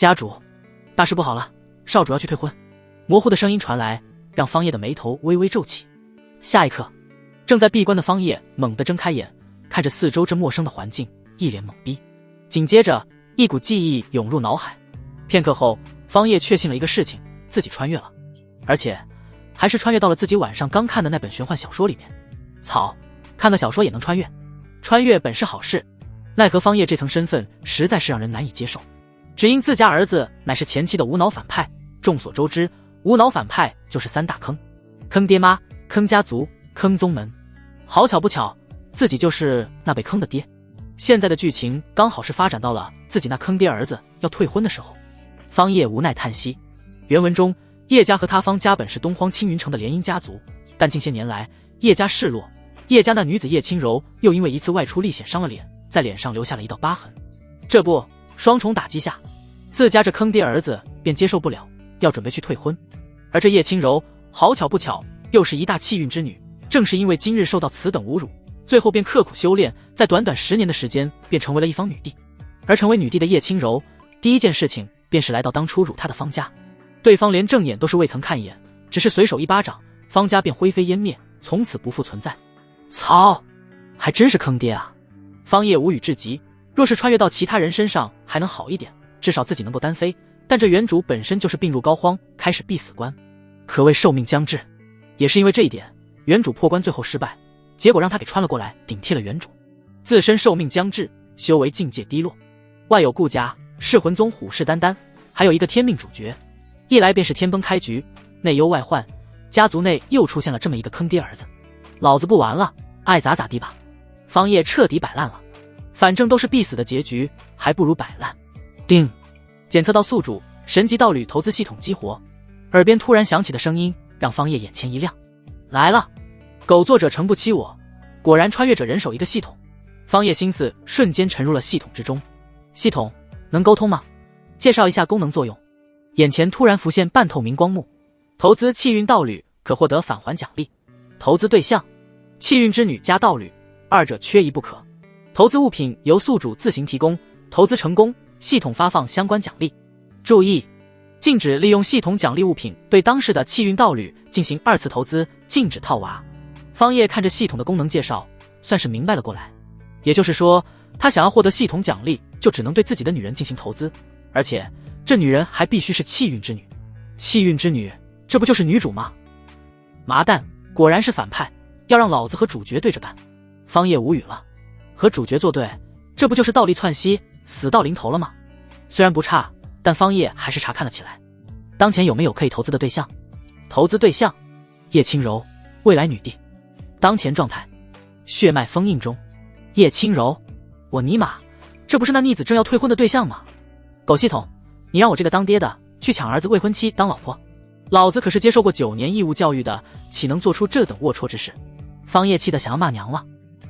家主，大事不好了，少主要去退婚。模糊的声音传来，让方叶的眉头微微皱起。下一刻，正在闭关的方叶猛地睁开眼，看着四周这陌生的环境，一脸懵逼。紧接着，一股记忆涌入脑海。片刻后，方叶确信了一个事情，自己穿越了，而且还是穿越到了自己晚上刚看的那本玄幻小说里面。草，看个小说也能穿越？穿越本是好事，奈何方叶这层身份实在是让人难以接受。只因自家儿子乃是前期的无脑反派，众所周知，无脑反派就是三大坑：坑爹妈、坑家族、坑宗门。好巧不巧，自己就是那被坑的爹。现在的剧情刚好是发展到了自己那坑爹儿子要退婚的时候。方叶无奈叹息。原文中，叶家和他方家本是东荒青云城的联姻家族，但近些年来叶家势落，叶家那女子叶轻柔又因为一次外出历险伤了脸，在脸上留下了一道疤痕。这不，双重打击下，自家这坑爹儿子便接受不了，要准备去退婚。而这叶轻柔好巧不巧又是一大气运之女，正是因为今日受到此等侮辱，最后便刻苦修炼，在短短10年的时间便成为了一方女帝。而成为女帝的叶轻柔，第一件事情便是来到当初辱她的方家，对方连正眼都是未曾看一眼，只是随手一巴掌，方家便灰飞烟灭，从此不复存在。操，还真是坑爹啊！方叶无语至极，若是穿越到其他人身上还能好一点，至少自己能够单飞，但这原主本身就是病入膏肓，开始必死关，可谓寿命将至。也是因为这一点，原主破关最后失败，结果让他给穿了过来，顶替了原主，自身寿命将至，修为境界低落。外有顾家、噬魂宗虎视眈眈，还有一个天命主角，一来便是天崩开局，内忧外患，家族内又出现了这么一个坑爹儿子。老子不玩了，爱咋咋地吧。方叶彻底摆烂了，反正都是必死的结局，还不如摆烂。叮，检测到宿主神级道侣投资系统激活，耳边突然响起的声音让方叶眼前一亮。来了，狗作者诚不欺我，果然穿越者人手一个系统。方叶心思瞬间沉入了系统之中。系统能沟通吗？介绍一下功能作用。眼前突然浮现半透明光幕，投资气运道侣可获得返还奖励。投资对象气运之女加道侣，二者缺一不可。投资物品由宿主自行提供，投资成功系统发放相关奖励。注意，禁止利用系统奖励物品对当世的气运道侣进行2次投资，禁止套娃。方叶看着系统的功能介绍，算是明白了过来。也就是说，他想要获得系统奖励，就只能对自己的女人进行投资，而且这女人还必须是气运之女。气运之女，这不就是女主吗？麻蛋，果然是反派，要让老子和主角对着干。方叶无语了，和主角作对，这不就是倒立窜稀，死到临头了吗？虽然不差，但方叶还是查看了起来。当前有没有可以投资的对象？投资对象叶轻柔，未来女帝。当前状态血脉封印中。叶轻柔，我尼玛，这不是那逆子正要退婚的对象吗？狗系统，你让我这个当爹的去抢儿子未婚妻当老婆，老子可是接受过9年义务教育的，岂能做出这等龌龊之事？方叶气得想要骂娘了。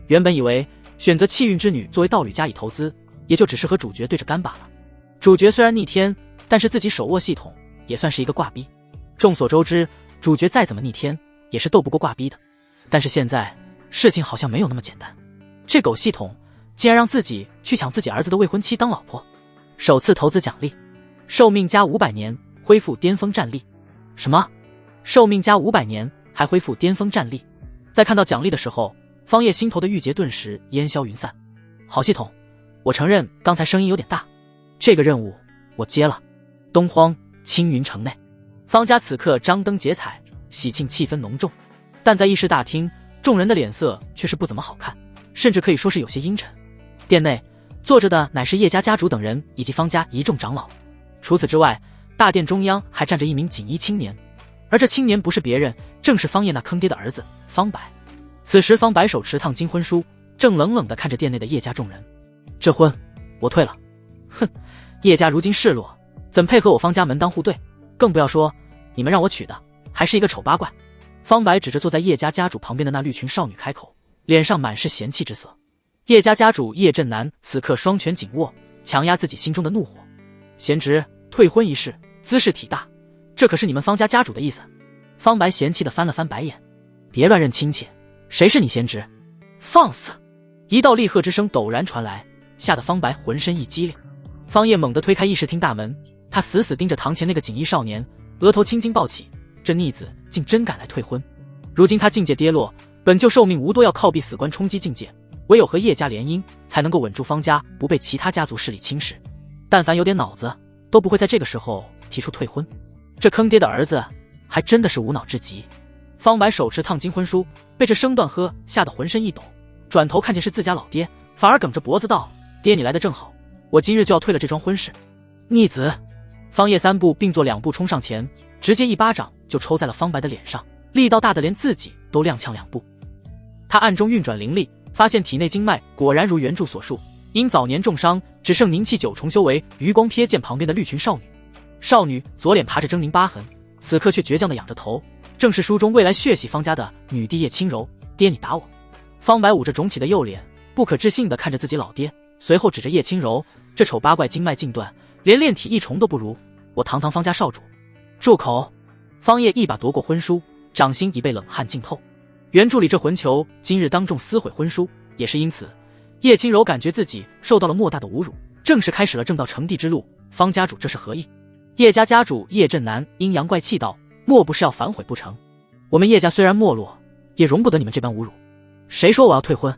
原本以为选择气运之女作为道侣加以投资，也就只是和主角对着干罢了。主角虽然逆天，但是自己手握系统，也算是一个挂逼。众所周知，主角再怎么逆天，也是斗不过挂逼的。但是现在事情好像没有那么简单，这狗系统竟然让自己去抢自己儿子的未婚妻当老婆。首次投资奖励，寿命加500年，恢复巅峰战力。什么？寿命加500年，还恢复巅峰战力？在看到奖励的时候，方叶心头的郁结顿时烟消云散。好系统，我承认刚才声音有点大，这个任务我接了。东荒青云城内，方家此刻张灯结彩，喜庆气氛浓重，但在议事大厅，众人的脸色却是不怎么好看，甚至可以说是有些阴沉。殿内坐着的乃是叶家家主等人以及方家一众长老，除此之外，大殿中央还站着一名锦衣青年，而这青年不是别人，正是方叶那坑爹的儿子方白。此时方白手持烫金婚书，正冷冷地看着殿内的叶家众人。这婚我退了。哼，叶家如今势落，怎配合我方家门当户对？更不要说你们让我娶的还是一个丑八怪。方白指着坐在叶家家主旁边的那绿裙少女开口，脸上满是嫌弃之色。叶家家主叶振南此刻双拳紧握，强压自己心中的怒火。贤侄退婚一事，姿势体大，这可是你们方家家主的意思？方白嫌弃地翻了翻白眼。别乱认亲戚，谁是你贤侄？放肆！一道厉喝之声陡然传来，吓得方白浑身一激灵。方叶猛地推开议事厅大门，他死死盯着堂前那个锦衣少年，额头青筋暴起，这逆子竟真敢来退婚。如今他境界跌落，本就寿命无多，要靠避死关冲击境界，唯有和叶家联姻，才能够稳住方家不被其他家族势力侵蚀。但凡有点脑子，都不会在这个时候提出退婚。这坑爹的儿子还真的是无脑至极。方白手持烫金婚书，被这声段喝吓得浑身一抖，转头看见是自家老爹，反而梗着脖子道：“爹，你来的正好，我今日就要退了这桩婚事。”逆子！方叶3步并作2步冲上前，直接一巴掌就抽在了方白的脸上，力道大的连自己都踉跄2步。他暗中运转灵力，发现体内经脉果然如原著所述，因早年重伤，只剩凝气9重修为。余光瞥见旁边的绿裙少女，少女左脸爬着狰狞疤痕，此刻却倔强的仰着头，正是书中未来血洗方家的女帝叶轻柔。爹，你打我！方白捂着肿起的右脸，不可置信地看着自己老爹，随后指着叶轻柔，这丑八怪经脉尽断，连炼体1重都不如，我堂堂方家少主！住口！方叶一把夺过婚书，掌心已被冷汗浸透。原著里这混球今日当众撕毁婚书，也是因此，叶轻柔感觉自己受到了莫大的侮辱，正式开始了正道成帝之路。方家主这是何意？叶家家主叶振南阴阳怪气道：“莫不是要反悔不成？我们叶家虽然没落，也容不得你们这般侮辱。谁说我要退婚？”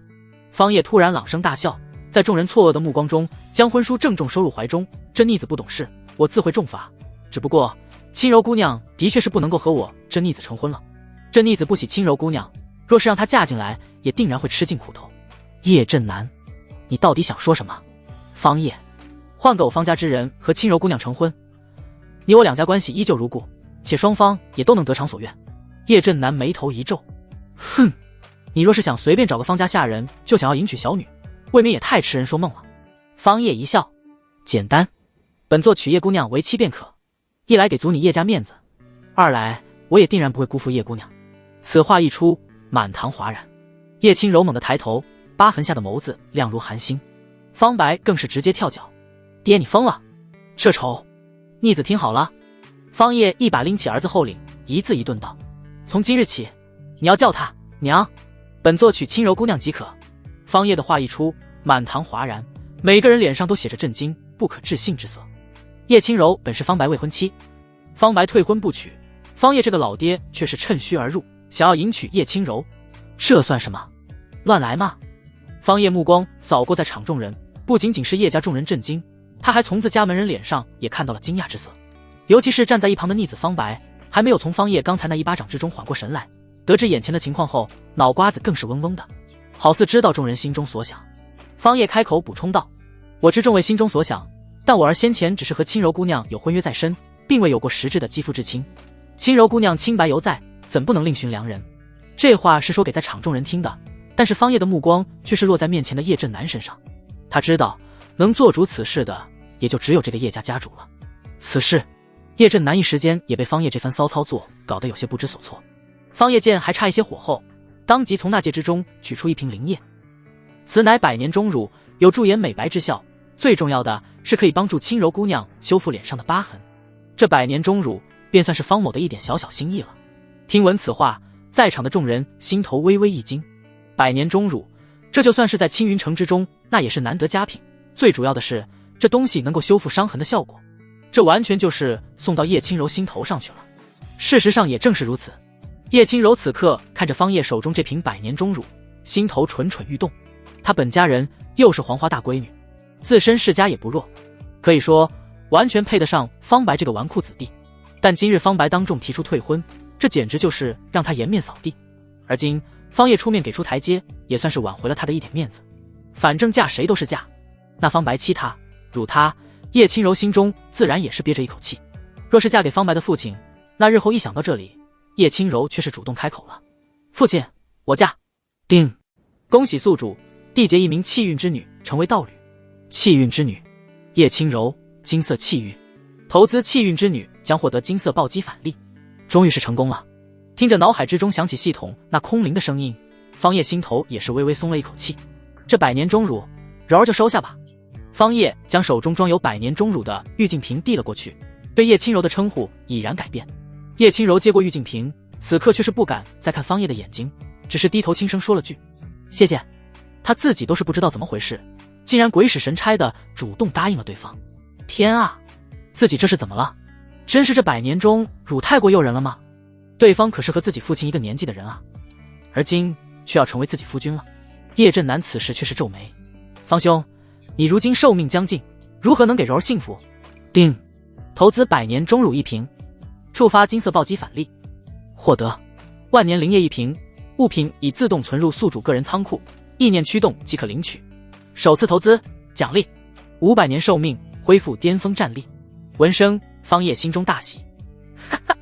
方叶突然朗声大笑，在众人错愕的目光中，将婚书郑重收入怀中。这逆子不懂事，我自会重罚。只不过轻柔姑娘的确是不能够和我这逆子成婚了。这逆子不喜轻柔姑娘，若是让她嫁进来，也定然会吃尽苦头。叶振南，你到底想说什么？方叶，换个我方家之人和轻柔姑娘成婚，你我2家关系依旧如故，且双方也都能得偿所愿。叶振南眉头一皱，哼，你若是想随便找个方家下人就想要迎娶小女，未免也太痴人说梦了。方叶一笑，简单，本座娶叶姑娘为妻便可，一来给足你叶家面子，二来我也定然不会辜负叶姑娘。此话一出，满堂哗然。叶轻柔猛地抬头，疤痕下的眸子亮如寒星。方白更是直接跳脚：“爹，你疯了！这丑逆子听好了！”方叶一把拎起儿子后领，一字一顿道：“从今日起，你要叫她娘，本座娶轻柔姑娘即可。”方叶的话一出，满堂哗然，每个人脸上都写着震惊、不可置信之色。叶轻柔本是方白未婚妻，方白退婚不娶，方叶这个老爹却是趁虚而入，想要迎娶叶轻柔，这算什么？乱来吗？方叶目光扫过在场众人，不仅仅是叶家众人震惊，他还从自家门人脸上也看到了惊讶之色。尤其是站在一旁的逆子方白，还没有从方叶刚才那一巴掌之中缓过神来，得知眼前的情况后，脑瓜子更是嗡嗡的，好似知道众人心中所想。方叶开口补充道：“我知众位心中所想，但我儿先前只是和轻柔姑娘有婚约在身，并未有过实质的肌肤之亲。轻柔姑娘清白犹在，怎不能另寻良人？”这话是说给在场众人听的，但是方叶的目光却是落在面前的叶振南身上。他知道能做主此事的也就只有这个叶家家主了。此事叶振南一时间也被方叶这番骚操作搞得有些不知所措。方叶见还差一些火候，当即从纳戒之中取出一瓶灵液，此乃百年中乳，有驻颜美白之效，最重要的是可以帮助轻柔姑娘修复脸上的疤痕。这百年中乳便算是方某的一点小小心意了。听闻此话，在场的众人心头微微一惊。百年中乳，这就算是在青云城之中，那也是难得佳品。最主要的是，这东西能够修复伤痕的效果，这完全就是送到叶轻柔心头上去了。事实上也正是如此，叶轻柔此刻看着方叶手中这瓶百年中乳，心头蠢蠢欲动。她本家人又是黄花大闺女，自身世家也不弱，可以说完全配得上方白这个纨绔子弟。但今日方白当众提出退婚，这简直就是让他颜面扫地。而今方叶出面给出台阶，也算是挽回了他的一点面子。反正嫁谁都是嫁，那方白欺他辱他，叶轻柔心中自然也是憋着一口气。若是嫁给方白的父亲，那日后一想到这里，叶轻柔却是主动开口了：“父亲，我嫁。”丁，恭喜宿主缔结一名气运之女成为道侣。气运之女，叶轻柔，金色气运，投资气运之女将获得金色暴击返利。终于是成功了。听着脑海之中响起系统那空灵的声音，方叶心头也是微微松了一口气。这百年中乳，柔儿就收下吧。方叶将手中装有百年中乳的玉净瓶递了过去，对叶轻柔的称呼已然改变。叶轻柔接过玉净瓶，此刻却是不敢再看方叶的眼睛，只是低头轻声说了句：“谢谢。”他自己都是不知道怎么回事，竟然鬼使神差的主动答应了对方。天啊，自己这是怎么了？真是这100年中汝太过诱人了吗？对方可是和自己父亲一个年纪的人啊，而今却要成为自己夫君了。叶振南此时却是皱眉：方兄，你如今寿命将尽，如何能给柔儿幸福？定，投资100年钟乳1瓶，触发金色暴击返利，获得万年灵液1瓶，物品已自动存入宿主个人仓库，意念驱动即可领取。首次投资，奖励500年寿命，恢复巅峰战力。闻声，方叶心中大喜，哈哈，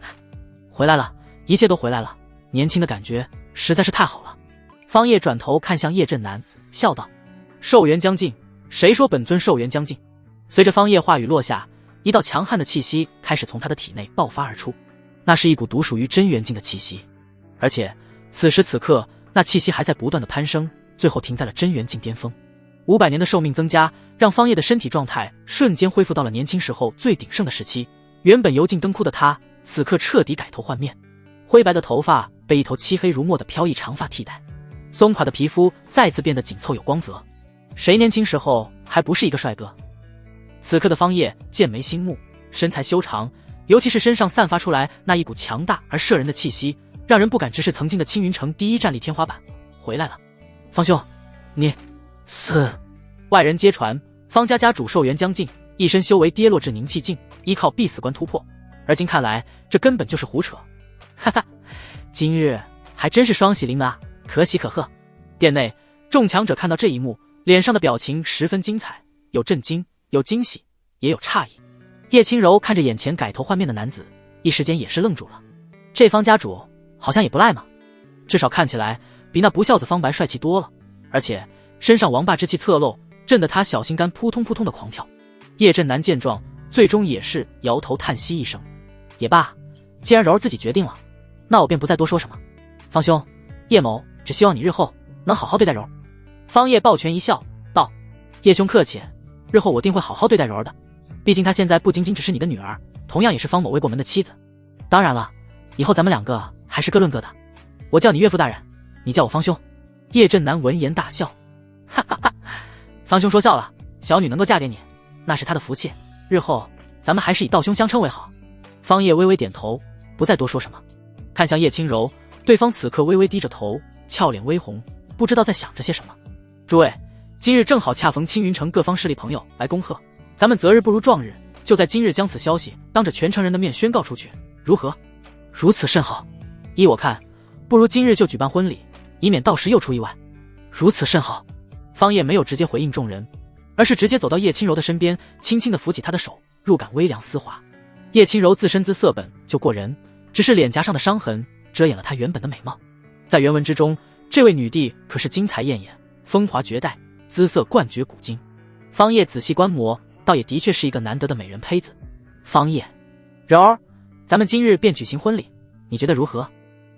回来了，一切都回来了，年轻的感觉实在是太好了。方叶转头看向叶振南，笑道：寿元将近，谁说本尊寿元将近？随着方叶话语落下，一道强悍的气息开始从他的体内爆发而出，那是一股独属于真元境的气息，而且此时此刻那气息还在不断的攀升，最后停在了真元境巅峰。500年的寿命增加，让方叶的身体状态瞬间恢复到了年轻时候最鼎盛的时期。原本油尽灯枯的他，此刻彻底改头换面，灰白的头发被一头漆黑如墨的飘逸长发替代，松垮的皮肤再次变得紧凑有光泽。谁年轻时候还不是一个帅哥？此刻的方叶剑眉星目，身材修长，尤其是身上散发出来那一股强大而摄人的气息，让人不敢直视曾经的青云城第一战力天花板。回来了，方兄，你外人皆传方家家主寿元将近，一身修为跌落至凝气境，依靠必死关突破，而今看来这根本就是胡扯。哈哈，今日还真是双喜临门啊，可喜可贺。殿内众强者看到这一幕，脸上的表情十分精彩，有震惊，有惊喜，也有诧异。叶轻柔看着眼前改头换面的男子，一时间也是愣住了。这方家主好像也不赖嘛，至少看起来比那不孝子方白帅气多了，而且身上王霸之气侧漏，震得他小心肝扑通扑通的狂跳。叶振南见状，最终也是摇头叹息一声。也罢，既然柔儿自己决定了，那我便不再多说什么。方兄，叶某只希望你日后能好好对待柔儿。方叶抱拳一笑，道：叶兄客气，日后我定会好好对待柔儿的。毕竟她现在不仅仅只是你的女儿，同样也是方某未过门的妻子。当然了，以后咱们2个还是各论各的，我叫你岳父大人，你叫我方兄。叶振南闻言大笑，哈哈哈，方兄说笑了，小女能够嫁给你，那是她的福气，日后咱们还是以道兄相称为好。方叶微微点头，不再多说什么，看向叶轻柔，对方此刻微微低着头，俏脸微红，不知道在想着些什么。诸位，今日正好恰逢青云城各方势力朋友来恭贺，咱们择日不如撞日，就在今日将此消息当着全城人的面宣告出去，如何？如此甚好，依我看，不如今日就举办婚礼，以免到时又出意外。如此甚好。方叶没有直接回应众人，而是直接走到叶轻柔的身边，轻轻地扶起她的手，入感微凉丝滑。叶轻柔自身姿色本就过人，只是脸颊上的伤痕遮掩了她原本的美貌。在原文之中，这位女帝可是精彩艳眼，风华绝代，姿色冠绝古今。方叶仔细观摩，倒也的确是一个难得的美人胚子。方叶，柔儿，咱们今日便举行婚礼，你觉得如何？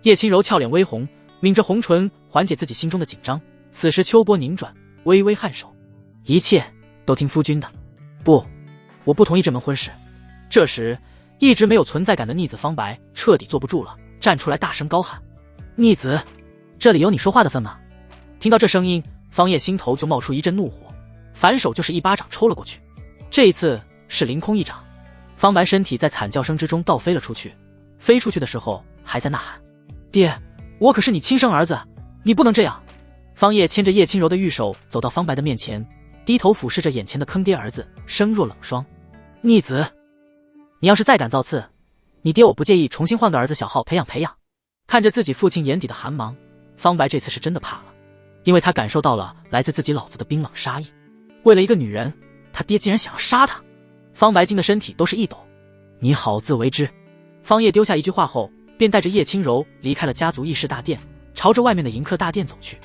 叶轻柔俏脸微红，抿着红唇缓解自己心中的紧张。此时秋波凝转，微微颔首，一切都听夫君的。不，我不同意这门婚事。这时一直没有存在感的逆子方白彻底坐不住了，站出来大声高喊：逆子，这里有你说话的份吗？听到这声音，方叶心头就冒出一阵怒火，反手就是一巴掌抽了过去。这一次是凌空一掌，方白身体在惨叫声之中倒飞了出去，飞出去的时候还在呐喊：爹，我可是你亲生儿子，你不能这样。方叶牵着叶轻柔的玉手走到方白的面前，低头俯视着眼前的坑爹儿子，声若冷霜：逆子，你要是再敢造次，你爹我不介意重新换个儿子小号培养培养。看着自己父亲眼底的寒芒，方白这次是真的怕了，因为他感受到了来自自己老子的冰冷杀意。为了一个女人，他爹竟然想要杀他。方白惊的身体都是一抖。你好自为之。方叶丢下一句话后，便带着叶轻柔离开了家族议事大殿，朝着外面的迎客大殿走去。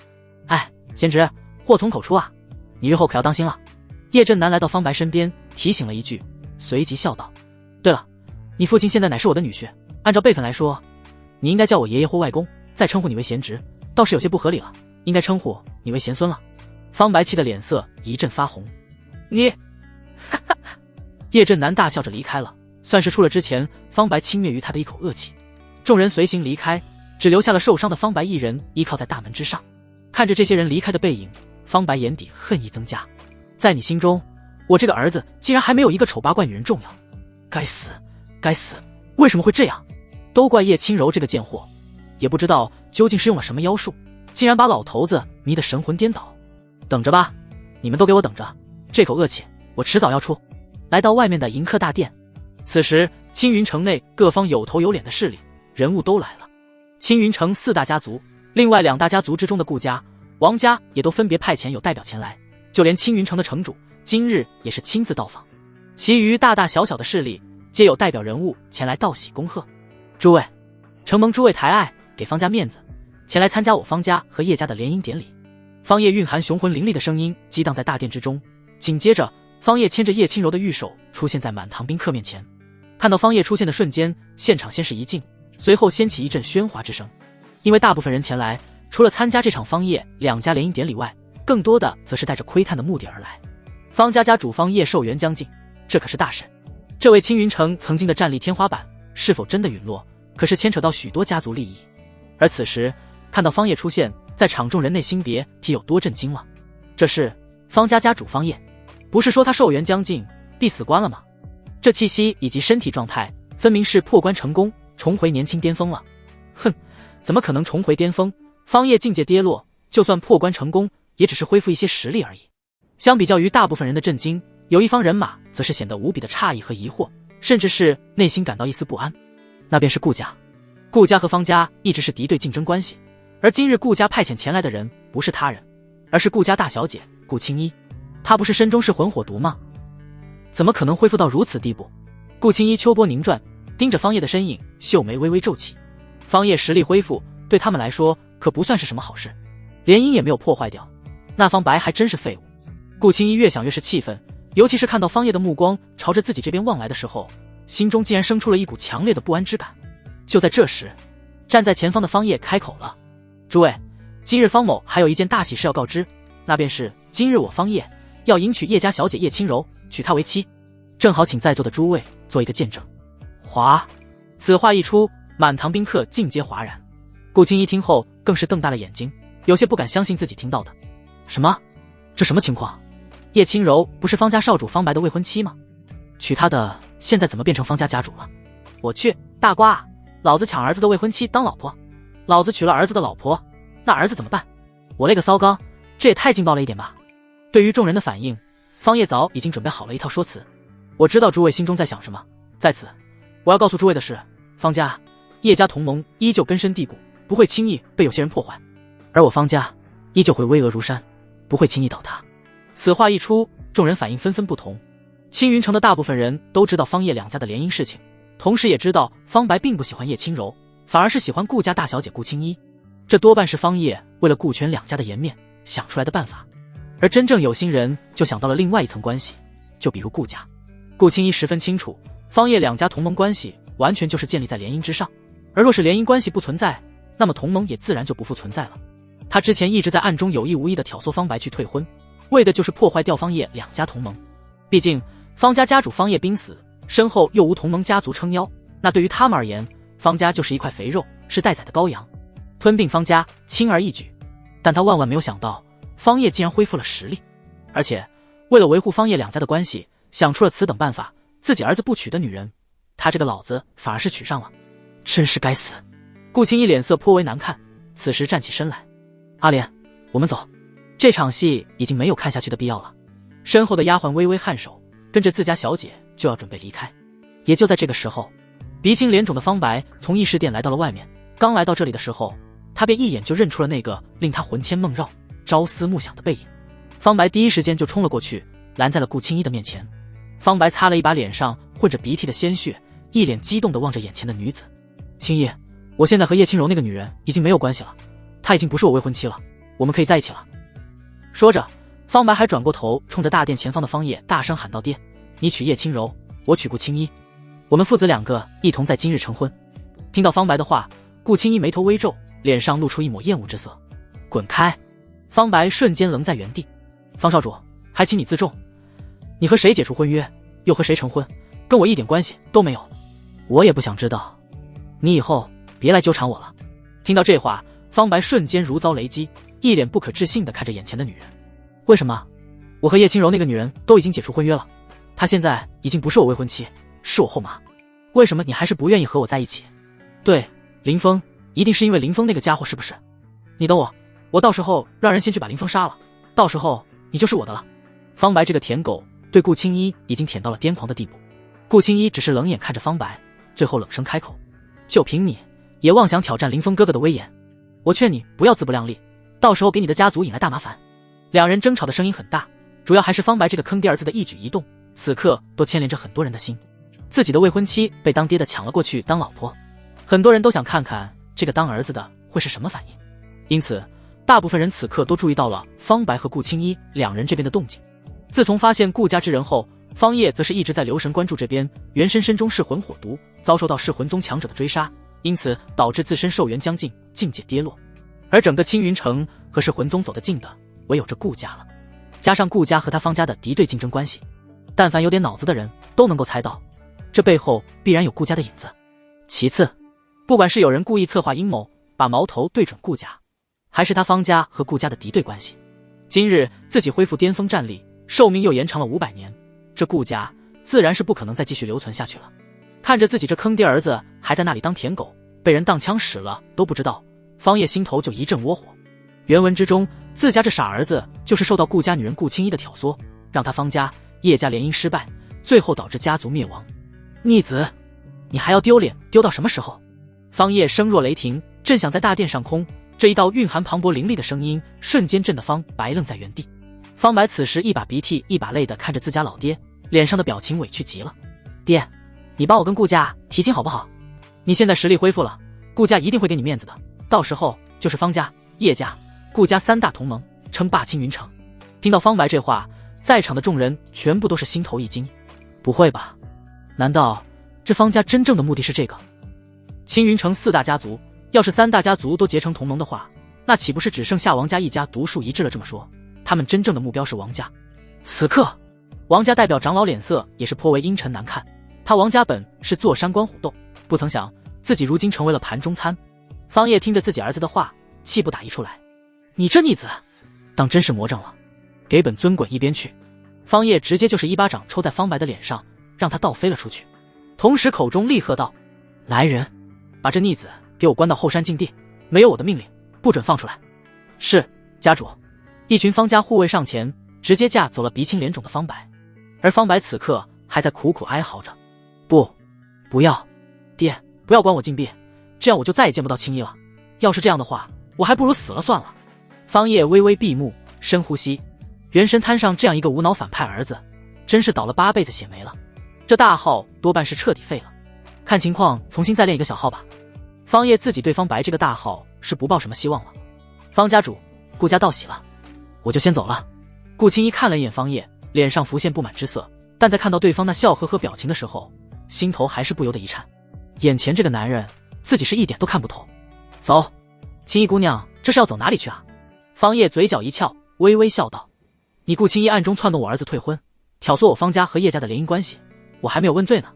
哎，贤侄，祸从口出啊，你日后可要当心了。叶振南来到方白身边，提醒了一句，随即笑道：对了，你父亲现在乃是我的女婿，按照辈分来说，你应该叫我爷爷或外公，再称呼你为贤侄，倒是有些不合理了，应该称呼你为贤孙了。方白气的脸色一阵发红。你哈哈，叶振南大笑着离开了，算是出了之前方白轻蔑于他的一口恶气。众人随行离开，只留下了受伤的方白一人依靠在大门之上。看着这些人离开的背影，方白眼底恨意增加。在你心中，我这个儿子竟然还没有一个丑八怪女人重要。该死，该死，为什么会这样？都怪叶轻柔这个贱货，也不知道究竟是用了什么妖术，竟然把老头子迷得神魂颠倒。等着吧，你们都给我等着，这口恶气我迟早要出。来到外面的迎客大殿，此时青云城内各方有头有脸的势力人物都来了。青云城4大家族，另外2大家族之中的顾家、王家也都分别派遣有代表前来，就连青云城的城主今日也是亲自到访。其余大大小小的势力皆有代表人物前来道喜恭贺。诸位，承蒙诸位抬爱，给方家面子，前来参加我方家和叶家的联姻典礼。方叶蕴含雄浑凌厉的声音激荡在大殿之中，紧接着方叶牵着叶轻柔的玉手出现在满堂宾客面前。看到方叶出现的瞬间，现场先是一静，随后掀起一阵喧哗之声。因为大部分人前来，除了参加这场方叶2家联姻典礼外，更多的则是带着窥探的目的而来。方家家主方叶寿元将近，这可是大事。这位青云城曾经的战力天花板是否真的陨落，可是牵扯到许多家族利益。而此时看到方叶出现，在场众人内心别提有多震惊了。这是方家家主方叶，不是说他寿元将近必死关了吗？这气息以及身体状态分明是破关成功，重回年轻巅峰了。哼，怎么可能重回巅峰？方叶境界跌落，就算破关成功，也只是恢复一些实力而已。相比较于大部分人的震惊，有一方人马则是显得无比的诧异和疑惑，甚至是内心感到一丝不安。那便是顾家。顾家和方家一直是敌对竞争关系，而今日顾家派遣前来的人不是他人，而是顾家大小姐顾青衣。她不是身中是魂火毒吗？怎么可能恢复到如此地步？顾青衣秋波凝转，盯着方叶的身影，秀眉微微皱起。方叶实力恢复，对他们来说可不算是什么好事，联姻也没有破坏掉，那方白还真是废物。顾青衣越想越是气愤，尤其是看到方叶的目光朝着自己这边望来的时候，心中竟然生出了一股强烈的不安之感。就在这时，站在前方的方叶开口了：诸位，今日方某还有一件大喜事要告知，那便是今日我方叶要迎娶叶家小姐叶轻柔，娶她为妻，正好请在座的诸位做一个见证。哗！此话一出，满堂宾客尽皆哗然。顾青衣听后更是瞪大了眼睛，有些不敢相信自己听到的。什么？这什么情况？叶轻柔不是方家少主方白的未婚妻吗？娶她的现在怎么变成方家家主了？我去，大瓜，老子抢儿子的未婚妻当老婆，老子娶了儿子的老婆，那儿子怎么办？我勒个骚刚，这也太劲爆了一点吧！对于众人的反应，方叶早已经准备好了一套说辞。我知道诸位心中在想什么，在此我要告诉诸位的是，方家、叶家同盟依旧根深蒂固，不会轻易被有些人破坏，而我方家依旧会巍峨如山，不会轻易倒塌。此话一出，众人反应纷纷不同。青云城的大部分人都知道方叶2家的联姻事情，同时也知道方白并不喜欢叶轻柔，反而是喜欢顾家大小姐顾青衣，这多半是方叶为了顾全2家的颜面想出来的办法。而真正有心人就想到了另外一层关系，就比如顾家。顾青衣十分清楚，方叶2家同盟关系完全就是建立在联姻之上，而若是联姻关系不存在，那么同盟也自然就不复存在了。他之前一直在暗中有意无意地挑唆方白去退婚，为的就是破坏掉方叶2家同盟。毕竟方家家主方叶濒死，身后又无同盟家族撑腰，那对于他们而言，方家就是一块肥肉，是待宰的羔羊，吞并方家轻而易举。但他万万没有想到，方叶竟然恢复了实力，而且为了维护方叶2家的关系，想出了此等办法，自己儿子不娶的女人，他这个老子反而是娶上了，真是该死。顾青衣脸色颇为难看，此时站起身来：阿莲，我们走，这场戏已经没有看下去的必要了。身后的丫鬟微微颔首，跟着自家小姐就要准备离开。也就在这个时候，鼻青脸肿的方白从议事殿来到了外面。刚来到这里的时候，他便一眼就认出了那个令他魂牵梦绕、朝思暮想的背影。方白第一时间就冲了过去，拦在了顾青衣的面前。方白擦了一把脸上混着鼻涕的鲜血，一脸激动地望着眼前的女子：青衣，我现在和叶轻柔那个女人已经没有关系了，她已经不是我未婚妻了，我们可以在一起了。说着，方白还转过头冲着大殿前方的方叶大声喊道：爹，你娶叶轻柔，我娶顾青衣，我们父子2个一同在今日成婚。听到方白的话，顾青衣眉头微皱，脸上露出一抹厌恶之色。滚开！方白瞬间愣在原地。方少主，还请你自重，你和谁解除婚约，又和谁成婚，跟我一点关系都没有，我也不想知道，你以后别来纠缠我了。听到这话，方白瞬间如遭雷击，一脸不可置信地看着眼前的女人。为什么？我和叶轻柔那个女人都已经解除婚约了，她现在已经不是我未婚妻，是我后妈。为什么你还是不愿意和我在一起？对，林峰，一定是因为林峰那个家伙，是不是？你等我，我到时候让人先去把林峰杀了，到时候你就是我的了。方白这个舔狗对顾青衣已经舔到了癫狂的地步。顾青衣只是冷眼看着方白，最后冷声开口：就凭你也妄想挑战林峰哥哥的威严，我劝你不要自不量力，到时候给你的家族引来大麻烦。两人争吵的声音很大，主要还是方白这个坑爹儿子的一举一动，此刻都牵连着很多人的心。自己的未婚妻被当爹的抢了过去当老婆，很多人都想看看这个当儿子的会是什么反应。因此大部分人此刻都注意到了方白和顾青衣两人这边的动静。自从发现顾家之人后，方叶则是一直在留神关注这边。原身身中噬魂火毒，遭受到噬魂宗强者的追杀，因此导致自身寿元将尽，境界跌落。而整个青云城和噬魂宗走得近的唯有这顾家了，加上顾家和他方家的敌对竞争关系，但凡有点脑子的人都能够猜到，这背后必然有顾家的影子。其次，不管是有人故意策划阴谋，把矛头对准顾家，还是他方家和顾家的敌对关系，今日自己恢复巅峰战力，寿命又延长了500年，这顾家自然是不可能再继续留存下去了。看着自己这坑爹儿子还在那里当舔狗，被人当枪使了都不知道，方叶心头就一阵窝火。原文之中，自家这傻儿子就是受到顾家女人顾青衣的挑唆，让他方家叶家联姻失败，最后导致家族灭亡。逆子，你还要丢脸丢到什么时候？方叶声若雷霆，正想在大殿上空，这一道蕴含磅礴凌厉的声音瞬间震得方白愣在原地。方白此时一把鼻涕一把泪的看着自家老爹，脸上的表情委屈极了。爹，你帮我跟顾家提亲好不好？你现在实力恢复了，顾家一定会给你面子的，到时候就是方家、叶家、顾家3大同盟，称霸青云城。听到方白这话，在场的众人全部都是心头一惊。不会吧？难道这方家真正的目的是这个？青云城4大家族，要是3大家族都结成同盟的话，那岂不是只剩下王家一家独树一帜了？这么说，他们真正的目标是王家。此刻，王家代表长老脸色也是颇为阴沉难看。他王家本是坐山观虎斗，不曾想自己如今成为了盘中餐。方叶听着自己儿子的话，气不打一处来。你这逆子，当真是魔怔了，给本尊滚一边去！方叶直接就是一巴掌抽在方白的脸上，让他倒飞了出去，同时口中厉喝道：来人，把这逆子给我关到后山禁地，没有我的命令不准放出来。是，家主。一群方家护卫上前，直接架走了鼻青脸肿的方白。而方白此刻还在苦苦哀嚎着：不要，爹，不要关我禁闭，这样我就再也见不到青衣了。要是这样的话，我还不如死了算了。方叶微微闭目，深呼吸，原神摊上这样一个无脑反派儿子，真是倒了8辈子血霉了。这大号多半是彻底废了，看情况重新再练一个小号吧。方叶自己对方白这个大号是不抱什么希望了。方家主，顾家道喜了，我就先走了。顾青衣看了一眼方叶，脸上浮现不满之色，但在看到对方那笑呵呵表情的时候，心头还是不由得一颤。眼前这个男人，自己是一点都看不透。走，青衣姑娘，这是要走哪里去啊？方叶嘴角一翘，微微笑道：你顾青衣暗中撺掇我儿子退婚，挑唆我方家和叶家的联姻关系，我还没有问罪呢。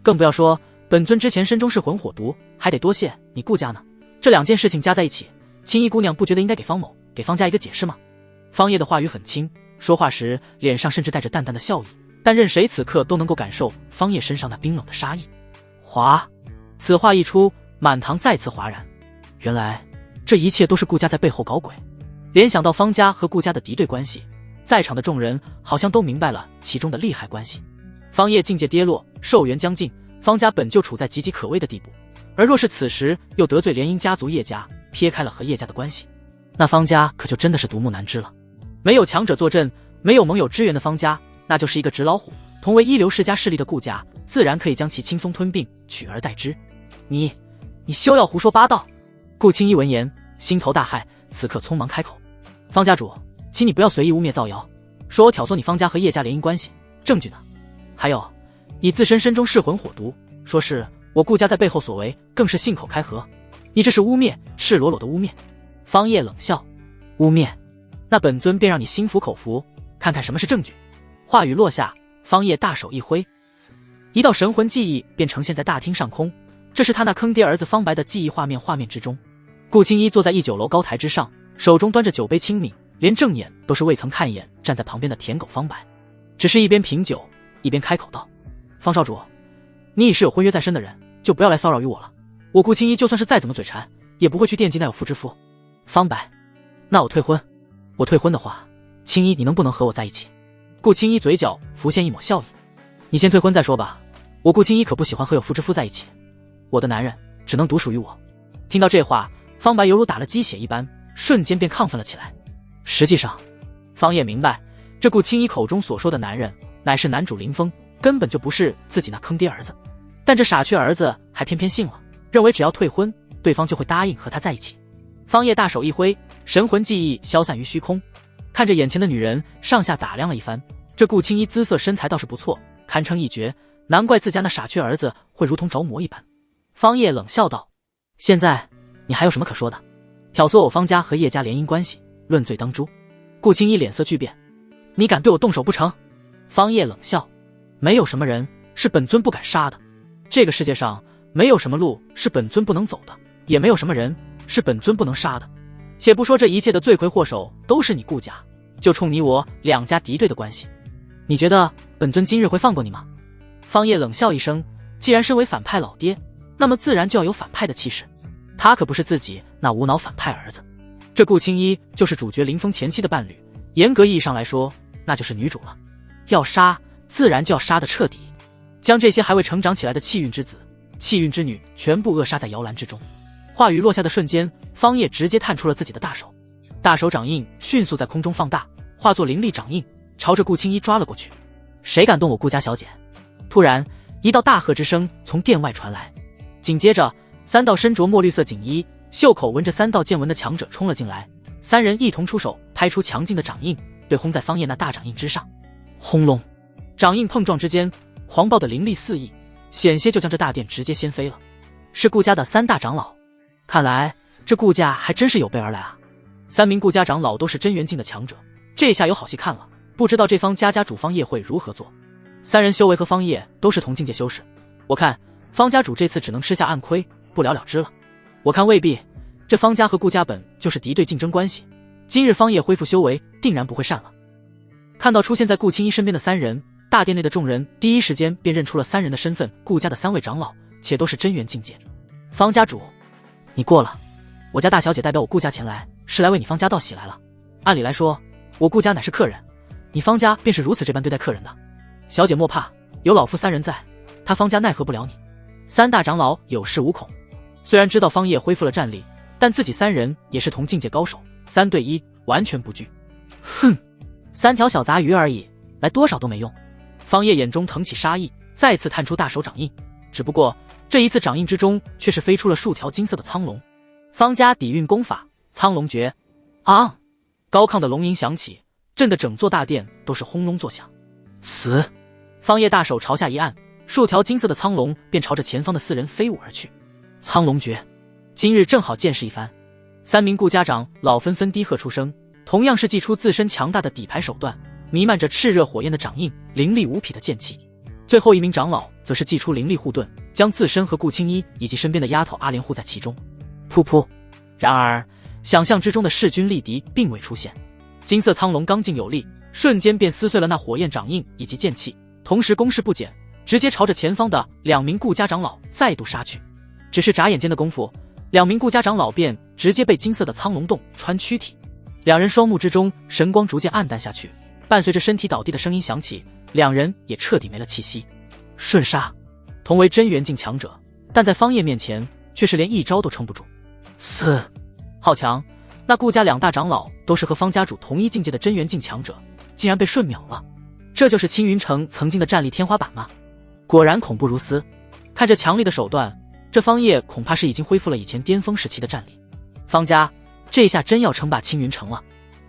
更不要说本尊之前身中是魂火毒，还得多谢你顾家呢。这2件事情加在一起，青衣姑娘不觉得应该给方某、给方家一个解释吗？方叶的话语很轻，说话时脸上甚至带着淡淡的笑意，但任谁此刻都能够感受方叶身上那冰冷的杀意。哗！此话一出，满堂再次哗然。原来这一切都是顾家在背后搞鬼。联想到方家和顾家的敌对关系，在场的众人好像都明白了其中的利害关系。方叶境界跌落，寿元将尽，方家本就处在岌岌可危的地步，而若是此时又得罪联姻家族叶家，撇开了和叶家的关系，那方家可就真的是独木难支了。没有强者坐镇，没有盟友支援的方家，那就是一个纸老虎。同为一流世家势力的顾家，自然可以将其轻松吞并，取而代之。你休要胡说八道！顾青衣闻言，心头大骇，此刻匆忙开口：方家主，请你不要随意污蔑造谣，说我挑唆你方家和叶家联姻关系，证据呢？还有，你自身身中噬魂火毒，说是我顾家在背后所为，更是信口开河。你这是污蔑，赤裸裸的污蔑！方叶冷笑：污蔑？那本尊便让你心服口服，看看什么是证据。话语落下，方叶大手一挥，一道神魂记忆便呈现在大厅上空。这是他那坑爹儿子方白的记忆画面之中。顾青衣坐在1-9楼高台之上，手中端着酒杯轻抿，连正眼都是未曾看一眼站在旁边的舔狗方白，只是一边品酒一边开口道：方少主，你已是有婚约在身的人，就不要来骚扰于我了。我顾青衣就算是再怎么嘴馋，也不会去惦记那有妇之夫。方白，那我退婚。我退婚的话，青衣你能不能和我在一起？顾青衣嘴角浮现一抹笑意。你先退婚再说吧，我顾青衣可不喜欢和有妇之夫在一起，我的男人只能独属于我。听到这话，方白犹如打了鸡血一般，瞬间便亢奋了起来。实际上，方叶明白，这顾青衣口中所说的男人，乃是男主林峰，根本就不是自己那坑爹儿子。但这傻缺儿子还偏偏信了，认为只要退婚，对方就会答应和他在一起。方叶大手一挥，神魂记忆消散于虚空，看着眼前的女人，上下打量了一番。这顾青衣姿色身材倒是不错，堪称一绝，难怪自家那傻缺儿子会如同着魔一般。方叶冷笑道：现在你还有什么可说的？挑唆我方家和叶家联姻关系，论罪当诛。顾青衣脸色巨变：你敢对我动手不成？方叶冷笑：没有什么人是本尊不敢杀的，这个世界上没有什么路是本尊不能走的，也没有什么人是本尊不能杀的。且不说这一切的罪魁祸首都是你顾家，就冲你我两家敌对的关系，你觉得本尊今日会放过你吗？方叶冷笑一声，既然身为反派老爹，那么自然就要有反派的气势。他可不是自己那无脑反派儿子，这顾青衣就是主角林峰前妻的伴侣，严格意义上来说，那就是女主了。要杀，自然就要杀得彻底，将这些还未成长起来的气运之子、气运之女全部扼杀在摇篮之中。话语落下的瞬间，方叶直接探出了自己的大手，大手掌印迅速在空中放大，化作凌厉掌印，朝着顾青衣抓了过去。谁敢动我顾家小姐？突然，一道大喝之声从殿外传来，紧接着三道身着墨绿色锦衣、袖口纹着3道剑纹的强者冲了进来，三人一同出手，拍出强劲的掌印，对轰在方叶那大掌印之上。轰隆，掌印碰撞之间，狂暴的灵力四溢，险些就将这大殿直接掀飞了。是顾家的3大长老，看来这顾家还真是有备而来啊！3名顾家长老都是真元境的强者，这下有好戏看了。不知道这方家主方叶会如何做？3人修为和方叶都是同境界修士，我看方家主这次只能吃下暗亏，不了了之了。我看未必，这方家和顾家本就是敌对竞争关系，今日方叶恢复修为，定然不会善了。看到出现在顾青衣身边的3人，大殿内的众人第一时间便认出了3人的身份，顾家的3位长老，且都是真元境界。方家主，你过了，我家大小姐代表我顾家前来，是来为你方家道喜来了。按理来说，我顾家乃是客人，你方家便是如此这般对待客人的。小姐莫怕，有老夫3人在，他方家奈何不了你。3大长老有恃无恐，虽然知道方叶恢复了战力，但自己3人也是同境界高手，3对1完全不惧。哼，3条小杂鱼而已，来多少都没用。方叶眼中腾起杀意，再次探出大手掌印，只不过这一次掌印之中却是飞出了数条金色的苍龙。方家底蕴功法苍龙诀啊！高亢的龙吟响起，震得整座大殿都是轰隆作响。死！方叶大手朝下一按，数条金色的苍龙便朝着前方的4人飞舞而去。苍龙诀，今日正好见识一番。3名顾家长老纷纷低喝出声，同样是祭出自身强大的底牌手段，弥漫着炽热火焰的掌印，凌厉无匹的剑气。最后1名长老则是祭出灵力护盾，将自身和顾青衣以及身边的丫头阿莲护在其中。噗噗！然而想象之中的势均力敌并未出现，金色苍龙刚劲有力，瞬间便撕碎了那火焰掌印以及剑气，同时攻势不减，直接朝着前方的2名顾家长老再度杀去。只是眨眼间的功夫，2名顾家长老便直接被金色的苍龙洞穿躯体，2人双目之中神光逐渐暗淡下去，伴随着身体倒地的声音响起，2人也彻底没了气息。瞬杀，同为真元境强者，但在方叶面前却是连一招都撑不住。死！好强，那顾家2大长老都是和方家主同一境界的真元境强者，竟然被瞬秒了。这就是青云城曾经的战力天花板吗？果然恐怖如斯。看着强力的手段，这方叶恐怕是已经恢复了以前巅峰时期的战力。方家这下真要称霸青云城了。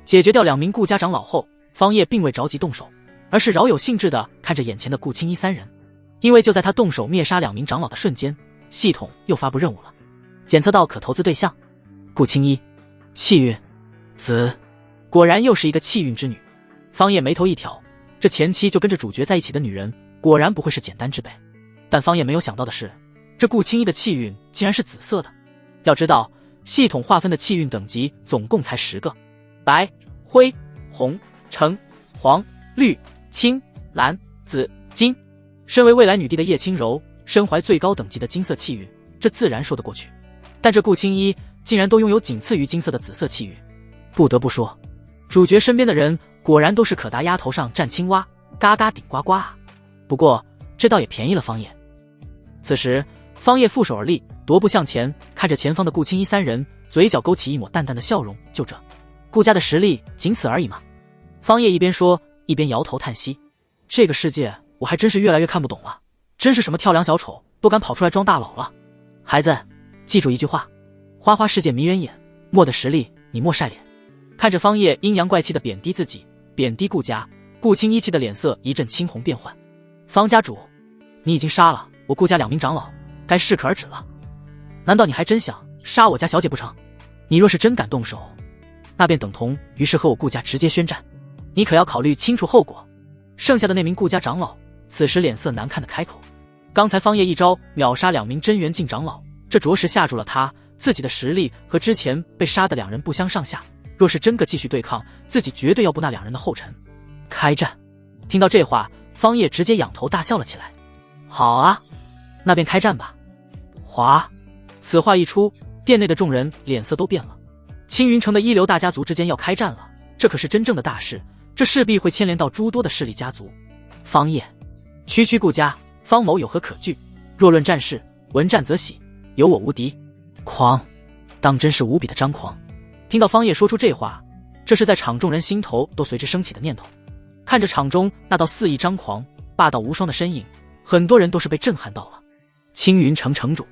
解决掉2名顾家长老后，方叶并未着急动手，而是饶有兴致地看着眼前的顾青衣3人。因为就在他动手灭杀2名长老的瞬间，系统又发布任务了，检测到可投资对象顾青衣，气运子，果然又是一个气运之女。方叶眉头一挑，这前期就跟着主角在一起的女人，果然不会是简单之辈。但方叶没有想到的是，这顾青衣的气运竟然是紫色的。要知道，系统划分的气运等级总共才10个：白、灰、红、橙、黄、绿、青、蓝、紫、金。身为未来女帝的叶轻柔，身怀最高等级的金色气运，这自然说得过去。但这顾青衣竟然都拥有仅次于金色的紫色气运，不得不说，主角身边的人果然都是可达鸭头上站青蛙，嘎嘎顶呱呱啊！不过这倒也便宜了方叶。此时方叶负手而立，踱步向前，看着前方的顾青衣三人，嘴角勾起一抹淡淡的笑容。就这，顾家的实力仅此而已嘛。方叶一边说一边摇头叹息，这个世界我还真是越来越看不懂了，真是什么跳梁小丑都敢跑出来装大佬了。孩子，记住一句话，花花世界迷人眼，莫的实力你莫晒脸。看着方叶阴阳怪气的贬低自己，贬低顾家，顾青衣气的脸色一阵青红变幻。方家主，你已经杀了我顾家2名长老，该适可而止了。难道你还真想杀我家小姐不成？你若是真敢动手，那便等同于是和我顾家直接宣战，你可要考虑清楚后果。剩下的那名顾家长老此时脸色难看的开口，刚才方叶一招秒杀2名真元境长老，这着实吓住了他，自己的实力和之前被杀的2人不相上下，若是真个继续对抗，自己绝对要步那2人的后尘。开战！听到这话，方叶直接仰头大笑了起来。好啊，那便开战吧。哗！此话一出，店内的众人脸色都变了。青云城的一流大家族之间要开战了，这可是真正的大事，这势必会牵连到诸多的势力家族。方叶，区顾家，方某有何可惧？若论战事，闻战则喜，有我无敌。狂，当真是无比的张狂。听到方叶说出这话，这是在场众人心头都随之升起的念头。看着场中那道肆意张狂、霸道无双的身影，很多人都是被震撼到了。青云城城主，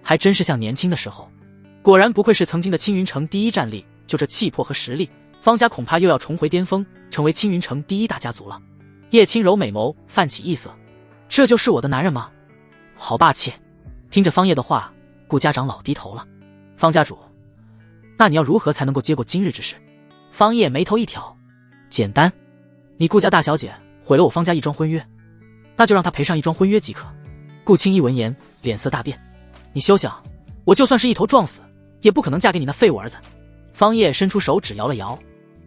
还真是像年轻的时候。果然不愧是曾经的青云城第一战力，就这气魄和实力，方家恐怕又要重回巅峰，成为青云城第一大家族了。叶轻柔美眸泛起异色，这就是我的男人吗？好霸气！听着方叶的话，顾家长老低头了。方家主，那你要如何才能够接过今日之事？方叶眉头一挑，简单，你顾家大小姐毁了我方家一桩婚约，那就让她赔上一桩婚约即可。顾青衣闻言脸色大变，你休想，我就算是一头撞死，也不可能嫁给你那废物儿子。方叶伸出手指摇了摇，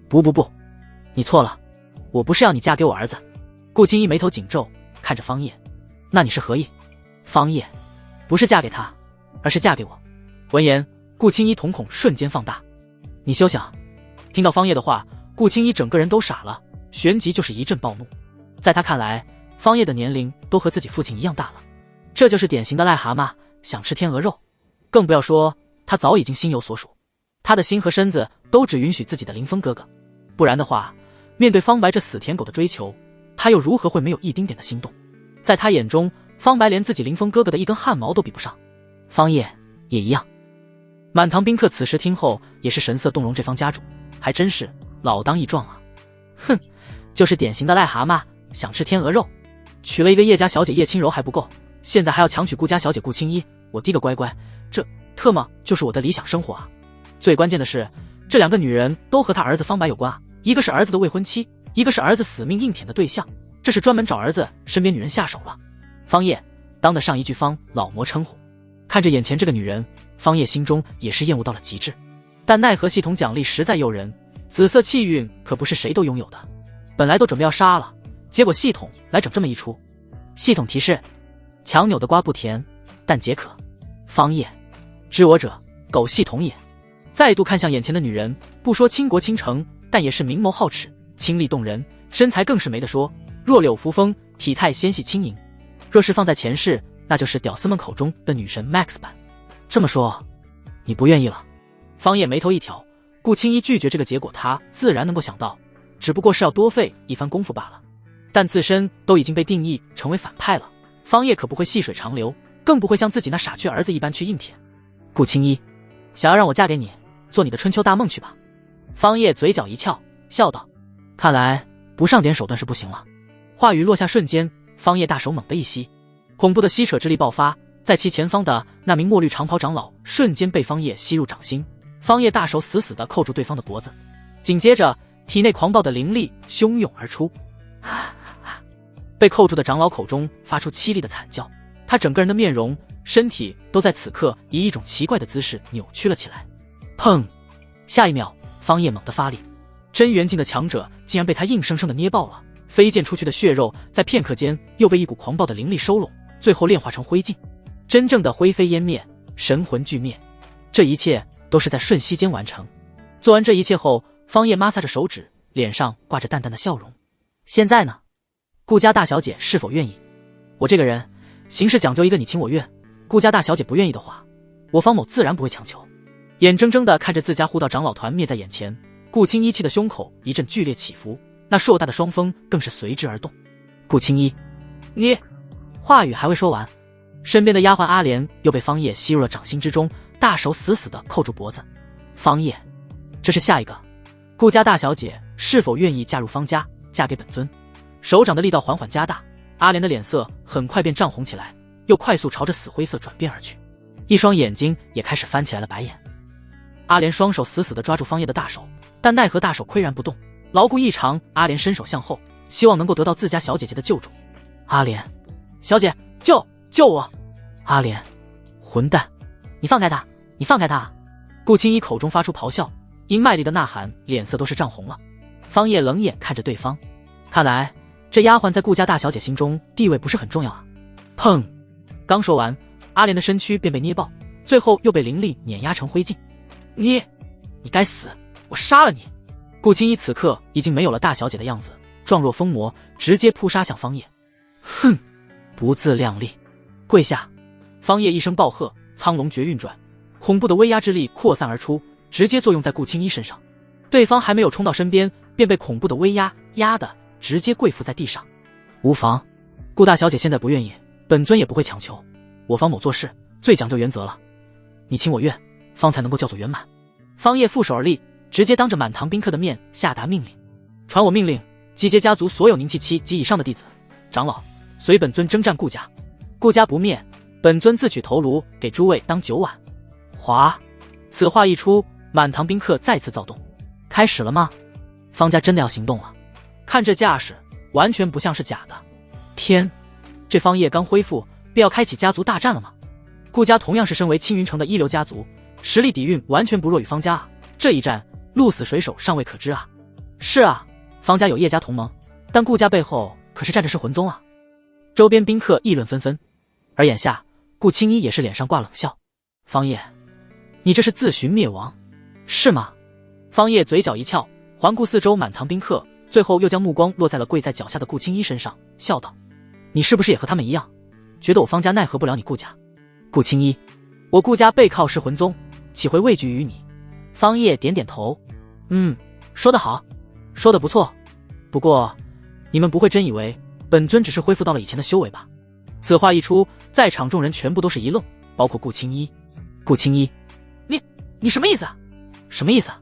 不，你错了，我不是要你嫁给我儿子。顾青衣眉头紧皱，看着方叶，那你是何意？方叶，不是嫁给他，而是嫁给我。闻言，顾青衣瞳孔瞬间放大，你休想！听到方叶的话，顾青衣整个人都傻了，旋即就是一阵暴怒。在他看来，方叶的年龄都和自己父亲一样大了，这就是典型的癞蛤蟆想吃天鹅肉，更不要说他早已经心有所属，他的心和身子都只允许自己的林峰哥哥，不然的话，面对方白这死舔狗的追求，他又如何会没有一丁点的心动？在他眼中，方白连自己林峰哥哥的一根汗毛都比不上，方叶也一样。满堂宾客此时听后也是神色动容，这方家主还真是老当益壮啊！哼，就是典型的癞蛤蟆想吃天鹅肉，娶了一个叶家小姐叶轻柔还不够，现在还要强娶顾家小姐顾青衣，我滴个乖乖，这特么就是我的理想生活啊！最关键的是，这2个女人都和他儿子方白有关啊，一个是儿子的未婚妻，一个是儿子死命硬舔的对象，这是专门找儿子身边女人下手了。方叶当得上一句方老魔称呼。看着眼前这个女人，方叶心中也是厌恶到了极致，但奈何系统奖励实在诱人，紫色气运可不是谁都拥有的。本来都准备要杀了，结果系统来整这么一出。系统提示：强扭的瓜不甜，但解渴。方叶，知我者，苟系统也。再度看向眼前的女人，不说倾国倾城，但也是明眸皓齿，清丽动人，身材更是没得说，弱柳扶风，体态纤细轻盈。若是放在前世，那就是屌丝们口中的女神 Max 版。这么说，你不愿意了？方叶眉头一挑，顾青衣拒绝这个结果，他自然能够想到，只不过是要多费一番功夫罢了。但自身都已经被定义成为反派了，方叶可不会细水长流，更不会像自己那傻缺儿子一般去硬舔。顾青衣，想要让我嫁给你，做你的春秋大梦去吧。方叶嘴角一翘，笑道：看来不上点手段是不行了。话语落下瞬间，方叶大手猛地一吸，恐怖的吸扯之力爆发，在其前方的那名墨绿长袍长老瞬间被方叶吸入掌心，方叶大手死死地扣住对方的脖子，紧接着体内狂暴的灵力汹涌而出。被扣住的长老口中发出凄厉的惨叫，他整个人的面容、身体都在此刻以一种奇怪的姿势扭曲了起来。砰！下一秒，方叶猛地发力，真元境的强者竟然被他硬生生的捏爆了，飞溅出去的血肉在片刻间又被一股狂暴的灵力收拢，最后炼化成灰烬，真正的灰飞烟灭，神魂俱灭。这一切都是在瞬息间完成。做完这一切后，方叶摩挲着手指，脸上挂着淡淡的笑容。现在呢？顾家大小姐是否愿意？我这个人行事讲究一个你情我愿，顾家大小姐不愿意的话，我方某自然不会强求。眼睁睁地看着自家护道长老团灭在眼前，顾青衣气的胸口一阵剧烈起伏，那硕大的双峰更是随之而动。顾青衣，你……话语还未说完，身边的丫鬟阿莲又被方叶吸入了掌心之中，大手死死地扣住脖子。方叶，这是下一个顾家大小姐是否愿意嫁入方家，嫁给本尊？手掌的力道缓缓加大，阿莲的脸色很快便涨红起来，又快速朝着死灰色转变而去，一双眼睛也开始翻起来了白眼。阿莲双手死死地抓住方叶的大手，但奈何大手岿然不动，牢固异常。阿莲伸手向后，希望能够得到自家小姐姐的救助。阿莲，小姐，救我！阿莲，混蛋，你放开他，你放开他！顾青衣口中发出咆哮，因卖力的呐喊，脸色都是涨红了。方叶冷眼看着对方，看来这丫鬟在顾家大小姐心中地位不是很重要啊。砰！刚说完，阿莲的身躯便被捏爆，最后又被灵力碾压成灰烬。你该死，我杀了你！顾青衣此刻已经没有了大小姐的样子，状若疯魔，直接扑杀向方叶。哼，不自量力，跪下！方叶一声暴喝，苍龙诀运转，恐怖的威压之力扩散而出，直接作用在顾青衣身上。对方还没有冲到身边，便被恐怖的威压压得直接跪伏在地上。无妨，顾大小姐现在不愿意，本尊也不会强求。我方某做事最讲究原则了，你情我愿，方才能够叫做圆满。方叶负手而立，直接当着满堂宾客的面下达命令：传我命令，集结家族所有凝气期及以上的弟子、长老，随本尊征战顾家。顾家不灭，本尊自取头颅，给诸位当酒碗。哗！此话一出，满堂宾客再次躁动。开始了吗？方家真的要行动了？看这架势，完全不像是假的。天，这方叶刚恢复，便要开启家族大战了吗？顾家同样是身为青云城的一流家族，实力底蕴完全不弱于方家啊！这一战，鹿死谁手尚未可知啊！是啊，方家有叶家同盟，但顾家背后可是站着噬魂宗啊！周边宾客议论纷纷，而眼下顾青衣也是脸上挂冷笑：方叶，你这是自寻灭亡，是吗？方叶嘴角一翘，环顾四周满堂宾客，最后又将目光落在了跪在脚下的顾青衣身上，笑道：你是不是也和他们一样，觉得我方家奈何不了你顾家？顾青衣，我顾家背靠噬魂宗，岂会畏惧于你？方叶点点头，说得好，说得不错。不过你们不会真以为本尊只是恢复到了以前的修为吧？此话一出，在场众人全部都是一愣，包括顾青衣。顾青衣，你什么意思啊？什么意思啊？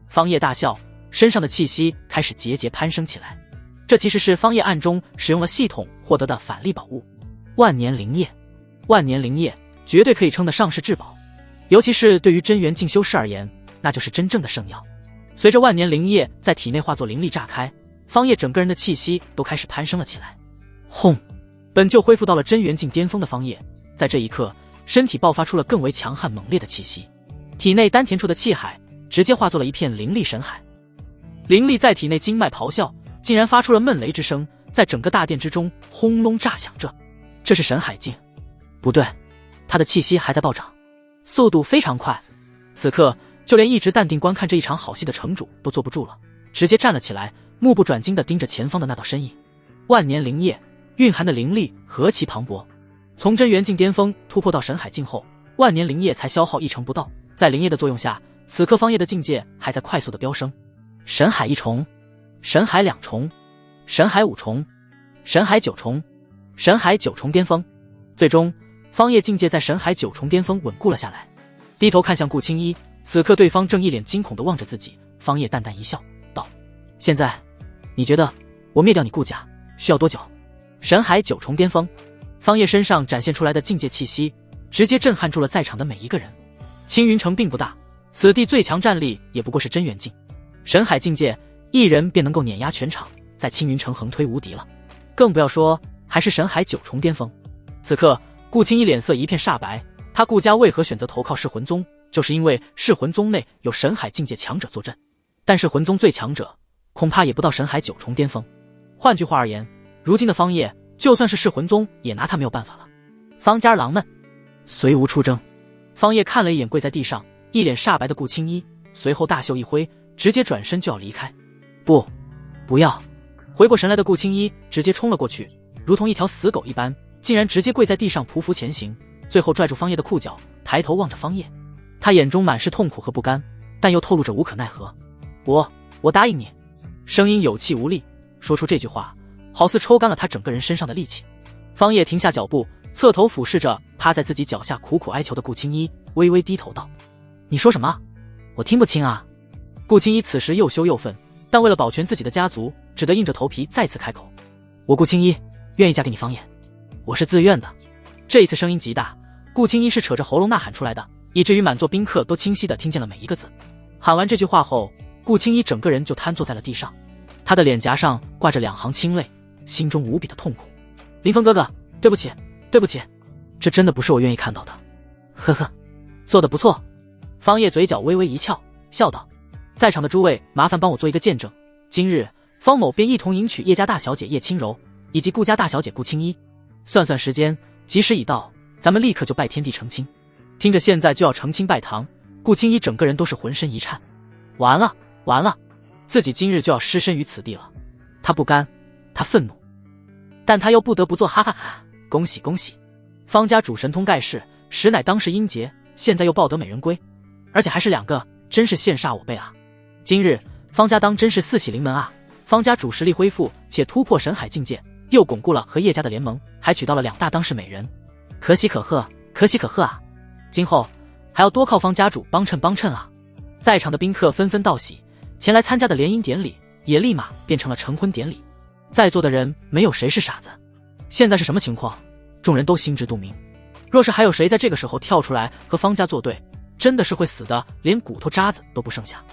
方叶大笑，身上的气息开始节节攀升起来。这其实是方叶暗中使用了系统获得的返利宝物——万年灵液。万年灵液绝对可以称得上是至宝，尤其是对于真元进修士而言，那就是真正的圣药。随着万年灵液在体内化作灵力炸开，方叶整个人的气息都开始攀升了起来。轰！本就恢复到了真元境巅峰的方叶，在这一刻，身体爆发出了更为强悍猛烈的气息，体内丹田处的气海直接化作了一片灵力神海。灵力在体内经脉咆哮，竟然发出了闷雷之声，在整个大殿之中轰隆炸响着。这是神海境？不对，他的气息还在暴涨，速度非常快。此刻，就连一直淡定观看这一场好戏的城主都坐不住了，直接站了起来，目不转睛地盯着前方的那道身影。万年灵液蕴含的灵力何其磅礴！从真元境巅峰突破到神海境后，万年灵液才消耗1成不到，在灵液的作用下，此刻方叶的境界还在快速的飙升。神海1重，神海2重，神海5重，神海9重，神海9重巅峰。最终，方叶境界在神海9重巅峰稳固了下来。低头看向顾青衣，此刻对方正一脸惊恐地望着自己。方叶淡淡一笑，道：现在，你觉得我灭掉你顾家需要多久？神海9重巅峰。方叶身上展现出来的境界气息，直接震撼住了在场的每一个人。青云城并不大，此地最强战力也不过是真元境。神海境界，一人便能够碾压全场，在青云城横推无敌了。更不要说还是神海9重巅峰。此刻，顾青衣脸色一片煞白。他顾家为何选择投靠噬魂宗，就是因为噬魂宗内有神海境界强者坐镇。但是魂宗最强者，恐怕也不到神海9重巅峰。换句话而言，如今的方叶，就算是噬魂宗，也拿他没有办法了。方家郎们，虽无出征。方叶看了一眼跪在地上一脸煞白的顾青衣，随后大袖一挥，直接转身就要离开。不要！回过神来的顾青衣直接冲了过去，如同一条死狗一般，竟然直接跪在地上匍匐前行，最后拽住方叶的裤脚，抬头望着方叶，他眼中满是痛苦和不甘，但又透露着无可奈何。我答应你。声音有气无力，说出这句话好似抽干了他整个人身上的力气。方叶停下脚步，侧头俯视着趴在自己脚下苦苦哀求的顾青衣，微微低头道：你说什么？我听不清啊。顾青衣此时又羞又愤，但为了保全自己的家族，只得硬着头皮再次开口：我顾青衣愿意嫁给你方叶，我是自愿的。这一次声音极大，顾青衣是扯着喉咙呐喊出来的，以至于满座宾客都清晰地听见了每一个字。喊完这句话后，顾青衣整个人就瘫坐在了地上，他的脸颊上挂着2行清泪，心中无比的痛苦。林峰哥哥，对不起，这真的不是我愿意看到的。呵呵，做得不错。方叶嘴角微微一翘，笑道：在场的诸位，麻烦帮我做一个见证，今日方某便一同迎娶叶家大小姐叶轻柔，以及顾家大小姐顾青衣。算算时间，吉时已到，咱们立刻就拜天地成亲。听着现在就要成亲拜堂，顾青衣整个人都是浑身一颤。完了，自己今日就要失身于此地了。他不甘，他愤怒，但他又不得不做，哈哈哈！恭喜！方家主神通盖世，实乃当世英杰，现在又抱得美人归，而且还是2个，真是羡煞我辈啊！今日方家当真是4喜临门啊！方家主实力恢复，且突破神海境界，又巩固了和叶家的联盟，还娶到了2大当世美人，可喜可贺啊！今后还要多靠方家主帮衬啊！在场的宾客纷纷道喜，前来参加的联姻典礼也立马变成了成婚典礼。在座的人没有谁是傻子，现在是什么情况，众人都心知肚明。若是还有谁在这个时候跳出来和方家作对，真的是会死的连骨头渣子都不剩下。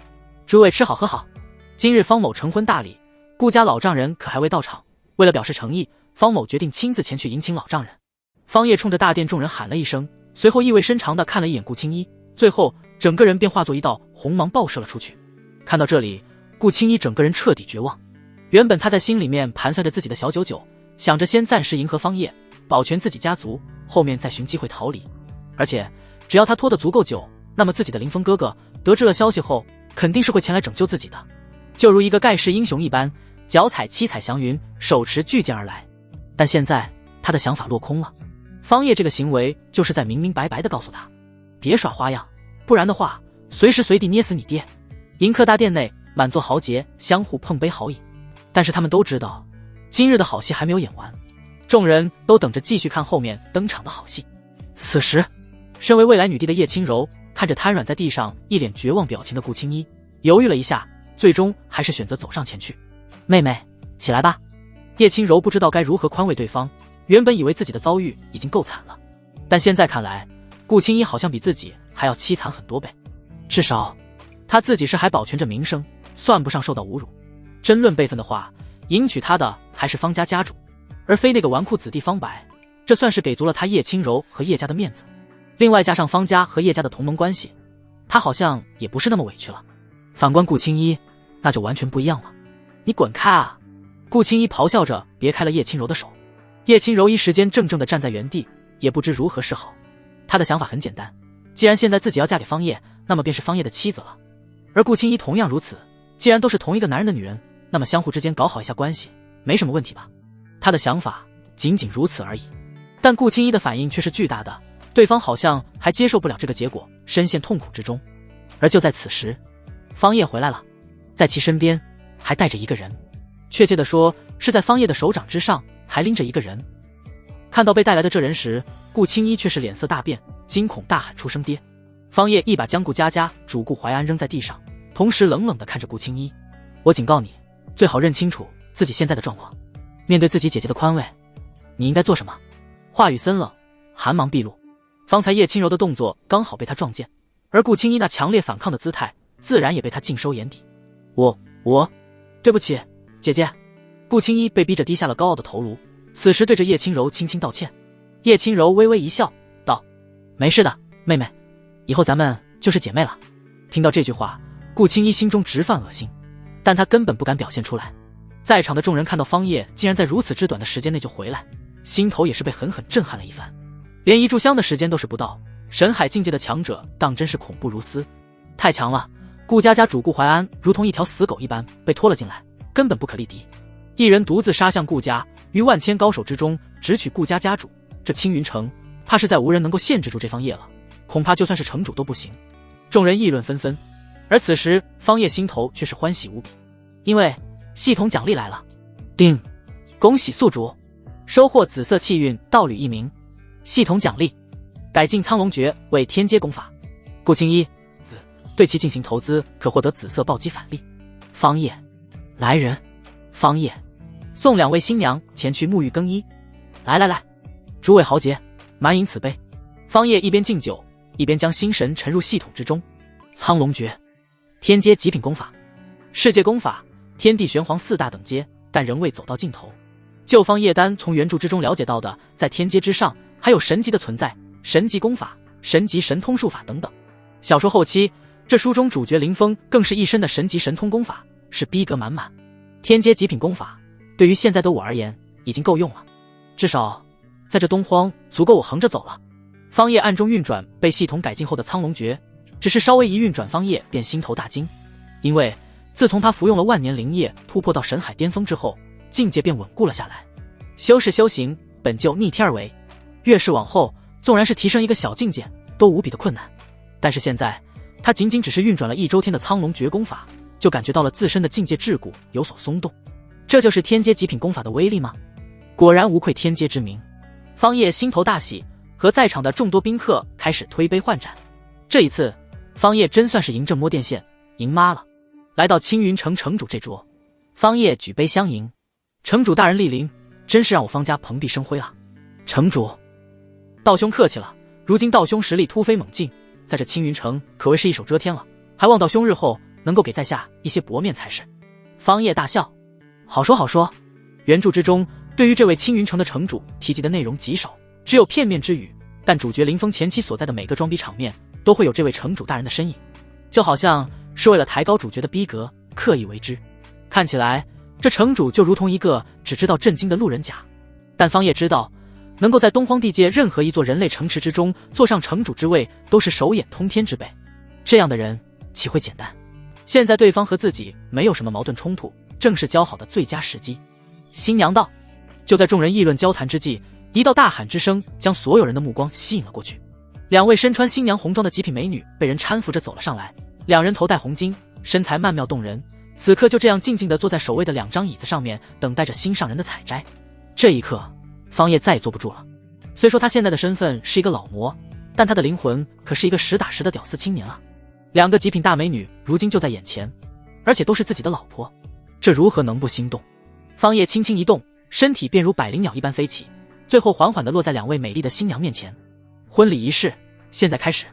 诸位吃好喝好，今日方某成婚大礼，顾家老丈人可还未到场，为了表示诚意，方某决定亲自前去迎请老丈人。方叶冲着大殿众人喊了一声，随后意味深长地看了一眼顾青衣，最后整个人便化作一道红芒爆射了出去。看到这里，顾青衣整个人彻底绝望。原本他在心里面盘算着自己的小九九，想着先暂时迎合方叶，保全自己家族，后面再寻机会逃离。而且只要他拖得足够久，那么自己的林峰哥哥得知了消息后，肯定是会前来拯救自己的，就如一个盖世英雄一般，脚踩七彩祥云，手持巨剑而来。但现在他的想法落空了，方叶这个行为就是在明明白白地告诉他，别耍花样，不然的话随时随地捏死你爹。迎客大殿内满座豪杰相互碰杯豪饮，但是他们都知道今日的好戏还没有演完，众人都等着继续看后面登场的好戏。此时身为未来女帝的叶轻柔看着瘫软在地上一脸绝望表情的顾青衣，犹豫了一下，最终还是选择走上前去。妹妹起来吧。叶轻柔不知道该如何宽慰对方，原本以为自己的遭遇已经够惨了，但现在看来顾青衣好像比自己还要凄惨很多倍，至少他自己是还保全着名声，算不上受到侮辱。真论辈分的话，迎娶他的还是方家家主，而非那个纨绔子弟方白，这算是给足了他叶轻柔和叶家的面子。另外加上方家和叶家的同盟关系，他好像也不是那么委屈了。反观顾青衣，那就完全不一样了。你滚开啊！顾青衣咆哮着别开了叶轻柔的手。叶轻柔一时间怔怔地站在原地，也不知如何是好。他的想法很简单，既然现在自己要嫁给方叶，那么便是方叶的妻子了，而顾青衣同样如此，既然都是同一个男人的女人，那么相互之间搞好一下关系没什么问题吧。他的想法仅仅如此而已，但顾青衣的反应却是巨大的，对方好像还接受不了这个结果，深陷痛苦之中。而就在此时，方叶回来了，在其身边还带着一个人，确切地说是在方叶的手掌之上还拎着一个人。看到被带来的这人时，顾青衣却是脸色大变，惊恐大喊出声爹。方叶一把将顾佳佳、主顾怀安扔在地上，同时冷冷地看着顾青衣，我警告你，最好认清楚自己现在的状况，面对自己姐姐的宽慰，你应该做什么？话语森冷，寒芒毕露。方才叶轻柔的动作刚好被他撞见，而顾青衣那强烈反抗的姿态自然也被他尽收眼底。我对不起姐姐。顾青衣被逼着低下了高傲的头颅，此时对着叶轻柔轻轻道歉。叶轻柔微微一笑道，没事的妹妹，以后咱们就是姐妹了。听到这句话，顾青衣心中直犯恶心，但他根本不敢表现出来。在场的众人看到方叶竟然在如此之短的时间内就回来，心头也是被狠狠震撼了一番。连一炷香的时间都是不到。神海境界的强者当真是恐怖如斯，太强了！顾家家主顾怀安如同一条死狗一般被拖了进来，根本不可力敌。一人独自杀向顾家，于万千高手之中直取顾家家主。这青云城怕是再无人能够限制住这方叶了，恐怕就算是城主都不行。众人议论纷纷，而此时方叶心头却是欢喜无比，因为系统奖励来了。叮，恭喜宿主收获紫色气运道侣1名，系统奖励改进苍龙诀为天阶功法。顾青衣对其进行投资可获得紫色暴击返利。方叶来人，方叶送2位新娘前去沐浴更衣。来，诸位豪杰，满饮此杯。方叶一边敬酒，一边将心神沉入系统之中。苍龙诀，天阶极品功法，世界功法，天地玄黄4大等阶，但仍未走到尽头。就方叶丹从原著之中了解到的，在天阶之上还有神级的存在，神级功法、神级神通术法等等。小说后期，这书中主角林峰更是一身的神级神通功法，是逼格满满。天阶极品功法对于现在的我而言已经够用了，至少在这东荒足够我横着走了。方叶暗中运转被系统改进后的苍龙诀，只是稍微一运转，方叶便心头大惊，因为自从他服用了万年灵液突破到神海巅峰之后，境界便稳固了下来。修士修行本就逆天而为，越是往后，纵然是提升一个小境界都无比的困难。但是现在他仅仅只是运转了1周天的苍龙诀功法，就感觉到了自身的境界桎梏有所松动。这就是天阶极品功法的威力吗？果然无愧天阶之名。方叶心头大喜，和在场的众多宾客开始推杯换盏。这一次方叶真算是赢正摸电线，赢妈了。来到青云城城主这桌，方叶举杯相迎。城主大人莅临，真是让我方家蓬荜生辉啊。城主，道兄客气了，如今道兄实力突飞猛进，在这青云城可谓是一手遮天了，还望道兄日后能够给在下一些薄面才是。方叶大笑，好说好说。原著之中对于这位青云城的城主提及的内容极少，只有片面之语，但主角林峰前期所在的每个装逼场面都会有这位城主大人的身影，就好像是为了抬高主角的逼格刻意为之。看起来这城主就如同一个只知道震惊的路人甲，但方叶知道，能够在东荒地界任何一座人类城池之中坐上城主之位，都是手眼通天之辈，这样的人岂会简单？现在对方和自己没有什么矛盾冲突，正是交好的最佳时机。新娘道。就在众人议论交谈之际，一道大喊之声将所有人的目光吸引了过去。2位身穿新娘红装的极品美女被人搀扶着走了上来，两人头戴红巾，身材曼妙动人，此刻就这样静静地坐在首位的2张椅子上面，等待着心上人的采摘。这一刻方叶再也坐不住了。虽说他现在的身份是一个老魔，但他的灵魂可是一个实打实的屌丝青年啊。2个极品大美女如今就在眼前，而且都是自己的老婆，这如何能不心动？方叶轻轻一动，身体便如百灵鸟一般飞起，最后缓缓地落在2位美丽的新娘面前。婚礼仪式现在开始。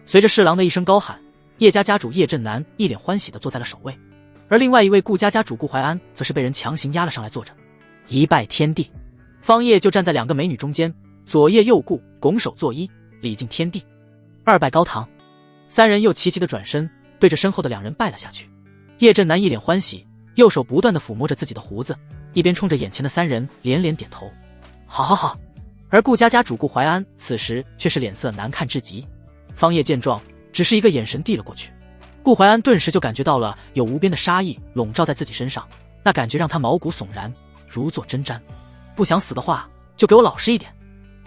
随着侍郎的一声高喊，叶家家主叶振南一脸欢喜地坐在了首位，而另外一位顾家家主顾怀安则是被人强行压了上来坐着。一拜天地，方叶就站在2个美女中间，左叶右顾，拱手作揖，礼敬天地。2拜高堂，3人又齐齐地转身，对着身后的2人拜了下去。叶振南一脸欢喜，右手不断地抚摸着自己的胡子，一边冲着眼前的3人连连点头。好好好。而顾家家主顾怀安此时却是脸色难看至极。方叶见状，只是一个眼神递了过去，顾怀安顿时就感觉到了有无边的杀意笼罩在自己身上，那感觉让他毛骨悚然，如坐针毡。不想死的话，就给我老实一点。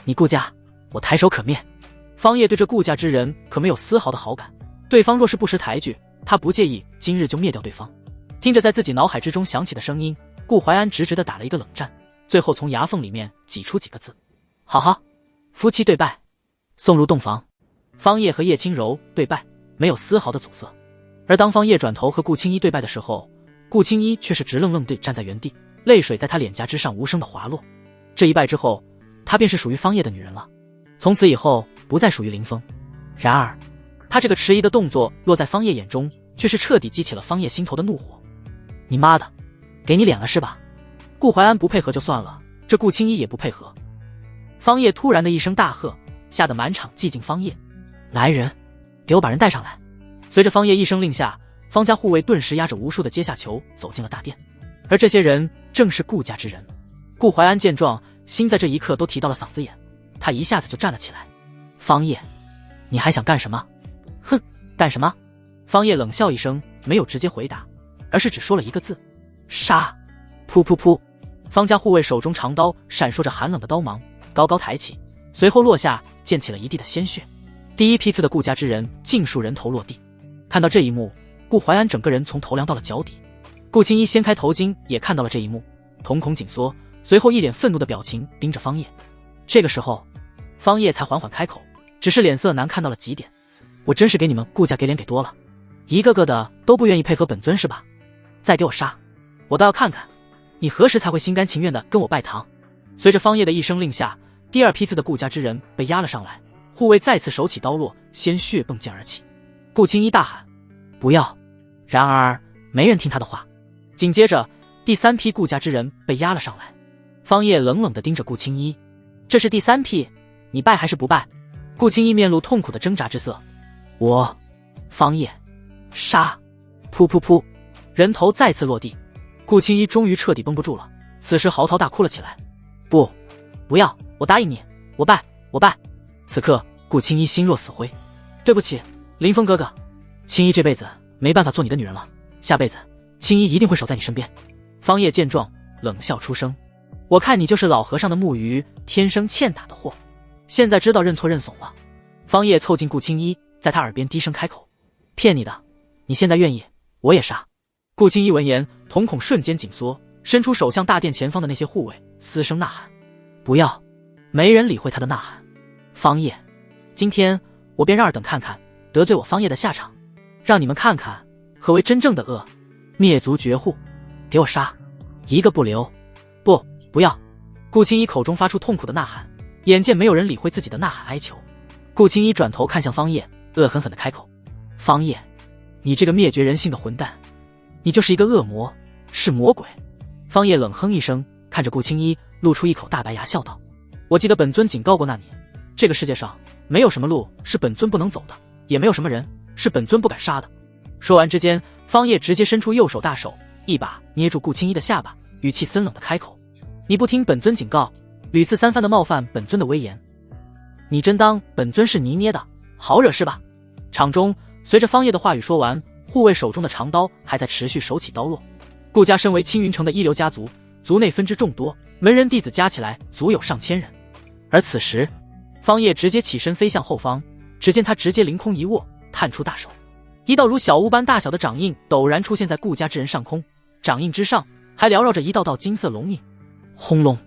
你顾家，我抬手可灭。方叶对这顾家之人可没有丝毫的好感，对方若是不识抬举，他不介意今日就灭掉对方。听着在自己脑海之中响起的声音，顾怀安直直地打了一个冷战，最后从牙缝里面挤出几个字：好好，夫妻对拜。送入洞房。方叶和叶轻柔对拜，没有丝毫的阻塞。而当方叶转头和顾青衣对拜的时候，顾青衣却是直愣愣地站在原地，泪水在他脸颊之上无声的滑落。这一拜之后，她便是属于方叶的女人了，从此以后不再属于林峰。然而他这个迟疑的动作落在方叶眼中，却是彻底激起了方叶心头的怒火。你妈的，给你脸了是吧？顾怀安不配合就算了，这顾青衣也不配合。方叶突然的一声大喝，吓得满场寂静。方叶，来人，给我把人带上来。随着方叶一声令下，方家护卫顿时押着无数的阶下囚走进了大殿，而这些人正是顾家之人。顾怀安见状，心在这一刻都提到了嗓子眼，他一下子就站了起来。方叶，你还想干什么？哼，干什么？方叶冷笑一声，没有直接回答，而是只说了一个字：杀。噗噗噗，方家护卫手中长刀闪烁着寒冷的刀芒，高高抬起，随后落下，溅起了一地的鲜血。第一批次的顾家之人尽数人头落地。看到这一幕，顾怀安整个人从头凉到了脚底。顾青衣掀开头巾，也看到了这一幕，瞳孔紧缩，随后一脸愤怒的表情盯着方叶。这个时候，方叶才缓缓开口，只是脸色难看到了极点。我真是给你们顾家给脸给多了，一个个的都不愿意配合本尊是吧？再给我杀，我倒要看看你何时才会心甘情愿的跟我拜堂。随着方叶的一声令下，第二批次的顾家之人被押了上来，护卫再次手起刀落，鲜血迸溅而起。顾青衣大喊不要，然而没人听他的话。紧接着第三批顾家之人被押了上来，方叶冷冷地盯着顾青衣，这是第三批，你拜还是不拜？顾青衣面露痛苦的挣扎之色。我，方叶，杀！噗噗噗，人头再次落地。顾青衣终于彻底绷不住了，此时嚎啕大哭了起来。不要，我答应你，我拜。此刻顾青衣心若死灰。对不起，林峰哥哥，青衣这辈子没办法做你的女人了，下辈子青衣一定会守在你身边。方叶见状冷笑出声，我看你就是老和尚的木鱼，天生欠打的货，现在知道认错认怂了。方叶凑近顾青衣，在他耳边低声开口，骗你的，你现在愿意我也杀。顾青衣闻言瞳孔瞬间紧缩，伸出手向大殿前方的那些护卫嘶声呐喊。不要！没人理会他的呐喊。方叶，今天我便让尔等看看得罪我方叶的下场，让你们看看何为真正的恶。灭族绝户，给我杀，一个不留。不要！顾青衣口中发出痛苦的呐喊，眼见没有人理会自己的呐喊哀求。顾青衣转头看向方叶，恶狠狠地开口：方叶，你这个灭绝人性的混蛋，你就是一个恶魔，是魔鬼。方叶冷哼一声，看着顾青衣，露出一口大白牙，笑道：我记得本尊警告过那你，这个世界上没有什么路是本尊不能走的，也没有什么人是本尊不敢杀的。说完之间，方叶直接伸出右手大手，一把捏住顾青衣的下巴，语气森冷的开口：你不听本尊警告，屡次三番的冒犯本尊的威严，你真当本尊是泥捏的，好惹是吧？场中随着方叶的话语说完，护卫手中的长刀还在持续手起刀落。顾家身为青云城的一流家族，族内分支众多，门人弟子加起来足有上千人。而此时方叶直接起身飞向后方，只见他直接凌空一握，探出大手，一道如小屋般大小的掌印陡然出现在顾家之人上空，掌印之上还缭绕着一道道金色龙印。轰隆，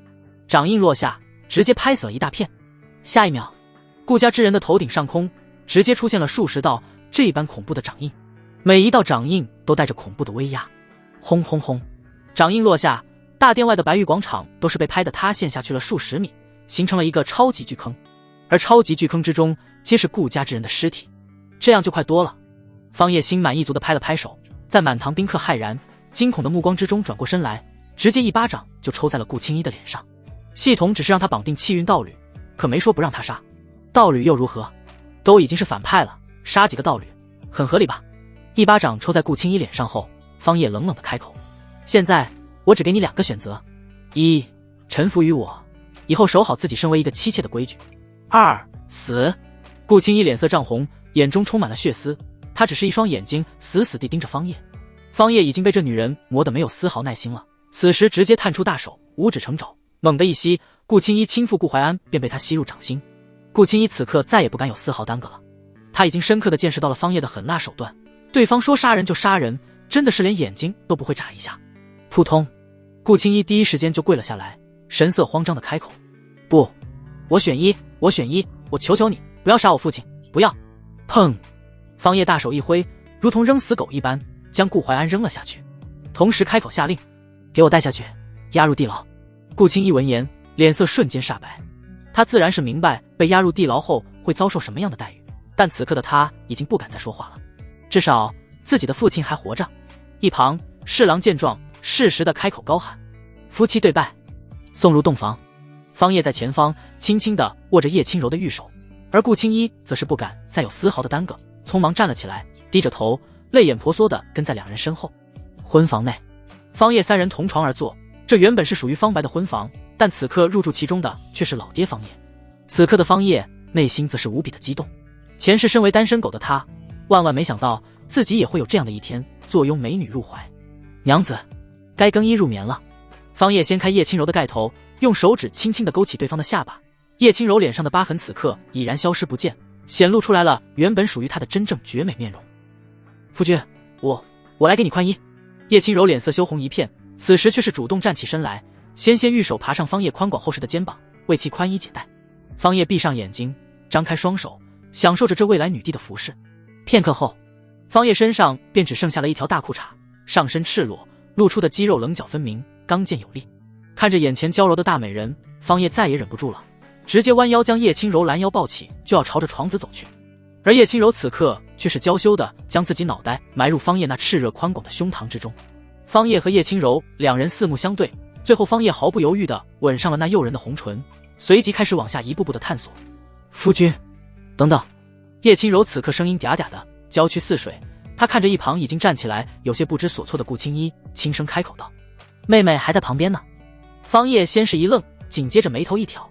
掌印落下，直接拍死了一大片。下一秒，顾家之人的头顶上空直接出现了数十道这般恐怖的掌印，每一道掌印都带着恐怖的威压。轰轰轰，掌印落下，大殿外的白玉广场都是被拍得塌陷下去了数十米，形成了一个超级巨坑，而超级巨坑之中皆是顾家之人的尸体。这样就快多了。方叶心满意足地拍了拍手，在满堂宾客骇然惊恐的目光之中转过身来，直接一巴掌就抽在了顾青衣的脸上。系统只是让他绑定气运道侣，可没说不让他杀。道侣又如何？都已经是反派了，杀几个道侣很合理吧？一巴掌抽在顾青衣脸上后，方叶冷冷地开口：现在我只给你两个选择，一，臣服于我，以后守好自己身为一个妻妾的规矩；二，死。顾青衣脸色涨红，眼中充满了血丝，他只是一双眼睛死死地盯着方叶。方叶已经被这女人磨得没有丝毫耐心了，此时直接探出大手，五指成爪，猛地一吸，顾青衣亲父顾怀安便被他吸入掌心。顾青衣此刻再也不敢有丝毫耽搁了，他已经深刻地见识到了方叶的狠辣手段，对方说杀人就杀人，真的是连眼睛都不会眨一下。扑通，顾青衣第一时间就跪了下来，神色慌张地开口：不，我选一，我求求你不要杀我父亲，不要！砰！方叶大手一挥，如同扔死狗一般将顾怀安扔了下去，同时开口下令：给我带下去，押入地牢。顾青衣闻言脸色瞬间煞白，他自然是明白被押入地牢后会遭受什么样的待遇，但此刻的他已经不敢再说话了，至少自己的父亲还活着。一旁侍郎见状适时的开口高喊：夫妻对拜，送入洞房。方叶在前方轻轻地握着叶轻柔的玉手，而顾青衣则是不敢再有丝毫的耽搁，匆忙站了起来，低着头泪眼婆娑地跟在两人身后。婚房内，方叶三人同床而坐，这原本是属于方白的婚房，但此刻入住其中的却是老爹方叶。此刻的方叶内心则是无比的激动。前世身为单身狗的他，万万没想到自己也会有这样的一天，坐拥美女入怀。娘子，该更衣入眠了。方叶掀开叶轻柔的盖头，用手指轻轻地勾起对方的下巴。叶轻柔脸上的疤痕此刻已然消失不见，显露出来了原本属于她的真正绝美面容。夫君，我来给你宽衣。叶轻柔脸色羞红一片，此时却是主动站起身来，纤纤玉手爬上方叶宽广厚实的肩膀，为其宽衣解带。方叶闭上眼睛，张开双手，享受着这未来女帝的服饰。片刻后，方叶身上便只剩下了一条大裤衩，上身赤裸，露出的肌肉棱角分明，刚健有力。看着眼前娇柔的大美人，方叶再也忍不住了，直接弯腰将叶轻柔拦腰抱起，就要朝着床子走去。而叶轻柔此刻却是娇羞的将自己脑袋埋入方叶那炽热宽广的胸膛之中。方叶和叶轻柔两人四目相对，最后方叶毫不犹豫地吻上了那诱人的红唇，随即开始往下一步步的探索。夫君，等等！叶轻柔此刻声音嗲嗲的，娇躯似水。她看着一旁已经站起来有些不知所措的顾青衣，轻声开口道：“妹妹还在旁边呢。”方叶先是一愣，紧接着眉头一挑：“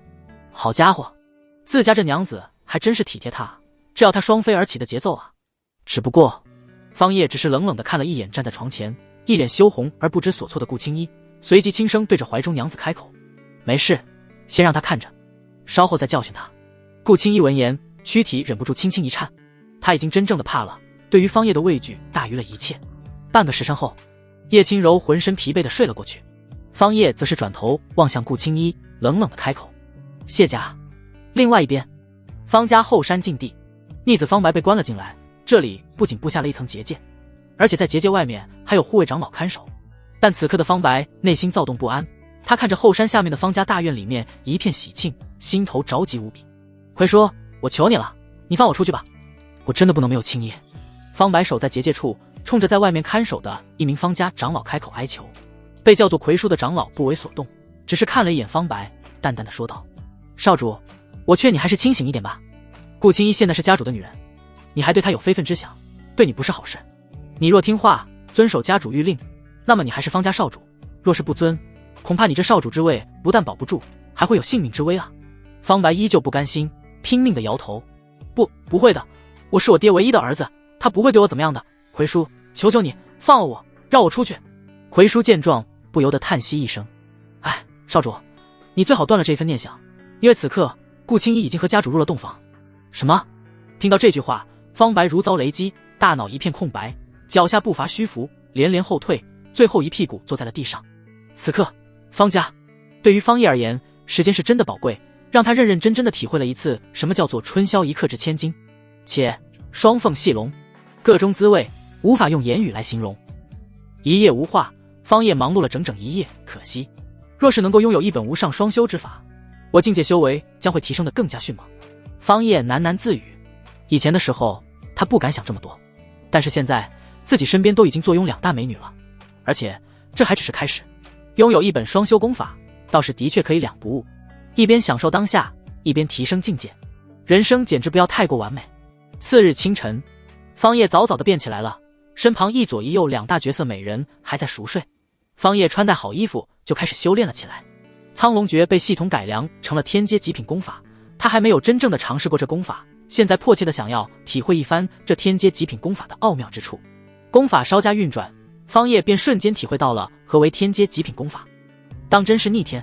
好家伙，自家这娘子还真是体贴他啊，这要他双飞而起的节奏啊！”只不过，方叶只是冷冷地看了一眼站在床前一脸羞红而不知所措的顾青衣，随即轻声对着怀中娘子开口：“没事，先让他看着，稍后再教训他。”顾青衣闻言，躯体忍不住轻轻一颤，他已经真正的怕了，对于方叶的畏惧大于了一切。半个时辰后，叶轻柔浑身疲惫地睡了过去，方叶则是转头望向顾青衣，冷冷地开口：“谢家。”另外一边，方家后山禁地，逆子方白被关了进来，这里不仅布下了一层结界，而且在结界外面还有护卫长老看守。但此刻的方白内心躁动不安，他看着后山下面的方家大院里面一片喜庆，心头着急无比。奎叔，我求你了，你放我出去吧，我真的不能没有青衣。方白守在结界处，冲着在外面看守的一名方家长老开口哀求。被叫做奎叔的长老不为所动，只是看了一眼方白，淡淡的说道：“少主，我劝你还是清醒一点吧。顾青衣现在是家主的女人，你还对她有非分之想，对你不是好事。你若听话，遵守家主谕令，那么你还是方家少主；若是不遵，恐怕你这少主之位不但保不住，还会有性命之危啊。”方白依旧不甘心，拼命的摇头：“不会的，我是我爹唯一的儿子，他不会对我怎么样的。奎叔，求求你放了我，让我出去。”奎叔见状，不由得叹息一声：“哎，少主，你最好断了这一份念想，因为此刻顾青衣已经和家主入了洞房。”什么？听到这句话，方白如遭雷击，大脑一片空白，脚下步伐虚浮，连连后退，最后一屁股坐在了地上。此刻，方家对于方叶而言，时间是真的宝贵，让他认认真真的体会了一次什么叫做春宵一刻值千金，且双凤戏龙，个中滋味无法用言语来形容。一夜无话，方叶忙碌了整整一夜，可惜若是能够拥有一本无上双修之法，我境界修为将会提升得更加迅猛。方叶喃喃自语，以前的时候他不敢想这么多，但是现在自己身边都已经坐拥两大美女了，而且这还只是开始，拥有一本双修功法倒是的确可以两不误，一边享受当下，一边提升境界，人生简直不要太过完美。次日清晨，方叶早早的变起来了，身旁一左一右两大绝色美人还在熟睡。方叶穿戴好衣服就开始修炼了起来。苍龙诀被系统改良成了天阶极品功法，他还没有真正的尝试过这功法，现在迫切的想要体会一番这天阶极品功法的奥妙之处。功法稍加运转，方叶便瞬间体会到了何为天阶极品功法。当真是逆天，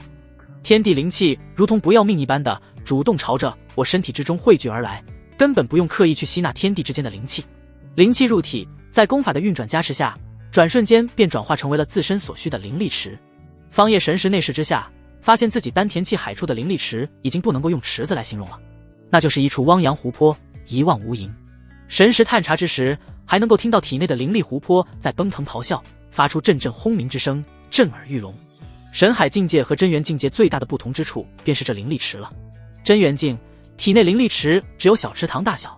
天地灵气如同不要命一般的主动朝着我身体之中汇聚而来，根本不用刻意去吸纳天地之间的灵气。灵气入体，在功法的运转加持下，转瞬间便转化成为了自身所需的灵力池。方叶神识内视之下，发现自己丹田气海处的灵力池已经不能够用池子来形容了，那就是一处汪洋湖泊，一望无垠。神识探查之时，还能够听到体内的灵力湖泊在奔腾咆哮，发出阵阵轰鸣之声，震耳欲聋。神海境界和真元境界最大的不同之处，便是这灵力池了。真元境体内灵力池只有小池塘大小，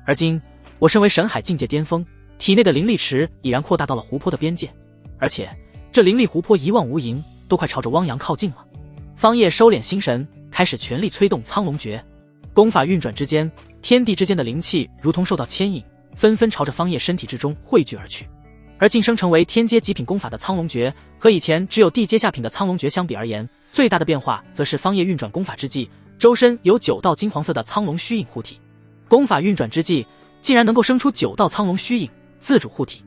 而今我身为神海境界巅峰，体内的灵力池已然扩大到了湖泊的边界，而且这灵力湖泊一望无垠，都快朝着汪洋靠近了。方叶收敛心神，开始全力催动苍龙诀。功法运转之间，天地之间的灵气如同受到牵引，纷纷朝着方叶身体之中汇聚而去。而晋升成为天阶极品功法的苍龙诀，和以前只有地阶下品的苍龙诀相比而言，最大的变化则是方叶运转功法之际，周身有9道金黄色的苍龙虚影护体。功法运转之际，竟然能够生出9道苍龙虚影，自主护体。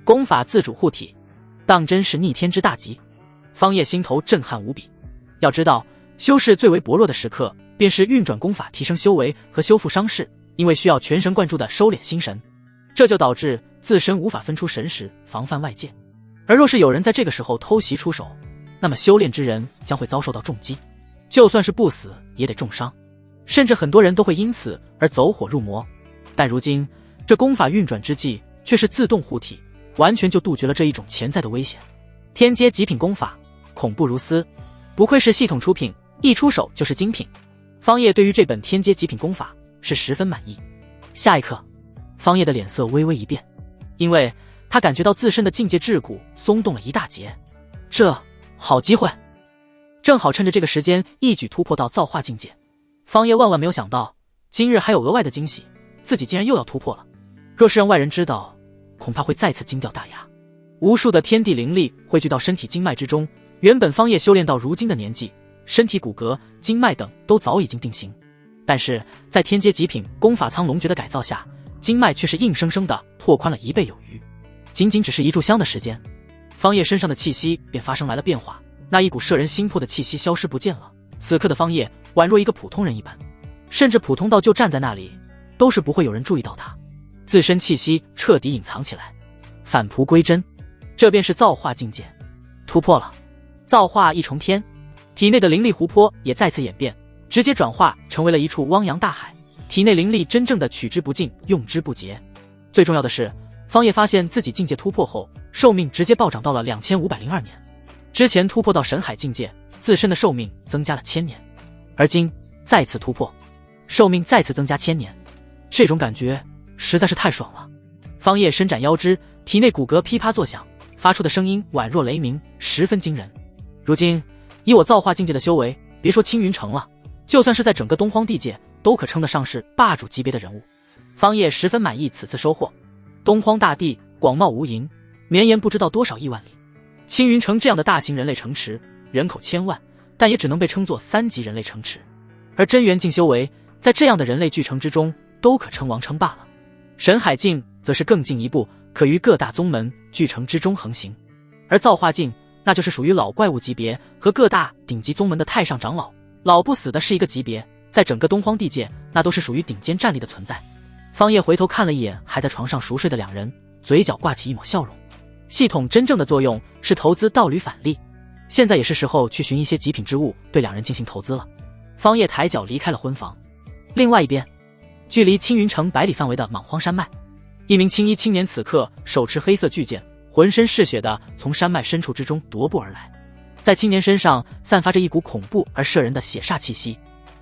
功法自主护体，当真是逆天之大吉。方叶心头震撼无比。要知道，修士最为薄弱的时刻，便是运转功法提升修为和修复伤势，因为需要全神贯注地收敛心神，这就导致自身无法分出神识防范外界。而若是有人在这个时候偷袭出手，那么修炼之人将会遭受到重击，就算是不死也得重伤，甚至很多人都会因此而走火入魔。但如今这功法运转之际却是自动护体，完全就杜绝了这一种潜在的危险。天阶极品功法，恐怖如斯，不愧是系统出品，一出手就是精品。方叶对于这本天阶极品功法是十分满意。下一刻，方叶的脸色微微一变，因为他感觉到自身的境界桎梏松动了一大截。这好机会，正好趁着这个时间一举突破到造化境界。方叶万万没有想到，今日还有额外的惊喜，自己竟然又要突破了。若是让外人知道，恐怕会再次惊掉大牙。无数的天地灵力汇聚到身体经脉之中，原本方叶修炼到如今的年纪，身体骨骼、经脉等都早已经定型，但是在天阶极品功法苍龙诀的改造下，经脉却是硬生生的拓宽了1倍有余。仅仅只是一炷香的时间，方叶身上的气息便发生来了变化，那一股摄人心魄的气息消失不见了。此刻的方叶宛若一个普通人一般，甚至普通到就站在那里都是不会有人注意到他，自身气息彻底隐藏起来，返璞归真。这便是造化境界，突破了，造化一重天。体内的灵力湖泊也再次演变，直接转化成为了一处汪洋大海，体内灵力真正的取之不尽，用之不竭。最重要的是，方叶发现自己境界突破后，寿命直接暴涨到了2502年。之前突破到神海境界，自身的寿命增加了1000年，而今再次突破，寿命再次增加1000年，这种感觉实在是太爽了。方叶伸展腰肢，体内骨骼噼啪作响，发出的声音宛若雷鸣，十分惊人。如今以我造化境界的修为，别说青云城了，就算是在整个东荒地界都可称得上是霸主级别的人物。方叶十分满意此次收获。东荒大地广袤无垠，绵延不知道多少亿万里。青云城这样的大型人类城池，人口1000万，但也只能被称作3级人类城池。而真元境修为，在这样的人类巨城之中，都可称王称霸了。神海境则是更进一步，可于各大宗门巨城之中横行。而造化境，那就是属于老怪物级别，和各大顶级宗门的太上长老老不死的是一个级别，在整个东荒地界，那都是属于顶尖战力的存在。方叶回头看了一眼还在床上熟睡的两人，嘴角挂起一抹笑容。系统真正的作用是投资道履返利，现在也是时候去寻一些极品之物对两人进行投资了。方叶抬脚离开了婚房。另外一边，距离青云城100里范围的莽荒山脉，一名青衣青年此刻手持黑色巨剑，浑身是血的从山脉深处之中踱步而来。在青年身上散发着一股恐怖而摄人的血煞气息，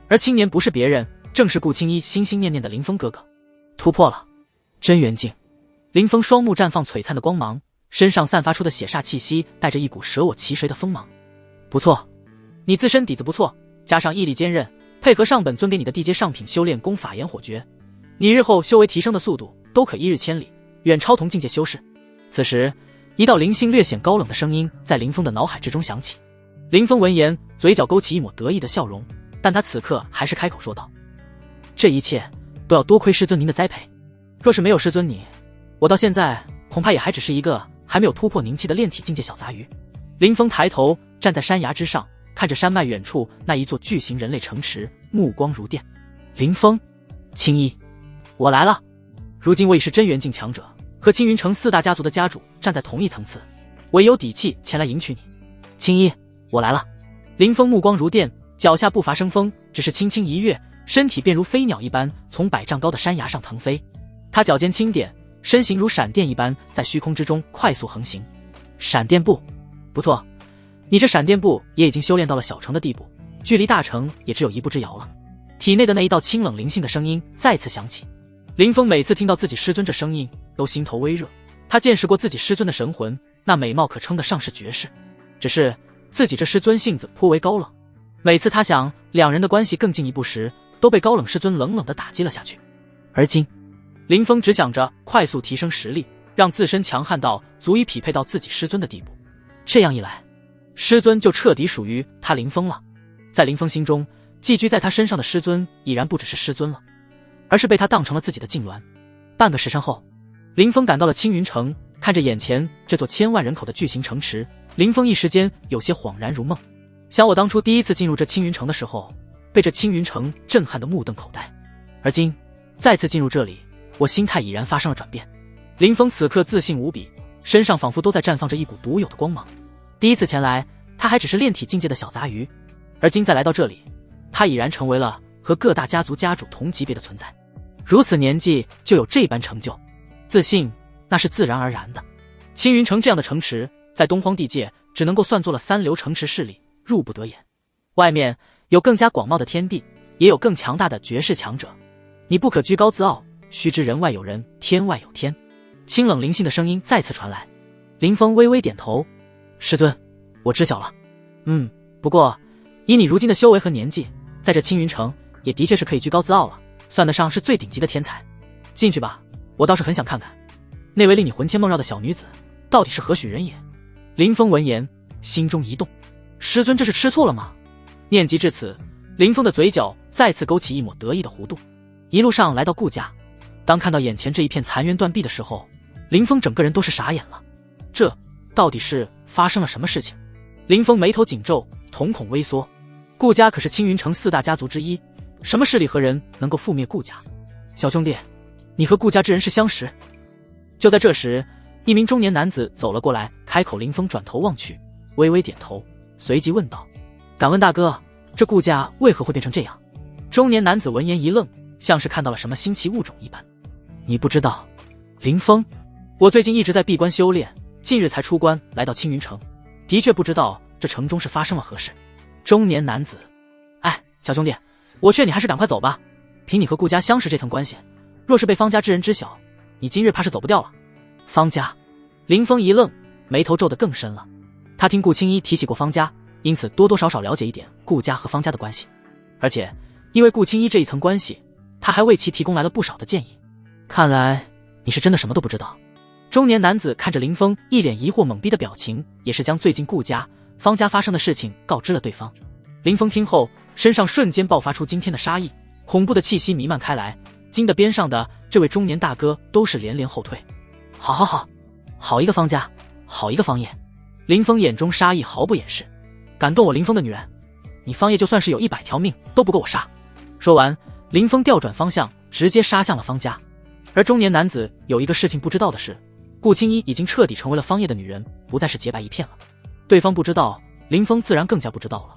而青年不是别人，正是顾青衣心心念念的林峰哥哥。突破了真元境，林峰双目绽放璀璨的光芒，身上散发出的血煞气息带着一股舍我其谁的锋芒。不错，你自身底子不错，加上毅力坚韧，配合上本尊给你的地阶上品修炼功法炎火诀，你日后修为提升的速度都可1日千里，远超同境界修士。此时一道灵性略显高冷的声音在林峰的脑海之中响起。林峰闻言，嘴角勾起一抹得意的笑容，但他此刻还是开口说道：这一切都要多亏师尊您的栽培，若是没有师尊你，我到现在恐怕也还只是一个还没有突破凝气的炼体境界小杂鱼。林峰抬头站在山崖之上，看着山脉远处那一座巨型人类城池，目光如电。林峰，青衣，我来了。如今我已是真元境强者，和青云城4大家族的家主站在同一层次，我也有底气前来迎娶你。青衣，我来了。林峰目光如电，脚下步伐生风，只是轻轻一跃，身体便如飞鸟一般从100丈高的山崖上腾飞。他脚尖轻点，身形如闪电一般在虚空之中快速横行。闪电步，不错，你这闪电步也已经修炼到了小成的地步，距离大成也只有一步之遥了。体内的那一道清冷灵性的声音再次响起。林峰每次听到自己师尊这声音都心头微热，他见识过自己师尊的神魂，那美貌可称得上是绝世，只是自己这师尊性子颇为高冷，每次他想两人的关系更进一步时，都被高冷师尊冷冷地打击了下去。而今林峰只想着快速提升实力，让自身强悍到足以匹配到自己师尊的地步，这样一来，师尊就彻底属于他林峰了。在林峰心中，寄居在他身上的师尊已然不只是师尊了，而是被他当成了自己的痉挛。半个时辰后，林峰赶到了青云城，看着眼前这座千万人口的巨型城池，林峰一时间有些恍然如梦。想我当初第一次进入这青云城的时候，被这青云城震撼得目瞪口呆，而今再次进入这里，我心态已然发生了转变。林峰此刻自信无比，身上仿佛都在绽放着一股独有的光芒。第一次前来，他还只是炼体境界的小杂鱼，而今再来到这里，他已然成为了和各大家族家主同级别的存在。如此年纪就有这般成就，自信那是自然而然的。青云城这样的城池，在东荒地界只能够算作了三流城池势力，入不得眼。外面有更加广袤的天地，也有更强大的绝世强者，你不可居高自傲，须知人外有人，天外有天。清冷灵性的声音再次传来。林峰微微点头，师尊，我知晓了。不过以你如今的修为和年纪，在这青云城也的确是可以居高自傲了，算得上是最顶级的天才。进去吧，我倒是很想看看那位令你魂牵梦绕的小女子到底是何许人也。林峰闻言心中一动，师尊这是吃醋了吗？念及至此，林峰的嘴角再次勾起一抹得意的弧度。一路上来到顾家，当看到眼前这一片残垣断壁的时候，林峰整个人都是傻眼了。这到底是发生了什么事情？林峰眉头紧皱，瞳孔微缩。顾家可是青云城四大家族之一，什么势力和人能够覆灭顾家？小兄弟，你和顾家之人是相识？就在这时，一名中年男子走了过来，开口。林峰转头望去，微微点头，随即问道：敢问大哥，这顾家为何会变成这样？中年男子闻言一愣，像是看到了什么新奇物种一般。你不知道？林峰，我最近一直在闭关修炼，近日才出关来到青云城，的确不知道这城中是发生了何事。中年男子，小兄弟，我劝你还是赶快走吧，凭你和顾家相识这层关系，若是被方家之人知晓，你今日怕是走不掉了。方家？林峰一愣，眉头皱得更深了。他听顾青衣提起过方家，因此多多少少了解一点顾家和方家的关系，而且因为顾青衣这一层关系，他还为其提供来了不少的建议。看来你是真的什么都不知道。中年男子看着林峰一脸疑惑懵逼的表情，也是将最近顾家、方家发生的事情告知了对方。林峰听后，身上瞬间爆发出惊天的杀意，恐怖的气息弥漫开来，惊得边上的这位中年大哥都是连连后退。好一个方家，好一个方业！林峰眼中杀意毫不掩饰，敢动我林峰的女人，你方业就算是有100条命都不够我杀。说完，林峰调转方向，直接杀向了方家。而中年男子有一个事情不知道的是，顾青衣已经彻底成为了方业的女人，不再是洁白一片了。对方不知道，林峰自然更加不知道了。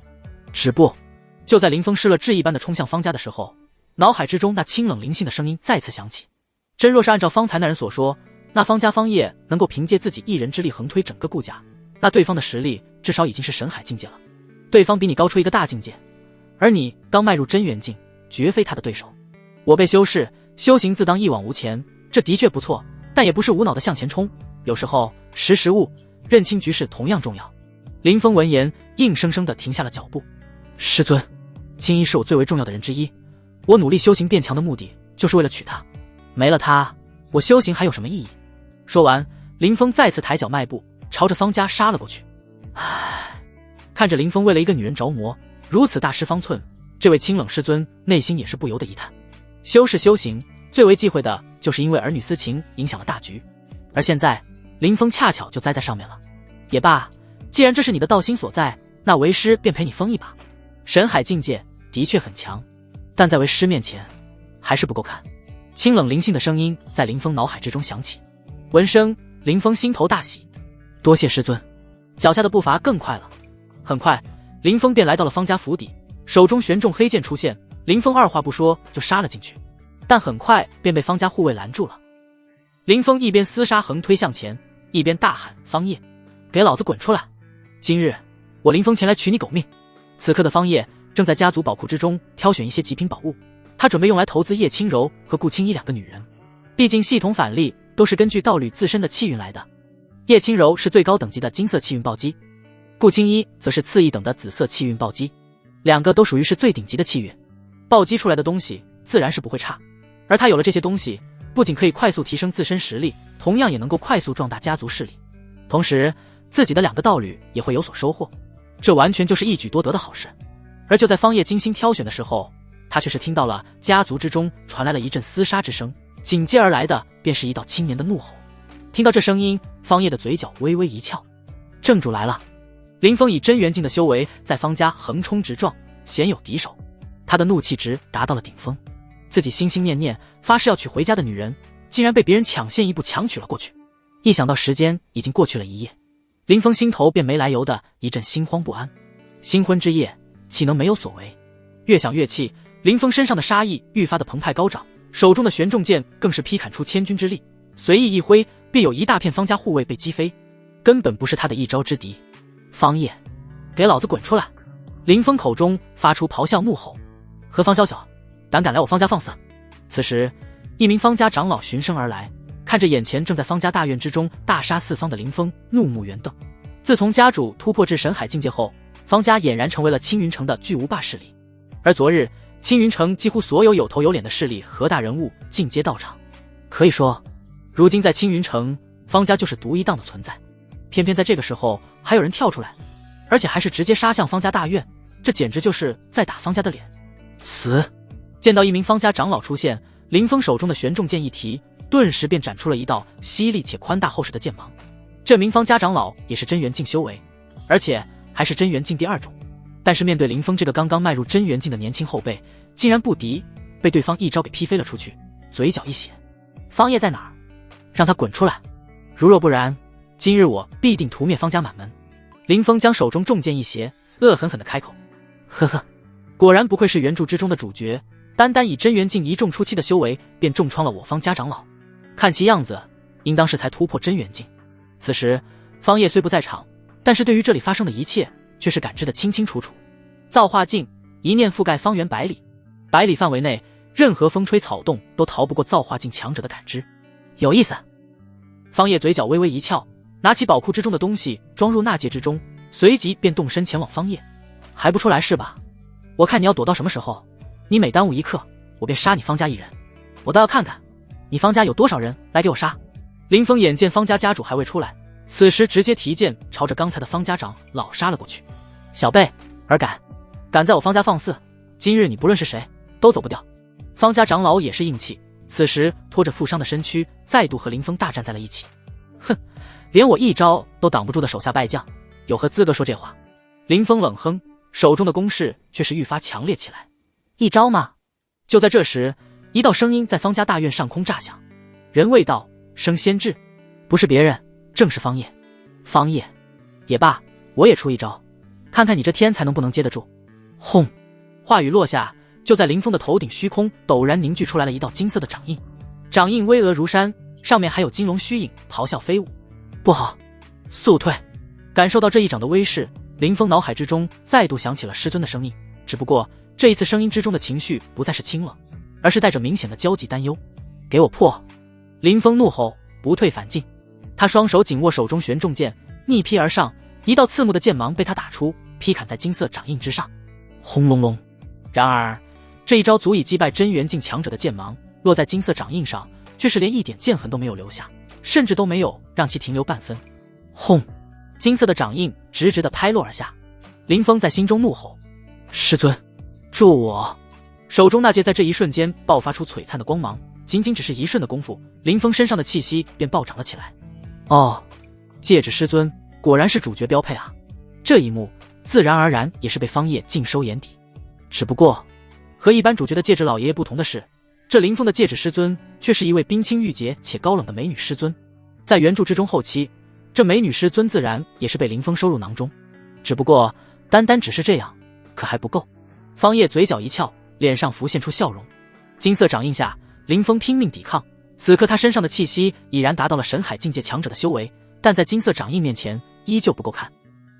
止步！就在林峰失了智一般的冲向方家的时候，脑海之中那清冷灵性的声音再次响起。真若是按照方才那人所说，那方家方业能够凭借自己一人之力横推整个顾家，那对方的实力至少已经是神海境界了。对方比你高出一个大境界，而你刚迈入真元境，绝非他的对手。我辈修士修行自当一往无前，这的确不错，但也不是无脑的向前冲，有时候识时务，认清局势同样重要。林峰闻言硬生生地停下了脚步。师尊，青衣是我最为重要的人之一，我努力修行变强的目的就是为了娶她，没了她，我修行还有什么意义？说完，林峰再次抬脚迈步，朝着方家杀了过去。看着林峰为了一个女人着魔，如此大失方寸，这位清冷师尊内心也是不由得一叹。修士修行最为忌讳的就是因为儿女私情影响了大局，而现在林峰恰巧就栽在上面了。也罢，既然这是你的道心所在，那为师便陪你疯一把。神海境界的确很强，但在为师面前还是不够看。清冷灵性的声音在林峰脑海之中响起。闻声，林峰心头大喜，多谢师尊。脚下的步伐更快了，很快林峰便来到了方家府邸，手中玄重黑剑出现，林峰二话不说就杀了进去，但很快便被方家护卫拦住了。林峰一边厮杀横推向前，一边大喊：方业，给老子滚出来！今日我林峰前来取你狗命。此刻的方业正在家族宝库之中挑选一些极品宝物，他准备用来投资叶轻柔和顾青衣两个女人，毕竟系统返利都是根据道侣自身的气运来的。叶轻柔是最高等级的金色气运暴击，顾青衣则是次一等的紫色气运暴击，两个都属于是最顶级的气运，暴击出来的东西自然是不会差。而他有了这些东西，不仅可以快速提升自身实力，同样也能够快速壮大家族势力，同时自己的两个道侣也会有所收获，这完全就是一举多得的好事。而就在方叶精心挑选的时候，他却是听到了家族之中传来了一阵厮杀之声，紧接而来的便是一道青年的怒吼。听到这声音，方叶的嘴角微微一翘，正主来了。林峰以真元境的修为在方家横冲直撞，鲜有敌手，他的怒气值达到了顶峰。自己心心念念发誓要娶回家的女人，竟然被别人抢先一步抢娶了过去。一想到时间已经过去了一夜，林峰心头便没来由的一阵心慌不安。新婚之夜岂能没有所为？越想越气，林峰身上的杀意愈发的澎湃高涨，手中的玄重剑更是劈砍出千钧之力，随意一挥，便有一大片方家护卫被击飞，根本不是他的一招之敌。方叶，给老子滚出来！林峰口中发出咆哮怒吼：何方宵小，胆敢来我方家放肆！此时一名方家长老循声而来，看着眼前正在方家大院之中大杀四方的林峰，怒目圆瞪。自从家主突破至神海境界后，方家俨然成为了青云城的巨无霸势力。而昨日青云城几乎所有有头有脸的势力和大人物尽皆到场，可以说如今在青云城，方家就是独一档的存在。偏偏在这个时候还有人跳出来，而且还是直接杀向方家大院，这简直就是在打方家的脸。死！见到一名方家长老出现，林峰手中的玄重剑一提，顿时便斩出了一道犀利且宽大厚实的剑芒。这名方家长老也是真元境修为，而且还是真元境第2种，但是面对林峰这个刚刚迈入真元境的年轻后辈，竟然不敌，被对方一招给劈飞了出去，嘴角一血。方叶在哪儿？让他滚出来！如若不然，今日我必定屠灭方家满门。林峰将手中重剑一斜，恶狠狠地开口：呵呵，果然不愧是原著之中的主角，单单以真元境1重初期的修为，便重创了我方家长老，看其样子应当是才突破真元境。此时方叶虽不在场，但是对于这里发生的一切却是感知得清清楚楚。造化境一念覆盖方圆百里，100里范围内任何风吹草动都逃不过造化境强者的感知。有意思。方叶嘴角微微一翘，拿起宝库之中的东西装入纳戒之中，随即便动身前往方叶。还不出来是吧？我看你要躲到什么时候？你每耽误一刻，我便杀你方家一人。我倒要看看你方家有多少人来给我杀。林峰眼见方家家主还未出来，此时直接提剑朝着刚才的方家长老杀了过去。小辈儿敢在我方家放肆，今日你不论是谁都走不掉。方家长老也是硬气，此时拖着负伤的身躯再度和林峰大战在了一起。哼，连我一招都挡不住的手下败将，有何资格说这话？林峰冷哼，手中的攻势却是愈发强烈起来。一招吗？就在这时，一道声音在方家大院上空炸响：人未到，生先至。不是别人，正是方叶。方叶，也罢，我也出一招，看看你这天才能不能接得住。轰！话语落下，就在林峰的头顶虚空陡然凝聚出来了一道金色的掌印，掌印巍峨如山，上面还有金龙虚影咆哮飞舞。不好，速退！感受到这一掌的威势，林峰脑海之中再度响起了师尊的声音，只不过这一次声音之中的情绪不再是清冷，而是带着明显的焦急担忧。给我破！林峰怒吼，不退反进。他双手紧握手中玄重剑，逆劈而上，一道刺目的剑芒被他打出，劈砍在金色掌印之上。轰隆隆！然而这一招足以击败真元境强者的剑芒，落在金色掌印上，却是连一点剑痕都没有留下，甚至都没有让其停留半分。轰！金色的掌印直直地拍落而下。林峰在心中怒吼：师尊，助我！手中那戒在这一瞬间爆发出璀璨的光芒，仅仅只是一瞬的功夫，林峰身上的气息便暴涨了起来。哦，戒指师尊果然是主角标配啊！这一幕自然而然也是被方叶尽收眼底。只不过和一般主角的戒指老爷爷不同的是，这林峰的戒指师尊却是一位冰清玉洁且高冷的美女师尊。在原著之中后期，这美女师尊自然也是被林峰收入囊中，只不过单单只是这样可还不够。方叶嘴角一翘，脸上浮现出笑容。金色掌印下，林峰拼命抵抗，此刻他身上的气息已然达到了神海境界强者的修为，但在金色掌印面前依旧不够看。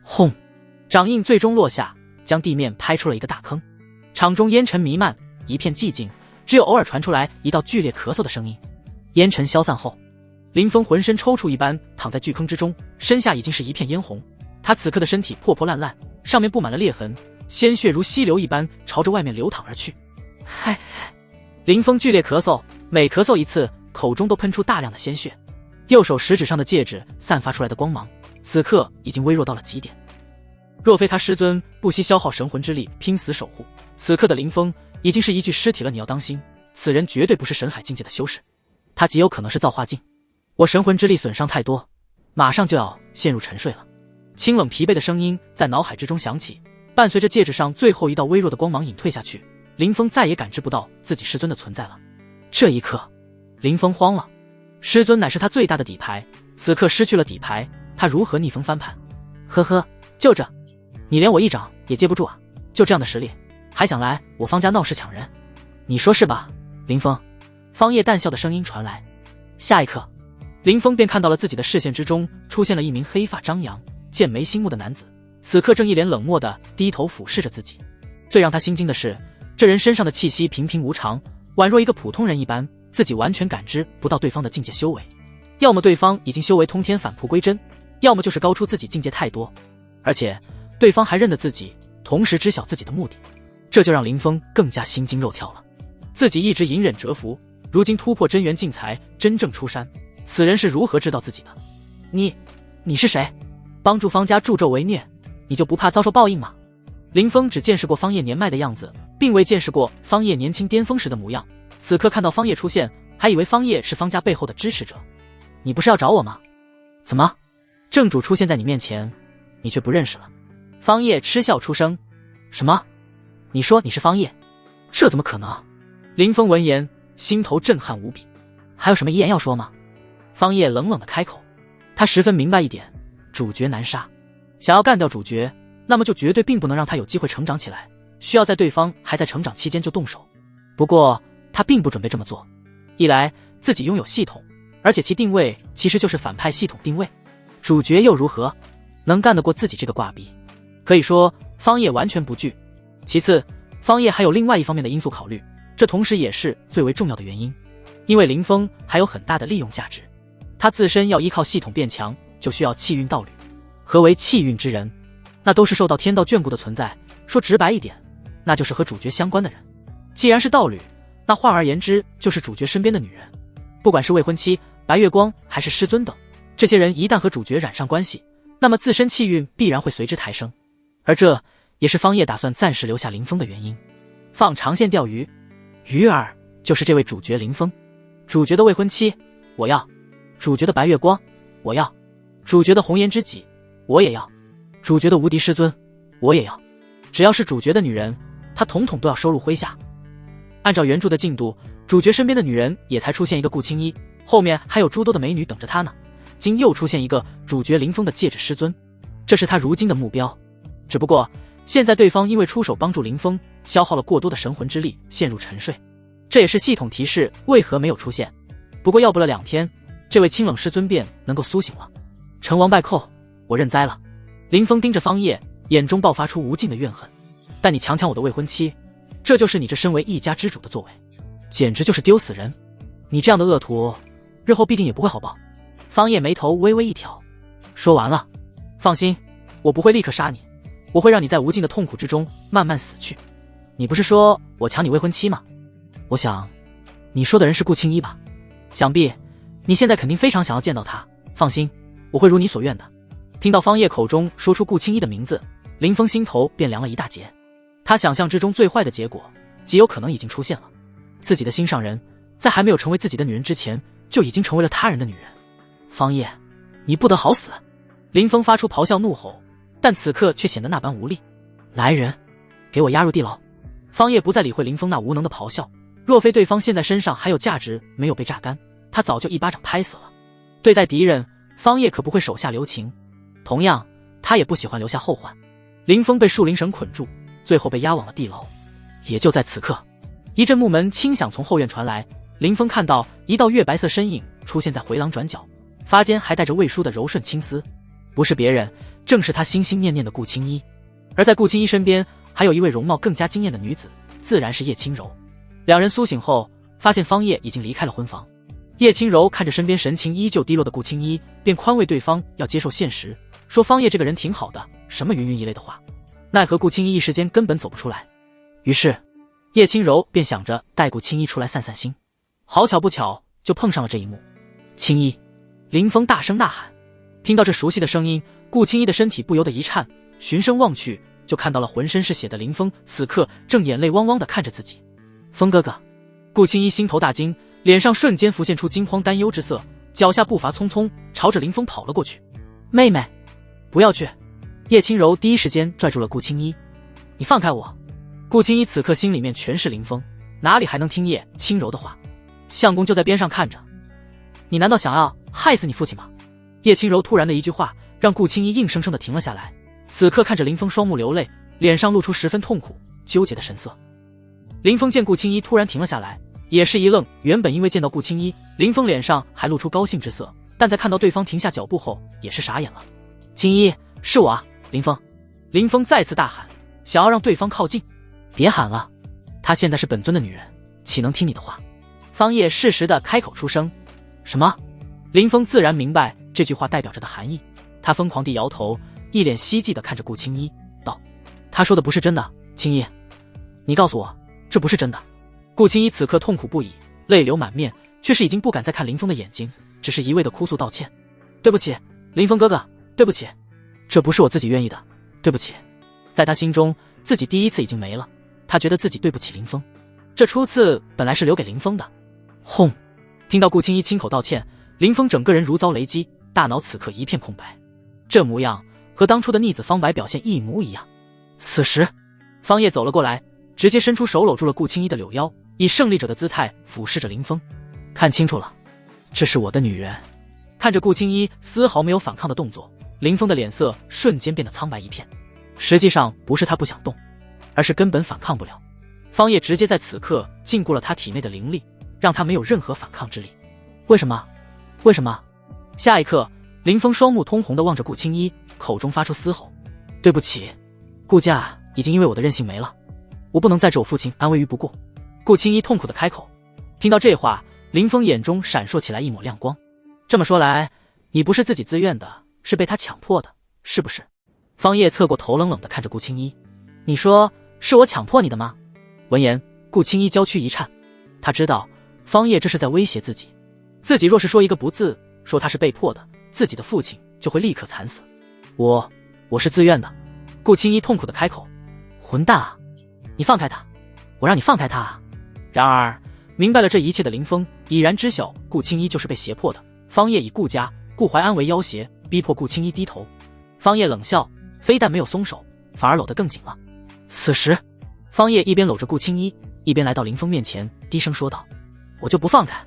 轰！掌印最终落下，将地面拍出了一个大坑。场中烟尘弥漫，一片寂静，只有偶尔传出来一道剧烈咳嗽的声音。烟尘消散后，林峰浑身抽搐一般躺在巨坑之中，身下已经是一片嫣红。他此刻的身体破破烂烂，上面布满了裂痕，鲜血如溪流一般朝着外面流淌而去。嗨！林峰剧烈咳嗽，每咳嗽一次，口中都喷出大量的鲜血。右手食指上的戒指散发出来的光芒，此刻已经微弱到了极点。若非他师尊不惜消耗神魂之力拼死守护，此刻的林峰已经是一具尸体了。你要当心，此人绝对不是神海境界的修士，他极有可能是造化境。我神魂之力损伤太多，马上就要陷入沉睡了。清冷疲惫的声音在脑海之中响起，伴随着戒指上最后一道微弱的光芒隐退下去，林峰再也感知不到自己师尊的存在了。这一刻，林峰慌了，师尊乃是他最大的底牌，此刻失去了底牌，他如何逆风翻盘？呵呵，就这，你连我一掌也接不住啊！就这样的实力，还想来我方家闹事抢人？你说是吧，林峰？方叶淡笑的声音传来。下一刻，林峰便看到了自己的视线之中出现了一名黑发张扬、剑眉星目的男子，此刻正一脸冷漠地低头俯视着自己。最让他心惊的是，这人身上的气息平平无常，宛若一个普通人一般，自己完全感知不到对方的境界修为。要么对方已经修为通天返璞归真，要么就是高出自己境界太多，而且对方还认得自己，同时知晓自己的目的，这就让林峰更加心惊肉跳了。自己一直隐忍蛰伏，如今突破真元境才真正出山，此人是如何知道自己的？你是谁？帮助方家助纣为虐，你就不怕遭受报应吗？林峰只见识过方叶年迈的样子，并未见识过方叶年轻巅峰时的模样，此刻看到方叶出现，还以为方叶是方家背后的支持者。你不是要找我吗？怎么，正主出现在你面前，你却不认识了？方叶嗤笑出声。什么？你说你是方叶？这怎么可能？林峰闻言，心头震撼无比。还有什么遗言要说吗？方叶冷冷地开口。他十分明白一点，主角难杀，想要干掉主角，那么就绝对并不能让他有机会成长起来，需要在对方还在成长期间就动手。不过他并不准备这么做，一来自己拥有系统，而且其定位其实就是反派系统定位，主角又如何能干得过自己这个挂逼？可以说方叶完全不惧。其次，方叶还有另外一方面的因素考虑，这同时也是最为重要的原因，因为林峰还有很大的利用价值，他自身要依靠系统变强，就需要气运道侣。何为气运之人？那都是受到天道眷顾的存在，说直白一点，那就是和主角相关的人。既然是道侣，那换而言之就是主角身边的女人，不管是未婚妻、白月光还是师尊等，这些人一旦和主角染上关系，那么自身气运必然会随之抬升，而这也是方叶打算暂时留下林峰的原因。放长线钓鱼，鱼儿就是这位主角林峰。主角的未婚妻我要，主角的白月光我要，主角的红颜知己我也要，主角的无敌师尊我也要，只要是主角的女人，他统统都要收入麾下。按照原著的进度，主角身边的女人也才出现一个顾青衣，后面还有诸多的美女等着他呢。今又出现一个主角林峰的戒指师尊，这是他如今的目标。只不过现在对方因为出手帮助林峰，消耗了过多的神魂之力，陷入沉睡，这也是系统提示为何没有出现。不过要不了2天，这位清冷师尊便能够苏醒了。成王败寇，我认栽了。林峰盯着方叶，眼中爆发出无尽的怨恨。但你强抢我的未婚妻，这就是你这身为一家之主的作为，简直就是丢死人。你这样的恶徒，日后必定也不会好报。方叶眉头微微一挑，说完了，放心，我不会立刻杀你，我会让你在无尽的痛苦之中慢慢死去。你不是说我抢你未婚妻吗？我想你说的人是顾青衣吧？想必你现在肯定非常想要见到他。放心，我会如你所愿的。听到方叶口中说出顾青衣的名字，林峰心头便凉了一大截。他想象之中最坏的结果极有可能已经出现了，自己的心上人在还没有成为自己的女人之前，就已经成为了他人的女人。方叶，你不得好死！林峰发出咆哮怒吼，但此刻却显得那般无力。来人，给我押入地牢！方叶不再理会林峰那无能的咆哮，若非对方现在身上还有价值没有被榨干，他早就一巴掌拍死了。对待敌人，方叶可不会手下留情，同样他也不喜欢留下后患。林峰被树林绳捆住，最后被押往了地牢。也就在此刻，一阵木门轻响从后院传来，林峰看到一道月白色身影出现在回廊转角，发间还带着未梳的柔顺青丝，不是别人，正是他心心念念的顾青衣。而在顾青衣身边，还有一位容貌更加惊艳的女子，自然是叶轻柔。两人苏醒后，发现方叶已经离开了婚房。叶轻柔看着身边神情依旧低落的顾青衣，便宽慰对方要接受现实，说方叶这个人挺好的，什么云云一类的话。奈何顾青衣一时间根本走不出来，于是叶轻柔便想着带顾青衣出来散散心。好巧不巧，就碰上了这一幕。青衣！林峰大声呐喊。听到这熟悉的声音，顾青衣的身体不由得一颤，循声望去，就看到了浑身是血的林峰，此刻正眼泪汪汪地看着自己。峰哥哥！顾青衣心头大惊，脸上瞬间浮现出惊慌担忧之色，脚下步伐匆匆，朝着林峰跑了过去。妹妹，不要去！叶轻柔第一时间拽住了顾青衣。你放开我！顾青衣此刻心里面全是林峰，哪里还能听叶轻柔的话？相公就在边上看着，你难道想要害死你父亲吗？叶轻柔突然的一句话，让顾青衣硬生生的停了下来。此刻看着林峰双目流泪，脸上露出十分痛苦纠结的神色。林峰见顾青衣突然停了下来，也是一愣。原本因为见到顾青衣，林峰脸上还露出高兴之色，但在看到对方停下脚步后，也是傻眼了。青衣，是我啊，林峰！林峰再次大喊，想要让对方靠近。别喊了，她现在是本尊的女人，岂能听你的话？方叶适时的开口出声。什么？林峰自然明白这句话代表着的含义，他疯狂地摇头，一脸希冀地看着顾青衣，道：他说的不是真的，青衣，你告诉我，这不是真的。顾青衣此刻痛苦不已，泪流满面，却是已经不敢再看林峰的眼睛，只是一味的哭诉道歉。对不起，林峰哥哥，对不起，这不是我自己愿意的，对不起。在他心中，自己第一次已经没了，他觉得自己对不起林峰，这初次本来是留给林峰的。轰！听到顾青衣亲口道歉，林峰整个人如遭雷击，大脑此刻一片空白，这模样和当初的逆子方白表现一模一样。此时，方叶走了过来，直接伸出手搂住了顾青衣的柳腰，以胜利者的姿态俯视着林峰。看清楚了，这是我的女人。看着顾青衣丝毫没有反抗的动作，林峰的脸色瞬间变得苍白一片。实际上不是他不想动，而是根本反抗不了。方叶直接在此刻禁锢了他体内的灵力，让他没有任何反抗之力。为什么？为什么？下一刻，林峰双目通红地望着顾青衣，口中发出嘶吼：对不起，顾家已经因为我的任性没了，我不能再置我父亲安危于不顾。顾青衣痛苦地开口。听到这话，林峰眼中闪烁起来一抹亮光。这么说来，你不是自己自愿的，是被他强迫的，是不是？方叶侧过头冷冷地看着顾青衣。你说是我强迫你的吗？闻言，顾青衣娇躯一颤，他知道方叶这是在威胁自己，自己若是说一个不字，说他是被迫的，自己的父亲就会立刻惨死。我是自愿的。顾青衣痛苦地开口。混蛋啊，你放开他，我让你放开他啊！然而明白了这一切的林峰已然知晓顾青衣就是被胁迫的，方叶以顾家、顾怀安为要挟，逼迫顾青衣低头。方叶冷笑，非但没有松手，反而搂得更紧了。此时，方叶一边搂着顾青衣，一边来到林峰面前，低声说道：我就不放开，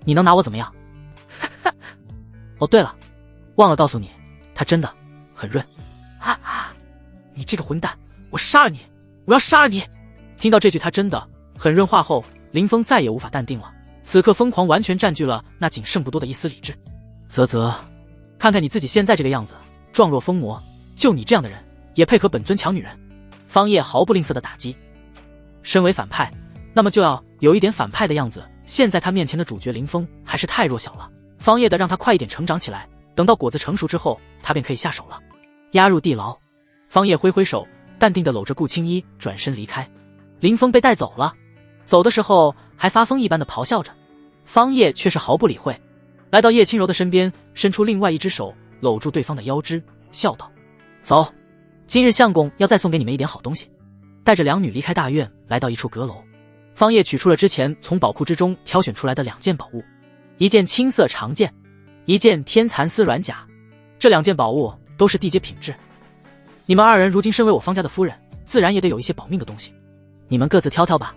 你能拿我怎么样？哦对了，忘了告诉你，他真的很润。你这个混蛋，我杀了你，我要杀了你！听到这句他真的很润话后，林峰再也无法淡定了，此刻疯狂完全占据了那仅剩不多的一丝理智。啧，看看你自己现在这个样子，状若疯魔，就你这样的人也配和本尊抢女人？方叶毫不吝啬的打击。身为反派，那么就要有一点反派的样子，现在他面前的主角林峰还是太弱小了，方叶的让他快一点成长起来，等到果子成熟之后，他便可以下手了。押入地牢。方叶挥挥手，淡定地搂着顾青衣转身离开。林峰被带走了，走的时候还发疯一般的咆哮着，方叶却是毫不理会，来到叶轻柔的身边，伸出另外一只手搂住对方的腰肢，笑道：走，今日相公要再送给你们一点好东西。带着两女离开大院，来到一处阁楼。方叶取出了之前从宝库之中挑选出来的2件宝物，一件青色长剑，一件天蚕丝软甲。这2件宝物都是地阶品质，你们2人如今身为我方家的夫人，自然也得有一些保命的东西，你们各自挑挑吧。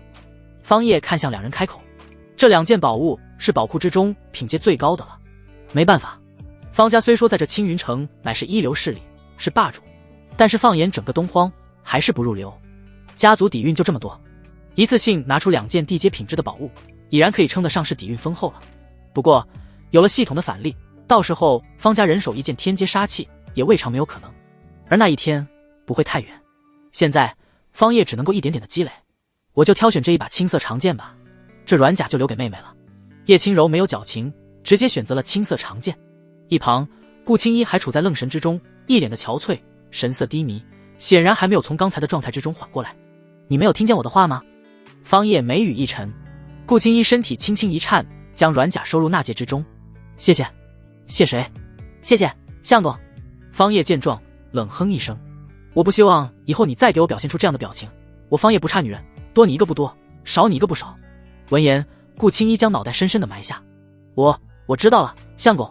方叶看向2人开口，这2件宝物是宝库之中品阶最高的了。没办法，方家虽说在这青云城乃是一流势力，是霸主，但是放眼整个东荒还是不入流，家族底蕴就这么多，一次性拿出2件地阶品质的宝物，已然可以称得上是底蕴丰厚了。不过有了系统的反例，到时候方家人手一件天阶杀器也未尝没有可能，而那一天不会太远。现在方叶只能够一点点的积累，我就挑选这一把青色长剑吧，这软甲就留给妹妹了。叶轻柔没有矫情，直接选择了青色长剑。一旁顾青衣还处在愣神之中，一脸的憔悴，神色低迷，显然还没有从刚才的状态之中缓过来。你没有听见我的话吗？方叶眉宇一沉。顾青衣身体轻轻一颤，将软甲收入纳戒之中。谢谢。谢谁？谢谢相公。方叶见状冷哼一声。我不希望以后你再给我表现出这样的表情。我方叶不差女人，多你一个不多，少你一个不少。闻言，顾青衣将脑袋深深的埋下。我知道了，相公。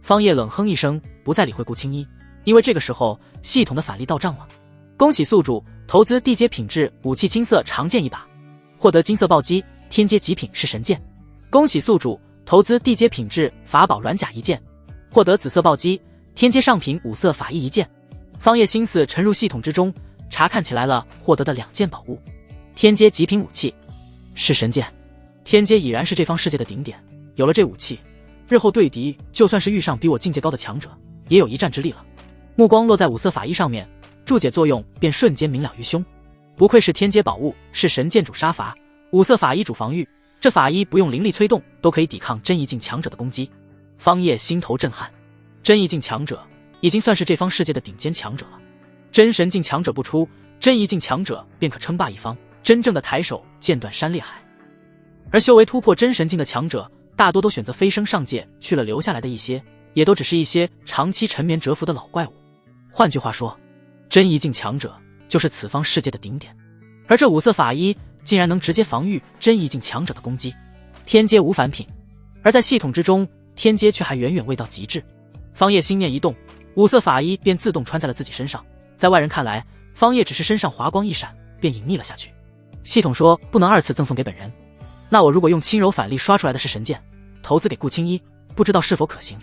方叶冷哼一声，不再理会顾青衣，因为这个时候系统的返利到账了。恭喜宿主投资地阶品质武器青色长剑一把，获得金色暴击，天阶极品是神剑。恭喜宿主投资地阶品质法宝软甲一件，获得紫色暴击，天阶上品五色法衣一件。方叶心思沉入系统之中，查看起来了获得的2件宝物。天阶极品武器是神剑，天阶已然是这方世界的顶点，有了这武器，日后对敌就算是遇上比我境界高的强者，也有一战之力了。目光落在五色法衣上面，注解作用便瞬间明了于胸。不愧是天阶宝物，是神剑主杀伐，五色法衣主防御，这法衣不用灵力催动都可以抵抗真意境强者的攻击。方叶心头震撼，真意境强者已经算是这方世界的顶尖强者了，真神境强者不出，真意境强者便可称霸一方，真正的抬手剑断山裂海。而修为突破真神境的强者，大多都选择飞升上界去了，留下来的一些也都只是一些长期沉眠蛰伏的老怪物。换句话说，真意境强者就是此方世界的顶点，而这五色法衣竟然能直接防御真意境强者的攻击，天阶无凡品。而在系统之中，天阶却还远远未到极致。方叶心念一动，五色法衣便自动穿在了自己身上。在外人看来，方叶只是身上华光一闪便隐匿了下去。系统说不能2次赠送给本人，那我如果用轻柔返利刷出来的是神剑，投资给顾青衣，不知道是否可行。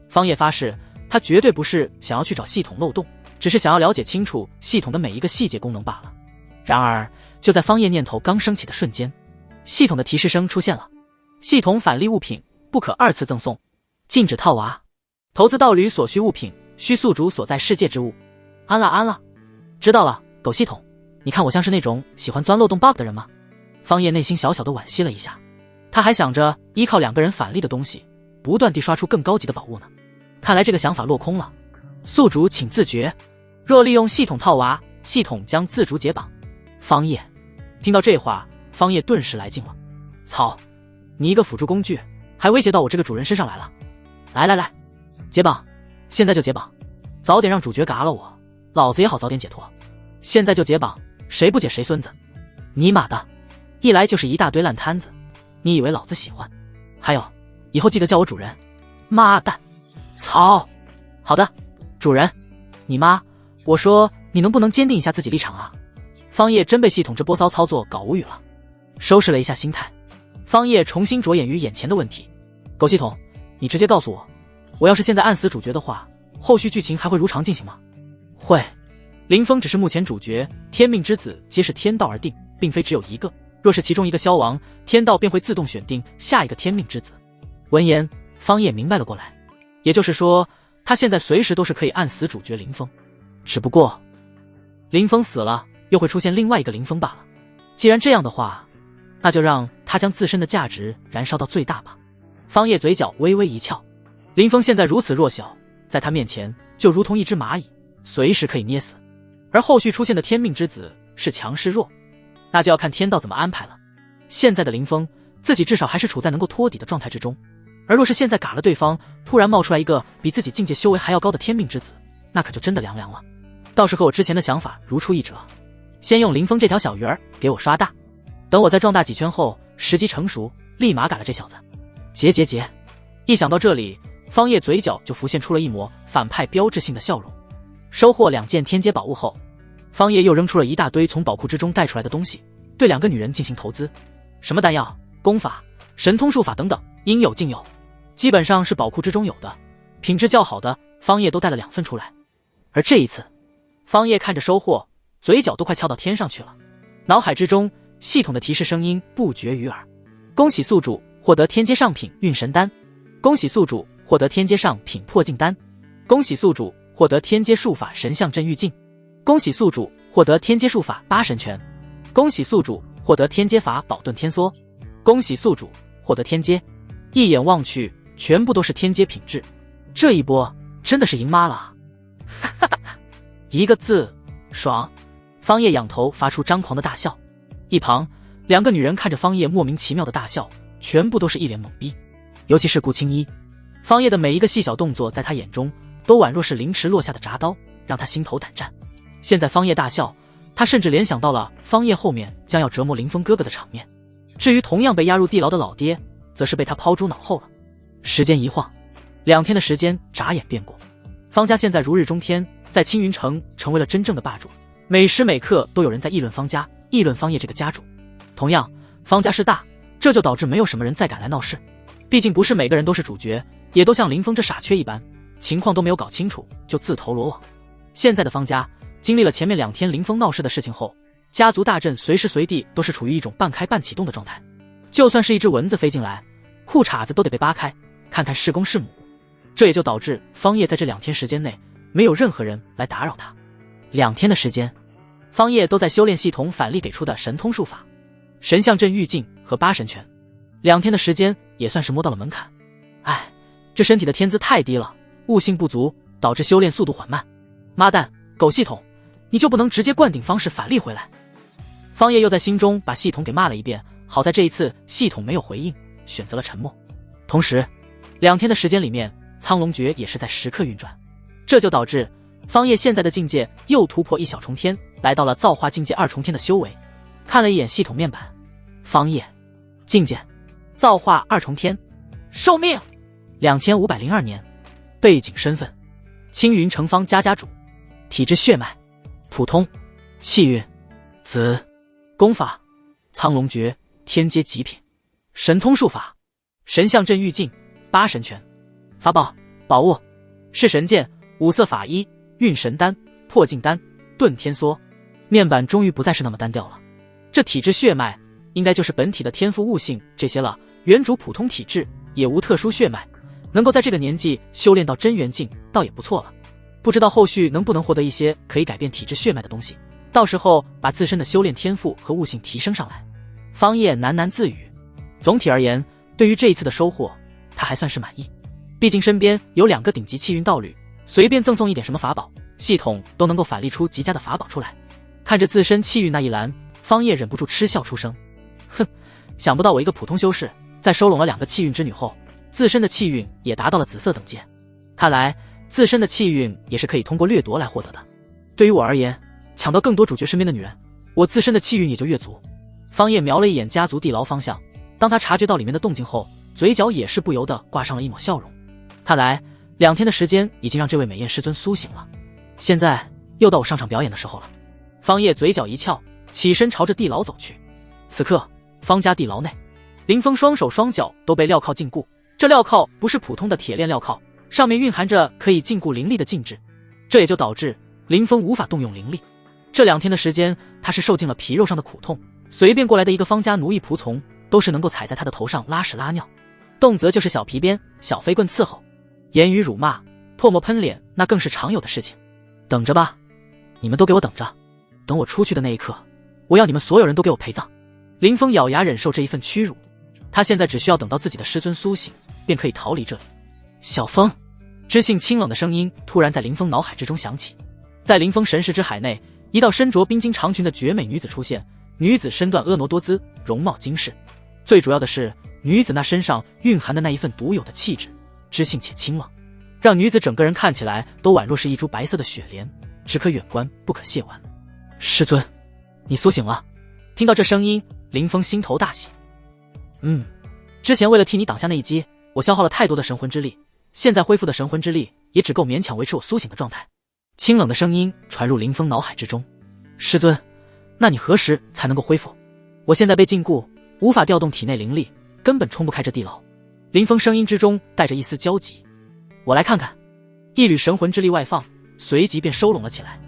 方叶发誓，他绝对不是想要去找系统漏洞，只是想要了解清楚系统的每一个细节功能罢了。然而就在方叶念头刚升起的瞬间，系统的提示声出现了：系统返利物品不可2次赠送，禁止套娃，投资道侣所需物品需宿主所在世界之物。安了，知道了。狗系统，你看我像是那种喜欢钻漏洞 bug 的人吗？方叶内心小小的惋惜了一下，他还想着依靠2个人返利的东西不断地刷出更高级的宝物呢，看来这个想法落空了。宿主请自觉，若利用系统套娃，系统将自主解绑。方叶听到这话，方叶顿时来劲了。操，你一个辅助工具还威胁到我这个主人身上来了。来，解绑，现在就解绑，早点让主角嘎了我，老子也好早点解脱。现在就解绑，谁不解谁孙子。尼玛的，一来就是一大堆烂摊子，你以为老子喜欢？还有，以后记得叫我主人。妈蛋，操！好的，主人。你妈，我说你能不能坚定一下自己立场啊？方叶真被系统这波骚操作搞无语了，收拾了一下心态，方叶重新着眼于眼前的问题。狗系统，你直接告诉我，我要是现在按死主角的话，后续剧情还会如常进行吗？会。林峰只是目前主角，天命之子皆是天道而定，并非只有一个，若是其中一个消亡，天道便会自动选定下一个天命之子。闻言，方叶明白了过来，也就是说他现在随时都是可以按死主角林峰，只不过林峰死了又会出现另外一个林峰罢了。既然这样的话，那就让他将自身的价值燃烧到最大吧。方叶嘴角微微一翘，林峰现在如此弱小，在他面前就如同一只蚂蚁，随时可以捏死。而后续出现的天命之子是强是弱，那就要看天道怎么安排了。现在的林峰自己至少还是处在能够托底的状态之中，而若是现在嘎了对方，突然冒出来一个比自己境界修为还要高的天命之子，那可就真的凉凉了。倒是和我之前的想法如出一辙，先用林峰这条小鱼儿给我刷大，等我再壮大几圈后，时机成熟，立马嘎了这小子。结！一想到这里，方叶嘴角就浮现出了一抹反派标志性的笑容。收获2件天阶宝物后，方叶又扔出了一大堆从宝库之中带出来的东西，对2个女人进行投资，什么丹药、功法、神通术法等等，应有尽有，基本上是宝库之中有的，品质较好的方叶都带了2份出来。而这一次，方叶看着收获，嘴角都快翘到天上去了，脑海之中系统的提示声音不绝于耳。恭喜宿主获得天阶上品运神丹，恭喜宿主获得天阶上品破镜丹，恭喜宿主获得天阶术法神象镇狱镜，恭喜宿主获得天阶术法八神拳，恭喜宿主获得天阶法宝盾天梭，恭喜宿主获得天阶。一眼望去，全部都是天阶品质，这一波真的是赢妈了！哈哈，一个字，爽！方叶仰头发出张狂的大笑，一旁2个女人看着方叶莫名其妙的大笑，全部都是一脸懵逼，尤其是顾青衣，方叶的每一个细小动作在她眼中都宛若是凌迟落下的铡刀，让他心头胆战。现在方叶大笑，他甚至联想到了方叶后面将要折磨林峰哥哥的场面。至于同样被押入地牢的老爹，则是被他抛诸脑后了。时间一晃，2天的时间眨眼便过。方家现在如日中天，在青云城成为了真正的霸主，每时每刻都有人在议论方家，议论方叶这个家主。同样，方家势大，这就导致没有什么人再敢来闹事。毕竟不是每个人都是主角，也都像林峰这傻缺一般，情况都没有搞清楚就自投罗网。现在的方家经历了前面2天林峰闹事的事情后，家族大阵随时随地都是处于一种半开半启动的状态，就算是一只蚊子飞进来，裤衩子都得被扒开，看看是公是母。这也就导致方叶在这2天时间内没有任何人来打扰他。2天的时间，方叶都在修炼系统反例给出的神通术法、神象阵御境和8神拳。2天的时间也算是摸到了门槛。唉，这身体的天资太低了，悟性不足，导致修炼速度缓慢。妈蛋，狗系统，你就不能直接灌顶方式反例回来？方叶又在心中把系统给骂了一遍，好在这一次系统没有回应，选择了沉默。同时，2天的时间里面，苍龙诀也是在时刻运转，这就导致方叶现在的境界又突破1小重天，来到了造化境界2重天的修为。看了一眼系统面板，方叶境界造化2重天，寿命2502年，背景身份青云城方家家主，体质血脉普通，气运子，功法苍龙诀天阶极品，神通术法神象阵御境8神拳，法宝宝物是神剑、5色法衣、运神丹、破镜丹、遁天梭。面板终于不再是那么单调了，这体质血脉应该就是本体的天赋悟性这些了，原主普通体质，也无特殊血脉，能够在这个年纪修炼到真元境倒也不错了。不知道后续能不能获得一些可以改变体质血脉的东西，到时候把自身的修炼天赋和悟性提升上来。方叶喃喃自语，总体而言，对于这一次的收获他还算是满意。毕竟身边有2个顶级气运道侣，随便赠送一点什么法宝，系统都能够反例出极佳的法宝出来。看着自身气运那一栏，方叶忍不住嗤笑出声，哼，想不到我一个普通修士，在收拢了2个气运之女后，自身的气运也达到了紫色等阶。看来自身的气运也是可以通过掠夺来获得的。对于我而言，抢到更多主角身边的女人，我自身的气运也就越足。方叶瞄了一眼家族地牢方向，当他察觉到里面的动静后，嘴角也是不由得挂上了一抹笑容。看来2天的时间已经让这位美艳师尊苏醒了，现在又到我上场表演的时候了。方叶嘴角一翘，起身朝着地牢走去。此刻方家地牢内，林峰双手双脚都被镣铐禁锢，这镣铐不是普通的铁链镣铐，上面蕴含着可以禁锢灵力的禁制，这也就导致林峰无法动用灵力。这2天的时间，他是受尽了皮肉上的苦痛，随便过来的一个方家奴役仆从都是能够踩在他的头上拉屎拉尿，动辄就是小皮鞭、小飞棍伺候，言语辱骂、唾沫喷脸，那更是常有的事情。等着吧，你们都给我等着，等我出去的那一刻，我要你们所有人都给我陪葬。林峰咬牙忍受这一份屈辱，他现在只需要等到自己的师尊苏醒，便可以逃离这里。小风，知性清冷的声音突然在林峰脑海之中响起。在林峰神识之海内，一道身着冰晶长裙的绝美女子出现，女子身段婀娜多姿，容貌惊世，最主要的是女子那身上蕴含的那一份独有的气质，知性且清冷，让女子整个人看起来都宛若是一株白色的雪莲，只可远观不可亵玩。师尊，你苏醒了。听到这声音，林峰心头大喜。之前为了替你挡下那一击，我消耗了太多的神魂之力，现在恢复的神魂之力也只够勉强维持我苏醒的状态。清冷的声音传入林峰脑海之中。师尊，那你何时才能够恢复？我现在被禁锢，无法调动体内灵力，根本冲不开这地牢。林峰声音之中带着一丝焦急。我来看看。一缕神魂之力外放，随即便收拢了起来。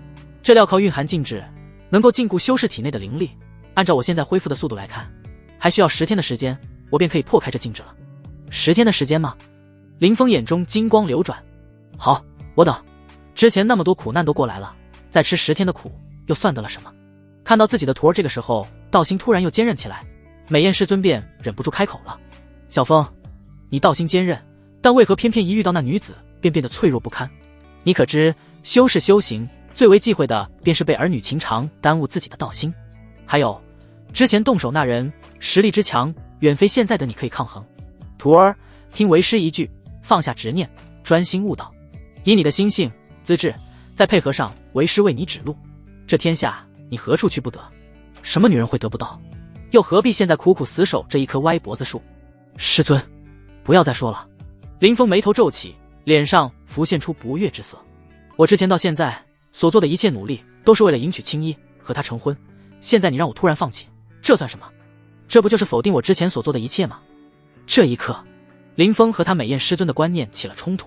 这镣铐蕴含禁制，能够禁锢修士体内的灵力，按照我现在恢复的速度来看，还需要10天的时间，我便可以破开这禁制了。10天的时间吗？林峰眼中金光流转。好，我等。之前那么多苦难都过来了，再吃10天的苦又算得了什么？看到自己的徒儿这个时候道心突然又坚韧起来，美艳师尊便忍不住开口了。小风，你道心坚韧，但为何偏偏一遇到那女子便变得脆弱不堪？你可知修士修行最为忌讳的便是被儿女情长耽误自己的道心。还有之前动手那人实力之强，远非现在的你可以抗衡。徒儿，听为师一句，放下执念，专心悟道。以你的心性资质，再配合上为师为你指路，这天下你何处去不得？什么女人会得不到？又何必现在苦苦死守这一棵歪脖子树？师尊，不要再说了。林峰眉头皱起，脸上浮现出不悦之色。我之前到现在所做的一切努力，都是为了迎娶青衣，和她成婚。现在你让我突然放弃，这算什么？这不就是否定我之前所做的一切吗？这一刻，林峰和他美艳师尊的观念起了冲突。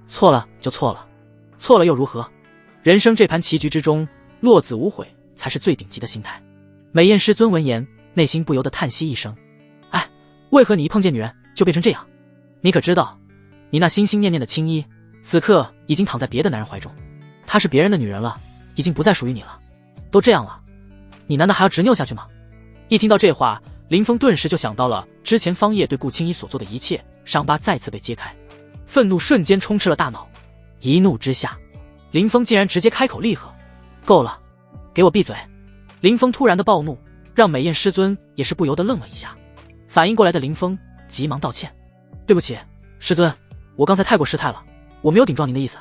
错了就错了，错了又如何？人生这盘棋局之中，落子无悔才是最顶级的心态。美艳师尊闻言，内心不由得叹息一声：哎，为何你一碰见女人就变成这样？你可知道，你那心心念念的青衣，此刻已经躺在别的男人怀中，她是别人的女人了，已经不再属于你了。都这样了，你难道还要执拗下去吗？一听到这话，林峰顿时就想到了之前方叶对顾青衣所做的一切，伤疤再次被揭开，愤怒瞬间充斥了大脑。一怒之下，林峰竟然直接开口厉喝：够了，给我闭嘴！林峰突然的暴怒让美艳师尊也是不由得愣了一下，反应过来的林峰急忙道歉：对不起师尊，我刚才太过失态了，我没有顶撞您的意思。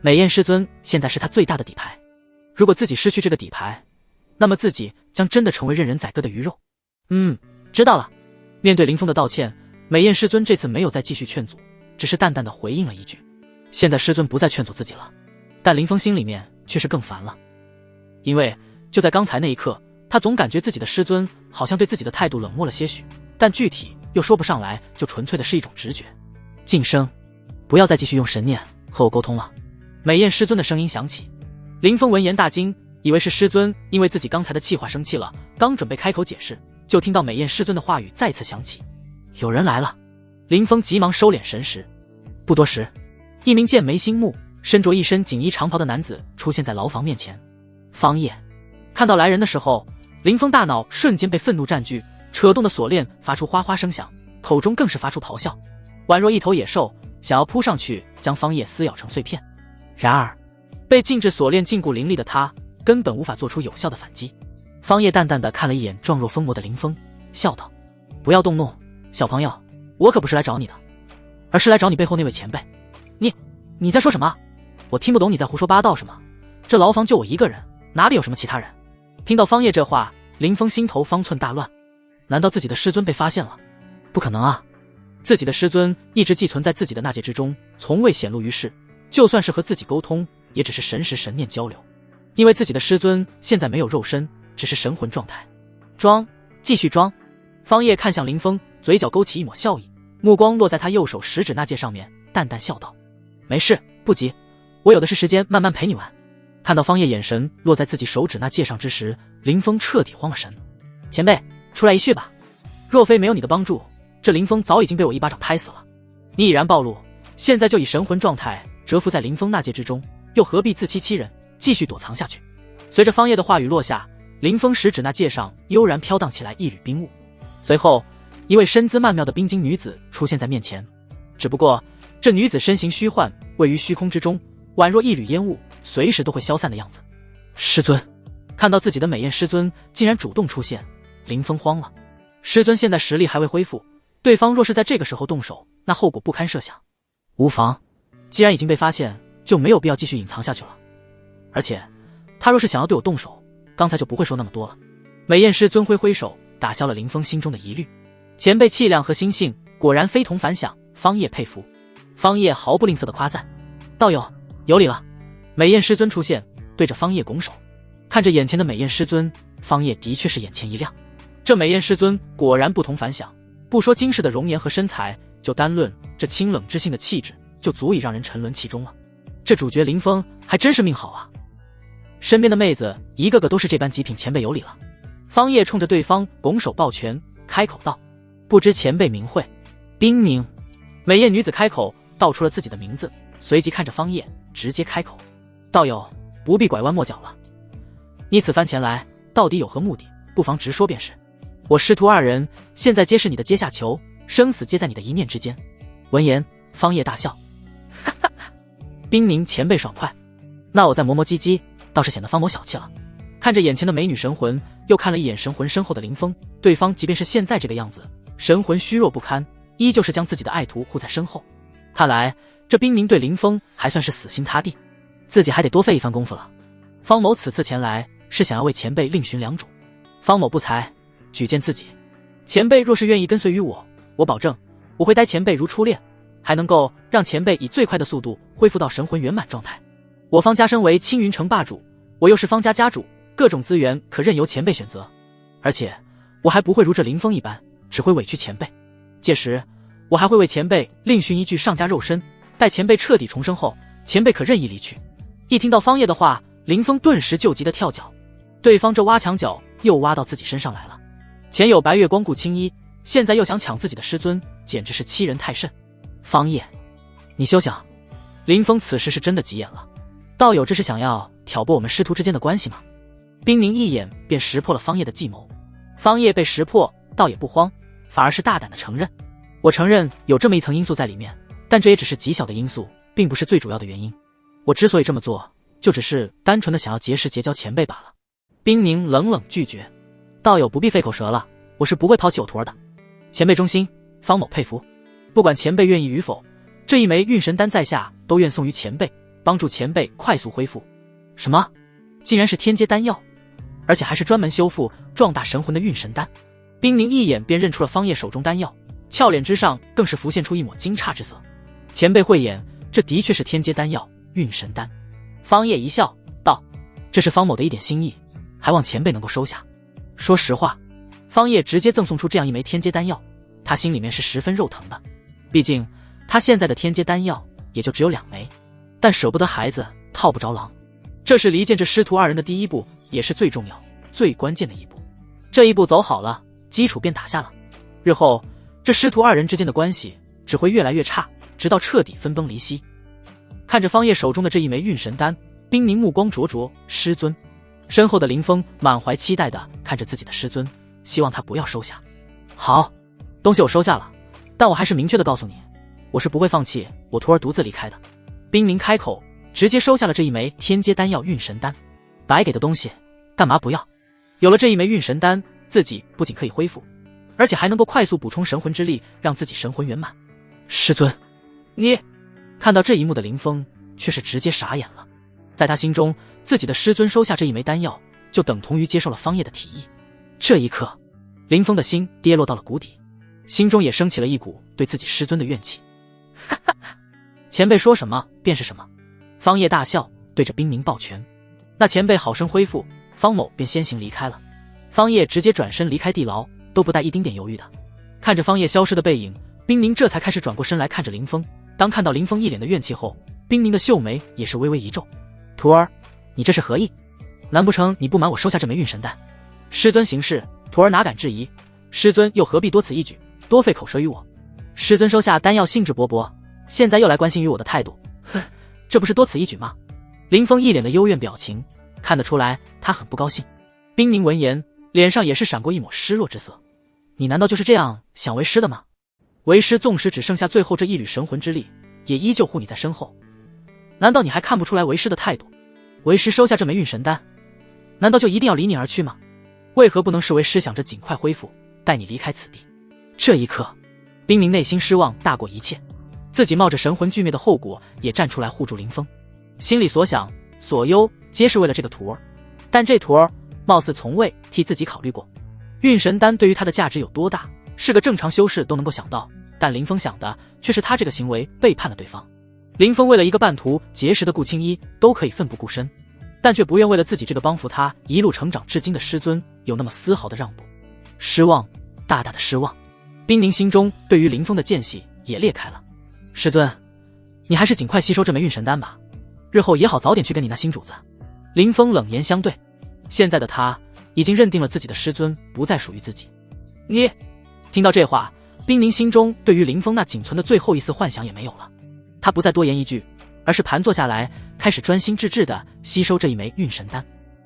美艳师尊现在是他最大的底牌，如果自己失去这个底牌，那么自己将真的成为任人宰割的鱼肉。知道了。面对林峰的道歉，美艳师尊这次没有再继续劝阻，只是淡淡的回应了一句：现在师尊不再劝阻自己了。但林峰心里面却是更烦了，因为就在刚才那一刻，他总感觉自己的师尊好像对自己的态度冷漠了些许，但具体又说不上来，就纯粹的是一种直觉。晋升，不要再继续用神念和我沟通了。美艳师尊的声音响起。林峰闻言大惊，以为是师尊因为自己刚才的气话生气了，刚准备开口解释，就听到美艳师尊的话语再次响起：有人来了。林峰急忙收敛神识。不多时，一名剑眉星目、身着一身锦衣长袍的男子出现在牢房面前。方叶看到来人的时候，林峰大脑瞬间被愤怒占据，扯动的锁链发出哗哗声响，口中更是发出咆哮，宛若一头野兽想要扑上去将方叶撕咬成碎片。然而被禁制锁链禁锢凌厉的他根本无法做出有效的反击。方叶淡淡的看了一眼状若疯魔的林峰，笑道：不要动怒，小朋友，我可不是来找你的，而是来找你背后那位前辈。你在说什么？我听不懂你在胡说八道什么。这牢房就我一个人，哪里有什么其他人？听到方叶这话，林峰心头方寸大乱。难道自己的师尊被发现了？不可能啊！自己的师尊一直寄存在自己的纳戒之中，从未显露于世，就算是和自己沟通，也只是神识神念交流。因为自己的师尊现在没有肉身，只是神魂状态。装，继续装。方叶看向林峰，嘴角勾起一抹笑意，目光落在他右手食指那戒上面，淡淡笑道：没事，不急，我有的是时间慢慢陪你玩。看到方叶眼神落在自己手指那戒上之时，林峰彻底慌了神。前辈，出来一叙吧。若非没有你的帮助，这林峰早已经被我一巴掌拍死了。你已然暴露，现在就以神魂状态蛰伏在林峰那戒之中，又何必自欺欺人，继续躲藏下去？随着方叶的话语落下，林峰食指那戒上悠然飘荡起来一缕冰雾，随后一位身姿曼妙的冰晶女子出现在面前。只不过这女子身形虚幻，位于虚空之中，宛若一缕烟雾，随时都会消散的样子。师尊，看到自己的美艳师尊竟然主动出现，林峰慌了。师尊现在实力还未恢复，对方若是在这个时候动手，那后果不堪设想。无妨，既然已经被发现，就没有必要继续隐藏下去了。而且他若是想要对我动手，刚才就不会说那么多了。美艳师尊挥挥手，打消了林峰心中的疑虑。前辈气量和心性果然非同凡响，方叶佩服。方叶毫不吝啬的夸赞：道友有礼了。美艳师尊出现，对着方叶拱手。看着眼前的美艳师尊，方叶的确是眼前一亮。这美艳师尊果然不同凡响，不说惊世的容颜和身材，就单论这清冷知性的气质，就足以让人沉沦其中了。这主角林峰还真是命好啊！身边的妹子一个个都是这般极品，前辈有礼了。方叶冲着对方拱手抱拳，开口道：不知前辈名讳？冰凝。美艳女子开口道出了自己的名字，随即看着方叶直接开口：道友不必拐弯抹角了，你此番前来到底有何目的？不妨直说便是。我师徒二人现在皆是你的阶下囚，生死皆在你的一念之间。闻言，方叶大笑：哈哈哈，冰凝前辈爽快，那我再磨磨唧唧，倒是显得方某小气了。看着眼前的美女神魂，又看了一眼神魂身后的林峰，对方即便是现在这个样子，神魂虚弱不堪，依旧是将自己的爱徒护在身后。看来这冰凝对林峰还算是死心塌地，自己还得多费一番功夫了。方某此次前来是想要为前辈另寻良主。方某不才，举荐自己。前辈若是愿意跟随于我，我保证我会待前辈如初恋，还能够让前辈以最快的速度恢复到神魂圆满状态。我方家身为青云城霸主，我又是方家家主，各种资源可任由前辈选择。而且我还不会如这林峰一般，只会委屈前辈。届时我还会为前辈另寻一具上家肉身，待前辈彻底重生后，前辈可任意离去。一听到方叶的话，林峰顿时就急得跳脚，对方这挖墙脚又挖到自己身上来了。前有白月光顾青衣，现在又想抢自己的师尊，简直是欺人太甚。方叶，你休想！林峰此时是真的急眼了，道友这是想要挑拨我们师徒之间的关系吗？冰凝一眼便识破了方叶的计谋。方叶被识破倒也不慌，反而是大胆的承认，我承认有这么一层因素在里面，但这也只是极小的因素，并不是最主要的原因。我之所以这么做，就只是单纯的想要结识结交前辈罢了。冰凝冷冷拒绝，道友不必费口舌了，我是不会抛弃我徒儿的。前辈忠心，方某佩服。不管前辈愿意与否，这一枚运神丹在下都愿送于前辈，帮助前辈快速恢复。什么？竟然是天阶丹药，而且还是专门修复壮大神魂的运神丹。冰凝一眼便认出了方叶手中丹药，俏脸之上更是浮现出一抹惊诧之色。前辈慧眼，这的确是天阶丹药运神丹。方叶一笑道，这是方某的一点心意，还望前辈能够收下。说实话，方叶直接赠送出这样一枚天阶丹药，他心里面是十分肉疼的。毕竟他现在的天阶丹药也就只有2枚，但舍不得孩子套不着狼。这是离间这师徒2人的第一步，也是最重要最关键的一步。这一步走好了，基础便打下了。日后这师徒2人之间的关系只会越来越差，直到彻底分崩离析。看着方叶手中的这一枚运神丹，冰凝目光灼灼，师尊。身后的林峰满怀期待地看着自己的师尊，希望他不要收下。好，东西我收下了，但我还是明确地告诉你，我是不会放弃我徒儿独自离开的。冰凝开口，直接收下了这一枚天阶丹药运神丹。白给的东西干嘛不要？有了这一枚运神丹，自己不仅可以恢复，而且还能够快速补充神魂之力，让自己神魂圆满。师尊，你……看到这一幕的林峰却是直接傻眼了。在他心中，自己的师尊收下这一枚丹药，就等同于接受了方叶的提议。这一刻，林峰的心跌落到了谷底，心中也升起了一股对自己师尊的怨气。哈哈哈，前辈说什么便是什么。方叶大笑，对着冰凝抱拳。那前辈好生恢复，方某便先行离开了。方叶直接转身离开地牢，都不带一丁点犹豫的。看着方叶消失的背影，冰凝这才开始转过身来看着林峰。当看到林峰一脸的怨气后，冰凝的秀眉也是微微一皱。徒儿，你这是何意？难不成你不满我收下这枚运神丹？师尊行事，徒儿哪敢质疑，师尊又何必多此一举，多费口舌于我？师尊收下丹药兴致勃勃，现在又来关心于我的态度，哼，这不是多此一举吗？林峰一脸的幽怨表情，看得出来他很不高兴。冰凝闻言，脸上也是闪过一抹失落之色。你难道就是这样想为师的吗？为师纵使只剩下最后这一缕神魂之力，也依旧护你在身后。难道你还看不出来为师的态度？为师收下这枚运神丹，难道就一定要离你而去吗？为何不能视为师想着尽快恢复，带你离开此地？这一刻，冰凝内心失望大过一切，自己冒着神魂俱灭的后果也站出来护住林峰，心里所想所忧皆是为了这个徒儿。但这徒儿貌似从未替自己考虑过，运神丹对于他的价值有多大，是个正常修士都能够想到，但林峰想的却是他这个行为背叛了对方。林峰为了一个半途结识的顾青衣都可以奋不顾身，但却不愿为了自己这个帮扶他一路成长至今的师尊有那么丝毫的让步。失望，大大的失望。冰凝心中对于林峰的间隙也裂开了。师尊，你还是尽快吸收这枚运神丹吧，日后也好早点去跟你那新主子。林峰冷言相对，现在的他已经认定了自己的师尊不再属于自己。你……听到这话，冰凝心中对于林峰那仅存的最后一丝幻想也没有了。他不再多言一句，而是盘坐下来，开始专心致志地吸收这一枚运神丹。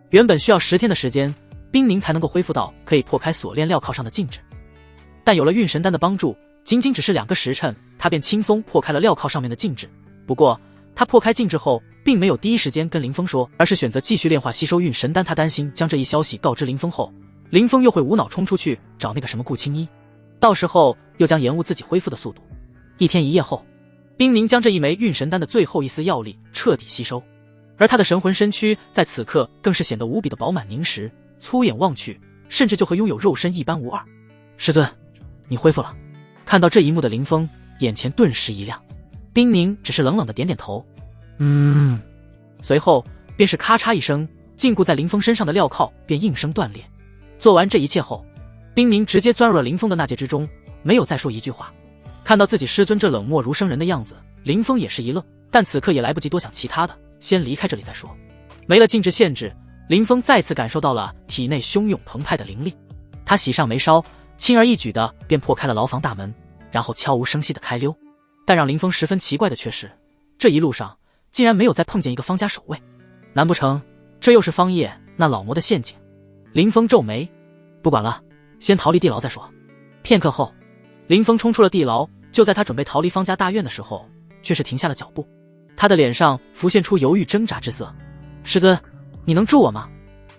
原本需要10天的时间，冰凝才能够恢复到可以破开锁链镣铐上的禁制，但有了运神丹的帮助，仅仅只是2个时辰，他便轻松破开了镣铐上面的禁制。不过他破开禁制后，并没有第一时间跟林峰说，而是选择继续炼化吸收运神丹。他担心将这一消息告知林峰后，林峰又会无脑冲出去找那个什么顾青衣，到时候又将延误自己恢复的速度。1天1夜后，冰凝将这一枚运神丹的最后一丝药力彻底吸收，而他的神魂身躯在此刻更是显得无比的饱满凝实，粗眼望去，甚至就和拥有肉身一般无二。师尊，你恢复了。看到这一幕的林峰眼前顿时一亮，冰凝只是冷冷的点点头，随后便是咔嚓一声，禁锢在林峰身上的镣铐便应声断裂。做完这一切后，冰凝直接钻入了林峰的纳戒之中，没有再说一句话。看到自己师尊这冷漠如生人的样子，林峰也是一愣，但此刻也来不及多想其他的，先离开这里再说。没了禁制限制，林峰再次感受到了体内汹涌澎湃的灵力。他喜上眉梢，轻而易举的便破开了牢房大门，然后悄无声息的开溜。但让林峰十分奇怪的却是，这一路上竟然没有再碰见一个方家守卫。难不成这又是方叶那老魔的陷阱？林峰皱眉，不管了，先逃离地牢再说。片刻后，林峰冲出了地牢，就在他准备逃离方家大院的时候，却是停下了脚步。他的脸上浮现出犹豫挣扎之色。师尊，你能助我吗？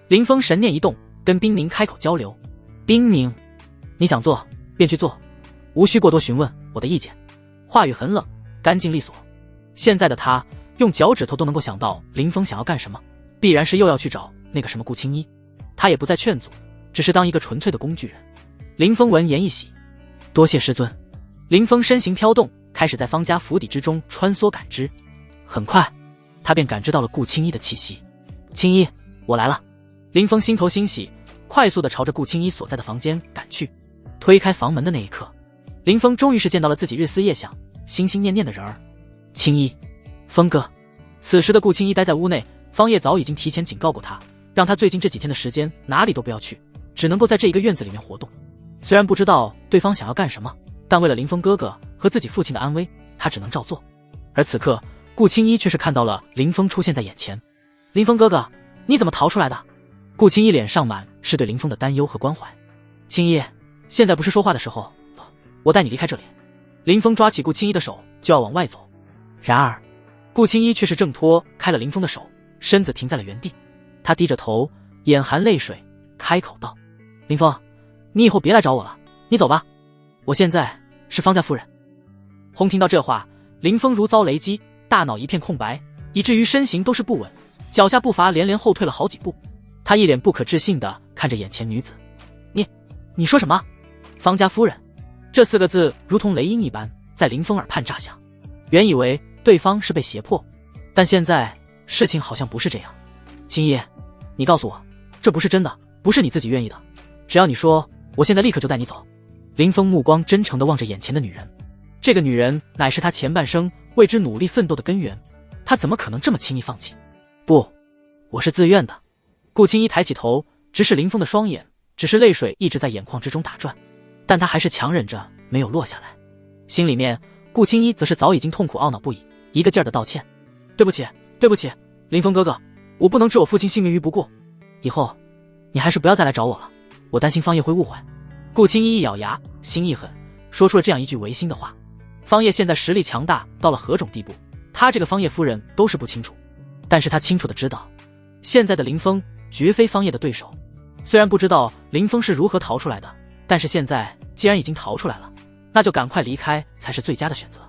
林峰神念一动，跟冰凝开口交流。冰凝，你想做便去做，无需过多询问我的意见。话语很冷，干净利索。现在的他用脚趾头都能够想到林峰想要干什么，必然是又要去找那个什么顾青衣。他也不再劝阻，只是当一个纯粹的工具人。林峰闻言一喜，多谢师尊。林峰身形飘动，开始在方家府邸之中穿梭感知。很快他便感知到了顾青衣的气息。青衣，我来了。林峰心头欣喜，快速地朝着顾青衣所在的房间赶去。推开房门的那一刻，林峰终于是见到了自己日思夜想、心心念念的人儿。青衣，峰哥。此时的顾青衣待在屋内，方叶早已经提前警告过他，让他最近这几天的时间哪里都不要去，只能够在这一个院子里面活动。虽然不知道对方想要干什么，但为了林峰哥哥和自己父亲的安危，他只能照做。而此刻顾青衣却是看到了林峰出现在眼前。林峰哥哥，你怎么逃出来的？顾青衣脸上满是对林峰的担忧和关怀。青衣，现在不是说话的时候，走，我带你离开这里。林峰抓起顾青衣的手就要往外走，然而顾青衣却是挣脱开了林峰的手，身子停在了原地。他低着头，眼含泪水，开口道：林峰，你以后别来找我了，你走吧，我现在是方家夫人。轰！听到这话，林峰如遭雷击，大脑一片空白，以至于身形都是不稳，脚下步伐连连后退了好几步。他一脸不可置信地看着眼前女子。你说什么？方家夫人？这四个字如同雷音一般在林峰耳畔炸响。原以为对方是被胁迫，但现在事情好像不是这样。青衣，你告诉我，这不是真的，不是你自己愿意的，只要你说，我现在立刻就带你走。林峰目光真诚地望着眼前的女人，这个女人乃是他前半生为之努力奋斗的根源，他怎么可能这么轻易放弃？不，我是自愿的。顾青衣抬起头，直视林峰的双眼，只是泪水一直在眼眶之中打转，但他还是强忍着没有落下来。心里面，顾青衣则是早已经痛苦懊恼不已，一个劲儿的道歉：对不起，对不起，林峰哥哥，我不能置我父亲性命于不顾，以后你还是不要再来找我了，我担心方叶会误会。顾青衣一咬牙，心一狠，说出了这样一句违心的话。方叶现在实力强大到了何种地步，他这个方叶夫人都是不清楚，但是他清楚的知道，现在的林峰绝非方叶的对手。虽然不知道林峰是如何逃出来的，但是现在既然已经逃出来了，那就赶快离开才是最佳的选择。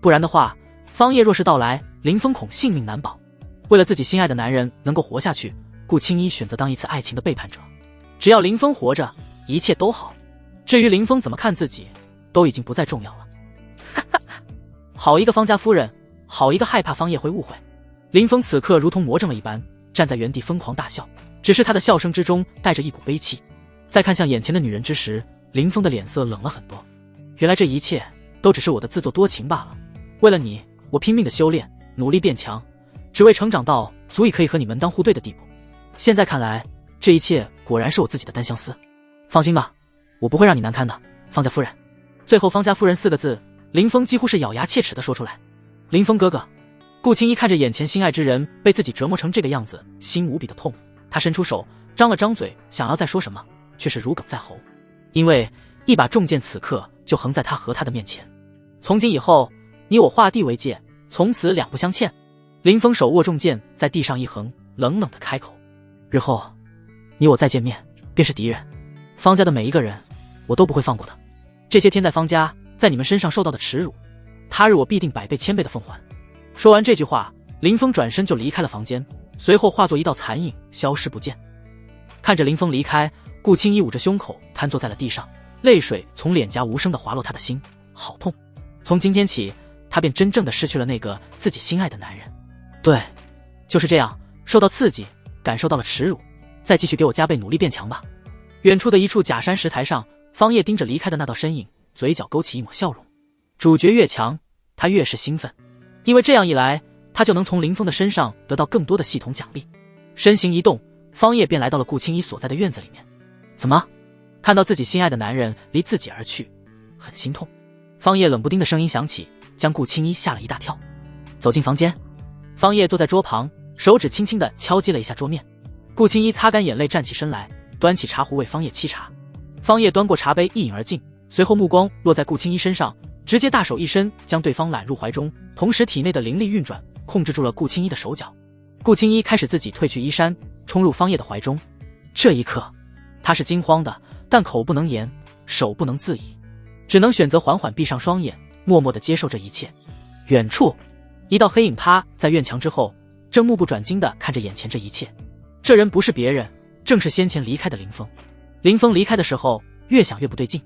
不然的话，方叶若是到来，林峰恐性命难保。为了自己心爱的男人能够活下去，顾青衣选择当一次爱情的背叛者。只要林峰活着，一切都好。至于林峰怎么看自己，都已经不再重要了。好一个方家夫人，好一个害怕方叶会误会。林峰此刻如同魔怔了一般，站在原地疯狂大笑，只是他的笑声之中带着一股悲戚。在看向眼前的女人之时，林峰的脸色冷了很多。原来这一切都只是我的自作多情罢了。为了你，我拼命的修炼，努力变强，只为成长到足以可以和你门当户对的地步。现在看来，这一切果然是我自己的单相思。放心吧，我不会让你难堪的，方家夫人。最后方家夫人四个字，林峰几乎是咬牙切齿地说出来。林峰哥哥。顾青衣看着眼前心爱之人被自己折磨成这个样子，心无比的痛。他伸出手，张了张嘴，想要再说什么，却是如鲠在喉。因为一把重剑此刻就横在他和他的面前。从今以后，你我画地为界，从此两不相欠。林峰手握重剑，在地上一横，冷冷的开口：日后你我再见面，便是敌人。方家的每一个人，我都不会放过的。这些天在方家，在你们身上受到的耻辱，他日我必定百倍千倍的奉还。说完这句话，林峰转身就离开了房间，随后化作一道残影消失不见。看着林峰离开，顾青衣捂着胸口瘫坐在了地上，泪水从脸颊无声地滑落他的心，好痛。从今天起，他便真正的失去了那个自己心爱的男人。对，就是这样，受到刺激，感受到了耻辱，再继续给我加倍努力变强吧。远处的一处假山石台上，方叶盯着离开的那道身影，嘴角勾起一抹笑容。主角越强，他越是兴奋，因为这样一来，他就能从林峰的身上得到更多的系统奖励。身形一动，方叶便来到了顾青衣所在的院子里面。怎么？看到自己心爱的男人离自己而去，很心痛。方叶冷不丁的声音响起，将顾青衣吓了一大跳。走进房间，方叶坐在桌旁，手指轻轻地敲击了一下桌面。顾青衣擦干眼泪，站起身来，端起茶壶为方叶沏茶。方叶端过茶杯一饮而尽，随后目光落在顾青衣身上，直接大手一伸将对方揽入怀中，同时体内的灵力运转，控制住了顾青衣的手脚。顾青衣开始自己褪去衣衫，冲入方叶的怀中。这一刻，他是惊慌的，但口不能言，手不能自已，只能选择缓缓闭上双眼，默默地接受这一切。远处，一道黑影趴在院墙之后，正目不转睛地看着眼前这一切。这人不是别人，正是先前离开的林峰。林峰离开的时候，越想越不对劲。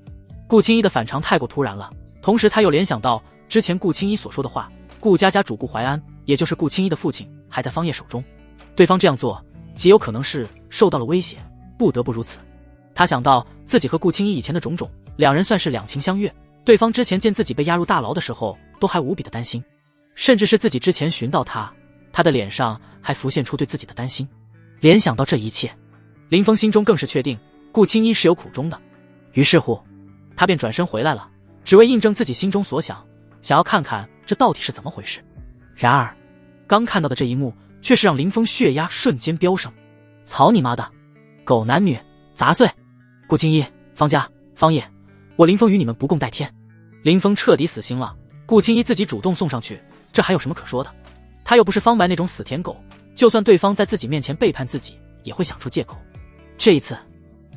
顾青衣的反常太过突然了，同时他又联想到之前顾青衣所说的话，顾家家主顾怀安，也就是顾青衣的父亲，还在方叶手中。对方这样做，极有可能是受到了威胁，不得不如此。他想到自己和顾青衣以前的种种，两人算是两情相悦，对方之前见自己被押入大牢的时候，都还无比的担心，甚至是自己之前寻到他，他的脸上还浮现出对自己的担心。联想到这一切，林峰心中更是确定顾青衣是有苦衷的，于是乎他便转身回来了，只为印证自己心中所想，想要看看这到底是怎么回事。然而刚看到的这一幕却是让林峰血压瞬间飙升。操你妈的，狗男女杂碎！顾青衣、方家、方叶，我林峰与你们不共戴天。林峰彻底死心了，顾青衣自己主动送上去，这还有什么可说的？他又不是方白那种死舔狗，就算对方在自己面前背叛自己，也会想出借口。这一次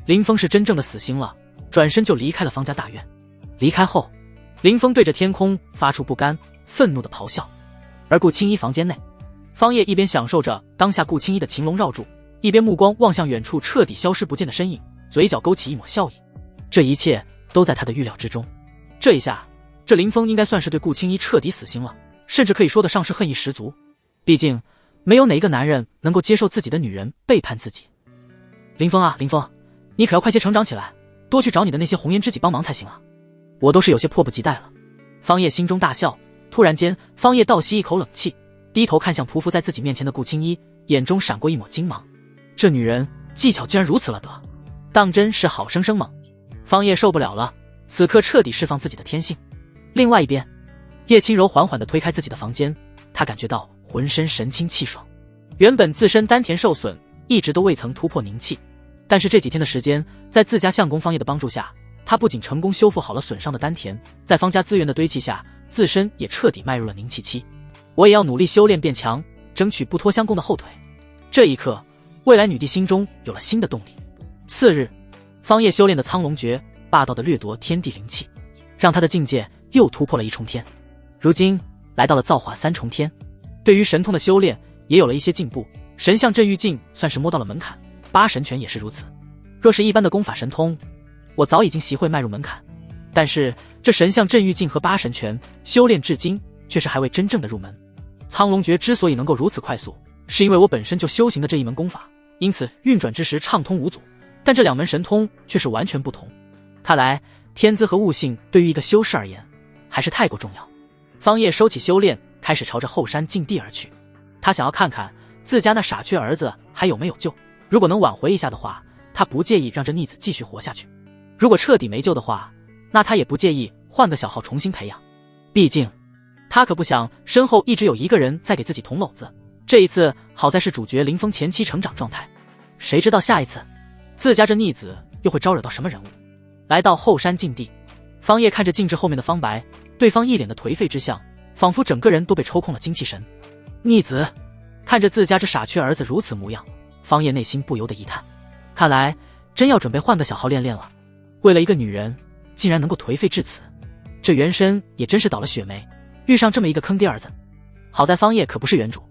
林峰是真正的死心了，转身就离开了方家大院。离开后，林峰对着天空发出不甘愤怒的咆哮。而顾青衣房间内，方叶一边享受着当下顾青衣的情笼绕住，一边目光望向远处彻底消失不见的身影，嘴角勾起一抹笑意。这一切都在他的预料之中。这一下，这林峰应该算是对顾青衣彻底死心了，甚至可以说得上是恨意十足。毕竟没有哪一个男人能够接受自己的女人背叛自己。林峰啊，林峰，你可要快些成长起来，多去找你的那些红颜知己帮忙才行啊！我都是有些迫不及待了。方叶心中大笑，突然间，方叶倒吸一口冷气，低头看向匍匐在自己面前的顾青衣，眼中闪过一抹惊芒。这女人技巧竟然如此了得，当真是好生生猛。方叶受不了了，此刻彻底释放自己的天性。另外一边，叶轻柔缓缓地推开自己的房间，她感觉到浑身神清气爽。原本自身丹田受损，一直都未曾突破凝气，但是这几天的时间，在自家相公方叶的帮助下，他不仅成功修复好了损伤的丹田，在方家资源的堆砌下，自身也彻底迈入了凝气期。我也要努力修炼变强，争取不拖相公的后腿。这一刻，未来女帝心中有了新的动力。次日，方叶修炼的苍龙诀霸道的掠夺天地灵气，让他的境界又突破了一重天。如今来到了造化三重天，对于神通的修炼也有了一些进步。神象镇狱境算是摸到了门槛，八神拳也是如此。若是一般的功法神通，我早已经习会迈入门槛，但是这神象镇狱境和八神拳修炼至今却是还未真正的入门。苍龙诀之所以能够如此快速，是因为我本身就修行的这一门功法，因此运转之时畅通无阻，但这两门神通却是完全不同。看来天资和悟性对于一个修士而言还是太过重要。方叶收起修炼，开始朝着后山禁地而去。他想要看看自家那傻缺儿子还有没有救，如果能挽回一下的话，他不介意让这逆子继续活下去；如果彻底没救的话，那他也不介意换个小号重新培养。毕竟他可不想身后一直有一个人在给自己捅篓子。这一次好在是主角林峰前期成长状态，谁知道下一次自家这逆子又会招惹到什么人物。来到后山禁地，方叶看着静止后面的方白，对方一脸的颓废之相，仿佛整个人都被抽空了精气神。逆子看着自家这傻缺儿子如此模样，方叶内心不由得一叹，看来真要准备换个小号练练了。为了一个女人竟然能够颓废至此，这原身也真是倒了血霉，遇上这么一个坑爹儿子。好在方叶可不是原主，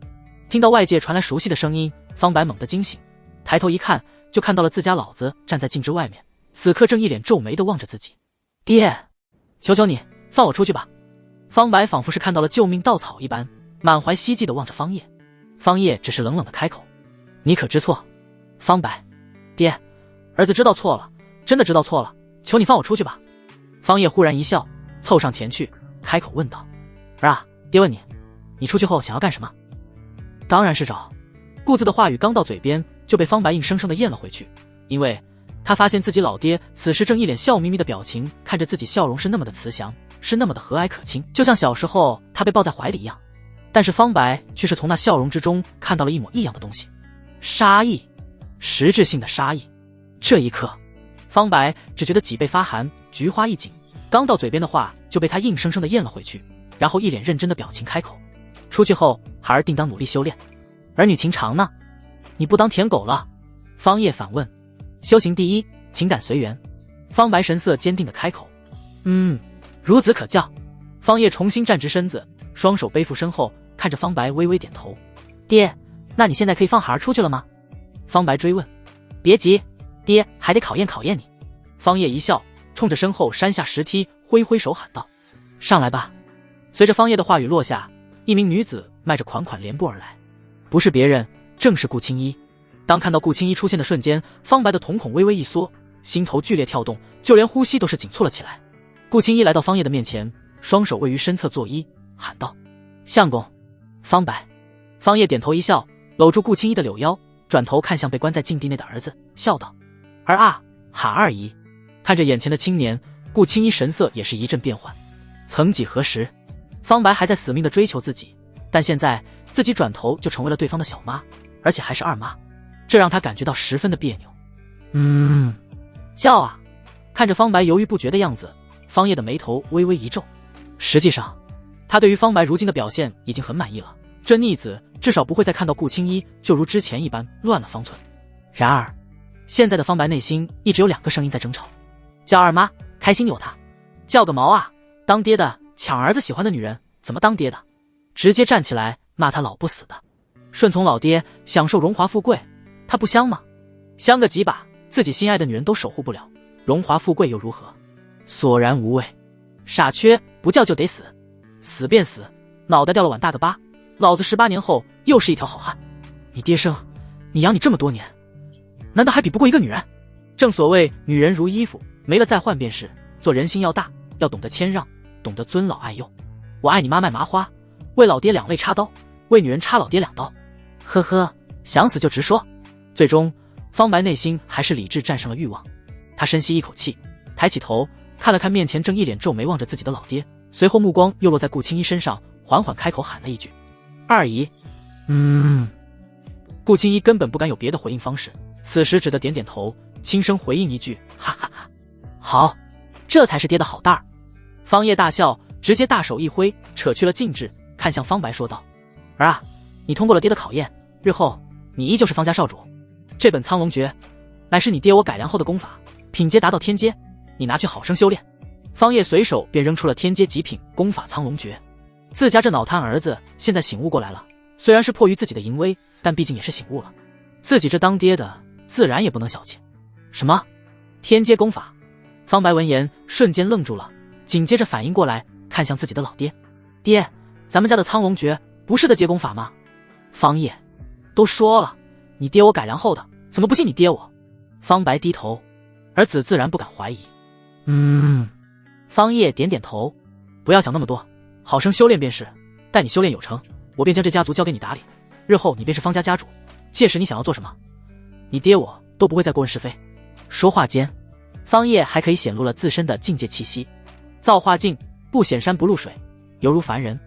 听到外界传来熟悉的声音，方白猛地惊醒，抬头一看，就看到了自家老子站在禁制外面，此刻正一脸皱眉地望着自己。爹，求求你放我出去吧！方白仿佛是看到了救命稻草一般，满怀希冀地望着方叶。方叶只是冷冷地开口：你可知错？方白，爹，儿子知道错了，真的知道错了，求你放我出去吧。方叶忽然一笑，凑上前去，开口问道：儿啊，爹问你，你出去后想要干什么？当然是找。顾自的话语刚到嘴边，就被方白硬生生地咽了回去，因为他发现自己老爹此时正一脸笑眯眯的表情看着自己，笑容是那么的慈祥，是那么的和蔼可亲，就像小时候他被抱在怀里一样。但是方白却是从那笑容之中看到了一抹异样的东西，杀意，实质性的杀意。这一刻，方白只觉得脊背发寒，菊花一紧，刚到嘴边的话就被他硬生生地咽了回去，然后一脸认真的表情开口：出去后孩儿定当努力修炼，儿女情长呢？你不当舔狗了？方叶反问。修行第一，情感随缘。方白神色坚定地开口：孺子可教。方叶重新站直身子，双手背负身后，看着方白微微点头。爹，那你现在可以放孩儿出去了吗？方白追问。别急，爹还得考验考验你。方叶一笑，冲着身后山下石梯挥挥手喊道：上来吧。随着方叶的话语落下，一名女子迈着款款莲步而来，不是别人，正是顾青衣。当看到顾青衣出现的瞬间，方白的瞳孔微微一缩，心头剧烈跳动，就连呼吸都是紧促了起来。顾青衣来到方叶的面前，双手位于身侧作揖，喊道：相公。方白。方叶点头一笑，搂住顾青衣的柳腰，转头看向被关在禁地内的儿子，笑道：儿啊，喊二姨。看着眼前的青年，顾青衣神色也是一阵变幻。曾几何时，方白还在死命地追求自己，但现在自己转头就成为了对方的小妈，而且还是二妈，这让他感觉到十分的别扭。叫啊！看着方白犹豫不决的样子，方叶的眉头微微一皱。实际上，他对于方白如今的表现已经很满意了，这逆子至少不会再看到顾青衣就如之前一般乱了方寸。然而，现在的方白内心一直有两个声音在争吵：叫二妈，开心有他；叫个毛啊！当爹的抢儿子喜欢的女人，怎么当爹的？直接站起来骂他老不死的！顺从老爹，享受荣华富贵，他不香吗？香个几把，自己心爱的女人都守护不了，荣华富贵又如何？索然无味。傻缺，不叫就得死，死便死，脑袋掉了碗大个疤，老子18年后又是一条好汉。你爹生，你养你这么多年，难道还比不过一个女人？正所谓女人如衣服，没了再换便是。做人心要大，要懂得谦让，懂得尊老爱幼。我爱你妈卖麻花，为老爹两肋插刀，为女人插老爹2刀。呵呵，想死就直说。最终，方白内心还是理智战胜了欲望。他深吸一口气，抬起头看了看面前正一脸皱眉望着自己的老爹，随后目光又落在顾青衣身上，缓缓开口喊了一句：二姨。顾青衣根本不敢有别的回应方式，此时只得点点头，轻声回应一句：哈哈哈，好，这才是爹的好蛋儿。方叶大笑，直接大手一挥，扯去了禁制，看向方白说道：儿啊，你通过了爹的考验，日后你依旧是方家少主。这本苍龙诀乃是你爹我改良后的功法，品阶达到天阶，你拿去好生修炼。方叶随手便扔出了天阶极品功法苍龙诀。自家这脑瘫儿子现在醒悟过来了，虽然是迫于自己的淫威，但毕竟也是醒悟了，自己这当爹的自然也不能小气。什么天阶功法？方白闻言瞬间愣住了，紧接着反应过来，看向自己的老爹：爹，咱们家的苍龙诀不是的阶功法吗？方叶，都说了你爹我改良后的，怎么不信你爹我？方白低头，儿子自然不敢怀疑。方叶点点头，不要想那么多，好生修炼便是。待你修炼有成，我便将这家族交给你打理，日后你便是方家家主，届时你想要做什么，你爹我都不会再过问是非。说话间，方叶还可以显露了自身的境界气息，造化境不显山不露水，犹如凡人，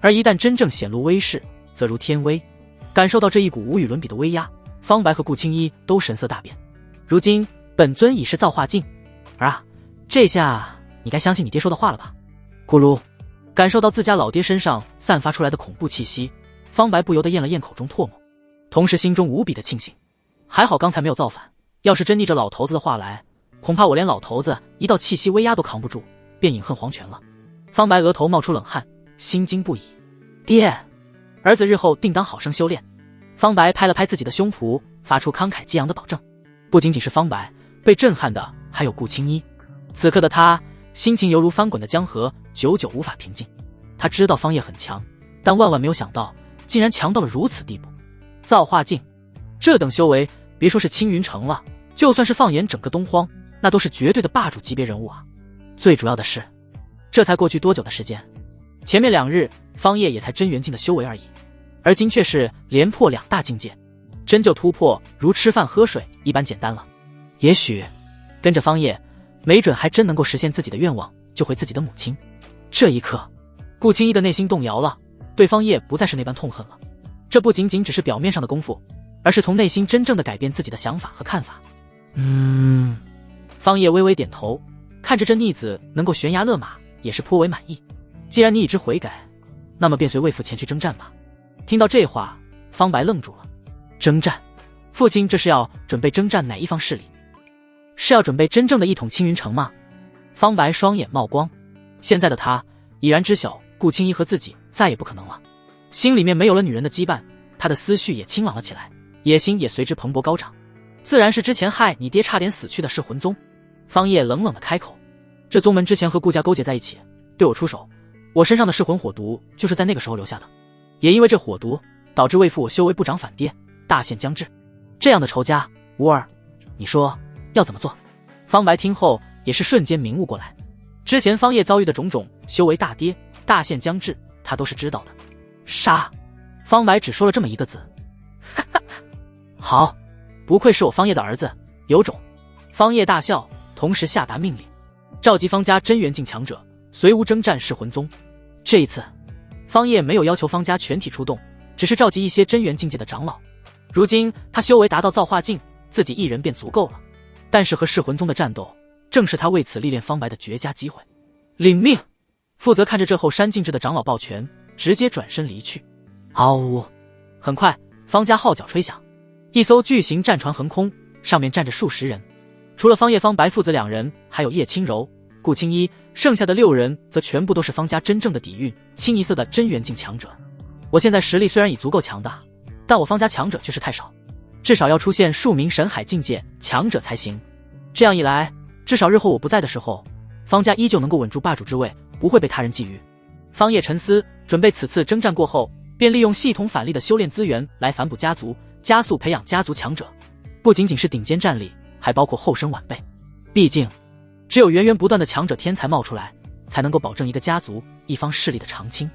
而一旦真正显露威势，则如天威。感受到这一股无与伦比的威压，方白和顾青衣都神色大变。如今本尊已是造化境，儿啊，这下你该相信你爹说的话了吧？咕噜，感受到自家老爹身上散发出来的恐怖气息，方白不由得咽了咽口中唾沫，同时心中无比的庆幸，还好刚才没有造反，要是真逆着老头子的话来，恐怕我连老头子一道气息威压都扛不住，便饮恨黄泉了。方白额头冒出冷汗，心惊不已。爹，儿子日后定当好生修炼。方白拍了拍自己的胸脯，发出慷慨激昂的保证。不仅仅是方白，被震撼的还有顾青衣。此刻的他心情犹如翻滚的江河，久久无法平静。他知道方叶很强，但万万没有想到竟然强到了如此地步。造化境这等修为，别说是青云城了，就算是放眼整个东荒，那都是绝对的霸主级别人物啊。最主要的是，这才过去多久的时间？前面2日方叶也才真元境的修为而已，而今却是连破2大境界，真就突破如吃饭喝水一般简单了。也许跟着方叶，没准还真能够实现自己的愿望，救回自己的母亲。这一刻，顾青衣的内心动摇了，对方叶不再是那般痛恨了。这不仅仅只是表面上的功夫，而是从内心真正的改变自己的想法和看法。方叶微微点头，看着这逆子能够悬崖勒马，也是颇为满意。既然你已知悔改，那么便随魏父前去征战吧。听到这话，方白愣住了。征战？父亲这是要准备征战哪一方势力？是要准备真正的一统青云城吗？方白双眼冒光，现在的他已然知晓顾青衣和自己再也不可能了，心里面没有了女人的羁绊，他的思绪也清朗了起来，野心也随之蓬勃高涨。自然是之前害你爹差点死去的噬魂宗。方叶冷冷的开口，这宗门之前和顾家勾结在一起，对我出手，我身上的噬魂火毒就是在那个时候留下的，也因为这火毒导致魏父我修为不涨反跌，大限将至。这样的仇家，吾儿，你说要怎么做？方白听后也是瞬间明悟过来，之前方叶遭遇的种种修为大跌，大限将至，他都是知道的。杀！方白只说了这么一个字。好，不愧是我方叶的儿子，有种。方叶大笑，同时下达命令，召集方家真元境强者，随吾征战噬魂宗。这一次，方叶没有要求方家全体出动，只是召集一些真元境界的长老。如今他修为达到造化境，自己一人便足够了。但是和噬魂宗的战斗，正是他为此历练方白的绝佳机会。领命！负责看着这后山静止的长老抱拳，直接转身离去。嗷呜！很快，方家号角吹响，一艘巨型战船横空，上面站着数十人。除了方叶、方白父子2人，还有叶轻柔、顾青衣，剩下的6人则全部都是方家真正的底蕴清一色的真元境强者。我现在实力虽然已足够强大，但我方家强者却是太少，至少要出现数名神海境界强者才行。这样一来，至少日后我不在的时候，方家依旧能够稳住霸主之位，不会被他人觊觎。方叶沉思，准备此次征战过后，便利用系统返利的修炼资源来反哺家族，加速培养家族强者。不仅仅是顶尖战力，还包括后生晚辈。毕竟，只有源源不断的强者天才冒出来，才能够保证一个家族、一方势力的长青。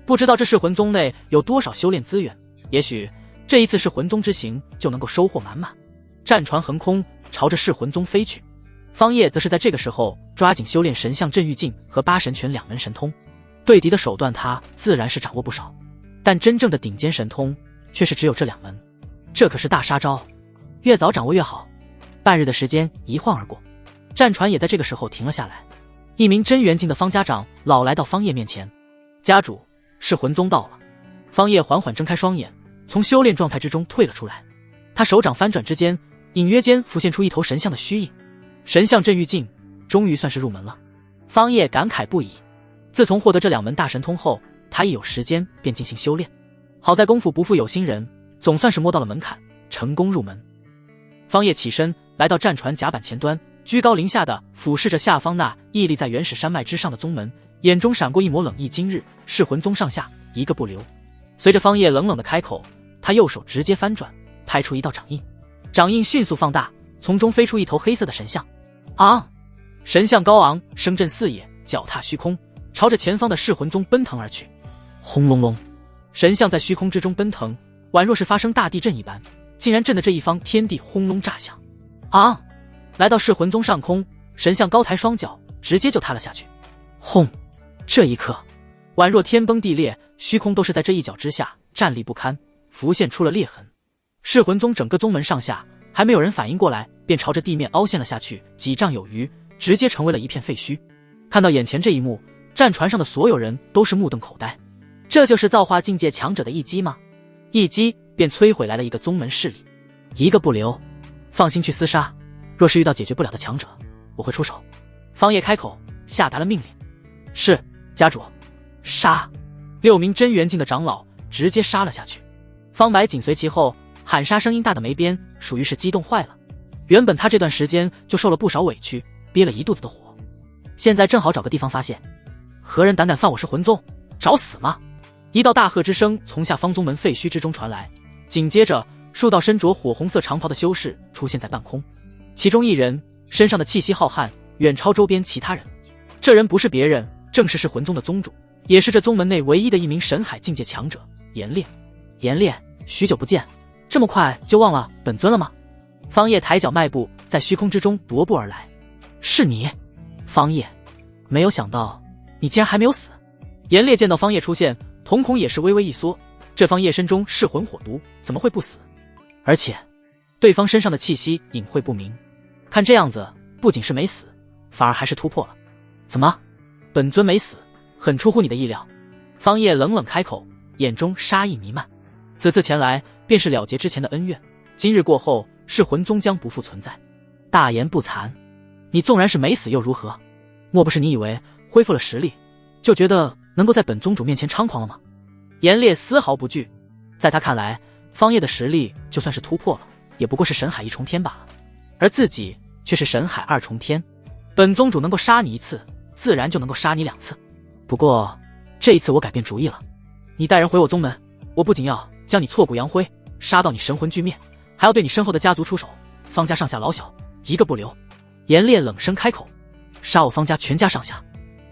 不知道这噬魂宗内有多少修炼资源，也许这一次噬魂宗之行就能够收获满满。战船横空，朝着噬魂宗飞去。方叶则是在这个时候抓紧修炼神象镇狱境和八神拳2门神通。对敌的手段他自然是掌握不少，但真正的顶尖神通却是只有这2门，这可是大杀招，越早掌握越好。半日的时间一晃而过，战船也在这个时候停了下来。一名真元境的方家长老来到方叶面前，家主，噬魂宗到了。方叶缓缓睁开双眼，从修炼状态之中退了出来。他手掌翻转之间，隐约间浮现出一头神象的虚影。神象镇狱境终于算是入门了。方叶感慨不已，自从获得这2门大神通后，他一有时间便进行修炼。好在功夫不负有心人，总算是摸到了门槛，成功入门。方叶起身来到战船甲板前端，居高临下的俯视着下方那屹立在原始山脉之上的宗门，眼中闪过一抹冷意。今日噬魂宗上下一个不留。随着方叶冷冷的开口，他右手直接翻转，拍出一道掌印，掌印迅速放大，从中飞出一头黑色的神象。神象高昂，声震四野，脚踏虚空，朝着前方的噬魂宗奔腾而去。轰隆隆，神象在虚空之中奔腾，宛若是发生大地震一般，竟然震得这一方天地轰隆炸响。来到噬魂宗上空，神象高抬双脚，直接就踏了下去。轰！这一刻，宛若天崩地裂，虚空都是在这一脚之下站立不堪，浮现出了裂痕。噬魂宗整个宗门上下还没有人反应过来，便朝着地面凹陷了下去，几丈有余，直接成为了一片废墟。看到眼前这一幕，战船上的所有人都是目瞪口呆。这就是造化境界强者的一击吗？一击便摧毁来了一个宗门势力，一个不留。放心去厮杀，若是遇到解决不了的强者，我会出手。方叶开口下达了命令。是，家主。杀！6名真元境的长老直接杀了下去。方白紧随其后，喊杀声音大的没边，属于是激动坏了。原本他这段时间就受了不少委屈，憋了一肚子的火，现在正好找个地方发泄。何人胆敢犯我是魂宗，找死吗！一道大喝之声从下方宗门废墟之中传来，紧接着数道身着火红色长袍的修士出现在半空，其中一人身上的气息浩瀚，远超周边其他人。这人不是别人，正是魂宗的宗主，也是这宗门内唯一的一名神海境界强者颜烈。颜烈，许久不见，这么快就忘了本尊了吗？方叶抬脚迈步，在虚空之中踱步而来。是你，方叶，没有想到你竟然还没有死。颜烈见到方叶出现，瞳孔也是微微一缩，这方叶身中噬魂火毒，怎么会不死？而且对方身上的气息隐晦不明，看这样子不仅是没死，反而还是突破了。怎么，本尊没死，很出乎你的意料。方叶冷冷开口，眼中杀意弥漫。此次前来便是了结之前的恩怨，今日过后，噬魂宗将不复存在。大言不惭，你纵然是没死又如何？莫不是你以为恢复了实力，就觉得能够在本宗主面前猖狂了吗？颜烈丝毫不惧，在他看来，方叶的实力就算是突破了，也不过是神海一重天罢了，而自己却是神海二重天。本宗主能够杀你一次，自然就能够杀你2次。不过这一次我改变主意了，你带人回我宗门，我不仅要将你挫骨扬灰，杀到你神魂俱灭，还要对你身后的家族出手，方家上下老小一个不留。颜烈冷声开口，杀我方家全家上下，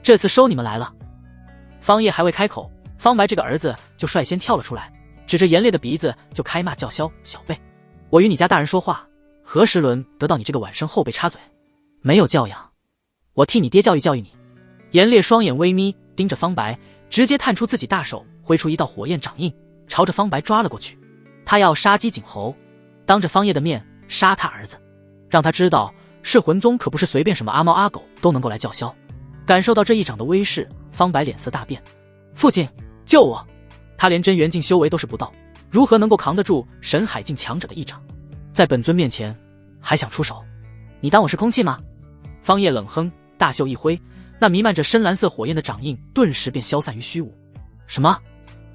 这次收你们来了。方叶还未开口，方白这个儿子就率先跳了出来，指着颜烈的鼻子就开骂叫嚣：小辈，我与你家大人说话，何时轮得到你这个晚生后辈插嘴？没有教养，我替你爹教育教育你。颜烈双眼微眯，盯着方白，直接探出自己大手，挥出一道火焰掌印，朝着方白抓了过去。他要杀鸡儆猴，当着方叶的面杀他儿子，让他知道噬魂宗可不是随便什么阿猫阿狗都能够来叫嚣。感受到这一掌的威势，方白脸色大变。父亲，救我！他连真元境修为都是不到，如何能够扛得住神海境强者的一掌？在本尊面前还想出手？你当我是空气吗？方叶冷哼，大袖一挥，那弥漫着深蓝色火焰的掌印顿时便消散于虚无。什么？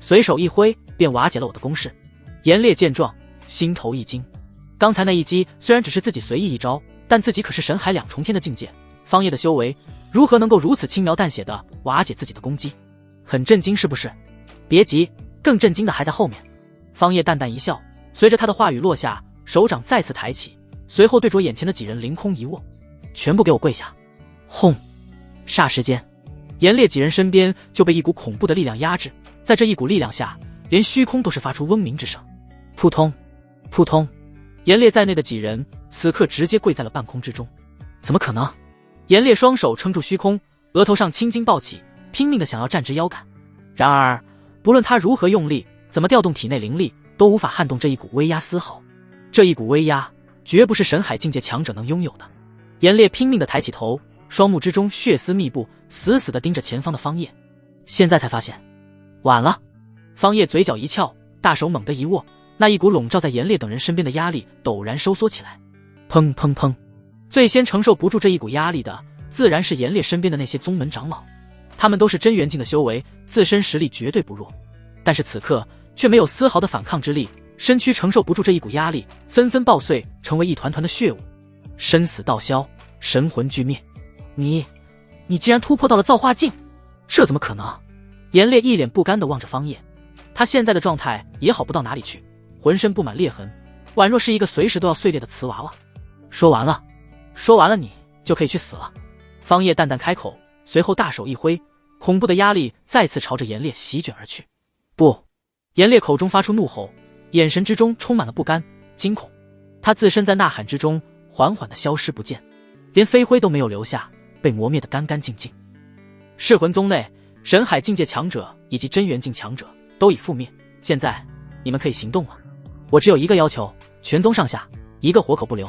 随手一挥便瓦解了我的攻势。颜烈见状，心头一惊。刚才那一击虽然只是自己随意一招，但自己可是神海2重天的境界，方叶的修为如何能够如此轻描淡写的瓦解自己的攻击？很震惊是不是？别急，更震惊的还在后面。方叶淡淡一笑，随着他的话语落下，手掌再次抬起，随后对着眼前的几人凌空一握，全部给我跪下！轰！霎时间，颜烈几人身边就被一股恐怖的力量压制，在这一股力量下，连虚空都是发出嗡鸣之声。扑通，扑通，颜烈在内的几人此刻直接跪在了半空之中。怎么可能？颜烈双手撑住虚空，额头上青筋暴起，拼命的想要站直腰杆。然而不论他如何用力，怎么调动体内灵力，都无法撼动这一股威压丝毫。这一股威压绝不是神海境界强者能拥有的。颜烈拼命的抬起头，双目之中血丝密布，死死的盯着前方的方叶。现在才发现，晚了。方叶嘴角一翘，大手猛地一握，那一股笼罩在颜烈等人身边的压力陡然收缩起来。砰砰砰！最先承受不住这一股压力的，自然是颜烈身边的那些宗门长老。他们都是真元境的修为，自身实力绝对不弱，但是此刻却没有丝毫的反抗之力，身躯承受不住这一股压力，纷纷爆碎，成为一团团的血雾。生死道消，神魂俱灭。你竟然突破到了造化境，这怎么可能？颜烈一脸不甘地望着方叶，他现在的状态也好不到哪里去，浑身布满裂痕，宛若是一个随时都要碎裂的瓷娃娃。说完了你就可以去死了。方叶淡淡开口，随后大手一挥，恐怖的压力再次朝着颜烈席卷而去。不！颜烈口中发出怒吼，眼神之中充满了不甘、惊恐。他自身在呐喊之中缓缓地消失不见，连飞灰都没有留下，被磨灭得干干净净。噬魂宗内神海境界强者以及真元境强者都已覆灭，现在你们可以行动了。我只有一个要求，全宗上下一个活口不留，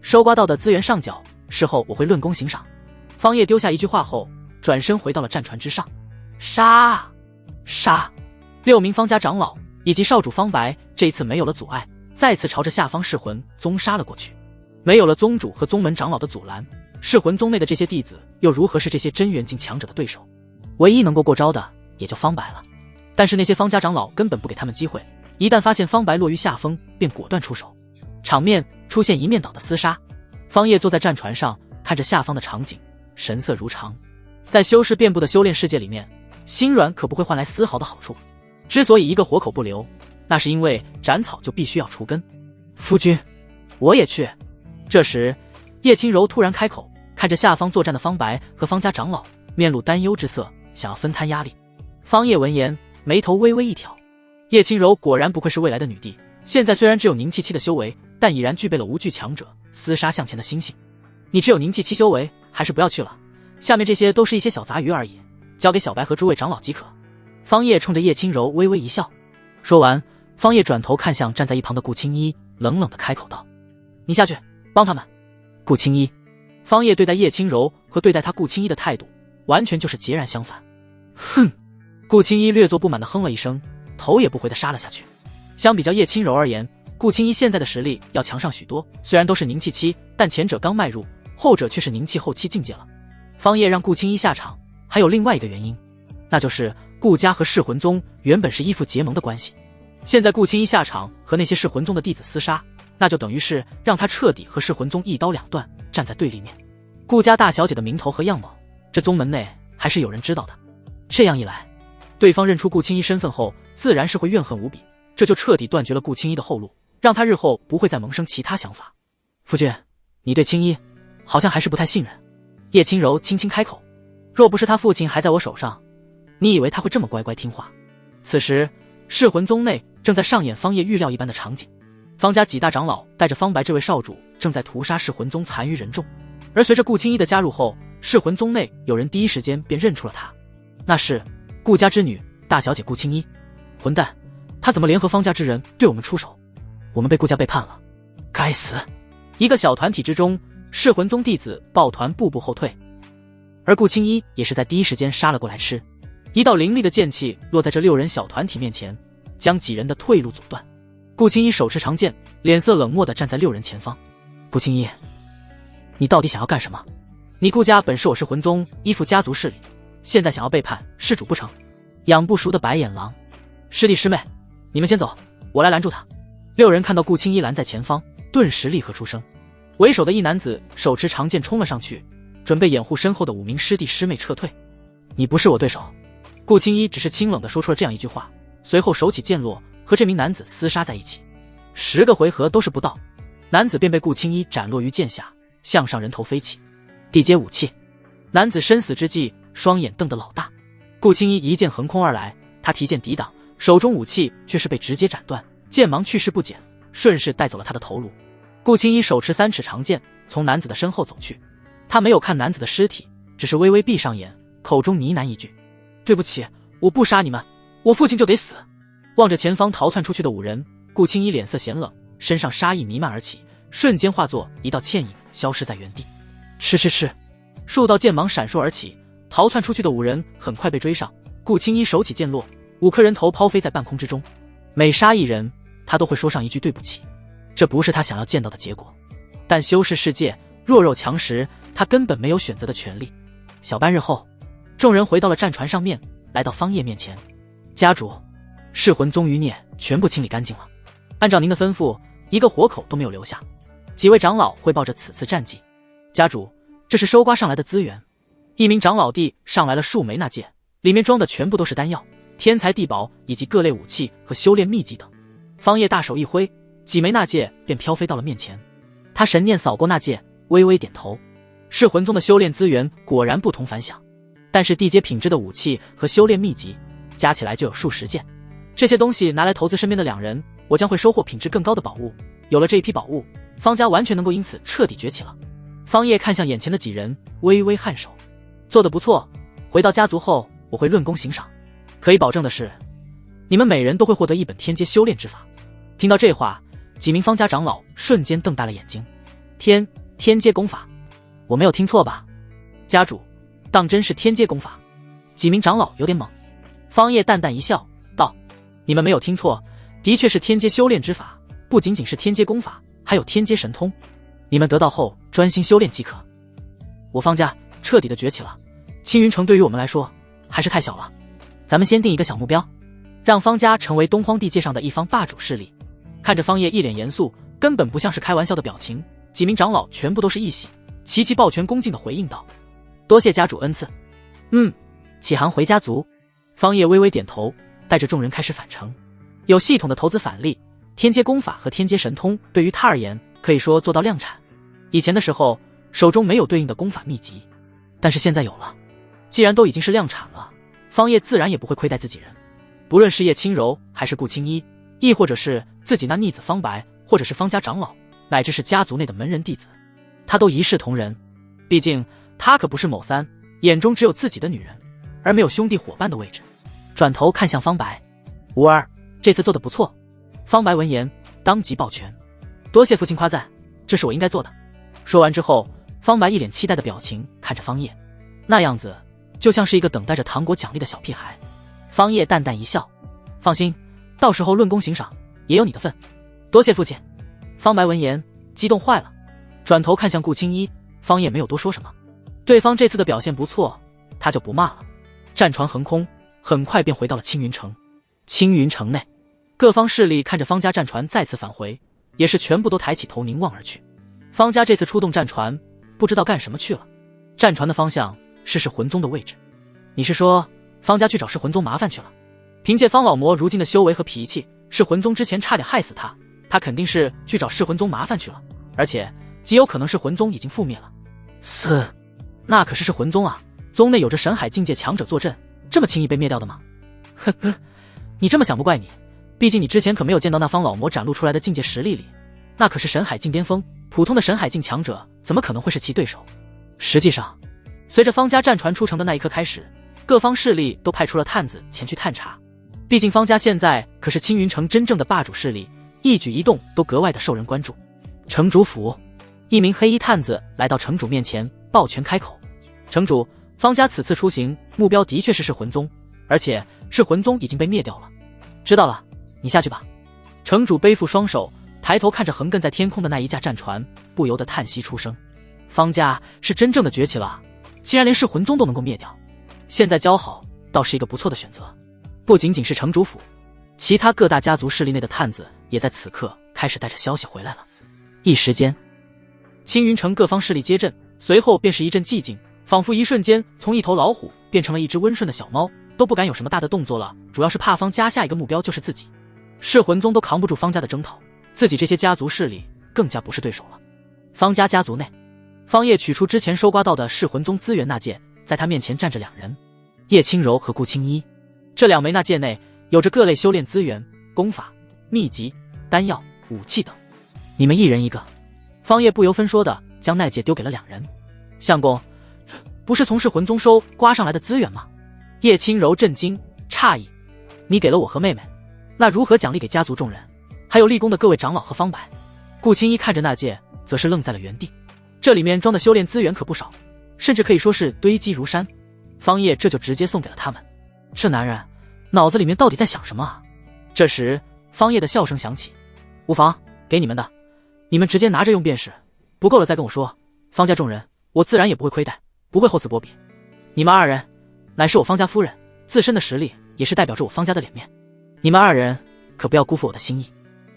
收刮到的资源上缴，事后我会论功行赏。方叶丢下一句话后，转身回到了战船之上。杀！6名方家长老以及少主方白这一次没有了阻碍，再次朝着下方噬魂宗杀了过去。没有了宗主和宗门长老的阻拦，噬魂宗内的这些弟子又如何是这些真元境强者的对手？唯一能够过招的也就方白了。但是那些方家长老根本不给他们机会，一旦发现方白落于下风，便果断出手，场面出现一面倒的厮杀。方叶坐在战船上，看着下方的场景，神色如常。在修士遍布的修炼世界里面，心软可不会换来丝毫的好处。之所以一个活口不留，那是因为斩草就必须要除根。夫君，我也去。这时叶轻柔突然开口，看着下方作战的方白和方家长老，面露担忧之色，想要分摊压力。方叶闻言，眉头微微一挑。叶轻柔果然不愧是未来的女帝，现在虽然只有凝气期的修为，但已然具备了无惧强者厮杀向前的心性。你只有凝气期修为，还是不要去了，下面这些都是一些小杂鱼而已，交给小白和诸位长老即可。方叶冲着叶轻柔微微一笑，说完，方叶转头看向站在一旁的顾青衣，冷冷地开口道：你下去帮他们。顾青衣。方叶对待叶轻柔和对待他顾青衣的态度完全就是截然相反。哼。顾青衣略作不满地哼了一声，头也不回地杀了下去。相比较叶轻柔而言，顾青衣现在的实力要强上许多，虽然都是凝气期，但前者刚迈入，后者却是凝气后期境界了。方叶让顾青衣下场还有另外一个原因，那就是顾家和噬魂宗原本是依附结盟的关系，现在顾青衣下场和那些噬魂宗的弟子厮杀，那就等于是让他彻底和噬魂宗一刀两断，站在对立面。顾家大小姐的名头和样貌，这宗门内还是有人知道的。这样一来，对方认出顾青衣身份后，自然是会怨恨无比，这就彻底断绝了顾青衣的后路，让他日后不会再萌生其他想法。夫君，你对青衣好像还是不太信任。叶轻柔轻轻开口，若不是他父亲还在我手上，你以为他会这么乖乖听话？此时噬魂宗内正在上演方叶预料一般的场景，方家几大长老带着方白这位少主正在屠杀噬魂宗残余人众，而随着顾青衣的加入后，噬魂宗内有人第一时间便认出了他，那是顾家之女大小姐顾青衣。混蛋，他怎么联合方家之人对我们出手？我们被顾家背叛了，该死！一个小团体之中，噬魂宗弟子抱团步步后退，而顾青衣也是在第一时间杀了过来吃。一道凌厉的剑气落在这6人小团体面前，将几人的退路阻断。顾青衣手持长剑，脸色冷漠地站在6人前方。顾青衣，你到底想要干什么？你顾家本是我噬魂宗依附家族势力，现在想要背叛施主不成？养不熟的白眼狼。师弟师妹，你们先走，我来拦住他。6人看到顾青衣拦在前方，顿时立刻出声。为首的一男子手持长剑冲了上去，准备掩护身后的5名师弟师妹撤退。你不是我对手。顾青衣只是清冷地说出了这样一句话，随后手起剑落，和这名男子厮杀在一起。10个回合都是不到，男子便被顾青衣斩落于剑下，向上人头飞起。地阶武器。男子身死之际，双眼瞪得老大。顾青衣一剑横空而来，他提剑抵挡，手中武器却是被直接斩断，剑芒去势不减，顺势带走了他的头颅。顾青衣手持3尺长剑，从男子的身后走去。他没有看男子的尸体，只是微微闭上眼，口中呢喃一句：对不起，我不杀你们，我父亲就得死。望着前方逃窜出去的5人，顾青衣脸色咸冷，身上杀意弥漫而起，瞬间化作一道倩影，消失在原地。吃吃吃！数道剑芒闪烁而起，逃窜出去的5人很快被追上。顾青衣手起剑落，5颗人头抛飞在半空之中。每杀一人，他都会说上一句对不起，这不是他想要见到的结果。但修士世界弱肉强食，他根本没有选择的权利。小半日后，众人回到了战船上面，来到方叶面前。家主，噬魂宗余孽全部清理干净了，按照您的吩咐，一个活口都没有留下。几位长老汇报着此次战绩。家主，这是收刮上来的资源。一名长老弟上来了数枚纳戒，里面装的全部都是丹药、天材地宝以及各类武器和修炼秘籍等。方叶大手一挥，几枚纳戒便飘飞到了面前。他神念扫过纳戒，微微点头。噬魂宗的修炼资源果然不同凡响，但是地阶品质的武器和修炼秘籍加起来就有数十件，这些东西拿来投资身边的2人，我将会收获品质更高的宝物。有了这一批宝物，方家完全能够因此彻底崛起了。方叶看向眼前的几人，微微颔首，做得不错，回到家族后我会论功行赏。可以保证的是，你们每人都会获得一本天阶修炼之法。听到这话，几名方家长老瞬间瞪大了眼睛。天阶功法？我没有听错吧？家主，当真是天阶功法？几名长老有点懵。方叶淡淡一笑，道：你们没有听错，的确是天阶修炼之法，不仅仅是天阶功法，还有天阶神通。你们得到后专心修炼即可。我方家彻底的崛起了，青云城对于我们来说还是太小了，咱们先定一个小目标。让方家成为东荒地界上的一方霸主势力。看着方叶一脸严肃，根本不像是开玩笑的表情，几名长老全部都是一喜，齐齐抱拳恭敬地回应道：“多谢家主恩赐。”启航回家族。方叶微微点头，带着众人开始返程。有系统的投资返利，天阶功法和天阶神通对于他而言可以说做到量产。以前的时候手中没有对应的功法秘籍，但是现在有了。既然都已经是量产了，方叶自然也不会亏待自己人。不论是叶轻柔还是顾青衣，亦或者是自己那逆子方白，或者是方家长老，乃至是家族内的门人弟子，他都一视同仁。毕竟他可不是某三，眼中只有自己的女人，而没有兄弟伙伴的位置。转头看向方白：“无儿，这次做得不错。”方白闻言当即抱拳：“多谢父亲夸赞，这是我应该做的。”说完之后，方白一脸期待的表情看着方叶，那样子就像是一个等待着糖果奖励的小屁孩。方叶淡淡一笑：“放心，到时候论功行赏，也有你的份。”多谢父亲。方白闻言激动坏了，转头看向顾青衣，方叶没有多说什么。对方这次的表现不错，他就不骂了。战船横空，很快便回到了青云城。青云城内，各方势力看着方家战船再次返回，也是全部都抬起头凝望而去。方家这次出动战船，不知道干什么去了。战船的方向是噬魂宗的位置。你是说方家去找噬魂宗麻烦去了？凭借方老魔如今的修为和脾气，噬魂宗之前差点害死他，他肯定是去找噬魂宗麻烦去了，而且极有可能噬魂宗已经覆灭了。那可是噬魂宗啊，宗内有着神海境界强者坐镇，这么轻易被灭掉的吗？呵呵，你这么想不怪你，毕竟你之前可没有见到那方老魔展露出来的境界实力里，那可是神海境巅峰，普通的神海境强者怎么可能会是其对手？实际上，随着方家战船出城的那一刻开始，各方势力都派出了探子前去探查。毕竟方家现在可是青云城真正的霸主势力，一举一动都格外的受人关注。城主府，一名黑衣探子来到城主面前，抱拳开口：“城主，方家此次出行目标的确是噬魂宗，而且噬魂宗已经被灭掉了。”知道了，你下去吧。城主背负双手，抬头看着横亘在天空的那一架战船，不由得叹息出声。方家是真正的崛起了，竟然连噬魂宗都能够灭掉，现在交好倒是一个不错的选择。不仅仅是城主府，其他各大家族势力内的探子也在此刻开始带着消息回来了。一时间，青云城各方势力接阵，随后便是一阵寂静，仿佛一瞬间从一头老虎变成了一只温顺的小猫，都不敢有什么大的动作了，主要是怕方家下一个目标就是自己。噬魂宗都扛不住方家的征讨，自己这些家族势力更加不是对手了。方家家族内，方叶取出之前收刮到的噬魂宗资源纳戒，在他面前站着两人，叶轻柔和顾青衣。这两枚纳戒内有着各类修炼资源、功法、秘籍、丹药、武器等，你们一人一个。方叶不由分说的将纳戒丢给了两人。相公，不是从噬魂宗收刮上来的资源吗？叶轻柔震惊诧异，你给了我和妹妹，那如何奖励给家族众人，还有立功的各位长老和方白？顾青衣看着纳戒，则是愣在了原地。这里面装的修炼资源可不少，甚至可以说是堆积如山。方叶这就直接送给了他们。这男人脑子里面到底在想什么啊？这时方叶的笑声响起：“无妨，给你们的，你们直接拿着用便是，不够了再跟我说。方家众人我自然也不会亏待，不会厚此薄彼。你们二人乃是我方家夫人，自身的实力也是代表着我方家的脸面，你们二人可不要辜负我的心意。”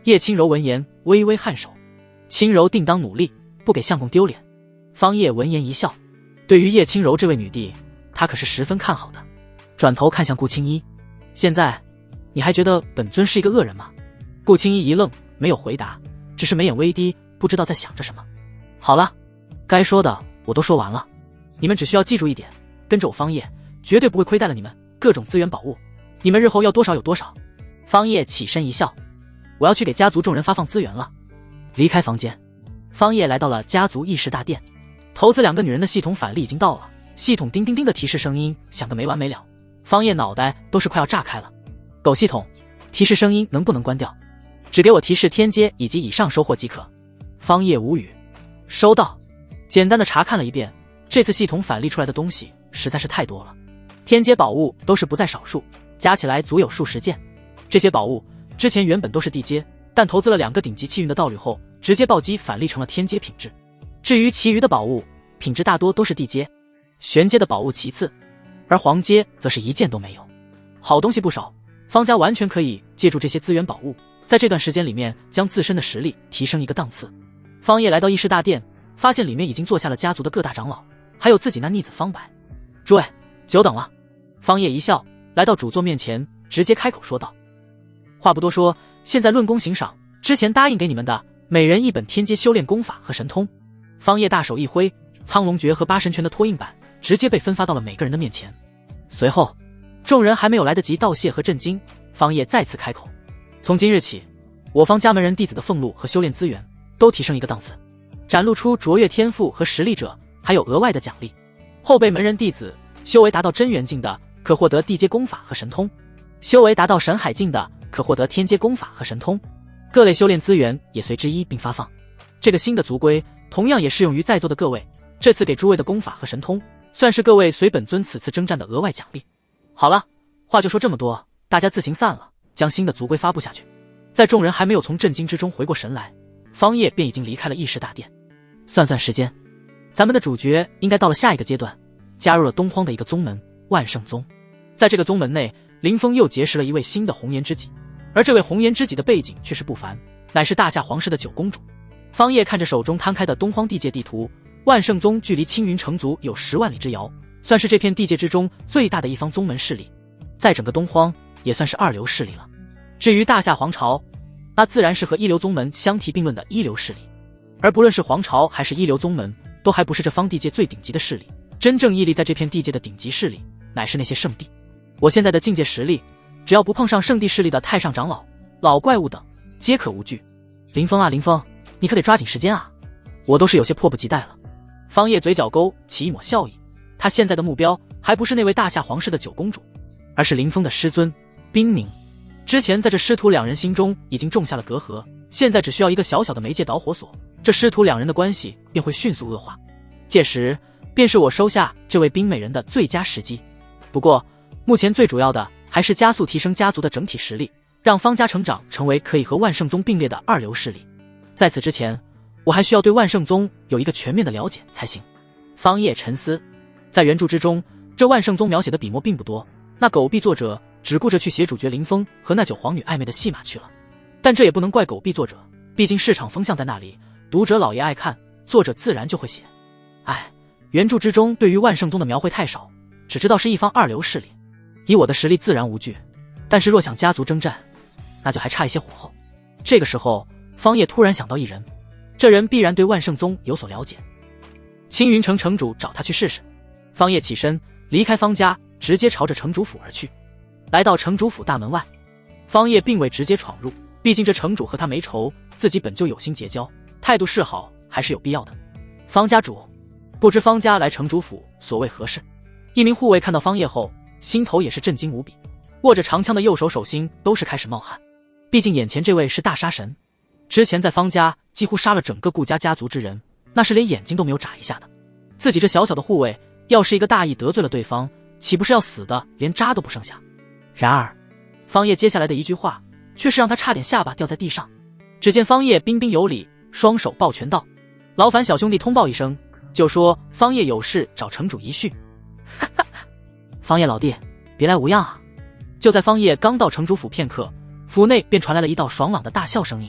叶轻柔闻言微微颔首：“轻柔定当努力，不给相公丢脸。”方叶闻言一笑，对于叶轻柔这位女帝，他可是十分看好的。转头看向顾青衣：“现在你还觉得本尊是一个恶人吗？”顾青衣一愣，没有回答，只是眉眼微低，不知道在想着什么。好了，该说的我都说完了，你们只需要记住一点，跟着我方叶，绝对不会亏待了你们，各种资源宝物，你们日后要多少有多少。方叶起身一笑：“我要去给家族众人发放资源了。”离开房间，方叶来到了家族议事大殿。投资两个女人的系统返利已经到了，系统叮叮叮的提示声音响得没完没了，方叶脑袋都是快要炸开了。狗系统，提示声音能不能关掉？只给我提示天阶以及以上收获即可。方叶无语。收到。简单的查看了一遍，这次系统返利出来的东西实在是太多了，天阶宝物都是不在少数，加起来足有数十件。这些宝物之前原本都是地阶，但投资了2个顶级气运的道侣后，直接暴击返利成了天阶品质。至于其余的宝物，品质大多都是地阶，玄阶的宝物其次，而黄阶则是一件都没有。好东西不少，方家完全可以借助这些资源宝物，在这段时间里面将自身的实力提升一个档次。方叶来到议事大殿，发现里面已经坐下了家族的各大长老，还有自己那逆子方白。诸位，久等了。方叶一笑，来到主座面前，直接开口说道：话不多说，现在论功行赏，之前答应给你们的，每人一本天阶修炼功法和神通。方叶大手一挥，苍龙诀和八神拳的托印版直接被分发到了每个人的面前。随后，众人还没有来得及道谢和震惊，方叶再次开口：从今日起，我方家门人弟子的俸禄和修炼资源都提升一个档次，展露出卓越天赋和实力者还有额外的奖励。后辈门人弟子修为达到真元境的，可获得地阶功法和神通；修为达到神海境的，可获得天阶功法和神通。各类修炼资源也随之一并发放。这个新的族规同样也适用于在座的各位，这次给诸位的功法和神通，算是各位随本尊此次征战的额外奖励。好了，话就说这么多，大家自行散了，将新的族规发布下去。在众人还没有从震惊之中回过神来，方叶便已经离开了议事大殿。算算时间，咱们的主角应该到了下一个阶段，加入了东荒的一个宗门万圣宗。在这个宗门内，林峰又结识了一位新的红颜知己，而这位红颜知己的背景却是不凡，乃是大夏皇室的九公主。方叶看着手中摊开的东荒地界地图，万圣宗距离青云城族有10万里之遥，算是这片地界之中最大的一方宗门势力，在整个东荒也算是二流势力了。至于大夏皇朝，那自然是和一流宗门相提并论的一流势力，而不论是皇朝还是一流宗门，都还不是这方地界最顶级的势力。真正屹立在这片地界的顶级势力，乃是那些圣地。我现在的境界实力，只要不碰上圣地势力的太上长老、老怪物等，皆可无惧。林峰啊林峰，你可得抓紧时间啊，我都是有些迫不及待了。方叶嘴角勾起一抹笑意，他现在的目标还不是那位大夏皇室的九公主，而是林峰的师尊冰明。之前在这师徒两人心中已经种下了隔阂，现在只需要一个小小的媒介导火索，这师徒两人的关系便会迅速恶化，届时便是我收下这位冰美人的最佳时机。不过目前最主要的还是加速提升家族的整体实力，让方家成长成为可以和万圣宗并列的二流势力。在此之前，我还需要对万圣宗有一个全面的了解才行。方叶沉思，在原著之中，这万圣宗描写的笔墨并不多，那狗屁作者只顾着去写主角林峰和那九皇女暧昧的戏码去了。但这也不能怪狗屁作者，毕竟市场风向在那里，读者老爷爱看，作者自然就会写。原著之中对于万圣宗的描绘太少，只知道是一方二流势力，以我的实力自然无惧，但是若想家族征战，那就还差一些火候。这个时候，方叶突然想到一人，这人必然对万圣宗有所了解。青云城城主找他去试试。方叶起身离开方家，直接朝着城主府而去。来到城主府大门外，方叶并未直接闯入，毕竟这城主和他没仇，自己本就有心结交，态度示好还是有必要的。方家主，不知方家来城主府所谓何事？一名护卫看到方叶后，心头也是震惊无比，握着长枪的右手手心都是开始冒汗。毕竟眼前这位是大杀神，之前在方家几乎杀了整个顾家家族之人，那是连眼睛都没有眨一下的。自己这小小的护卫，要是一个大意得罪了对方，岂不是要死的连渣都不剩下？然而方叶接下来的一句话却是让他差点下巴掉在地上。只见方叶彬彬有礼，双手抱拳道：劳烦小兄弟通报一声，就说方叶有事找城主一叙。方叶老弟，别来无恙啊。就在方叶刚到城主府片刻，府内便传来了一道爽朗的大笑声音。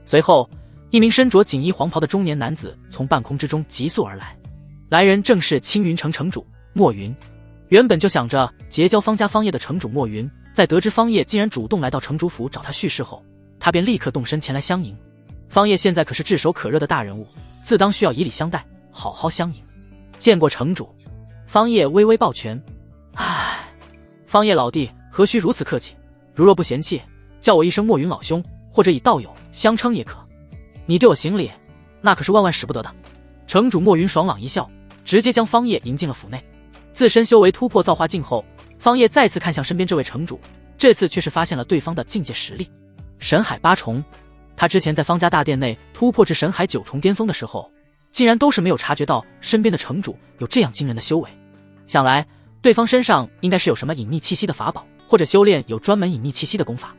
随后一名身着锦衣黄袍的中年男子从半空之中急速而来，来人正是青云城城主莫云。原本就想着结交方家方叶的城主莫云，在得知方叶竟然主动来到城主府找他叙事后，他便立刻动身前来相迎。方叶现在可是炙手可热的大人物，自当需要以礼相待，好好相迎。见过城主。方叶微微抱拳。方叶老弟何须如此客气，如若不嫌弃，叫我一声莫云老兄，或者以道友相称也可。你对我行礼，那可是万万使不得的。城主莫云爽朗一笑，直接将方叶迎进了府内。自身修为突破造化境后，方叶再次看向身边这位城主，这次却是发现了对方的境界实力神海八重。他之前在方家大殿内突破至神海9重巅峰的时候，竟然都是没有察觉到身边的城主有这样惊人的修为。想来对方身上应该是有什么隐匿气息的法宝，或者修炼有专门隐匿气息的功法，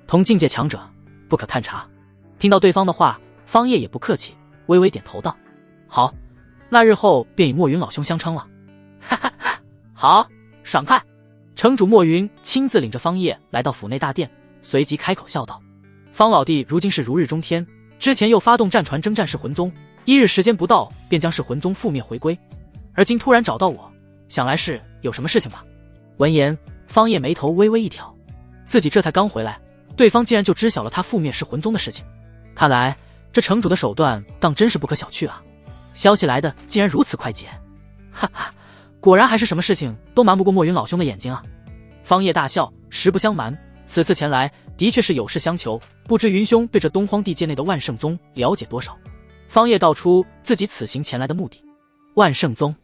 同境界强者不可探查。听到对方的话，方叶也不客气，微微点头道：好，那日后便以莫云老兄相称了。哈哈哈，好，爽快。城主莫云亲自领着方叶来到府内大殿，随即开口笑道：“方老弟如今是如日中天，之前又发动战船征战噬魂宗，1日时间不到便将噬魂宗覆灭回归，而今突然找到我，想来是有什么事情吧？”闻言，方叶眉头微微一挑，自己这才刚回来，对方竟然就知晓了他覆灭噬魂宗的事情，看来这城主的手段当真是不可小觑啊！消息来的竟然如此快捷，哈哈，果然还是什么事情都瞒不过莫云老兄的眼睛啊！方叶大笑，实不相瞒，此次前来的确是有事相求，不知云兄对这东荒地界内的万圣宗了解多少？方叶道出自己此行前来的目的。万圣宗，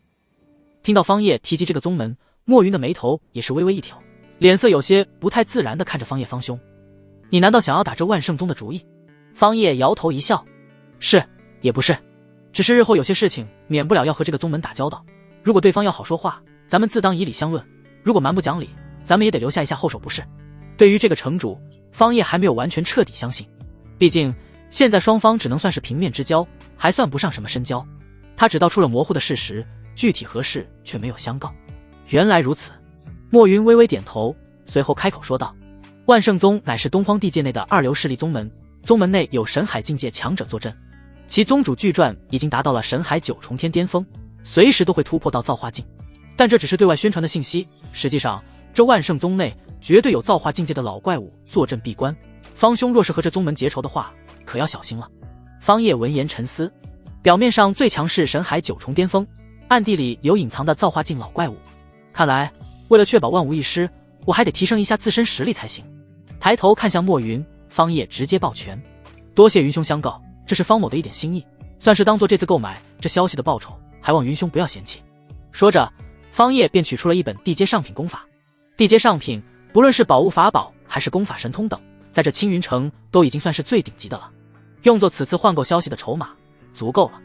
听到方叶提及这个宗门，莫云的眉头也是微微一挑，脸色有些不太自然地看着方叶方兄：“你难道想要打这万圣宗的主意？”方叶摇头一笑：“是，也不是，只是日后有些事情免不了要和这个宗门打交道，如果对方要好说话，咱们自当以礼相论；如果蛮不讲理，咱们也得留下一下后手不是？”对于这个城主，方叶还没有完全彻底相信，毕竟现在双方只能算是平面之交，还算不上什么深交。他只道出了模糊的事实，具体何事却没有相告。原来如此，莫云微微点头，随后开口说道：“万圣宗乃是东荒地界内的2流势力宗门，宗门内有神海境界强者坐镇，其宗主巨传已经达到了神海9重天巅峰，随时都会突破到造化境。但这只是对外宣传的信息，实际上这万圣宗内绝对有造化境界的老怪物坐镇闭关，方兄若是和这宗门结仇的话，可要小心了。”方叶闻言沉思，表面上最强是神海9重巅峰，暗地里有隐藏的造化境老怪物，看来为了确保万无一失，我还得提升一下自身实力才行。抬头看向莫云，方叶直接抱拳：“多谢云兄相告，这是方某的一点心意，算是当做这次购买这消息的报酬，还望云兄不要嫌弃。”说着，方叶便取出了一本地阶上品功法。地阶上品不论是宝物法宝还是功法神通等，在这青云城都已经算是最顶级的了，用作此次换购消息的筹码足够了。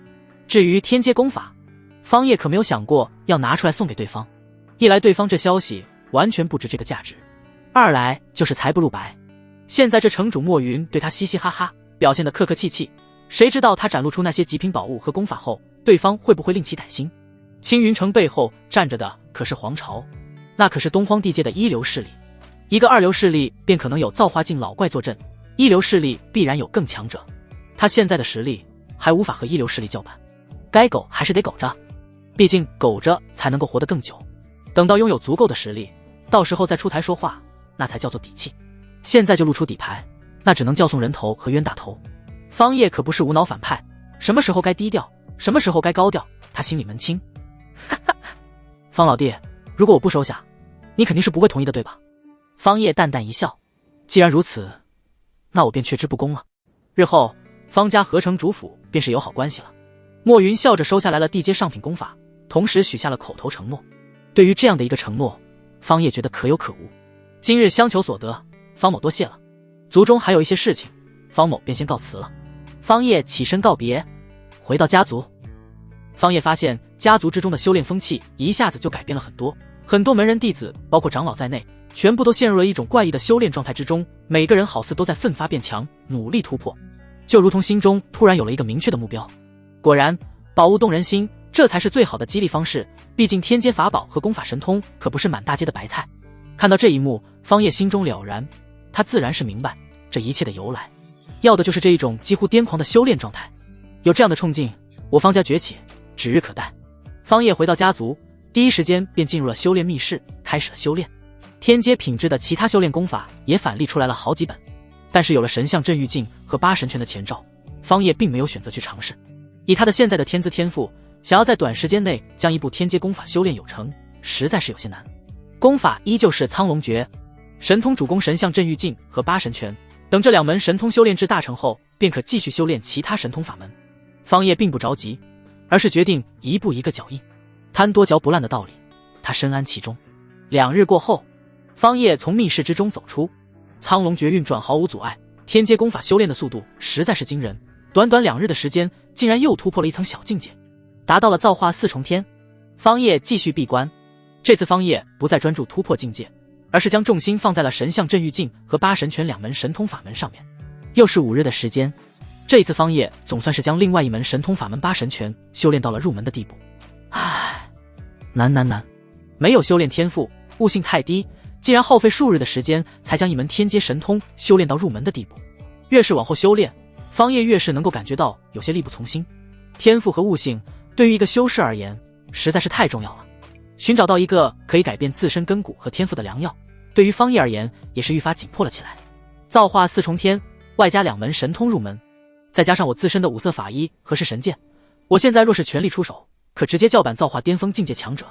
至于天阶功法，方叶可没有想过要拿出来送给对方，一来对方这消息完全不值这个价值，二来就是财不露白。现在这城主莫云对他嘻嘻哈哈，表现得客客气气，谁知道他展露出那些极品宝物和功法后，对方会不会另起歹心？青云城背后站着的可是皇朝，那可是东荒地界的1流势力，一个2流势力便可能有造化境老怪坐镇，1流势力必然有更强者，他现在的实力还无法和1流势力叫板，该苟还是得苟着，毕竟苟着才能够活得更久，等到拥有足够的实力，到时候再出台说话，那才叫做底气。现在就露出底牌，那只能叫送人头和冤大头。方叶可不是无脑反派，什么时候该低调，什么时候该高调，他心里门清。哈哈，方老弟，如果我不收下，你肯定是不会同意的，对吧？方叶淡淡一笑，既然如此，那我便却之不恭了。日后方家合城主府便是友好关系了。莫云笑着收下来了地阶上品功法，同时许下了口头承诺。对于这样的一个承诺，方叶觉得可有可无。今日相求所得，方某多谢了。族中还有一些事情，方某便先告辞了。方叶起身告别，回到家族。方叶发现家族之中的修炼风气一下子就改变了很多，很多门人弟子，包括长老在内，全部都陷入了一种怪异的修炼状态之中，每个人好似都在奋发变强，努力突破，就如同心中突然有了一个明确的目标。果然，宝物动人心，这才是最好的激励方式，毕竟天阶法宝和功法神通可不是满大街的白菜。看到这一幕，方叶心中了然，他自然是明白这一切的由来，要的就是这一种几乎癫狂的修炼状态。有这样的冲劲，我方家崛起指日可待。方叶回到家族，第一时间便进入了修炼密室，开始了修炼。天阶品质的其他修炼功法也反例出来了好几本，但是有了神象镇狱镜和八神拳的前兆，方叶并没有选择去尝试。以他的现在的天资天赋，想要在短时间内将一部天阶功法修炼有成，实在是有些难。功法依旧是苍龙诀，神通主攻神象镇狱镜和八神拳，等这2门神通修炼至大成后，便可继续修炼其他神通法门。方叶并不着急，而是决定一步一个脚印，贪多嚼不烂的道理，他深谙其中。2日过后，方叶从密室之中走出，苍龙诀运转毫无阻碍，天阶功法修炼的速度实在是惊人，短短2日的时间，竟然又突破了一层小境界，达到了造化4重天。方叶继续闭关，这次方叶不再专注突破境界，而是将重心放在了神象镇狱镜和八神拳2门神通法门上面。又是5日的时间，这一次方叶总算是将另外一门神通法门八神拳修炼到了入门的地步。唉，难，没有修炼天赋，悟性太低，竟然耗费数日的时间才将一门天阶神通修炼到入门的地步。越是往后修炼，方叶越是能够感觉到有些力不从心。天赋和悟性对于一个修士而言实在是太重要了，寻找到一个可以改变自身根骨和天赋的良药，对于方叶而言也是愈发紧迫了起来。造化四重天，外加2门神通入门，再加上我自身的5色法衣和是神剑，我现在若是全力出手，可直接叫板造化巅峰境界强者。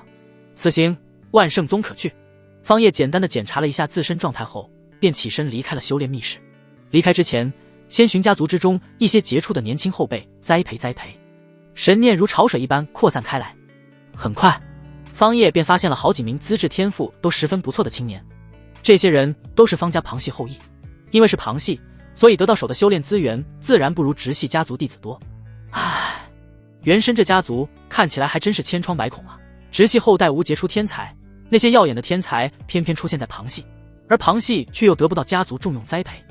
此行万圣宗可去。方叶简单的检查了一下自身状态后，便起身离开了修炼密室。离开之前，先寻家族之中一些杰出的年轻后辈栽培栽培。神念如潮水一般扩散开来，很快方叶便发现了好几名资质天赋都十分不错的青年。这些人都是方家旁系后裔，因为是旁系，所以得到手的修炼资源自然不如直系家族弟子多。唉，原深这家族看起来还真是千疮百孔啊，直系后代无杰出天才，那些耀眼的天才偏偏出现在旁系，而旁系却又得不到家族重用栽培，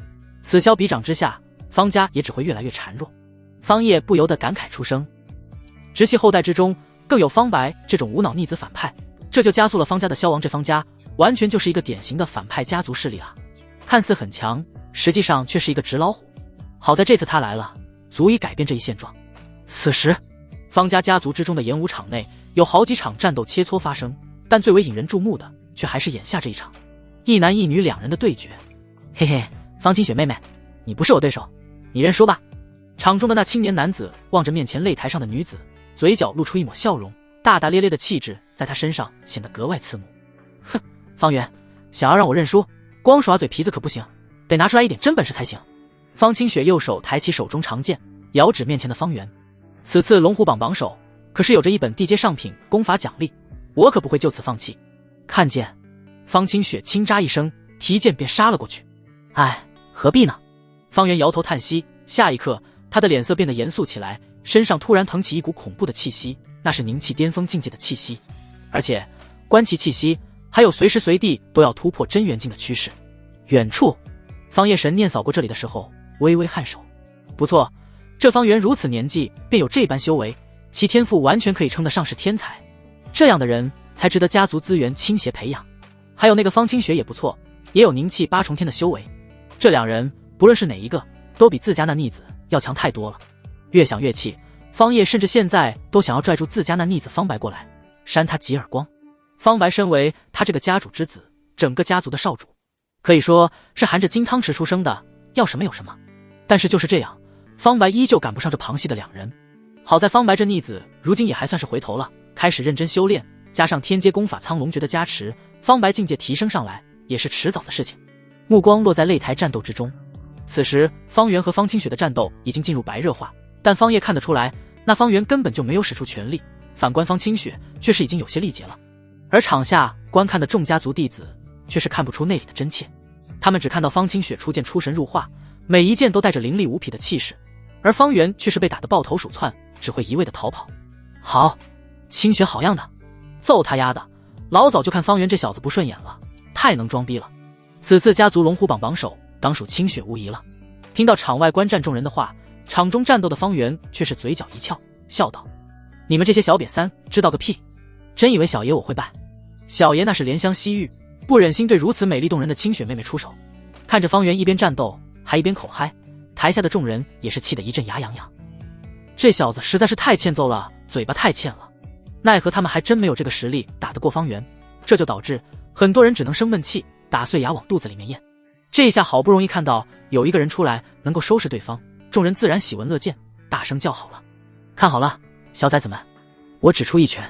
此消彼长之下，方家也只会越来越孱弱。方叶不由得感慨出声，直系后代之中更有方白这种无脑逆子反派，这就加速了方家的消亡。这方家完全就是一个典型的反派家族势力啊，看似很强，实际上却是一个纸老虎。好在这次他来了，足以改变这一现状。此时方家家族之中的演武场内有好几场战斗切磋发生，但最为引人注目的却还是眼下这一场一男一女2人的对决。嘿嘿，方清雪妹妹，你不是我对手，你认输吧。场中的那青年男子望着面前擂台上的女子，嘴角露出一抹笑容，大大咧咧的气质在他身上显得格外刺目。哼，方圆，想要让我认输，光耍嘴皮子可不行，得拿出来一点真本事才行。方清雪右手抬起手中长剑，遥指面前的方圆。此次龙虎榜榜首可是有着一本地阶上品功法奖励，我可不会就此放弃。看见方清雪轻扎一声，提剑便杀了过去。唉，何必呢？方圆摇头叹息，下一刻他的脸色变得严肃起来，身上突然腾起一股恐怖的气息，那是凝气巅峰境界的气息，而且观其气息还有随时随地都要突破真元境的趋势。远处方叶神念扫过这里的时候微微颔首，不错，这方圆如此年纪便有这般修为，其天赋完全可以称得上是天才，这样的人才值得家族资源倾斜培养。还有那个方清雪也不错，也有凝气8重天的修为，这2人不论是哪一个都比自家那逆子要强太多了。越想越气，方叶甚至现在都想要拽住自家那逆子方白过来扇他几耳光。方白身为他这个家主之子，整个家族的少主，可以说是含着金汤匙出生的，要什么有什么。但是就是这样，方白依旧赶不上这旁系的2人。好在方白这逆子如今也还算是回头了，开始认真修炼，加上天阶功法苍龙诀的加持，方白境界提升上来也是迟早的事情。目光落在擂台战斗之中，此时方圆和方清雪的战斗已经进入白热化，但方叶看得出来，那方圆根本就没有使出全力，反观方清雪却是已经有些力竭了。而场下观看的众家族弟子却是看不出内里的真切，他们只看到方清雪出剑出神入化，每一剑都带着凌厉无匹的气势，而方圆却是被打得抱头鼠窜，只会一味的逃跑。好，清雪好样的，揍他丫的，老早就看方圆这小子不顺眼了，太能装逼了。此次家族龙虎榜榜首当属清雪无疑了。听到场外观战众人的话，场中战斗的方圆却是嘴角一翘，笑道：你们这些小瘪三知道个屁，真以为小爷我会败？小爷那是怜香惜玉，不忍心对如此美丽动人的清雪妹妹出手。看着方圆一边战斗还一边口嗨，台下的众人也是气得一阵牙痒痒。这小子实在是太欠揍了，嘴巴太欠了，奈何他们还真没有这个实力打得过方圆，这就导致很多人只能生闷气，打碎牙往肚子里面咽。这一下好不容易看到有一个人出来能够收拾对方，众人自然喜闻乐见，大声叫好了。看好了，小崽子们，我只出一拳。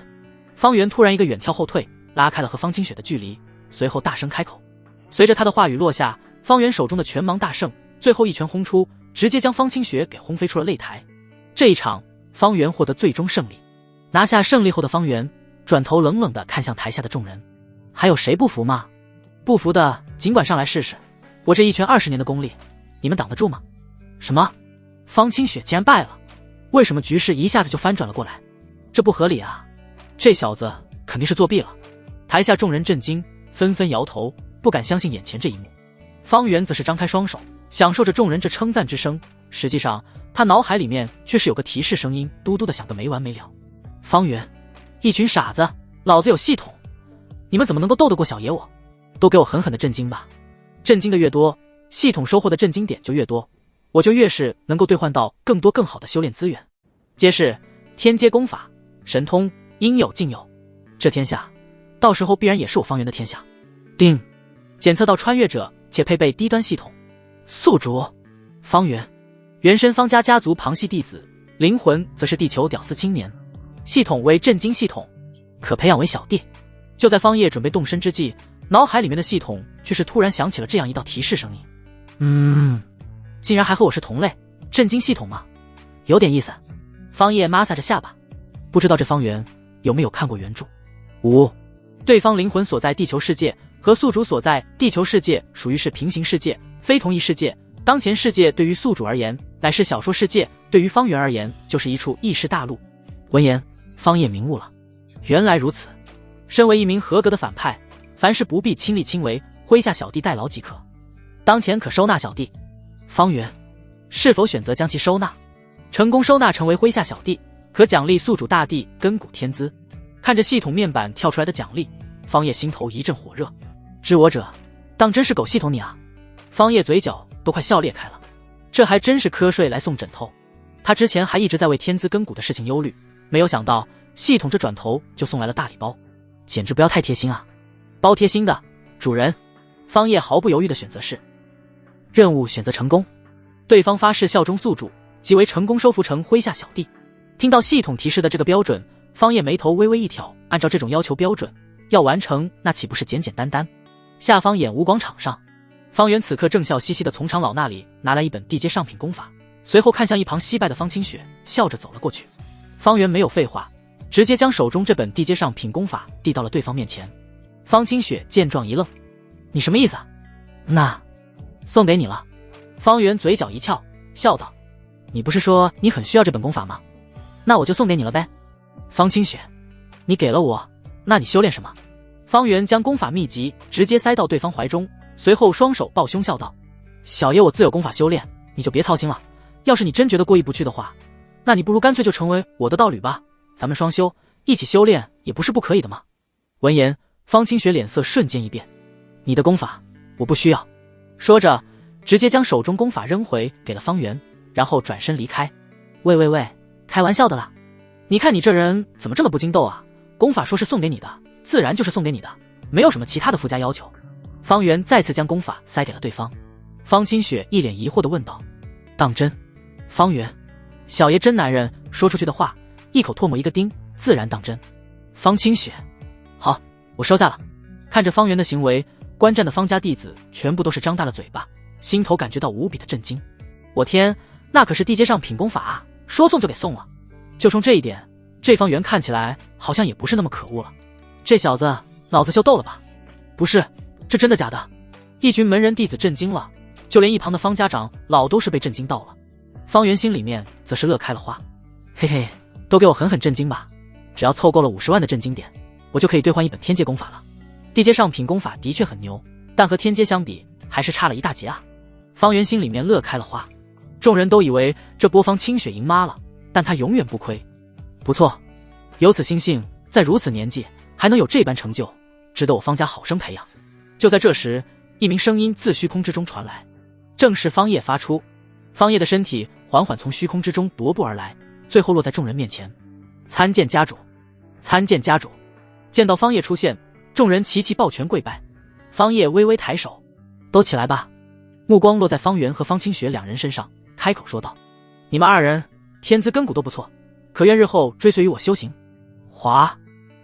方圆突然一个远跳后退，拉开了和方清雪的距离，随后大声开口。随着他的话语落下，方圆手中的拳芒大盛，最后一拳轰出，直接将方清雪给轰飞出了擂台。这一场方圆获得最终胜利。拿下胜利后的方圆转头冷冷地看向台下的众人，还有谁不服吗？不服的尽管上来试试，我这一拳20年的功力，你们挡得住吗？什么？方清雪竟然败了？为什么局势一下子就翻转了过来？这不合理啊，这小子肯定是作弊了。台下众人震惊，纷纷摇头，不敢相信眼前这一幕。方圆则是张开双手，享受着众人这称赞之声，实际上他脑海里面却是有个提示声音嘟嘟的响个没完没了。方圆，一群傻子，老子有系统，你们怎么能够斗得过小爷我？都给我狠狠的震惊吧！震惊的越多，系统收获的震惊点就越多，我就越是能够兑换到更多更好的修炼资源。皆是天阶功法，神通应有尽有，这天下到时候必然也是我方圆的天下。丁，检测到穿越者且配备低端系统。宿主方圆，原身方家家族旁系弟子，灵魂则是地球屌丝青年，系统为震惊系统，可培养为小弟。就在方叶准备动身之际，脑海里面的系统却是突然响起了这样一道提示声音。竟然还和我是同类，震惊系统吗？有点意思。方叶摩挲着下巴，不知道这方圆有没有看过原著。对方灵魂所在地球世界和宿主所在地球世界属于是平行世界，非同一世界。当前世界对于宿主而言乃是小说世界，对于方圆而言就是一处异世大陆。闻言，方叶明悟了，原来如此。身为一名合格的反派，凡事不必亲力亲为，麾下小弟代劳即可。当前可收纳小弟，方圆是否选择将其收纳？成功收纳成为麾下小弟，可奖励宿主大帝根骨天资。看着系统面板跳出来的奖励，方叶心头一阵火热。知我者，当真是狗系统你啊！方叶嘴角都快笑裂开了，这还真是瞌睡来送枕头。他之前还一直在为天资根骨的事情忧虑，没有想到系统这转头就送来了大礼包，简直不要太贴心啊！包贴心的，主人。方叶毫不犹豫的选择是。任务选择成功，对方发誓效忠宿主，即为成功收服成麾下小弟。听到系统提示的这个标准，方叶眉头微微一挑，按照这种要求标准要完成，那岂不是简简单单？下方演武广场上，方圆此刻正笑嘻嘻的从长老那里拿来一本地阶上品功法，随后看向一旁惜败的方清雪，笑着走了过去。方圆没有废话，直接将手中这本地阶上品功法递到了对方面前。方清雪见状一愣，你什么意思啊？那送给你了。方圆嘴角一翘，笑道，你不是说你很需要这本功法吗？那我就送给你了呗。方清雪，你给了我，那你修炼什么？方圆将功法秘籍直接塞到对方怀中，随后双手抱胸笑道，小爷我自有功法修炼，你就别操心了。要是你真觉得过意不去的话，那你不如干脆就成为我的道侣吧，咱们双修，一起修炼也不是不可以的嘛。闻言，方清雪脸色瞬间一变，你的功法我不需要。说着直接将手中功法扔回给了方圆，然后转身离开。喂，开玩笑的啦，你看你这人怎么这么不经斗啊？功法说是送给你的，自然就是送给你的，没有什么其他的附加要求。方圆再次将功法塞给了对方。方清雪一脸疑惑地问道，当真？方圆，小爷真男人，说出去的话一口唾沫一个钉，自然当真。方清雪，好，我收下了。看着方圆的行为，观战的方家弟子全部都是张大了嘴巴，心头感觉到无比的震惊。我天，那可是地阶上品功法啊，说送就给送了。就冲这一点，这方圆看起来好像也不是那么可恶了。这小子脑子秀逗了吧？不是，这真的假的？一群门人弟子震惊了，就连一旁的方家长老都是被震惊到了。方圆心里面则是乐开了花，嘿嘿，都给我狠狠震惊吧，只要凑够了50万的震惊点，我就可以兑换一本天阶功法了。地阶上品功法的确很牛，但和天阶相比还是差了一大截啊。方圆心里面乐开了花，众人都以为这波方清雪赢妈了，但他永远不亏。不错，有此心性，在如此年纪还能有这般成就，值得我方家好生培养。就在这时，一名声音自虚空之中传来，正是方叶发出。方叶的身体缓缓从虚空之中踱步而来，最后落在众人面前。参见家主，参见家主。见到方叶出现，众人齐齐抱拳跪拜。方叶微微抬手，都起来吧。目光落在方圆和方清雪两人身上，开口说道，你们二人天资根骨都不错，可愿日后追随于我修行？哗！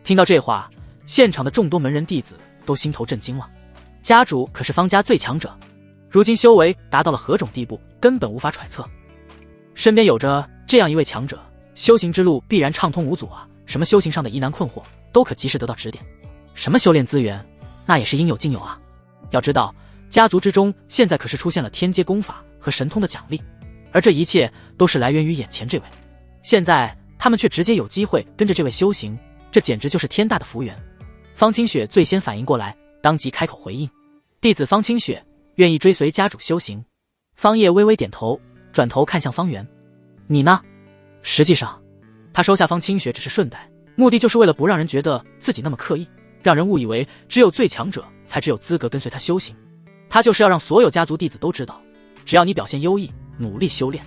听到这话，现场的众多门人弟子都心头震惊了。家主可是方家最强者，如今修为达到了何种地步，根本无法揣测。身边有着这样一位强者，修行之路必然畅通无阻啊！什么修行上的疑难困惑，都可及时得到指点。什么修炼资源，那也是应有尽有啊！要知道，家族之中现在可是出现了天阶功法和神通的奖励，而这一切都是来源于眼前这位。现在他们却直接有机会跟着这位修行，这简直就是天大的福缘。方清雪最先反应过来，当即开口回应，弟子方清雪愿意追随家主修行。方叶微微点头，转头看向方圆，你呢？实际上他收下方清雪只是顺带，目的就是为了不让人觉得自己那么刻意，让人误以为只有最强者才只有资格跟随他修行。他就是要让所有家族弟子都知道，只要你表现优异，努力修炼，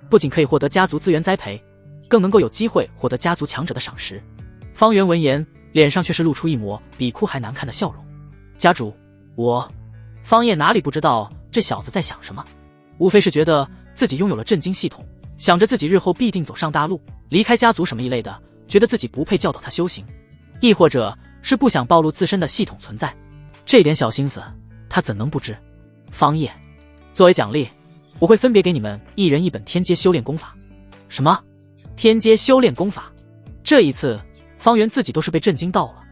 不仅可以获得家族资源栽培，更能够有机会获得家族强者的赏识。方圆闻言，脸上却是露出一抹比哭还难看的笑容。家主，方叶哪里不知道这小子在想什么，无非是觉得自己拥有了震惊系统，想着自己日后必定走上大路，离开家族什么一类的，觉得自己不配教导他修行，亦或者是不想暴露自身的系统存在。这点小心思他怎能不知？方叶，作为奖励，我会分别给你们一人一本天阶修炼功法。什么？天阶修炼功法？这一次方圆自己都是被震惊到了。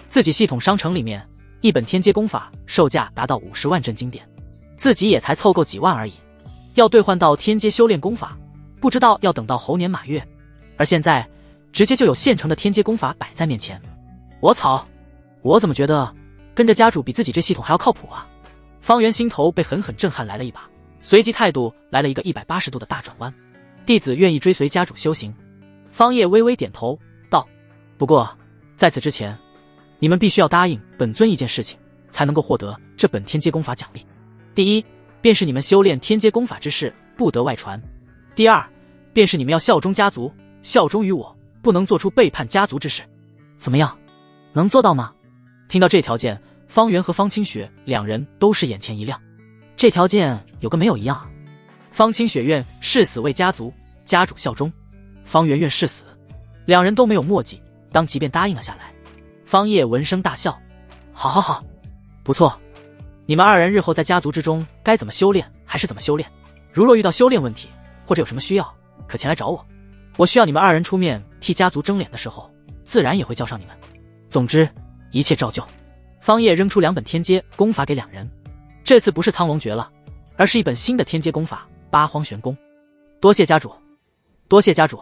自己系统商城里面一本天阶功法售价达到50万震惊点，自己也才凑够几万而已，要兑换到天阶修炼功法，不知道要等到猴年马月。而现在直接就有现成的天阶功法摆在面前，我操，我怎么觉得跟着家主比自己这系统还要靠谱啊？方圆心头被狠狠震撼来了一把，随即态度来了一个180度的大转弯。弟子愿意追随家主修行。方叶微微点头道，不过在此之前，你们必须要答应本尊一件事情，才能够获得这本天阶功法奖励。第一，便是你们修炼天阶功法之事不得外传；第二，便是你们要效忠家族，效忠于我，不能做出背叛家族之事。怎么样，能做到吗？听到这条件，方圆和方清雪两人都是眼前一亮。这条件有跟没有一样啊。方清雪愿誓死为家族家主效忠，方圆愿誓死，两人都没有墨迹，当即便答应了下来。方叶闻声大笑，好，不错，你们二人日后在家族之中该怎么修炼还是怎么修炼，如若遇到修炼问题或者有什么需要，可前来找我，我需要你们二人出面替家族争脸的时候，自然也会叫上你们。总之一切照旧。方叶扔出2本天阶功法给两人，这次不是苍龙诀了，而是一本新的天阶功法八荒玄功。多谢家主，多谢家主。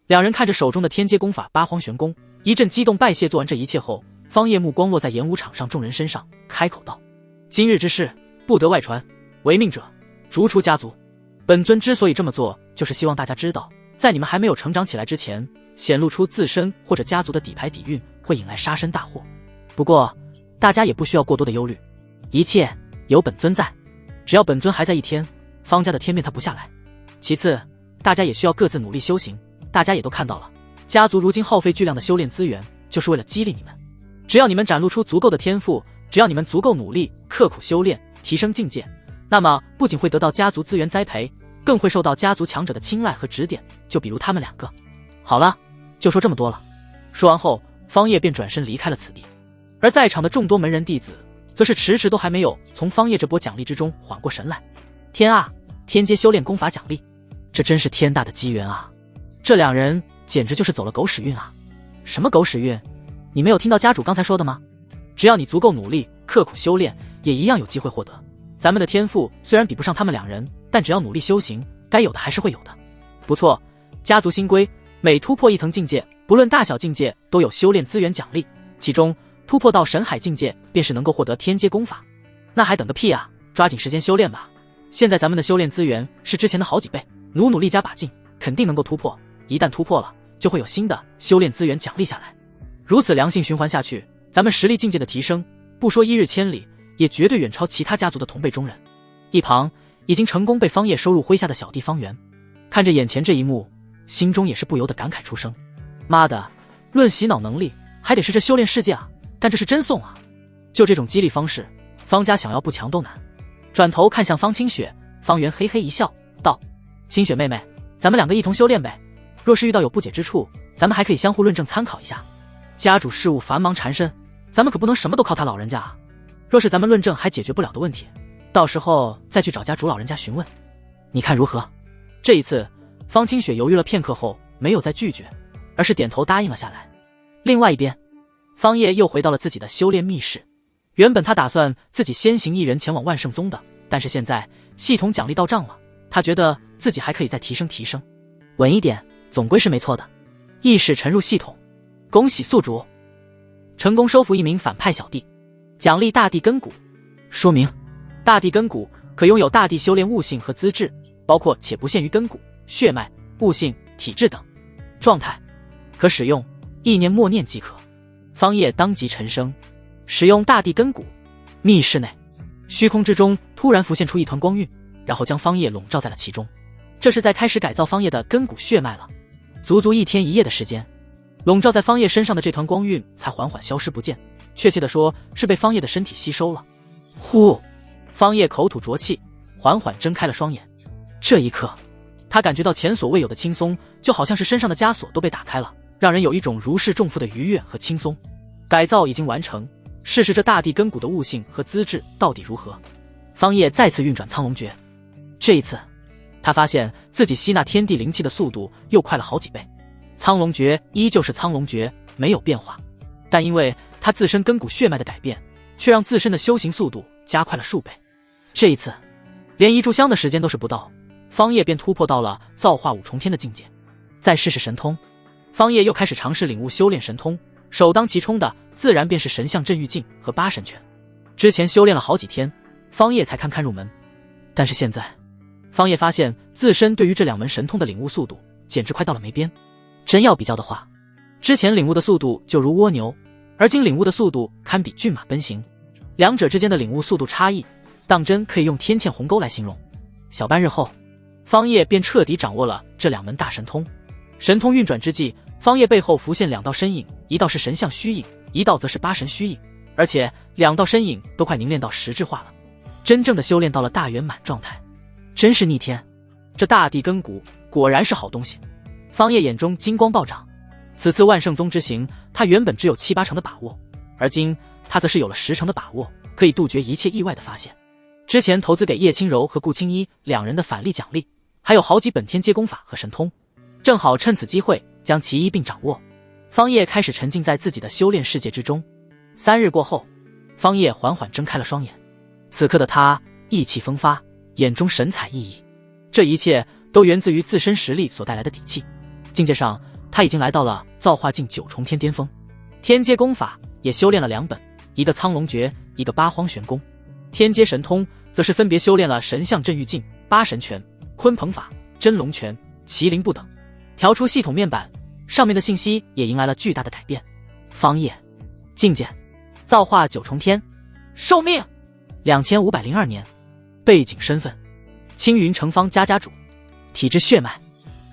两人看着手中的天阶功法八荒玄功，一阵激动拜谢。做完这一切后，方叶目光落在演武场上众人身上，开口道，今日之事不得外传，违命者逐出家族。本尊之所以这么做，就是希望大家知道，在你们还没有成长起来之前，显露出自身或者家族的底牌底蕴，会引来杀身大祸。不过大家也不需要过多的忧虑，一切有本尊在，只要本尊还在一天，方家的天变他不下来。其次，大家也需要各自努力修行，大家也都看到了，家族如今耗费巨量的修炼资源，就是为了激励你们。只要你们展露出足够的天赋，只要你们足够努力，刻苦修炼，提升境界，那么不仅会得到家族资源栽培，更会受到家族强者的青睐和指点，就比如他们两个。好了，就说这么多了。说完后，方叶便转身离开了此地。而在场的众多门人弟子则是迟迟都还没有从方叶这波奖励之中缓过神来。天啊，天阶修炼功法奖励，这真是天大的机缘啊！这两人简直就是走了狗屎运啊！什么狗屎运？你没有听到家主刚才说的吗？只要你足够努力，刻苦修炼，也一样有机会获得。咱们的天赋虽然比不上他们两人，但只要努力修行，该有的还是会有的。不错，家族新规，每突破一层境界，不论大小境界，都有修炼资源奖励，其中突破到神海境界，便是能够获得天阶功法。那还等个屁啊！抓紧时间修炼吧！现在咱们的修炼资源是之前的好几倍，努力加把劲，肯定能够突破。一旦突破了，就会有新的修炼资源奖励下来。如此良性循环下去，咱们实力境界的提升，不说1日千里，也绝对远超其他家族的同辈中人。一旁已经成功被方叶收入麾下的小弟方圆，看着眼前这一幕，心中也是不由得感慨出声：妈的，论洗脑能力，还得是这修炼世界啊！但这是真送啊！就这种激励方式，方家想要不强都难。转头看向方清雪，方圆嘿嘿一笑，道：清雪妹妹，咱们两个一同修炼呗。若是遇到有不解之处，咱们还可以相互论证参考一下。家主事务繁忙缠身，咱们可不能什么都靠他老人家啊。若是咱们论证还解决不了的问题，到时候再去找家主老人家询问，你看如何？这一次，方清雪犹豫了片刻后，没有再拒绝，而是点头答应了下来。另外一边，方叶又回到了自己的修炼密室。原本他打算自己先行一人前往万圣宗的，但是现在系统奖励到账了，他觉得自己还可以再提升提升，稳一点总归是没错的。意识沉入系统，恭喜宿主成功收服一名反派小弟，奖励大地根骨。说明大地根骨可拥有大地修炼悟性和资质，包括且不限于根骨、血脉、悟性、体质等。状态可使用意念默念即可。方叶当即沉声，使用大地根骨，密室内，虚空之中突然浮现出一团光晕，然后将方叶笼罩在了其中。这是在开始改造方叶的根骨血脉了。足足1天1夜的时间，笼罩在方叶身上的这团光晕才缓缓消失不见，确切的说是被方叶的身体吸收了。呼，方叶口吐浊气，缓缓睁开了双眼。这一刻，他感觉到前所未有的轻松，就好像是身上的枷锁都被打开了，让人有一种如释重负的愉悦和轻松。改造已经完成，试试这大地根骨的悟性和资质到底如何。方叶再次运转苍龙诀，这一次他发现自己吸纳天地灵气的速度又快了好几倍。苍龙诀依旧是苍龙诀，没有变化，但因为他自身根骨血脉的改变，却让自身的修行速度加快了数倍。这一次连一炷香的时间都是不到，方叶便突破到了造化五重天的境界。再试试神通，方叶又开始尝试领悟修炼神通，首当其冲的自然便是神象镇狱镜和八神拳。之前修炼了好几天，方叶才堪堪入门，但是现在方叶发现自身对于这2门神通的领悟速度简直快到了没边。真要比较的话，之前领悟的速度就如蜗牛，而今领悟的速度堪比骏马奔行，两者之间的领悟速度差异当真可以用天堑鸿沟来形容。小半日后，方叶便彻底掌握了这2门大神通。神通运转之际，方叶背后浮现2道身影，一道是神象虚影，一道则是八神虚影，而且2道身影都快凝练到实质化了，真正的修炼到了大圆满状态。真是逆天，这大地根骨果然是好东西。方叶眼中金光暴涨，此次万圣宗之行，他原本只有7、8成的把握，而今他则是有了10成的把握，可以杜绝一切意外的发现。之前投资给叶轻柔和顾青衣2人的返利奖励，还有好几本天阶功法和神通，正好趁此机会将其一并掌握。方叶开始沉浸在自己的修炼世界之中。3日过后，方叶缓缓睁开了双眼。此刻的他意气风发，眼中神采奕奕，这一切都源自于自身实力所带来的底气。境界上，他已经来到了造化境9重天巅峰。天阶功法也修炼了2本，一个苍龙诀，一个八荒玄功。天阶神通则是分别修炼了神象镇狱镜、八神拳、鲲鹏法、真龙拳、麒麟步等。调出系统面板，上面的信息也迎来了巨大的改变。方叶境界造化9重天，寿命2502年，背景身份青云城方家家主，体质血脉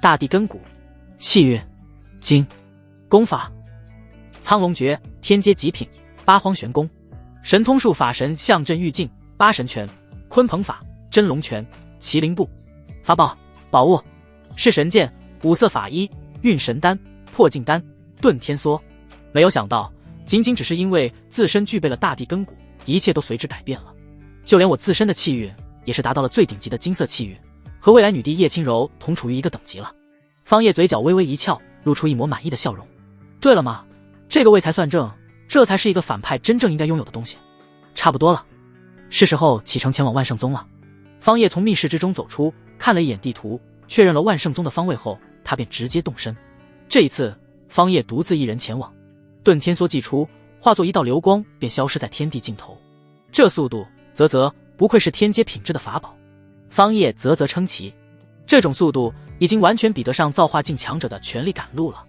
大地根骨，气运精，功法苍龙诀天阶极品，八荒玄功，神通术法神象镇狱镜、八神拳、鲲鹏法、真龙拳、麒麟步。法宝宝物是神剑、5色法衣、运神丹、破镜丹、遁天梭。没有想到仅仅只是因为自身具备了大地根骨，一切都随之改变了。就连我自身的气运也是达到了最顶级的金色气运，和未来女帝叶轻柔同处于一个等级了。方叶嘴角微微一翘，露出一抹满意的笑容。对了嘛，这个位才算正，这才是一个反派真正应该拥有的东西。差不多了，是时候启程前往万圣宗了。方叶从密室之中走出，看了一眼地图，确认了万圣宗的方位后，他便直接动身。这一次，方叶独自一人前往，遁天梭祭出，化作一道流光，便消失在天地尽头。这速度，啧，不愧是天阶品质的法宝。方叶啧称奇，这种速度已经完全比得上造化境强者的全力赶路了。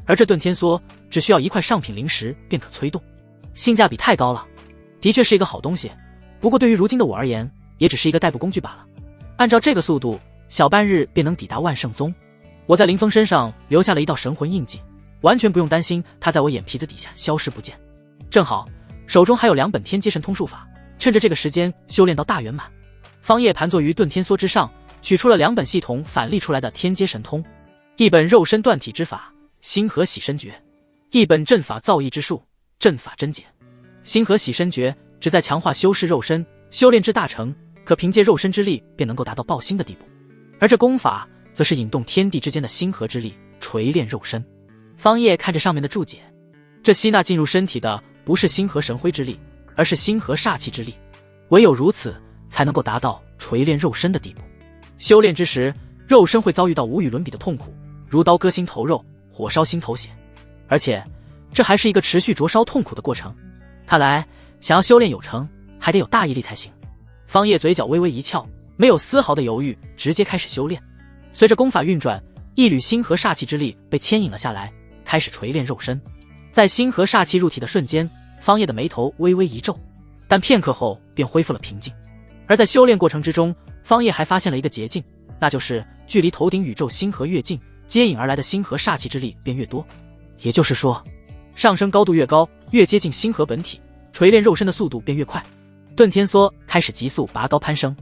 而这遁天梭只需要一块上品灵石便可催动，性价比太高了，的确是一个好东西。不过对于如今的我而言，也只是一个代步工具罢了。按照这个速度，小半日便能抵达万圣宗。我在林峰身上留下了一道神魂印记，完全不用担心他在我眼皮子底下消失不见。正好手中还有2本天阶神通术法，趁着这个时间修炼到大圆满。方叶盘坐于遁天梭之上，取出了2本系统返利出来的天阶神通，一本肉身断体之法星河洗身诀，一本阵法造诣之术阵法真解。星河洗身诀旨在强化修饰肉身，修炼至大成，可凭借肉身之力便能够达到爆星的地步。而这功法则是引动天地之间的星河之力，锤炼肉身。方叶看着上面的注解，这吸纳进入身体的不是星河神辉之力，而是星河煞气之力，唯有如此才能够达到锤炼肉身的地步。修炼之时，肉身会遭遇到无与伦比的痛苦，如刀割心头肉，火烧心头血，而且这还是一个持续灼烧痛苦的过程。看来想要修炼有成，还得有大毅力才行。方叶嘴角微微一翘，没有丝毫的犹豫，直接开始修炼。随着功法运转，一缕星河煞气之力被牵引了下来，开始锤炼肉身。在星河煞气入体的瞬间，方叶的眉头微微一皱，但片刻后便恢复了平静。而在修炼过程之中，方叶还发现了一个捷径，那就是距离头顶宇宙星河越近，接引而来的星河煞气之力便越多。也就是说，上升高度越高，越接近星河本体，锤炼肉身的速度便越快。遁天梭开始急速拔高攀升，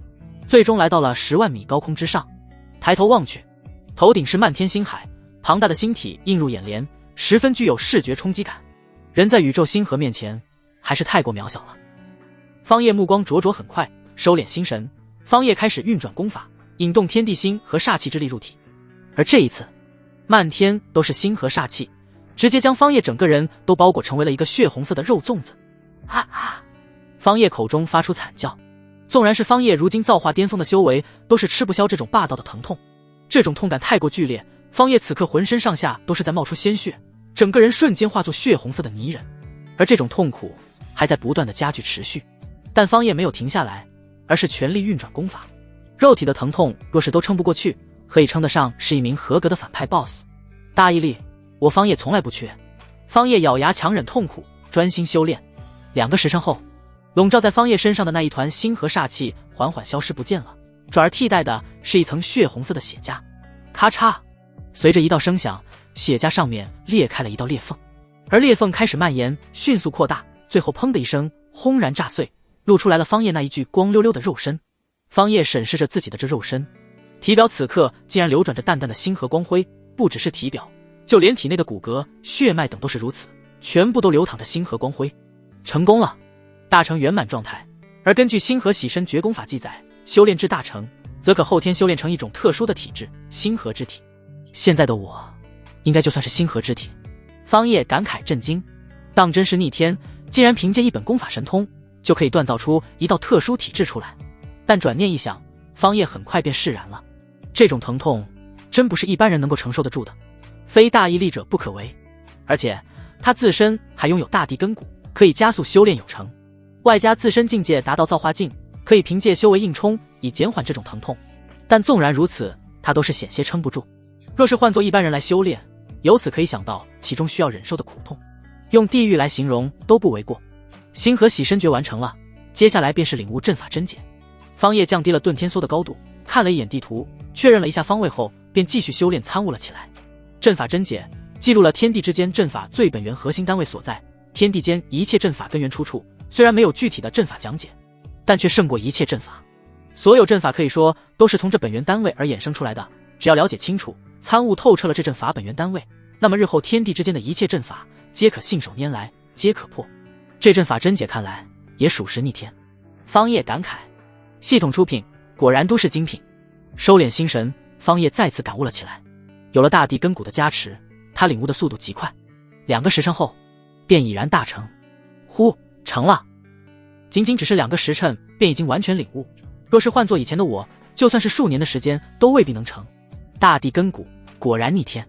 最终来到了10万米高空之上。抬头望去，头顶是漫天星海，庞大的星体映入眼帘，十分具有视觉冲击感。人在宇宙星河面前还是太过渺小了。方叶目光灼灼很快，收敛心神，方叶开始运转功法，引动天地星和煞气之力入体。而这一次，漫天都是星河煞气，直接将方叶整个人都包裹成为了一个血红色的肉粽子。啊啊！方叶口中发出惨叫。纵然是方叶如今造化巅峰的修为，都是吃不消这种霸道的疼痛。这种痛感太过剧烈，方叶此刻浑身上下都是在冒出鲜血，整个人瞬间化作血红色的泥人。而这种痛苦还在不断的加剧持续，但方叶没有停下来，而是全力运转功法。肉体的疼痛若是都撑不过去，可以称得上是一名合格的反派 BOSS。 大毅力我方叶从来不缺。方叶咬牙强忍痛苦，专心修炼。2个时辰后，笼罩在方叶身上的那一团星河煞气缓缓消失不见了，转而替代的是一层血红色的血痂。咔嚓，随着一道声响，血痂上面裂开了一道裂缝，而裂缝开始蔓延，迅速扩大，最后砰的一声轰然炸碎，露出来了方叶那一具光溜溜的肉身。方叶审视着自己的这肉身，体表此刻竟然流转着淡淡的星河光辉，不只是体表，就连体内的骨骼、血脉等都是如此，全部都流淌着星河光辉。成功了，大成圆满状态。而根据星河洗身绝功法记载，修炼至大成，则可后天修炼成一种特殊的体质——星河之体。现在的我，应该就算是星河之体。方叶感慨震惊，当真是逆天，竟然凭借一本功法神通，就可以锻造出一道特殊体质出来。但转念一想，方叶很快便释然了。这种疼痛，真不是一般人能够承受得住的，非大毅力者不可为。而且，他自身还拥有大地根骨，可以加速修炼有成。外加自身境界达到造化境，可以凭借修为硬冲以减缓这种疼痛。但纵然如此，他都是险些撑不住。若是换作一般人来修炼，由此可以想到其中需要忍受的苦痛，用地狱来形容都不为过。星河洗身诀完成了，接下来便是领悟阵法真解。方叶降低了遁天梭的高度，看了一眼地图，确认了一下方位后，便继续修炼参悟了起来。阵法真解记录了天地之间阵法最本源核心单位所在，天地间一切阵法根源出处。虽然没有具体的阵法讲解，但却胜过一切阵法。所有阵法可以说都是从这本源单位而衍生出来的，只要了解清楚，参悟透彻了这阵法本源单位，那么日后天地之间的一切阵法皆可信手拈来，皆可破。这阵法真解看来也属实逆天。方叶感慨，系统出品果然都是精品。收敛心神，方叶再次感悟了起来。有了大地根骨的加持，他领悟的速度极快，2个时辰后便已然大成。呼，成了！仅仅只是2个时辰，便已经完全领悟。若是换做以前的我，就算是数年的时间，都未必能成。大地根骨果然逆天，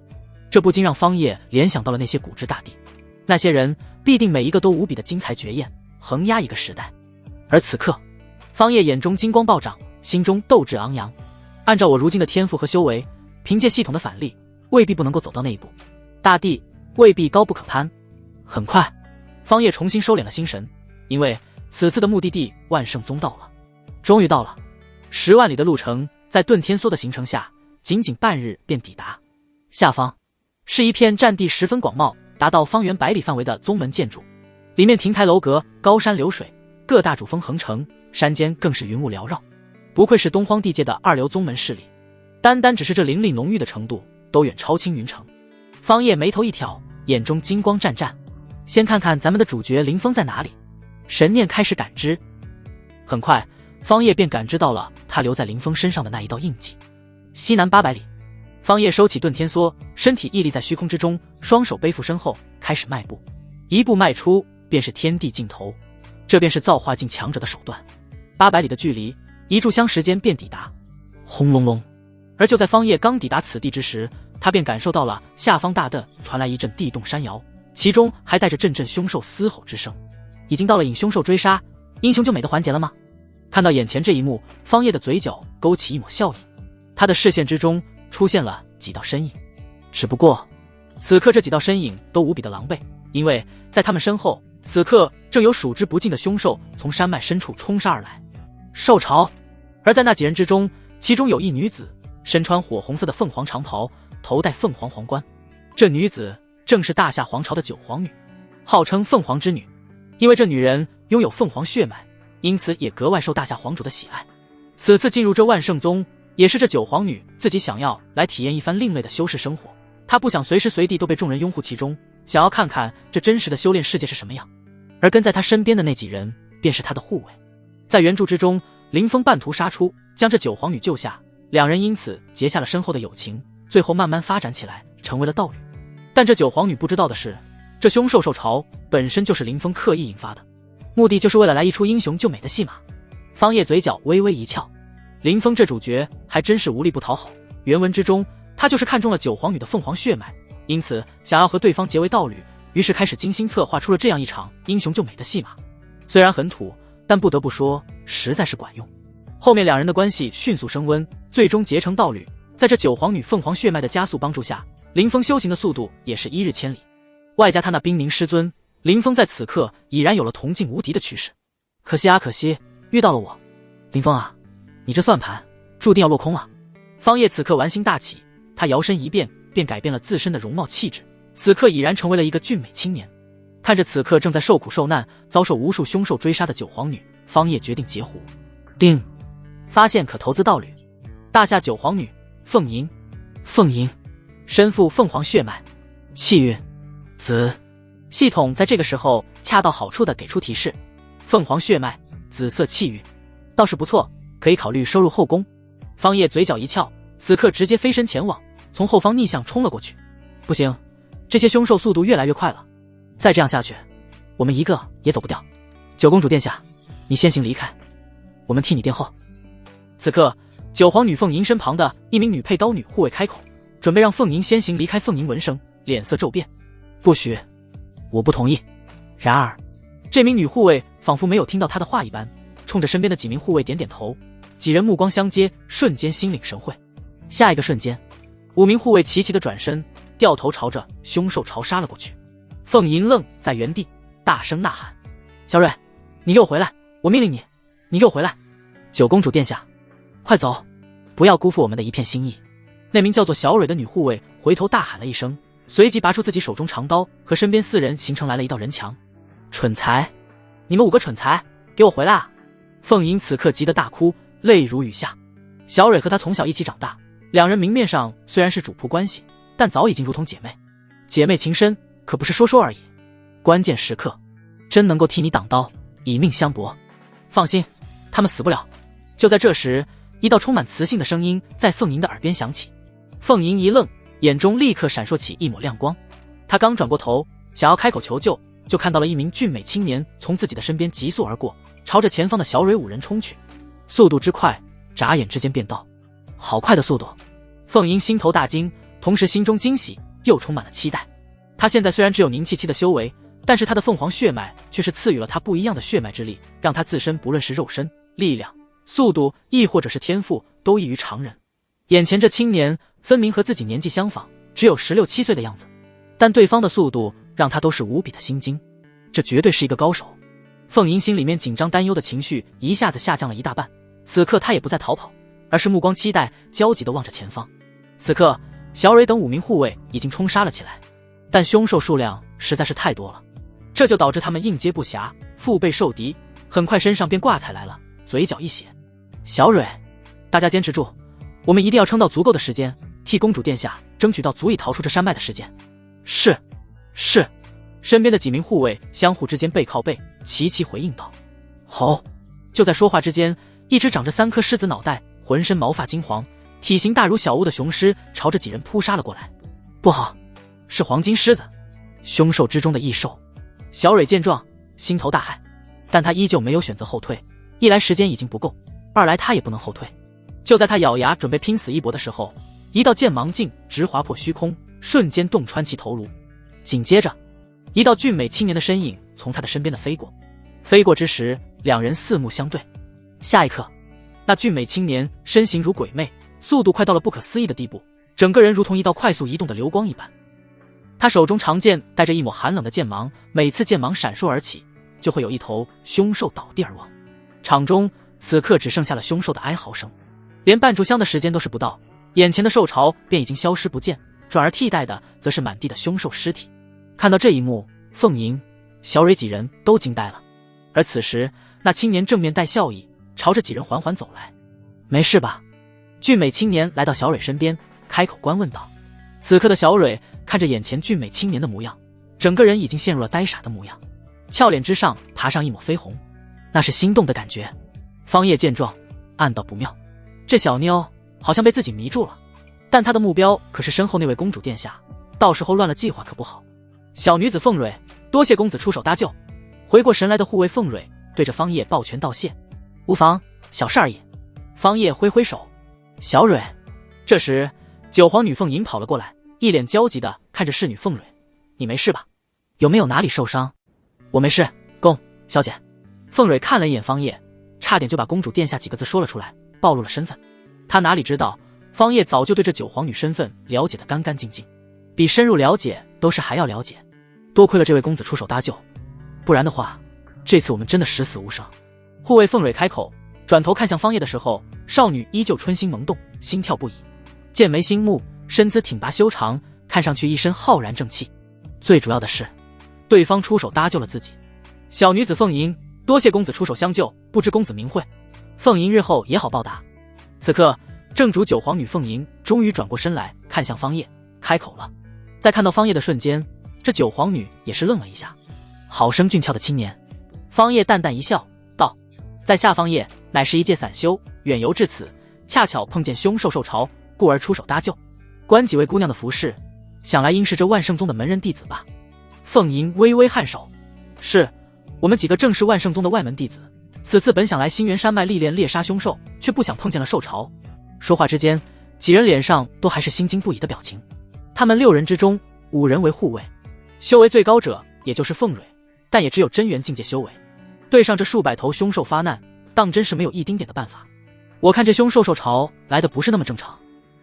这不禁让方叶联想到了那些古之大帝，那些人必定每一个都无比的精彩绝艳，横压一个时代。而此刻，方叶眼中金光暴涨，心中斗志昂扬。按照我如今的天赋和修为，凭借系统的反力，未必不能够走到那一步。大帝未必高不可攀。很快，方叶重新收敛了心神，因为此次的目的地万圣宗到了。终于到了，10万里的路程，在遁天梭的行程下，仅仅半日便抵达。下方是一片占地十分广袤，达到方圆100里范围的宗门建筑，里面亭台楼阁，高山流水，各大主峰横城，山间更是云雾缭绕，不愧是东荒地界的2流宗门势力。单单只是这灵力浓郁的程度，都远超青云城。方叶眉头一挑，眼中金光湛湛。先看看咱们的主角林峰在哪里。神念开始感知，很快方叶便感知到了他留在林峰身上的那一道印记。西南800里，方叶收起遁天梭，身体屹立在虚空之中，双手背负身后，开始迈步。一步迈出，便是天地尽头，这便是造化境强者的手段。800里的距离，一炷香时间便抵达。轰隆隆！而就在方叶刚抵达此地之时，他便感受到了下方大亘传来一阵地动山摇，其中还带着阵阵凶兽嘶吼之声。已经到了引凶兽追杀、英雄救美的环节了吗？看到眼前这一幕，方叶的嘴角勾起一抹笑意。他的视线之中出现了几道身影，只不过此刻这几道身影都无比的狼狈，因为在他们身后此刻正有数之不尽的凶兽从山脉深处冲杀而来，兽潮。而在那几人之中，其中有一女子，身穿火红色的凤凰长袍，头戴凤凰皇冠。这女子正是大夏皇朝的九皇女，号称凤凰之女。因为这女人拥有凤凰血脉，因此也格外受大夏皇主的喜爱。此次进入这万圣宗，也是这九皇女自己想要来体验一番另类的修士生活。她不想随时随地都被众人拥护其中，想要看看这真实的修炼世界是什么样。而跟在她身边的那几人便是她的护卫。在原著之中，林峰半途杀出，将这九皇女救下，两人因此结下了深厚的友情，最后慢慢发展起来，成为了道侣。但这九皇女不知道的是，这凶兽兽潮本身就是林峰刻意引发的，目的就是为了来一出英雄救美的戏码。方叶嘴角微微一翘，林峰这主角还真是无力不讨好。原文之中，他就是看中了九皇女的凤凰血脉，因此想要和对方结为道侣，于是开始精心策划出了这样一场英雄救美的戏码。虽然很土，但不得不说实在是管用。后面两人的关系迅速升温，最终结成道侣。在这九皇女凤凰血脉的加速帮助下，林峰修行的速度也是一日千里。外加他那冰凝师尊，林峰在此刻已然有了同境无敌的趋势。可惜啊，可惜遇到了我。林峰啊，你这算盘注定要落空了。方叶此刻玩心大起，他摇身一变，便改变了自身的容貌气质，此刻已然成为了一个俊美青年。看着此刻正在受苦受难，遭受无数凶兽追杀的九皇女，方叶决定截胡。定，发现可投资道侣。大夏九皇女凤吟，凤吟身负凤凰血脉，气运紫。系统在这个时候恰到好处地给出提示：凤凰血脉，紫色气运，倒是不错，可以考虑收入后宫。方叶嘴角一翘，此刻直接飞身前往，从后方逆向冲了过去。不行，这些凶兽速度越来越快了，再这样下去，我们一个也走不掉。九公主殿下，你先行离开，我们替你殿后。此刻，九皇女凤吟身旁的一名女佩刀女护卫开口，准备让凤吟先行离开。凤吟闻声，脸色骤变，不许，我不同意。然而，这名女护卫仿佛没有听到她的话一般，冲着身边的几名护卫点点头。几人目光相接，瞬间心领神会。下一个瞬间，5名护卫齐齐的转身，掉头朝着凶兽朝杀了过去。凤吟愣在原地，大声呐喊：小蕊，你给我回来，我命令你，你给我回来。九公主殿下，快走，不要辜负我们的一片心意。那名叫做小蕊的女护卫回头大喊了一声，随即拔出自己手中长刀，和身边4人形成来了一道人墙。蠢材，你们5个蠢材，给我回来啊！凤吟此刻急得大哭，泪如雨下。小蕊和她从小一起长大，两人明面上虽然是主仆关系，但早已经如同姐妹。姐妹情深，可不是说说而已。关键时刻，真能够替你挡刀，以命相搏。放心，他们死不了。就在这时，一道充满磁性的声音在凤吟的耳边响起。凤吟一愣，眼中立刻闪烁起一抹亮光。她刚转过头，想要开口求救，就看到了一名俊美青年从自己的身边急速而过，朝着前方的小蕊5人冲去。速度之快，眨眼之间便到。好快的速度！凤吟心头大惊，同时心中惊喜又充满了期待。她现在虽然只有凝气期的修为，但是她的凤凰血脉却是赐予了她不一样的血脉之力，让她自身不论是肉身、力量、速度，亦或者是天赋，都异于常人。眼前这青年分明和自己年纪相仿，只有16、17岁的样子，但对方的速度让她都是无比的心惊。这绝对是一个高手。凤吟心里面紧张担忧的情绪一下子下降了一大半，此刻她也不再逃跑，而是目光期待焦急地望着前方。此刻小蕊等5名护卫已经冲杀了起来，但凶兽数量实在是太多了，这就导致他们应接不暇，腹背受敌，很快身上便挂彩来了，嘴角一血。小蕊，大家坚持住，我们一定要撑到足够的时间，替公主殿下争取到足以逃出这山脉的时间。是，是。身边的几名护卫相互之间背靠背，齐齐回应道：吼！就在说话之间，一只长着3颗狮子脑袋，浑身毛发金黄，体型大如小屋的雄狮朝着几人扑杀了过来。不好，是黄金狮子，凶兽之中的异兽。小蕊见状，心头大骇，但他依旧没有选择后退，一来时间已经不够，二来他也不能后退。就在他咬牙准备拼死一搏的时候，一道剑芒劲直划破虚空，瞬间洞穿其头颅。紧接着，一道俊美青年的身影从他的身边的飞过。飞过之时，两人四目相对。下一刻，那俊美青年身形如鬼魅，速度快到了不可思议的地步，整个人如同一道快速移动的流光一般。他手中长剑带着一抹寒冷的剑芒，每次剑芒闪烁而起，就会有一头凶兽倒地而亡。场中此刻只剩下了凶兽的哀嚎声，连半炷香的时间都是不到，眼前的兽巢便已经消失不见，转而替代的则是满地的凶兽尸体。看到这一幕，凤吟、小蕊几人都惊呆了。而此时，那青年正面带笑意，朝着几人缓缓走来。没事吧？俊美青年来到小蕊身边，开口关问道。此刻的小蕊看着眼前俊美青年的模样，整个人已经陷入了呆傻的模样，俏脸之上爬上一抹绯红，那是心动的感觉。方叶见状，暗道不妙，这小妞好像被自己迷住了，但她的目标可是身后那位公主殿下，到时候乱了计划可不好。小女子凤蕊，多谢公子出手搭救。回过神来的护卫凤蕊对着方叶抱拳道谢。无妨，小事而已。方叶挥挥手。小蕊。这时九皇女凤吟跑了过来，一脸焦急地看着侍女凤蕊，你没事吧？有没有哪里受伤？我没事，公小姐。凤蕊看了一眼方叶，差点就把公主殿下几个字说了出来，暴露了身份。她哪里知道方叶早就对这九皇女身份了解得干干净净，比深入了解都是还要了解。多亏了这位公子出手搭救，不然的话这次我们真的十死无生。护卫凤蕊开口，转头看向方叶的时候，少女依旧春心萌动，心跳不已，剑眉星目，身姿挺拔修长，看上去一身浩然正气。最主要的是对方出手搭救了自己。小女子凤吟，多谢公子出手相救，不知公子名讳。凤吟日后也好报答。此刻正主九皇女凤吟终于转过身来看向方叶，开口了。在看到方叶的瞬间，这九皇女也是愣了一下。好生俊俏的青年。方叶淡淡一笑道，在下方叶乃是一介散修，远游至此，恰巧碰见凶兽兽巢，故而出手搭救。观几位姑娘的服饰，想来应是这万圣宗的门人弟子吧。凤吟微微颔首，是，我们几个正是万圣宗的外门弟子，此次本想来星原山脉历练猎杀凶兽，却不想碰见了兽巢。说话之间，几人脸上都还是心惊不已的表情。他们6人之中5人为护卫，修为最高者也就是凤蕊，但也只有真元境界修为，对上这数百头凶兽发难，当真是没有一丁点的办法。我看这凶兽兽巢来的不是那么正常。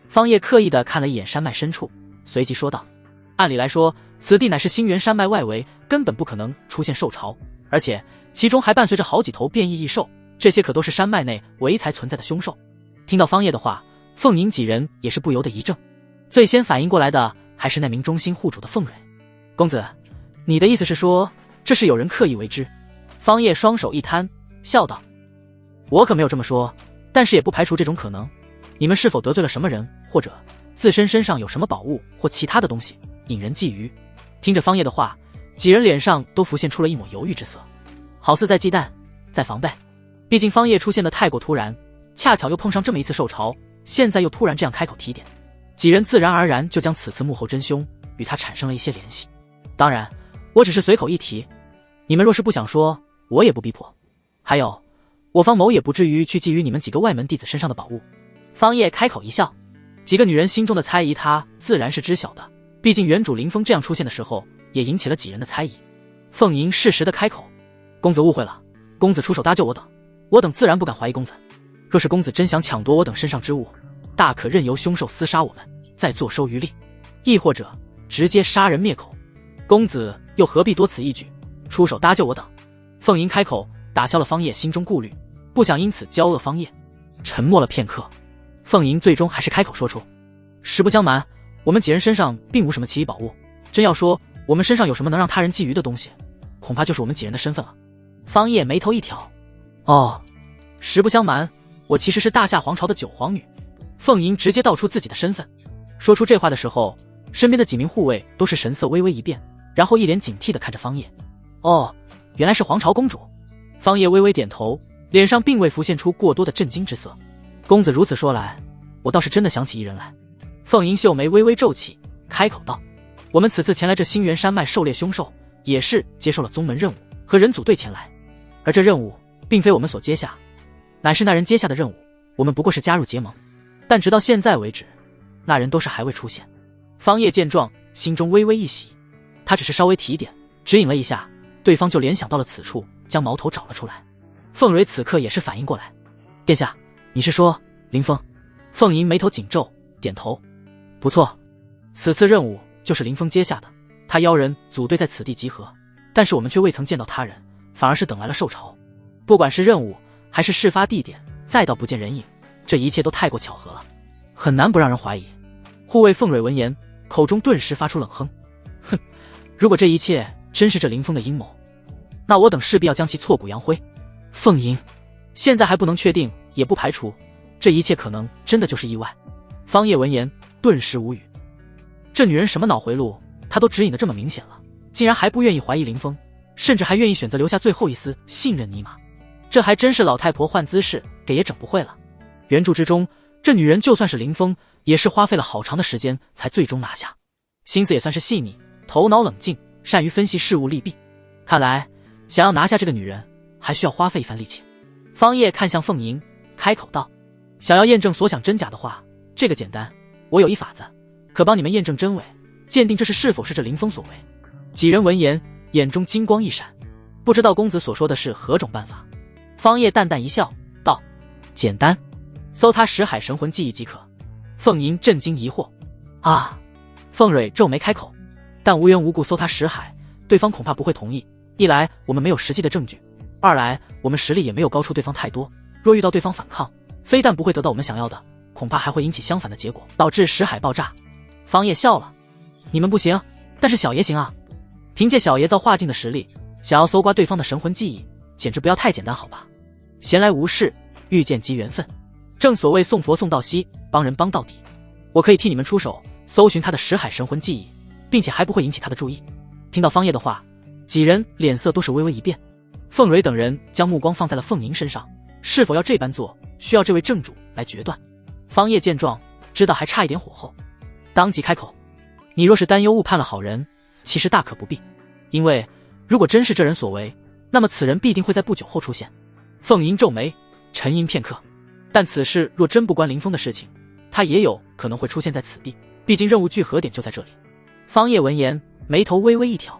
方叶刻意地看了一眼山脉深处，随即说道，按理来说此地乃是星原山脉外围，根本不可能出现兽巢，而且其中还伴随着好几头变异异兽，这些可都是山脉内唯才存在的凶兽。听到方叶的话，凤吟几人也是不由得一怔，最先反应过来的还是那名忠心护主的凤蕊。公子，你的意思是说这是有人刻意为之？方叶双手一摊，笑道，我可没有这么说，但是也不排除这种可能。你们是否得罪了什么人，或者自身身上有什么宝物或其他的东西引人觊觎？听着方叶的话，几人脸上都浮现出了一抹犹豫之色，好似在忌惮，在防备。毕竟方叶出现的太过突然，恰巧又碰上这么一次受潮，现在又突然这样开口提点，几人自然而然就将此次幕后真凶与他产生了一些联系。当然，我只是随口一提，你们若是不想说，我也不逼迫。还有，我方某也不至于去觊觎你们几个外门弟子身上的宝物。方叶开口一笑，几个女人心中的猜疑他自然是知晓的，毕竟原主林峰这样出现的时候，也引起了几人的猜疑。凤吟适时的开口，公子误会了，公子出手搭救我等自然不敢怀疑公子。若是公子真想抢夺我等身上之物，大可任由凶兽厮杀我们，再坐收渔利，亦或者直接杀人灭口，公子又何必多此一举，出手搭救我等？凤吟开口打消了方叶心中顾虑，不想因此骄恶方叶。沉默了片刻，凤吟最终还是开口说出，实不相瞒，我们几人身上并无什么奇异宝物，真要说我们身上有什么能让他人觊觎的东西，恐怕就是我们几人的身份了。方叶眉头一挑，哦，实不相瞒，我其实是大夏皇朝的九皇女。凤吟直接道出自己的身份。说出这话的时候，身边的几名护卫都是神色微微一变，然后一脸警惕地看着方叶。哦，原来是皇朝公主。方叶微微点头，脸上并未浮现出过多的震惊之色。公子如此说来，我倒是真的想起一人来。凤吟秀眉微微皱起，开口道，我们此次前来这星原山脉狩猎凶兽，也是接受了宗门任务，和人组队前来，而这任务并非我们所接下，乃是那人接下的任务，我们不过是加入结盟，但直到现在为止，那人都是还未出现。方叶见状，心中微微一喜，他只是稍微提点，指引了一下，对方就联想到了此处，将矛头找了出来。凤蕊此刻也是反应过来，殿下，你是说林峰？凤吟眉头紧皱，点头，不错，此次任务就是林峰接下的，他邀人组队在此地集合，但是我们却未曾见到他人，反而是等来了受潮。不管是任务还是事发地点，再到不见人影，这一切都太过巧合了，很难不让人怀疑。护卫凤蕊闻言，口中顿时发出冷哼：“哼，如果这一切真是这林峰的阴谋，那我等势必要将其挫骨扬灰。”凤吟，现在还不能确定，也不排除这一切可能真的就是意外。方叶闻言顿时无语，这女人什么脑回路，她都指引得这么明显了，竟然还不愿意怀疑林峰，甚至还愿意选择留下最后一丝信任尼玛，这还真是老太婆换姿势，给也整不会了。原著之中，这女人就算是林峰，也是花费了好长的时间才最终拿下，心思也算是细腻，头脑冷静，善于分析事物利弊。看来想要拿下这个女人，还需要花费一番力气。方叶看向凤吟，开口道：“想要验证所想真假的话，这个简单，我有一法子，可帮你们验证真伪，鉴定这是否是这林峰所为。”几人闻言，眼中金光一闪，不知道公子所说的是何种办法。方叶淡淡一笑，道：“简单，搜他识海神魂记忆即可。”凤吟震惊疑惑：“啊！”凤蕊皱眉开口：“但无缘无故搜他识海，对方恐怕不会同意。一来我们没有实际的证据，二来我们实力也没有高出对方太多，若遇到对方反抗，非但不会得到我们想要的，恐怕还会引起相反的结果，导致识海爆炸。”方叶笑了：“你们不行，但是小爷行啊！凭借小爷造化境的实力，想要搜刮对方的神魂记忆，简直不要太简单好吧？闲来无事，遇见即缘分，正所谓送佛送到西，帮人帮到底。我可以替你们出手，搜寻他的识海神魂记忆，并且还不会引起他的注意。”听到方叶的话，几人脸色都是微微一变。凤蕊等人将目光放在了凤吟身上，是否要这般做，需要这位正主来决断。方叶见状，知道还差一点火候，当即开口：“你若是担忧误判了好人，其实大可不必，因为如果真是这人所为，那么此人必定会在不久后出现。”凤吟皱眉，沉吟片刻，但此事若真不关林峰的事情，他也有可能会出现在此地，毕竟任务聚合点就在这里。方叶闻言，眉头微微一挑，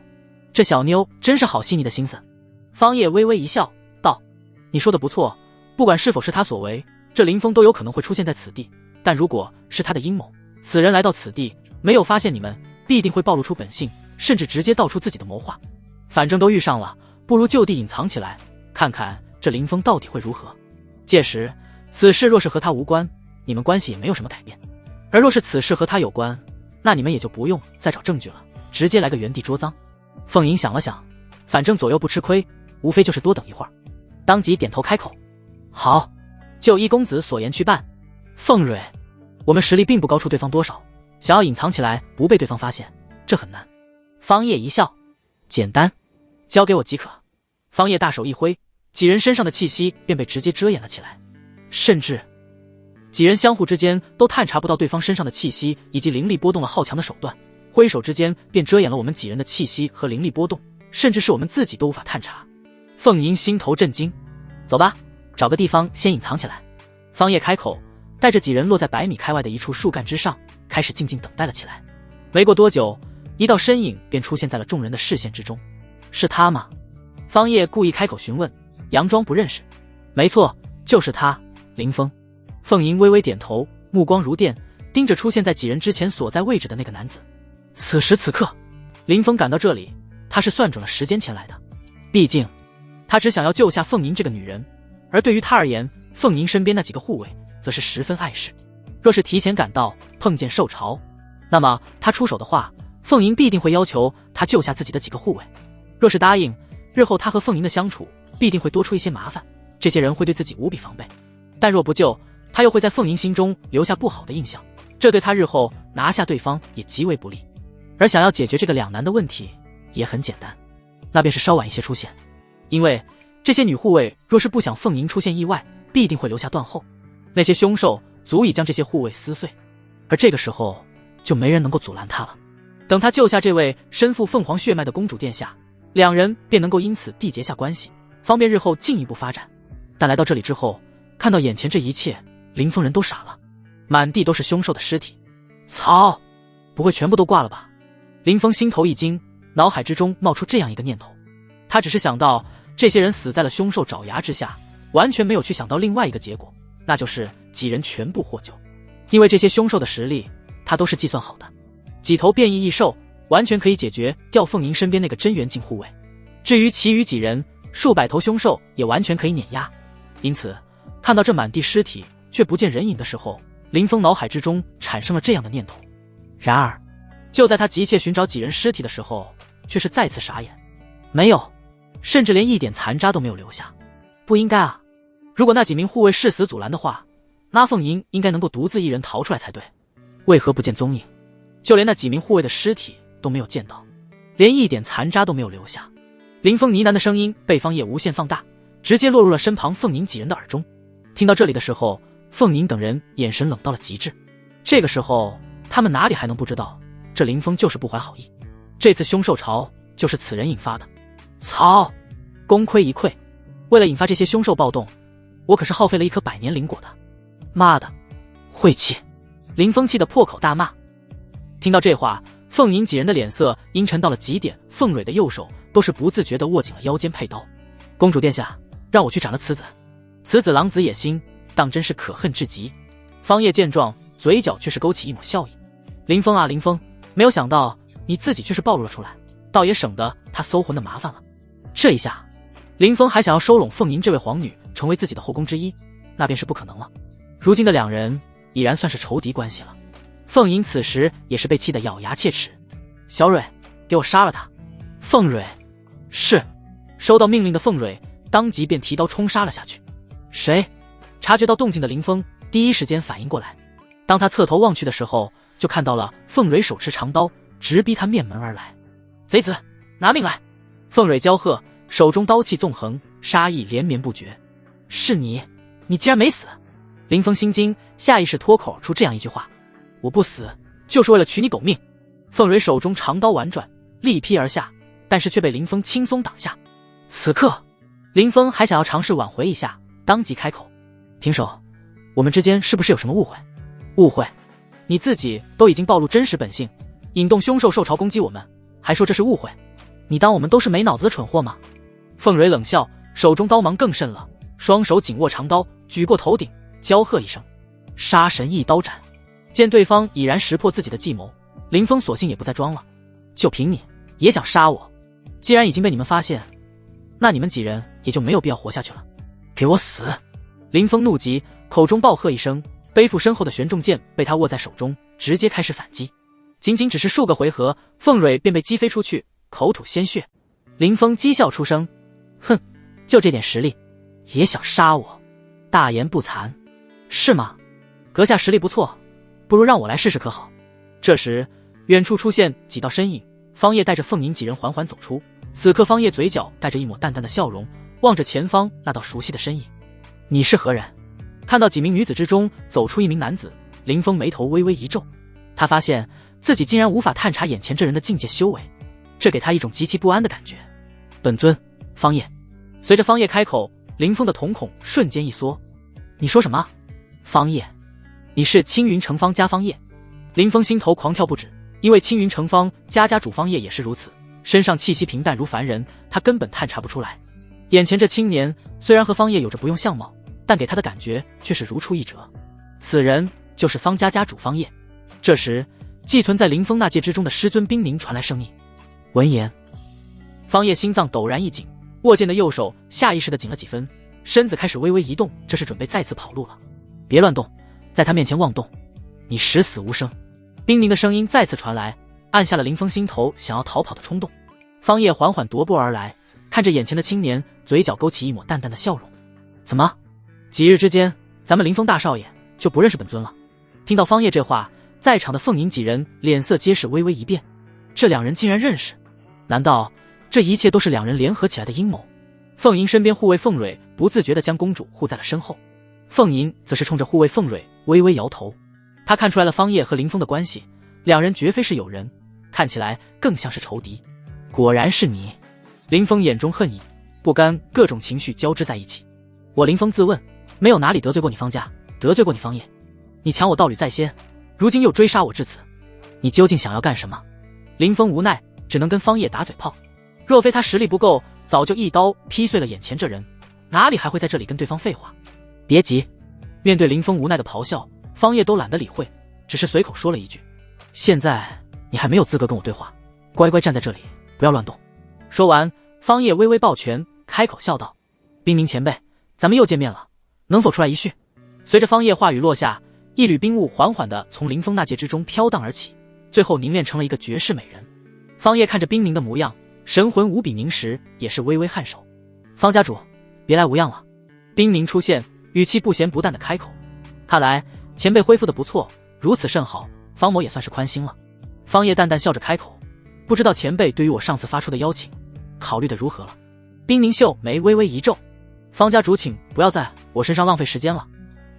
这小妞真是好细腻的心思。方叶微微一笑，道：“你说的不错，不管是否是他所为，这林峰都有可能会出现在此地，但如果是他的阴谋，此人来到此地，没有发现你们，必定会暴露出本性，甚至直接道出自己的谋划。反正都遇上了，不如就地隐藏起来，看看这林峰到底会如何。届时此事若是和他无关，你们关系也没有什么改变，而若是此事和他有关，那你们也就不用再找证据了，直接来个原地捉赃。”凤吟想了想，反正左右不吃亏，无非就是多等一会儿，当即点头开口：“好，就依公子所言去办。”凤蕊，我们实力并不高出对方多少，想要隐藏起来不被对方发现，这很难。方叶一笑：“简单，交给我即可。”方叶大手一挥，几人身上的气息便被直接遮掩了起来，甚至几人相互之间都探查不到对方身上的气息以及灵力波动了好强的手段，挥手之间便遮掩了我们几人的气息和灵力波动，甚至是我们自己都无法探查。凤吟心头震惊：“走吧，找个地方先隐藏起来。”方叶开口，带着几人落在100米开外的一处树干之上，开始静静等待了起来。没过多久，一道身影便出现在了众人的视线之中。“是他吗？”方叶故意开口询问，佯装不认识。“没错，就是他，林峰。”凤吟微微点头，目光如电，盯着出现在几人之前所在位置的那个男子。此时此刻，林峰赶到这里，他是算准了时间前来的。毕竟他只想要救下凤吟这个女人，而对于他而言，凤吟身边那几个护卫则是十分碍事。若是提前赶到，碰见受潮，那么他出手的话，凤吟必定会要求他救下自己的几个护卫。若是答应，日后他和凤吟的相处必定会多出一些麻烦，这些人会对自己无比防备。但若不救，他又会在凤吟心中留下不好的印象，这对他日后拿下对方也极为不利。而想要解决这个两难的问题也很简单，那便是稍晚一些出现。因为这些女护卫若是不想凤吟出现意外，必定会留下断后，那些凶兽足以将这些护卫撕碎，而这个时候就没人能够阻拦他了。等他救下这位身负凤凰血脉的公主殿下，两人便能够因此缔结下关系，方便日后进一步发展。但来到这里之后，看到眼前这一切，林峰人都傻了，满地都是凶兽的尸体。操，不会全部都挂了吧？林峰心头一惊，脑海之中冒出这样一个念头。他只是想到这些人死在了凶兽爪牙之下，完全没有去想到另外一个结果，那就是几人全部获救。因为这些凶兽的实力他都是计算好的，几头变异异兽完全可以解决掉凤吟身边那个真元境护卫。至于其余几人，数百头凶兽也完全可以碾压。因此，看到这满地尸体却不见人影的时候，林峰脑海之中产生了这样的念头。然而，就在他急切寻找几人尸体的时候，却是再次傻眼，没有，甚至连一点残渣都没有留下。不应该啊！如果那几名护卫誓死阻拦的话，那凤吟应该能够独自一人逃出来才对。为何不见踪影？就连那几名护卫的尸体都没有见到，连一点残渣都没有留下。林峰呢喃的声音被方叶无限放大，直接落入了身旁凤吟几人的耳中。听到这里的时候，凤吟等人眼神冷到了极致。这个时候，他们哪里还能不知道，这林峰就是不怀好意。这次凶兽潮就是此人引发的。操！功亏一篑。为了引发这些凶兽暴动，我可是耗费了一颗百年灵果的。妈的，晦气！林峰气得破口大骂。听到这话，凤吟几人的脸色阴沉到了极点，凤蕊的右手都是不自觉地握紧了腰间佩刀。公主殿下，让我去斩了此子。此子狼子野心，当真是可恨至极。方叶见状，嘴角却是勾起一抹笑意。林峰啊林峰，没有想到你自己却是暴露了出来，倒也省得他搜魂的麻烦了。这一下，林峰还想要收拢凤吟这位皇女成为自己的后宫之一，那便是不可能了。如今的两人已然算是仇敌关系了。凤吟此时也是被气得咬牙切齿。小蕊，给我杀了他！凤蕊，是。收到命令的凤蕊当即便提刀冲杀了下去。谁？察觉到动静的林峰第一时间反应过来，当他侧头望去的时候，就看到了凤蕊手持长刀直逼他面门而来。贼子，拿命来！凤蕊娇喝，手中刀气纵横，杀意连绵不绝。是你，你竟然没死！林峰心惊，下意识脱口出这样一句话：我不死就是为了取你狗命。凤蕊手中长刀婉转，力劈而下，但是却被林峰轻松挡下。此刻林峰还想要尝试挽回一下，当即开口：停手，我们之间是不是有什么误会？误会？你自己都已经暴露真实本性，引动凶兽兽潮攻击我们，还说这是误会？你当我们都是没脑子的蠢货吗？凤蕊冷笑，手中刀芒更甚了，双手紧握长刀，举过头顶，娇喝一声：杀神一刀斩！见对方已然识破自己的计谋，林峰索性也不再装了。就凭你也想杀我？既然已经被你们发现，那你们几人也就没有必要活下去了。给我死！林峰怒极，口中暴喝一声，背负身后的玄重剑被他握在手中，直接开始反击。仅仅只是数个回合，凤蕊便被击飞出去，口吐鲜血。林峰讥笑出声：哼，就这点实力也想杀我？大言不惭是吗？阁下实力不错，不如让我来试试可好？这时远处出现几道身影，方叶带着凤吟几人缓缓走出。此刻方叶嘴角带着一抹淡淡的笑容，望着前方那道熟悉的身影。你是何人？看到几名女子之中走出一名男子，林峰眉头微微一皱，他发现自己竟然无法探查眼前这人的境界修为，这给他一种极其不安的感觉。本尊方叶。随着方叶开口，林峰的瞳孔瞬间一缩。你说什么？方叶？你是青云城方家方叶？林峰心头狂跳不止，因为青云城方家主方叶也是如此，身上气息平淡如凡人，他根本探查不出来。眼前这青年虽然和方叶有着不用相貌，但给他的感觉却是如出一辙。此人就是方家主方叶。这时寄存在林峰那界之中的师尊冰凝传来声音。闻言，方叶心脏陡然一紧，握剑的右手下意识地紧了几分，身子开始微微移动，这是准备再次跑路了。别乱动，在他面前妄动，你十死无生。冰凝的声音再次传来，按下了林峰心头想要逃跑的冲动。方叶缓缓踱步而来，看着眼前的青年，嘴角勾起一抹淡淡的笑容。怎么，几日之间咱们林峰大少爷就不认识本尊了？听到方叶这话，在场的凤吟几人脸色皆是微微一变，这两人竟然认识？难道这一切都是两人联合起来的阴谋？凤吟身边护卫凤蕊不自觉地将公主护在了身后，凤吟则是冲着护卫凤蕊微微摇头。他看出来了方叶和林峰的关系，两人绝非是友人，看起来更像是仇敌。果然是你！林峰眼中恨意不甘，各种情绪交织在一起。我林峰自问没有哪里得罪过你方家，得罪过你方叶，你抢我道侣在先，如今又追杀我至此，你究竟想要干什么？林峰无奈，只能跟方叶打嘴炮。若非他实力不够，早就一刀劈碎了眼前这人，哪里还会在这里跟对方废话？别急。面对林峰无奈的咆哮，方叶都懒得理会，只是随口说了一句：现在你还没有资格跟我对话，乖乖站在这里，不要乱动。说完，方叶微微抱拳，开口笑道：“冰凝前辈，咱们又见面了，能否出来一叙？”随着方叶话语落下，一缕冰雾缓缓地从林峰那界之中飘荡而起，最后凝练成了一个绝世美人。方叶看着冰凝的模样，神魂无比凝实，也是微微颔首：“方家主，别来无恙了。”冰凝出现，语气不咸不淡地开口：“看来前辈恢复得不错，如此甚好，方某也算是宽心了。”方叶淡淡笑着开口：“不知道前辈对于我上次发出的邀请，考虑的如何了？”冰凝秀眉微微一皱：“方家主请不要在我身上浪费时间了，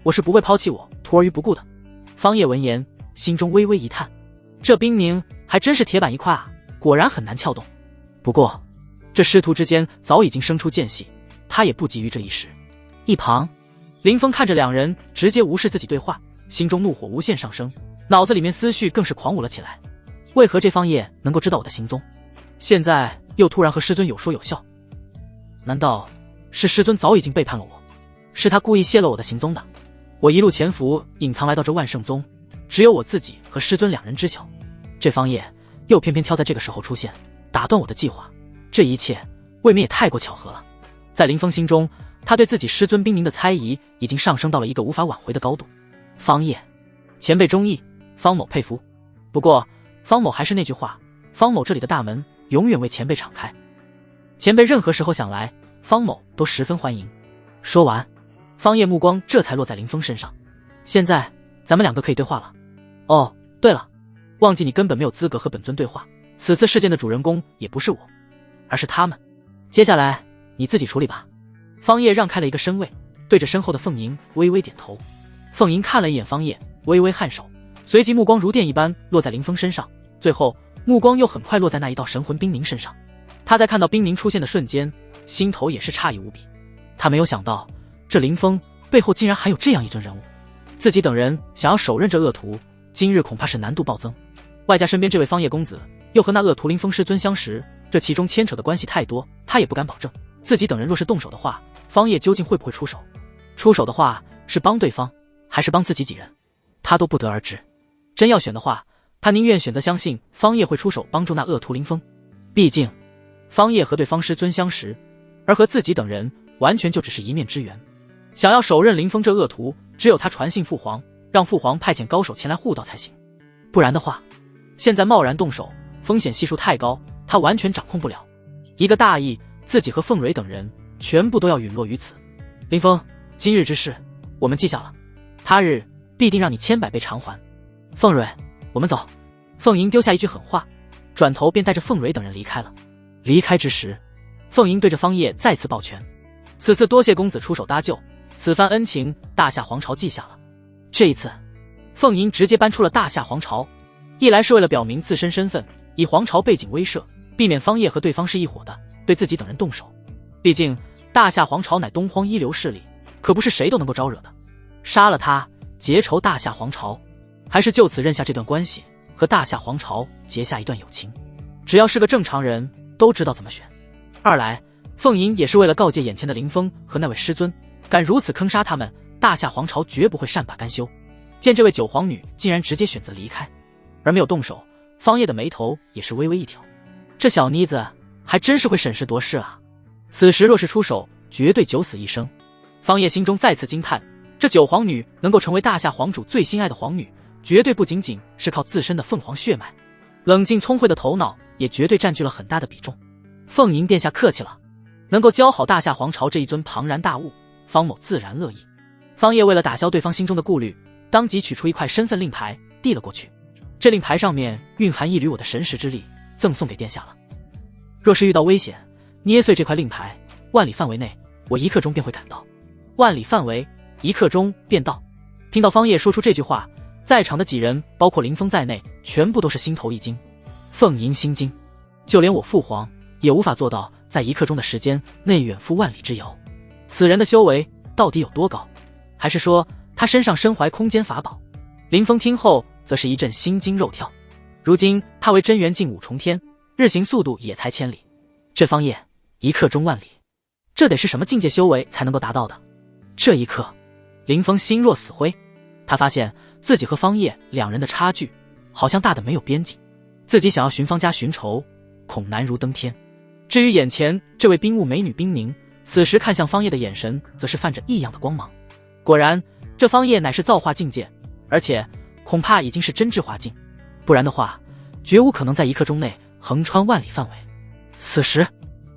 我是不会抛弃我徒儿于不顾的。”方叶闻言，心中微微一叹，这冰凝还真是铁板一块啊，果然很难撬动。不过这师徒之间早已经生出间隙，他也不急于这一时。一旁林峰看着两人直接无视自己对话，心中怒火无限上升，脑子里面思绪更是狂舞了起来。为何这方叶能够知道我的行踪，现在又突然和师尊有说有笑？难道是师尊早已经背叛了我，是他故意泄露我的行踪的？我一路潜伏隐藏来到这万圣宗，只有我自己和师尊两人知晓，这方叶又偏偏挑在这个时候出现，打断我的计划，这一切未免也太过巧合了。在林峰心中，他对自己师尊冰凝的猜疑已经上升到了一个无法挽回的高度。方叶前辈忠义，方某佩服。不过方某还是那句话，方某这里的大门永远为前辈敞开，前辈任何时候想来，方某都十分欢迎。说完，方叶目光这才落在林峰身上。现在咱们两个可以对话了。哦，对了，忘记你根本没有资格和本尊对话，此次事件的主人公也不是我，而是他们。接下来你自己处理吧。方叶让开了一个身位，对着身后的凤吟微微点头。凤吟看了一眼方叶，微微颔首，随即目光如电一般落在林峰身上，最后目光又很快落在那一道神魂冰凝身上。他在看到冰凝出现的瞬间，心头也是诧异无比。他没有想到这林峰背后竟然还有这样一尊人物，自己等人想要手刃这恶徒，今日恐怕是难度暴增。外加身边这位方叶公子又和那恶徒林峰师尊相识，这其中牵扯的关系太多，他也不敢保证自己等人若是动手的话，方叶究竟会不会出手？出手的话，是帮对方还是帮自己几人，他都不得而知。真要选的话，他宁愿选择相信方叶会出手帮助那恶徒林峰。毕竟方叶和对方师尊相识，而和自己等人完全就只是一面之缘。想要手刃林峰这恶徒，只有他传信父皇，让父皇派遣高手前来护道才行。不然的话，现在贸然动手，风险系数太高，他完全掌控不了。一个大意，自己和凤蕊等人全部都要陨落于此。林峰，今日之事我们记下了，他日必定让你千百倍偿还。凤蕊，我们走。凤吟丢下一句狠话，转头便带着凤蕊等人离开了。离开之时，凤吟对着方叶再次抱拳，此次多谢公子出手搭救，此番恩情大夏皇朝记下了。这一次凤吟直接搬出了大夏皇朝，一来是为了表明自身身份，以皇朝背景威慑，避免方叶和对方是一伙的对自己等人动手。毕竟大夏皇朝乃东荒一流势力，可不是谁都能够招惹的。杀了他，结仇大夏皇朝，还是就此认下这段关系，和大夏皇朝结下一段友情，只要是个正常人都知道怎么选。二来凤吟也是为了告诫眼前的林峰和那位师尊，敢如此坑杀他们，大夏皇朝绝不会善罢甘休。见这位九皇女竟然直接选择离开，而没有动手，方叶的眉头也是微微一挑，这小妮子还真是会审时度势啊，此时若是出手，绝对九死一生。方叶心中再次惊叹，这九皇女能够成为大夏皇主最心爱的皇女，绝对不仅仅是靠自身的凤凰血脉，冷静聪慧的头脑也绝对占据了很大的比重。凤吟殿下客气了，能够教好大夏皇朝这一尊庞然大物，方某自然乐意。方叶为了打消对方心中的顾虑，当即取出一块身份令牌递了过去，这令牌上面蕴含一缕我的神识之力，赠送给殿下了。若是遇到危险，捏碎这块令牌，万里范围内我一刻钟便会赶到，万里范围一刻钟便到。听到方叶说出这句话，在场的几人包括林峰在内，全部都是心头一惊。凤吟心惊，就连我父皇也无法做到在一刻钟的时间内远赴万里之遥。此人的修为到底有多高？还是说他身上身怀空间法宝？林峰听后则是一阵心惊肉跳。如今他为真元境5重天，日行速度也才千里，这方叶一刻钟万里，这得是什么境界修为才能够达到的？这一刻林峰心若死灰，他发现自己和方叶两人的差距好像大得没有边际。自己想要寻方家寻仇，恐难如登天。至于眼前这位冰雾美女冰凝，此时看向方叶的眼神则是泛着异样的光芒。果然，这方叶乃是造化境界，而且恐怕已经是真智化境，不然的话，绝无可能在一刻钟内横穿万里范围。此时，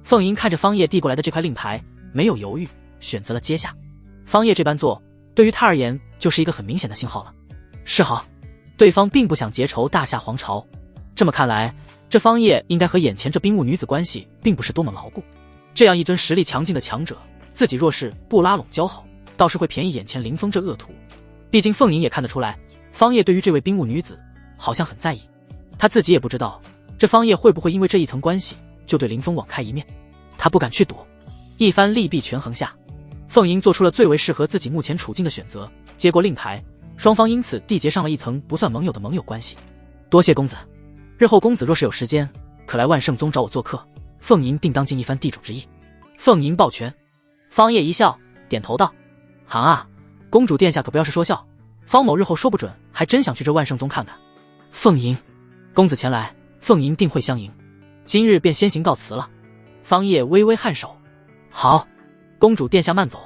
凤吟看着方叶递过来的这块令牌，没有犹豫，选择了接下。方叶这般做，对于他而言就是一个很明显的信号了。是好，对方并不想结仇大夏皇朝。这么看来，这方叶应该和眼前这冰雾女子关系并不是多么牢固。这样一尊实力强劲的强者，自己若是不拉拢交好，倒是会便宜眼前林峰这恶徒。毕竟凤吟也看得出来，方叶对于这位冰雾女子好像很在意。他自己也不知道，这方叶会不会因为这一层关系就对林峰网开一面。他不敢去赌。一番利弊权衡下，凤吟做出了最为适合自己目前处境的选择，接过令牌，双方因此缔结上了一层不算盟友的盟友关系。多谢公子，日后公子若是有时间，可来万圣宗找我做客，凤吟定当尽一番地主之谊。凤吟抱拳。方叶一笑，点头道：行啊，公主殿下可不要是说笑，方某日后说不准还真想去这万圣宗看看。凤吟，公子前来，凤吟定会相迎。今日便先行告辞了。方叶微微颔首。好，公主殿下慢走。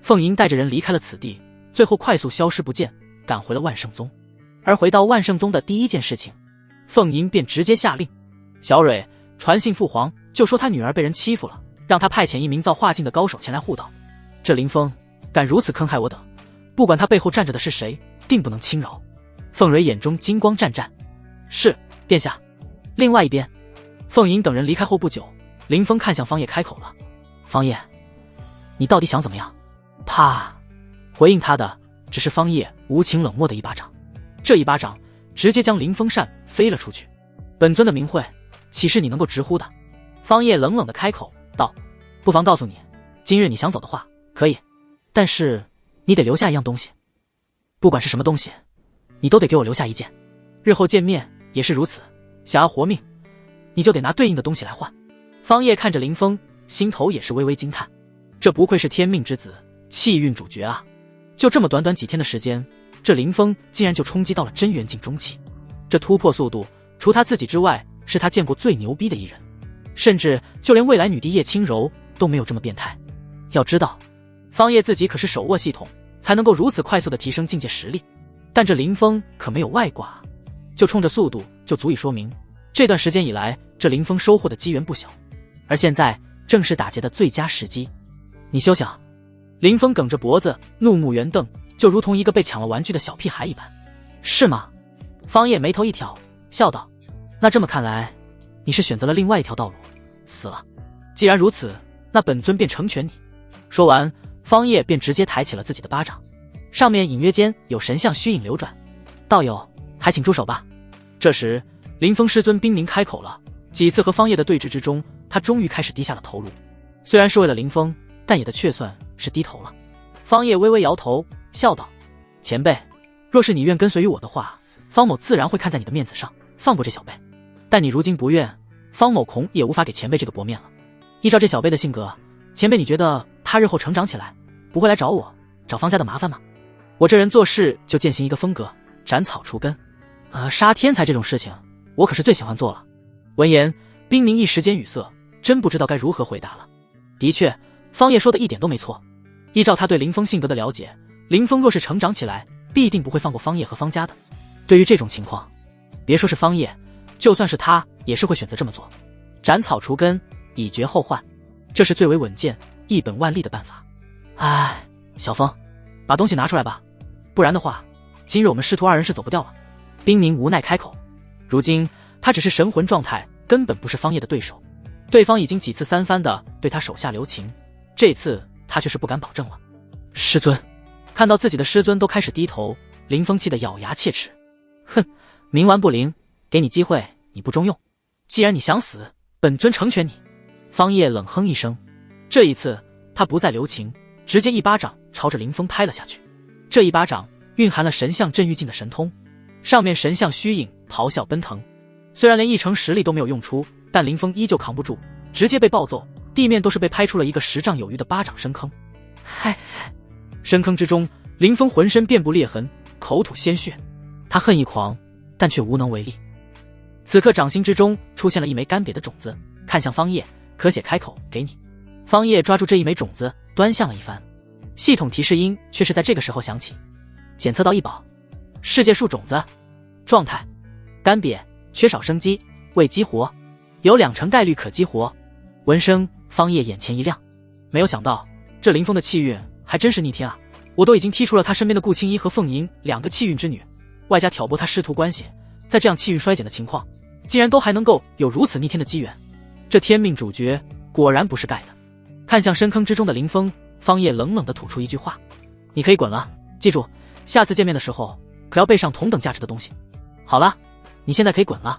凤吟带着人离开了此地，最后快速消失不见，赶回了万圣宗。而回到万圣宗的第一件事情，凤吟便直接下令：小蕊传信父皇，就说他女儿被人欺负了，让他派遣一名造化境的高手前来护道。这林峰敢如此坑害我等，不管他背后站着的是谁，定不能轻饶。凤蕊眼中金光湛湛。是，殿下。另外一边，凤吟等人离开后不久，林峰看向方叶开口了：方叶，你到底想怎么样？啪！回应他的只是方叶无情冷漠的一巴掌。这一巴掌直接将林峰扇飞了出去。本尊的名讳岂是你能够直呼的？方叶冷冷的开口道：不妨告诉你，今日你想走的话可以，但是你得留下一样东西，不管是什么东西，你都得给我留下一件。日后见面也是如此，想要活命，你就得拿对应的东西来换。方叶看着林峰，心头也是微微惊叹，这不愧是天命之子，气运主角啊！就这么短短几天的时间，这林峰竟然就冲击到了真元境中期，这突破速度，除他自己之外，是他见过最牛逼的一人，甚至就连未来女帝叶轻柔都没有这么变态。要知道，方叶自己可是手握系统，才能够如此快速的提升境界实力，但这林峰可没有外挂，就冲着速度就足以说明，这段时间以来，这林峰收获的机缘不小，而现在正是打劫的最佳时机。你休想！林峰梗着脖子，怒目圆瞪，就如同一个被抢了玩具的小屁孩一般。是吗？方叶眉头一挑，笑道：那这么看来，你是选择了另外一条道路，死了。既然如此，那本尊便成全你。说完，方叶便直接抬起了自己的巴掌，上面隐约间有神像虚影流转。道友，还请住手吧。这时，林峰师尊冰凝开口了。几次和方叶的对峙之中，他终于开始低下了头颅。虽然是为了林峰，但也的确算是低头了。方叶微微摇头，笑道：前辈，若是你愿跟随于我的话，方某自然会看在你的面子上放过这小辈，但你如今不愿，方某恐也无法给前辈这个薄面了。依照这小辈的性格，前辈你觉得他日后成长起来不会来找我找方家的麻烦吗？我这人做事就践行一个风格，斩草除根，杀天才这种事情我可是最喜欢做了。闻言，冰凝一时间语塞，真不知道该如何回答了。的确，方叶说的一点都没错。依照他对林峰性格的了解，林峰若是成长起来，必定不会放过方叶和方家的。对于这种情况，别说是方叶，就算是他也是会选择这么做，斩草除根，以绝后患，这是最为稳健、一本万利的办法。唉，小峰，把东西拿出来吧，不然的话，今日我们师徒二人是走不掉了。冰凝无奈开口。如今他只是神魂状态，根本不是方叶的对手。对方已经几次三番的对他手下留情，这次他却是不敢保证了。师尊，看到自己的师尊都开始低头，林峰气得咬牙切齿。哼，冥顽不灵，给你机会你不中用，既然你想死，本尊成全你。方叶冷哼一声，这一次他不再留情，直接一巴掌朝着林峰拍了下去。这一巴掌蕴含了神像镇狱境的神通，上面神像虚影咆哮奔腾。虽然连一成实力都没有用出，但林峰依旧扛不住，直接被暴揍，地面都是被拍出了一个10丈有余的巴掌深坑。嗨！深坑之中，林峰浑身遍布裂痕，口吐鲜血，他恨意狂，但却无能为力。此刻掌心之中出现了一枚干瘪的种子，看向方叶，可写开口给你。方叶抓住这一枚种子，端详了一番，系统提示音却是在这个时候响起。检测到异宝，世界树种子，状态干瘪，缺少生机，未激活，有20%概率可激活。闻声，方叶眼前一亮，没有想到这林峰的气运还真是逆天啊！我都已经踢出了他身边的顾青衣和凤吟2个气运之女，外加挑拨他师徒关系，在这样气运衰减的情况，竟然都还能够有如此逆天的机缘，这天命主角果然不是盖的。看向深坑之中的林峰，方叶冷冷地吐出一句话：你可以滚了，记住下次见面的时候可要备上同等价值的东西。好了，你现在可以滚了。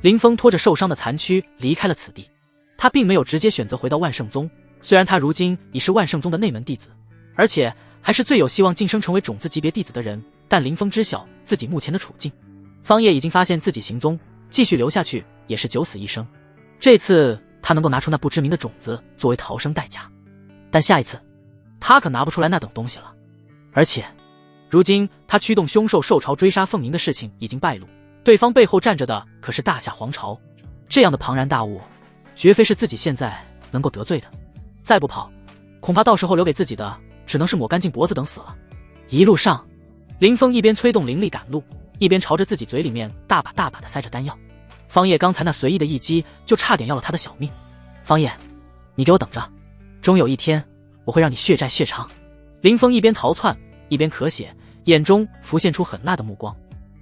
林峰拖着受伤的残躯离开了此地，他并没有直接选择回到万圣宗，虽然他如今已是万圣宗的内门弟子，而且还是最有希望晋升成为种子级别弟子的人，但林峰知晓自己目前的处境，方叶已经发现自己行踪，继续留下去也是九死一生。这次他能够拿出那不知名的种子作为逃生代价，但下一次他可拿不出来那等东西了。而且如今他驱动凶兽兽潮追杀凤鸣的事情已经败露，对方背后站着的可是大夏皇朝，这样的庞然大物绝非是自己现在能够得罪的，再不跑恐怕到时候留给自己的只能是抹干净脖子等死了。一路上林峰一边催动灵力赶路，一边朝着自己嘴里面大把大把的塞着丹药。方叶刚才那随意的一击就差点要了他的小命，方叶你给我等着，终有一天我会让你血债血偿。林峰一边逃窜一边咳血，眼中浮现出狠辣的目光。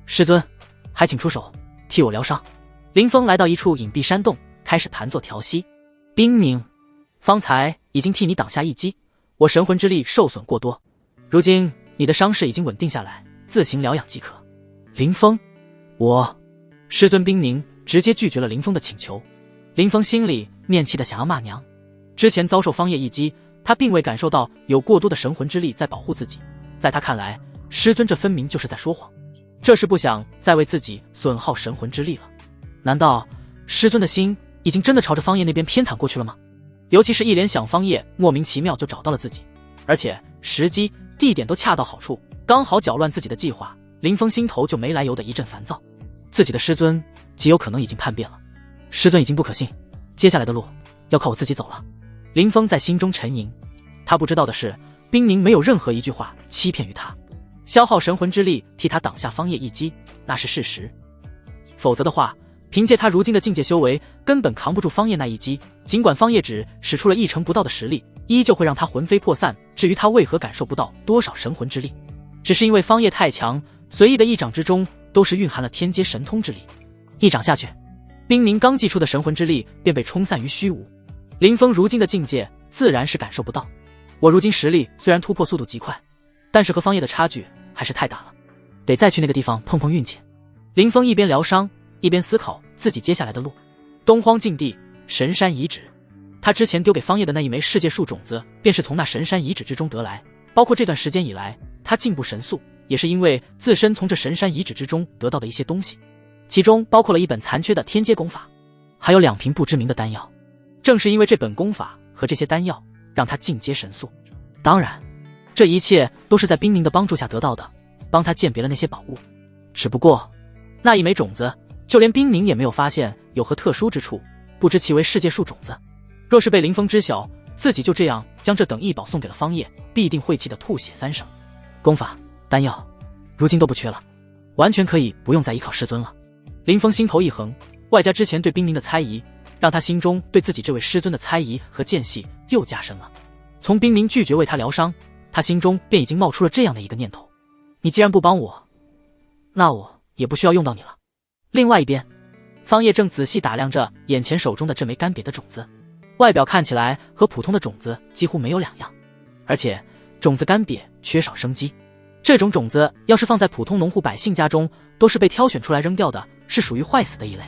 师尊，还请出手替我疗伤。林峰来到一处隐蔽山洞，开始盘坐调息。冰凝，方才已经替你挡下一击，我神魂之力受损过多，如今你的伤势已经稳定下来，自行疗养即可。林峰，师尊冰凝直接拒绝了林峰的请求。林峰心里面气的想要骂娘，之前遭受方叶一击，他并未感受到有过多的神魂之力在保护自己，在他看来，师尊这分明就是在说谎，这是不想再为自己损耗神魂之力了。难道师尊的心已经真的朝着方叶那边偏袒过去了吗？尤其是一联想方叶莫名其妙就找到了自己，而且时机地点都恰到好处，刚好搅乱自己的计划，林峰心头就没来由的一阵烦躁。自己的师尊极有可能已经叛变了，师尊已经不可信，接下来的路要靠我自己走了。林峰在心中沉吟，他不知道的是冰凝没有任何一句话欺骗于他，消耗神魂之力替他挡下方叶一击那是事实，否则的话凭借他如今的境界修为根本扛不住方叶那一击，尽管方叶只使出了1成不到的实力，依旧会让他魂飞魄散。至于他为何感受不到多少神魂之力，只是因为方叶太强，随意的一掌之中都是蕴含了天阶神通之力，一掌下去，冰凝刚祭出的神魂之力便被冲散于虚无。林峰如今的境界自然是感受不到，我如今实力虽然突破速度极快，但是和方叶的差距还是太大了，得再去那个地方碰碰运气。林峰一边疗伤一边思考自己接下来的路。东荒禁地神山遗址，他之前丢给方叶的那一枚世界树种子便是从那神山遗址之中得来，包括这段时间以来他进步神速，也是因为自身从这神山遗址之中得到的一些东西，其中包括了一本残缺的天阶功法，还有2瓶不知名的丹药。正是因为这本功法和这些丹药让他进阶神速，当然这一切都是在冰凝的帮助下得到的，帮他鉴别了那些宝物。只不过那一枚种子就连冰凝也没有发现有何特殊之处，不知其为世界树种子。若是被林峰知晓自己就这样将这等异宝送给了方叶，必定会气得吐血3升。功法丹药如今都不缺了，完全可以不用再依靠师尊了。林峰心头一横，外加之前对冰凝的猜疑，让他心中对自己这位师尊的猜疑和间隙又加深了。从冰凝拒绝为他疗伤，他心中便已经冒出了这样的一个念头：你既然不帮我，那我也不需要用到你了。另外一边，方叶正仔细打量着眼前手中的这枚干瘪的种子，外表看起来和普通的种子几乎没有两样，而且种子干瘪缺少生机，这种种子要是放在普通农户百姓家中，都是被挑选出来扔掉的，是属于坏死的一类。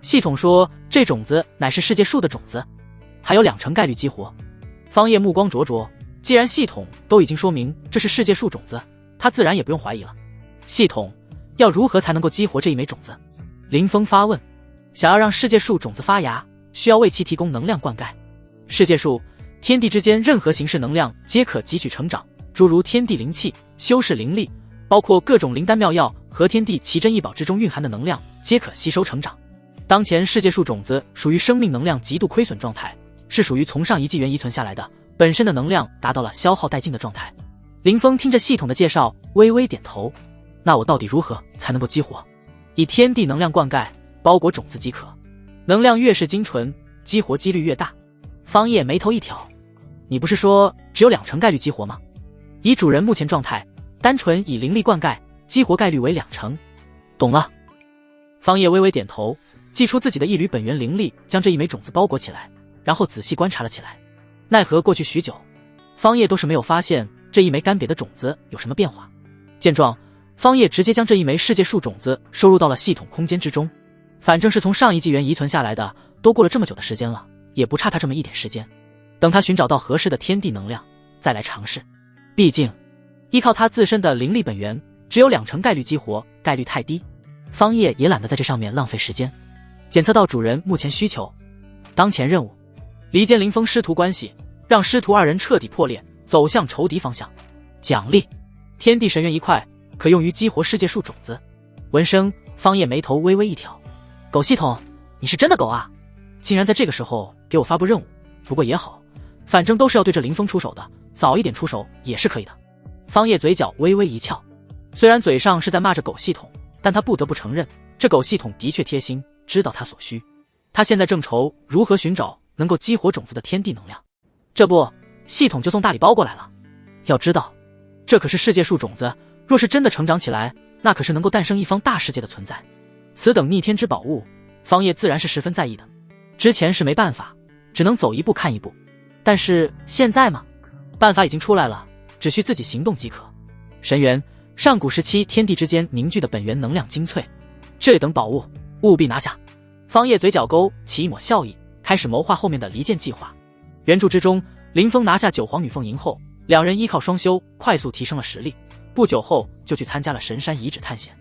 系统说这种子乃是世界树的种子，还有2成概率激活。方叶目光灼灼，既然系统都已经说明这是世界树种子，他自然也不用怀疑了。系统要如何才能够激活这一枚种子？林峰发问。想要让世界树种子发芽，需要为其提供能量灌溉。世界树，天地之间任何形式能量皆可汲取成长，诸如天地灵气、修士灵力，包括各种灵丹妙药和天地奇珍异宝之中蕴含的能量，皆可吸收成长。当前世界树种子属于生命能量极度亏损状态，是属于从上一纪元遗存下来的，本身的能量达到了消耗殆尽的状态。林峰听着系统的介绍，微微点头。那我到底如何才能够激活？以天地能量灌溉，包裹种子即可。能量越是精纯，激活几率越大。方叶眉头一挑，你不是说只有2成概率激活吗？以主人目前状态，单纯以灵力灌溉，激活概率为2成。懂了。方叶微微点头，祭出自己的一缕本源灵力，将这一枚种子包裹起来，然后仔细观察了起来。奈何过去许久，方叶都是没有发现这一枚干瘪的种子有什么变化。见状，方叶直接将这一枚世界树种子收入到了系统空间之中。反正是从上一纪元遗存下来的，都过了这么久的时间了，也不差他这么一点时间。等他寻找到合适的天地能量，再来尝试。毕竟依靠他自身的灵力本源，只有2成概率激活，概率太低。方叶也懒得在这上面浪费时间。检测到主人目前需求，当前任务：离间林峰师徒关系，让师徒2人彻底破裂，走向仇敌方向。奖励：天地神元1块，可用于激活世界树种子。闻声，方叶眉头微微一挑。狗系统，你是真的狗啊！竟然在这个时候给我发布任务。不过也好，反正都是要对着林峰出手的，早一点出手也是可以的。方叶嘴角微微一翘，虽然嘴上是在骂着狗系统，但他不得不承认，这狗系统的确贴心，知道他所需。他现在正愁如何寻找能够激活种子的天地能量，这不，系统就送大礼包过来了。要知道，这可是世界树种子，若是真的成长起来，那可是能够诞生一方大世界的存在。此等逆天之宝物，方叶自然是十分在意的。之前是没办法，只能走一步看一步，但是现在嘛，办法已经出来了，只需自己行动即可。神元，上古时期天地之间凝聚的本源能量精粹，这等宝物务必拿下。方叶嘴角勾起一抹笑意，开始谋划后面的离间计划。原著之中，林峰拿下9皇女凤营后，2人依靠双修快速提升了实力，不久后就去参加了神山遗址探险。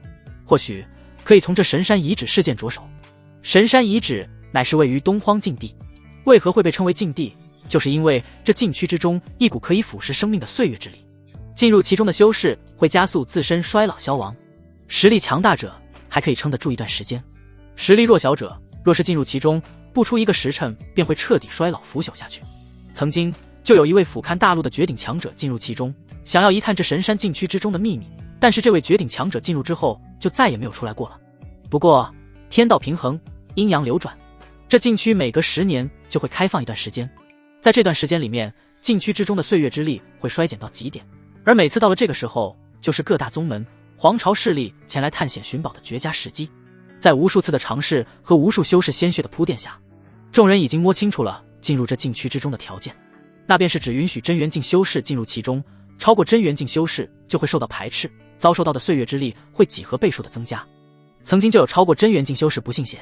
或许可以从这神山遗址事件着手。神山遗址乃是位于东荒禁地，为何会被称为禁地？就是因为这禁区之中一股可以腐蚀生命的岁月之力，进入其中的修士会加速自身衰老消亡，实力强大者还可以撑得住一段时间，实力弱小者若是进入其中，不出1个时辰便会彻底衰老腐朽下去。曾经就有一位俯瞰大陆的绝顶强者进入其中，想要一探这神山禁区之中的秘密，但是这位绝顶强者进入之后就再也没有出来过了。不过天道平衡，阴阳流转，这禁区每隔10年就会开放一段时间，在这段时间里面，禁区之中的岁月之力会衰减到极点，而每次到了这个时候，就是各大宗门、皇朝势力前来探险寻宝的绝佳时机。在无数次的尝试和无数修士鲜血的铺垫下，众人已经摸清楚了进入这禁区之中的条件，那便是只允许真元境修士进入其中，超过真元境修士就会受到排斥，遭受到的岁月之力会几何倍数的增加。曾经就有超过真元境修士不信邪，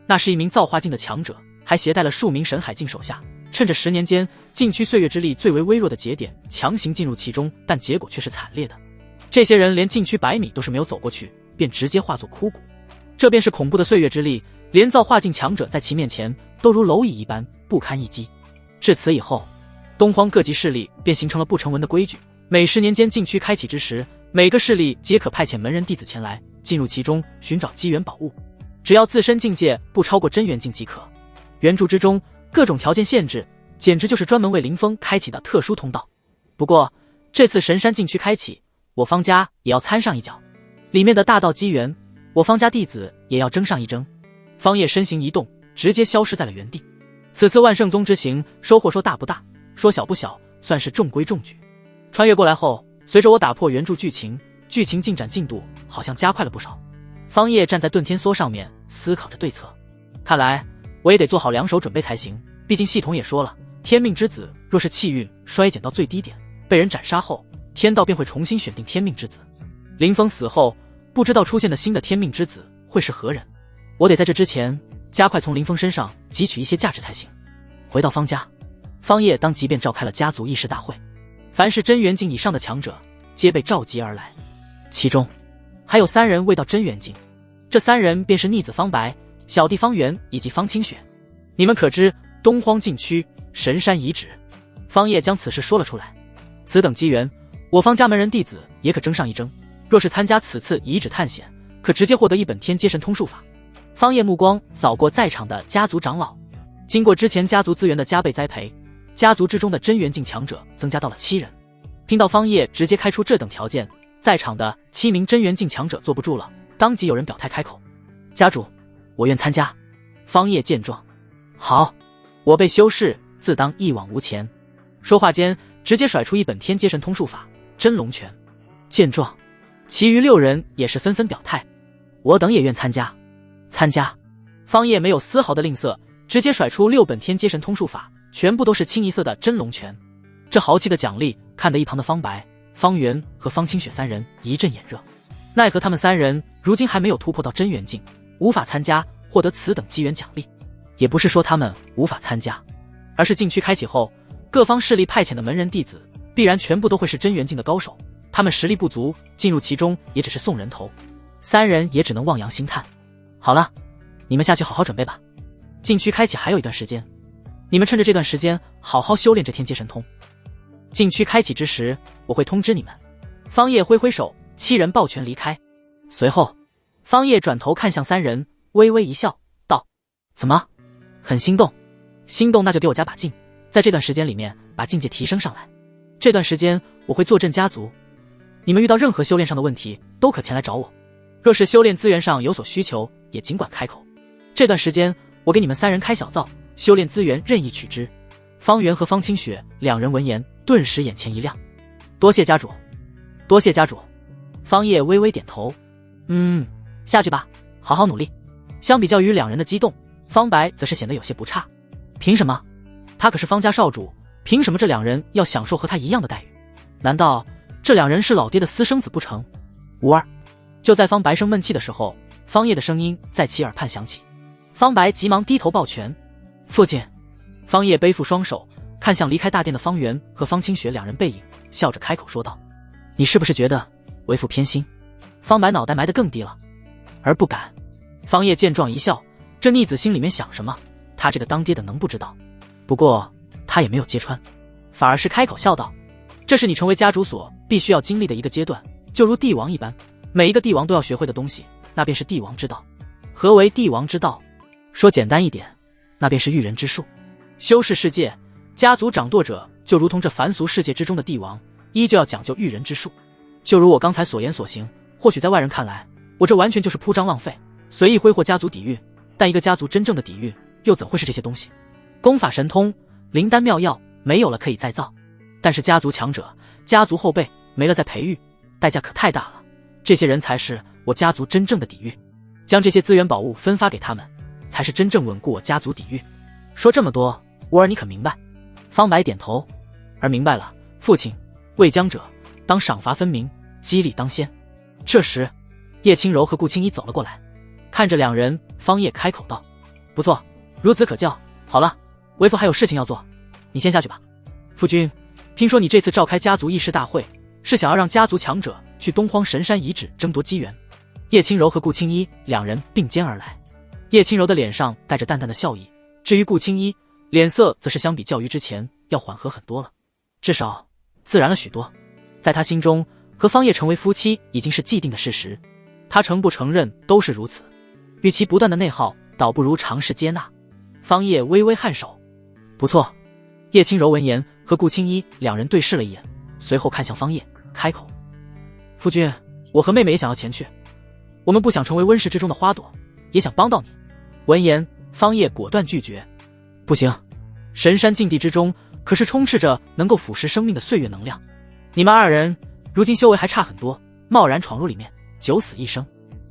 那是一名造化境的强者，还携带了数名神海境手下，趁着10年间禁区岁月之力最为微弱的节点强行进入其中，但结果却是惨烈的。这些人连禁区100米都是没有走过去，便直接化作枯骨。这便是恐怖的岁月之力，连造化境强者在其面前都如蝼蚁一般不堪一击。至此以后，东荒各级势力便形成了不成文的规矩，每10年间禁区开启之时，每个势力皆可派遣门人弟子前来进入其中寻找机缘宝物，只要自身境界不超过真元境即可。原著之中各种条件限制，简直就是专门为林峰开启的特殊通道。不过这次神山禁区开启，我方家也要参上一脚，里面的大道机缘，我方家弟子也要争上一争。方叶身形一动，直接消失在了原地。此次万圣宗之行，收获说大不大，说小不小，算是中规中矩。穿越过来后，随着我打破原著剧情，剧情进展进度好像加快了不少。方叶站在遁天梭上面思考着对策，看来我也得做好2手准备才行，毕竟系统也说了，天命之子若是气运衰减到最低点，被人斩杀后，天道便会重新选定天命之子。林峰死后，不知道出现的新的天命之子会是何人，我得在这之前加快从林峰身上汲取一些价值才行。回到方家，方叶当即便召开了家族议事大会，凡是真元境以上的强者皆被召集而来，其中还有3人未到真元境，这3人便是逆子方白、小弟方圆以及方清雪。你们可知东荒禁区神山遗址？方叶将此事说了出来。此等机缘，我方家门人弟子也可争上一争，若是参加此次遗址探险，可直接获得一本天阶神通术法。方叶目光扫过在场的家族长老，经过之前家族资源的加倍栽培，家族之中的真元境强者增加到了7人。听到方叶直接开出这等条件，在场的7名真元境强者坐不住了，当即有人表态开口：“家主，我愿参加。”方叶见状，好，我辈修士自当一往无前。说话间，直接甩出一本天阶神通术法真龙拳。见状，其余6人也是纷纷表态：“我等也愿参加。”参加！方叶没有丝毫的吝啬，直接甩出6本天阶神通术法，全部都是清一色的真龙拳。这豪气的奖励，看得一旁的方白、方圆和方清雪3人一阵眼热。奈何他们3人如今还没有突破到真元境，无法参加获得此等机缘奖励。也不是说他们无法参加，而是禁区开启后，各方势力派遣的门人弟子必然全部都会是真元境的高手，他们实力不足，进入其中也只是送人头。3人也只能望洋兴叹。好了，你们下去好好准备吧。禁区开启还有一段时间，你们趁着这段时间好好修炼这天阶神通。禁区开启之时，我会通知你们。方叶挥挥手，7人抱拳离开。随后，方叶转头看向3人，微微一笑，道：“怎么，很心动？心动那就给我加把劲，在这段时间里面把境界提升上来。这段时间我会坐镇家族，你们遇到任何修炼上的问题，都可前来找我。若是修炼资源上有所需求，也尽管开口。这段时间我给你们3人开小灶，修炼资源任意取之。”方圆和方清雪2人闻言，顿时眼前一亮。多谢家主，多谢家主。方叶微微点头，下去吧，好好努力。相比较于2人的激动，方白则是显得有些不差。凭什么？他可是方家少主，凭什么这2人要享受和他一样的待遇？难道这2人是老爹的私生子不成？无二。就在方白生闷气的时候，方叶的声音在其耳畔响起。方白急忙低头抱拳：“父亲。”方叶背负双手，看向离开大殿的方圆和方清雪2人背影，笑着开口说道：“你是不是觉得为父偏心？”方白脑袋埋得更低了，而不敢。方叶见状一笑，这逆子心里面想什么，他这个当爹的能不知道？不过他也没有揭穿，反而是开口笑道：“这是你成为家主所必须要经历的一个阶段，就如帝王一般，每一个帝王都要学会的东西，那便是帝王之道。何为帝王之道？说简单一点，那便是育人之术。修士世界，家族掌舵者就如同这凡俗世界之中的帝王，依旧要讲究育人之术。就如我刚才所言所行，或许在外人看来，我这完全就是铺张浪费，随意挥霍家族底蕴，但一个家族真正的底蕴又怎会是这些东西？功法神通、灵丹妙药没有了可以再造，但是家族强者、家族后辈没了再培育，代价可太大了。这些人才是我家族真正的底蕴，将这些资源宝物分发给他们，才是真正稳固我家族底蕴。说这么多，吾儿你可明白？方白点头，儿明白了，父亲。未将者，当赏罚分明，激励当先。这时，叶轻柔和顾青衣走了过来，看着2人，方叶开口道：“不错，孺子可教。好了，为父还有事情要做，你先下去吧。”夫君，听说你这次召开家族议事大会，是想要让家族强者去东荒神山遗址争夺机缘。叶轻柔和顾青衣2人并肩而来，叶轻柔的脸上带着淡淡的笑意，至于顾青衣，脸色则是相比较于之前要缓和很多了，至少自然了许多。在他心中，和方叶成为夫妻已经是既定的事实，他承不承认都是如此。与其不断的内耗，倒不如尝试接纳。方叶微微颔首，不错。叶轻柔闻言，和顾青衣2人对视了一眼，随后看向方叶，开口：“夫君，我和妹妹也想要前去，我们不想成为温室之中的花朵，也想帮到你。”闻言，方叶果断拒绝：“不行，神山禁地之中可是充斥着能够腐蚀生命的岁月能量，你们2人如今修为还差很多，贸然闯入里面，九死一生。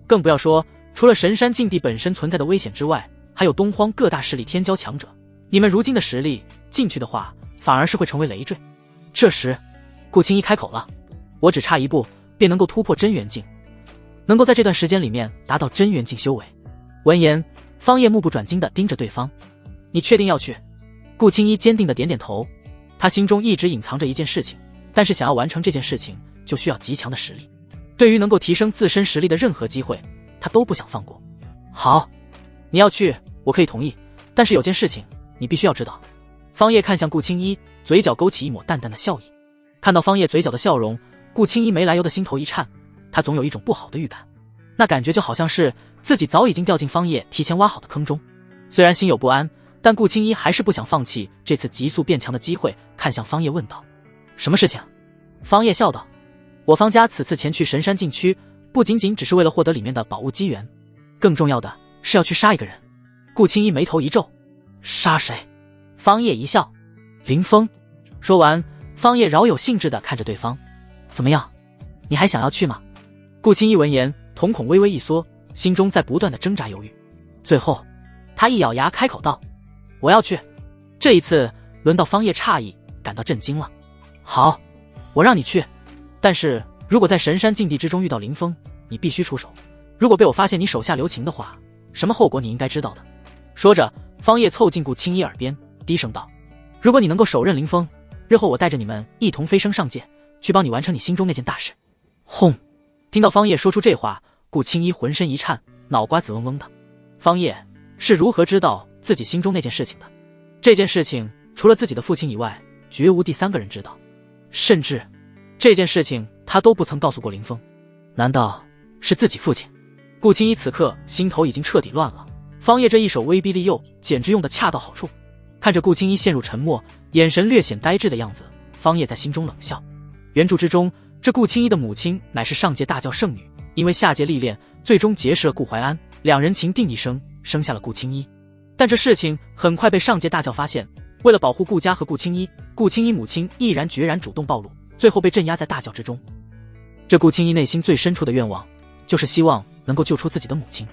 更不要说除了神山禁地本身存在的危险之外，还有东荒各大势力天骄强者，你们如今的实力进去的话，反而是会成为累赘。”这时，顾青衣开口了：“我只差一步，便能够突破真元境，能够在这段时间里面达到真元境修为。”闻言，方叶目不转睛地盯着对方：“你确定要去？”顾青衣坚定地点点头，他心中一直隐藏着一件事情，但是想要完成这件事情，就需要极强的实力。对于能够提升自身实力的任何机会，他都不想放过。好，你要去，我可以同意，但是有件事情你必须要知道。方叶看向顾青衣，嘴角勾起一抹淡淡的笑意。看到方叶嘴角的笑容，顾青衣没来由的心头一颤，他总有一种不好的预感。那感觉就好像是自己早已经掉进方叶提前挖好的坑中。虽然心有不安，但顾青衣还是不想放弃这次急速变强的机会，看向方叶问道：“什么事情？”方叶笑道：“我方家此次前去神山禁区，不仅仅只是为了获得里面的宝物机缘，更重要的是要去杀一个人。”顾青衣眉头一皱：“杀谁？”方叶一笑：“林峰。”说完，方叶饶有兴致地看着对方：“怎么样，你还想要去吗？”顾青衣闻言，瞳孔微微一缩，心中在不断的挣扎犹豫。最后，他一咬牙开口道：“我要去。”这一次轮到方叶诧异，感到震惊了。“好，我让你去，但是如果在神山禁地之中遇到林峰，你必须出手。如果被我发现你手下留情的话，什么后果你应该知道的。”说着，方叶凑近顾青衣耳边，低声道：“如果你能够手刃林峰，日后我带着你们一同飞升上界，去帮你完成你心中那件大事。”轰！听到方叶说出这话，顾青衣浑身一颤，脑瓜子嗡嗡的。方叶是如何知道自己心中那件事情的？这件事情除了自己的父亲以外，绝无第三个人知道，甚至这件事情他都不曾告诉过林峰。难道是自己父亲？顾青衣此刻心头已经彻底乱了。方叶这一手威逼利诱，简直用得恰到好处。看着顾青衣陷入沉默，眼神略显呆滞的样子，方叶在心中冷笑。原著之中，这顾青衣的母亲乃是上界大教圣女，因为下界历练，最终结识了顾怀安，两人情定一生，生下了顾青衣。但这事情很快被上界大教发现，为了保护顾家和顾青衣，顾青衣母亲毅然决然主动暴露，最后被镇压在大教之中。这顾青衣内心最深处的愿望，就是希望能够救出自己的母亲。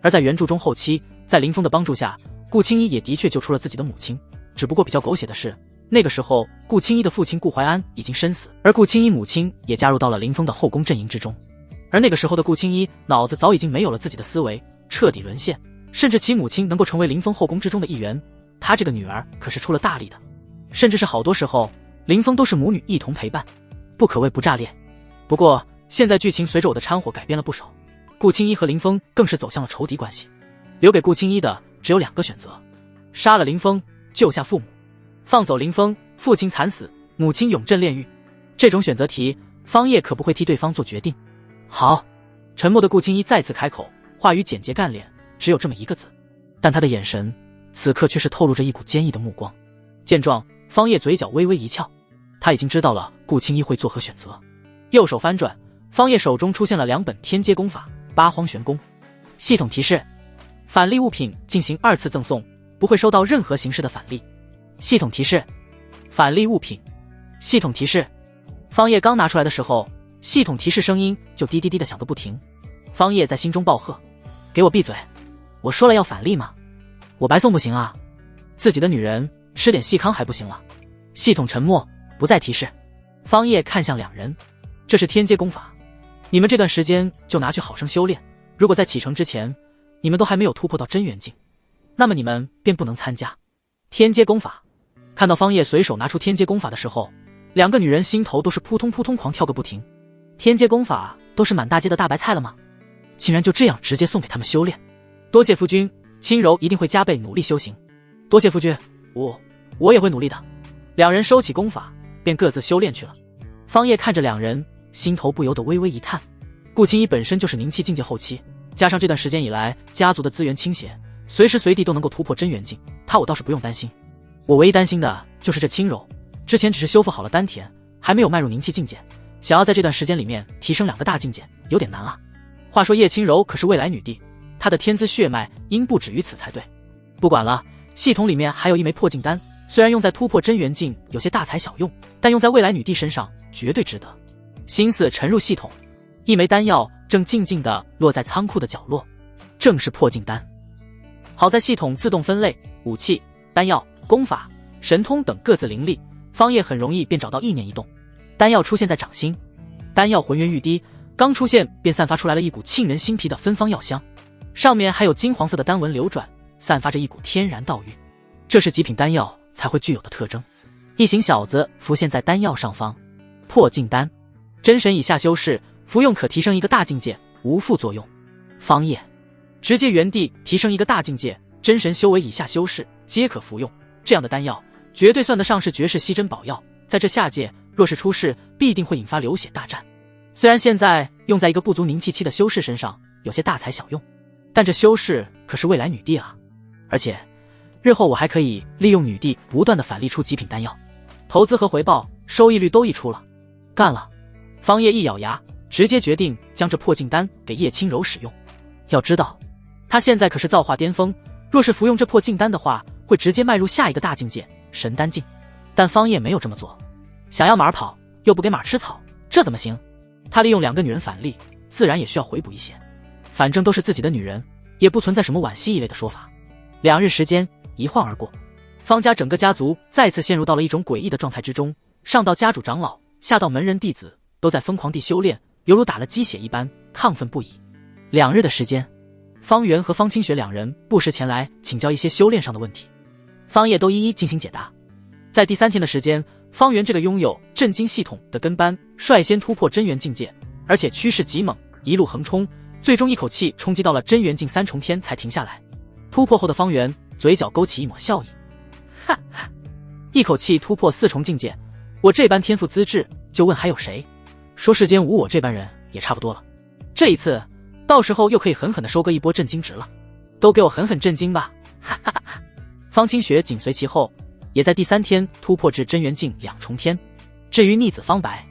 而在原著中后期，在林峰的帮助下，顾青衣也的确救出了自己的母亲，只不过比较狗血的是，那个时候顾青衣的父亲顾怀安已经身死，而顾青衣母亲也加入到了林峰的后宫阵营之中。而那个时候的顾青衣脑子早已经没有了自己的思维，彻底沦陷，甚至其母亲能够成为林峰后宫之中的一员，她这个女儿可是出了大力的，甚至是好多时候林峰都是母女一同陪伴，不可谓不炸裂。不过现在剧情随着我的掺和改变了不少，顾青衣和林峰更是走向了仇敌关系，留给顾青衣的只有两个选择：杀了林峰，救下父母；放走林峰，父亲惨死，母亲永镇炼狱。这种选择题，方叶可不会替对方做决定。好，沉默的顾青衣再次开口，话语简洁干练，只有这么一个字，但他的眼神此刻却是透露着一股坚毅的目光。见状，方叶嘴角微微一翘，他已经知道了顾青衣会作何选择。右手翻转，方叶手中出现了2本天阶功法八荒玄功。系统提示：返利物品进行2次赠送，不会收到任何形式的返利。系统提示：返利物品。系统提示：方叶刚拿出来的时候，系统提示声音就滴滴滴的响个不停。方叶在心中暴喝：给我闭嘴！我说了要返利吗？我白送不行啊，自己的女人吃点细糠还不行了。系统沉默，不再提示。方叶看向两人，这是天阶功法，你们这段时间就拿去好生修炼，如果在启程之前你们都还没有突破到真元境，那么你们便不能参加天阶功法。看到方叶随手拿出天阶功法的时候，两个女人心头都是扑通扑通狂跳个不停。天阶功法都是满大街的大白菜了吗？竟然就这样直接送给他们修炼。多谢夫君，轻柔一定会加倍努力修行。多谢夫君，我也会努力的。两人收起功法，便各自修炼去了。方叶看着两人，心头不由得微微一叹。顾青衣本身就是凝气境界后期，加上这段时间以来家族的资源倾斜，随时随地都能够突破真元境，我倒是不用担心。我唯一担心的就是这轻柔，之前只是修复好了丹田，还没有迈入凝气境界，想要在这段时间里面提升2个大境界，有点难啊。话说叶轻柔可是未来女帝，她的天资血脉应不止于此才对。不管了，系统里面还有一枚破境丹，虽然用在突破真元境有些大材小用，但用在未来女帝身上绝对值得。心思沉入系统，一枚丹药正静静地落在仓库的角落，正是破境丹。好在系统自动分类武器、丹药、功法、神通等各自灵力，方叶很容易便找到，意念一动，丹药出现在掌心。丹药浑圆欲滴，刚出现便散发出来了一股沁人心脾的芬芳药香，上面还有金黄色的丹纹流转，散发着一股天然道韵。这是极品丹药才会具有的特征。一行小子浮现在丹药上方，破境丹，真神以下修士服用可提升1个大境界，无副作用。方叶直接原地提升1个大境界，真神修为以下修士皆可服用。这样的丹药绝对算得上是绝世稀珍宝药，在这下界若是出事，必定会引发流血大战。虽然现在用在一个不足凝气期的修士身上有些大材小用，但这修士可是未来女帝啊！而且，日后我还可以利用女帝不断的返利出极品丹药，投资和回报收益率都溢出了，干了！方叶一咬牙，直接决定将这破镜丹给叶轻柔使用。要知道，他现在可是造化巅峰，若是服用这破镜丹的话，会直接迈入下一个大境界神丹境。但方叶没有这么做，想要马儿跑，又不给马儿吃草，这怎么行？他利用2个女人返利，自然也需要回补一些。反正都是自己的女人，也不存在什么惋惜一类的说法。2日时间一晃而过，方家整个家族再次陷入到了一种诡异的状态之中，上到家主长老，下到门人弟子，都在疯狂地修炼，犹如打了鸡血一般，亢奋不已。2日的时间，方圆和方清雪2人不时前来请教一些修炼上的问题，方叶都一一进行解答。在第3天的时间，方圆这个拥有震惊系统的跟班率先突破真元境界，而且趋势极猛，一路横冲，最终一口气冲击到了真元境3重天才停下来。突破后的方圆嘴角勾起一抹笑意，哈哈，一口气突破4重境界，我这般天赋资质，就问还有谁？说世间无我这般人也差不多了。这一次，到时候又可以狠狠地收割一波震惊值了，都给我狠狠震惊吧！哈哈哈。方清雪紧随其后，也在第3天突破至真元境2重天。至于逆子方白，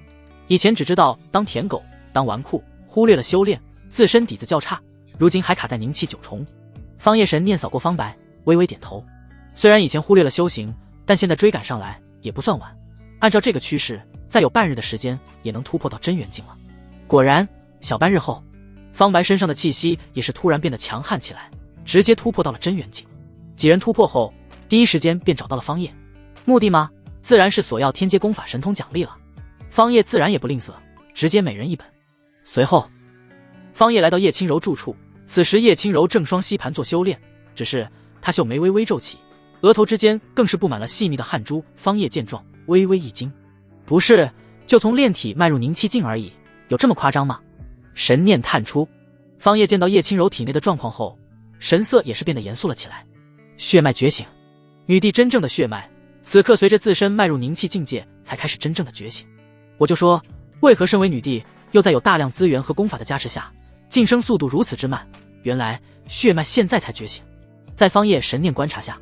以前只知道当舔狗、当纨绔，忽略了修炼，自身底子较差，如今还卡在凝气9重。方叶神念扫过方白，微微点头。虽然以前忽略了修行，但现在追赶上来也不算晚。按照这个趋势，再有半日的时间也能突破到真元境了。果然，小半日后，方白身上的气息也是突然变得强悍起来，直接突破到了真元境。几人突破后，第一时间便找到了方叶，目的吗？自然是索要天阶功法神通奖励了。方叶自然也不吝啬，直接每人1本。随后，方叶来到叶轻柔住处，此时叶轻柔正双膝盘坐修炼，只是她秀眉微微皱起，额头之间更是布满了细密的汗珠。方叶见状，微微一惊，不是就从炼体迈入凝气境而已，有这么夸张吗？神念探出，方叶见到叶轻柔体内的状况后，神色也是变得严肃了起来。血脉觉醒，女帝真正的血脉，此刻随着自身迈入凝气境界，才开始真正的觉醒。我就说，为何身为女帝，又在有大量资源和功法的加持下，晋升速度如此之慢？原来血脉现在才觉醒。在方叶神念观察下，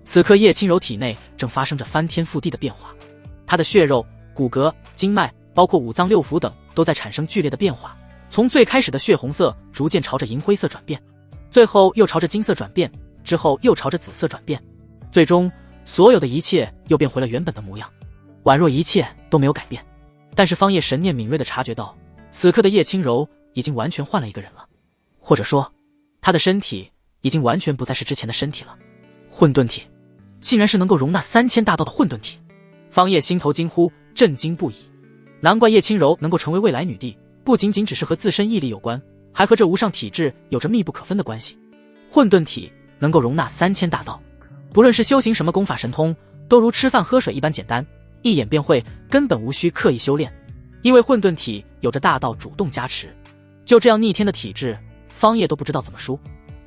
此刻叶轻柔体内正发生着翻天覆地的变化，她的血肉、骨骼、经脉，包括5脏6腑等，都在产生剧烈的变化，从最开始的血红色逐渐朝着银灰色转变，最后又朝着金色转变，之后又朝着紫色转变，最终所有的一切又变回了原本的模样，宛若一切都没有改变。但是方叶神念敏锐地察觉到，此刻的叶轻柔已经完全换了一个人了，或者说她的身体已经完全不再是之前的身体了。混沌体，竟然是能够容纳3000大道的混沌体！方叶心头惊呼，震惊不已。难怪叶轻柔能够成为未来女帝，不仅仅只是和自身毅力有关，还和这无上体质有着密不可分的关系。混沌体能够容纳3000大道，不论是修行什么功法神通，都如吃饭喝水一般简单，一眼便会，根本无需刻意修炼。因为混沌体有着大道主动加持，就这样逆天的体质，方叶都不知道怎么输。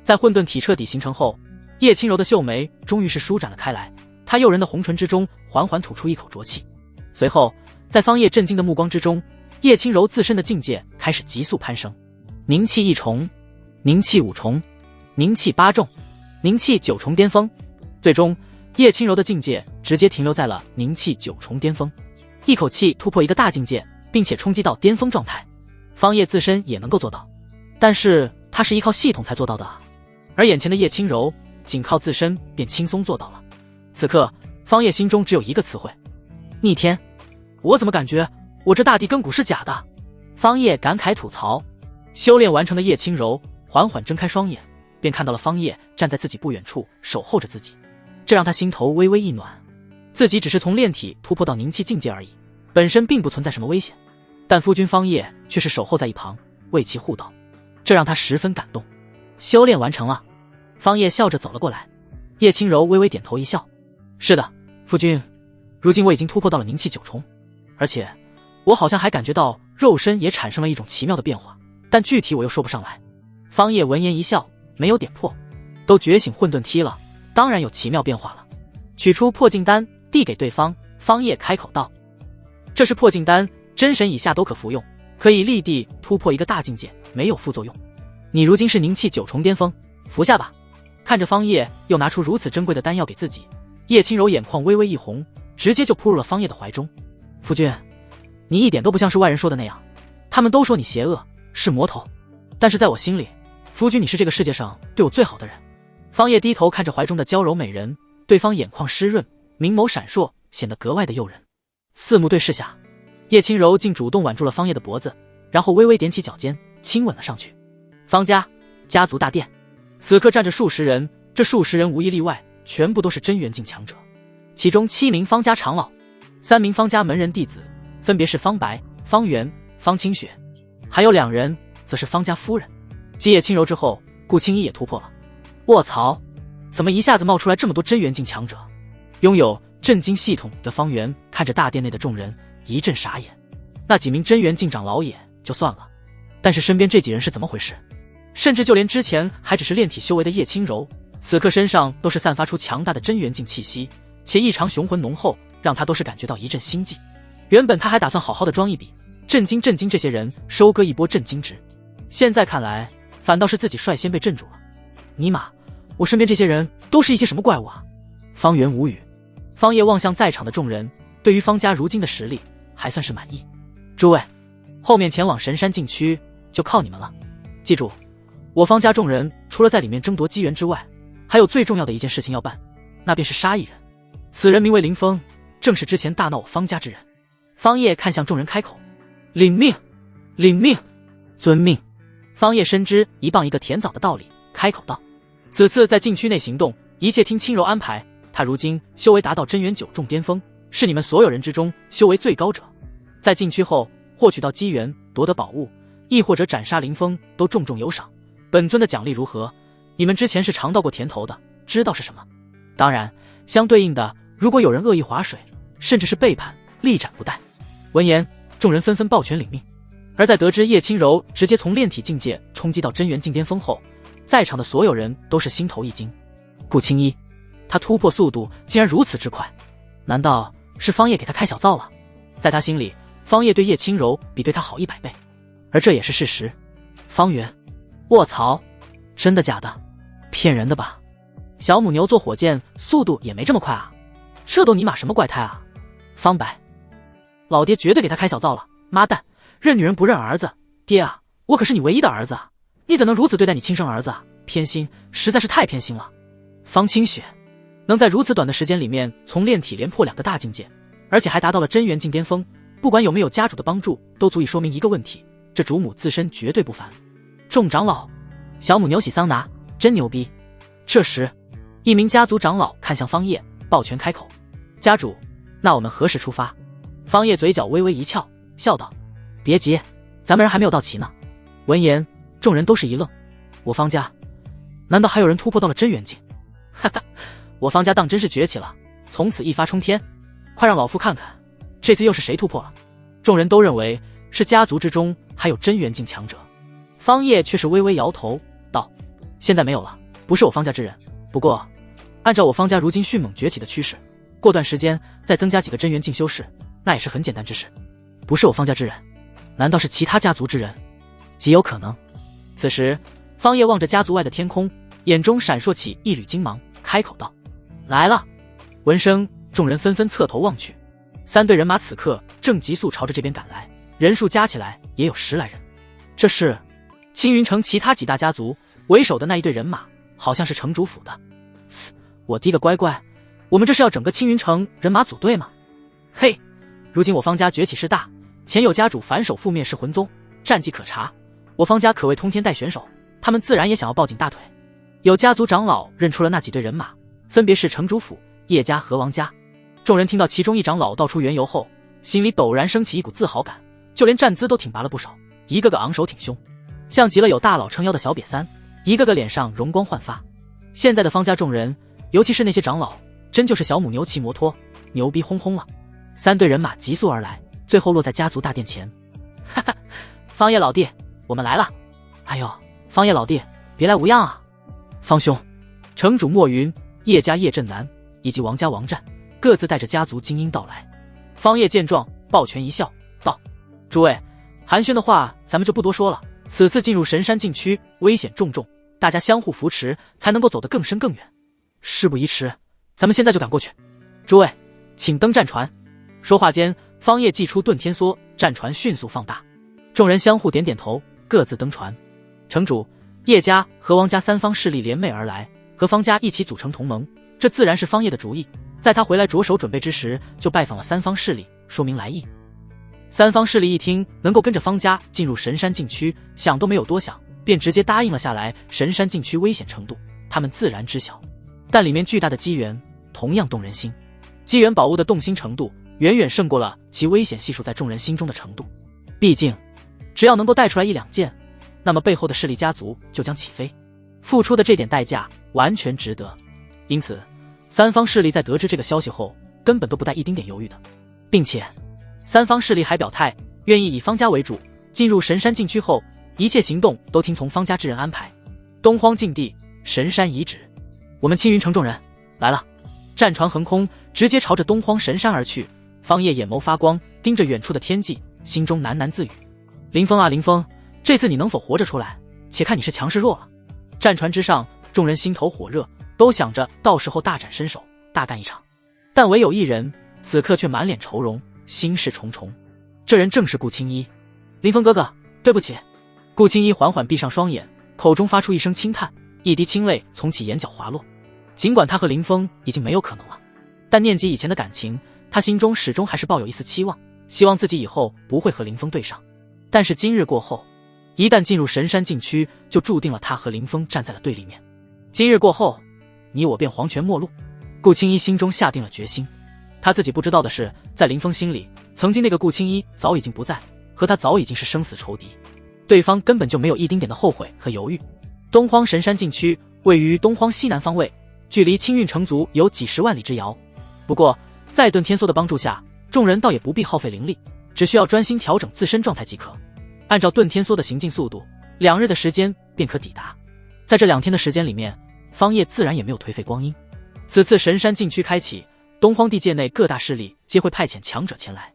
在混沌体彻底形成后，叶轻柔的秀眉终于是舒展了开来，她诱人的红唇之中缓缓吐出一口浊气。随后，在方叶震惊的目光之中，叶轻柔自身的境界开始急速攀升，凝气1重，凝气5重，凝气8重，凝气9重巅峰，最终叶轻柔的境界直接停留在了凝气9重巅峰，一口气突破一个大境界，并且冲击到巅峰状态。方叶自身也能够做到，但是他是依靠系统才做到的啊，而眼前的叶轻柔仅靠自身便轻松做到了。此刻方叶心中只有一个词汇：逆天。我怎么感觉我这大地根骨是假的？方叶感慨吐槽。修炼完成的叶轻柔缓缓睁开双眼，便看到了方叶站在自己不远处守候着自己，这让他心头微微一暖。自己只是从炼体突破到凝气境界而已，本身并不存在什么危险，但夫君方叶却是守候在一旁为其护道，这让他十分感动。修炼完成了，方叶笑着走了过来。叶轻柔微微点头一笑：是的，夫君，如今我已经突破到了凝气9重，而且我好像还感觉到肉身也产生了一种奇妙的变化，但具体我又说不上来。方叶闻言一笑，没有点破，都觉醒混沌梯了，当然有奇妙变化了。取出破镜丹递给对方，方叶开口道：这是破镜丹，真神以下都可服用，可以立地突破一个大境界，没有副作用。你如今是凝气9重巅峰，服下吧。看着方叶又拿出如此珍贵的丹药给自己，叶轻柔眼眶微微一红，直接就扑入了方叶的怀中。夫君，你一点都不像是外人说的那样，他们都说你邪恶，是魔头，但是在我心里，夫君你是这个世界上对我最好的人。方叶低头看着怀中的娇柔美人，对方眼眶湿润，明眸闪烁，显得格外的诱人。四目对视下，叶轻柔竟主动挽住了方叶的脖子，然后微微踮起脚尖亲吻了上去。方家家族大殿，此刻站着数十人，这数十人无一例外全部都是真元境强者，其中7名方家长老，3名方家门人弟子，分别是方白、方圆、方清雪，还有2人则是方家夫人。继叶轻柔之后，顾青衣也突破了。卧槽，怎么一下子冒出来这么多真元境强者？拥有震惊系统的方圆看着大殿内的众人一阵傻眼，那几名真元境长老也就算了，但是身边这几人是怎么回事？甚至就连之前还只是炼体修为的叶轻柔，此刻身上都是散发出强大的真元境气息，且异常雄浑浓厚，让他都是感觉到一阵心悸。原本他还打算好好的装一笔，震惊这些人，收割一波震惊值，现在看来反倒是自己率先被镇住了。尼玛，我身边这些人都是一些什么怪物啊？方圆无语。方叶望向在场的众人，对于方家如今的实力还算是满意。诸位，后面前往神山禁区就靠你们了。记住，我方家众人除了在里面争夺机缘之外，还有最重要的一件事情要办，那便是杀一人。此人名为林峰，正是之前大闹我方家之人。方叶看向众人开口：领命，领命，遵命。方叶深知一棒一个甜枣的道理，开口道：此次在禁区内行动，一切听轻柔安排。他如今修为达到真元9重巅峰，是你们所有人之中修为最高者。在禁区后获取到机缘，夺得宝物，亦或者斩杀林峰，都重重有赏。本尊的奖励如何？你们之前是尝到过甜头的，知道是什么。当然，相对应的，如果有人恶意划水，甚至是背叛，立斩不贷。闻言，众人纷纷抱拳领命。而在得知叶轻柔直接从炼体境界冲击到真元境巅峰后，在场的所有人都是心头一惊。顾青衣，他突破速度竟然如此之快，难道是方叶给他开小灶了？在他心里，方叶对叶轻柔比对他好100倍，而这也是事实。方圆，卧槽，真的假的？骗人的吧？小母牛坐火箭速度也没这么快啊，这都尼玛什么怪胎啊？方白，老爹绝对给他开小灶了，妈蛋，认女人不认儿子，爹啊，我可是你唯一的儿子啊，你怎能如此对待你亲生儿子啊？偏心，实在是太偏心了。方清雪能在如此短的时间里面从炼体连破2个大境界，而且还达到了真元境巅峰，不管有没有家主的帮助，都足以说明一个问题，这主母自身绝对不凡。众长老，小母牛洗桑拿，真牛逼。这时，一名家族长老看向方叶，抱拳开口：家主，那我们何时出发？方叶嘴角微微一翘，笑道：别急，咱们人还没有到齐呢。闻言，众人都是一愣，我方家难道还有人突破到了真元境？哈哈，我方家当真是崛起了，从此一发冲天。快让老夫看看，这次又是谁突破了？众人都认为是家族之中还有真元境强者。方叶却是微微摇头道：现在没有了，不是我方家之人。不过按照我方家如今迅猛崛起的趋势，过段时间再增加几个真元境修士，那也是很简单之事。不是我方家之人，难道是其他家族之人？极有可能。此时方叶望着家族外的天空，眼中闪烁起一缕金芒，开口道：来了。闻声，众人纷纷侧头望去，3队人马此刻正急速朝着这边赶来，人数加起来也有10来人。这是青云城其他几大家族为首的那一队人马，好像是城主府的。我滴个乖乖，我们这是要整个青云城人马组队吗？嘿，如今我方家崛起势大，前有家主反手覆灭噬魂宗，战绩可查，我方家可谓通天带选手，他们自然也想要抱紧大腿。有家族长老认出了那几队人马，分别是城主府、叶家和王家。众人听到其中一长老道出缘由后，心里陡然升起一股自豪感，就连站姿都挺拔了不少，一个个昂首挺胸，像极了有大佬撑腰的小瘪三，一个个脸上容光焕发。现在的方家众人，尤其是那些长老，真就是小母牛骑摩托，牛逼哄哄了。3队人马急速而来，最后落在家族大殿前。哈哈，方叶老弟，我们来了。哎呦，方叶老弟，别来无恙啊。方兄，城主莫云、叶家叶震南以及王家王战各自带着家族精英到来。方叶见状，抱拳一笑，道：诸位，寒暄的话咱们就不多说了，此次进入神山禁区，危险重重，大家相互扶持，才能够走得更深更远。事不宜迟，咱们现在就赶过去。诸位，请登战船。说话间，方叶祭出遁天梭，战船迅速放大。众人相互点点头，各自登船。城主、叶家和王家三方势力联袂而来，和方家一起组成同盟，这自然是方叶的主意。在他回来着手准备之时，就拜访了三方势力，说明来意。三方势力一听能够跟着方家进入神山禁区，想都没有多想，便直接答应了下来。神山禁区危险程度，他们自然知晓，但里面巨大的机缘同样动人心。机缘宝物的动心程度，远远胜过了其危险系数在众人心中的程度。毕竟，只要能够带出来一两件，那么背后的势力家族就将起飞，付出的这点代价完全值得。因此，三方势力在得知这个消息后，根本都不带一丁点犹豫的，并且三方势力还表态，愿意以方家为主，进入神山禁区后，一切行动都听从方家之人安排。东荒禁地，神山遗址，我们青云城众人来了。战船横空，直接朝着东荒神山而去。方叶眼眸发光，盯着远处的天际，心中喃喃自语：林峰啊林峰，这次你能否活着出来，且看你是强是弱了。战船之上，众人心头火热，都想着到时候大展身手，大干一场。但唯有一人此刻却满脸愁容，心事重重。这人正是顾青衣。林峰哥哥，对不起。顾青衣缓缓闭上双眼，口中发出一声轻叹，一滴清泪从其眼角滑落。尽管他和林峰已经没有可能了，但念及以前的感情，他心中始终还是抱有一丝期望，希望自己以后不会和林峰对上。但是今日过后，一旦进入神山禁区，就注定了他和林峰站在了对立面。今日过后，你我便黄泉陌路。顾青衣心中下定了决心。他自己不知道的是，在林峰心里，曾经那个顾青衣早已经不在，和他早已经是生死仇敌，对方根本就没有一丁点的后悔和犹豫。东荒神山禁区位于东荒西南方位，距离青运城族有几十万里之遥。不过在遁天梭的帮助下，众人倒也不必耗费灵力，只需要专心调整自身状态即可。按照遁天梭的行进速度，2日的时间便可抵达。在这2天的时间里面，方叶自然也没有颓废光阴。此次神山禁区开启，东荒地界内各大势力皆会派遣强者前来，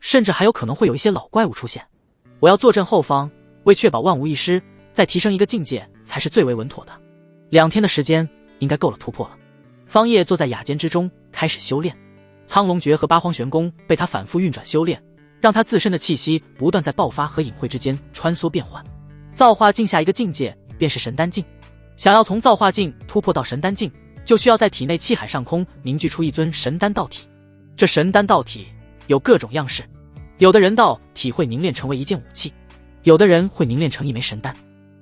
甚至还有可能会有一些老怪物出现。我要坐镇后方，为确保万无一失，再提升一个境界才是最为稳妥的。2天的时间应该够了突破了。方叶坐在雅间之中，开始修炼。苍龙诀和八荒玄功被他反复运转修炼，让他自身的气息不断在爆发和隐晦之间穿梭变换。造化境下一个境界便是神丹境，想要从造化境突破到神丹境，就需要在体内气海上空凝聚出一尊神丹道体。这神丹道体有各种样式，有的人道体会凝练成为一件武器，有的人会凝练成一枚神丹，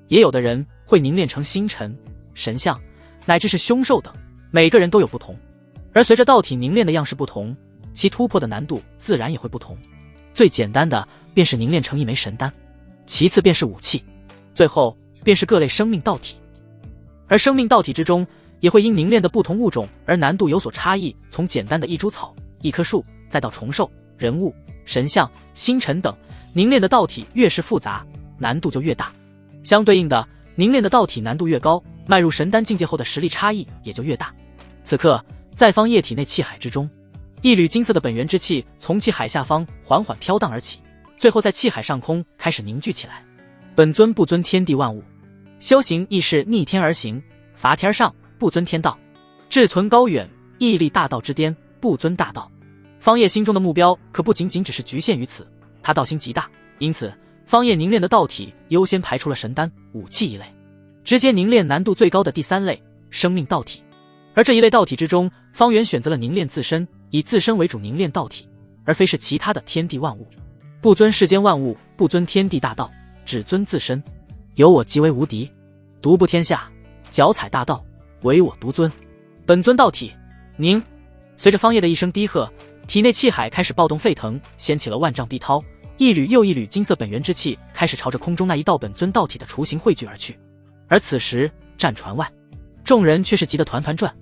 也有的人会凝练成星辰、神像，乃至是凶兽等，每个人都有不同。而随着道体凝练的样式不同，其突破的难度自然也会不同。最简单的便是凝练成一枚神丹，其次便是武器，最后便是各类生命道体。而生命道体之中，也会因凝练的不同物种而难度有所差异，从简单的一株草、一棵树，再到虫兽、人物、神像、星辰等，凝练的道体越是复杂，难度就越大。相对应的，凝练的道体难度越高，迈入神丹境界后的实力差异也就越大。此刻，在方叶体内气海之中，一缕金色的本源之气从气海下方缓缓飘荡而起，最后在气海上空开始凝聚起来。本尊不尊天地万物，修行亦是逆天而行，伐天而上，不尊天道，志存高远，屹立大道之巅，不尊大道。方叶心中的目标可不仅仅只是局限于此，他道心极大，因此方叶凝练的道体优先排除了神丹、武器一类，直接凝练难度最高的第3类生命道体。而这一类道体之中，方圆选择了凝练自身，以自身为主凝练道体，而非是其他的天地万物。不尊世间万物，不尊天地大道，只尊自身。有我即为无敌，独步天下，脚踩大道，唯我独尊。本尊道体凝。随着方叶的一声低喝，体内气海开始暴动沸腾，掀起了万丈碧涛，一缕又一缕金色本源之气开始朝着空中那一道本尊道体的雏形汇聚而去。而此时战船外，众人却是急得团团转，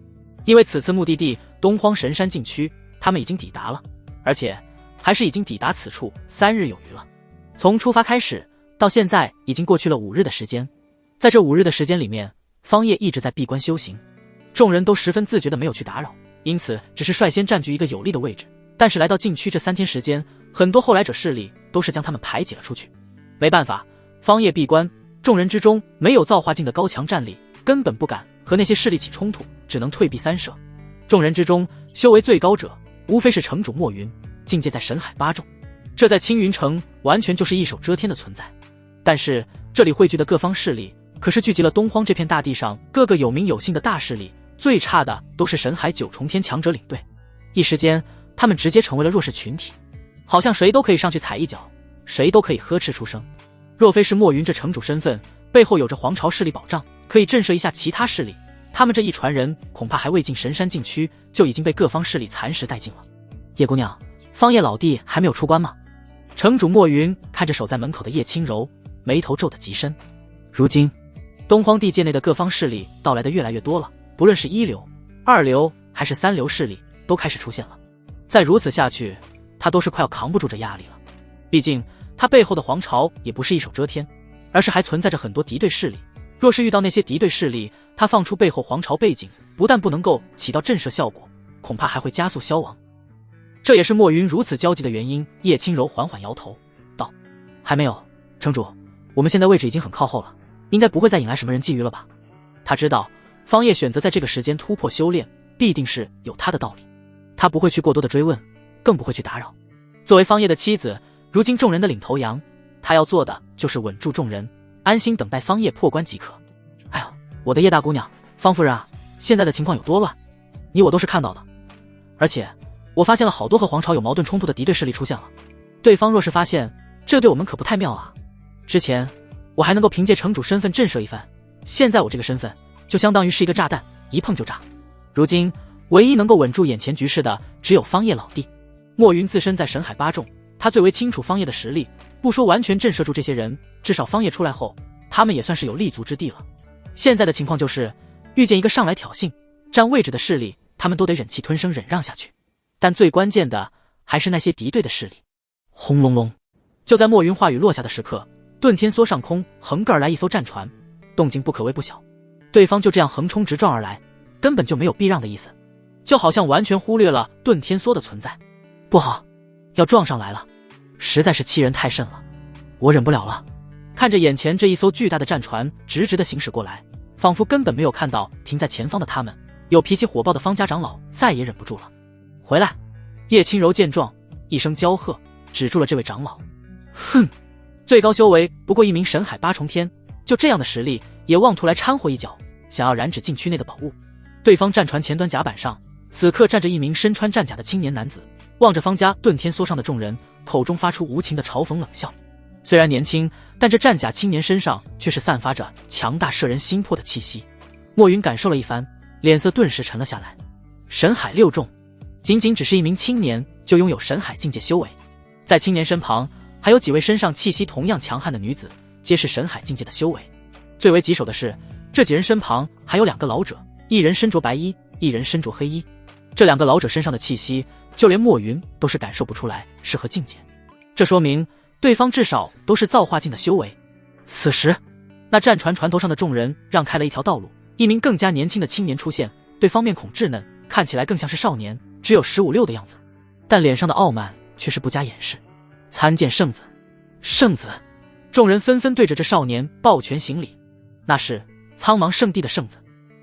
因为此次目的地东荒神山禁区他们已经抵达了，而且还是已经抵达此处3日有余了。从出发开始到现在已经过去了5日的时间，在这5日的时间里面，方叶一直在闭关修行，众人都十分自觉的没有去打扰，因此只是率先占据一个有利的位置。但是来到禁区这3天时间，很多后来者势力都是将他们排挤了出去。没办法，方业闭关，众人之中没有造化境的高强战力，根本不敢和那些势力起冲突，只能退避三舍。众人之中修为最高者，无非是城主墨云，境界在神海8众，这在青云城完全就是一手遮天的存在。但是这里汇聚的各方势力，可是聚集了东荒这片大地上各个有名有姓的大势力，最差的都是神海9重天强者领队。一时间，他们直接成为了弱势群体，好像谁都可以上去踩一脚，谁都可以呵斥出声。若非是墨云这城主身份，背后有着皇朝势力保障，可以震慑一下其他势力，他们这一船人恐怕还未进神山禁区，就已经被各方势力蚕食殆尽了。叶姑娘，方叶老弟还没有出关吗？城主墨云看着守在门口的叶轻柔，眉头皱得极深。如今东荒地界内的各方势力到来的越来越多了，不论是1流、2流还是3流势力都开始出现了。再如此下去，他都是快要扛不住这压力了。毕竟他背后的皇朝也不是一手遮天，而是还存在着很多敌对势力。若是遇到那些敌对势力，他放出背后皇朝背景，不但不能够起到震慑效果，恐怕还会加速消亡。这也是墨云如此焦急的原因。叶轻柔缓缓摇头道：还没有，城主，我们现在位置已经很靠后了，应该不会再引来什么人觊觎了吧。他知道方叶选择在这个时间突破修炼，必定是有他的道理，他不会去过多的追问，更不会去打扰。作为方叶的妻子，如今众人的领头羊，他要做的就是稳住众人，安心等待方叶破关即可。哎呦，我的叶大姑娘，方夫人啊，现在的情况有多乱，你我都是看到的。而且我发现了好多和皇朝有矛盾冲突的敌对势力出现了，对方若是发现，这对我们可不太妙啊。之前我还能够凭借城主身份震慑一番，现在我这个身份就相当于是一个炸弹，一碰就炸。如今唯一能够稳住眼前局势的只有方叶老弟。墨云自身在神海8众，他最为清楚方叶的实力，不说完全震慑住这些人，至少方叶出来后，他们也算是有立足之地了。现在的情况就是，遇见一个上来挑衅占位置的势力，他们都得忍气吞声忍让下去。但最关键的还是那些敌对的势力。轰隆隆，就在墨云话语落下的时刻，遁天梭上空横个而来一艘战船，动静不可谓不小。对方就这样横冲直撞而来，根本就没有避让的意思，就好像完全忽略了遁天梭的存在。不好，要撞上来了，实在是欺人太甚了，我忍不了了。看着眼前这一艘巨大的战船直直地行驶过来，仿佛根本没有看到停在前方的他们，有脾气火爆的方家长老再也忍不住了。回来！叶轻柔见状，一声娇喝，止住了这位长老。哼，最高修为不过一名神海8重天，就这样的实力也妄图来掺和一脚，想要染指禁区内的宝物。对方战船前端甲板上，此刻站着一名身穿战甲的青年男子，望着方家遁天梭上的众人，口中发出无情的嘲讽冷笑。虽然年轻，但这战甲青年身上却是散发着强大摄人心魄的气息。墨云感受了一番，脸色顿时沉了下来。神海6众，仅仅只是一名青年就拥有神海境界修为，在青年身旁还有几位身上气息同样强悍的女子，皆是神海境界的修为。最为棘手的是，这几人身旁还有2个老者，一人身着白衣，一人身着黑衣。这2个老者身上的气息，就连墨云都是感受不出来是何境界，这说明对方至少都是造化境的修为。此时，那战船船头上的众人让开了一条道路，一名更加年轻的青年出现，对方面孔稚嫩，看起来更像是少年，只有15、16的样子，但脸上的傲慢却是不加掩饰。参见圣子。圣子！众人纷纷对着这少年抱拳行礼，那是苍茫圣地的圣子。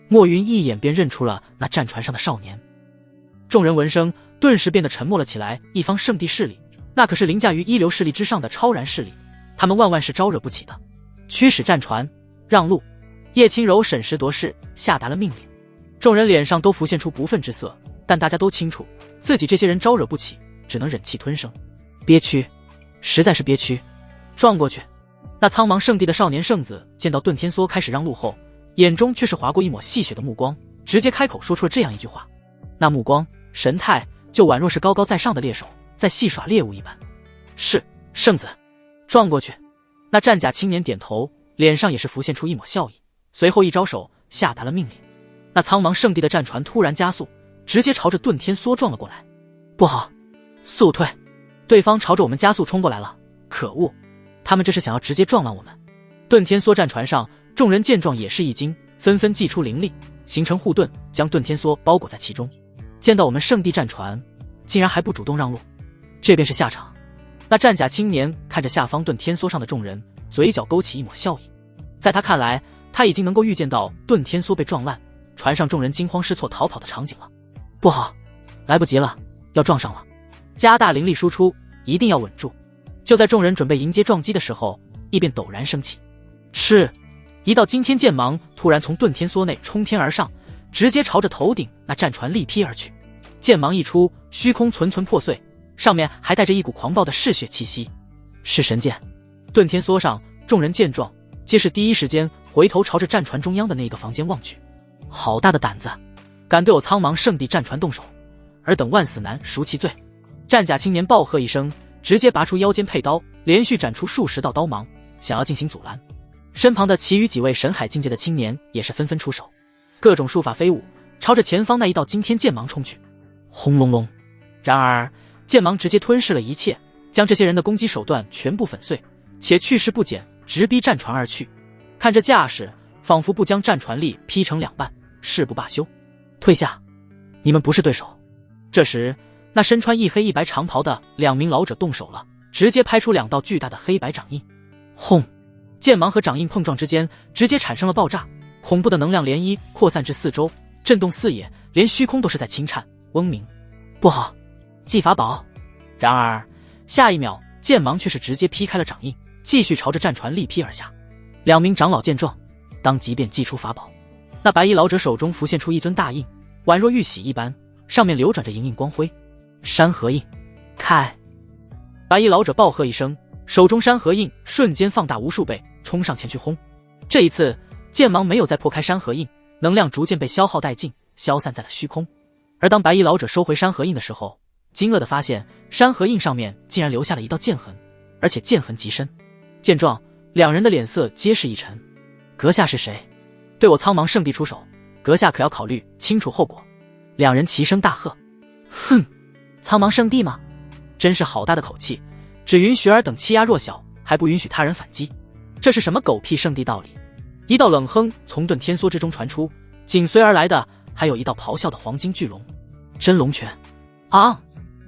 墨云一眼便认出了那战船上的少年。众人闻声顿时变得沉默了起来。一方圣地势力，那可是凌驾于1流势力之上的超然势力，他们万万是招惹不起的。驱使战船，让路！叶轻柔审时度势，下达了命令。众人脸上都浮现出不忿之色，但大家都清楚自己这些人招惹不起，只能忍气吞声。憋屈，实在是憋屈。撞过去！那苍茫圣地的少年圣子见到遁天梭开始让路后，眼中却是划过一抹戏谑的目光，直接开口说出了这样一句话。那目光神态就宛若是高高在上的猎手在戏耍猎物一般。是，圣子。撞过去！那战甲青年点头，脸上也是浮现出一抹笑意，随后一招手下达了命令。那苍茫圣地的战船突然加速，直接朝着遁天梭撞了过来。不好，速退！对方朝着我们加速冲过来了，可恶，他们这是想要直接撞烂我们。遁天梭战船上众人见状也是一惊，纷纷祭出灵力，形成护盾，将遁天梭包裹在其中。见到我们圣地战船，竟然还不主动让路，这便是下场。那战甲青年看着下方遁天梭上的众人，嘴角勾起一抹笑意。在他看来，他已经能够预见到遁天梭被撞烂，船上众人惊慌失措逃跑的场景了。不好，来不及了，要撞上了！加大灵力输出，一定要稳住。就在众人准备迎接撞击的时候，异变陡然升起。赤，一道惊天剑芒突然从遁天梭内冲天而上，直接朝着头顶那战船力劈而去。剑芒一出，虚空寸寸破碎，上面还带着一股狂暴的嗜血气息。是神剑！遁天梭上，众人见状，皆是第一时间回头朝着战船中央的那个房间望去。好大的胆子，敢对我苍茫圣地战船动手，尔等万死难赎其罪！战甲青年暴喝一声，直接拔出腰间佩刀，连续斩出数十道刀芒，想要进行阻拦。身旁的其余几位神海境界的青年也是纷纷出手，各种术法飞舞，朝着前方那一道惊天剑芒冲去。轰隆隆！然而剑芒直接吞噬了一切，将这些人的攻击手段全部粉碎，且去势不减，直逼战船而去。看这架势，仿佛不将战船力劈成两半，誓不罢休。退下，你们不是对手。这时，那身穿一黑一白长袍的2名老者动手了，直接拍出2道巨大的黑白掌印。轰！剑芒和掌印碰撞之间，直接产生了爆炸，恐怖的能量涟漪扩散至四周，震动四野，连虚空都是在轻颤。嗡鸣！不好，技法宝！然而下一秒，剑芒却是直接劈开了掌印，继续朝着战船力劈而下。2名长老见状，当即便祭出法宝。那白衣老者手中浮现出一尊大印，宛若玉玺一般，上面流转着莹莹光辉。山河印，开！白衣老者暴喝一声，手中山河印瞬间放大无数倍，冲上前去轰。这一次，剑芒没有再破开山河印，能量逐渐被消耗殆尽，消散在了虚空。而当白衣老者收回山河印的时候，惊愕地发现山河印上面竟然留下了一道剑痕，而且剑痕极深。见状，2人的脸色皆是一沉。阁下是谁？对我苍茫圣地出手，阁下可要考虑清楚后果。2人齐声大喝。哼，苍茫圣地吗？真是好大的口气，只允许尔等欺压弱小，还不允许他人反击，这是什么狗屁圣地道理？一道冷哼从遁天梭之中传出，紧随而来的还有一道咆哮的黄金巨龙。真龙拳！啊！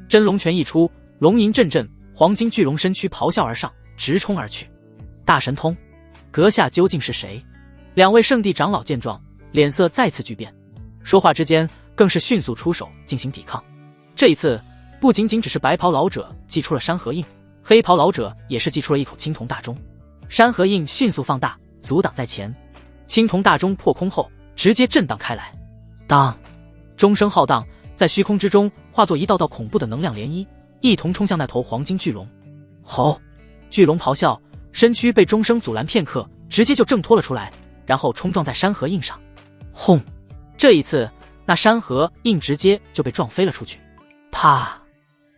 真龙拳一出，龙吟阵阵，黄金巨龙身躯咆哮而上，直冲而去。大神通，阁下究竟是谁？2位圣地长老见状，脸色再次巨变，说话之间更是迅速出手进行抵抗。这一次不仅仅只是白袍老者祭出了山河印，黑袍老者也是祭出了一口青铜大钟。山河印迅速放大，阻挡在前，青铜大钟破空后直接震荡开来。当，钟声浩荡，在虚空之中化作一道道恐怖的能量涟漪，一同冲向那头黄金巨龙。吼！巨龙咆哮，身躯被钟声阻拦片刻，直接就挣脱了出来，然后冲撞在山河印上。轰！这一次那山河印直接就被撞飞了出去。啪！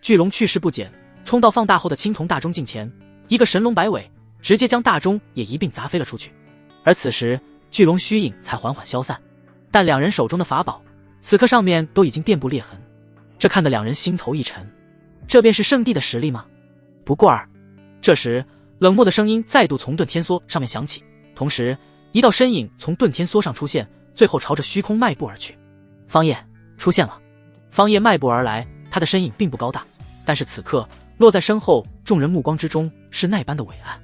巨龙去势不减，冲到放大后的青铜大钟近前，一个神龙摆尾，直接将大钟也一并砸飞了出去。而此时巨龙虚影才缓缓消散，但2人手中的法宝此刻上面都已经遍布裂痕，这看得2人心头一沉。这便是圣地的实力吗？不过儿，这时冷漠的声音再度从遁天梭上面响起，同时一道身影从遁天梭上出现，最后朝着虚空迈步而去。方叶出现了。方叶迈步而来，他的身影并不高大，但是此刻落在身后众人目光之中是那般的伟岸。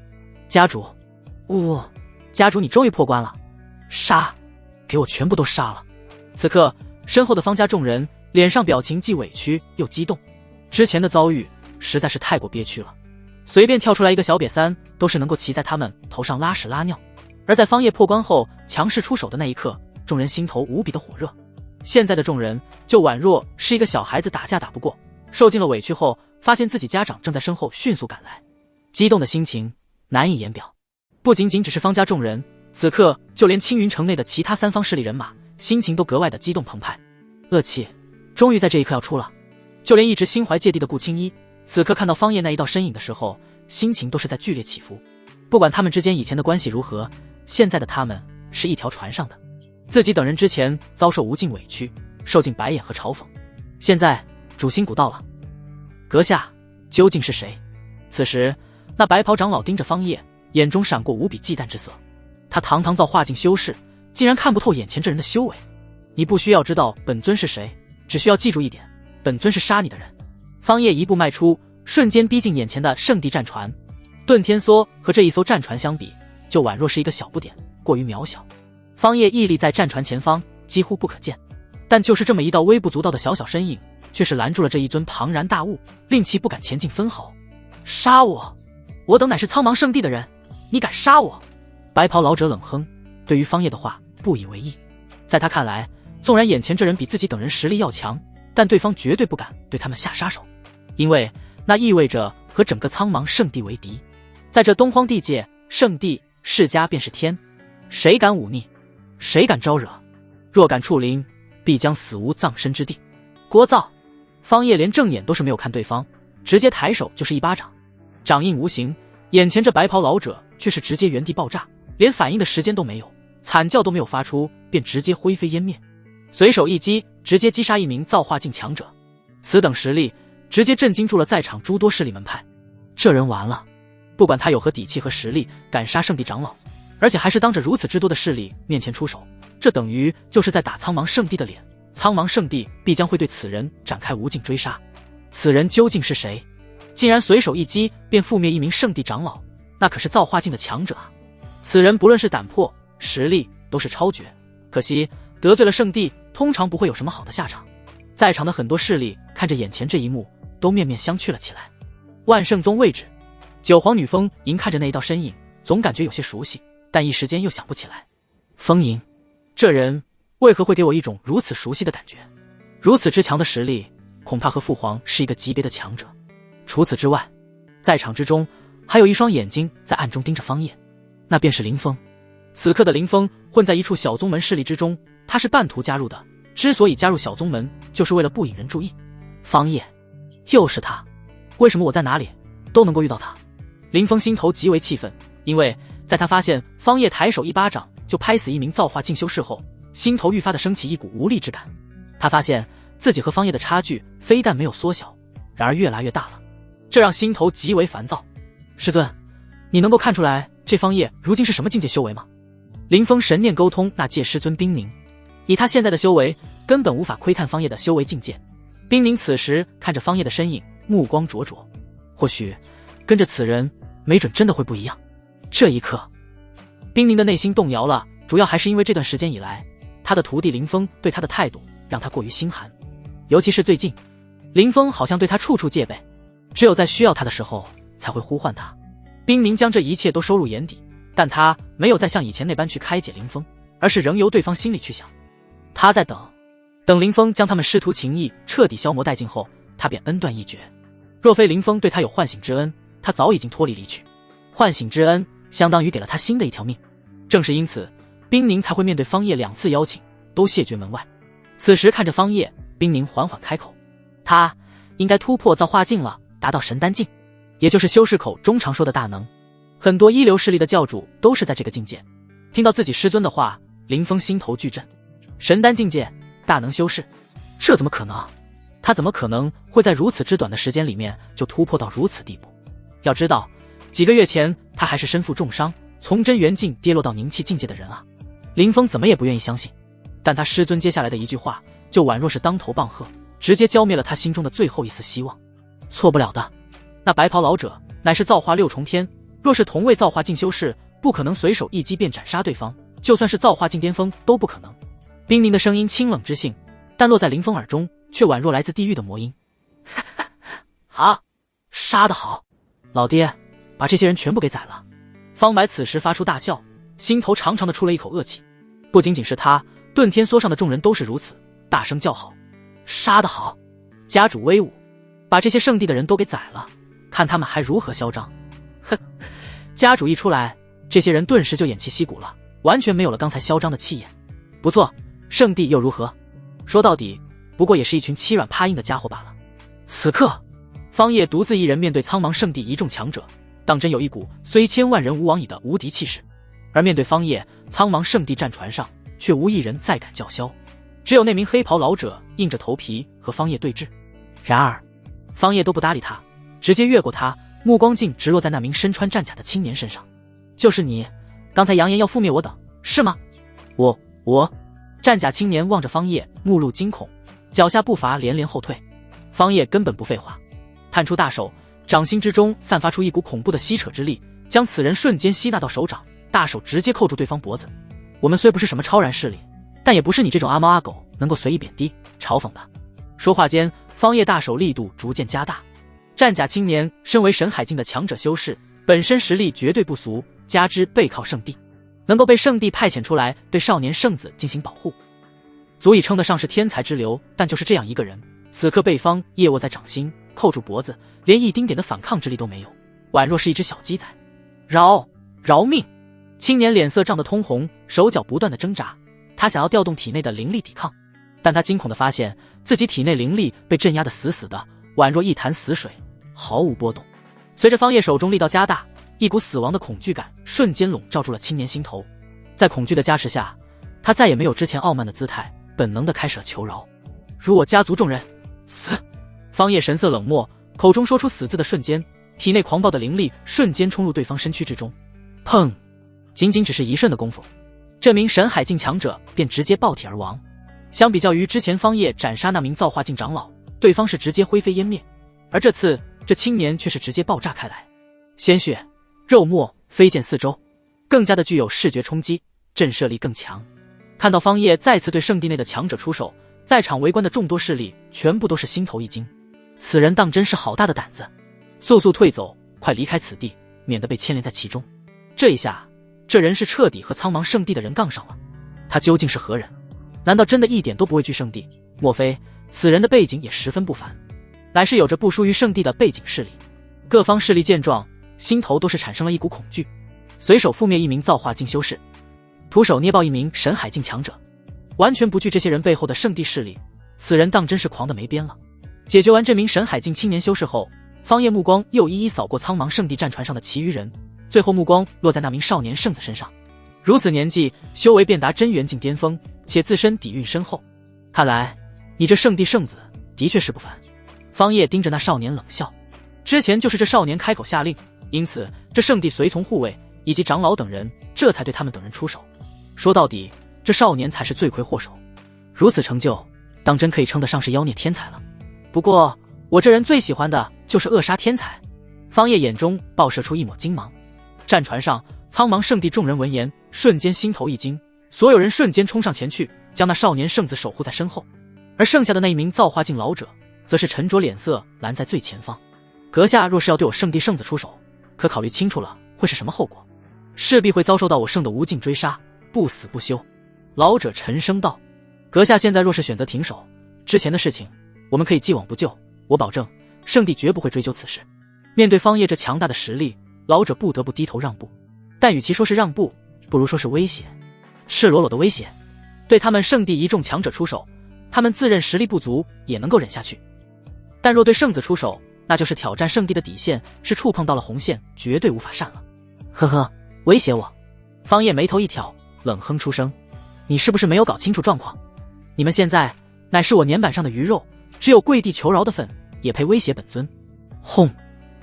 家主，家主你终于破关了！杀！给我全部都杀了！此刻身后的方家众人脸上表情既委屈又激动，之前的遭遇实在是太过憋屈了，随便跳出来一个小瘪三都是能够骑在他们头上拉屎拉尿。而在方叶破关后强势出手的那一刻，众人心头无比的火热。现在的众人就宛若是一个小孩子打架打不过，受尽了委屈后发现自己家长正在身后迅速赶来，激动的心情难以言表。不仅仅只是方家众人，此刻就连青云城内的其他3方势力人马心情都格外的激动澎湃。恶气终于在这一刻要出了，就连一直心怀芥蒂的顾青衣，此刻看到方叶那一道身影的时候，心情都是在剧烈起伏。不管他们之间以前的关系如何，现在的他们是一条船上的，自己等人之前遭受无尽委屈，受尽白眼和嘲讽，现在主心骨到了。阁下究竟是谁？此时那白袍长老盯着方叶，眼中闪过无比忌惮之色。他堂堂造化境修士，竟然看不透眼前这人的修为。你不需要知道本尊是谁，只需要记住一点，本尊是杀你的人。方叶一步迈出，瞬间逼近眼前的圣地战船。遁天梭和这一艘战船相比，就宛若是一个小不点，过于渺小。方叶屹立在战船前方，几乎不可见，但就是这么一道微不足道的小小身影，却是拦住了这一尊庞然大物，令其不敢前进分毫。杀我！我等乃是苍茫圣地的人，你敢杀我？白袍老者冷哼，对于方叶的话不以为意。在他看来，纵然眼前这人比自己等人实力要强，但对方绝对不敢对他们下杀手，因为那意味着和整个苍茫圣地为敌。在这东荒地界，圣地世家便是天，谁敢忤逆，谁敢招惹，若敢触临，必将死无葬身之地。聒噪！方叶连正眼都是没有看对方，直接抬手就是一巴掌，掌印无形，眼前这白袍老者却是直接原地爆炸，连反应的时间都没有，惨叫都没有发出，便直接灰飞烟灭。随手一击，直接击杀一名造化境强者，此等实力直接震惊住了在场诸多势力门派。这人完了，不管他有何底气和实力，敢杀圣地长老，而且还是当着如此之多的势力面前出手，这等于就是在打苍茫圣地的脸，苍茫圣地必将会对此人展开无尽追杀。此人究竟是谁？竟然随手一击便覆灭一名圣地长老，那可是造化境的强者啊！此人不论是胆魄、实力都是超绝，可惜得罪了圣地，通常不会有什么好的下场。在场的很多势力看着眼前这一幕，都面面相觑了起来。万圣宗位置，九皇女风吟看着那一道身影，总感觉有些熟悉，但一时间又想不起来。风吟，这人为何会给我一种如此熟悉的感觉？如此之强的实力，恐怕和父皇是一个级别的强者。除此之外，在场之中还有一双眼睛在暗中盯着方叶，那便是林峰。此刻的林峰混在一处小宗门势力之中，他是半途加入的，之所以加入小宗门，就是为了不引人注意。方叶，又是他，为什么我在哪里都能够遇到他？林峰心头极为气愤，因为在他发现方叶抬手一巴掌就拍死一名造化境修士后，心头愈发的升起一股无力之感。他发现自己和方叶的差距非但没有缩小，然而越来越大了，这让心头极为烦躁。师尊，你能够看出来这方叶如今是什么境界修为吗？林峰神念沟通那界师尊冰凝，以他现在的修为，根本无法窥探方叶的修为境界。冰凝此时看着方叶的身影，目光灼灼，或许跟着此人，没准真的会不一样。这一刻，冰凝的内心动摇了，主要还是因为这段时间以来，他的徒弟林峰对他的态度让他过于心寒，尤其是最近，林峰好像对他处处戒备，只有在需要他的时候才会呼唤他。冰凝将这一切都收入眼底，但他没有再像以前那般去开解林峰，而是仍由对方心里去想。他在等林峰将他们师徒情谊彻底消磨殆尽后，他便恩断义绝。若非林峰对他有唤醒之恩，他早已经脱离离去。唤醒之恩相当于给了他新的一条命，正是因此，冰凝才会面对方叶2次邀请都谢绝门外。此时看着方叶，冰凝缓缓开口，他应该突破造化境了，达到神丹境，也就是修士口中常说的大能。很多一流势力的教主都是在这个境界。听到自己师尊的话，林峰心头巨震。神丹境界，大能修士，这怎么可能？他怎么可能会在如此之短的时间里面就突破到如此地步？要知道，几个月前他还是身负重伤，从真元境跌落到凝气境界的人啊！林峰怎么也不愿意相信，但他师尊接下来的一句话，就宛若是当头棒喝，直接浇灭了他心中的最后一丝希望。错不了的，那白袍老者乃是造化6重天，若是同为造化境修士，不可能随手一击便斩杀对方，就算是造化境巅峰都不可能。冰凝的声音清冷知性，但落在林峰耳中却宛若来自地狱的魔音。好，杀得好，老爹，把这些人全部给宰了。方白此时发出大笑，心头长长的出了一口恶气。不仅仅是他，遁天梭上的众人都是如此，大声叫好。杀得好，家主威武，把这些圣地的人都给宰了，看他们还如何嚣张。哼，家主一出来，这些人顿时就偃旗息鼓了，完全没有了刚才嚣张的气焰。不错，圣地又如何？说到底，不过也是一群欺软怕硬的家伙罢了。此刻，方叶独自一人面对苍茫圣地一众强者，当真有一股虽千万人吾往矣的无敌气势。而面对方叶，苍茫圣地战船上却无一人再敢叫嚣，只有那名黑袍老者硬着头皮和方叶对峙。然而，方叶都不搭理他，直接越过他，目光竟直落在那名身穿战甲的青年身上。就是你，刚才扬言要覆灭我等，是吗？我。战甲青年望着方叶，目露惊恐，脚下步伐连连后退。方叶根本不废话，探出大手，掌心之中散发出一股恐怖的吸扯之力，将此人瞬间吸纳到手掌，大手直接扣住对方脖子。我们虽不是什么超然势力，但也不是你这种阿猫阿狗能够随意贬低嘲讽的。说话间，方叶大手力度逐渐加大。战甲青年身为神海境的强者修士，本身实力绝对不俗，加之背靠圣地，能够被圣地派遣出来对少年圣子进行保护，足以称得上是天才之流。但就是这样一个人，此刻被方叶握在掌心，扣住脖子，连一丁点的反抗之力都没有，宛若是一只小鸡仔。饶命！青年脸色涨得通红，手脚不断的挣扎，他想要调动体内的灵力抵抗，但他惊恐地发现自己体内灵力被镇压得死死的，宛若一潭死水，毫无波动。随着方叶手中力道加大，一股死亡的恐惧感瞬间笼罩住了青年心头。在恐惧的加持下，他再也没有之前傲慢的姿态，本能地开始了求饶。如我家族众人死！方叶神色冷漠，口中说出死字的瞬间，体内狂暴的灵力瞬间冲入对方身躯之中。砰！仅仅只是一瞬的功夫，这名神海境强者便直接爆体而亡。相比较于之前方叶斩杀那名造化境长老，对方是直接灰飞烟灭，而这次这青年却是直接爆炸开来，鲜血、肉沫飞溅四周，更加的具有视觉冲击，震慑力更强。看到方叶再次对圣地内的强者出手，在场围观的众多势力全部都是心头一惊，此人当真是好大的胆子，速速退走，快离开此地，免得被牵连在其中。这一下，这人是彻底和苍茫圣地的人杠上了。他究竟是何人？难道真的一点都不畏惧圣地？莫非此人的背景也十分不凡，乃是有着不输于圣地的背景势力？各方势力见状，心头都是产生了一股恐惧，随手覆灭一名造化境修士，徒手捏爆一名神海境强者，完全不惧这些人背后的圣地势力。此人当真是狂得没边了。解决完这名神海境青年修士后，方叶目光又一一扫过苍茫圣地战船上的其余人，最后目光落在那名少年圣子身上。如此年纪，修为便达真元境巅峰，且自身底蕴深厚，看来你这圣地圣子的确是不凡。方叶盯着那少年冷笑，之前就是这少年开口下令，因此这圣地随从护卫以及长老等人这才对他们等人出手。说到底，这少年才是罪魁祸首，如此成就，当真可以称得上是妖孽天才了。不过我这人最喜欢的就是扼杀天才。方叶眼中爆射出一抹金芒。战船上苍茫圣地众人闻言，瞬间心头一惊，所有人瞬间冲上前去，将那少年圣子守护在身后。而剩下的那一名造化境老者，则是沉着脸色拦在最前方。阁下若是要对我圣地圣子出手，可考虑清楚了会是什么后果？势必会遭受到我圣的无尽追杀，不死不休。老者沉声道：阁下现在若是选择停手，之前的事情我们可以既往不咎，我保证圣地绝不会追究此事。面对方叶这强大的实力，老者不得不低头让步，但与其说是让步，不如说是威胁，赤裸裸的威胁。对他们圣地一众强者出手，他们自认实力不足也能够忍下去，但若对圣子出手，那就是挑战圣地的底线，是触碰到了红线，绝对无法善了。呵呵，威胁我？方叶眉头一挑，冷哼出声：你是不是没有搞清楚状况？你们现在乃是我年板上的鱼肉，只有跪地求饶的份，也配威胁本尊？轰！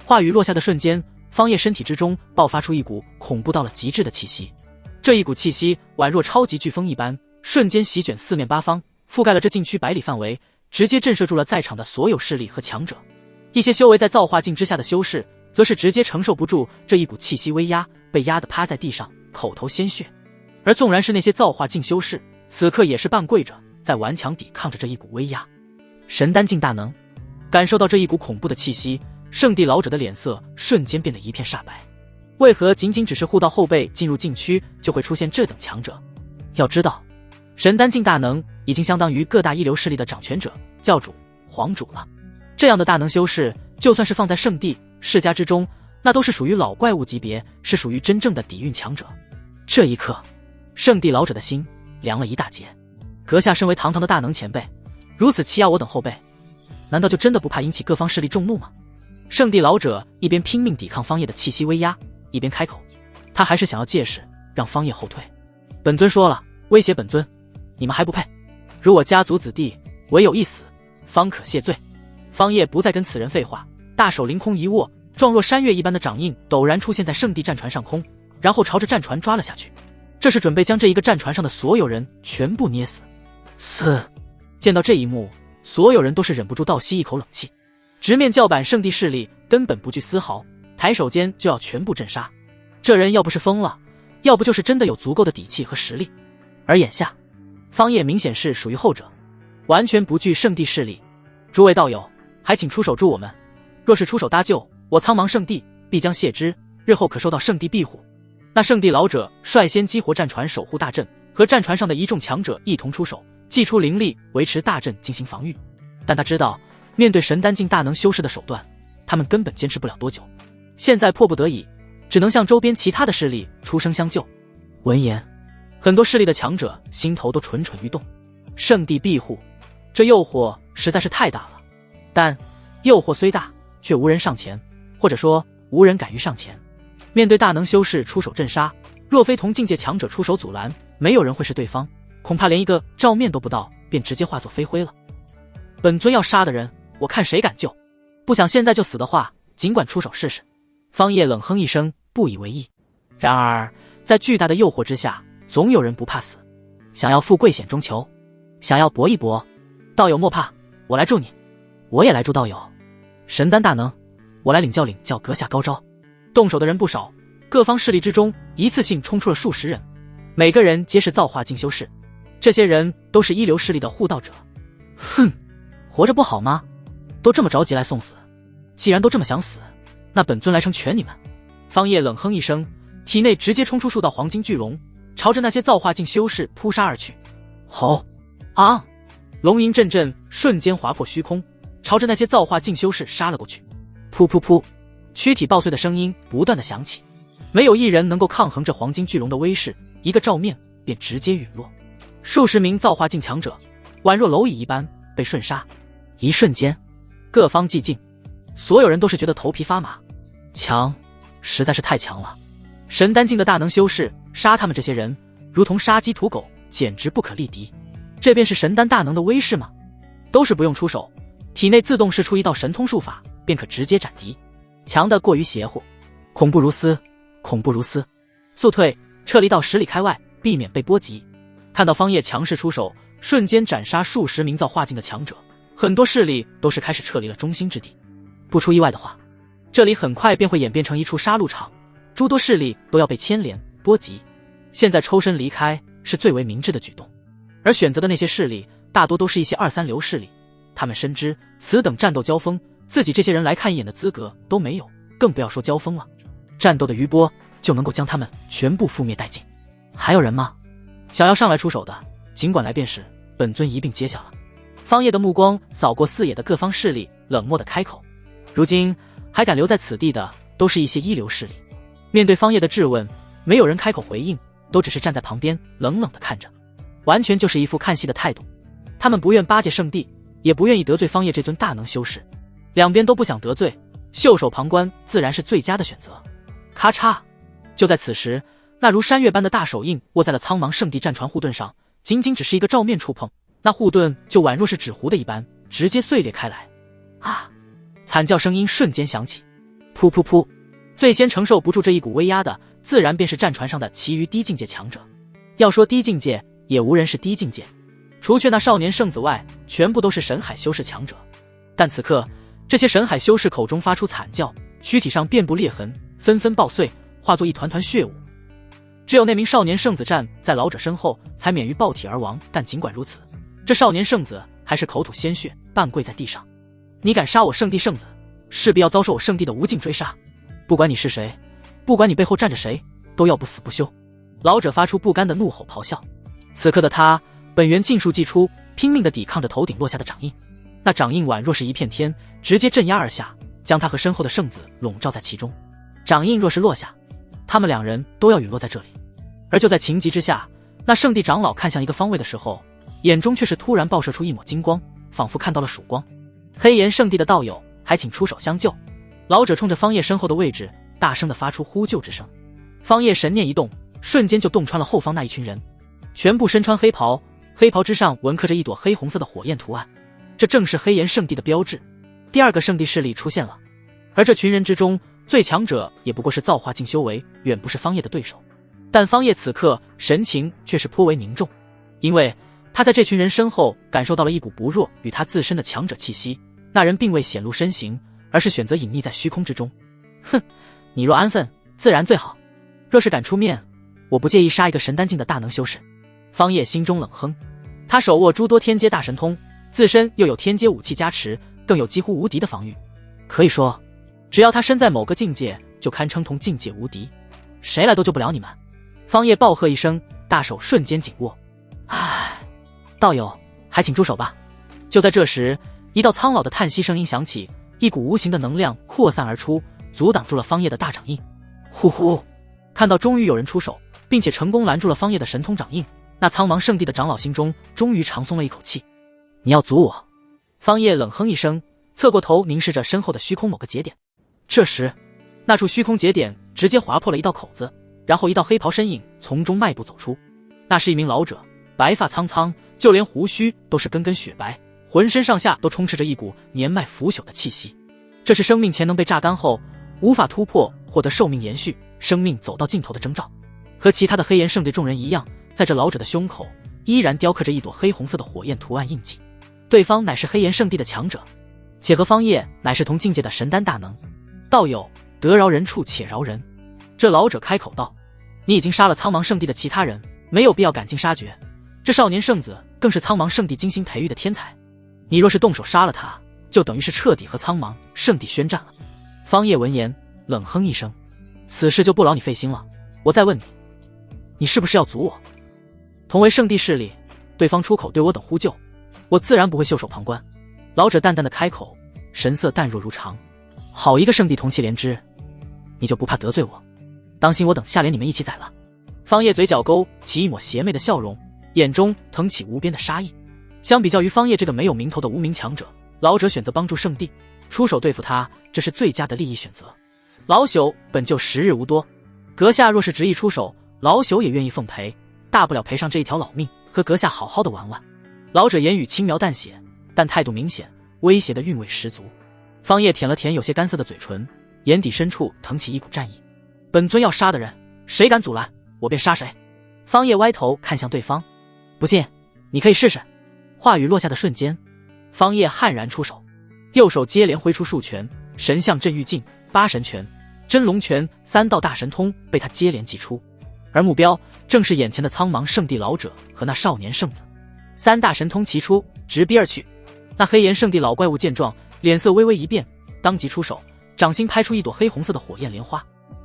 话语落下的瞬间，方叶身体之中爆发出一股恐怖到了极致的气息，这一股气息宛若超级飓风一般，瞬间席卷四面八方，覆盖了这禁区百里范围，直接震慑住了在场的所有势力和强者。一些修为在造化境之下的修士，则是直接承受不住这一股气息威压，被压得趴在地上，口头鲜血。而纵然是那些造化境修士，此刻也是半跪着，在顽强抵抗着这一股威压。神丹境大能，感受到这一股恐怖的气息，圣地老者的脸色瞬间变得一片煞白。为何仅仅只是护到后辈进入禁区，就会出现这等强者？要知道，神丹境大能已经相当于各大一流势力的掌权者、教主、皇主了。这样的大能修士，就算是放在圣地世家之中，那都是属于老怪物级别，是属于真正的底蕴强者。这一刻，圣地老者的心凉了一大截。阁下身为堂堂的大能前辈，如此欺压我等后辈，难道就真的不怕引起各方势力众怒吗？圣地老者一边拼命抵抗方叶的气息威压，一边开口，他还是想要借势让方叶后退。本尊说了，威胁本尊，你们还不配？如我家族子弟，唯有一死，方可谢罪。方叶不再跟此人废话，大手凌空一握，状若山岳一般的掌印陡然出现在圣地战船上空，然后朝着战船抓了下去。这是准备将这一个战船上的所有人全部捏死。见到这一幕，所有人都是忍不住倒吸一口冷气。直面叫板圣地势力，根本不惧丝毫，抬手间就要全部镇杀。这人要不是疯了，要不就是真的有足够的底气和实力。而眼下，方业明显是属于后者，完全不惧圣地势力。诸位道友，还请出手助我们。若是出手搭救，我苍茫圣地必将谢之，日后可受到圣地庇护。那圣地老者率先激活战船守护大阵，和战船上的一众强者一同出手，祭出灵力维持大阵进行防御。但他知道，面对神丹境大能修士的手段，他们根本坚持不了多久。现在迫不得已，只能向周边其他的势力出声相救。闻言，很多势力的强者心头都蠢蠢欲动。圣地庇护，这诱惑实在是太大了。但诱惑虽大，却无人上前，或者说无人敢于上前。面对大能修士出手镇杀，若非同境界强者出手阻拦，没有人会是对方，恐怕连一个照面都不到，便直接化作飞灰了。本尊要杀的人，我看谁敢救。不想现在就死的话，尽管出手试试。方业冷哼一声，不以为意。然而在巨大的诱惑之下，总有人不怕死，想要富贵险中求，想要搏一搏。道友莫怕，我来助你。我也来助道友。神丹大能，我来领教阁下高招。动手的人不少，各方势力之中一次性冲出了数十人，每个人皆是造化境修士，这些人都是一流势力的护道者。哼，活着不好吗？都这么着急来送死，既然都这么想死，那本尊来成全你们。方业冷哼一声，体内直接冲出数道黄金巨龙，朝着那些造化境修士扑杀而去。吼！啊！龙吟阵阵，瞬间划破虚空，朝着那些造化境修士杀了过去。噗噗噗，躯体爆碎的声音不断的响起，没有一人能够抗衡这黄金巨龙的威势，一个照面便直接陨落。数十名造化境强者宛若蝼蚁一般被瞬杀。一瞬间，各方寂静，所有人都是觉得头皮发麻。强，实在是太强了。神丹境的大能修士杀他们这些人，如同杀鸡屠狗，简直不可力敌。这便是神丹大能的威势吗？都是不用出手，体内自动释出一道神通术法，便可直接斩敌。强得过于邪乎，恐怖如斯，恐怖如斯！速退，撤离到10里开外，避免被波及。看到方业强势出手，瞬间斩杀数十名造化境的强者，很多势力都是开始撤离了中心之地。不出意外的话，这里很快便会演变成一处杀戮场，诸多势力都要被牵连波及。现在抽身离开是最为明智的举动，而选择的那些势力大多都是一些2、3流势力，他们深知此等战斗交锋，自己这些人来看一眼的资格都没有，更不要说交锋了。战斗的余波就能够将他们全部覆灭殆尽。还有人吗？想要上来出手的，尽管来便是，本尊一并接下了。方业的目光扫过四野的各方势力，冷漠的开口。如今还敢留在此地的，都是一些一流势力。面对方业的质问，没有人开口回应，都只是站在旁边冷冷的看着，完全就是一副看戏的态度。他们不愿巴结圣地，也不愿意得罪方业这尊大能修士，两边都不想得罪，袖手旁观自然是最佳的选择。咔嚓！就在此时，那如山岳般的大手印握在了苍茫圣地战船护盾上，仅仅只是一个照面触碰，那护盾就宛若是纸糊的一般，直接碎裂开来。啊！惨叫声音瞬间响起。噗噗噗！最先承受不住这一股威压的，自然便是战船上的其余低境界强者。要说低境界，也无人是低境界，除却那少年圣子外，全部都是神海修士强者。但此刻，这些神海修士口中发出惨叫，躯体上遍布裂痕，纷纷爆碎，化作一团团血雾。只有那名少年圣子站在老者身后，才免于爆体而亡。但尽管如此，这少年圣子还是口吐鲜血，半跪在地上。你敢杀我圣地圣子，势必要遭受我圣地的无尽追杀。不管你是谁，不管你背后站着谁，都要不死不休。老者发出不甘的怒吼咆哮。此刻的他本源尽数祭出，拼命地抵抗着头顶落下的掌印。那掌印宛若是一片天，直接镇压而下，将他和身后的圣子笼罩在其中。掌印若是落下，他们两人都要陨落在这里。而就在情急之下，那圣地长老看向一个方位的时候，眼中却是突然爆射出一抹金光，仿佛看到了曙光。黑岩圣地的道友，还请出手相救。老者冲着方业身后的位置大声地发出呼救之声。方业神念一动，瞬间就洞穿了后方那一群人，全部身穿黑袍，黑袍之上纹刻着一朵黑红色的火焰图案，这正是黑岩圣地的标志。第二个圣地势力出现了，而这群人之中最强者也不过是造化境修为，远不是方业的对手。但方业此刻神情却是颇为凝重，因为他在这群人身后感受到了一股不弱与他自身的强者气息。那人并未显露身形，而是选择隐匿在虚空之中。哼，你若安分，自然最好。若是敢出面，我不介意杀一个神丹境的大能修士。方叶心中冷哼，他手握诸多天阶大神通，自身又有天阶武器加持，更有几乎无敌的防御。可以说，只要他身在某个境界，就堪称同境界无敌，谁来都救不了你们。方叶暴喝一声，大手瞬间紧握。唉，道友，还请住手吧。就在这时，一道苍老的叹息声音响起，一股无形的能量扩散而出，阻挡住了方叶的大掌印。呼呼！看到终于有人出手，并且成功拦住了方叶的神通掌印，那苍茫圣地的长老心中终于长松了一口气。你要阻我？方叶冷哼一声，侧过头凝视着身后的虚空某个节点。这时，那处虚空节点直接划破了一道口子，然后一道黑袍身影从中迈步走出。那是一名老者，白发苍苍，就连胡须都是根根雪白，浑身上下都充斥着一股年迈腐朽的气息。这是生命潜能被榨干后无法突破，获得寿命延续，生命走到尽头的征兆。和其他的黑岩圣地众人一样，在这老者的胸口依然雕刻着一朵黑红色的火焰图案印记。对方乃是黑岩圣地的强者，且和方叶乃是同境界的神丹大能。道友，得饶人处且饶人。这老者开口道，你已经杀了苍茫圣地的其他人，没有必要赶尽杀绝。这少年圣子更是苍茫圣地精心培育的天才，你若是动手杀了他，就等于是彻底和苍茫圣地宣战了。方叶闻言冷哼一声，此事就不劳你费心了。我再问你，你是不是要阻我？同为圣地势力，对方出口对我等呼救，我自然不会袖手旁观。老者淡淡的开口，神色淡若如常。好一个圣地同气连枝，你就不怕得罪我？当心我等下连你们一起宰了。方叶嘴角勾起一抹邪魅的笑容，眼中腾起无边的杀意。相比较于方叶这个没有名头的无名强者，老者选择帮助圣地，出手对付他，这是最佳的利益选择。老朽本就时日无多，阁下若是执意出手，老朽也愿意奉陪，大不了赔上这一条老命，和阁下好好的玩玩。老者言语轻描淡写，但态度明显，威胁的韵味十足。方叶舔了舔有些干涩的嘴唇，眼底深处腾起一股战意。本尊要杀的人，谁敢阻拦，我便杀谁。方叶歪头看向对方，不信你可以试试。话语落下的瞬间，方叶悍然出手，右手接连挥出数拳，神象镇狱境、八神拳、真龙拳三道大神通被他接连祭出，而目标正是眼前的苍茫圣地老者和那少年圣子。三大神通齐出，直逼而去。那黑岩圣地老怪物见状，脸色微微一变，当即出手，掌心拍出一朵黑红色的火焰莲花。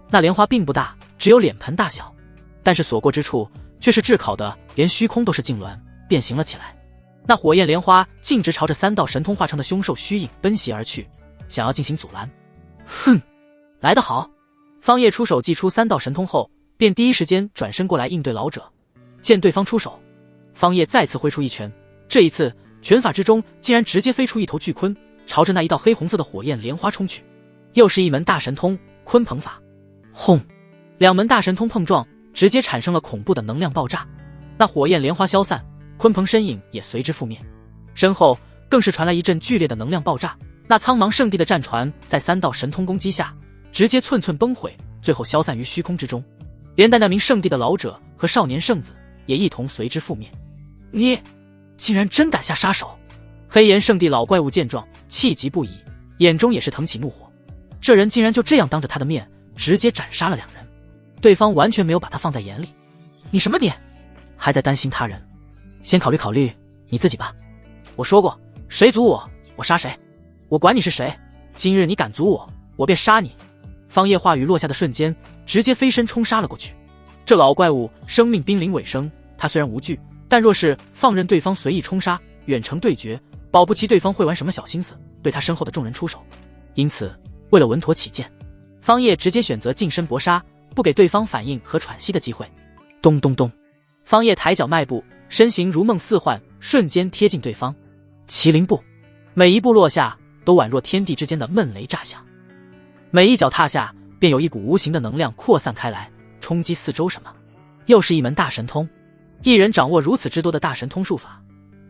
那莲花并不大，只有脸盆大小，但是所过之处却是炙烤的，连虚空都是痉挛变形了起来。那火焰莲花径直朝着三道神通化成的凶兽虚影奔袭而去，想要进行阻拦。哼，来得好！方叶出手祭出三道神通后，便第一时间转身过来应对老者。见对方出手，方叶再次挥出一拳，这一次拳法之中竟然直接飞出一头巨鲲，朝着那一道黑红色的火焰莲花冲去。又是一门大神通鲲鹏法。轰！两门大神通碰撞，直接产生了恐怖的能量爆炸。那火焰莲花消散，鲲鹏身影也随之覆灭，身后更是传来一阵剧烈的能量爆炸。那苍茫圣地的战船在三道神通攻击下，直接寸寸崩毁，最后消散于虚空之中，连带那名圣地的老者和少年圣子也一同随之覆灭。你竟然真敢下杀手！黑岩圣地老怪物见状，气急不已，眼中也是腾起怒火。这人竟然就这样当着他的面直接斩杀了两人，对方完全没有把他放在眼里。你什么你？还在担心他人？先考虑考虑你自己吧。我说过，谁阻我，我杀谁。我管你是谁，今日你敢阻我，我便杀你。方叶话语落下的瞬间，直接飞身冲杀了过去。这老怪物生命濒临尾声，他虽然无惧，但若是放任对方随意冲杀，远程对决，保不齐对方会玩什么小心思，对他身后的众人出手。因此为了稳妥起见，方叶直接选择近身搏杀，不给对方反应和喘息的机会。咚咚咚，方叶抬脚迈步，身形如梦似幻，瞬间贴近对方。麒麟步，每一步落下都宛若天地之间的闷雷炸响，每一脚踏下便有一股无形的能量扩散开来，冲击四周。什么？又是一门大神通？一人掌握如此之多的大神通术法，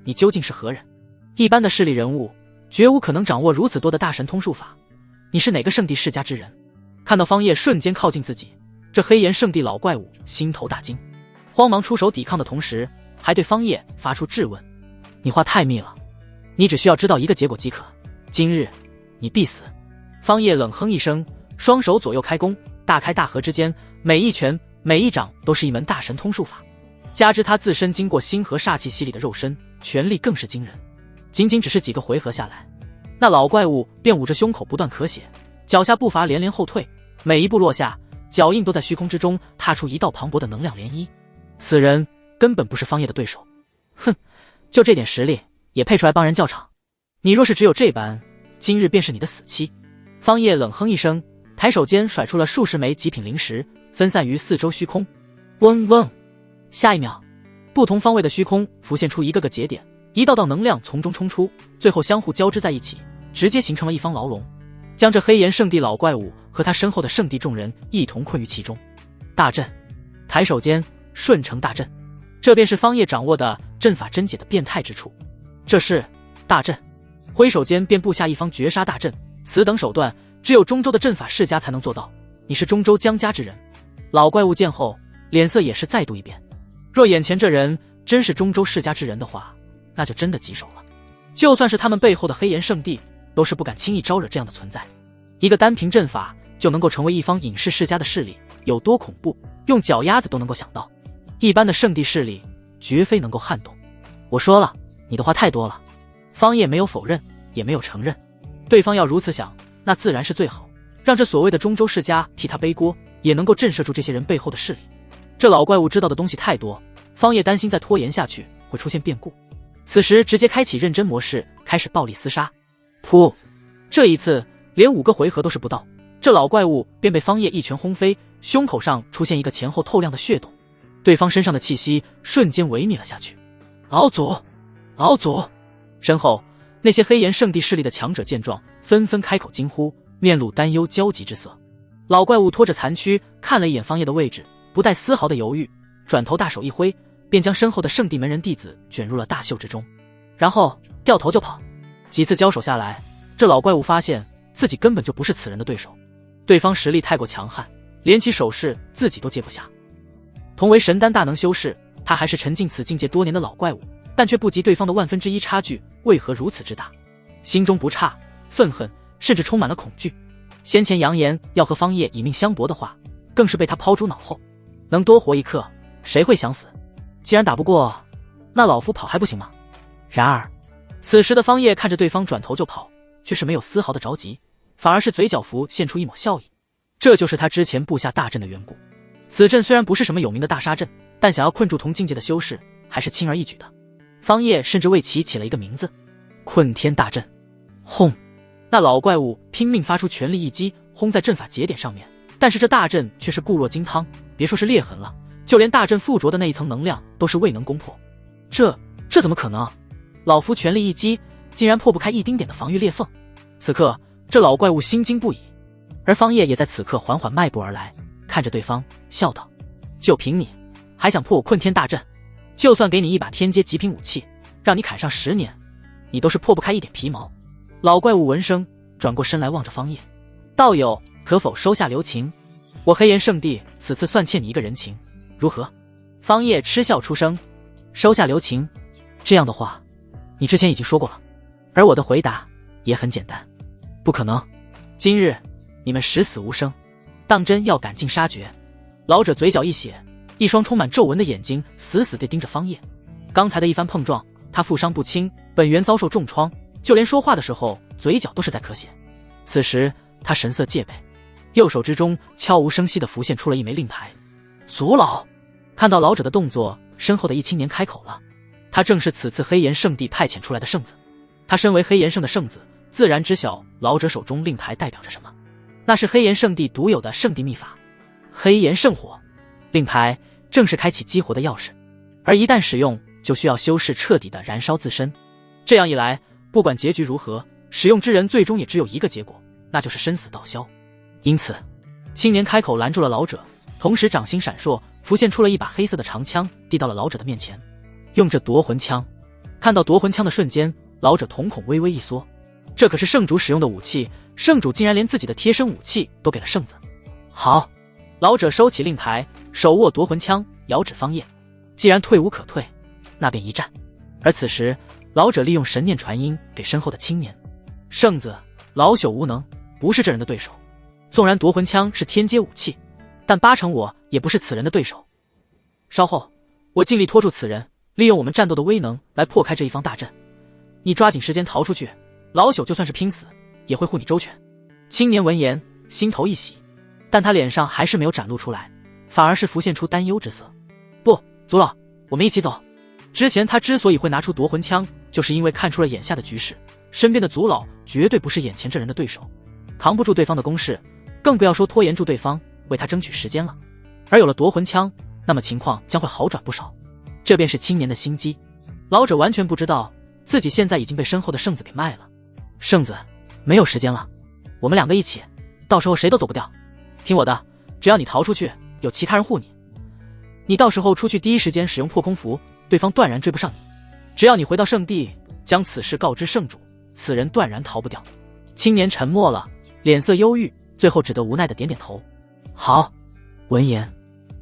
你究竟是何人？一般的势力人物绝无可能掌握如此多的大神通术法，你是哪个圣地世家之人？看到方叶瞬间靠近自己，这黑岩圣地老怪物心头大惊，慌忙出手抵抗的同时，还对方叶发出质问：你话太密了，你只需要知道一个结果即可，今日你必死。方叶冷哼一声，双手左右开弓，大开大合之间，每一拳每一掌都是一门大神通术法，加之他自身经过星河煞气洗礼的肉身，拳力更是惊人。仅仅只是几个回合下来，那老怪物便捂着胸口不断咳血，脚下步伐连连后退，每一步落下，脚印都在虚空之中踏出一道磅礴的能量涟漪。此人根本不是方叶的对手。哼，就这点实力也配出来帮人叫场？你若是只有这般，今日便是你的死期。方叶冷哼一声，抬手间甩出了数十枚极品灵石，分散于四周虚空。嗡嗡，下一秒，不同方位的虚空浮现出一个个节点，一道道能量从中冲出，最后相互交织在一起，直接形成了一方牢笼，将这黑岩圣地老怪物和他身后的圣地众人一同困于其中。大阵，抬手间顺承大阵，这便是方叶掌握的阵法真解的变态之处。这是大阵，挥手间便布下一方绝杀大阵。此等手段，只有中州的阵法世家才能做到。你是中州江家之人？老怪物见后，脸色也是再度一变。若眼前这人真是中州世家之人的话，那就真的棘手了。就算是他们背后的黑岩圣地，都是不敢轻易招惹这样的存在。一个单凭阵法就能够成为一方隐世世家的势力，有多恐怖，用脚丫子都能够想到。一般的圣地势力绝非能够撼动。我说了，你的话太多了。方叶没有否认，也没有承认。对方要如此想，那自然是最好，让这所谓的中州世家替他背锅，也能够震慑住这些人背后的势力。这老怪物知道的东西太多，方叶担心再拖延下去会出现变故。此时直接开启认真模式，开始暴力厮杀。噗！这一次连5个回合都是不到，这老怪物便被方叶一拳轰飞，胸口上出现一个前后透亮的血洞，对方身上的气息瞬间萎靡了下去。老祖，老祖！身后那些黑岩圣地势力的强者见状，纷纷开口惊呼，面露担忧焦急之色。老怪物拖着残躯看了一眼方叶的位置，不带丝毫的犹豫，转头大手一挥，便将身后的圣地门人弟子卷入了大袖之中，然后掉头就跑。几次交手下来，这老怪物发现自己根本就不是此人的对手，对方实力太过强悍，连其手势自己都接不下。同为神丹大能修士，他还是沉浸此境界多年的老怪物，但却不及对方的1/1000差距，为何如此之大？心中不差愤恨，甚至充满了恐惧。先前扬言要和方叶以命相搏的话，更是被他抛诸脑后。能多活一刻，谁会想死？既然打不过，那老夫跑还不行吗？然而此时的方叶看着对方转头就跑，却是没有丝毫的着急，反而是嘴角浮现出一抹笑意。这就是他之前布下大阵的缘故。此阵虽然不是什么有名的大杀阵，但想要困住同境界的修士，还是轻而易举的。方叶甚至为其起了一个名字：困天大阵。轰！那老怪物拼命发出全力一击，轰在阵法节点上面，但是这大阵却是固若金汤，别说是裂痕了，就连大阵附着的那一层能量都是未能攻破。这怎么可能？老夫全力一击，竟然破不开一丁点的防御裂缝。此刻这老怪物心惊不已，而方叶也在此刻缓缓迈步而来，看着对方笑道：就凭你还想破我困天大阵？就算给你一把天阶极品武器，让你砍上10年，你都是破不开一点皮毛。老怪物闻声转过身来望着方叶，道友可否收下留情？我黑岩圣地此次算欠你一个人情，如何？方叶嗤笑出声：收下留情？这样的话你之前已经说过了。而我的回答也很简单，不可能。今日你们十死无生，当真要赶尽杀绝？老者嘴角一血，一双充满皱纹的眼睛死死地盯着方叶。刚才的一番碰撞，他负伤不轻，本源遭受重创，就连说话的时候嘴角都是在咳血。此时他神色戒备，右手之中悄无声息地浮现出了一枚令牌。祖老！看到老者的动作，身后的一青年开口了，他正是此次黑岩圣地派遣出来的圣子。他身为黑岩圣的圣子，自然知晓老者手中令牌代表着什么，那是黑岩圣地独有的圣地秘法黑岩圣火。令牌正是开启激活的钥匙，而一旦使用，就需要修士彻底的燃烧自身。这样一来，不管结局如何，使用之人最终也只有一个结果，那就是生死道消。因此青年开口拦住了老者，同时掌心闪烁，浮现出了一把黑色的长枪，递到了老者的面前。用这夺魂枪。看到夺魂枪的瞬间，老者瞳孔微微一缩，这可是圣主使用的武器，圣主竟然连自己的贴身武器都给了圣子。好！老者收起令牌，手握夺魂枪，遥指方叶。既然退无可退，那便一战。而此时老者利用神念传音给身后的青年：圣子老朽无能，不是这人的对手。纵然夺魂枪是天阶武器，但8成我也不是此人的对手。稍后，我尽力拖住此人，利用我们战斗的威能来破开这一方大阵。你抓紧时间逃出去，老朽就算是拼死，也会护你周全。青年闻言，心头一喜，但他脸上还是没有展露出来，反而是浮现出担忧之色。不，族老，我们一起走。之前他之所以会拿出夺魂枪，就是因为看出了眼下的局势，身边的族老绝对不是眼前这人的对手，扛不住对方的攻势，更不要说拖延住对方，为他争取时间了。而有了夺魂枪，那么情况将会好转不少。这便是青年的心机。老者完全不知道自己现在已经被身后的圣子给卖了。圣子，没有时间了，我们2个一起，到时候谁都走不掉。听我的，只要你逃出去，有其他人护你。你到时候出去第一时间使用破空符，对方断然追不上你。只要你回到圣地，将此事告知圣主，此人断然逃不掉。青年沉默了，脸色忧郁，最后只得无奈的点点头。好。闻言，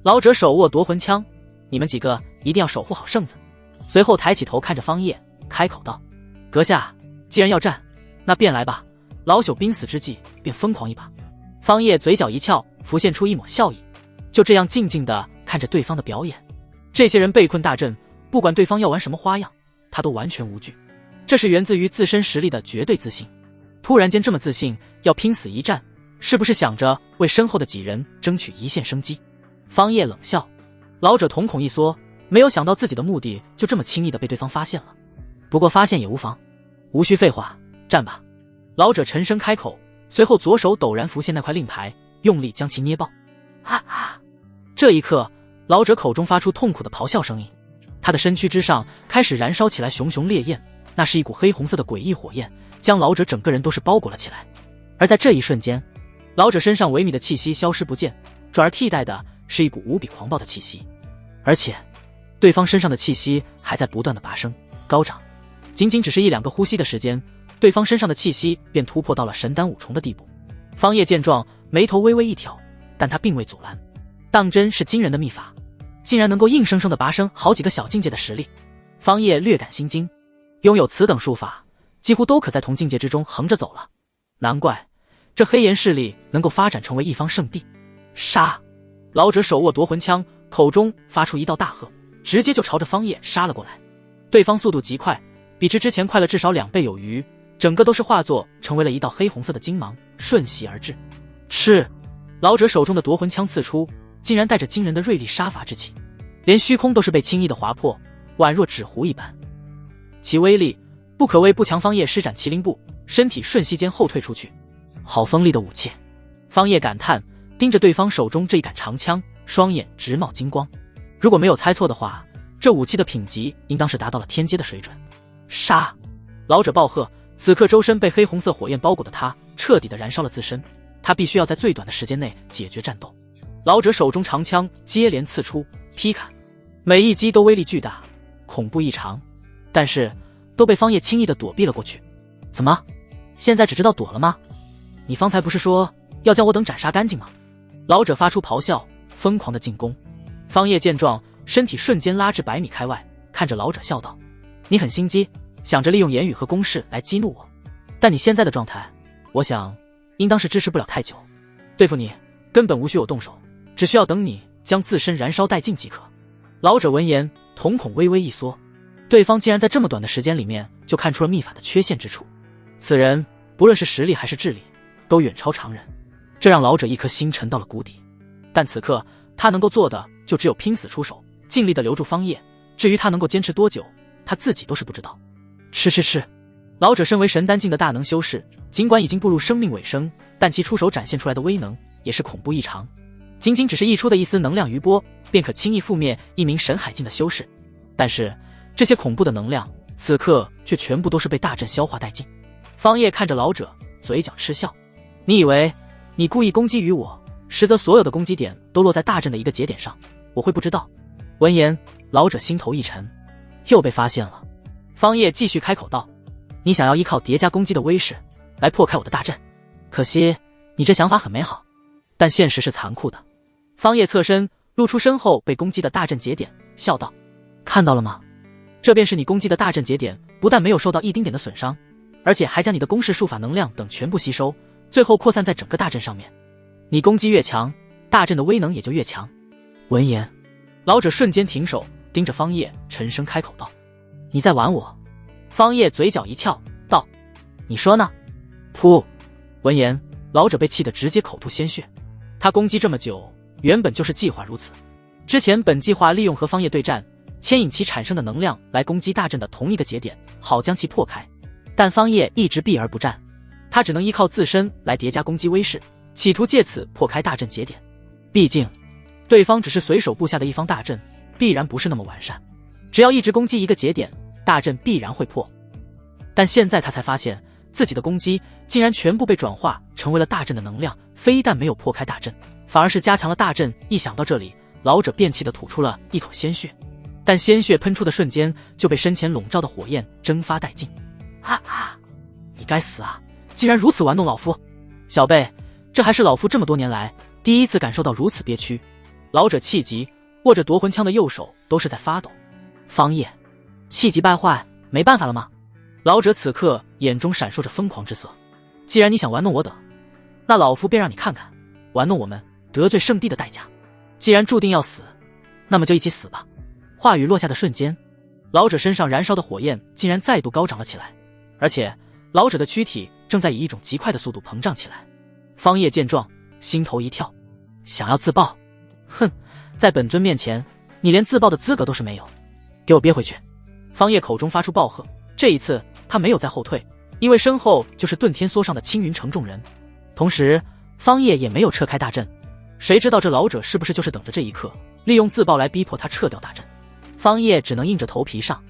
老者手握夺魂枪，你们几个一定要守护好圣子。随后抬起头看着方叶，开口道：阁下，既然要战，那便来吧，老朽濒死之际便疯狂一把。方叶嘴角一翘，浮现出一抹笑意，就这样静静地看着对方的表演。这些人被困大阵，不管对方要玩什么花样，他都完全无惧，这是源自于自身实力的绝对自信。突然间这么自信，要拼死一战，是不是想着为身后的几人争取一线生机？方叶冷笑，老者瞳孔一缩，没有想到自己的目的就这么轻易的被对方发现了。不过发现也无妨，无需废话，战吧。老者沉声开口，随后左手陡然浮现那块令牌，用力将其捏爆。哈哈！这一刻，老者口中发出痛苦的咆哮声音，他的身躯之上开始燃烧起来熊熊烈焰，那是一股黑红色的诡异火焰，将老者整个人都是包裹了起来。而在这一瞬间，老者身上萎靡的气息消失不见，转而替代的是一股无比狂暴的气息，而且对方身上的气息还在不断的拔升高涨。仅仅只是1-2个呼吸的时间，对方身上的气息便突破到了神丹5重的地步。方叶见状，眉头微微一挑，但他并未阻拦。当真是惊人的秘法，竟然能够硬生生的拔升好几个小境界的实力。方叶略感心惊，拥有此等术法，几乎都可在同境界之中横着走了，难怪这黑岩势力能够发展成为一方圣地。杀！老者手握夺魂枪，口中发出一道大喝，直接就朝着方叶杀了过来。对方速度极快，比之前快了至少2倍有余，整个都是化作成为了一道黑红色的金芒，瞬息而至。是，老者手中的夺魂枪刺出，竟然带着惊人的锐利杀伐之气，连虚空都是被轻易的划破，宛若纸糊一般。其威力不可谓不强。方叶施展麒麟步，身体瞬息间后退出去。好锋利的武器！方叶感叹，盯着对方手中这一杆长枪，双眼直冒金光。如果没有猜错的话，这武器的品级应当是达到了天阶的水准。杀！老者暴喝，此刻周身被黑红色火焰包裹的他彻底的燃烧了自身，他必须要在最短的时间内解决战斗。老者手中长枪接连刺出，劈砍，每一击都威力巨大，恐怖异常，但是都被方叶轻易的躲避了过去。怎么，现在只知道躲了吗？你方才不是说要将我等斩杀干净吗？老者发出咆哮，疯狂的进攻。方叶见状，身体瞬间拉至100米开外，看着老者笑道：你很心机，想着利用言语和攻势来激怒我，但你现在的状态，我想应当是支持不了太久。对付你根本无需我动手，只需要等你将自身燃烧殆尽即可。老者闻言，瞳孔微微一缩，对方竟然在这么短的时间里面就看出了秘法的缺陷之处，此人不论是实力还是智力都远超常人，这让老者一颗心沉到了谷底。但此刻他能够做的就只有拼死出手，尽力的留住方叶，至于他能够坚持多久，他自己都是不知道。吃！老者身为神丹境的大能修士，尽管已经步入生命尾声，但其出手展现出来的威能也是恐怖异常，仅仅只是溢出的一丝能量余波，便可轻易覆灭一名神海境的修士。但是这些恐怖的能量此刻却全部都是被大阵消化殆尽。方叶看着老者，嘴角嗤笑，你以为你故意攻击于我，实则所有的攻击点都落在大阵的一个节点上，我会不知道？闻言，老者心头一沉，又被发现了。方叶继续开口道，你想要依靠叠加攻击的威势来破开我的大阵，可惜你这想法很美好，但现实是残酷的。方叶侧身露出身后被攻击的大阵节点，笑道，看到了吗？这便是你攻击的大阵节点，不但没有受到一丁点的损伤，而且还将你的攻势术法能量等全部吸收，最后扩散在整个大阵上面。你攻击越强，大阵的威能也就越强。闻言，老者瞬间停手，盯着方叶，沉声开口道：“你在玩我？”方叶嘴角一翘，道：“你说呢？”噗！闻言，老者被气得直接口吐鲜血。他攻击这么久，原本就是计划如此。之前本计划利用和方叶对战，牵引其产生的能量来攻击大阵的同一个节点，好将其破开。但方叶一直避而不战，他只能依靠自身来叠加攻击威势，企图借此破开大阵节点。毕竟，对方只是随手布下的一方大阵，必然不是那么完善。只要一直攻击一个节点，大阵必然会破。但现在他才发现，自己的攻击竟然全部被转化成为了大阵的能量，非但没有破开大阵，反而是加强了大阵。一想到这里，老者便气得吐出了一口鲜血。但鲜血喷出的瞬间，就被身前笼罩的火焰蒸发殆尽。啊啊！你该死啊！竟然如此玩弄老夫！小辈，这还是老夫这么多年来第一次感受到如此憋屈。老者气急，握着夺魂枪的右手都是在发抖。方叶，气急败坏，没办法了吗？老者此刻眼中闪烁着疯狂之色。既然你想玩弄我等，那老夫便让你看看玩弄我们得罪圣地的代价。既然注定要死，那么就一起死吧。话语落下的瞬间，老者身上燃烧的火焰竟然再度高涨了起来，而且老者的躯体正在以一种极快的速度膨胀起来。方叶见状，心头一跳，想要自爆？哼，在本尊面前，你连自爆的资格都是没有，给我憋回去！方叶口中发出暴喝，这一次他没有再后退，因为身后就是遁天梭上的青云城众人。同时，方叶也没有撤开大阵，谁知道这老者是不是就是等着这一刻，利用自爆来逼迫他撤掉大阵？方叶只能硬着头皮上，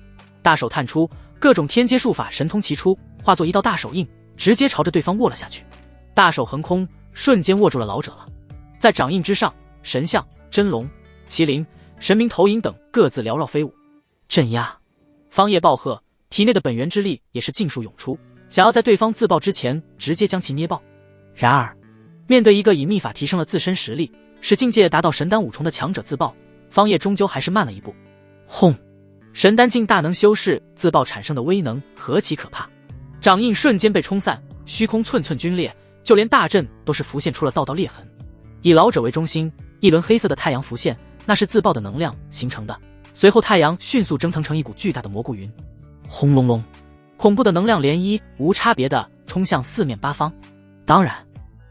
大手探出，各种天阶术法神通齐出，化作一道大手印，直接朝着对方握了下去。大手横空，瞬间握住了老者了。在掌印之上，神像、真龙、麒麟、神明投影等各自缭绕飞舞。镇压！方叶暴喝，体内的本源之力也是尽数涌出，想要在对方自爆之前直接将其捏爆。然而，面对一个以秘法提升了自身实力，使境界达到神丹五重的强者自爆，方叶终究还是慢了一步。轰！神丹境大能修士自爆产生的威能何其可怕！掌印瞬间被冲散，虚空寸寸皲裂，就连大阵都是浮现出了道道裂痕。以老者为中心，一轮黑色的太阳浮现，那是自爆的能量形成的。随后太阳迅速蒸腾成一股巨大的蘑菇云，轰隆隆，恐怖的能量涟漪无差别地冲向四面八方。当然，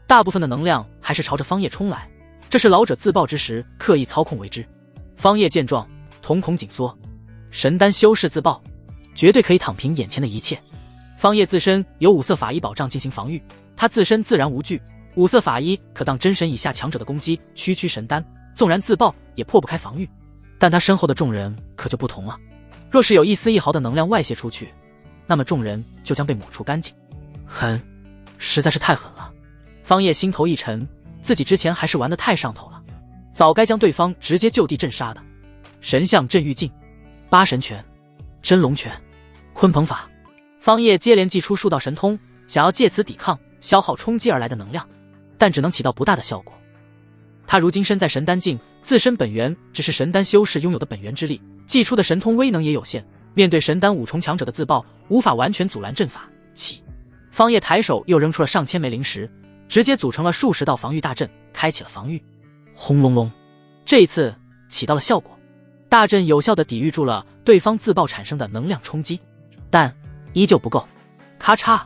大部分的能量还是朝着方叶冲来，这是老者自爆之时刻意操控为之。方叶见状，瞳孔紧缩，神丹修士自爆，绝对可以躺平眼前的一切。方叶自身有五色法衣保障进行防御，他自身自然无惧，五色法衣可当真神以下强者的攻击，区区神丹纵然自爆也破不开防御。但他身后的众人可就不同了，若是有一丝一毫的能量外泄出去，那么众人就将被抹除干净。狠，实在是太狠了。方叶心头一沉，自己之前还是玩得太上头了，早该将对方直接就地镇杀的。神像镇狱镜、八神拳、真龙拳、鲲鹏法，方叶接连祭出数道神通，想要借此抵抗消耗冲击而来的能量，但只能起到不大的效果。他如今身在神丹境，自身本源只是神丹修士拥有的本源之力，祭出的神通威能也有限，面对神丹五重强者的自爆，无法完全阻拦阵法。起，方叶抬手又扔出了上千枚灵石，直接组成了数十道防御大阵，开启了防御。轰隆隆，这一次起到了效果，大阵有效地抵御住了对方自爆产生的能量冲击，但依旧不够。咔嚓，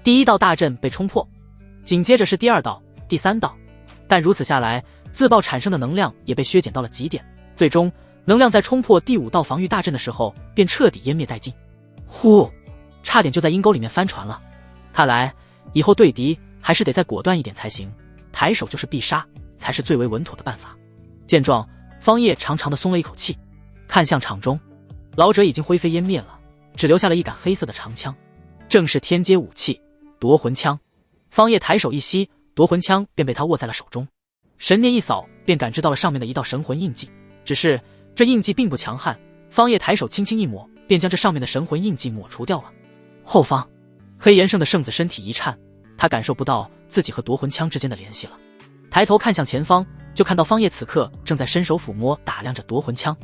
第一道大阵被冲破，紧接着是第二道、第三道，但如此下来，自爆产生的能量也被削减到了极点，最终能量在冲破第五道防御大阵的时候便彻底湮灭殆尽。呼，差点就在阴沟里面翻船了。看来以后对敌还是得再果断一点才行，抬手就是必杀才是最为稳妥的办法。见状，方叶长长的松了一口气，看向场中，老者已经灰飞烟灭了，只留下了一杆黑色的长枪，正是天阶武器夺魂枪。方叶抬手一吸，夺魂枪便被他握在了手中，神念一扫，便感知到了上面的一道神魂印记。只是这印记并不强悍，方叶抬手轻轻一抹，便将这上面的神魂印记抹除掉了。后方，黑炎圣的圣子身体一颤，他感受不到自己和夺魂枪之间的联系了。抬头看向前方，就看到方叶此刻正在伸手抚摸打量着夺魂枪，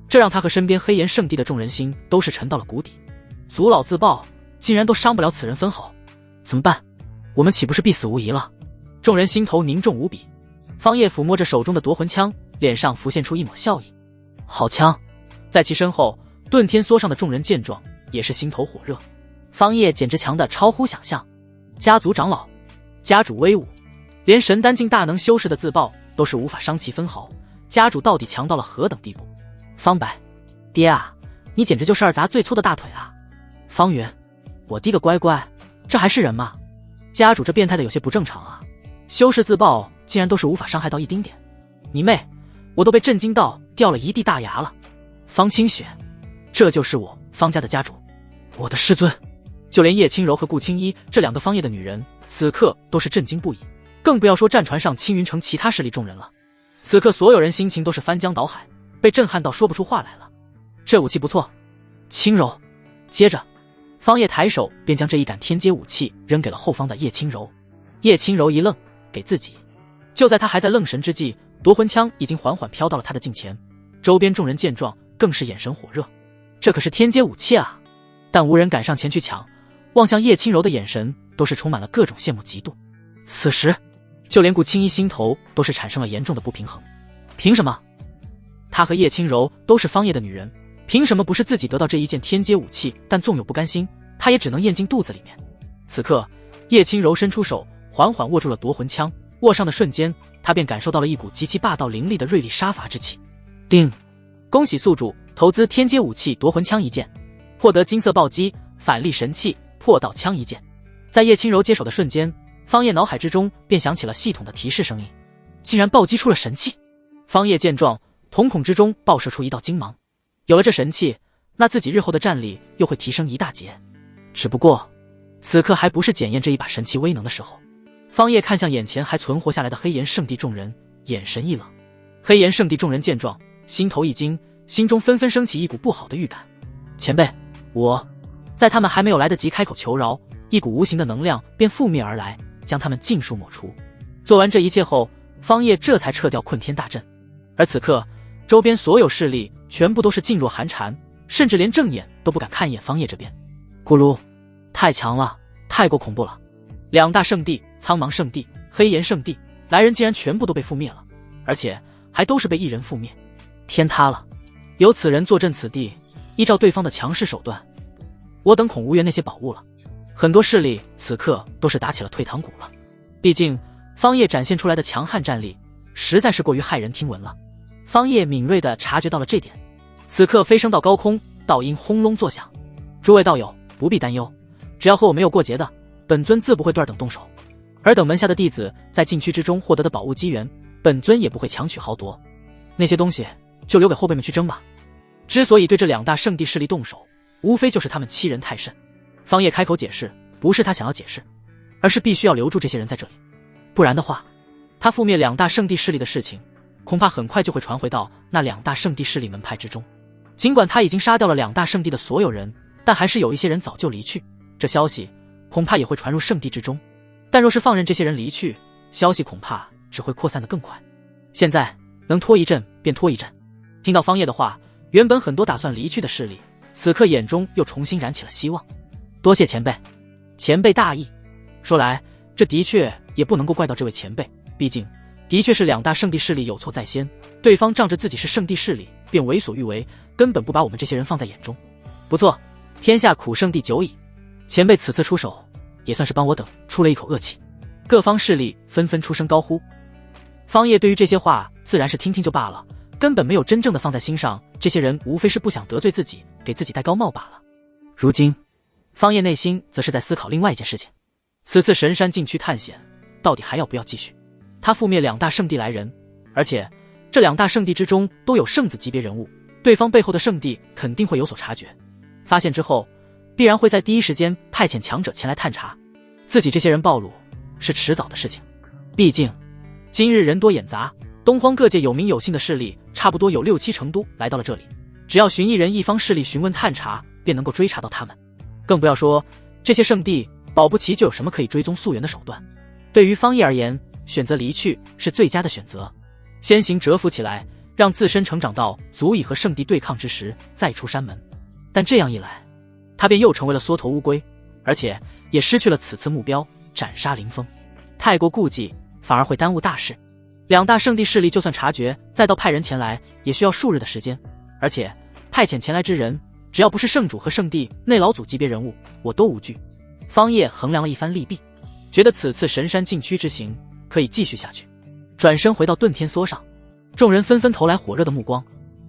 这让他和身边黑炎圣地的众人心都是沉到了谷底。族老自爆，竟然都伤不了此人分毫，怎么办？我们岂不是必死无疑了？众人心头凝重无比。方叶抚摸着手中的夺魂枪，脸上浮现出一抹笑意。好枪！在其身后，遁天梭上的众人见状，也是心头火热。方叶简直强得超乎想象。家族长老，家主威武，连神丹境大能修士的自爆都是无法伤其分毫。家主到底强到了何等地步？方白，爹啊，你简直就是二杂最粗的大腿啊！方云，我滴个乖乖，这还是人吗？家主这变态的有些不正常啊！修士自爆竟然都是无法伤害到一丁点，你妹！我都被震惊到掉了一地大牙了。方清雪，这就是我方家的家主，我的师尊。就连叶轻柔和顾青衣这两个方叶的女人，此刻都是震惊不已，更不要说战船上青云城其他势力众人了。此刻所有人心情都是翻江倒海，被震撼到说不出话来了。这武器不错，轻柔。接着，方叶抬手便将这一杆天阶武器扔给了后方的叶轻柔。叶轻柔一愣，给自己。就在他还在愣神之际，夺魂枪已经缓缓飘到了他的近前。周边众人见状，更是眼神火热。这可是天阶武器啊！但无人敢上前去抢，望向叶轻柔的眼神都是充满了各种羡慕嫉妒。此时，就连顾青衣心头都是产生了严重的不平衡。凭什么？她和叶轻柔都是方叶的女人，凭什么不是自己得到这一件天阶武器？但纵有不甘心，她也只能咽进肚子里面。此刻，叶轻柔伸出手，缓缓握住了夺魂枪。握上的瞬间，她便感受到了一股极其霸道凌厉的锐利杀伐之气。叮！恭喜宿主投资天阶武器夺魂枪一件，获得金色暴击反力神器破道枪一件。在叶轻柔接手的瞬间，方叶脑海之中便响起了系统的提示声音，竟然暴击出了神器。方叶见状，瞳孔之中爆射出一道金芒。有了这神器，那自己日后的战力又会提升一大截。只不过，此刻还不是检验这一把神器威能的时候。方叶看向眼前还存活下来的黑岩圣地众人，眼神一冷。黑岩圣地众人见状，心头一惊，心中纷纷升起一股不好的预感。前辈，在他们还没有来得及开口求饶，一股无形的能量便覆灭而来，将他们尽数抹除。做完这一切后，方叶这才撤掉困天大阵。而此刻，周边所有势力全部都是噤若寒蝉，甚至连正眼都不敢看一眼方叶这边。咕噜，太强了，太过恐怖了！两大圣地苍茫圣地、黑岩圣地，来人竟然全部都被覆灭了，而且还都是被一人覆灭。天塌了！有此人坐镇此地，依照对方的强势手段，我等恐无缘那些宝物了。很多势力此刻都是打起了退堂鼓了。毕竟方叶展现出来的强悍战力实在是过于骇人听闻了。方叶敏锐地察觉到了这点，此刻飞升到高空，道音轰隆作响。诸位道友不必担忧，只要和我没有过节的，本尊自不会断等动手。而等门下的弟子在禁区之中获得的宝物机缘，本尊也不会强取豪夺。那些东西就留给后辈们去争吧。之所以对这两大圣地势力动手，无非就是他们欺人太甚。方叶开口解释，不是他想要解释，而是必须要留住这些人在这里，不然的话，他覆灭两大圣地势力的事情，恐怕很快就会传回到那两大圣地势力门派之中。尽管他已经杀掉了两大圣地的所有人，但还是有一些人早就离去，这消息恐怕也会传入圣地之中。但若是放任这些人离去，消息恐怕只会扩散得更快。现在能拖一阵便拖一阵。听到方叶的话，原本很多打算离去的势力，此刻眼中又重新燃起了希望。多谢前辈，前辈大义。说来，这的确也不能够怪到这位前辈，毕竟的确是两大圣地势力有错在先，对方仗着自己是圣地势力便为所欲为，根本不把我们这些人放在眼中。不错，天下苦圣地久矣，前辈此次出手也算是帮我等出了一口恶气。各方势力纷纷出声高呼。方叶对于这些话自然是听听就罢了，根本没有真正的放在心上，这些人无非是不想得罪自己，给自己戴高帽罢了。如今方叶内心则是在思考另外一件事情，此次神山禁区探险到底还要不要继续。他覆灭两大圣地来人，而且这两大圣地之中都有圣子级别人物，对方背后的圣地肯定会有所察觉，发现之后必然会在第一时间派遣强者前来探查，自己这些人暴露是迟早的事情。毕竟今日人多眼杂，东荒各界有名有姓的势力差不多有6-7成都来到了这里，只要寻一人一方势力询问探查，便能够追查到他们。更不要说这些圣地保不齐就有什么可以追踪溯源的手段。对于方叶而言，选择离去是最佳的选择，先行蛰伏起来，让自身成长到足以和圣地对抗之时再出山门。但这样一来，他便又成为了缩头乌龟，而且也失去了此次目标斩杀林峰。太过顾忌，反而会耽误大事。两大圣地势力就算察觉，再到派人前来，也需要数日的时间。而且派遣前来之人，只要不是圣主和圣地内老祖级别人物，我都无惧。方叶衡量了一番利弊，觉得此次神山禁区之行可以继续下去，转身回到遁天梭上。众人纷纷投来火热的目光。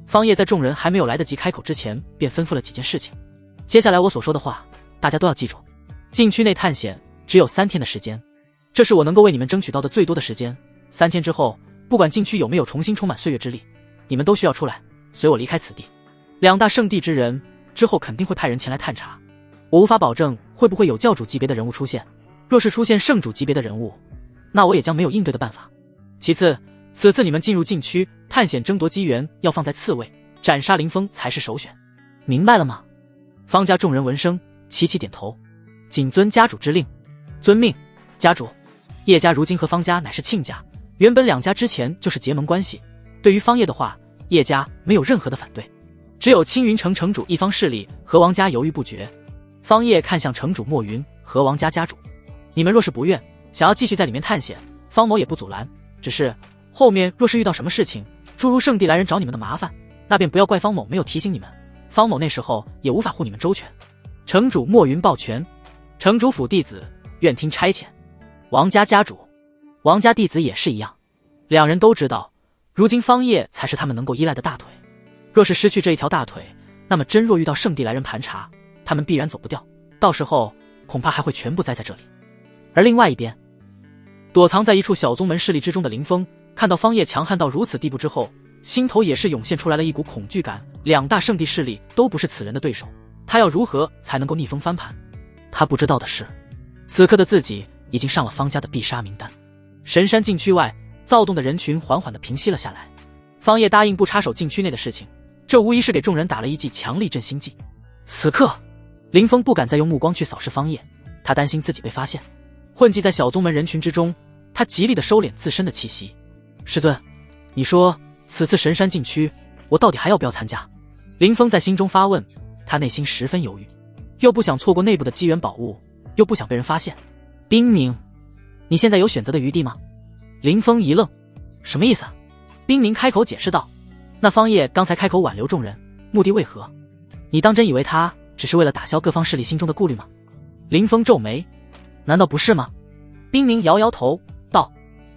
方叶在众人还没有来得及开口之前，便吩咐了几件事情。接下来我所说的话，大家都要记住。禁区内探险只有3天的时间，这是我能够为你们争取到的最多的时间。3天之后，不管禁区有没有重新充满岁月之力，你们都需要出来，随我离开此地。两大圣地之人之后肯定会派人前来探查，我无法保证会不会有教主级别的人物出现。若是出现圣主级别的人物，那我也将没有应对的办法。其次，此次你们进入禁区探险争夺机缘要放在次位，斩杀林峰才是首选。明白了吗？方家众人闻声齐齐点头，谨遵家主之令。遵命，家主。叶家如今和方家乃是亲家，原本两家之前就是结盟关系。对于方叶的话，叶家没有任何的反对，只有青云城城主一方势力和王家犹豫不决。方叶看向城主莫云和王家家主，你们若是不愿想要继续在里面探险，方某也不阻拦，只是后面若是遇到什么事情，诸如圣地来人找你们的麻烦，那便不要怪方某没有提醒你们，方某那时候也无法护你们周全。城主莫云抱拳，城主府弟子愿听差遣。王家家主，王家弟子也是一样。两人都知道，如今方叶才是他们能够依赖的大腿。若是失去这一条大腿，那么真若遇到圣地来人盘查，他们必然走不掉，到时候恐怕还会全部栽在这里。而另外一边，躲藏在一处小宗门势力之中的林峰，看到方叶强悍到如此地步之后，心头也是涌现出来了一股恐惧感。两大圣地势力都不是此人的对手，他要如何才能够逆风翻盘？他不知道的是，此刻的自己已经上了方家的必杀名单。神山禁区外，躁动的人群缓缓地平息了下来。方叶答应不插手禁区内的事情，这无疑是给众人打了一剂强力振兴剂。此刻，林峰不敢再用目光去扫视方叶，他担心自己被发现。混迹在小宗门人群之中，他极力地收敛自身的气息。师尊，你说此次神山禁区，我到底还要不要参加？林峰在心中发问，他内心十分犹豫，又不想错过内部的机缘宝物，又不想被人发现。冰宁，你现在有选择的余地吗？林峰一愣，什么意思？冰宁开口解释道，那方叶刚才开口挽留众人，目的为何？你当真以为他只是为了打消各方势力心中的顾虑吗？林峰皱眉，难道不是吗？冰宁摇摇头道，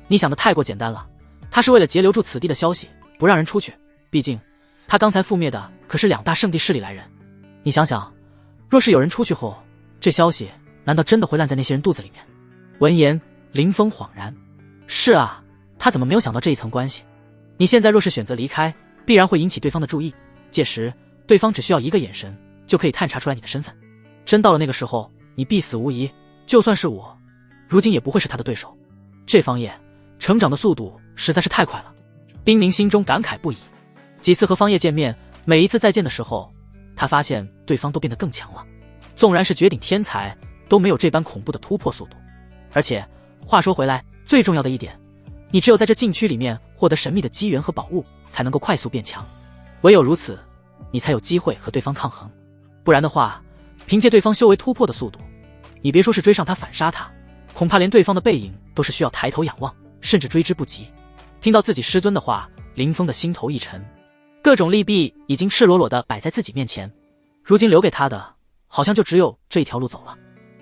你想的太过简单了，他是为了截留住此地的消息，不让人出去，毕竟他刚才覆灭的可是两大圣地势力来人。你想想，若是有人出去后，这消息难道真的会烂在那些人肚子里面？闻言，林峰恍然，是啊，他怎么没有想到这一层关系？你现在若是选择离开，必然会引起对方的注意，届时对方只需要一个眼神就可以探查出来你的身份。真到了那个时候，你必死无疑，就算是我，如今也不会是他的对手。这方叶成长的速度实在是太快了。冰宁心中感慨不已。几次和方叶见面，每一次再见的时候，他发现对方都变得更强了，纵然是绝顶天才，都没有这般恐怖的突破速度。而且话说回来，最重要的一点，你只有在这禁区里面获得神秘的机缘和宝物，才能够快速变强，唯有如此，你才有机会和对方抗衡。不然的话，凭借对方修为突破的速度，你别说是追上他反杀他，恐怕连对方的背影都是需要抬头仰望，甚至追之不及。听到自己师尊的话，林峰的心头一沉，各种利弊已经赤裸裸地摆在自己面前，如今留给他的好像就只有这一条路走了。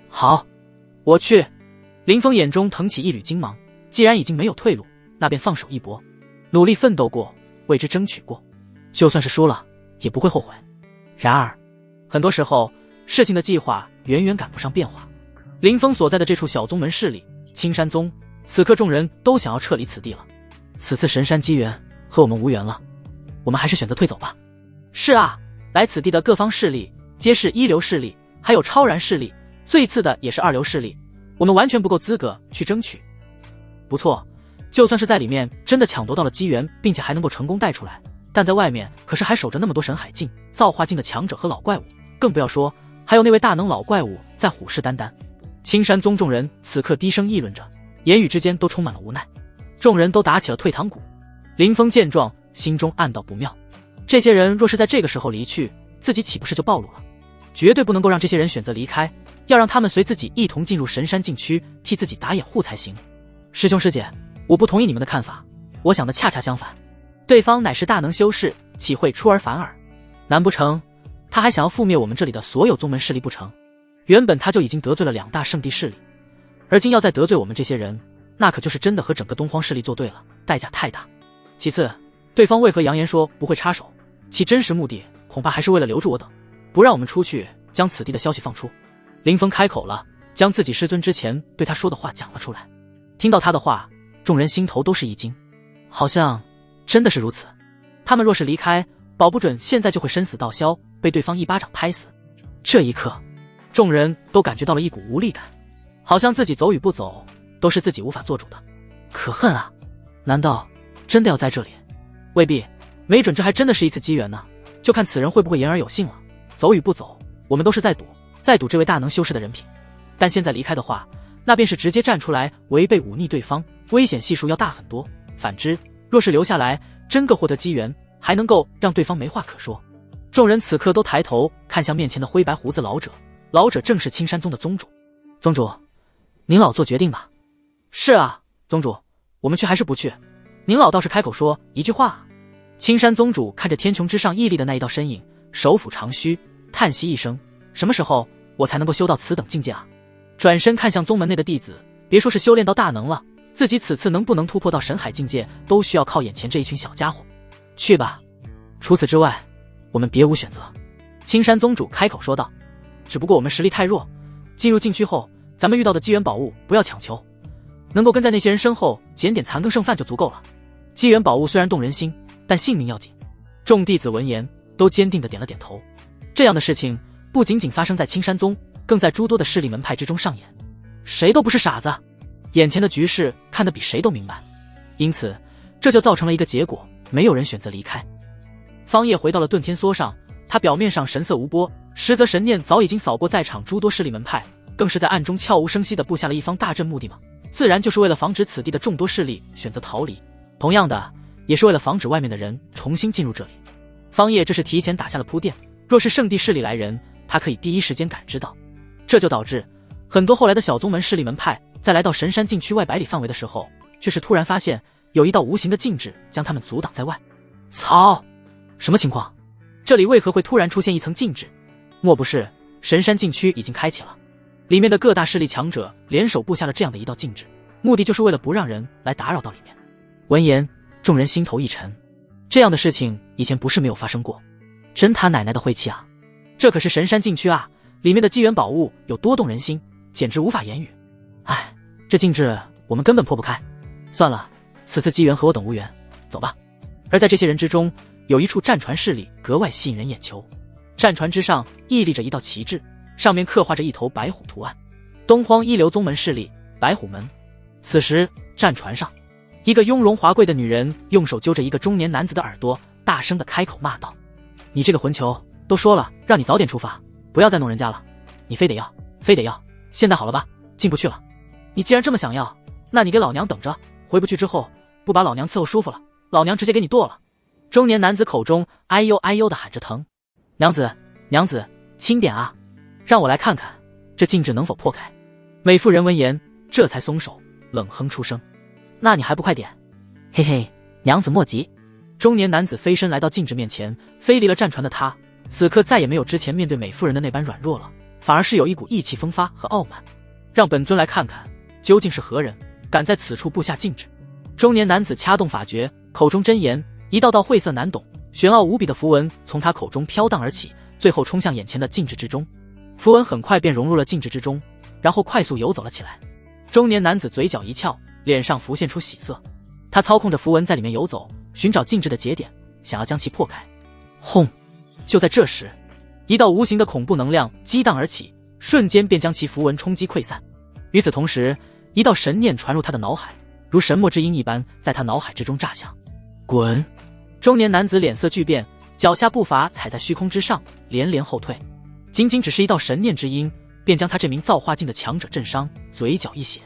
好，我去。林峰眼中腾起一缕金芒，既然已经没有退路，那便放手一搏，努力奋斗过，为之争取过，就算是输了也不会后悔。然而很多时候，事情的计划远远赶不上变化。林峰所在的这处小宗门势力青山宗，此刻众人都想要撤离此地了。此次神山机缘和我们无缘了，我们还是选择退走吧。是啊，来此地的各方势力皆是一流势力，还有超然势力，最次的也是二流势力，我们完全不够资格去争取。不错，就算是在里面真的抢夺到了机缘，并且还能够成功带出来，但在外面可是还守着那么多神海境、造化境的强者和老怪物，更不要说还有那位大能老怪物在虎视眈眈。青山宗众人此刻低声议论着，言语之间都充满了无奈。众人都打起了退堂鼓。林峰见状，心中暗道不妙，这些人若是在这个时候离去，自己岂不是就暴露了？绝对不能够让这些人选择离开，要让他们随自己一同进入神山禁区，替自己打掩护才行。师兄师姐，我不同意你们的看法，我想的恰恰相反。对方乃是大能修士，岂会出尔反尔？难不成他还想要覆灭我们这里的所有宗门势力不成？原本他就已经得罪了2大圣地势力，而今要再得罪我们这些人，那可就是真的和整个东荒势力作对了，代价太大。其次，对方为何扬言说不会插手？其真实目的恐怕还是为了留住我等，不让我们出去将此地的消息放出。林峰开口了，将自己师尊之前对他说的话讲了出来。听到他的话，众人心头都是一惊，好像真的是如此。他们若是离开，保不准现在就会生死道消，被对方一巴掌拍死。这一刻，众人都感觉到了一股无力感，好像自己走与不走都是自己无法做主的。可恨啊！难道真的要在这里？未必，没准这还真的是一次机缘呢，就看此人会不会言而有信了。走与不走，我们都是在赌这位大能修士的人品。但现在离开的话，那便是直接站出来违背忤逆对方，危险系数要大很多。反之，若是留下来，真个获得机缘，还能够让对方没话可说。众人此刻都抬头看向面前的灰白胡子老者，老者正是青山宗的宗主。宗主，您老做决定吧。是啊，宗主，我们去还是不去？您老倒是开口说一句话啊。青山宗主看着天穹之上屹立的那一道身影，手抚长须，叹息一声，什么时候我才能够修到此等境界啊？转身看向宗门内的弟子，别说是修炼到大能了，自己此次能不能突破到神海境界，都需要靠眼前这一群小家伙。去吧，除此之外，我们别无选择。青山宗主开口说道。只不过我们实力太弱，进入禁区后，咱们遇到的机缘宝物不要强求，能够跟在那些人身后捡点残羹剩饭就足够了。机缘宝物虽然动人心，但性命要紧。众弟子闻言都坚定地点了点头。这样的事情不仅仅发生在青山宗，更在诸多的势力门派之中上演。谁都不是傻子，眼前的局势看得比谁都明白，因此这就造成了一个结果，没有人选择离开。方叶回到了遁天梭上，他表面上神色无波，实则神念早已经扫过在场诸多势力门派，更是在暗中悄无声息地布下了一方大阵，目的嘛，自然就是为了防止此地的众多势力选择逃离，同样的也是为了防止外面的人重新进入这里。方叶这是提前打下了铺垫，若是圣地势力来人，他可以第一时间感知到。这就导致很多后来的小宗门势力门派在来到神山禁区外100里范围的时候，却是突然发现有一道无形的禁制将他们阻挡在外。操！什么情况？这里为何会突然出现一层禁制？莫不是神山禁区已经开启了？里面的各大势力强者联手布下了这样的一道禁制，目的就是为了不让人来打扰到里面。闻言，众人心头一沉，这样的事情以前不是没有发生过，真他奶奶的晦气啊！这可是神山禁区啊，里面的机缘宝物有多动人心，简直无法言语。唉，这禁制我们根本破不开。算了，此次机缘和我等无缘，走吧。而在这些人之中，有一处战船势力格外吸引人眼球。战船之上屹立着一道旗帜，上面刻画着一头白虎图案，东荒一流宗门势力白虎门。此时战船上，一个雍容华贵的女人用手揪着一个中年男子的耳朵，大声地开口骂道：你这个混球，都说了让你早点出发，不要再弄人家了，你非得要，现在好了吧，进不去了。你既然这么想要，那你给老娘等着，回不去之后不把老娘伺候舒服了，老娘直接给你剁了。中年男子口中哎呦哎呦地喊着疼。娘子轻点啊，让我来看看这禁制能否破开。美妇人闻言这才松手，冷哼出声：那你还不快点？嘿嘿，娘子莫急。中年男子飞身来到禁制面前，飞离了战船的他此刻再也没有之前面对美妇人的那般软弱了，反而是有一股意气风发和傲慢。让本尊来看看究竟是何人敢在此处布下禁制。中年男子掐动法诀，口中真言，一道道晦涩难懂玄奥无比的符文从他口中飘荡而起，最后冲向眼前的禁制之中。符文很快便融入了禁制之中，然后快速游走了起来。中年男子嘴角一翘，脸上浮现出喜色，他操控着符文在里面游走，寻找禁制的节点，想要将其破开。轰！就在这时，一道无形的恐怖能量激荡而起，瞬间便将其符文冲击溃散。与此同时，一道神念传入他的脑海，如神墨之音一般在他脑海之中炸响。滚！中年男子脸色巨变，脚下步伐踩在虚空之上，连连后退。仅仅只是一道神念之音，便将他这名造化境的强者震伤，嘴角一血。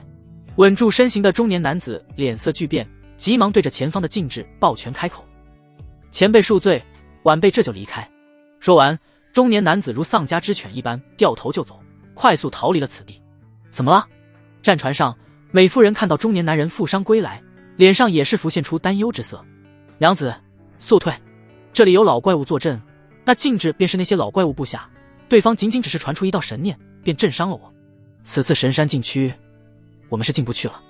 稳住身形的中年男子脸色巨变，急忙对着前方的禁制抱拳开口：前辈恕罪，晚辈这就离开。说完，中年男子如丧家之犬一般掉头就走，快速逃离了此地。怎么了？战船上，美妇人看到中年男人负伤归来，脸上也是浮现出担忧之色。娘子，速退！这里有老怪物坐镇，那禁制便是那些老怪物部下，对方仅仅只是传出一道神念，便震伤了我。此次神山禁区，我们是进不去了。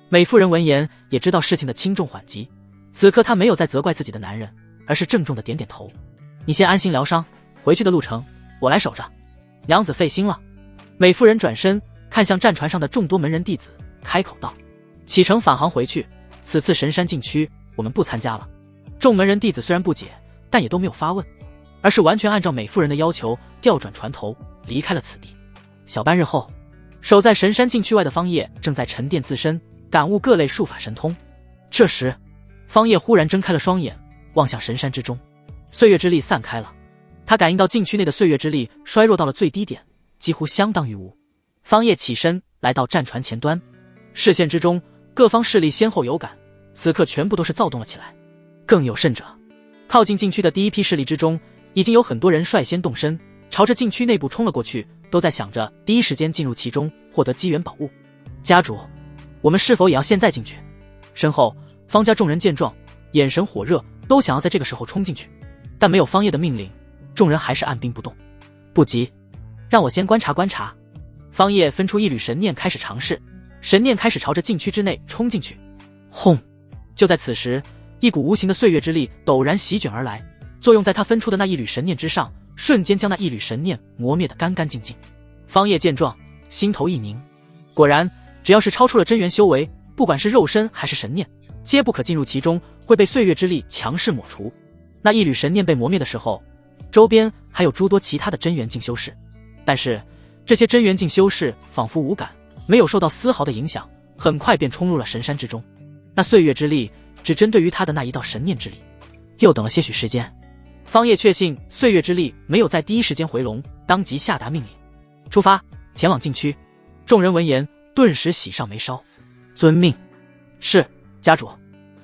美妇人闻言也知道事情的轻重缓急，此刻她没有再责怪自己的男人，而是郑重的点点头。你先安心疗伤，回去的路程我来守着。娘子费心了。美妇人转身看向战船上的众多门人弟子，开口道：启程返航回去，此次神山禁区我们不参加了。众门人弟子虽然不解，但也都没有发问，而是完全按照美妇人的要求调转船头离开了此地。小半日后，守在神山禁区外的方叶正在沉淀自身，感悟各类术法神通。这时方叶忽然睁开了双眼，望向神山之中，岁月之力散开了，他感应到禁区内的岁月之力衰弱到了最低点，几乎相当于无。方叶起身来到战船前端，视线之中各方势力先后有感，此刻全部都是躁动了起来。更有甚者，靠近禁区的第一批势力之中，已经有很多人率先动身，朝着禁区内部冲了过去，都在想着第一时间进入其中，获得机缘宝物。家主，我们是否也要现在进去？身后方家众人见状，眼神火热，都想要在这个时候冲进去，但没有方叶的命令，众人还是按兵不动。不急，让我先观察观察。方叶分出一缕神念，开始尝试，神念开始朝着禁区之内冲进去。轰！就在此时，一股无形的岁月之力陡然席卷而来，作用在他分出的那一缕神念之上，瞬间将那一缕神念磨灭得干干净净。方叶见状，心头一凝，果然，只要是超出了真元修为，不管是肉身还是神念，皆不可进入其中，会被岁月之力强势抹除。那一缕神念被磨灭的时候，周边还有诸多其他的真元境修士，但是这些真元境修士仿佛无感，没有受到丝毫的影响，很快便冲入了神山之中。那岁月之力只针对于他的那一道神念之力。又等了些许时间，方叶确信岁月之力没有在第一时间回笼，当即下达命令：出发，前往禁区。众人闻言顿时喜上眉梢。遵命。是，家主。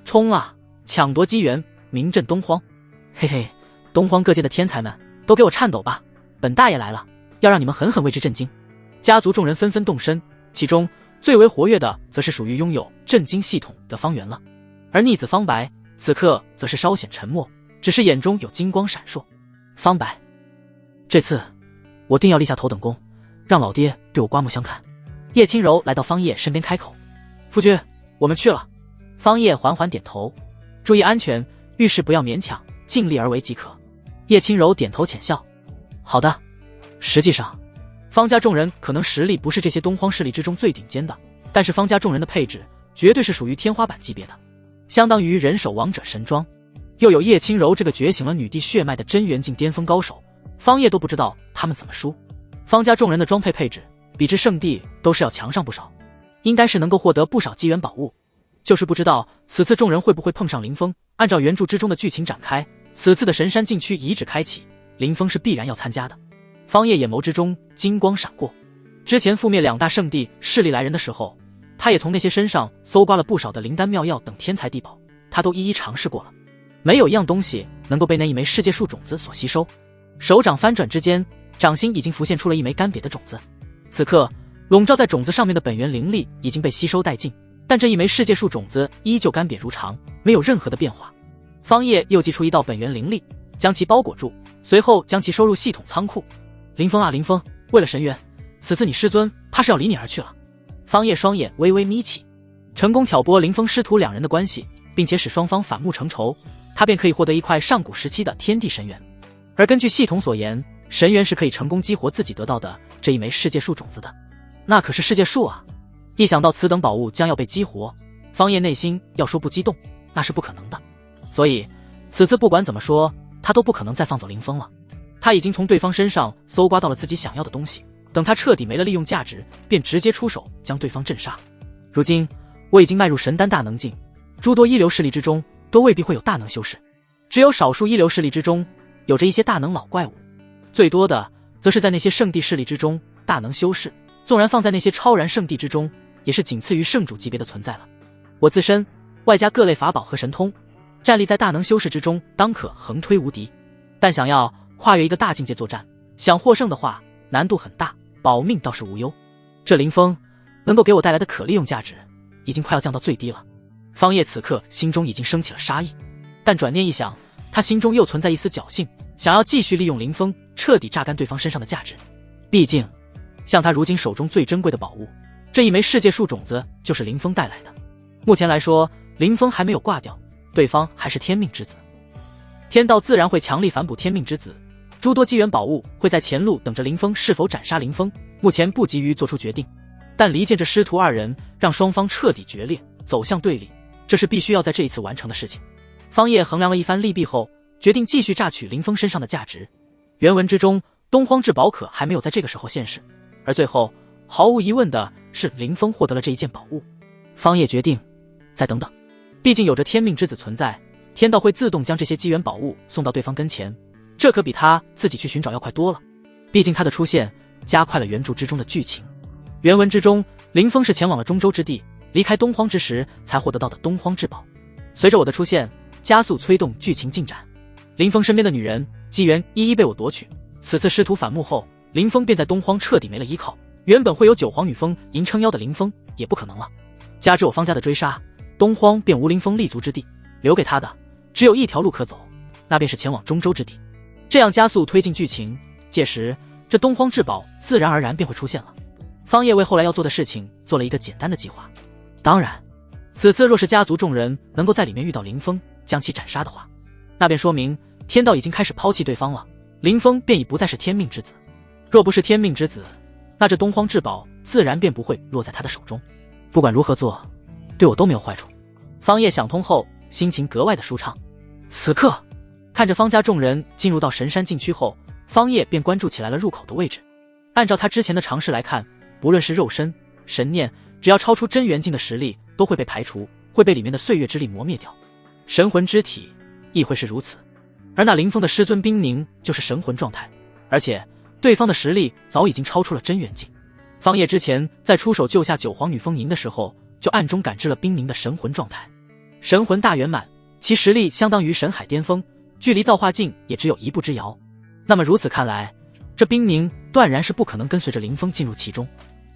冲啊，抢夺机缘，名震东荒。嘿嘿，东荒各界的天才们都给我颤抖吧，本大爷来了，要让你们狠狠为之震惊。家族众人纷纷动身，其中最为活跃的则是属于拥有震惊系统的方圆了，而逆子方白此刻则是稍显沉默，只是眼中有金光闪烁。方白，这次我定要立下头等功，让老爹对我刮目相看。叶轻柔来到方叶身边开口：夫君，我们去了。方叶缓缓点头：注意安全，遇事不要勉强，尽力而为即可。叶轻柔点头浅笑：好的。实际上方家众人可能实力不是这些东荒势力之中最顶尖的，但是方家众人的配置绝对是属于天花板级别的，相当于人手王者神装。又有叶轻柔这个觉醒了女帝血脉的真元境巅峰高手，方叶都不知道他们怎么输。方家众人的装配配置比之圣地都是要强上不少，应该是能够获得不少机缘宝物，就是不知道此次众人会不会碰上林峰。按照原著之中的剧情展开，此次的神山禁区遗址开启，林峰是必然要参加的。方叶眼眸之中金光闪过，之前覆灭两大圣地势力来人的时候，他也从那些身上搜刮了不少的灵丹妙药等天材地宝，他都一一尝试过了，没有一样东西能够被那一枚世界树种子所吸收。手掌翻转之间，掌心已经浮现出了一枚干瘪的种子，此刻笼罩在种子上面的本源灵力已经被吸收殆尽，但这一枚世界树种子依旧干瘪如常，没有任何的变化。方叶又祭出一道本源灵力，将其包裹住，随后将其收入系统仓库。林峰啊林峰，为了神元，此次你师尊怕是要离你而去了。方叶双眼微微眯起，成功挑拨林峰师徒两人的关系，并且使双方反目成仇，他便可以获得一块上古时期的天地神元。而根据系统所言，神元是可以成功激活自己得到的这一枚世界树种子的，那可是世界树啊！一想到此等宝物将要被激活，方叶内心要说不激动那是不可能的。所以此次不管怎么说，他都不可能再放走林峰了。他已经从对方身上搜刮到了自己想要的东西，等他彻底没了利用价值，便直接出手将对方震杀。如今我已经迈入神丹大能境，诸多一流势力之中都未必会有大能修士，只有少数一流势力之中有着一些大能老怪物，最多的则是在那些圣地势力之中，大能修士纵然放在那些超然圣地之中，也是仅次于圣主级别的存在了。我自身外加各类法宝和神通，站立在大能修士之中，当可横推无敌。但想要跨越一个大境界作战，想获胜的话难度很大，保命倒是无忧。这林峰能够给我带来的可利用价值，已经快要降到最低了。方叶此刻心中已经升起了杀意，但转念一想，他心中又存在一丝侥幸，想要继续利用林峰彻底榨干对方身上的价值。毕竟，像他如今手中最珍贵的宝物，这一枚世界树种子就是林峰带来的。目前来说，林峰还没有挂掉，对方还是天命之子。天道自然会强力反哺天命之子，诸多机缘宝物会在前路等着林峰是否斩杀林峰，目前不急于做出决定。但离间这师徒二人，让双方彻底决裂，走向对立，这是必须要在这一次完成的事情。方叶衡量了一番利弊后，决定继续榨取林峰身上的价值。原文之中，东荒至宝可还没有在这个时候现世，而最后毫无疑问的是林峰获得了这一件宝物。方叶决定再等等，毕竟有着天命之子存在，天道会自动将这些机缘宝物送到对方跟前，这可比他自己去寻找要快多了。毕竟他的出现加快了原著之中的剧情。原文之中，林峰是前往了中州之地，离开东荒之时才获得到的东荒至宝。随着我的出现，加速催动剧情进展。林峰身边的女人机缘一一被我夺取，此次师徒反目后，林峰便在东荒彻底没了依靠，原本会有九皇女峰银撑腰的林峰也不可能了。加之我方家的追杀，东荒便无林峰立足之地，留给他的只有一条路可走，那便是前往中州之地。这样加速推进剧情，届时这东荒至宝自然而然便会出现了。方叶为后来要做的事情做了一个简单的计划。当然，此次若是家族众人能够在里面遇到林峰，将其斩杀的话，那便说明天道已经开始抛弃对方了，林峰便已不再是天命之子。若不是天命之子，那这东荒至宝自然便不会落在他的手中。不管如何做，对我都没有坏处。方叶想通后，心情格外的舒畅。此刻看着方家众人进入到神山禁区后，方叶便关注起来了入口的位置。按照他之前的尝试来看，不论是肉身、神念，只要超出真元境的实力都会被排除，会被里面的岁月之力磨灭掉。神魂之体亦会是如此。而那林峰的师尊冰凝就是神魂状态，而且对方的实力早已经超出了真元境。方叶之前在出手救下九皇女风吟的时候，就暗中感知了冰凝的神魂状态。神魂大圆满，其实力相当于神海巅峰，距离造化境也只有一步之遥。那么如此看来，这冰凝断然是不可能跟随着林峰进入其中。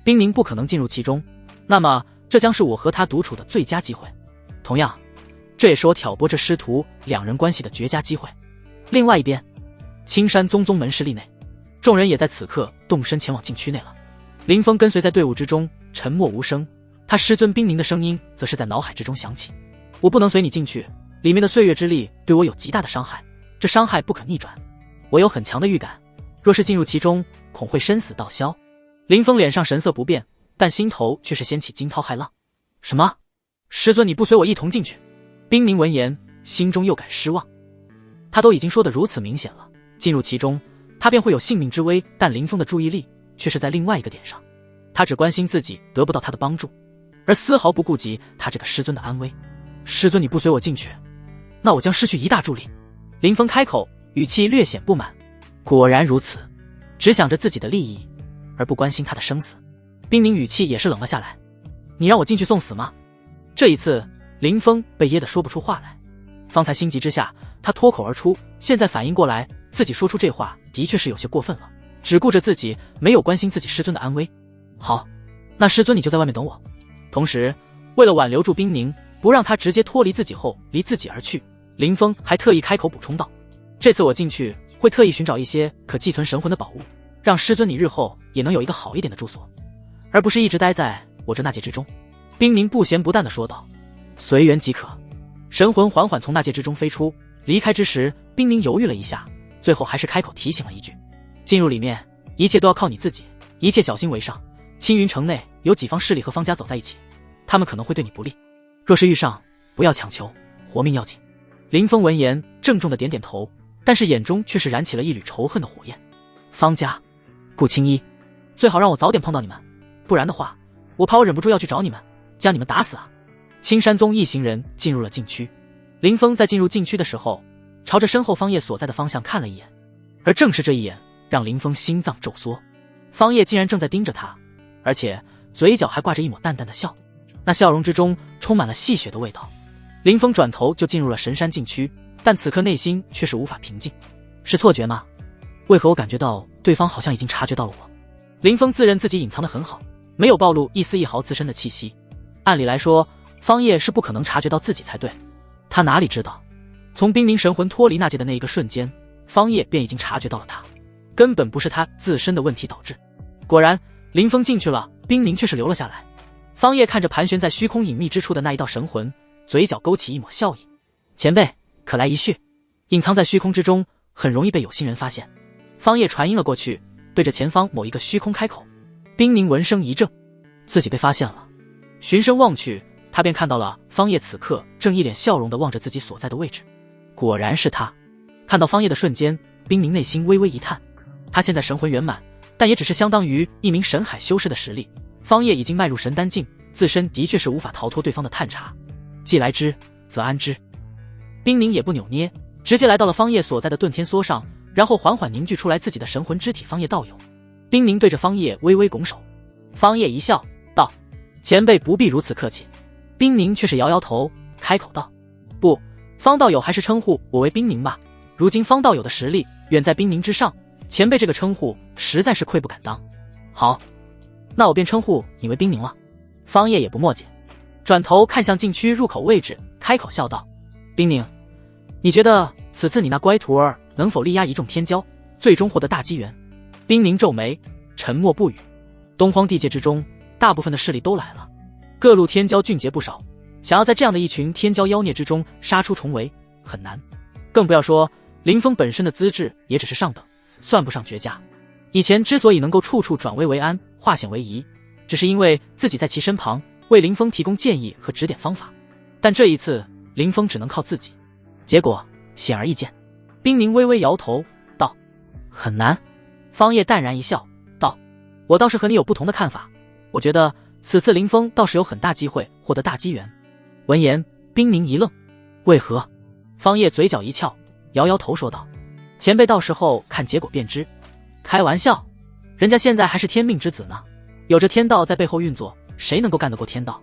冰凝不可能进入其中，那么这将是我和他独处的最佳机会。同样，这也是我挑拨这师徒两人关系的绝佳机会。另外一边，青山宗宗门势力内，众人也在此刻动身前往禁区内了。林峰跟随在队伍之中，沉默无声，他师尊冰凝的声音则是在脑海之中响起：我不能随你进去，里面的岁月之力对我有极大的伤害，这伤害不可逆转。我有很强的预感，若是进入其中，恐会身死道消。林峰脸上神色不变，但心头却是掀起惊涛骇浪。什么？师尊你不随我一同进去？冰凝闻言，心中又感失望。他都已经说得如此明显了，进入其中，他便会有性命之危，但林峰的注意力却是在另外一个点上，他只关心自己得不到他的帮助，而丝毫不顾及他这个师尊的安危。师尊你不随我进去，那我将失去一大助力。林峰开口，语气略显不满。果然如此，只想着自己的利益，而不关心他的生死。冰凝语气也是冷了下来。你让我进去送死吗？这一次，林峰被噎得说不出话来。方才心急之下，他脱口而出，现在反应过来，自己说出这话的确是有些过分了，只顾着自己，没有关心自己师尊的安危。好，那师尊你就在外面等我。同时，为了挽留住冰凝，不让他直接脱离自己后离自己而去，林峰还特意开口补充道：这次我进去会特意寻找一些可寄存神魂的宝物，让师尊你日后也能有一个好一点的住所，而不是一直待在我这纳戒之中。冰凝不咸不淡地说道：随缘即可。神魂缓缓从纳戒之中飞出，离开之时，冰凝犹豫了一下，最后还是开口提醒了一句：进入里面，一切都要靠你自己，一切小心为上。青云城内有几方势力和方家走在一起，他们可能会对你不利，若是遇上，不要强求，活命要紧。林峰闻言郑重的点点头，但是眼中却是燃起了一缕仇恨的火焰。方家，顾青衣，最好让我早点碰到你们，不然的话，我怕我忍不住要去找你们，将你们打死啊！青山宗一行人进入了禁区。林峰在进入禁区的时候，朝着身后方叶所在的方向看了一眼，而正是这一眼让林峰心脏骤缩。方叶竟然正在盯着他，而且嘴角还挂着一抹淡淡的笑，那笑容之中充满了戏谑的味道。林峰转头就进入了神山禁区，但此刻内心却是无法平静。是错觉吗？为何我感觉到对方好像已经察觉到了我？林峰自认自己隐藏得很好，没有暴露一丝一毫自身的气息。按理来说，方叶是不可能察觉到自己才对。他哪里知道，从冰凝神魂脱离那界的那一个瞬间，方叶便已经察觉到了他，根本不是他自身的问题导致。果然，林峰进去了，冰凝却是留了下来。方叶看着盘旋在虚空隐秘之处的那一道神魂，嘴角勾起一抹笑意。前辈，可来一叙。隐藏在虚空之中，很容易被有心人发现。方叶传音了过去，对着前方某一个虚空开口。冰凝闻声一怔，自己被发现了。循声望去，他便看到了方叶此刻正一脸笑容地望着自己所在的位置。果然是他。看到方叶的瞬间，冰凝内心微微一叹。他现在神魂圆满，但也只是相当于一名神海修士的实力。方叶已经迈入神丹境，自身的确是无法逃脱对方的探查。既来之，则安之。冰凝也不扭捏，直接来到了方叶所在的遁天梭上，然后缓缓凝聚出来自己的神魂之体。方叶道友。冰凝对着方叶微微拱手。方叶一笑道：前辈不必如此客气。冰凝却是摇摇头，开口道：不，方道友还是称呼我为冰凝吧。如今方道友的实力远在冰凝之上，前辈这个称呼实在是愧不敢当。好，那我便称呼你为冰凝了。方叶也不墨迹，转头看向禁区入口位置，开口笑道：冰凝，你觉得此次你那乖徒儿能否力压一众天骄，最终获得大机缘？冰凝皱眉，沉默不语。东荒地界之中，大部分的势力都来了，各路天骄俊杰不少，想要在这样的一群天骄妖孽之中杀出重围很难，更不要说林峰本身的资质也只是上等，算不上绝佳。以前之所以能够处处转危为安，化险为夷，只是因为自己在其身旁为林峰提供建议和指点方法，但这一次林峰只能靠自己，结果显而易见。冰凝微微摇头道：很难。方叶淡然一笑道：我倒是和你有不同的看法，我觉得此次林峰倒是有很大机会获得大机缘。闻言，冰凝一愣，为何？方叶嘴角一翘，摇摇头说道：前辈到时候看结果便知。开玩笑，人家现在还是天命之子呢，有着天道在背后运作，谁能够干得过天道？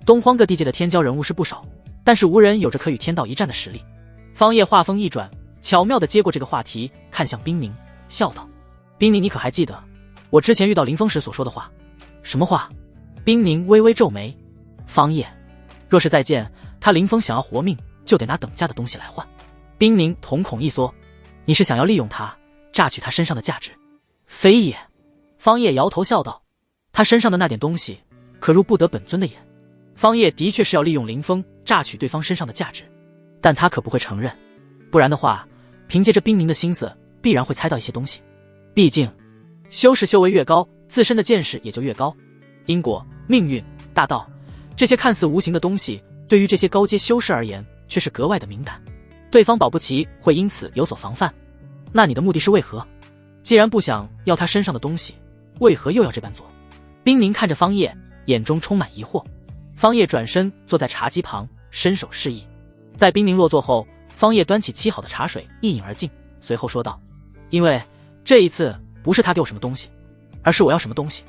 东荒各地界的天骄人物是不少，但是无人有着可与天道一战的实力。方叶话锋一转，巧妙地接过这个话题，看向冰凝，笑道：冰凝，你可还记得我之前遇到林峰时所说的话？什么话？冰凝微微皱眉。方叶，若是再见他，林峰想要活命，就得拿等价的东西来换。冰凝瞳孔一缩，你是想要利用他，榨取他身上的价值？非也。方叶摇头笑道：他身上的那点东西，可入不得本尊的眼。方叶的确是要利用林峰榨取对方身上的价值，但他可不会承认，不然的话，凭借着冰凝的心思，必然会猜到一些东西。毕竟修士修为越高，自身的见识也就越高。因果、命运、大道，这些看似无形的东西，对于这些高阶修士而言却是格外的敏感，对方保不齐会因此有所防范。那你的目的是为何？既然不想要他身上的东西，为何又要这般做？冰凝看着方叶，眼中充满疑惑。方叶转身坐在茶几旁，伸手示意。在冰凝落座后，方叶端起沏好的茶水一饮而尽，随后说道：因为这一次不是他给我什么东西，而是我要什么东西，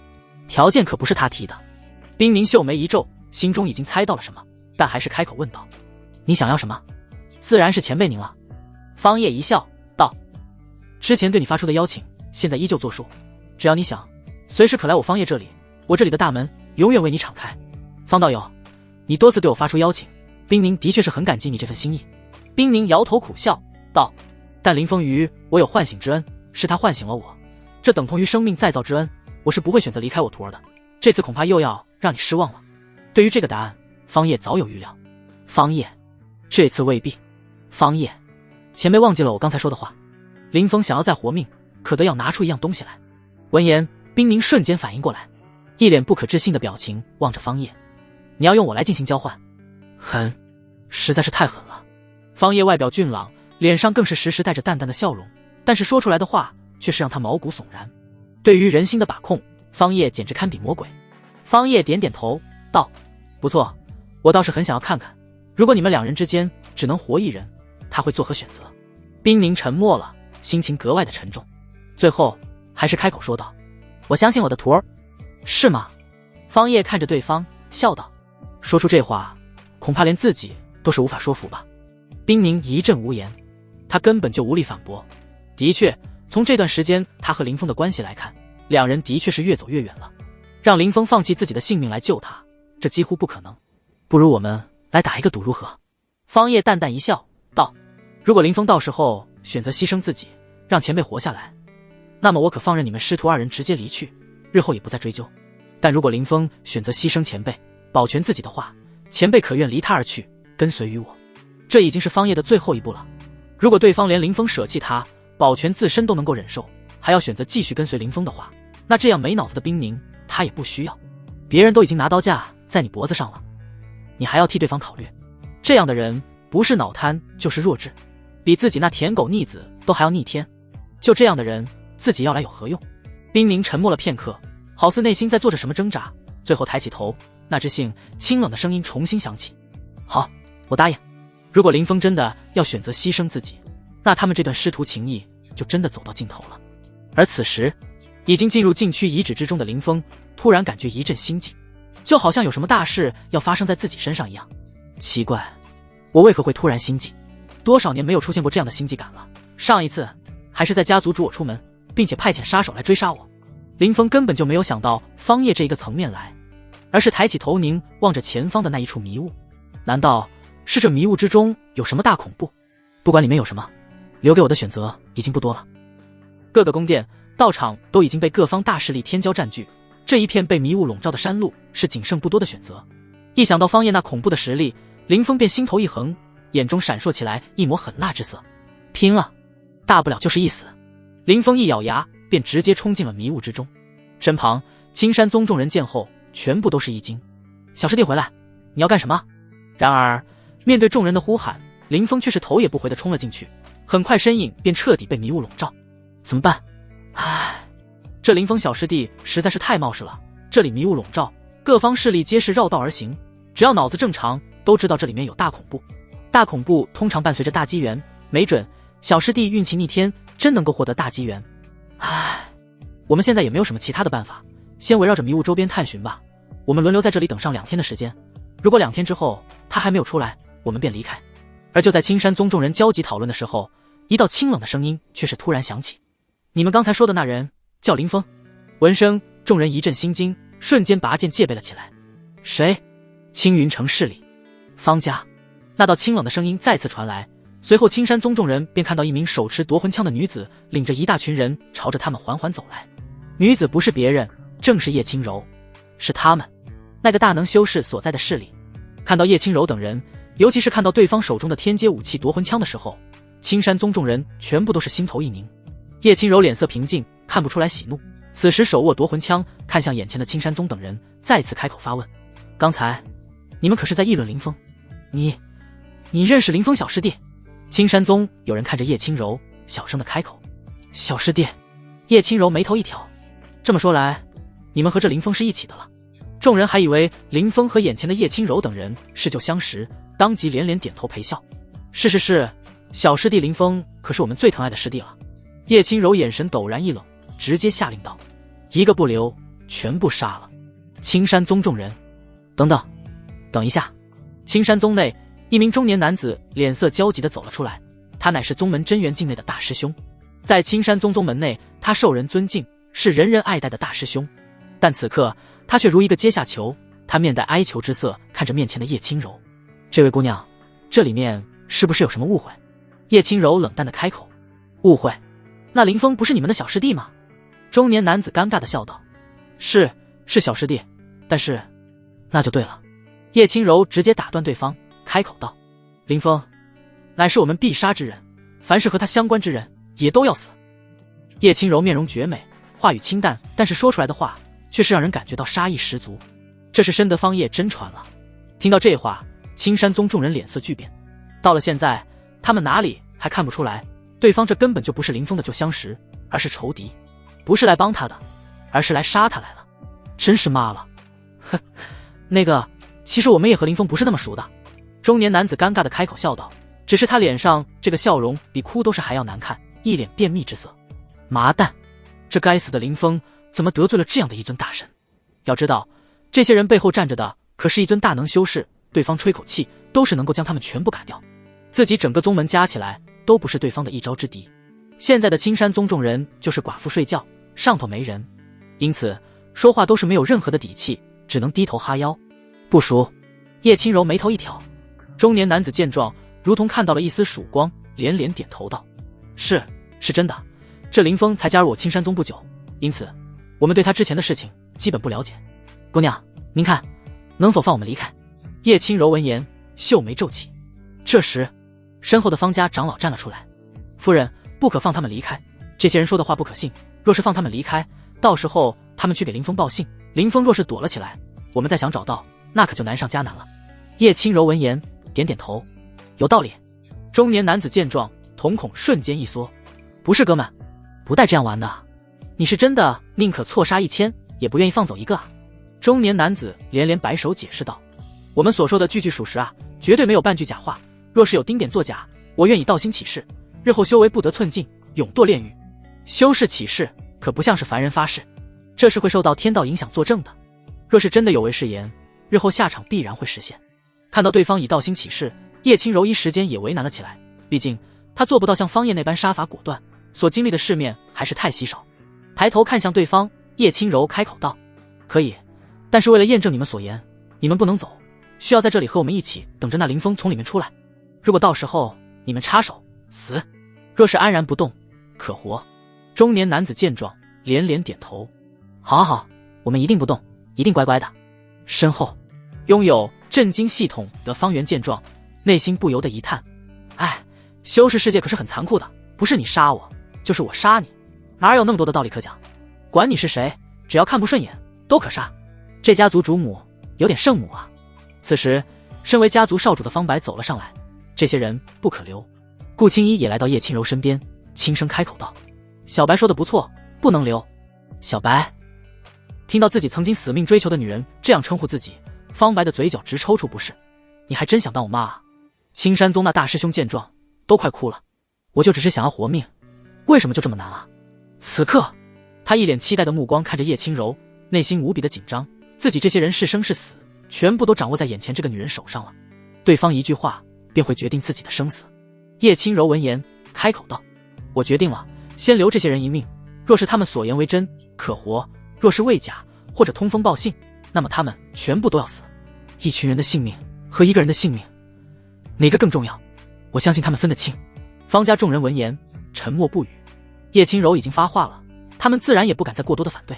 条件可不是他提的。冰凝秀眉一皱，心中已经猜到了什么，但还是开口问道：你想要什么？自然是前辈您了。方叶一笑道：之前对你发出的邀请，现在依旧作数，只要你想，随时可来我方叶这里，我这里的大门永远为你敞开。方道友，你多次对我发出邀请，冰凝的确是很感激你这份心意。冰凝摇头苦笑道：但林峰于我有唤醒之恩，是他唤醒了我，这等同于生命再造之恩，我是不会选择离开我徒儿的。这次恐怕又要让你失望了。对于这个答案，方叶早有预料。方叶，这次未必。方叶，前辈忘记了我刚才说的话，林峰想要再活命，可得要拿出一样东西来。闻言，冰凝瞬间反应过来，一脸不可置信的表情望着方叶：你要用我来进行交换？狠，实在是太狠了。方叶外表俊朗，脸上更是时时带着淡淡的笑容，但是说出来的话却是让他毛骨悚然。对于人心的把控，方叶简直堪比魔鬼。方叶点点头道：不错，我倒是很想要看看，如果你们两人之间只能活一人，他会作何选择？冰凝沉默了，心情格外的沉重，最后还是开口说道：我相信我的徒儿。是吗？方叶看着对方笑道：说出这话，恐怕连自己都是无法说服吧。冰凝一阵无言，他根本就无力反驳。的确，从这段时间他和林峰的关系来看，两人的确是越走越远了。让林峰放弃自己的性命来救他，这几乎不可能。不如我们来打一个赌如何？方叶淡淡一笑道：如果林峰到时候选择牺牲自己，让前辈活下来，那么我可放任你们师徒二人直接离去，日后也不再追究。但如果林峰选择牺牲前辈，保全自己的话，前辈可愿离他而去，跟随于我？这已经是方叶的最后一步了。如果对方连林峰舍弃他，保全自身都能够忍受，还要选择继续跟随林峰的话，那这样没脑子的冰宁他也不需要。别人都已经拿刀架在你脖子上了，你还要替对方考虑？这样的人不是脑瘫就是弱智，比自己那舔狗逆子都还要逆天。就这样的人，自己要来有何用？冰宁沉默了片刻，好似内心在做着什么挣扎，最后抬起头，那知性清冷的声音重新响起：好，我答应。如果林峰真的要选择牺牲自己，那他们这段师徒情谊就真的走到尽头了。而此时已经进入禁区遗址之中的林峰突然感觉一阵心悸，就好像有什么大事要发生在自己身上一样。奇怪，我为何会突然心悸？多少年没有出现过这样的心悸感了，上一次还是在家族逐我出门，并且派遣杀手来追杀我。林峰根本就没有想到方叶这一个层面来，而是抬起头凝望着前方的那一处迷雾。难道是这迷雾之中有什么大恐怖？不管里面有什么，留给我的选择已经不多了。各个宫殿道场都已经被各方大势力天骄占据，这一片被迷雾笼罩的山路是仅剩不多的选择。一想到方叶那恐怖的实力，林峰便心头一横，眼中闪烁起来一抹狠辣之色。拼了，大不了就是一死。林峰一咬牙，便直接冲进了迷雾之中。身旁青山宗众人见后全部都是一惊：小师弟回来，你要干什么？然而面对众人的呼喊，林峰却是头也不回地冲了进去，很快身影便彻底被迷雾笼罩。怎么办？唉，这林峰小师弟实在是太冒失了。这里迷雾笼罩，各方势力皆是绕道而行，只要脑子正常都知道这里面有大恐怖。大恐怖通常伴随着大机缘，没准小师弟运气逆天，真能够获得大机缘。唉，我们现在也没有什么其他的办法，先围绕着迷雾周边探寻吧。我们轮流在这里等上2天的时间，如果2天之后他还没有出来，我们便离开。而就在青山宗众人焦急讨论的时候，一道清冷的声音却是突然响起：你们刚才说的那人叫林峰。闻声众人一阵心惊，瞬间拔剑戒备了起来。谁？青云城势力方家。那道清冷的声音再次传来，随后青山宗众人便看到一名手持夺魂枪的女子领着一大群人朝着他们缓缓走来。女子不是别人，正是叶青柔。是他们，那个大能修士所在的势力。看到叶青柔等人，尤其是看到对方手中的天阶武器夺魂枪的时候，青山宗众人全部都是心头一凝。叶青柔脸色平静，看不出来喜怒，此时手握夺魂枪，看向眼前的青山宗等人，再次开口发问：刚才你们可是在议论林峰？你认识林峰小师弟？青山宗有人看着叶青柔，小声的开口：小师弟。叶青柔眉头一挑：这么说来，你们和这林峰是一起的了？众人还以为林峰和眼前的叶青柔等人是旧相识，当即连连点头陪笑。是，小师弟林峰可是我们最疼爱的师弟了。叶青柔眼神陡然一冷，直接下令道：一个不留，全部杀了。青山宗众人，等一下。青山宗内一名中年男子脸色焦急地走了出来，他乃是宗门真元境内的大师兄，在青山宗宗门内，他受人尊敬，是人人爱戴的大师兄。但此刻他却如一个阶下囚，他面带哀求之色看着面前的叶青柔：这位姑娘，这里面是不是有什么误会？叶青柔冷淡地开口：误会？那林峰不是你们的小师弟吗？中年男子尴尬地笑道：是小师弟，但是那就对了。叶青柔直接打断对方，开口道：林峰乃是我们必杀之人，凡是和他相关之人也都要死。叶青柔面容绝美，话语清淡，但是说出来的话却是让人感觉到杀意十足。这是深得方叶真传了。听到这话，青山宗众人脸色巨变。到了现在，他们哪里还看不出来，对方这根本就不是林峰的旧相识，而是仇敌，不是来帮他的，而是来杀他来了。真是妈了！哼，那个，其实我们也和林峰不是那么熟的。中年男子尴尬地开口笑道，只是他脸上这个笑容比哭都是还要难看，一脸便秘之色。麻蛋，这该死的林峰怎么得罪了这样的一尊大神？要知道，这些人背后站着的可是一尊大能修士，对方吹口气都是能够将他们全部赶掉，自己整个宗门加起来都不是对方的一招之敌。现在的青山宗众人就是寡妇睡觉，上头没人，因此说话都是没有任何的底气，只能低头哈腰。不熟。叶轻柔眉头一挑。中年男子见状，如同看到了一丝曙光，连连点头道：是真的，这林峰才加入我青山宗不久，因此我们对他之前的事情基本不了解。姑娘，您看能否放我们离开？叶轻柔闻言秀眉皱起。这时身后的方家长老站了出来：夫人，不可放他们离开，这些人说的话不可信，若是放他们离开，到时候他们去给林峰报信，林峰若是躲了起来，我们再想找到，那可就难上加难了。叶轻柔闻言点点头，有道理。中年男子见状，瞳孔瞬间一缩：不是哥们，不带这样玩的，你是真的宁可错杀1000，也不愿意放走一个啊？中年男子连连摆手解释道：我们所说的句句属实啊，绝对没有半句假话，若是有丁点作假，我愿以道心起誓，日后修为不得寸进，永堕炼狱。修士起誓可不像是凡人发誓，这是会受到天道影响作证的，若是真的有违誓言，日后下场必然会实现。看到对方以道心起誓，叶轻柔一时间也为难了起来，毕竟他做不到像方叶那般杀伐果断，所经历的世面还是太稀少。抬头看向对方，叶轻柔开口道：可以，但是为了验证你们所言，你们不能走，需要在这里和我们一起等着那林峰从里面出来。如果到时候你们插手死，若是安然不动，可活。中年男子见状连连点头：好，我们一定不动，一定乖乖的。身后拥有震惊系统的方圆见状，内心不由得一叹：修士世界可是很残酷的，不是你杀我，就是我杀你，哪有那么多的道理可讲？管你是谁，只要看不顺眼都可杀。这家族主母有点圣母啊。此时身为家族少主的方白走了上来：这些人不可留。顾青衣也来到叶轻柔身边，轻声开口道：小白说的不错，不能留。小白听到自己曾经死命追求的女人这样称呼自己，方白的嘴角直抽搐。不是，你还真想当我妈啊？青山宗那大师兄见状都快哭了：我就只是想要活命，为什么就这么难啊？此刻他一脸期待的目光看着叶轻柔，内心无比的紧张，自己这些人是生是死全部都掌握在眼前这个女人手上了，对方一句话便会决定自己的生死。叶轻柔闻言开口道：我决定了，先留这些人一命，若是他们所言为真，可活；若是为假或者通风报信，那么他们全部都要死。一群人的性命和一个人的性命，哪个更重要？我相信他们分得清。方家众人闻言沉默不语。叶轻柔已经发话了，他们自然也不敢再过多的反对。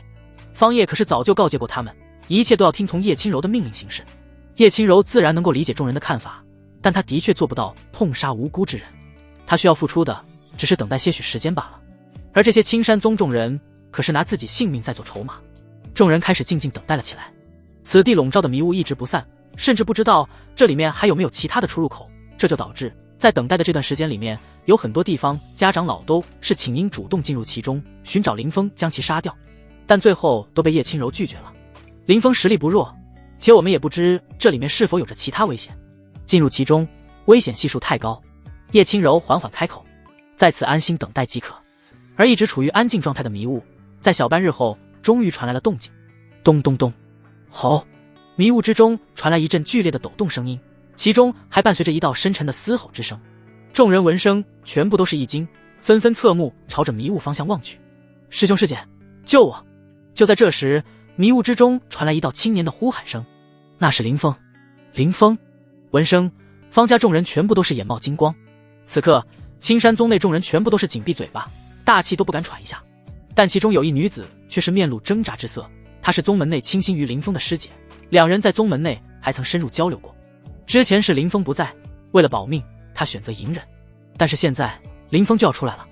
方叶可是早就告诫过他们，一切都要听从叶轻柔的命令行事。叶轻柔自然能够理解众人的看法，但他的确做不到痛杀无辜之人，他需要付出的只是等待些许时间罢了。而这些青山宗众人可是拿自己性命在做筹码。众人开始静静等待了起来。此地笼罩的迷雾一直不散，甚至不知道这里面还有没有其他的出入口，这就导致在等待的这段时间里面，有很多地方家长老都是请缨主动进入其中，寻找林峰将其杀掉，但最后都被叶轻柔拒绝了。林峰实力不弱，且我们也不知这里面是否有着其他危险，进入其中危险系数太高。叶轻柔缓缓开口：在此安心等待即可。而一直处于安静状态的迷雾，在小半日后终于传来了动静。咚咚咚，吼！迷雾之中传来一阵剧烈的抖动声音，其中还伴随着一道深沉的嘶吼之声。众人闻声全部都是一惊，纷纷侧目朝着迷雾方向望去。师兄师姐，救我！就在这时，迷雾之中传来一道青年的呼喊声，那是林峰。林峰！闻声，方家众人全部都是眼冒金光。此刻青山宗内众人全部都是紧闭嘴巴，大气都不敢喘一下。但其中有一女子却是面露挣扎之色，她是宗门内倾心于林峰的师姐，两人在宗门内还曾深入交流过。之前是林峰不在，为了保命，她选择隐忍，但是现在林峰就要出来了，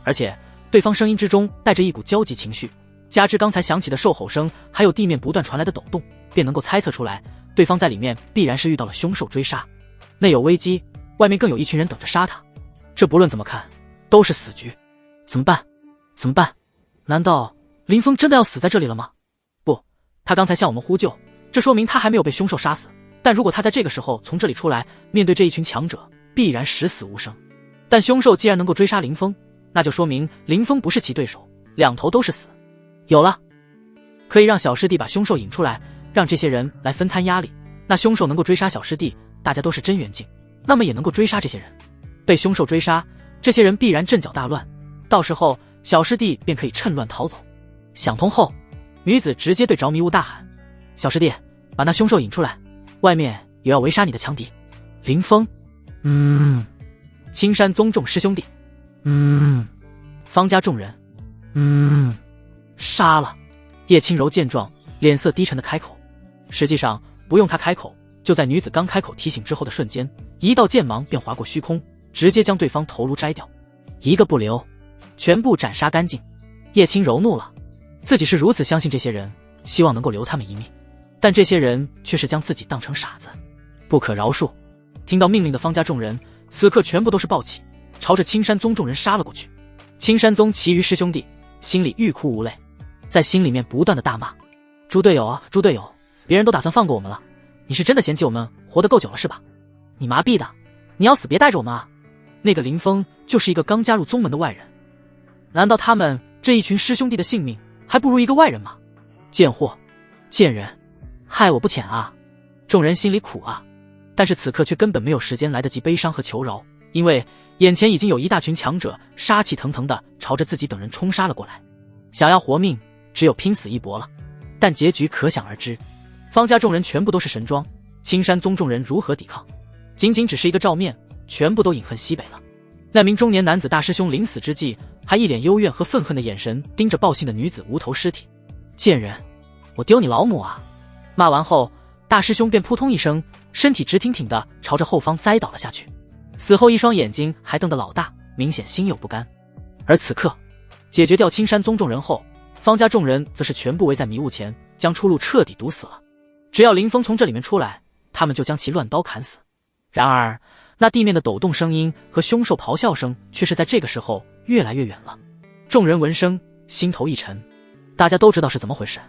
而且对方声音之中带着一股焦急情绪，加之刚才响起的兽吼声，还有地面不断传来的抖动，便能够猜测出来，对方在里面必然是遇到了凶兽追杀，内有危机，外面更有一群人等着杀他，这不论怎么看都是死局。怎么办？怎么办？难道林峰真的要死在这里了吗？不，他刚才向我们呼救，这说明他还没有被凶兽杀死，但如果他在这个时候从这里出来，面对这一群强者，必然十死无生。但凶兽既然能够追杀林峰，那就说明林峰不是其对手，两头都是死。有了，可以让小师弟把凶兽引出来，让这些人来分摊压力，那凶兽能够追杀小师弟，大家都是真元境，那么也能够追杀这些人。被凶兽追杀，这些人必然阵脚大乱，到时候小师弟便可以趁乱逃走。想通后，女子直接对着迷雾大喊：“小师弟，把那凶兽引出来，外面有要围杀你的强敌。”林峰，青山宗众师兄弟，方家众人，杀了。叶轻柔见状，脸色低沉的开口。实际上不用他开口，就在女子刚开口提醒之后的瞬间，一道剑芒便划过虚空，直接将对方头颅摘掉，一个不留，全部斩杀干净。叶轻柔怒了，自己是如此相信这些人，希望能够留他们一命，但这些人却是将自己当成傻子，不可饶恕。听到命令的方家众人此刻全部都是暴起，朝着青山宗众人杀了过去。青山宗其余师兄弟心里欲哭无泪，在心里面不断的大骂：猪队友啊，猪队友，别人都打算放过我们了，你是真的嫌弃我们活得够久了是吧？你麻痹的，你要死别带着我们啊！那个林峰就是一个刚加入宗门的外人，难道他们这一群师兄弟的性命还不如一个外人吗？贱货，贱人，害我不浅啊！众人心里苦啊，但是此刻却根本没有时间来得及悲伤和求饶，因为眼前已经有一大群强者杀气腾腾的朝着自己等人冲杀了过来，想要活命只有拼死一搏了。但结局可想而知，方家众人全部都是神装，青山宗众人如何抵抗？仅仅只是一个照面，全部都饮恨西北了。那名中年男子大师兄临死之际，还一脸幽怨和愤恨的眼神盯着报信的女子无头尸体。贱人，我丢你老母啊！骂完后，大师兄便扑通一声，身体直挺挺的朝着后方栽倒了下去。死后一双眼睛还瞪得老大，明显心有不甘。而此刻解决掉青山宗众人后，方家众人则是全部围在迷雾前，将出路彻底堵死了。只要林峰从这里面出来，他们就将其乱刀砍死。然而那地面的抖动声音和凶兽咆哮声却是在这个时候越来越远了。众人闻声心头一沉，大家都知道是怎么回事。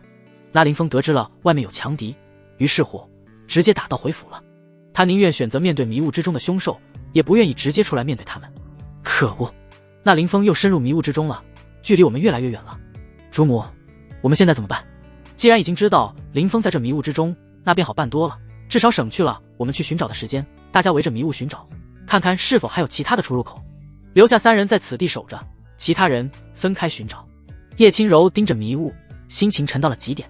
那林峰得知了外面有强敌，于是乎直接打道回府了。他宁愿选择面对迷雾之中的凶兽，也不愿意直接出来面对他们。可恶，那林峰又深入迷雾之中了，距离我们越来越远了。主母，我们现在怎么办？既然已经知道林峰在这迷雾之中，那便好办多了，至少省去了我们去寻找的时间。大家围着迷雾寻找，看看是否还有其他的出入口。留下3人在此地守着，其他人分开寻找。叶轻柔盯着迷雾，心情沉到了极点。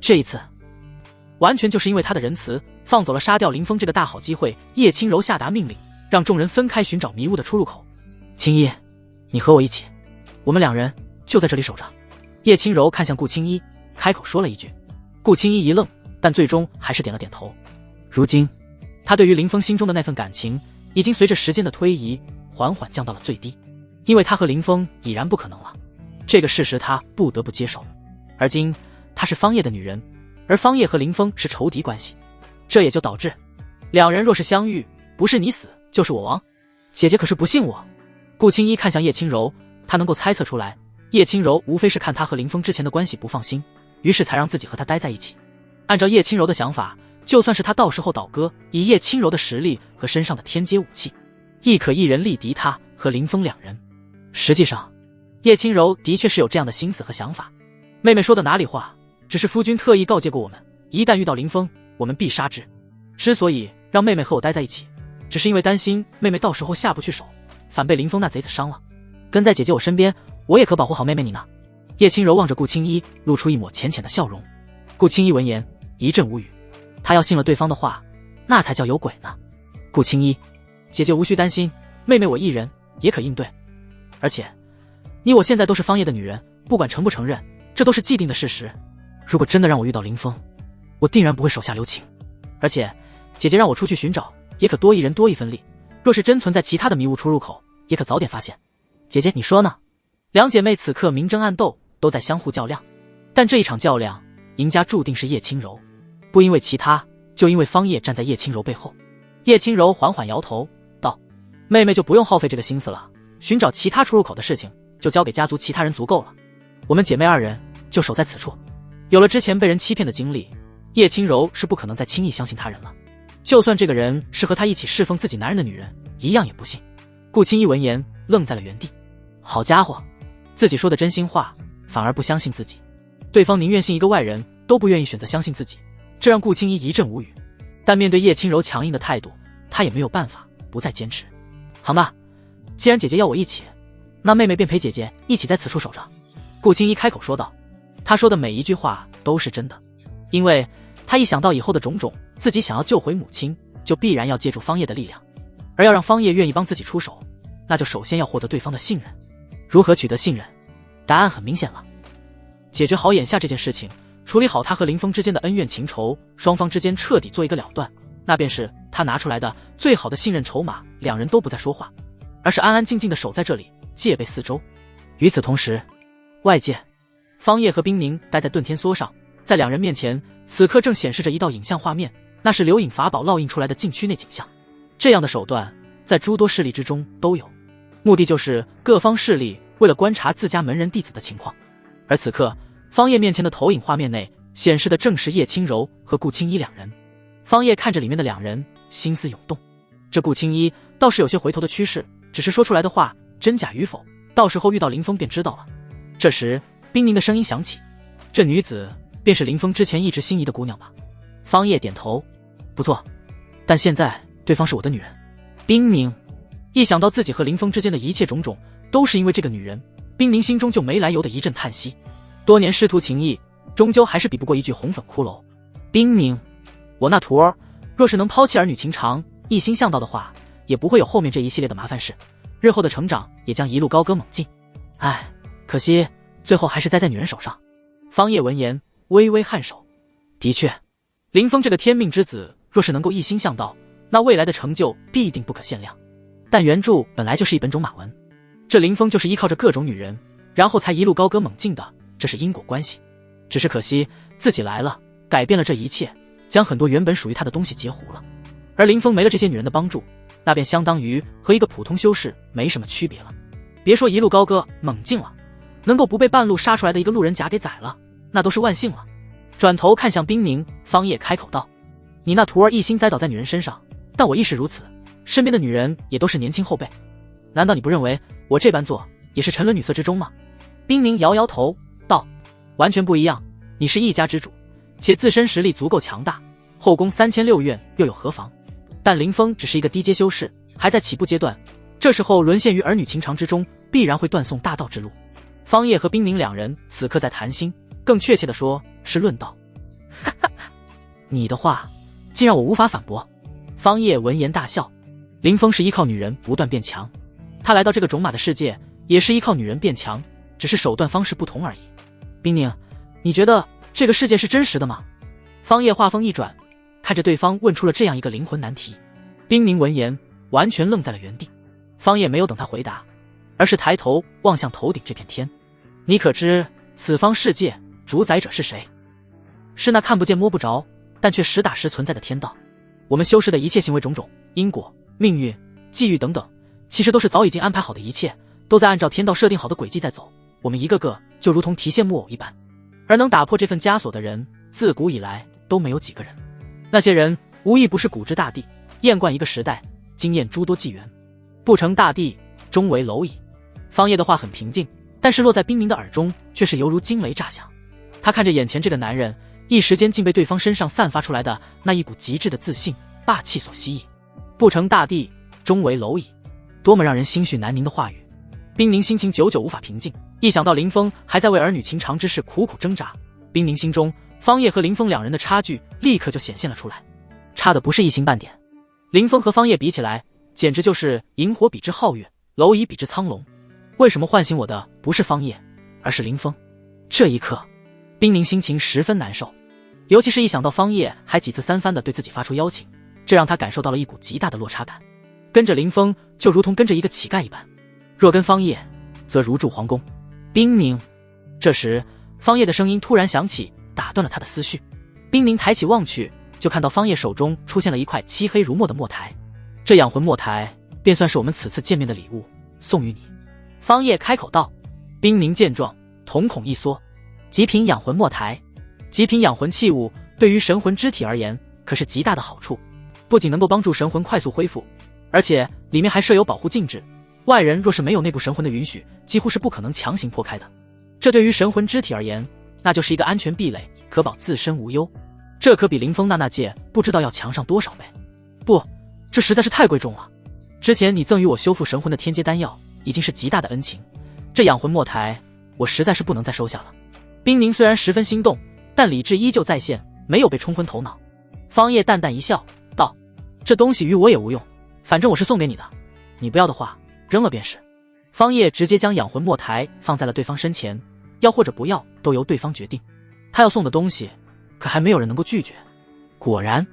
这一次完全就是因为他的仁慈，放走了杀掉林峰这个大好机会。叶轻柔下达命令，让众人分开寻找迷雾的出入口。青衣，你和我一起，我们2人就在这里守着。叶轻柔看向顾青衣，开口说了一句。顾青衣一愣，但最终还是点了点头。如今他对于林峰心中的那份感情已经随着时间的推移缓缓降到了最低，因为他和林峰已然不可能了，这个事实他不得不接受。而今她是方叶的女人，而方叶和林峰是仇敌关系，这也就导致2人若是相遇，不是你死就是我亡。姐姐可是不信我。顾青衣看向叶轻柔，她能够猜测出来叶轻柔无非是看他和林峰之前的关系不放心，于是才让自己和他待在一起。按照叶轻柔的想法，就算是他到时候倒戈，以叶轻柔的实力和身上的天阶武器，亦可一人力敌他和林峰2人。实际上叶轻柔的确是有这样的心思和想法。妹妹说的哪里话，只是夫君特意告诫过我们，一旦遇到林峰，我们必杀之。之所以让妹妹和我待在一起，只是因为担心妹妹到时候下不去手，反被林峰那贼子伤了。跟在姐姐我身边，我也可保护好妹妹你呢。叶轻柔望着顾青衣，露出一抹浅浅的笑容。顾青衣闻言一阵无语，她要信了对方的话，那才叫有鬼呢。顾青衣，姐姐无需担心，妹妹我一人也可应对。而且你我现在都是方叶的女人，不管承不承认，这都是既定的事实。如果真的让我遇到林峰，我定然不会手下留情。而且姐姐让我出去寻找，也可多一人多一分力，若是真存在其他的迷雾出入口，也可早点发现。姐姐你说呢？2姐妹此刻明争暗斗，都在相互较量，但这一场较量赢家注定是叶轻柔，不因为其他，就因为方叶站在叶轻柔背后。叶轻柔缓缓摇头道，妹妹就不用耗费这个心思了，寻找其他出入口的事情就交给家族其他人足够了，我们姐妹2人就守在此处。有了之前被人欺骗的经历，叶轻柔是不可能再轻易相信他人了，就算这个人是和他一起侍奉自己男人的女人，一样也不信。顾青衣闻言愣在了原地，好家伙，自己说的真心话反而不相信自己，对方宁愿信一个外人，都不愿意选择相信自己，这让顾青衣一阵无语。但面对叶轻柔强硬的态度，他也没有办法不再坚持。好吧，既然姐姐要我一起，那妹妹便陪姐姐一起在此处守着。顾青衣开口说道。他说的每一句话都是真的，因为他一想到以后的种种，自己想要救回母亲，就必然要借助方叶的力量，而要让方叶愿意帮自己出手，那就首先要获得对方的信任。如何取得信任？答案很明显了，解决好眼下这件事情，处理好他和林峰之间的恩怨情仇，双方之间彻底做一个了断，那便是他拿出来的最好的信任筹码。两人都不再说话，而是安安静静地守在这里，戒备四周。与此同时，外界，方叶和冰宁待在遁天梭上，在两人面前，此刻正显示着一道影像画面，那是流影法宝烙印出来的禁区内景象。这样的手段在诸多势力之中都有，目的就是各方势力为了观察自家门人弟子的情况。而此刻方叶面前的投影画面内显示的正是叶轻柔和顾青衣两人。方叶看着里面的两人，心思涌动。这顾青衣倒是有些回头的趋势，只是说出来的话真假与否，到时候遇到林峰便知道了。这时冰宁的声音响起，这女子便是林峰之前一直心仪的姑娘吧？方叶点头，不错，但现在对方是我的女人。冰宁一想到自己和林峰之间的一切种种都是因为这个女人，冰宁心中就没来由的一阵叹息。多年师徒情谊，终究还是比不过一具红粉骷髅。冰宁，我那徒儿若是能抛弃儿女情长，一心向道的话，也不会有后面这一系列的麻烦事，日后的成长也将一路高歌猛进。唉，可惜最后还是栽在女人手上。方叶闻言微微颔首，的确，林峰这个天命之子若是能够一心向道，那未来的成就必定不可限量。但原著本来就是一本种马文，这林峰就是依靠着各种女人，然后才一路高歌猛进的，这是因果关系。只是可惜自己来了，改变了这一切，将很多原本属于他的东西截胡了。而林峰没了这些女人的帮助，那便相当于和一个普通修士没什么区别了。别说一路高歌猛进了，能够不被半路杀出来的一个路人甲给宰了，那都是万幸了。转头看向冰宁，方叶开口道：你那徒儿一心栽倒在女人身上，但我亦是如此，身边的女人也都是年轻后辈，难道你不认为我这般做也是沉沦女色之中吗？冰宁摇摇头道：完全不一样，你是一家之主，且自身实力足够强大，后宫3600院又有何妨？但林峰只是一个低阶修士，还在起步阶段，这时候沦陷于儿女情长之中，必然会断送大道之路。方叶和冰宁两人此刻在谈心，更确切的说是论道。你的话竟让我无法反驳。方叶闻言大笑，林峰是依靠女人不断变强，他来到这个种马的世界也是依靠女人变强，只是手段方式不同而已。冰宁，你觉得这个世界是真实的吗？方叶话锋一转，看着对方问出了这样一个灵魂难题。冰宁闻言完全愣在了原地。方叶没有等他回答，而是抬头望向头顶这片天。你可知此方世界主宰者是谁？是那看不见摸不着，但却实打实存在的天道。我们修士的一切行为种种，因果、命运、际遇等等，其实都是早已经安排好的，一切都在按照天道设定好的轨迹在走，我们一个个就如同提线木偶一般。而能打破这份枷锁的人，自古以来都没有几个人。那些人无一不是古之大帝，验惯一个时代，经验诸多纪元，不成大帝，终为蝼蚁。方叶的话很平静，但是落在冰宁的耳中却是犹如惊雷炸响。他看着眼前这个男人，一时间竟被对方身上散发出来的那一股极致的自信、霸气所吸引。不成大帝，终为蝼蚁，多么让人心绪难宁的话语。冰宁心情久久无法平静，一想到林峰还在为儿女情长之事苦苦挣扎，冰宁心中方叶和林峰两人的差距立刻就显现了出来，差的不是一星半点。林峰和方叶比起来，简直就是萤火比之皓月，蝼蚁比之苍龙。为什么唤醒我的不是方叶，而是林峰？这一刻，冰宁心情十分难受，尤其是一想到方叶还几次三番的对自己发出邀请，这让他感受到了一股极大的落差感。跟着林峰就如同跟着一个乞丐一般，若跟方叶，则如住皇宫。冰宁，这时方叶的声音突然响起，打断了他的思绪。冰宁抬起望去，就看到方叶手中出现了一块漆黑如墨的墨台，这养魂墨台便算是我们此次见面的礼物，送与你。方叶开口道。冰宁见状，瞳孔一缩，极品养魂墨台，极品养魂器物对于神魂之体而言可是极大的好处，不仅能够帮助神魂快速恢复，而且里面还设有保护禁制，外人若是没有内部神魂的允许，几乎是不可能强行破开的。这对于神魂之体而言，那就是一个安全壁垒，可保自身无忧。这可比林峰那戒不知道要强上多少倍。不，这实在是太贵重了。之前你赠予我修复神魂的天阶丹药，已经是极大的恩情，这养魂墨台我实在是不能再收下了。冰宁虽然十分心动，但理智依旧在线，没有被冲昏头脑。方叶淡淡一笑，道：“这东西与我也无用，反正我是送给你的，你不要的话，扔了便是。”方叶直接将养魂墨台放在了对方身前，要或者不要都由对方决定。他要送的东西，可还没有人能够拒绝。果然，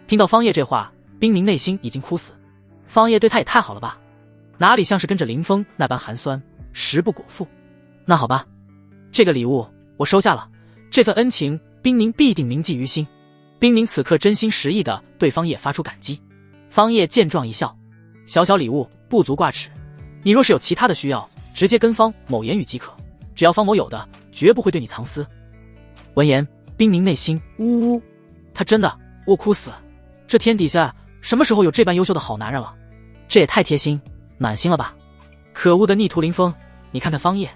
听到方叶这话，冰宁内心已经哭死。方叶对他也太好了吧，哪里像是跟着林峰那般寒酸，食不果腹。那好吧，这个礼物我收下了，这份恩情冰宁必定铭记于心。冰宁此刻真心实意地对方叶发出感激。方叶见状一笑，小小礼物不足挂齿，你若是有其他的需要，直接跟方某言语即可，只要方某有的，绝不会对你藏私。闻言，冰宁内心呜呜，他真的我哭死，这天底下什么时候有这般优秀的好男人了？这也太贴心暖心了吧。可恶的逆徒林峰，你看看方叶，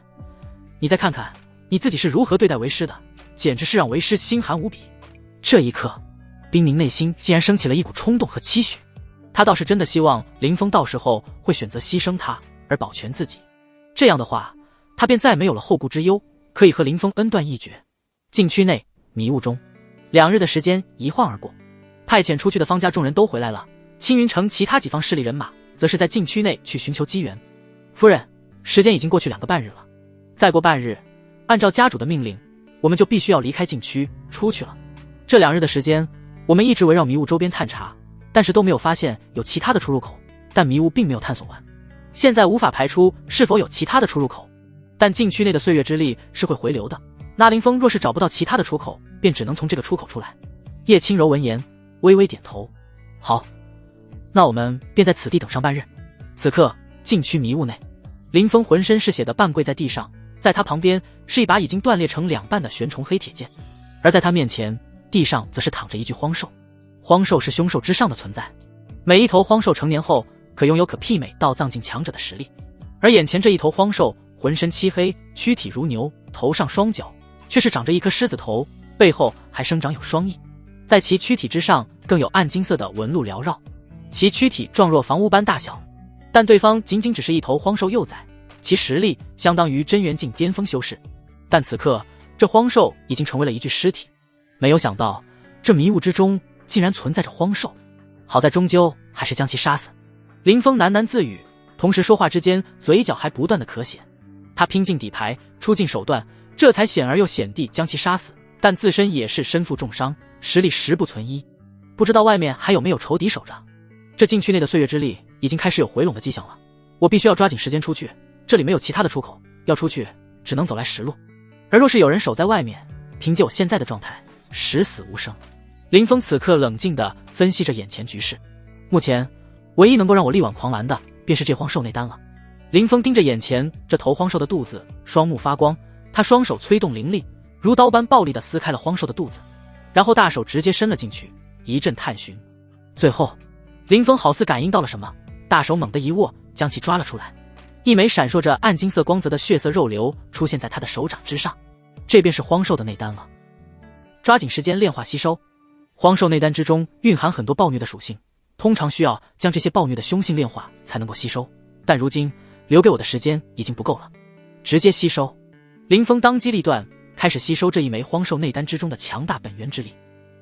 你再看看你自己是如何对待为师的，简直是让为师心寒无比。这一刻，冰宁内心竟然升起了一股冲动和期许，他倒是真的希望林峰到时候会选择牺牲他而保全自己，这样的话他便再没有了后顾之忧，可以和林峰恩断义绝。禁区内迷雾中，2日的时间一晃而过，派遣出去的方家众人都回来了，青云城其他几方势力人马则是在禁区内去寻求机缘。夫人，时间已经过去2个半日了，再过半日，按照家主的命令，我们就必须要离开禁区出去了。这2日的时间，我们一直围绕迷雾周边探查，但是都没有发现有其他的出入口，但迷雾并没有探索完，现在无法排除是否有其他的出入口，但禁区内的岁月之力是会回流的，那林峰若是找不到其他的出口，便只能从这个出口出来。叶轻柔闻言微微点头，好，那我们便在此地等上半日。此刻禁区迷雾内，林峰浑身是血的半跪在地上，在他旁边是一把已经断裂成2半的玄虫黑铁剑，而在他面前地上则是躺着一具荒兽。荒兽是凶兽之上的存在，每一头荒兽成年后可拥有可媲美到藏境强者的实力，而眼前这一头荒兽浑身漆黑，躯体如牛，头上双角却是长着一颗狮子头，背后还生长有双翼，在其躯体之上更有暗金色的纹路缭绕，其躯体状若房屋般大小，但对方仅仅只是一头荒兽幼崽，其实力相当于真元境巅峰修士，但此刻这荒兽已经成为了一具尸体。没有想到这迷雾之中竟然存在着荒兽，好在终究还是将其杀死。林峰喃喃自语，同时说话之间嘴角还不断的咳血。他拼尽底牌，出尽手段，这才显而又显地将其杀死，但自身也是身负重伤，实力实不存一。不知道外面还有没有仇敌守着。这禁区内的岁月之力已经开始有回笼的迹象了，我必须要抓紧时间出去，这里没有其他的出口，要出去只能走来实路，而若是有人守在外面，凭借我现在的状态，十死无生。林峰此刻冷静地分析着眼前局势，目前唯一能够让我力挽狂澜的便是这荒兽内丹了。林峰盯着眼前这头荒兽的肚子，双目发光，他双手催动灵力，如刀般暴力地撕开了荒兽的肚子，然后大手直接伸了进去，一阵探寻。最后林峰好似感应到了什么，大手猛地一握，将其抓了出来，一枚闪烁着暗金色光泽的血色肉瘤出现在他的手掌之上，这便是荒兽的内丹了。抓紧时间炼化吸收。荒兽内丹之中蕴含很多暴虐的属性，通常需要将这些暴虐的凶性炼化才能够吸收，但如今留给我的时间已经不够了，直接吸收。林峰当机立断，开始吸收这一枚荒兽内丹之中的强大本源之力。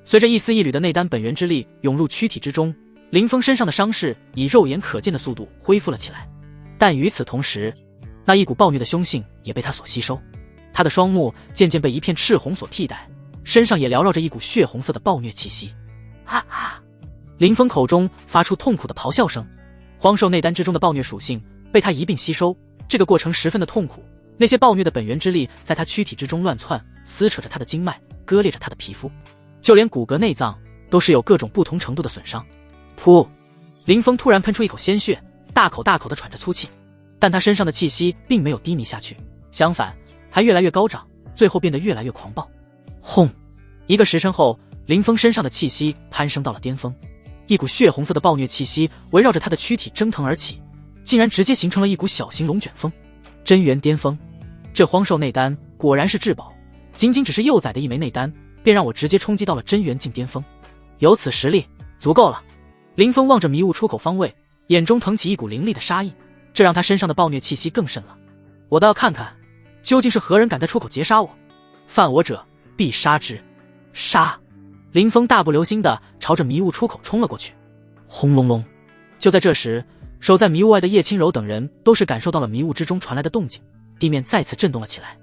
随着一丝一缕的内丹本源之力涌入躯体之中，林峰身上的伤势以肉眼可见的速度恢复了起来，但与此同时，那一股暴虐的凶性也被他所吸收，他的双目渐渐被一片赤红所替代，身上也缭绕着一股血红色的暴虐气息。啊啊！林峰口中发出痛苦的咆哮声。荒兽内丹之中的暴虐属性被他一并吸收，这个过程十分的痛苦，那些暴虐的本源之力在他躯体之中乱窜，撕扯着他的经脉，割裂着他的皮肤，就连骨骼内脏都是有各种不同程度的损伤。噗！林峰突然喷出一口鲜血，大口大口地喘着粗气，但他身上的气息并没有低迷下去，相反还越来越高涨，最后变得越来越狂暴。轰！一个时辰后，林峰身上的气息攀升到了巅峰，一股血红色的暴虐气息围绕着他的躯体蒸腾而起，竟然直接形成了一股小型龙卷风。真元巅峰，这荒兽内丹果然是至宝，仅仅只是幼崽的一枚内丹，便让我直接冲击到了真元境巅峰，有此实力足够了。林峰望着迷雾出口方位，眼中腾起一股凌厉的杀意，这让他身上的暴虐气息更甚了。我倒要看看究竟是何人敢在出口截杀我。犯我者必杀之！杀！林峰大步流星地朝着迷雾出口冲了过去。轰隆隆！就在这时，守在迷雾外的叶轻柔等人都是感受到了迷雾之中传来的动静，地面再次震动了起来。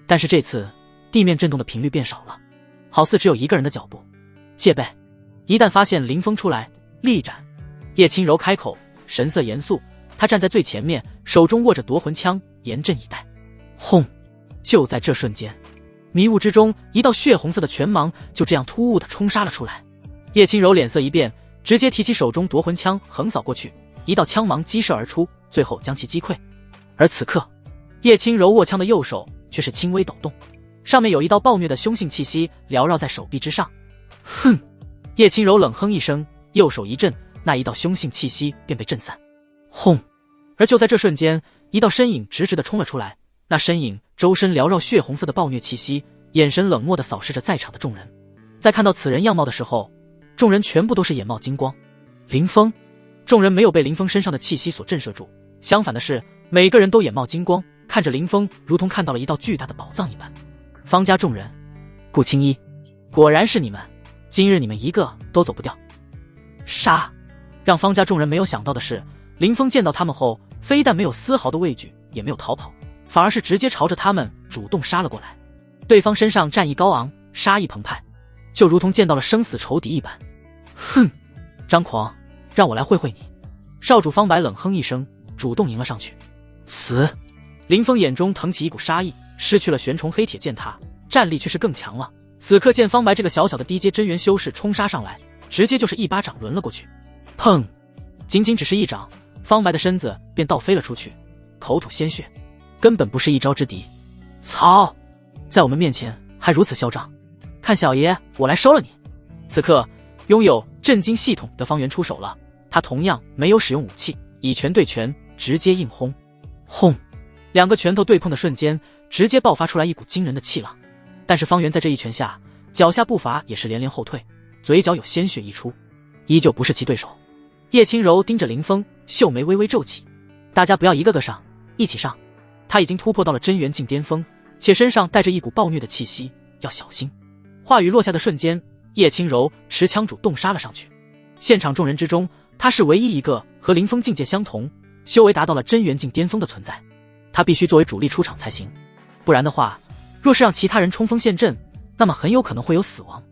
但是这次地面震动的频率变少了，好似只有一个人的脚步。戒备！一旦发现林峰出来，立斩！叶轻柔开口，神色严肃，他站在最前面，手中握着夺魂枪，严阵以待。轰！就在这瞬间，迷雾之中一道血红色的拳芒就这样突兀地冲杀了出来。叶轻柔脸色一变，直接提起手中夺魂枪横扫过去，一道枪芒激射而出，最后将其击溃。而此刻，叶轻柔握枪的右手却是轻微抖动，上面有一道暴虐的凶性气息缭绕在手臂之上。哼！叶轻柔冷哼一声，右手一震，那一道凶性气息便被震散。轰！而就在这瞬间，一道身影直直地冲了出来，那身影周身缭绕血红色的暴虐气息，眼神冷漠地扫视着在场的众人。在看到此人样貌的时候，众人全部都是眼冒金光。林峰！众人没有被林峰身上的气息所震慑住，相反的是，每个人都眼冒金光，看着林峰如同看到了一道巨大的宝藏一般。方家众人，顾青衣，果然是你们，今日你们一个都走不掉。杀！让方家众人没有想到的是，林峰见到他们后，非但没有丝毫的畏惧，也没有逃跑，反而是直接朝着他们主动杀了过来。对方身上战意高昂，杀意澎湃，就如同见到了生死仇敌一般。哼！张狂，让我来会会你。少主方白冷哼一声，主动迎了上去。死！林峰眼中腾起一股杀意，失去了玄虫黑铁剑塔，战力却是更强了。此刻见方白这个小小的低阶真元修士冲杀上来，直接就是一巴掌抡了过去。砰！仅仅只是一掌，方白的身子便倒飞了出去，口吐鲜血，根本不是一招之敌。操！在我们面前还如此嚣张，看小爷我来收了你！此刻拥有震惊系统的方圆出手了，他同样没有使用武器，以拳对拳，直接硬轰。轰！两个拳头对碰的瞬间，直接爆发出来一股惊人的气浪。但是方圆在这一拳下，脚下步伐也是连连后退，嘴角有鲜血溢出，依旧不是其对手。叶轻柔盯着林峰，秀眉微微皱起。大家不要一个个上，一起上。他已经突破到了真元境巅峰，且身上带着一股暴虐的气息，要小心。话语落下的瞬间，叶轻柔持枪主动杀了上去。现场众人之中，他是唯一一个和林峰境界相同，修为达到了真元境巅峰的存在。他必须作为主力出场才行，不然的话，若是让其他人冲锋陷阵，那么很有可能会有死亡。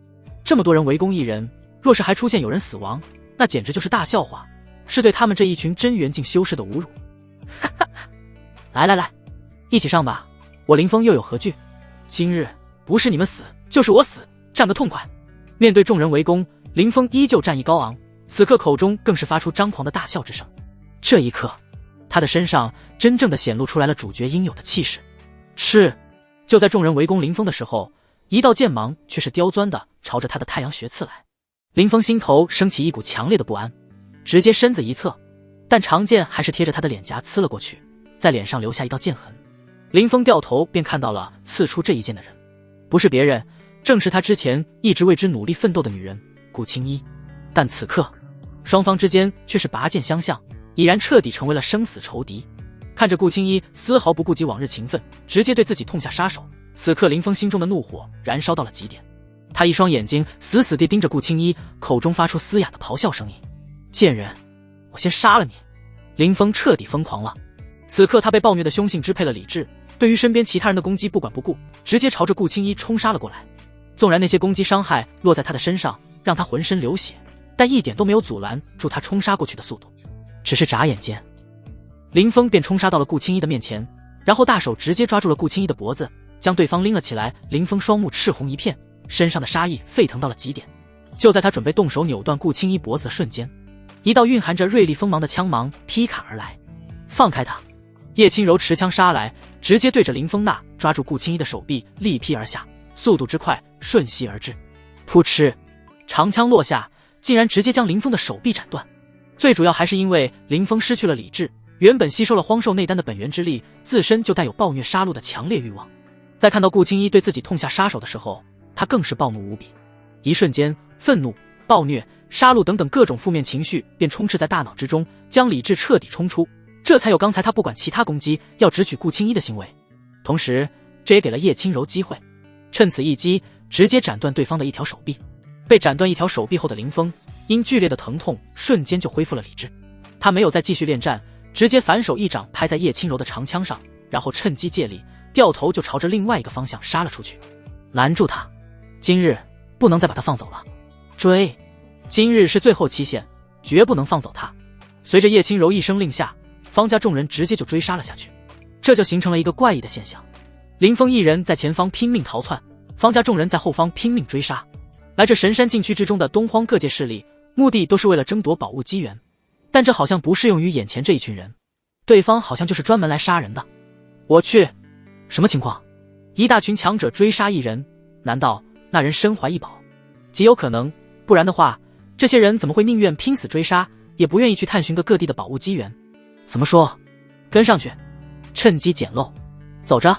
这么多人围攻一人，若是还出现有人死亡，那简直就是大笑话，是对他们这一群真元境修士的侮辱。哈哈，来来来，一起上吧，我林峰又有何惧？今日不是你们死，就是我死，战个痛快！面对众人围攻，林峰依旧战意高昂，此刻口中更是发出张狂的大笑之声。这一刻，他的身上真正的显露出来了主角应有的气势。是，就在众人围攻林峰的时候，一道剑芒却是刁钻的朝着他的太阳穴刺来。林峰心头升起一股强烈的不安，直接身子一侧，但长剑还是贴着他的脸颊刺了过去，在脸上留下一道剑痕。林峰掉头便看到了刺出这一剑的人，不是别人，正是他之前一直为之努力奋斗的女人顾青衣。但此刻双方之间却是拔剑相向，已然彻底成为了生死仇敌。看着顾青衣丝毫不顾及往日情分，直接对自己痛下杀手，此刻林峰心中的怒火燃烧到了极点。他一双眼睛死死地盯着顾青衣，口中发出嘶哑的咆哮声音：贱人，我先杀了你！林峰彻底疯狂了，此刻他被暴虐的凶性支配了理智，对于身边其他人的攻击不管不顾，直接朝着顾青衣冲杀了过来。纵然那些攻击伤害落在他的身上，让他浑身流血，但一点都没有阻拦住他冲杀过去的速度。只是眨眼间，林峰便冲杀到了顾青衣的面前，然后大手直接抓住了顾青衣的脖子，将对方拎了起来。林峰双目赤红一片，身上的杀意沸腾到了极点。就在他准备动手扭断顾青衣脖子的瞬间，一道蕴含着锐利锋芒的枪芒劈砍而来。放开他！叶轻柔持枪杀来，直接对着林峰那抓住顾青衣的手臂力劈而下，速度之快，瞬息而至。噗嗤，长枪落下，竟然直接将林峰的手臂斩断。最主要还是因为林峰失去了理智，原本吸收了荒兽内丹的本源之力，自身就带有暴虐杀戮的强烈欲望。在看到顾青衣对自己痛下杀手的时候，他更是暴怒无比。一瞬间，愤怒、暴虐、杀戮等等各种负面情绪便充斥在大脑之中，将理智彻底冲出，这才有刚才他不管其他攻击要直取顾青衣的行为。同时，这也给了叶轻柔机会。趁此一击，直接斩断对方的一条手臂。被斩断一条手臂后的林峰，因剧烈的疼痛，瞬间就恢复了理智。他没有再继续恋战，直接反手一掌拍在叶轻柔的长枪上，然后趁机借力，掉头就朝着另外一个方向杀了出去。拦住他！今日不能再把他放走了。追！今日是最后期限，绝不能放走他。随着叶轻柔一声令下，方家众人直接就追杀了下去。这就形成了一个怪异的现象：林峰一人在前方拼命逃窜，方家众人在后方拼命追杀。来这神山禁区之中的东荒各界势力，目的都是为了争夺宝物机缘，但这好像不适用于眼前这一群人，对方好像就是专门来杀人的。我去，什么情况？一大群强者追杀一人，难道那人身怀异宝？极有可能，不然的话，这些人怎么会宁愿拼死追杀，也不愿意去探寻各地的宝物机缘？怎么说？跟上去，趁机捡漏。走着！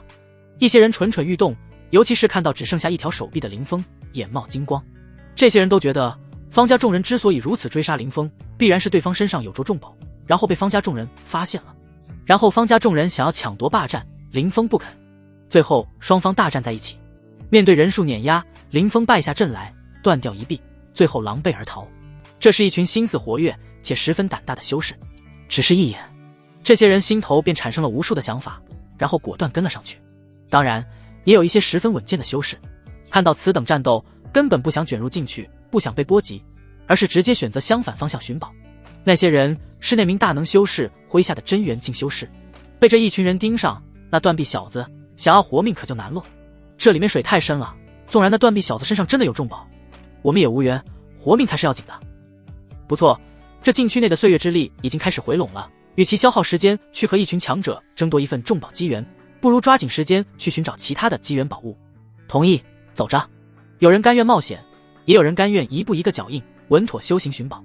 一些人蠢蠢欲动，尤其是看到只剩下一条手臂的林峰，眼冒金光。这些人都觉得方家众人之所以如此追杀林峰，必然是对方身上有着重宝，然后被方家众人发现了，然后方家众人想要抢夺霸占，林峰不肯，最后双方大战在一起。面对人数碾压，林峰败下阵来，断掉一臂，最后狼狈而逃。这是一群心思活跃且十分胆大的修士，只是一眼，这些人心头便产生了无数的想法，然后果断跟了上去。当然，也有一些十分稳健的修士，看到此等战斗，根本不想卷入进去，不想被波及，而是直接选择相反方向寻宝。那些人是那名大能修士麾下的真元境修士，被这一群人盯上，那断臂小子想要活命可就难了。这里面水太深了，纵然那断臂小子身上真的有重宝，我们也无缘，活命才是要紧的。不错，这禁区内的岁月之力已经开始回笼了，与其消耗时间去和一群强者争夺一份重宝机缘，不如抓紧时间去寻找其他的机缘宝物。同意，走着。有人甘愿冒险，也有人甘愿一步一个脚印，稳妥修行寻宝。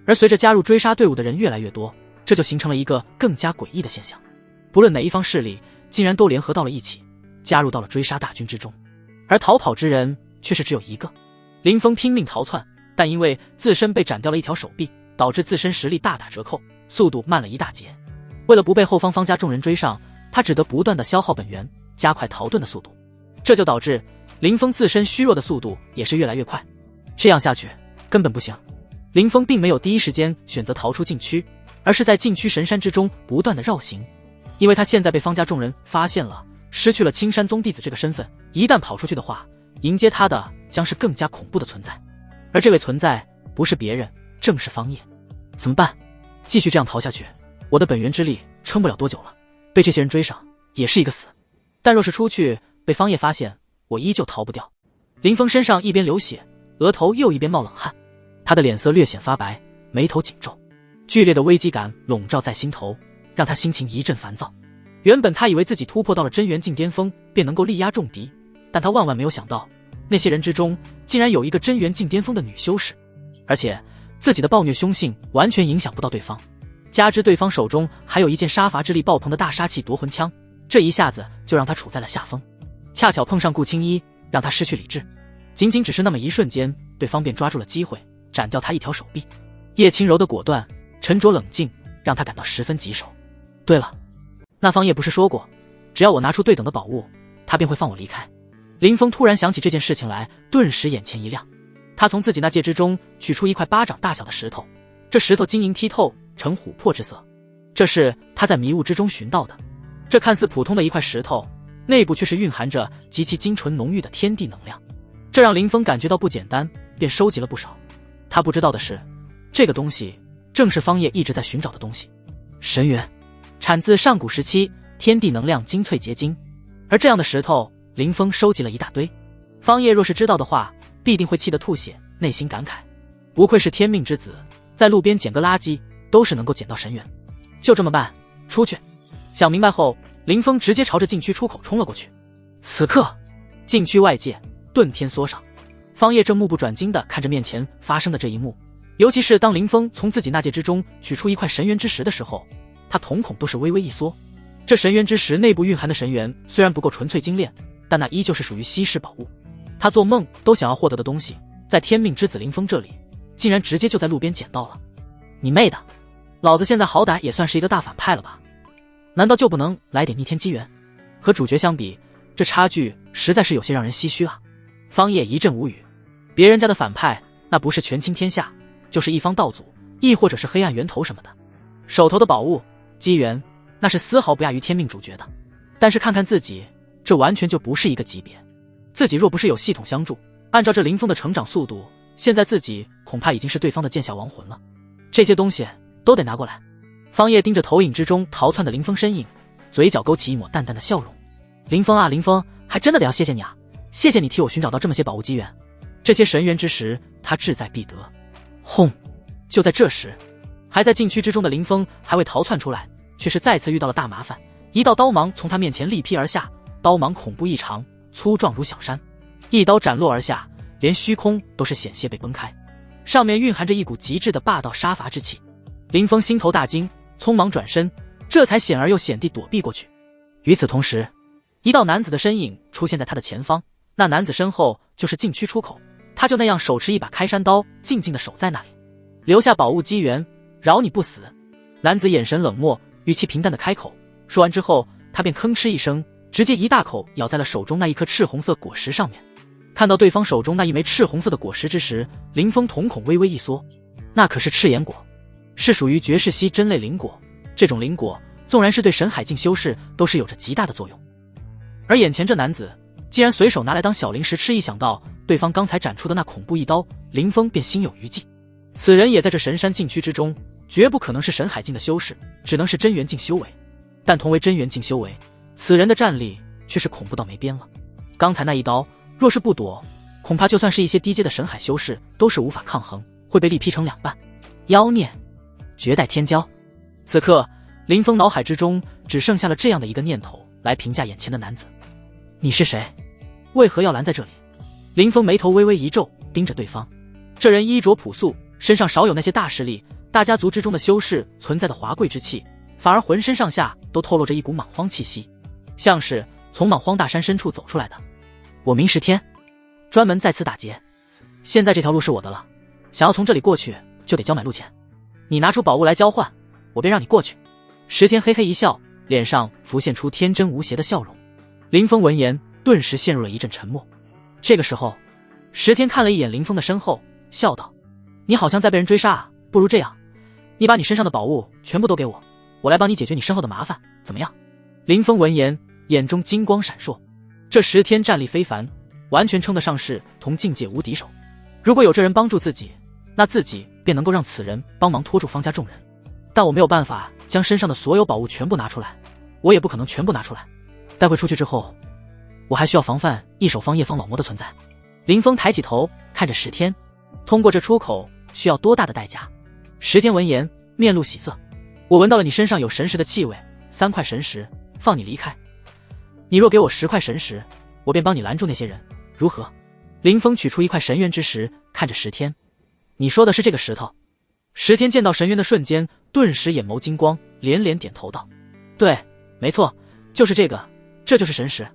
而随着加入追杀队伍的人越来越多，这就形成了一个更加诡异的现象：不论哪一方势力，竟然都联合到了一起，加入到了追杀大军之中，而逃跑之人却是只有一个。林峰拼命逃窜，但因为自身被斩掉了一条手臂，导致自身实力大打折扣，速度慢了一大截。为了不被后方方家众人追上，他只得不断的消耗本源，加快逃遁的速度。这就导致林峰自身虚弱的速度也是越来越快。这样下去根本不行。林峰并没有第一时间选择逃出禁区，而是在禁区神山之中不断的绕行，因为他现在被方家众人发现了，失去了青山宗弟子这个身份，一旦跑出去的话，迎接他的将是更加恐怖的存在。而这位存在不是别人，正是方叶。怎么办？继续这样逃下去，我的本源之力撑不了多久了，被这些人追上也是一个死。但若是出去被方叶发现，我依旧逃不掉。林峰身上一边流血，额头又一边冒冷汗，他的脸色略显发白，眉头紧皱，剧烈的危机感笼罩在心头，让他心情一阵烦躁。原本他以为自己突破到了真元境巅峰，便能够力压重敌，但他万万没有想到，那些人之中竟然有一个真元境巅峰的女修士，而且自己的暴虐凶性完全影响不到对方，加之对方手中还有一件杀伐之力爆棚的大杀器夺魂枪，这一下子就让他处在了下风。恰巧碰上顾青衣，让他失去理智，仅仅只是那么一瞬间，对方便抓住了机会斩掉他一条手臂。叶轻柔的果断、沉着冷静让他感到十分棘手。对了，那方叶不是说过，只要我拿出对等的宝物，他便会放我离开。林峰突然想起这件事情来，顿时眼前一亮。他从自己那戒之中取出一块巴掌大小的石头，这石头晶莹剔透，呈琥珀之色，这是他在迷雾之中寻到的。这看似普通的一块石头，内部却是蕴含着极其精纯浓郁的天地能量，这让林峰感觉到不简单，便收集了不少。他不知道的是，这个东西正是方叶一直在寻找的东西——神元，产自上古时期天地能量精粹结晶。而这样的石头，林峰收集了一大堆。方叶若是知道的话，必定会气得吐血，内心感慨：不愧是天命之子，在路边捡个垃圾都是能够捡到神元。就这么办，出去！想明白后，林峰直接朝着禁区出口冲了过去。此刻，禁区外界顿天缩上，方叶正目不转睛地看着面前发生的这一幕。尤其是当林峰从自己那戒之中取出一块神元之石的时候，他瞳孔都是微微一缩。这神元之石内部蕴含的神元虽然不够纯粹精炼，但那依旧是属于稀世宝物。他做梦都想要获得的东西，在天命之子林峰这里，竟然直接就在路边捡到了。你妹的，老子现在好歹也算是一个大反派了吧？难道就不能来点逆天机缘？和主角相比，这差距实在是有些让人唏嘘啊。方叶一阵无语，别人家的反派那不是权倾天下，就是一方道祖，亦或者是黑暗源头什么的，手头的宝物机缘那是丝毫不亚于天命主角的。但是看看自己，这完全就不是一个级别。自己若不是有系统相助，按照这林峰的成长速度，现在自己恐怕已经是对方的剑下亡魂了。这些东西都得拿过来。方叶盯着投影之中逃窜的林峰身影，嘴角勾起一抹淡淡的笑容。林峰啊林峰，还真的得要谢谢你啊，谢谢你替我寻找到这么些宝物机缘，这些神缘之时他志在必得。轰！就在这时，还在禁区之中的林峰还未逃窜出来，却是再次遇到了大麻烦。一道刀芒从他面前力劈而下，刀芒恐怖异常，粗壮如小山，一刀斩落而下，连虚空都是险些被崩开，上面蕴含着一股极致的霸道杀伐之气。林峰心头大惊，匆忙转身，这才险而又险地躲避过去。与此同时，一道男子的身影出现在他的前方，那男子身后就是禁区出口，他就那样手持一把开山刀，静静地守在那里。留下宝物机缘，饶你不死。男子眼神冷漠，语气平淡地开口，说完之后，他便吭哧一声，直接一大口咬在了手中那一颗赤红色果实上面。看到对方手中那一枚赤红色的果实之时，林峰瞳孔微微一缩，那可是赤炎果，是属于绝世系真类灵果。这种灵果纵然是对神海境修士都是有着极大的作用，而眼前这男子既然随手拿来当小零食吃，一想到对方刚才斩出的那恐怖一刀，林峰便心有余悸。此人也在这神山禁区之中，绝不可能是神海境的修士，只能是真元境修为。但同为真元境修为，此人的战力却是恐怖到没边了。刚才那一刀若是不躲，恐怕就算是一些低阶的神海修士都是无法抗衡，会被力劈成两半。妖孽，绝代天骄。此刻林峰脑海之中只剩下了这样的一个念头来评价眼前的男子。你是谁？为何要拦在这里？林峰眉头微微一皱，盯着对方。这人衣着朴素，身上少有那些大势力、大家族之中的修士存在的华贵之气，反而浑身上下都透露着一股莽荒气息，像是从莽荒大山深处走出来的。我名石天，专门在此打劫，现在这条路是我的了，想要从这里过去就得交买路钱，你拿出宝物来交换，我便让你过去。石天嘿嘿一笑，脸上浮现出天真无邪的笑容。林峰闻言顿时陷入了一阵沉默。这个时候，石天看了一眼林峰的身后，笑道：你好像在被人追杀啊，不如这样，你把你身上的宝物全部都给我，我来帮你解决你身后的麻烦，怎么样？林峰闻言眼中金光闪烁，这石天战力非凡，完全称得上是同境界无敌手。如果有这人帮助自己，那自己便能够让此人帮忙拖住方家众人。但我没有办法将身上的所有宝物全部拿出来，我也不可能全部拿出来。待会出去之后，我还需要防范一手方叶方老魔的存在。林峰抬起头看着石天，通过这出口需要多大的代价？石天闻言面露喜色，我闻到了你身上有神石的气味，3块神石放你离开，你若给我10块神石，我便帮你拦住那些人，如何？林峰取出1块神元之石，看着石天，你说的是这个石头？石天见到神元的瞬间，顿时眼眸金光，连连点头道：对，没错，就是这个，这就是神石。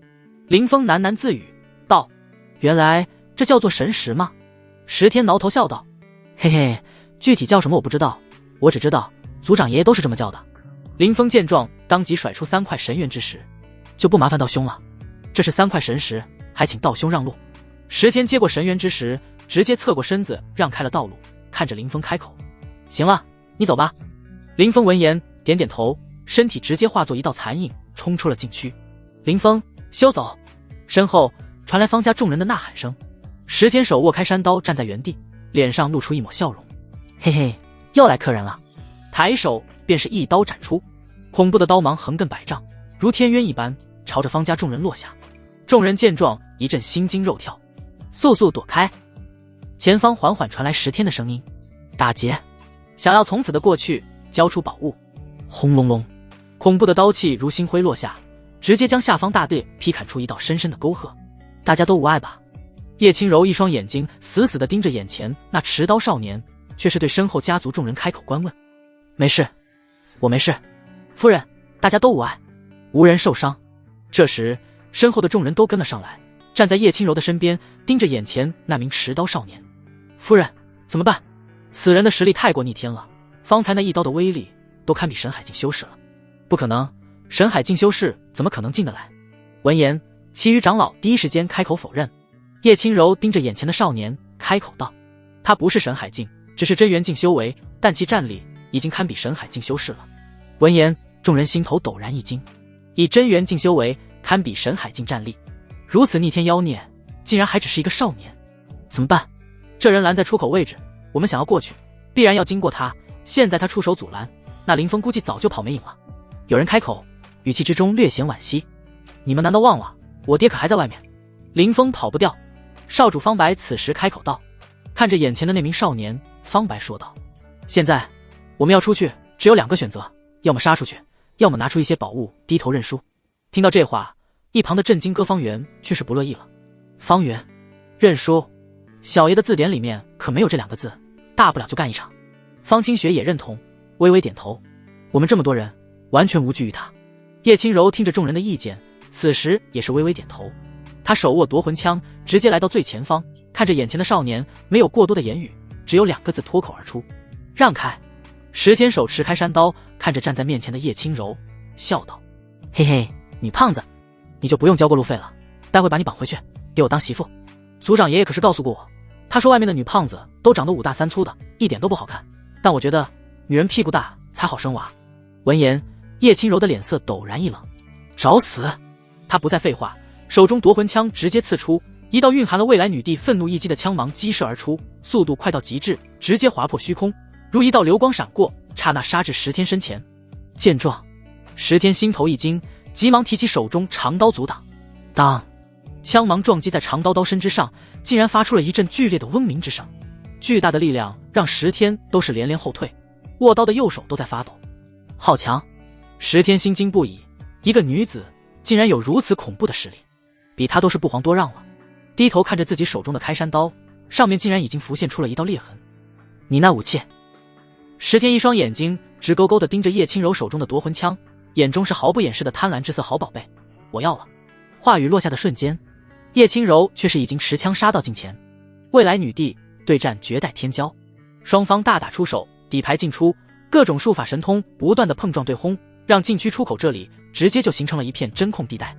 林峰喃喃自语道：原来这叫做神石吗？石天挠头笑道：嘿嘿，具体叫什么我不知道，我只知道族长爷爷都是这么叫的。林峰见状当即甩出3块神元之石，就不麻烦道兄了，这是3块神石，还请道兄让路。石天接过神元之石，直接侧过身子让开了道路，看着林峰开口：行了，你走吧。林峰闻言点点头，身体直接化作一道残影冲出了禁区。林峰休走！身后传来方家众人的呐喊声。石天手握开山刀站在原地，脸上露出一抹笑容：嘿嘿，又来客人了。抬手便是一刀斩出，恐怖的刀芒横亘100丈，如天渊一般朝着方家众人落下。众人见状一阵心惊肉跳，速速躲开。前方缓缓传来石天的声音：打劫，想要从此的过去，交出宝物。轰隆隆，恐怖的刀气如星辉落下，直接将下方大地劈砍出一道深深的沟壑。大家都无碍吧？叶轻柔一双眼睛死死地盯着眼前那持刀少年，却是对身后家族众人开口关问：没事，我没事，夫人，大家都无碍，无人受伤。这时身后的众人都跟了上来，站在叶轻柔的身边，盯着眼前那名持刀少年。夫人，怎么办？此人的实力太过逆天了，方才那一刀的威力都堪比神海境修士了。不可能，神海境修士怎么可能进得来？闻言，其余长老第一时间开口否认。叶轻柔盯着眼前的少年，开口道：“他不是神海境，只是真元境修为，但其战力已经堪比神海境修士了。”闻言，众人心头陡然一惊，以真元境修为堪比神海境战力，如此逆天妖孽，竟然还只是一个少年，怎么办？这人拦在出口位置，我们想要过去，必然要经过他。现在他出手阻拦，那林峰估计早就跑没影了。有人开口，语气之中略显惋惜：“你们难道忘了，我爹可还在外面？林峰跑不掉。”少主方白此时开口道，看着眼前的那名少年，方白说道：“现在我们要出去，只有2个选择，要么杀出去，要么拿出一些宝物低头认输。”听到这话，一旁的震惊哥方圆却是不乐意了。方圆，认输？小爷的字典里面可没有这2个字，大不了就干一场。方清雪也认同，微微点头。我们这么多人，完全无惧于他。叶轻柔听着众人的意见，此时也是微微点头。他手握夺魂枪，直接来到最前方，看着眼前的少年，没有过多的言语，只有2个字脱口而出：“让开！”石天手持开山刀，看着站在面前的叶轻柔，笑道：“嘿嘿，女胖子，你就不用交过路费了，待会把你绑回去，给我当媳妇。族长爷爷可是告诉过我，他说外面的女胖子都长得5大3粗的，一点都不好看，但我觉得女人屁股大才好生娃。”闻言，叶轻柔的脸色陡然一冷：“找死！”他不再废话，手中夺魂枪直接刺出，一道蕴含了未来女帝愤怒一击的枪芒激射而出，速度快到极致，直接划破虚空，如一道流光闪过，刹那杀至石天身前。见状，石天心头一惊，急忙提起手中长刀阻挡。当，枪芒撞击在长刀刀身之上，竟然发出了一阵剧烈的嗡鸣之声。巨大的力量让石天都是连连后退，握刀的右手都在发抖。好强！石天心惊不已，一个女子竟然有如此恐怖的实力，比他都是不遑多让了。低头看着自己手中的开山刀，上面竟然已经浮现出了一道裂痕。你那武器？石天一双眼睛直勾勾地盯着叶轻柔手中的夺魂枪，眼中是毫不掩饰的贪婪之色。好宝贝，我要了！话语落下的瞬间，叶轻柔却是已经持枪杀到近前。未来女帝对战绝代天骄，双方大打出手，底牌尽出，各种术法神通不断的碰撞对轰，让禁区出口这里直接就形成了一片真空地带，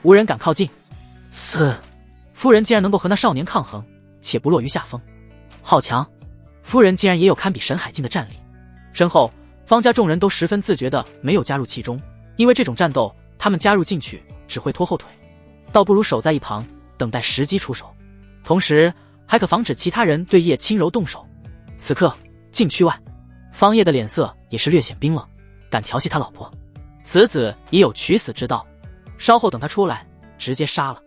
无人敢靠近。夫人竟然能够和那少年抗衡，且不落于下风，好强！夫人竟然也有堪比神海境的战力。身后方家众人都十分自觉的没有加入其中，因为这种战斗他们加入进去只会拖后腿，倒不如守在一旁等待时机出手，同时还可防止其他人对叶轻柔动手。此刻禁区外，方叶的脸色也是略显冰冷，敢调戏他老婆，此子也有取死之道，稍后等他出来直接杀了。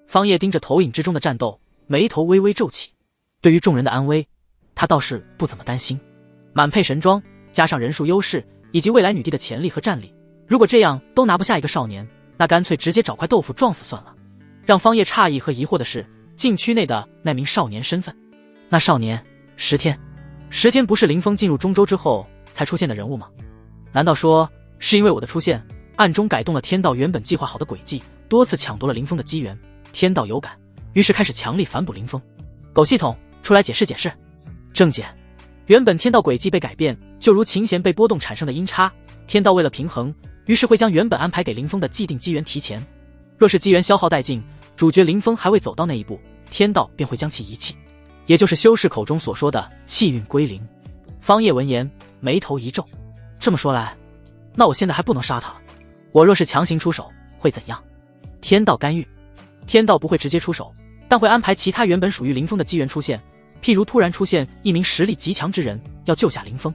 方叶盯着投影之中的战斗，眉头微微皱起。对于众人的安危，他倒是不怎么担心。满配神装加上人数优势以及未来女帝的潜力和战力，如果这样都拿不下一个少年，那干脆直接找块豆腐撞死算了。让方叶诧异和疑惑的是禁区内的那名少年身份。那少年石天。石天不是林峰进入中州之后才出现的人物吗？难道说是因为我的出现暗中改动了天道原本计划好的轨迹，多次抢夺了林峰的机缘？天道有感，于是开始强力反哺林峰。狗系统出来解释解释。正解，原本天道轨迹被改变，就如琴弦被波动产生的音差，天道为了平衡，于是会将原本安排给林峰的既定机缘提前。若是机缘消耗殆尽，主角林峰还未走到那一步，天道便会将其遗弃，也就是修士口中所说的气运归零。方叶闻言眉头一皱，这么说来，那我现在还不能杀他了。我若是强行出手会怎样？天道干预，天道不会直接出手，但会安排其他原本属于林峰的机缘出现，譬如突然出现一名实力极强之人要救下林峰，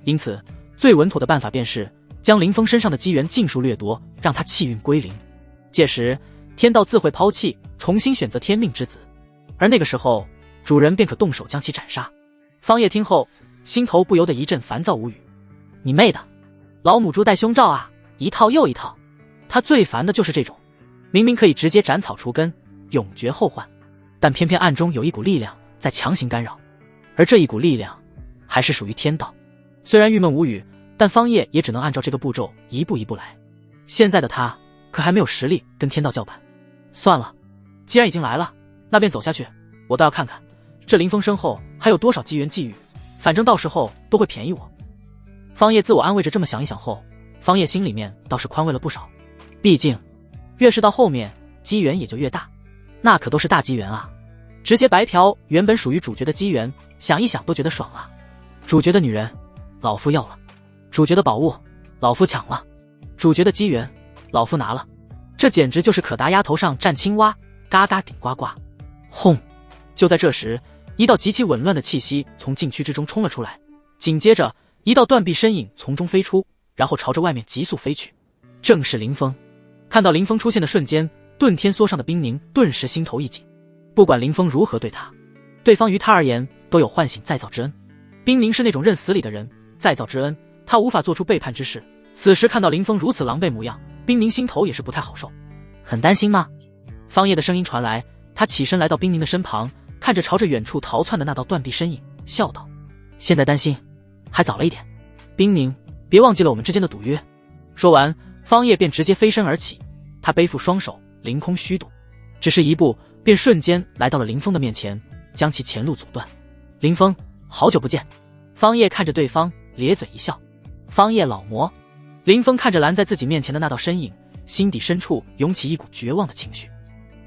因此最稳妥的办法便是将林峰身上的机缘尽数掠夺，让他气运归零。届时天道自会抛弃，重新选择天命之子，而那个时候主人便可动手将其斩杀。方叶听后心头不由得一阵烦躁无语。你妹的，老母猪戴胸罩啊，一套又一套。他最烦的就是这种明明可以直接斩草除根永绝后患，但偏偏暗中有一股力量在强行干扰，而这一股力量还是属于天道。虽然郁闷无语，但方叶也只能按照这个步骤一步一步来。现在的他可还没有实力跟天道叫板。算了，既然已经来了，那便走下去，我倒要看看这林峰身后还有多少机缘际遇，反正到时候都会便宜我。方叶自我安慰着这么想一想后，方叶心里面倒是宽慰了不少。毕竟越是到后面，机缘也就越大。那可都是大机缘啊！直接白嫖原本属于主角的机缘，想一想都觉得爽啊！主角的女人，老夫要了；主角的宝物，老夫抢了；主角的机缘，老夫拿了。这简直就是可达鸭头上站青蛙，嘎嘎顶呱呱。轰！就在这时，一道极其紊乱的气息从禁区之中冲了出来，紧接着一道断臂身影从中飞出，然后朝着外面急速飞去。正是林峰。看到林峰出现的瞬间，遁天梭上的冰凝顿时心头一紧。不管林峰如何对他，对方于他而言都有唤醒再造之恩。冰凝是那种认死理的人，再造之恩他无法做出背叛之事。此时看到林峰如此狼狈模样，冰凝心头也是不太好受。很担心吗？方叶的声音传来，他起身来到冰凝的身旁，看着朝着远处逃窜的那道断臂身影，笑道：现在担心还早了一点，冰凝，别忘记了我们之间的赌约。说完，方叶便直接飞身而起，他背负双手凌空虚度，只是一步便瞬间来到了林峰的面前，将其前路阻断。林峰，好久不见。方叶看着对方咧嘴一笑。方叶老魔。林峰看着拦在自己面前的那道身影，心底深处涌起一股绝望的情绪。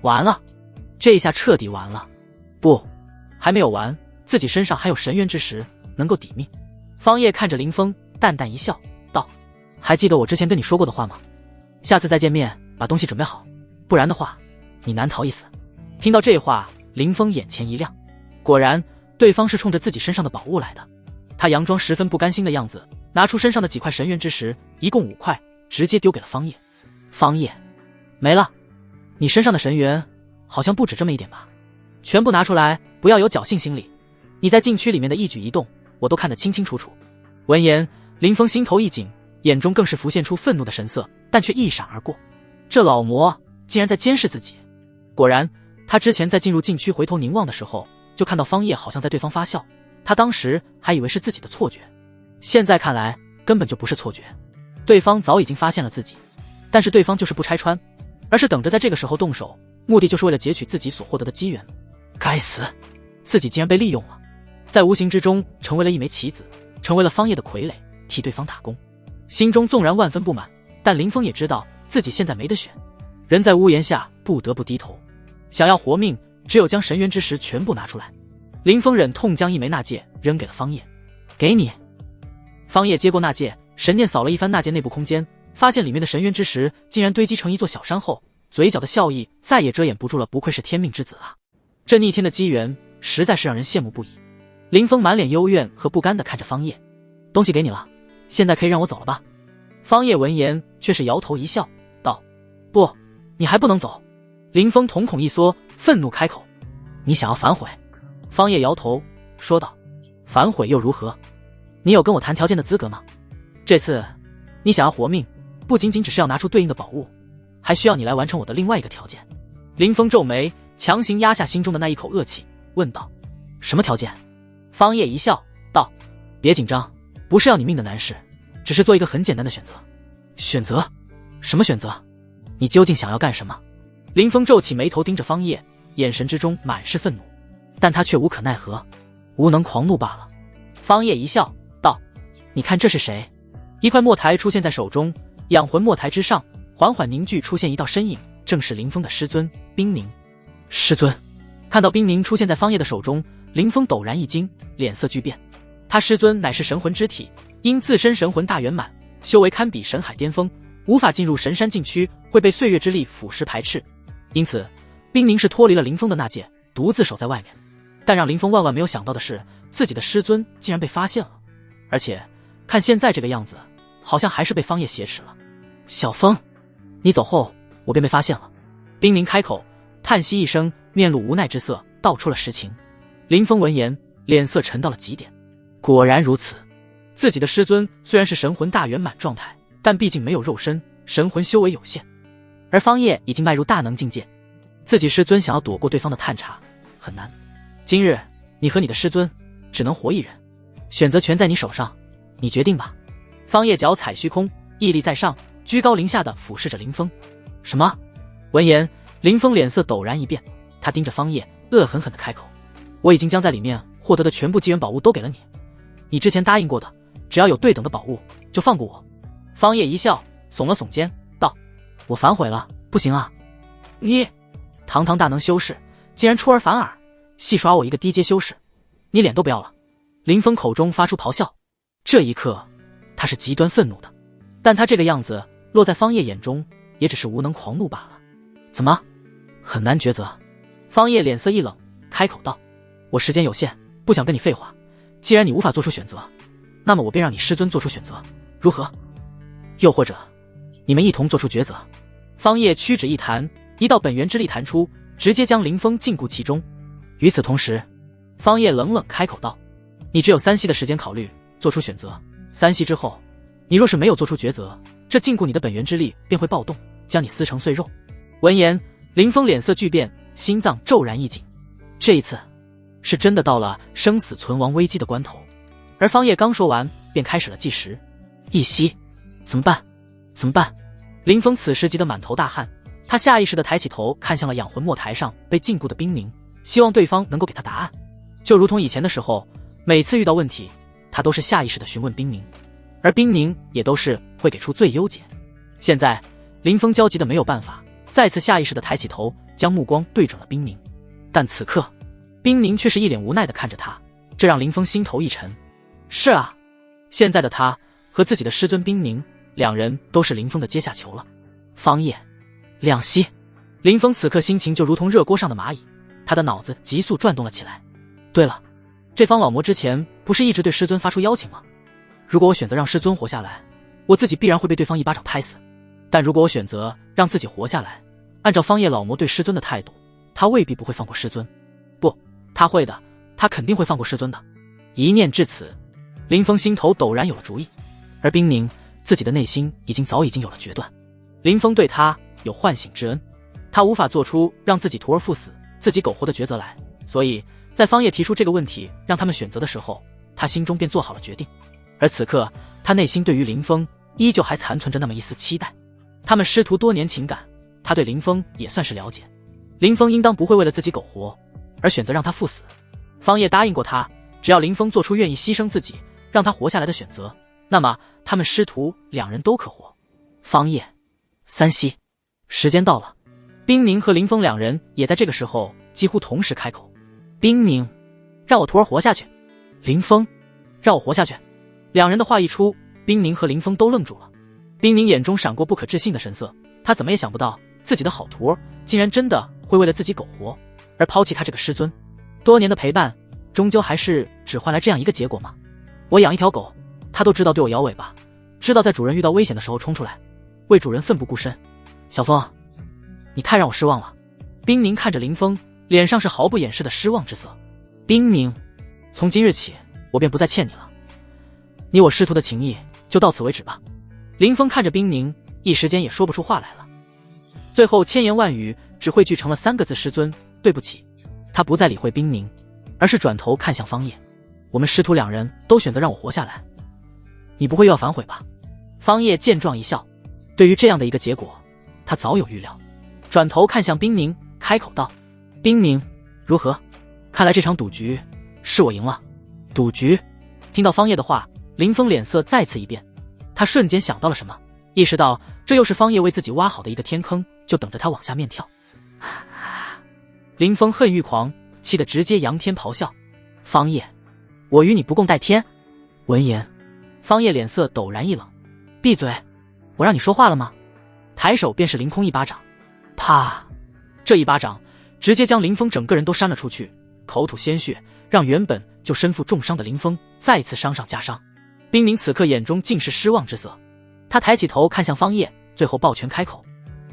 完了，这一下彻底完了。不，还没有完，自己身上还有神元之石能够抵命。方叶看着林峰淡淡一笑道：还记得我之前跟你说过的话吗？下次再见面把东西准备好，不然的话你难逃一死。听到这话，林峰眼前一亮，果然对方是冲着自己身上的宝物来的。他佯装十分不甘心的样子，拿出身上的几块神元之石，一共5块，直接丢给了方叶。方叶，没了，你身上的神元好像不止这么一点吧？全部拿出来，不要有侥幸心理。你在禁区里面的一举一动，我都看得清清楚楚。闻言，林峰心头一紧，眼中更是浮现出愤怒的神色，但却一闪而过。这老魔竟然在监视自己！果然，他之前在进入禁区回头凝望的时候，就看到方叶好像在对方发笑，他当时还以为是自己的错觉，现在看来根本就不是错觉，对方早已经发现了自己，但是对方就是不拆穿，而是等着在这个时候动手，目的就是为了截取自己所获得的机缘。该死，自己竟然被利用了，在无形之中成为了一枚棋子，成为了方叶的傀儡，替对方打工。心中纵然万分不满，但林峰也知道自己现在没得选，人在屋檐下不得不低头，想要活命，只有将神元之石全部拿出来。林峰忍痛将一枚纳戒扔给了方叶，给你。方叶接过纳戒，神念扫了一番纳戒内部空间，发现里面的神元之石竟然堆积成一座小山后，嘴角的笑意再也遮掩不住了，不愧是天命之子啊！这逆天的机缘实在是让人羡慕不已。林峰满脸幽怨和不甘地看着方叶，东西给你了，现在可以让我走了吧？方叶闻言却是摇头一笑道：不，你还不能走。林峰瞳孔一缩，愤怒开口：你想要反悔？方叶摇头说道：反悔又如何？你有跟我谈条件的资格吗？这次你想要活命，不仅仅只是要拿出对应的宝物，还需要你来完成我的另外一个条件。林峰皱眉，强行压下心中的那一口恶气，问道：什么条件？方叶一笑道：别紧张，不是要你命的难事，只是做一个很简单的选择。选择？什么选择？你究竟想要干什么？林峰皱起眉头盯着方叶，眼神之中满是愤怒，但他却无可奈何，无能狂怒罢了。方叶一笑道：你看这是谁？一块墨台出现在手中，养魂墨台之上缓缓凝聚，出现一道身影，正是林峰的师尊冰凝。师尊。看到冰凝出现在方叶的手中，林峰陡然一惊，脸色巨变。他师尊乃是神魂之体，因自身神魂大圆满，修为堪比神海巅峰，无法进入神山禁区，会被岁月之力腐蚀排斥。因此冰凝是脱离了林峰的纳戒，独自守在外面。但让林峰万万没有想到的是，自己的师尊竟然被发现了，而且看现在这个样子，好像还是被方叶挟持了。小风，你走后我便被发现了。冰凝开口，叹息一声，面露无奈之色，道出了实情。林峰闻言，脸色沉到了极点。果然如此，自己的师尊虽然是神魂大圆满状态，但毕竟没有肉身，神魂修为有限，而方叶已经迈入大能境界，自己师尊想要躲过对方的探查很难。今日你和你的师尊只能活一人，选择权在你手上，你决定吧。方叶脚踩虚空，屹立在上，居高临下的俯视着林峰。什么？闻言，林峰脸色陡然一变，他盯着方叶，恶狠狠地开口：我已经将在里面获得的全部机缘宝物都给了你，你之前答应过的，只要有对等的宝物就放过我。方叶一笑，耸了耸肩道：我反悔了，不行啊，你堂堂大能修士，竟然出尔反尔，戏耍我一个低阶修士，你脸都不要了！林峰口中发出咆哮，这一刻他是极端愤怒的，但他这个样子落在方叶眼中也只是无能狂怒罢了。怎么很难抉择？方叶脸色一冷，开口道：我时间有限，不想跟你废话，既然你无法做出选择，那么我便让你师尊做出选择，如何？又或者你们一同做出抉择？方叶屈指一弹，一道本源之力弹出，直接将林峰禁锢其中。与此同时，方叶冷冷开口道：你只有3息的时间考虑，做出选择。3息之后，你若是没有做出抉择，这禁锢你的本源之力便会暴动，将你撕成碎肉。闻言，林峰脸色巨变，心脏骤然一紧。这一次是真的到了生死存亡危机的关头。而方叶刚说完，便开始了计时。1息，怎么办？怎么办？林峰此时急得满头大汗，他下意识地抬起头看向了养魂墨台上被禁锢的冰凝，希望对方能够给他答案。就如同以前的时候，每次遇到问题，他都是下意识地询问冰凝，而冰凝也都是会给出最优解。现在林峰焦急的没有办法，再次下意识地抬起头，将目光对准了冰凝。但此刻冰凝却是一脸无奈地看着他，这让林峰心头一沉。是啊，现在的他和自己的师尊冰凝，两人都是林峰的阶下囚了。方叶2息，林峰此刻心情就如同热锅上的蚂蚁，他的脑子急速转动了起来。对了，这方老魔之前不是一直对师尊发出邀请吗？如果我选择让师尊活下来，我自己必然会被对方一巴掌拍死。但如果我选择让自己活下来，按照方叶老魔对师尊的态度，他未必不会放过师尊。不，他会的，他肯定会放过师尊的。一念至此，林峰心头陡然有了主意，而冰凝自己的内心早已经有了决断。林峰对他有唤醒之恩，他无法做出让自己徒儿赴死、自己苟活的抉择来，所以在方叶提出这个问题让他们选择的时候，他心中便做好了决定。而此刻他内心对于林峰依旧还残存着那么一丝期待，他们师徒多年情感，他对林峰也算是了解，林峰应当不会为了自己苟活而选择让他赴死。方叶答应过他，只要林峰做出愿意牺牲自己让他活下来的选择，那么他们师徒两人都可活。方叶3息，时间到了。冰凝和林峰两人也在这个时候几乎同时开口。冰凝，让我徒儿活下去。林峰，让我活下去。两人的话一出，冰凝和林峰都愣住了。冰凝眼中闪过不可置信的神色，他怎么也想不到自己的好徒儿竟然真的会为了自己苟活而抛弃他这个师尊。多年的陪伴终究还是只换来这样一个结果吗？我养一条狗，它都知道对我摇尾巴，知道在主人遇到危险的时候冲出来为主人奋不顾身。小峰，你太让我失望了。冰凝看着林峰，脸上是毫不掩饰的失望之色。冰凝，从今日起我便不再欠你了，你我师徒的情谊就到此为止吧。林峰看着冰凝，一时间也说不出话来了，最后千言万语只汇聚成了3个字：师尊，对不起。他不再理会冰凝，而是转头看向方叶。我们师徒两人都选择让我活下来，你不会又要反悔吧？方叶见状一笑，对于这样的一个结果他早有预料，转头看向冰凝，开口道：冰凝，如何？看来这场赌局是我赢了。赌局？听到方叶的话，林峰脸色再次一变，他瞬间想到了什么，意识到这又是方叶为自己挖好的一个天坑，就等着他往下面跳。林峰恨欲狂，气得直接仰天咆哮：方叶，我与你不共戴天！闻言，方叶脸色陡然一冷：闭嘴，我让你说话了吗？抬手便是凌空一巴掌，啪！这一巴掌直接将林峰整个人都扇了出去，口吐鲜血，让原本就身负重伤的林峰再次伤上加伤。冰凝此刻眼中尽是失望之色，他抬起头看向方叶，最后抱拳开口：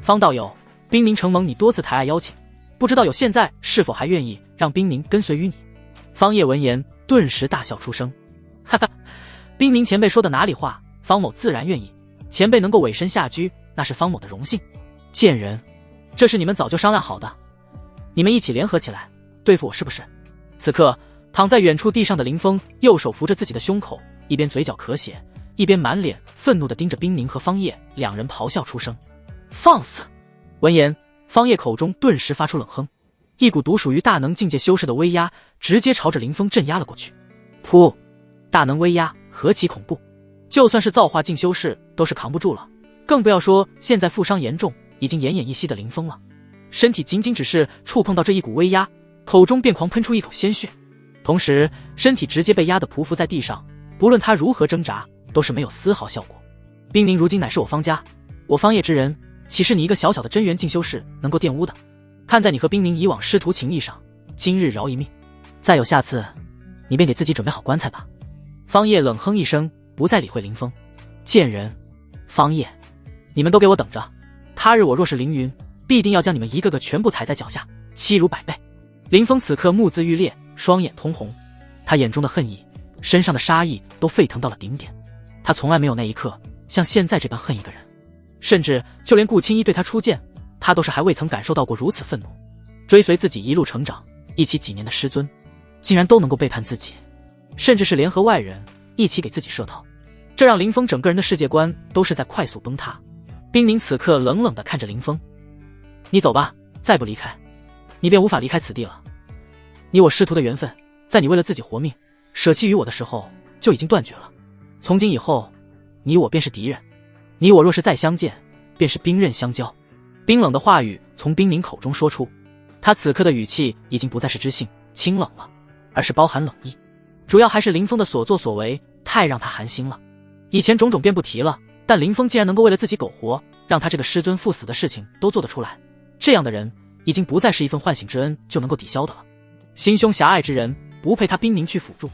方道友，冰凝承蒙你多次抬爱邀请，不知道有现在是否还愿意让冰凝跟随于你？方叶闻言顿时大笑出声：哈哈，冰凝前辈说的哪里话，方某自然愿意，前辈能够委身下居，那是方某的荣幸。贱人，这是你们早就商量好的，你们一起联合起来对付我是不是？此刻躺在远处地上的林峰右手扶着自己的胸口，一边嘴角咳血，一边满脸愤怒地盯着冰凝和方叶两人咆哮出声：放肆！闻言，方叶口中顿时发出冷哼，一股独属于大能境界修士的威压直接朝着林峰镇压了过去。噗！大能威压何其恐怖，就算是造化境修士都是扛不住了，更不要说现在负伤严重已经奄奄一息的林峰了。身体仅仅只是触碰到这一股威压，口中便狂喷出一口鲜血，同时身体直接被压得匍匐在地上，不论他如何挣扎，都是没有丝毫效果。冰凝如今乃是我方家，我方业之人，岂是你一个小小的真元进修士能够玷污的？看在你和冰凝以往师徒情谊上，今日饶一命，再有下次，你便给自己准备好棺材吧。方业冷哼一声，不再理会林峰。贱人，方业，你们都给我等着，他日我若是凌云，必定要将你们一个个全部踩在脚下，欺辱百倍。林峰此刻目眦欲裂，双眼通红，他眼中的恨意，身上的杀意都沸腾到了顶点。他从来没有那一刻像现在这般恨一个人，甚至就连顾青衣对他出剑，他都是还未曾感受到过如此愤怒。追随自己一路成长，一起几年的师尊，竟然都能够背叛自己，甚至是联合外人一起给自己设套，这让林峰整个人的世界观都是在快速崩塌。冰凝此刻冷冷地看着林峰，你走吧，再不离开，你便无法离开此地了。你我师徒的缘分，在你为了自己活命，舍弃于我的时候就已经断绝了。从今以后，你我便是敌人，你我若是再相见，便是兵刃相交。冰冷的话语从冰凝口中说出，他此刻的语气已经不再是知性清冷了，而是包含冷意。主要还是林峰的所作所为太让他寒心了。以前种种便不提了，但林峰竟然能够为了自己苟活，让他这个师尊赴死的事情都做得出来，这样的人已经不再是一份唤醒之恩就能够抵消的了。心胸狭隘之人，不配他冰凝去辅助。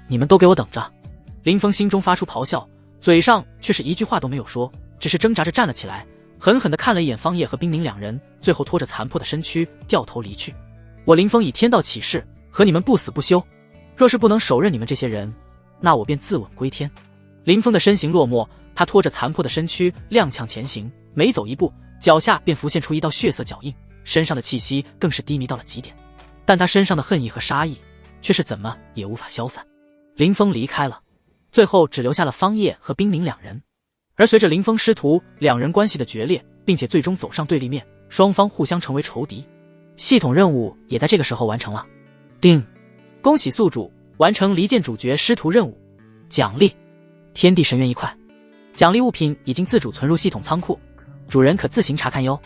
你们都给我等着！林峰心中发出咆哮，嘴上却是一句话都没有说，只是挣扎着站了起来，狠狠地看了一眼方叶和冰凝两人，最后拖着残破的身躯掉头离去。我林峰以天道起誓，和你们不死不休，若是不能手刃你们这些人，那我便自刎归天。林峰的身形落寞，他拖着残破的身躯踉跄前行，每走一步，脚下便浮现出一道血色脚印，身上的气息更是低迷到了极点。但他身上的恨意和杀意，却是怎么也无法消散。林峰离开了，最后只留下了方叶和冰凝两人。而随着林峰师徒两人关系的决裂，并且最终走上对立面，双方互相成为仇敌，系统任务也在这个时候完成了。叮，恭喜宿主完成离间主角师徒任务，奖励天地神元1块，奖励物品已经自主存入系统仓库，主人可自行查看哟。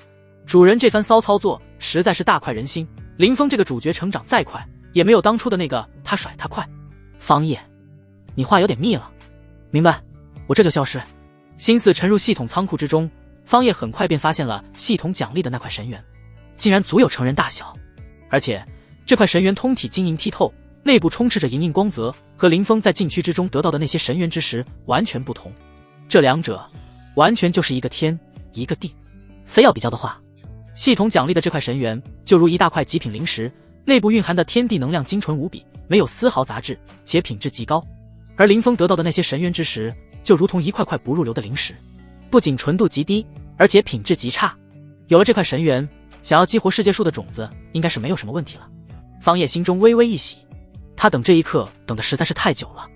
主人这番骚操作实在是大快人心，林峰这个主角成长再快，也没有当初的那个他甩他快。方叶，你话有点密了。明白，我这就消失。心思沉入系统仓库之中，方叶很快便发现了系统奖励的那块神元，竟然足有成人大小，而且这块神元通体晶莹剔透，内部充斥着莹莹光泽，和林峰在禁区之中得到的那些神元之石完全不同，这两者完全就是一个天一个地。非要比较的话，系统奖励的这块神元就如一大块极品灵石，内部蕴含的天地能量精纯无比，没有丝毫杂质，且品质极高。而林峰得到的那些神元之石就如同一块块不入流的灵石，不仅纯度极低，而且品质极差。有了这块神元，想要激活世界树的种子应该是没有什么问题了。方叶心中微微一喜，他等这一刻等的实在是太久了。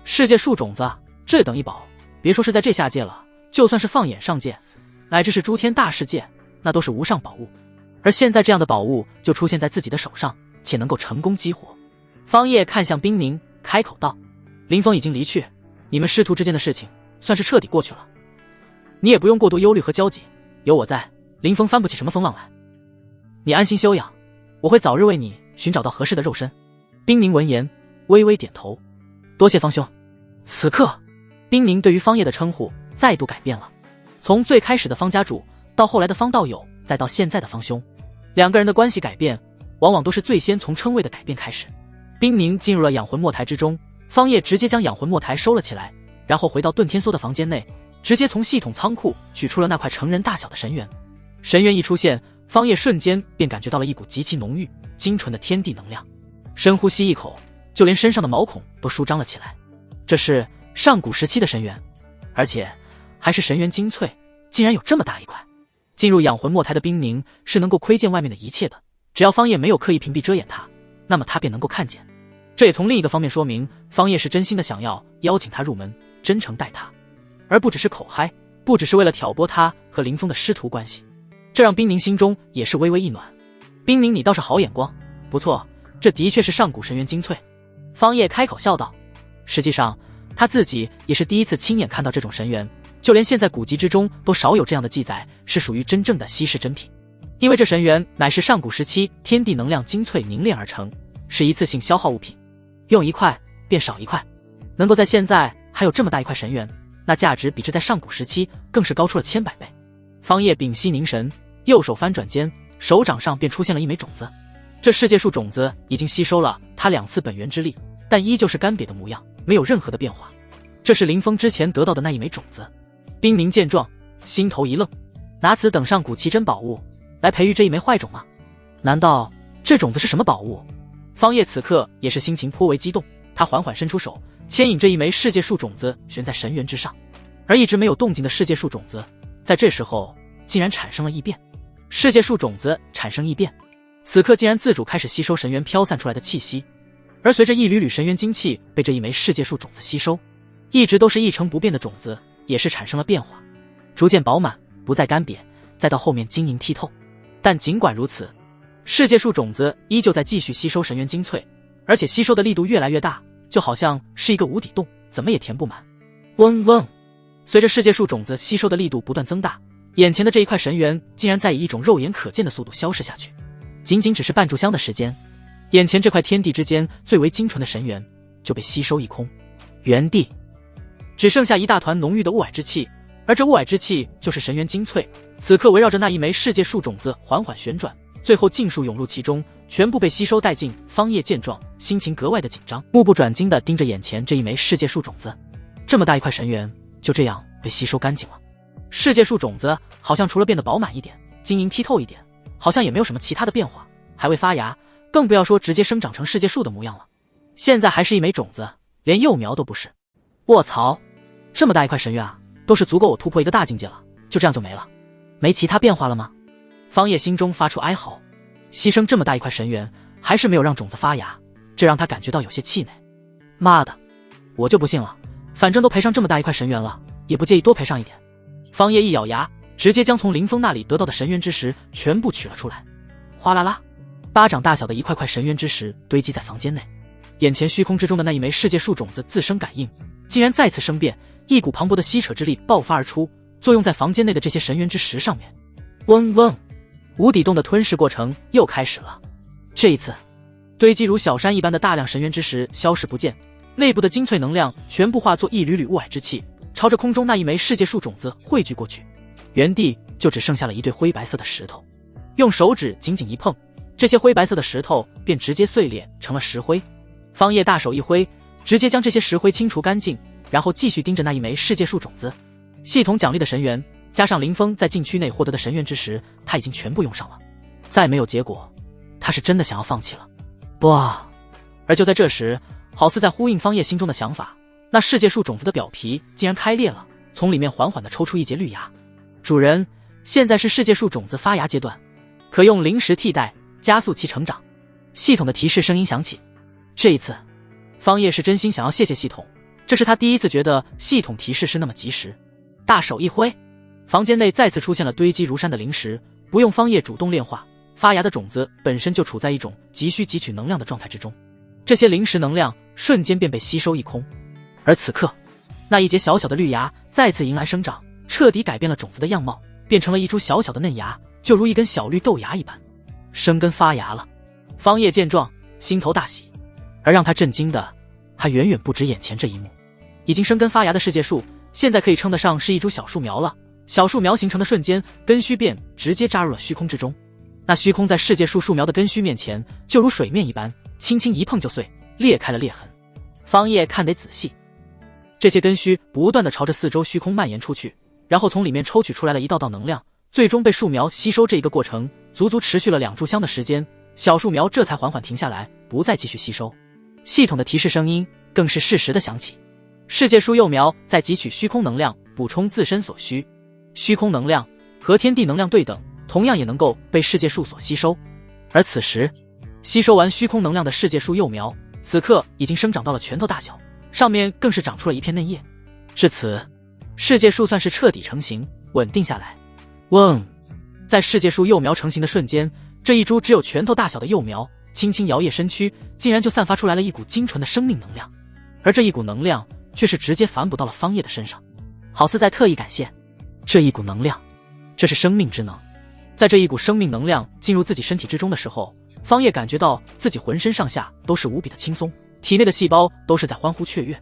世界树种子这等一宝，别说是在这下界了，就算是放眼上界，乃至是诸天大世界，那都是无上宝物。而现在这样的宝物就出现在自己的手上，且能够成功激活。方叶看向冰凝，开口道：林峰已经离去，你们师徒之间的事情算是彻底过去了，你也不用过多忧虑和焦急，有我在，林峰翻不起什么风浪来。你安心休养，我会早日为你寻找到合适的肉身。冰凝闻言微微点头，多谢方兄。此刻冰凝对于方叶的称呼再度改变了，从最开始的方家主，到后来的方道友，再到现在的方兄，两个人的关系改变往往都是最先从称谓的改变开始。冰凝进入了养魂墨台之中，方叶直接将养魂墨台收了起来，然后回到遁天梭的房间内，直接从系统仓库取出了那块成人大小的神元。神元一出现，方叶瞬间便感觉到了一股极其浓郁精纯的天地能量，深呼吸一口，就连身上的毛孔都舒张了起来。这是上古时期的神元，而且还是神元精粹，竟然有这么大一块。进入养魂墨台的冰凝是能够窥见外面的一切的，只要方叶没有刻意屏蔽遮掩他，那么他便能够看见。这也从另一个方面说明，方叶是真心的想要邀请他入门，真诚待他，而不只是口嗨，不只是为了挑拨他和林峰的师徒关系。这让冰凝心中也是微微一暖。冰凝，你倒是好眼光，不错，这的确是上古神元精粹。方叶开口笑道，实际上他自己也是第一次亲眼看到这种神元，就连现在古籍之中都少有这样的记载，是属于真正的稀世珍品。因为这神元乃是上古时期天地能量精粹凝练而成，是一次性消耗物品，用一块便少一块。能够在现在还有这么大一块神元，那价值比之在上古时期更是高出了千百倍。方叶屏息凝神，右手翻转间，手掌上便出现了一枚种子。这世界树种子已经吸收了他2次本源之力，但依旧是干瘪的模样，没有任何的变化。这是林峰之前得到的那一枚种子。冰明见状，心头一愣，拿此等上古奇珍宝物来培育这一枚坏种吗？难道这种子是什么宝物？方叶此刻也是心情颇为激动，他缓缓伸出手，牵引这一枚世界树种子悬在神元之上。而一直没有动静的世界树种子，在这时候竟然产生了异变。世界树种子产生异变，此刻竟然自主开始吸收神元飘散出来的气息。而随着一缕缕神元精气被这一枚世界树种子吸收，一直都是一成不变的种子也是产生了变化，逐渐饱满，不再干瘪，再到后面晶莹剔透。但尽管如此，世界树种子依旧在继续吸收神元精粹，而且吸收的力度越来越大，就好像是一个无底洞，怎么也填不满。嗡嗡，随着世界树种子吸收的力度不断增大，眼前的这一块神元竟然在以一种肉眼可见的速度消失下去。仅仅只是半炷香的时间，眼前这块天地之间最为精纯的神元就被吸收一空，原地只剩下一大团浓郁的雾霭之气，而这雾霭之气就是神元精粹，此刻围绕着那一枚世界树种子缓缓旋转，最后尽数涌入其中，全部被吸收殆尽。方叶见状，心情格外的紧张，目不转睛地盯着眼前这一枚世界树种子。这么大一块神元就这样被吸收干净了。世界树种子好像除了变得饱满一点，晶莹剔透一点，好像也没有什么其他的变化，还未发芽，更不要说直接生长成世界树的模样了。现在还是一枚种子，连幼苗都不是。卧槽，这么大一块神元啊，都是足够我突破一个大境界了，就这样就没了？没其他变化了吗？方叶心中发出哀嚎，牺牲这么大一块神元，还是没有让种子发芽，这让他感觉到有些气馁。妈的，我就不信了，反正都赔上这么大一块神元了，也不介意多赔上一点。方叶一咬牙，直接将从林峰那里得到的神元之石全部取了出来。哗啦啦，巴掌大小的一块块神元之石堆积在房间内，眼前虚空之中的那一枚世界树种子自生感应，竟然再次生变，一股磅礴的吸扯之力爆发而出，作用在房间内的这些神元之石上面。嗡嗡，无底洞的吞噬过程又开始了。这一次，堆积如小山一般的大量神元之石消失不见，内部的精粹能量全部化作一缕缕雾霭之气，朝着空中那一枚世界树种子汇聚过去。原地就只剩下了一堆灰白色的石头，用手指紧紧一碰，这些灰白色的石头便直接碎裂成了石灰。方叶大手一挥，直接将这些石灰清除干净，然后继续盯着那一枚世界树种子。系统奖励的神元加上林峰在禁区内获得的神元之石，他已经全部用上了。再没有结果，他是真的想要放弃了。不，而就在这时，好似在呼应方叶心中的想法，那世界树种子的表皮竟然开裂了，从里面缓缓地抽出一节绿芽。主人，现在是世界树种子发芽阶段，可用灵石替代，加速其成长。系统的提示声音响起。这一次，方叶是真心想要谢谢系统，这是他第一次觉得系统提示是那么及时。大手一挥，房间内再次出现了堆积如山的灵石，不用方叶主动炼化，发芽的种子本身就处在一种急需汲取能量的状态之中，这些灵石能量瞬间便被吸收一空。而此刻，那一节小小的绿芽再次迎来生长，彻底改变了种子的样貌，变成了一株小小的嫩芽，就如一根小绿豆芽一般，生根发芽了。方叶见状，心头大喜，而让他震惊的还远远不止眼前这一幕。已经生根发芽的世界树，现在可以称得上是一株小树苗了。小树苗形成的瞬间，根须便直接扎入了虚空之中。那虚空在世界树树苗的根须面前，就如水面一般，轻轻一碰就碎，裂开了裂痕。方叶看得仔细，这些根须不断地朝着四周虚空蔓延出去，然后从里面抽取出来了一道道能量，最终被树苗吸收。这一个过程足足持续了2炷香的时间，小树苗这才缓缓停下来，不再继续吸收。系统的提示声音更是适时的响起，世界树幼苗在汲取虚空能量，补充自身所需。虚空能量和天地能量对等，同样也能够被世界树所吸收。而此时，吸收完虚空能量的世界树幼苗，此刻已经生长到了拳头大小，上面更是长出了一片嫩叶。至此，世界树算是彻底成型，稳定下来。嗡，在世界树幼苗成型的瞬间，这一株只有拳头大小的幼苗轻轻摇曳身躯，竟然就散发出来了一股精纯的生命能量，而这一股能量却是直接反哺到了方叶的身上，好似在特意感谢这一股能量，这是生命之能，在这一股生命能量进入自己身体之中的时候，方叶感觉到自己浑身上下都是无比的轻松，体内的细胞都是在欢呼雀跃，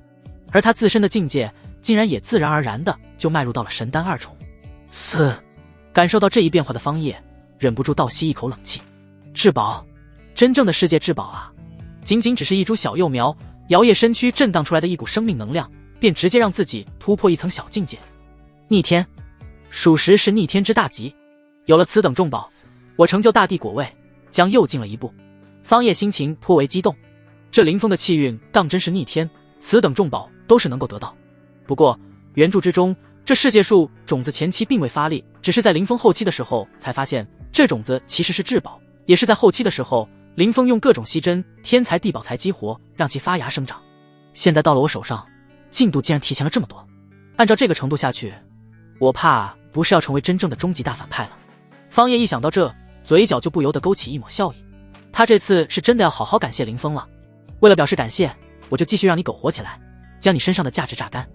而他自身的境界竟然也自然而然的就迈入到了神丹2重。感受到这一变化的方叶忍不住倒吸一口冷气。至宝，真正的世界至宝啊！仅仅只是一株小幼苗，摇曳身躯震荡出来的一股生命能量，便直接让自己突破一层小境界。逆天，属实是逆天之大吉。有了此等重宝，我成就大地果位将又进了一步。方叶心情颇为激动，这林峰的气运当真是逆天，此等重宝都是能够得到。不过原著之中，这世界树种子前期并未发力，只是在林峰后期的时候才发现这种子其实是至宝，也是在后期的时候，林峰用各种稀珍天材地宝才激活，让其发芽生长。现在到了我手上，进度竟然提前了这么多。按照这个程度下去，我怕不是要成为真正的终极大反派了。方叶一想到这，嘴角就不由得勾起一抹笑意。他这次是真的要好好感谢林峰了。为了表示感谢，我就继续让你苟活起来，将你身上的价值榨干。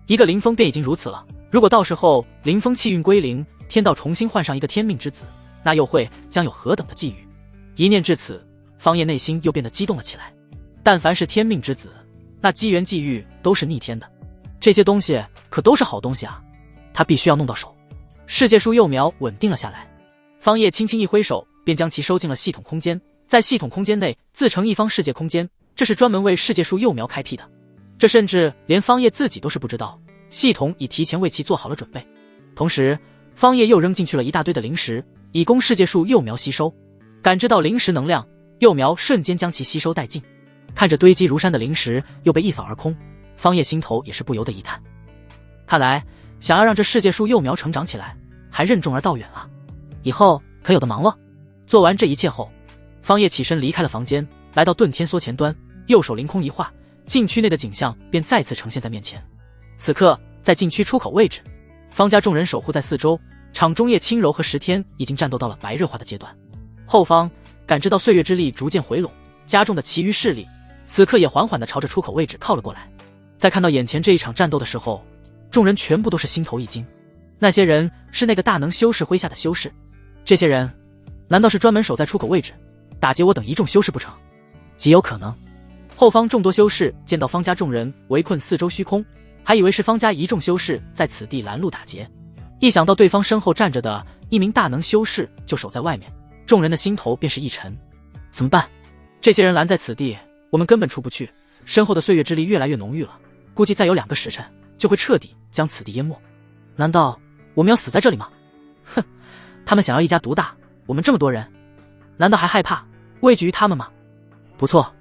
一个林峰便已经如此了，如果到时候林峰气运归零，天道重新换上一个天命之子，那又会将有何等的际遇？一念至此，方叶内心又变得激动了起来。但凡是天命之子，那机缘际遇都是逆天的，这些东西可都是好东西啊，他必须要弄到手。世界树幼苗稳定了下来，方叶轻轻一挥手，便将其收进了系统空间，在系统空间内自成一方世界空间，这是专门为世界树幼苗开辟的。这甚至连方叶自己都是不知道，系统已提前为其做好了准备。同时，方叶又扔进去了一大堆的灵石，以供世界树幼苗吸收。感知到灵石能量，幼苗瞬间将其吸收殆尽。看着堆积如山的灵石又被一扫而空，方叶心头也是不由得一叹。看来想要让这世界树幼苗成长起来，还任重而道远啊，以后可有的忙了。做完这一切后，方叶起身离开了房间，来到遁天梭前端，右手凌空一画，禁区内的景象便再次呈现在面前。此刻在禁区出口位置，方家众人守护在四周，场中叶轻柔和石天已经战斗到了白热化的阶段。后方感知到岁月之力逐渐回笼，家中的其余势力此刻也缓缓地朝着出口位置靠了过来。在看到眼前这一场战斗的时候，众人全部都是心头一惊。那些人是那个大能修士麾下的修士，这些人难道是专门守在出口位置打劫我等一众修士不成？极有可能。后方众多修士见到方家众人围困四周虚空，还以为是方家一众修士在此地拦路打劫，一想到对方身后站着的一名大能修士就守在外面，众人的心头便是一沉。怎么办？这些人拦在此地，我们根本出不去，身后的岁月之力越来越浓郁了，估计再有2个时辰就会彻底将此地淹没。难道我们要死在这里吗？哼，他们想要一家独大，我们这么多人，难道还害怕畏惧于他们吗？不错，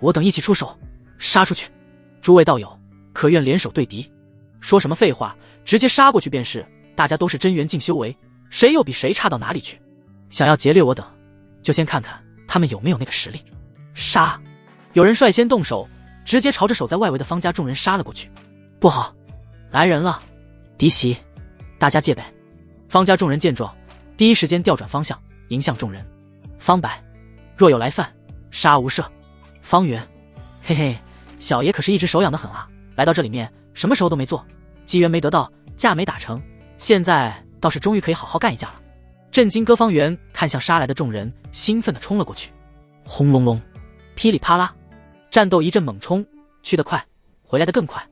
我等一起出手，杀出去。诸位道友，可愿联手对敌？说什么废话，直接杀过去便是，大家都是真元境修为，谁又比谁差到哪里去？想要劫掠我等，就先看看他们有没有那个实力。杀！有人率先动手，直接朝着守在外围的方家众人杀了过去。不好，来人了！敌袭！大家戒备！方家众人见状，第一时间调转方向，迎向众人。方白，若有来犯，杀无赦。方圆，嘿嘿，小爷可是一直手痒得很啊，来到这里面什么时候都没做，机缘没得到，架没打成，现在倒是终于可以好好干一架了。震惊歌方圆看向杀来的众人，兴奋地冲了过去。轰隆隆，噼里啪啦，战斗一阵猛冲，去得快，回来得更快。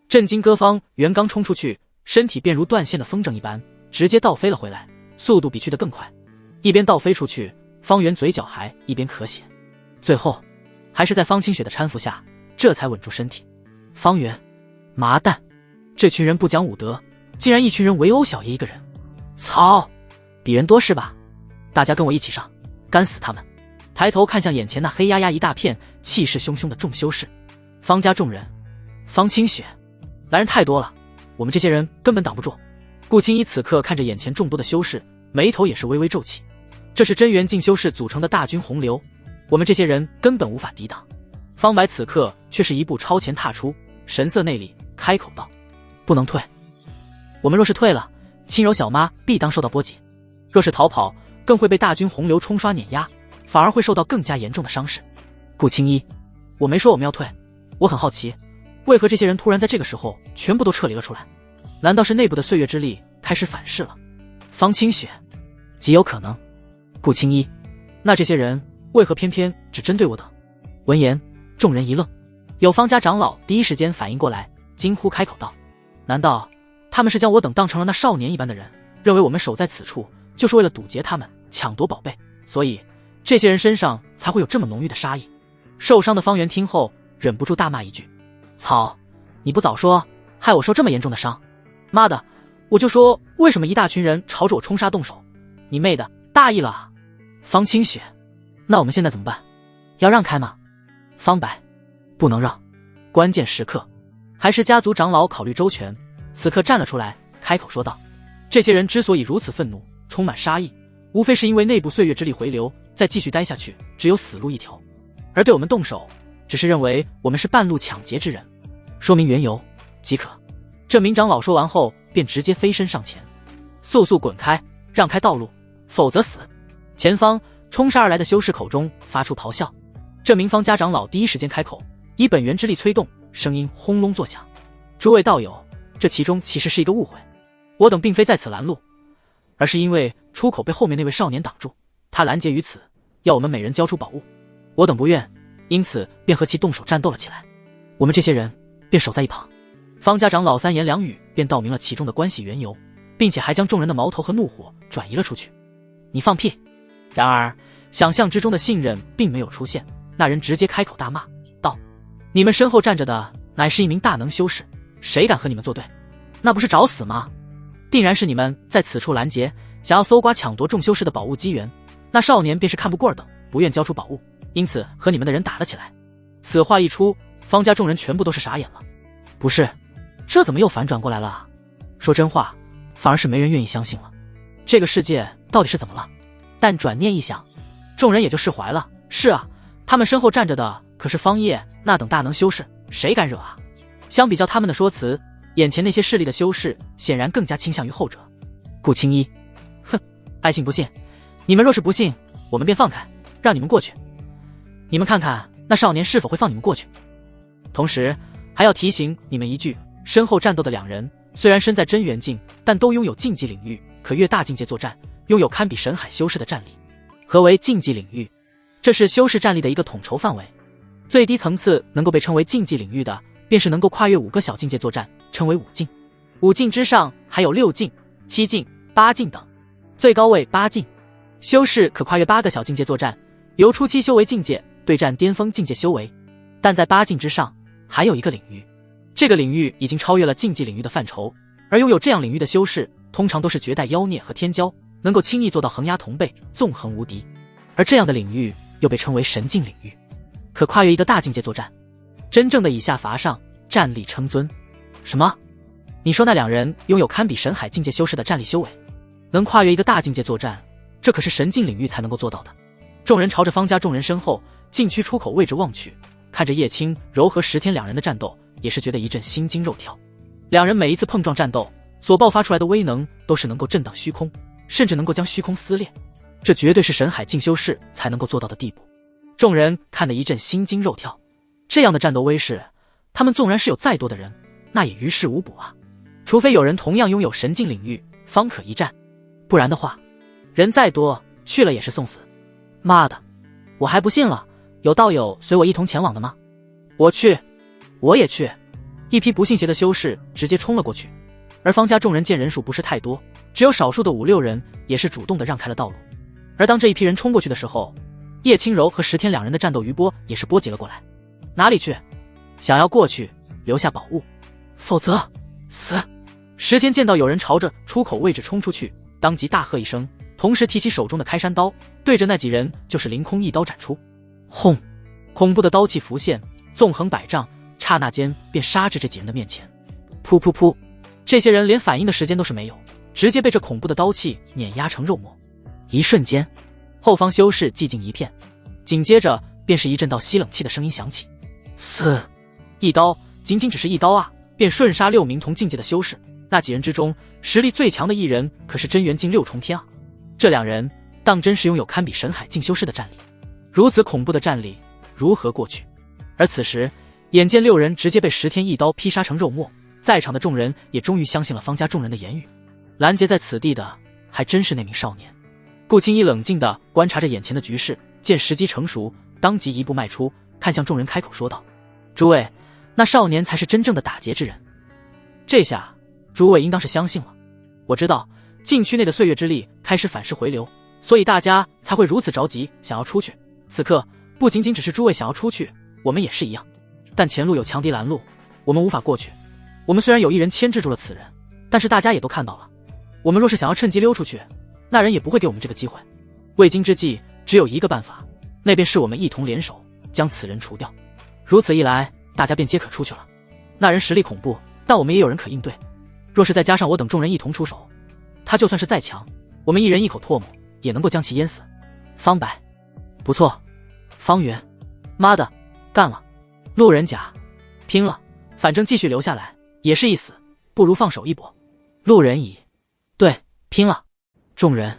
震惊歌方圆刚冲出去，身体便如断线的风筝一般，直接倒飞了回来，速度比去得更快。一边倒飞出去，方圆嘴角还一边咳血，最后还是在方清雪的搀扶下，这才稳住身体。方圆，麻蛋，这群人不讲武德，竟然一群人围殴小爷一个人。操，比人多是吧？大家跟我一起上，干死他们！抬头看向眼前那黑压压一大片气势汹汹的众修士，方家众人，方清雪，来人太多了，我们这些人根本挡不住。顾青衣此刻看着眼前众多的修士，眉头也是微微皱起。这是真元境修士组成的大军洪流，我们这些人根本无法抵挡。方白此刻却是一步超前踏出，神色内里，开口道：不能退，我们若是退了，轻柔小妈必当受到波及，若是逃跑，更会被大军洪流冲刷碾压，反而会受到更加严重的伤势。顾青衣，我没说我们要退，我很好奇，为何这些人突然在这个时候全部都撤离了出来？难道是内部的岁月之力开始反噬了？方清雪，极有可能。顾青衣，那这些人为何偏偏只针对我等？闻言，众人一愣，有方家长老第一时间反应过来，惊呼开口道：难道他们是将我等当成了那少年一般的人，认为我们守在此处就是为了堵截他们抢夺宝贝，所以这些人身上才会有这么浓郁的杀意？受伤的方圆听后忍不住大骂一句：操，你不早说，害我受这么严重的伤！妈的，我就说为什么一大群人朝着我冲杀动手，你妹的大意了啊！方清雪，那我们现在怎么办？要让开吗？方白，不能让，关键时刻还是家族长老考虑周全，此刻站了出来，开口说道：这些人之所以如此愤怒，充满杀意，无非是因为内部岁月之力回流，再继续待下去只有死路一条，而对我们动手只是认为我们是半路抢劫之人，说明缘由即可。这名长老说完后便直接飞身上前：速速滚开，让开道路，否则死！前方冲杀而来的修士口中发出咆哮，这名方家长老第一时间开口，以本源之力催动，声音轰隆作响：诸位道友，这其中其实是一个误会，我等并非在此拦路，而是因为出口被后面那位少年挡住，他拦截于此，要我们每人交出宝物，我等不愿，因此便和其动手战斗了起来，我们这些人便守在一旁。方家长老三言两语便道明了其中的关系缘由，并且还将众人的矛头和怒火转移了出去。你放屁！然而想象之中的信任并没有出现，那人直接开口大骂道：你们身后站着的乃是一名大能修士，谁敢和你们作对？那不是找死吗？定然是你们在此处拦截，想要搜刮抢夺众修士的宝物机缘，那少年便是看不过尔等，不愿交出宝物，因此和你们的人打了起来。此话一出，方家众人全部都是傻眼了。不是，这怎么又反转过来了啊？说真话，反而是没人愿意相信了。这个世界到底是怎么了？但转念一想，众人也就释怀了。是啊，他们身后站着的可是方叶那等大能修士，谁敢惹啊？相比较他们的说辞，眼前那些势力的修士显然更加倾向于后者。顾青衣，哼，爱信不信，你们若是不信，我们便放开，让你们过去。你们看看那少年是否会放你们过去。同时还要提醒你们一句，身后战斗的两人虽然身在真元境，但都拥有禁忌领域，可越大境界作战，拥有堪比神海修士的战力。何为禁忌领域？这是修士战力的一个统筹范围，最低层次能够被称为禁忌领域的，便是能够跨越5个小境界作战，称为5境。5境之上还有6境、7境、8境等，最高位8境。修士可跨越8个小境界作战，由初期修为境界对战巅峰境界修为。但在8境之上还有一个领域，这个领域已经超越了禁忌领域的范畴，而拥有这样领域的修士通常都是绝代妖孽和天骄，能够轻易做到横压同辈，纵横无敌。而这样的领域又被称为神境领域，可跨越一个大境界作战，真正的以下伐上，战力称尊。什么？你说那两人拥有堪比神海境界修士的战力修为，能跨越一个大境界作战，这可是神境领域才能够做到的。众人朝着方家众人身后禁区出口位置望去，看着叶青柔和石天两人的战斗，也是觉得一阵心惊肉跳。两人每一次碰撞战斗所爆发出来的威能都是能够震荡虚空，甚至能够将虚空撕裂，这绝对是神海境修士才能够做到的地步。众人看得一阵心惊肉跳，这样的战斗威势，他们纵然是有再多的人，那也于事无补啊。除非有人同样拥有神境领域，方可一战，不然的话，人再多去了也是送死。妈的，我还不信了，有道友随我一同前往的吗？我去，我也去。一批不信邪的修士直接冲了过去，而方家众人见人数不是太多，只有少数的5、6人，也是主动的让开了道路。而当这一批人冲过去的时候，叶青柔和石天两人的战斗余波也是波及了过来。哪里去？想要过去留下宝物，否则死！石天见到有人朝着出口位置冲出去，当即大喝一声，同时提起手中的开山刀，对着那几人就是凌空一刀斩出。轰！恐怖的刀气浮现，纵横100丈，刹那间便杀至这几人的面前。噗噗噗！这些人连反应的时间都是没有，直接被这恐怖的刀气碾压成肉末。一瞬间，后方修士寂静一片，紧接着便是一阵道吸冷气的声音响起。嘶！一刀，仅仅只是一刀啊，便瞬杀6名同境界的修士。那几人之中，实力最强的一人可是真元境6重天啊！这两人当真是拥有堪比神海境修士的战力，如此恐怖的战力，如何过去？而此时，眼见6人直接被石天一刀劈杀成肉末，在场的众人也终于相信了方家众人的言语，拦截在此地的还真是那名少年。顾青衣冷静地观察着眼前的局势，见时机成熟，当即一步迈出，看向众人开口说道：“诸位，那少年才是真正的打劫之人。”这下诸位应当是相信了。我知道禁区内的岁月之力开始反噬回流，所以大家才会如此着急想要出去。此刻不仅仅只是诸位想要出去，我们也是一样。但前路有强敌拦路，我们无法过去。我们虽然有一人牵制住了此人，但是大家也都看到了，我们若是想要趁机溜出去，那人也不会给我们这个机会。未经之计，只有一个办法，那便是我们一同联手将此人除掉。如此一来，大家便皆可出去了。那人实力恐怖，但我们也有人可应对。若是再加上我等众人一同出手，他就算是再强，我们一人一口唾沫也能够将其淹死。方白，不错。方圆，妈的，干了。路人甲，拼了，反正继续留下来也是一死，不如放手一搏。路人乙，对，拼了。众人，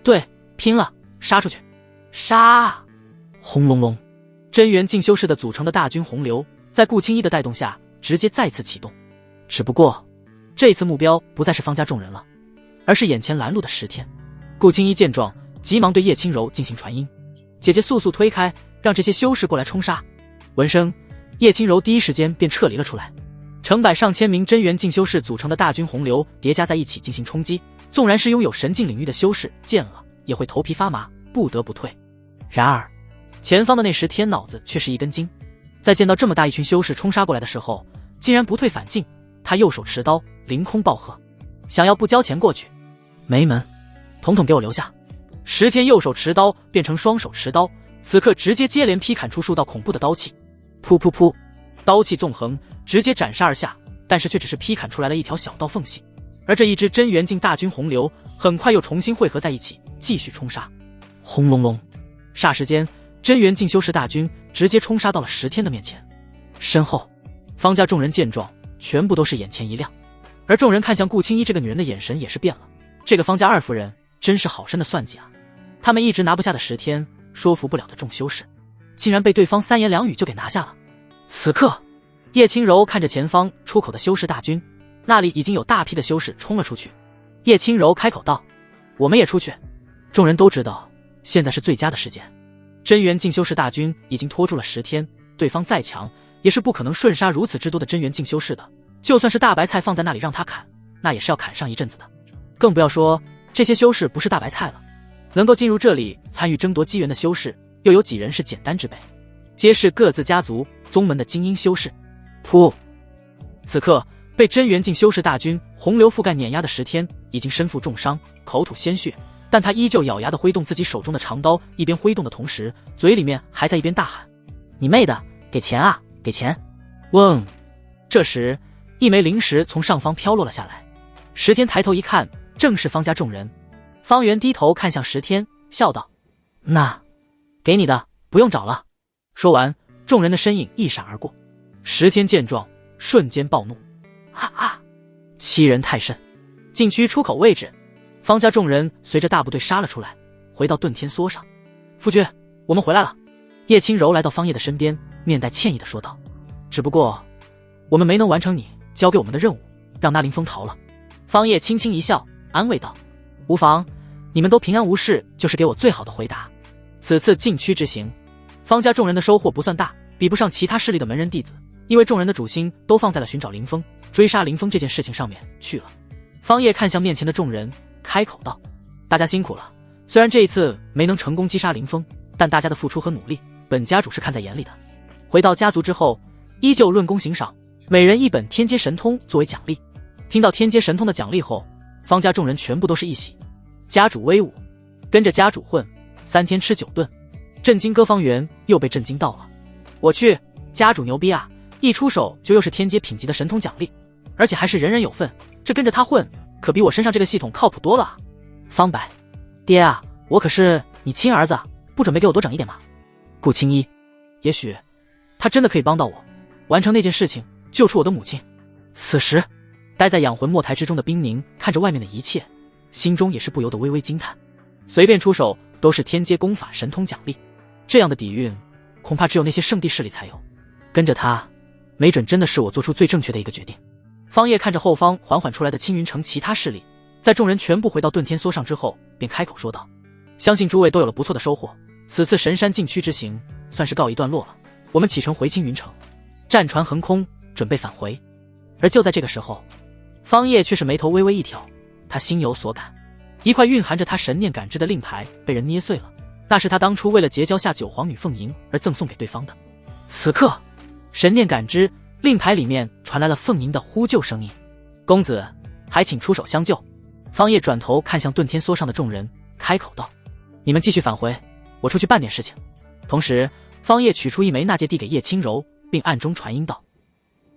对，拼了，杀出去。杀！轰隆隆，真元进修士的组成的大军洪流在顾青衣的带动下直接再次启动。只不过这次目标不再是方家众人了，而是眼前拦路的10天。顾青衣见状，急忙对叶轻柔进行传音：“姐姐速速推开，让这些修士过来冲杀。”闻声，叶轻柔第一时间便撤离了出来。成百上千名真元进修士组成的大军洪流叠加在一起进行冲击，纵然是拥有神境领域的修士，见了也会头皮发麻，不得不退。然而前方的那10天脑子却是一根筋，在见到这么大一群修士冲杀过来的时候，竟然不退反进。他右手持刀凌空暴喝，想要不交钱过去，没门，统统给我留下。10天右手持刀变成双手持刀，此刻直接接连劈砍出数道恐怖的刀气，噗噗噗，刀气纵横，直接斩杀而下，但是却只是劈砍出来了一条小道缝隙。而这一支真元境大军洪流很快又重新汇合在一起，继续冲杀。轰隆隆，霎时间真元境修士大军直接冲杀到了10天的面前。身后方家众人见状，全部都是眼前一亮，而众人看向顾青衣这个女人的眼神也是变了。这个方家二夫人真是好深的算计啊！他们一直拿不下的10天，说服不了的众修士，竟然被对方3言2语就给拿下了。此刻叶轻柔看着前方出口的修士大军，那里已经有大批的修士冲了出去。叶轻柔开口道：“我们也出去。”众人都知道现在是最佳的时间，真元境修士大军已经拖住了10天，对方再强也是不可能瞬杀如此之多的真元境修士的，就算是大白菜放在那里让他砍，那也是要砍上一阵子的。更不要说这些修士不是大白菜了，能够进入这里参与争夺机缘的修士，又有几人是简单之辈，皆是各自家族宗门的精英修士。噗！此刻被真元境修士大军洪流覆盖碾压的10天已经身负重伤，口吐鲜血，但他依旧咬牙地挥动自己手中的长刀，一边挥动的同时，嘴里面还在一边大喊：“你妹的，给钱啊，给钱！”嗡！这时一枚灵石从上方飘落了下来，10天抬头一看，正是方家众人。方圆低头看向10天，笑道：“那给你的，不用找了。”说完，众人的身影一闪而过。10天见状，瞬间暴怒：“哈哈，欺人太甚！”禁区出口位置，方家众人随着大部队杀了出来，回到遁天梭上。夫君，我们回来了。叶轻柔来到方叶的身边，面带歉意地说道：“只不过我们没能完成你交给我们的任务，让那凌风逃了。”方叶轻轻一笑，安慰道：“无妨，你们都平安无事，就是给我最好的回答。”此次禁区之行，方家众人的收获不算大，比不上其他势力的门人弟子，因为众人的主心都放在了寻找凌风、追杀凌风这件事情上面去了。方叶看向面前的众人，开口道：“大家辛苦了，虽然这一次没能成功击杀凌风，但大家的付出和努力，本家主是看在眼里的。”回到家族之后，依旧论功行赏，每人1本天阶神通作为奖励。听到天阶神通的奖励后，方家众人全部都是一喜。家主威武，跟着家主混，3天吃9顿。震惊哥方圆又被震惊到了。我去，家主牛逼啊！一出手就又是天阶品级的神通奖励，而且还是人人有份，这跟着他混，可比我身上这个系统靠谱多了啊！方白，爹啊，我可是你亲儿子，不准备给我多整一点吗？顾青衣，也许他真的可以帮到我，完成那件事情，救出我的母亲。此时待在养魂墨台之中的冰凝看着外面的一切，心中也是不由得微微惊叹。随便出手都是天阶功法神通奖励，这样的底蕴恐怕只有那些圣地势力才有，跟着他没准真的是我做出最正确的一个决定。方叶看着后方缓缓出来的青云城其他势力，在众人全部回到遁天梭上之后，便开口说道：“相信诸位都有了不错的收获，此次神山禁区之行算是告一段落了。我们启程回青云城，战船横空，准备返回。而就在这个时候，方叶却是眉头微微一挑，他心有所感，一块蕴含着他神念感知的令牌被人捏碎了，那是他当初为了结交下九皇女凤吟而赠送给对方的。此刻，神念感知令牌里面传来了凤吟的呼救声音：“公子，还请出手相救。”方叶转头看向遁天梭上的众人，开口道：“你们继续返回，我出去办点事情。”同时，方叶取出一枚纳戒递给叶轻柔，并暗中传音道：“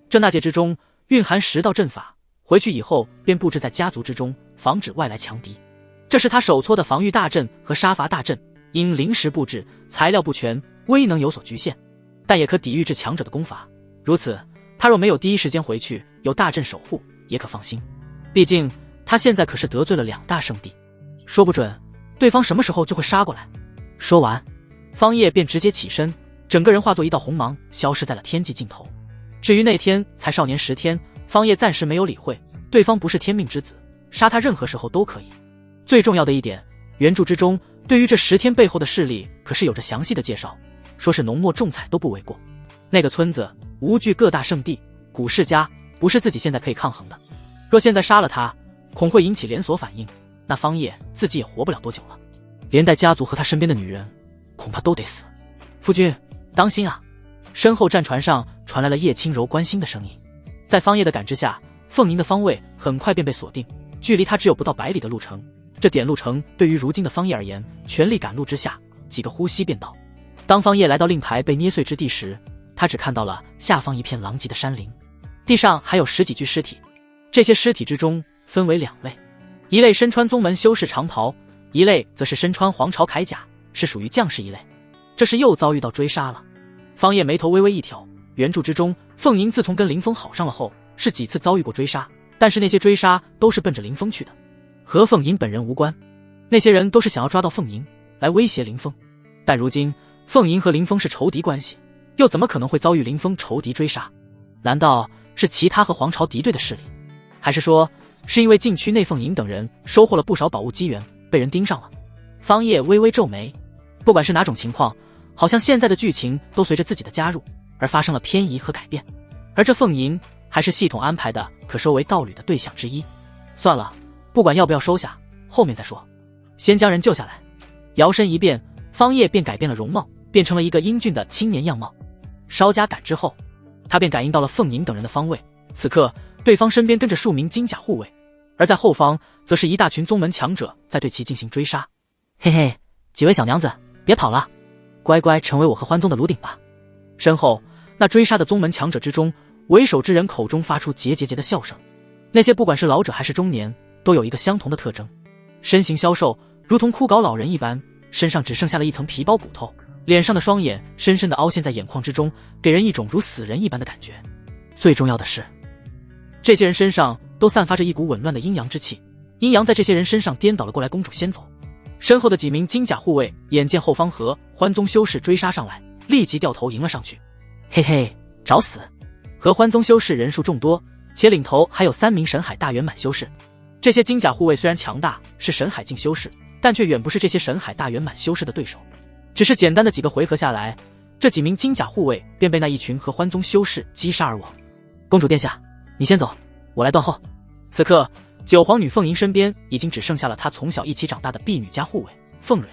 这纳戒之中蕴含10道阵法，回去以后便布置在家族之中，防止外来强敌。这是他手搓的防御大阵和杀伐大阵，因临时布置，材料不全，威能有所局限，但也可抵御至强者的攻法。如此，他若没有第一时间回去，有大阵守护，也可放心。毕竟他现在可是得罪了2大圣地，说不准对方什么时候就会杀过来。”说完，方叶便直接起身，整个人化作一道红芒，消失在了天际尽头。至于那天才少年10天，方叶暂时没有理会，对方不是天命之子，杀他任何时候都可以。最重要的一点，原著之中对于这10天背后的势力可是有着详细的介绍，说是浓墨重彩都不为过。那个村子无惧各大圣地，古世家不是自己现在可以抗衡的。若现在杀了他，恐会引起连锁反应，那方叶自己也活不了多久了，连带家族和他身边的女人恐怕都得死。夫君当心啊！身后战船上传来了叶轻柔关心的声音。在方叶的感知下，凤吟的方位很快便被锁定，距离他只有不到100里的路程。这点路程对于如今的方叶而言，全力赶路之下，几个呼吸便到。当方叶来到令牌被捏碎之地时，他只看到了下方一片狼藉的山林，地上还有10几具尸体。这些尸体之中分为2类，一类身穿宗门修士长袍，一类则是身穿皇朝铠甲，是属于将士一类。这是又遭遇到追杀了。方叶眉头微微一挑，原著之中凤吟自从跟林峰好上了后，是几次遭遇过追杀，但是那些追杀都是奔着林峰去的，和凤吟本人无关。那些人都是想要抓到凤吟来威胁林峰，但如今凤吟和林峰是仇敌关系，又怎么可能会遭遇林峰仇敌追杀？难道是其他和皇朝敌对的势力？还是说是因为禁区内凤吟等人收获了不少宝物机缘，被人盯上了？方叶微微皱眉，不管是哪种情况，好像现在的剧情都随着自己的加入而发生了偏移和改变，而这凤吟还是系统安排的可收为盗侣的对象之一。算了，不管要不要收下，后面再说，先将人救下来。摇身一变，方叶便改变了容貌，变成了一个英俊的青年样貌。稍加感知后，他便感应到了凤吟等人的方位。此刻对方身边跟着数名金甲护卫，而在后方则是一大群宗门强者在对其进行追杀。嘿嘿，几位小娘子别跑了，乖乖成为我和欢宗的炉鼎吧。身后那追杀的宗门强者之中，为首之人口中发出桀桀的笑声。那些不管是老者还是中年，都有一个相同的特征，身形消瘦，如同枯槁老人一般，身上只剩下了一层皮包骨头，脸上的双眼深深地凹陷在眼眶之中，给人一种如死人一般的感觉。最重要的是，这些人身上都散发着一股紊乱的阴阳之气，阴阳在这些人身上颠倒了过来，公主先走。身后的几名金甲护卫眼见后方和欢宗修士追杀上来，立即掉头迎了上去。嘿嘿，找死！和欢宗修士人数众多，且领头还有3名神海大圆满修士。这些金甲护卫虽然强大，是神海境修士，但却远不是这些神海大圆满修士的对手。只是简单的几个回合下来，这几名金甲护卫便被那一群和欢宗修士击杀而亡。公主殿下，你先走，我来断后。此刻九皇女凤吟身边已经只剩下了她从小一起长大的婢女加护卫凤蕊。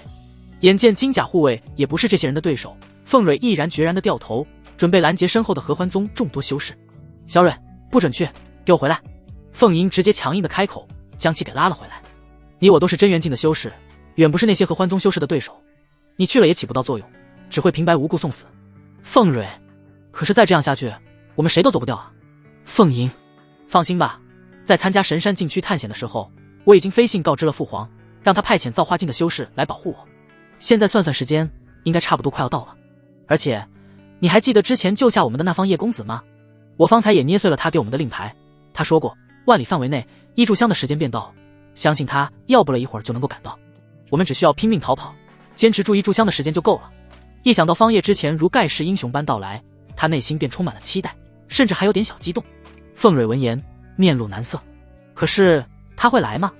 眼见金甲护卫也不是这些人的对手，凤蕊毅然决然地掉头，准备拦截身后的合欢宗众多修士。小蕊，不准去，给我回来！凤吟直接强硬地开口，将其给拉了回来。你我都是真元境的修士，远不是那些合欢宗修士的对手，你去了也起不到作用，只会平白无故送死。凤蕊，可是再这样下去，我们谁都走不掉啊！凤吟，放心吧，在参加神山禁区探险的时候，我已经飞信告知了父皇，让他派遣造化境的修士来保护我。现在算算时间，应该差不多快要到了。而且，你还记得之前救下我们的那方叶公子吗？我方才也捏碎了他给我们的令牌，他说过万里范围内一炷香的时间便到，相信他要不了一会儿就能够赶到。我们只需要拼命逃跑，坚持住一炷香的时间就够了。一想到方叶之前如盖世英雄般到来，他内心便充满了期待，甚至还有点小激动。凤蕊闻言面露难色，可是他会来吗？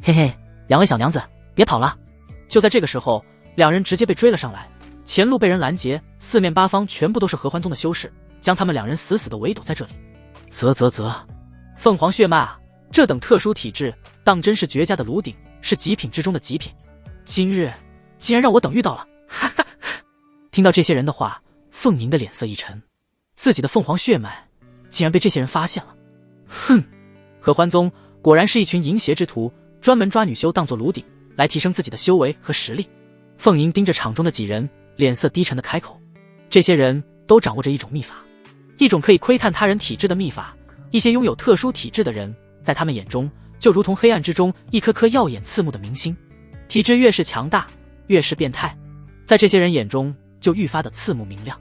嘿嘿，2位小娘子别跑了，就在这个时候，两人直接被追了上来，前路被人拦截，四面八方全部都是合欢宗的修士，将他们两人死死地围堵在这里。凤凰血脉啊，这等特殊体质当真是绝佳的炉鼎，是极品之中的极品。今日竟然让我等遇到了，哈哈！听到这些人的话，凤吟的脸色一沉，自己的凤凰血脉竟然被这些人发现了。哼，合欢宗果然是一群淫邪之徒，专门抓女修当作炉鼎，来提升自己的修为和实力。凤吟盯着场中的几人，脸色低沉的开口：这些人都掌握着一种秘法，一种可以窥探他人体质的秘法。一些拥有特殊体质的人，在他们眼中就如同黑暗之中一颗颗耀眼刺目的明星，体质越是强大，越是变态，在这些人眼中就愈发的刺目明亮。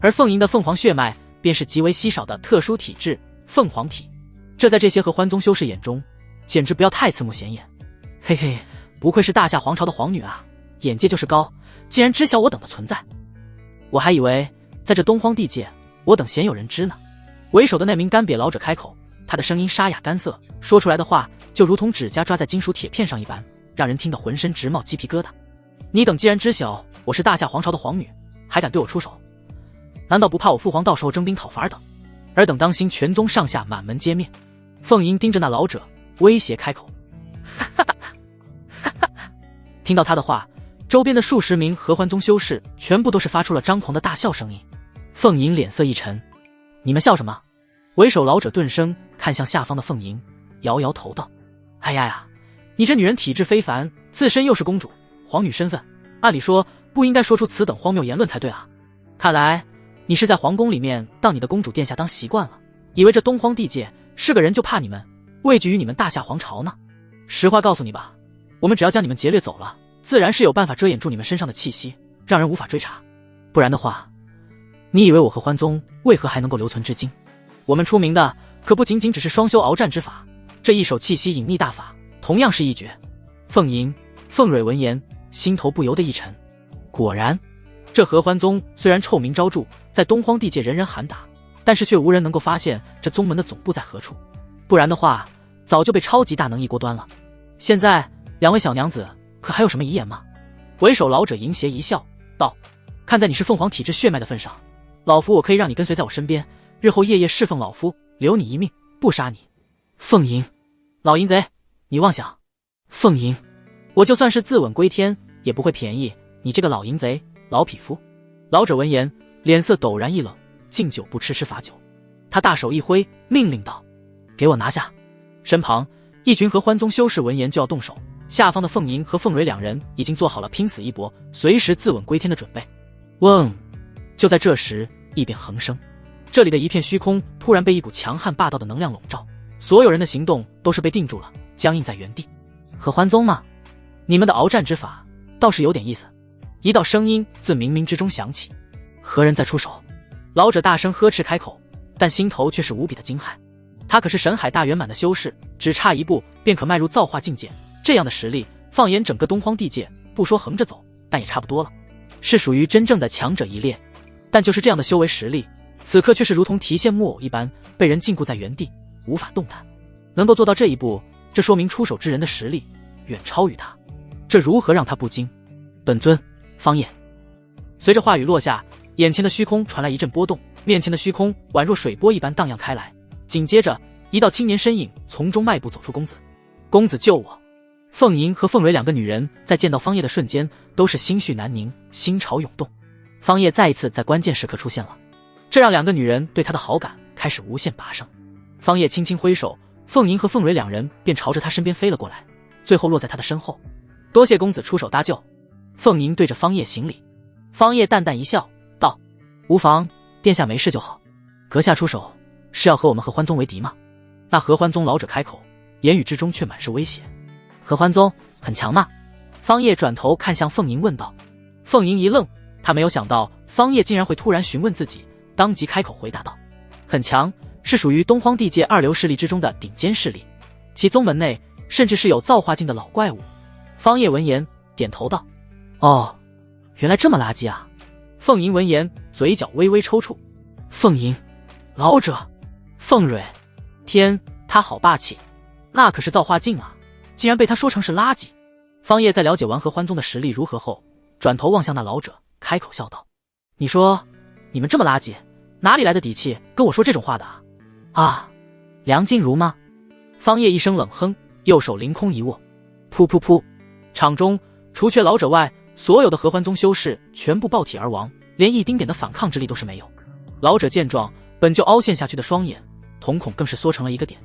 而凤吟的凤凰血脉便是极为稀少的特殊体质凤凰体，这在这些合欢宗修士眼中简直不要太刺目显眼。嘿嘿，不愧是大夏皇朝的皇女啊，眼界就是高，竟然知晓我等的存在。我还以为在这东荒地界，我等鲜有人知呢。为首的那名干瘪老者开口，他的声音沙哑干涩，说出来的话就如同指甲抓在金属铁片上一般，让人听得浑身直冒鸡皮疙瘩。你等既然知晓我是大夏皇朝的皇女，还敢对我出手，难道不怕我父皇到时候征兵讨伐等？尔等当心全宗上下满门皆灭。凤吟盯着那老者威胁开口。听到他的话，周边的数十名合欢宗修士全部都是发出了张狂的大笑声音。凤吟脸色一沉，你们笑什么？为首老者顿声看向下方的凤吟，摇摇头道：哎呀，你这女人体质非凡，自身又是公主皇女身份，按理说不应该说出此等荒谬言论才对啊。看来你是在皇宫里面当你的公主殿下当习惯了，以为这东荒地界是个人就怕你们，畏惧于你们大夏皇朝呢。实话告诉你吧，我们只要将你们劫掠走了，自然是有办法遮掩住你们身上的气息，让人无法追查。不然的话，你以为我合欢宗为何还能够留存至今？我们出名的可不仅仅只是双修鏖战之法，这一手气息隐匿大法同样是一绝。凤吟、凤蕊闻言，心头不由得一沉。果然，这合欢宗虽然臭名昭著，在东荒地界人人喊打，但是却无人能够发现这宗门的总部在何处。不然的话，早就被超级大能一锅端了。现在两位小娘子可还有什么遗言吗？为首老者淫邪一笑道：看在你是凤凰体质血脉的份上，老夫我可以让你跟随在我身边，日后夜夜侍奉老夫，留你一命，不杀你。凤吟，老淫贼，你妄想！凤吟，我就算是自刎归天，也不会便宜你这个老淫贼、老匹夫。老者闻言，脸色陡然一冷，敬酒不吃罚酒。他大手一挥，命令道：给我拿下！身旁一群合欢宗修士闻言就要动手，下方的凤吟和凤蕊两人已经做好了拼死一搏，随时自刎归天的准备。嗡！就在这时，异变横生，这里的一片虚空突然被一股强悍霸道的能量笼罩，所有人的行动都是被定住了，僵硬在原地。合欢宗吗？你们的鏖战之法倒是有点意思。一道声音自冥冥之中响起：何人在出手？老者大声呵斥开口，但心头却是无比的惊骇。他可是神海大圆满的修士，只差一步便可迈入造化境界，这样的实力放眼整个东荒地界，不说横着走，但也差不多了，是属于真正的强者一列。但就是这样的修为实力，此刻却是如同提线木偶一般，被人禁锢在原地，无法动弹。能够做到这一步，这说明出手之人的实力远超于他，这如何让他不惊？本尊方叶。随着话语落下，眼前的虚空传来一阵波动，面前的虚空宛若水波一般荡漾开来。紧接着，一道青年身影从中迈步走出。公子，公子救我！凤吟和凤蕊两个女人在见到方叶的瞬间，都是心绪难宁，心潮涌动。方叶再一次在关键时刻出现了，这让两个女人对他的好感开始无限拔升。方叶轻轻挥手，凤吟和凤蕊两人便朝着他身边飞了过来，最后落在他的身后。多谢公子出手搭救。凤吟对着方叶行礼。方叶淡淡一笑道：无妨，殿下没事就好。阁下出手是要和我们合欢宗为敌吗？那合欢宗老者开口，言语之中却满是威胁。合欢宗很强吗？方叶转头看向凤吟问道。凤吟一愣，他没有想到方叶竟然会突然询问自己，当即开口回答道：很强，是属于东荒地界二流势力之中的顶尖势力，其宗门内甚至是有造化境的老怪物。方叶闻言点头道：哦，原来这么垃圾啊。凤吟闻言嘴角微微抽搐。凤吟，老者，凤蕊，天，他好霸气，那可是造化境啊，竟然被他说成是垃圾。方叶在了解完合欢宗的实力如何后，转头望向那老者，开口笑道：“你说，你们这么垃圾，哪里来的底气跟我说这种话的啊？啊，梁静茹吗？”方叶一声冷哼，右手凌空一握，噗噗噗，场中除却老者外，所有的合欢宗修士全部爆体而亡，连一丁点的反抗之力都是没有。老者见状，本就凹陷下去的双眼，瞳孔更是缩成了一个点，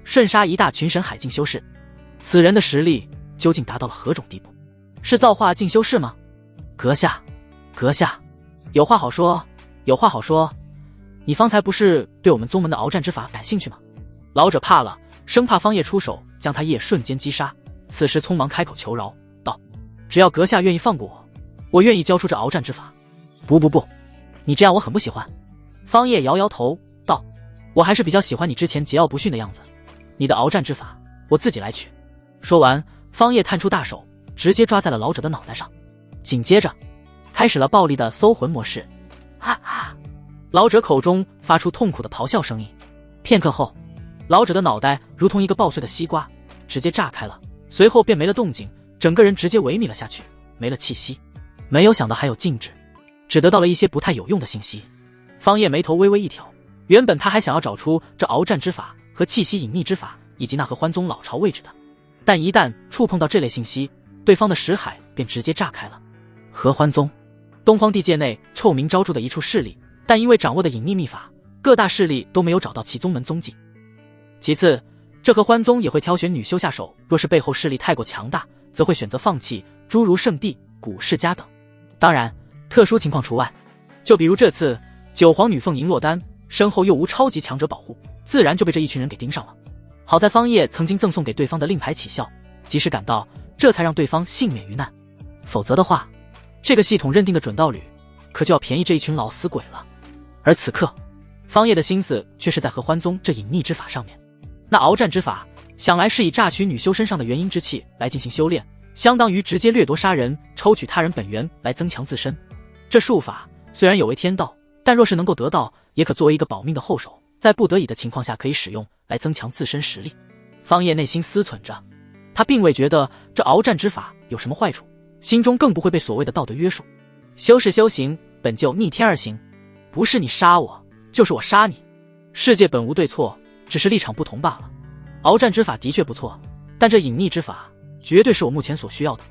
瞬杀一大群神海境修士。此人的实力究竟达到了何种地步？是造化境修士吗？阁下，阁下，有话好说，有话好说。你方才不是对我们宗门的鏖战之法感兴趣吗？老者怕了，生怕方叶出手将他夜瞬间击杀，此时匆忙开口求饶道：“只要阁下愿意放过我，我愿意交出这鏖战之法。”不，你这样我很不喜欢。方叶摇摇头道：“我还是比较喜欢你之前桀骜不驯的样子。你的鏖战之法，我自己来取。”说完，方叶探出大手，直接抓在了老者的脑袋上，紧接着开始了暴力的搜魂模式。哈哈！老者口中发出痛苦的咆哮声音。片刻后，老者的脑袋如同一个爆碎的西瓜，直接炸开了，随后便没了动静，整个人直接萎靡了下去，没了气息。没有想到还有静止，只得到了一些不太有用的信息。方叶眉头微微一挑，原本他还想要找出这鏖战之法和气息隐匿之法以及那合欢宗老巢位置的，但一旦触碰到这类信息，对方的识海便直接炸开了。合欢宗，东荒地界内臭名昭著的一处势力，但因为掌握的隐匿秘法，各大势力都没有找到其宗门踪迹。其次，这合欢宗也会挑选女修下手，若是背后势力太过强大，则会选择放弃，诸如圣地、古世家等。当然，特殊情况除外。就比如这次九皇女凤璎落单，身后又无超级强者保护，自然就被这一群人给盯上了。好在方叶曾经赠送给对方的令牌起效，及时赶到，这才让对方幸免于难。否则的话，这个系统认定的准道侣可就要便宜这一群老死鬼了。而此刻，方叶的心思却是在合欢宗这隐匿之法上面。那鏖战之法想来是以榨取女修身上的元婴之气来进行修炼，相当于直接掠夺杀人，抽取他人本源来增强自身。这术法虽然有违天道，但若是能够得到，也可作为一个保命的后手，在不得已的情况下可以使用来增强自身实力。方叶内心思忖着，他并未觉得这鏖战之法有什么坏处，心中更不会被所谓的道德约束。修士修行本就逆天而行，不是你杀我，就是我杀你，世界本无对错，只是立场不同罢了。鏖战之法的确不错，但这隐匿之法绝对是我目前所需要的。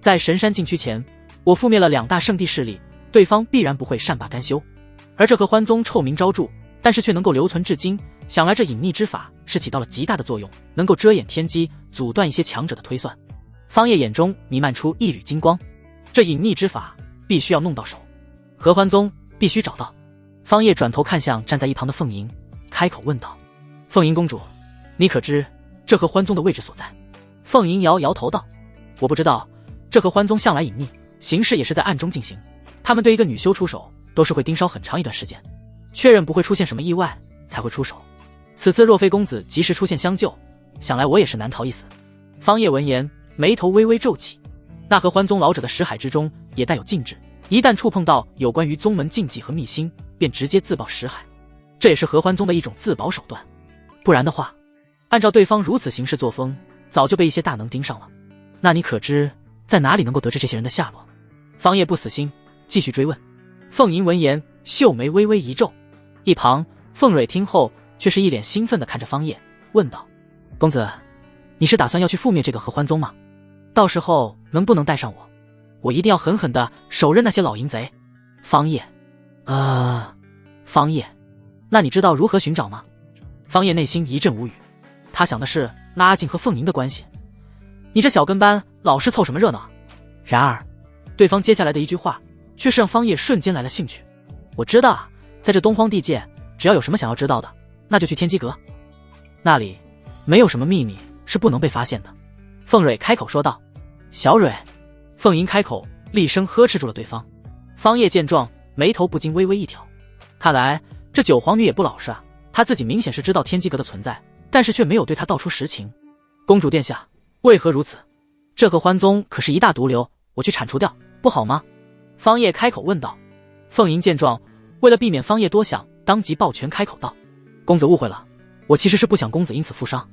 在神山禁区前，我覆灭了2大圣地势力，对方必然不会善罢甘休。而这合欢宗臭名昭著，但是却能够留存至今，想来这隐匿之法是起到了极大的作用，能够遮掩天机，阻断一些强者的推算。方叶眼中弥漫出一缕金光，这隐匿之法必须要弄到手，合欢宗必须找到。方叶转头看向站在一旁的凤璎，开口问道：“凤璎公主，你可知这合欢宗的位置所在？”凤璎摇摇头道：“我不知道，这合欢宗向来隐匿，行事也是在暗中进行，他们对一个女修出手都是会盯梢很长一段时间，确认不会出现什么意外才会出手。此次若非公子及时出现相救，想来我也是难逃一死。”方叶闻言，眉头微微皱起。那合欢宗老者的识海之中也带有禁制，一旦触碰到有关于宗门禁忌和秘辛，便直接自爆识海，这也是合欢宗的一种自保手段。不然的话，按照对方如此行事作风，早就被一些大能盯上了。那你可知在哪里能够得知这些人的下落？方叶不死心，继续追问。凤璎闻言，秀眉微微一皱。一旁凤蕊听后，却是一脸兴奋地看着方叶，问道：“公子，你是打算要去覆灭这个合欢宗吗？到时候能不能带上我？我一定要狠狠地手刃那些老淫贼。”方叶，方叶，那你知道如何寻找吗？方叶内心一阵无语，他想的是那阿静和凤璎的关系。你这小跟班老是凑什么热闹？然而，对方接下来的一句话却是让方叶瞬间来了兴趣。我知道啊，在这东荒地界，只要有什么想要知道的，那就去天机阁，那里没有什么秘密是不能被发现的。凤蕊开口说道。小蕊，凤璎开口厉声呵斥住了对方。方叶见状，眉头不禁微微一挑，看来这九皇女也不老实啊，她自己明显是知道天机阁的存在，但是却没有对她道出实情。公主殿下，为何如此？这合欢宗可是一大毒瘤，我去铲除掉不好吗？方叶开口问道。凤璎见状，为了避免方叶多想，当即抱拳开口道：“公子误会了，我其实是不想公子因此负伤。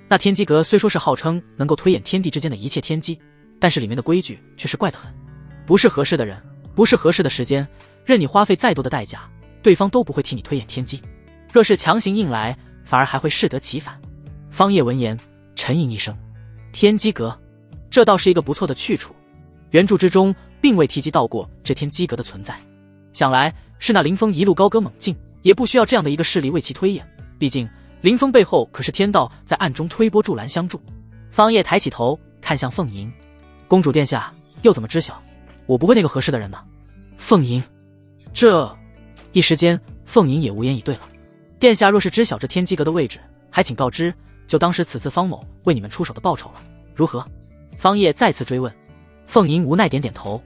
那天机阁虽说是号称能够推演天地之间的一切天机，但是里面的规矩却是怪得很。不是合适的人，不是合适的时间，任你花费再多的代价，对方都不会替你推演天机。若是强行硬来，反而还会适得其反。方叶闻言沉吟一声，天机阁，这倒是一个不错的去处。原著之中并未提及到过这天机阁的存在，想来是那林峰一路高歌猛进，也不需要这样的一个势力为其推演。毕竟林峰背后可是天道在暗中推波助澜相助。方叶抬起头看向凤吟，公主殿下又怎么知晓我不会那个合适的人呢？凤吟，这一时间凤吟也无言以对了。殿下若是知晓这天机阁的位置，还请告知，就当是此次方某为你们出手的报酬了，如何？方叶再次追问。凤吟无奈点点头，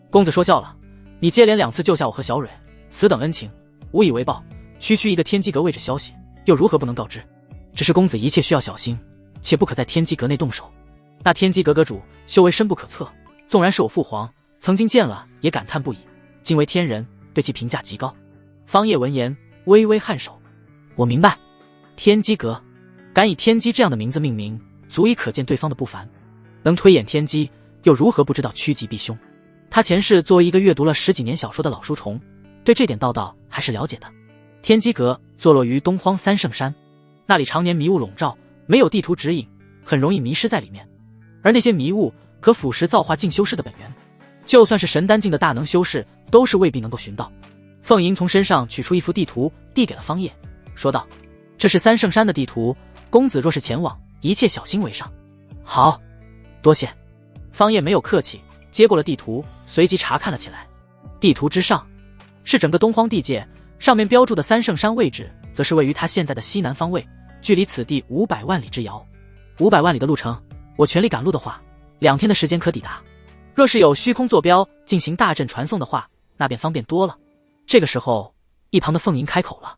公子说笑了，你接连2次救下我和小蕊，此等恩情无以为报，区区一个天机阁位置消息又如何不能告知？只是公子一切需要小心，且不可在天机阁内动手。那天机阁阁主修为深不可测，纵然是我父皇曾经见了也感叹不已，惊为天人，对其评价极高。方叶闻言微微颔首，我明白，天机阁敢以天机这样的名字命名，足以可见对方的不凡。能推演天机，又如何不知道趋吉避凶？他前世作为一个阅读了10几年小说的老书虫，对这点道还是了解的。天机阁坐落于东荒三圣山，那里常年迷雾笼罩，没有地图指引，很容易迷失在里面。而那些迷雾可腐蚀造化境修士的本源，就算是神丹境的大能修士，都是未必能够寻到。凤吟从身上取出一幅地图，递给了方叶，说道：“这是三圣山的地图，公子若是前往，一切小心为上。”好，多谢。方叶没有客气，接过了地图，随即查看了起来。地图之上是整个东荒地界，上面标注的三圣山位置，则是位于他现在的西南方位，距离此地500万里之遥。500万里的路程，我全力赶路的话，2天的时间可抵达。若是有虚空坐标进行大阵传送的话，那便方便多了。这个时候，一旁的凤吟开口了：“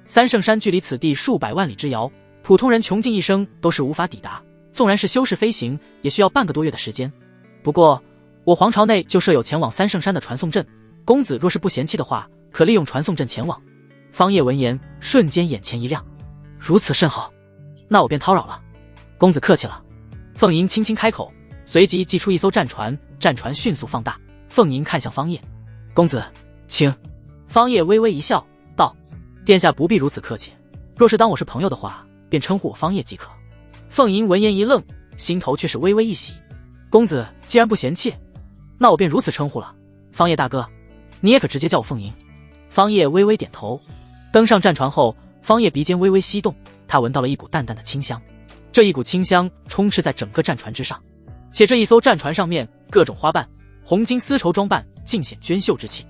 三圣山距离此地数百万里之遥，普通人穷尽一生都是无法抵达，纵然是修士飞行，也需要半个多月的时间。不过，我皇朝内就设有前往三圣山的传送阵，公子若是不嫌弃的话，可利用传送阵前往。”方叶闻言，瞬间眼前一亮：“如此甚好，那我便叨扰了。”公子客气了。凤吟轻轻开口，随即祭出一艘战船，战船迅速放大。凤吟看向方叶：“公子，请。”方叶微微一笑，道：“殿下不必如此客气，若是当我是朋友的话，便称呼我方叶即可。”凤吟闻言一愣，心头却是微微一喜：“公子既然不嫌弃，那我便如此称呼了。方叶大哥，你也可直接叫我凤吟。”方叶微微点头。登上战船后，方叶鼻尖微微翕动，他闻到了一股淡淡的清香。这一股清香充斥在整个战船之上，且这一艘战船上面各种花瓣、红金丝绸装扮，尽显娟秀之气。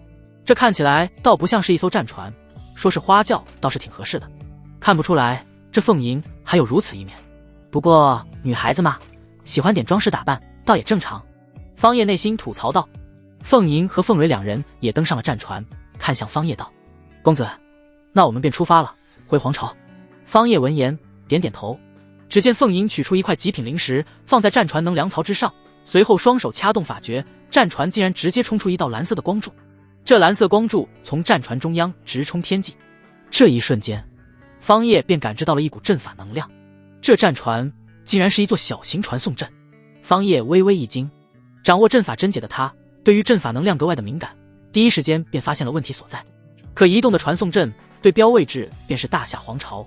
这看起来倒不像是一艘战船，说是花轿倒是挺合适的。看不出来这凤吟还有如此一面。不过女孩子嘛，喜欢点装饰打扮倒也正常。方叶内心吐槽道。凤吟和凤蕊2人也登上了战船，看向方叶道：“公子，那我们便出发了，回皇朝。”方叶闻言点点头。只见凤吟取出一块极品灵石，放在战船能量槽之上，随后双手掐动法诀，战船竟然直接冲出一道蓝色的光柱。这蓝色光柱从战船中央直冲天际。这一瞬间，方叶便感知到了一股阵法能量。这战船竟然是一座小型传送阵。方叶微微一惊，掌握阵法真解的他，对于阵法能量格外的敏感，第一时间便发现了问题所在。可移动的传送阵对标位置便是大夏皇朝，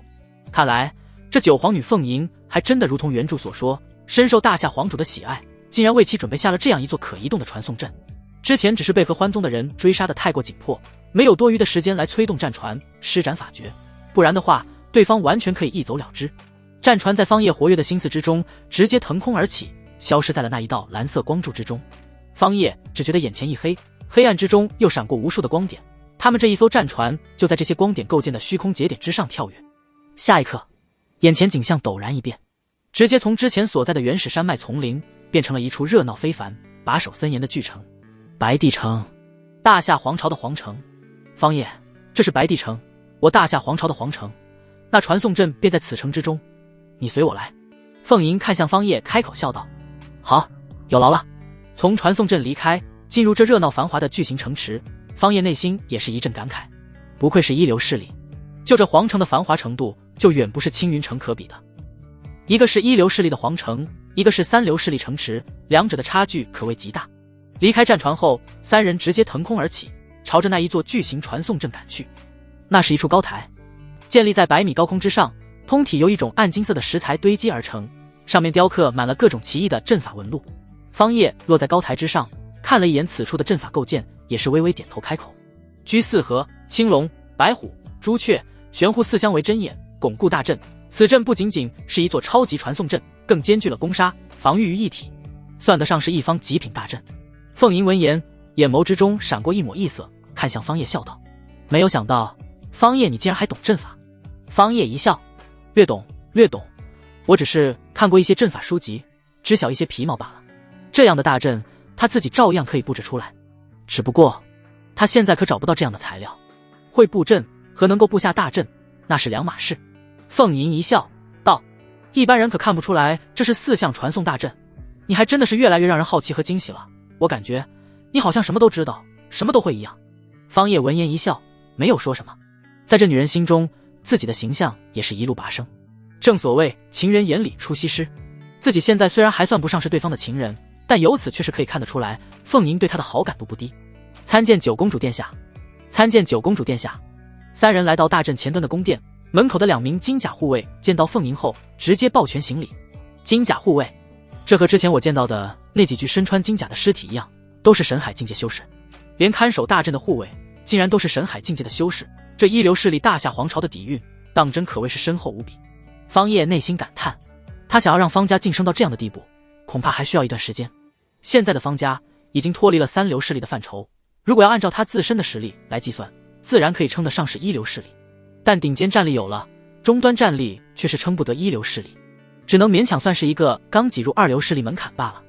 看来这九皇女凤吟还真的如同原著所说，深受大夏皇主的喜爱，竟然为其准备下了这样一座可移动的传送阵。之前只是被合欢宗的人追杀的太过紧迫，没有多余的时间来催动战船施展法诀，不然的话对方完全可以一走了之。战船在方叶活跃的心思之中直接腾空而起，消失在了那一道蓝色光柱之中。方叶只觉得眼前一黑，黑暗之中又闪过无数的光点，他们这一艘战船就在这些光点构建的虚空节点之上跳跃。下一刻，眼前景象陡然一变，直接从之前所在的原始山脉丛林变成了一处热闹非凡、把守森严的巨城——白帝城，大夏皇朝的皇城。方叶，这是白帝城，我大夏皇朝的皇城，那传送阵便在此城之中，你随我来。凤吟看向方叶，开口笑道：“好，有劳了。”从传送阵离开，进入这热闹繁华的巨型城池，方叶内心也是一阵感慨，不愧是一流势力，就这皇城的繁华程度，就远不是青云城可比的。一个是一流势力的皇城，一个是三流势力城池，两者的差距可谓极大。离开战船后，三人直接腾空而起，朝着那一座巨型传送阵赶去。那是一处高台，建立在100米高空之上，通体由一种暗金色的石材堆积而成，上面雕刻满了各种奇异的阵法纹路。方叶落在高台之上，看了一眼此处的阵法构建，也是微微点头开口：居四合、青龙、白虎、朱雀、玄狐4相为针眼，巩固大阵。此阵不仅仅是一座超级传送阵，更兼具了攻杀、防御于一体，算得上是一方极品大阵。凤吟闻言，眼眸之中闪过一抹异色，看向方叶笑道：没有想到方叶你竟然还懂阵法。方叶一笑：略懂略懂，我只是看过一些阵法书籍，知晓一些皮毛罢了。这样的大阵他自己照样可以布置出来，只不过他现在可找不到这样的材料。会布阵和能够布下大阵那是两码事。凤吟一笑道：一般人可看不出来这是4项传送大阵，你还真的是越来越让人好奇和惊喜了。我感觉你好像什么都知道，什么都会一样。方叶闻言一笑，没有说什么。在这女人心中，自己的形象也是一路拔升。正所谓情人眼里出西施，自己现在虽然还算不上是对方的情人，但由此却是可以看得出来，凤吟对他的好感度不低。参见九公主殿下，参见九公主殿下。三人来到大阵前端的宫殿，门口的2名金甲护卫见到凤吟后，直接抱拳行礼。金甲护卫，这和之前我见到的那几具身穿金甲的尸体一样，都是神海境界修士。连看守大阵的护卫竟然都是神海境界的修士，这一流势力大夏皇朝的底蕴当真可谓是深厚无比。方叶内心感叹，他想要让方家晋升到这样的地步，恐怕还需要一段时间。现在的方家已经脱离了3流势力的范畴，如果要按照他自身的实力来计算，自然可以称得上是1流势力。但顶尖战力有了，中端战力却是称不得1流势力，只能勉强算是一个刚挤入2流势力门槛罢了。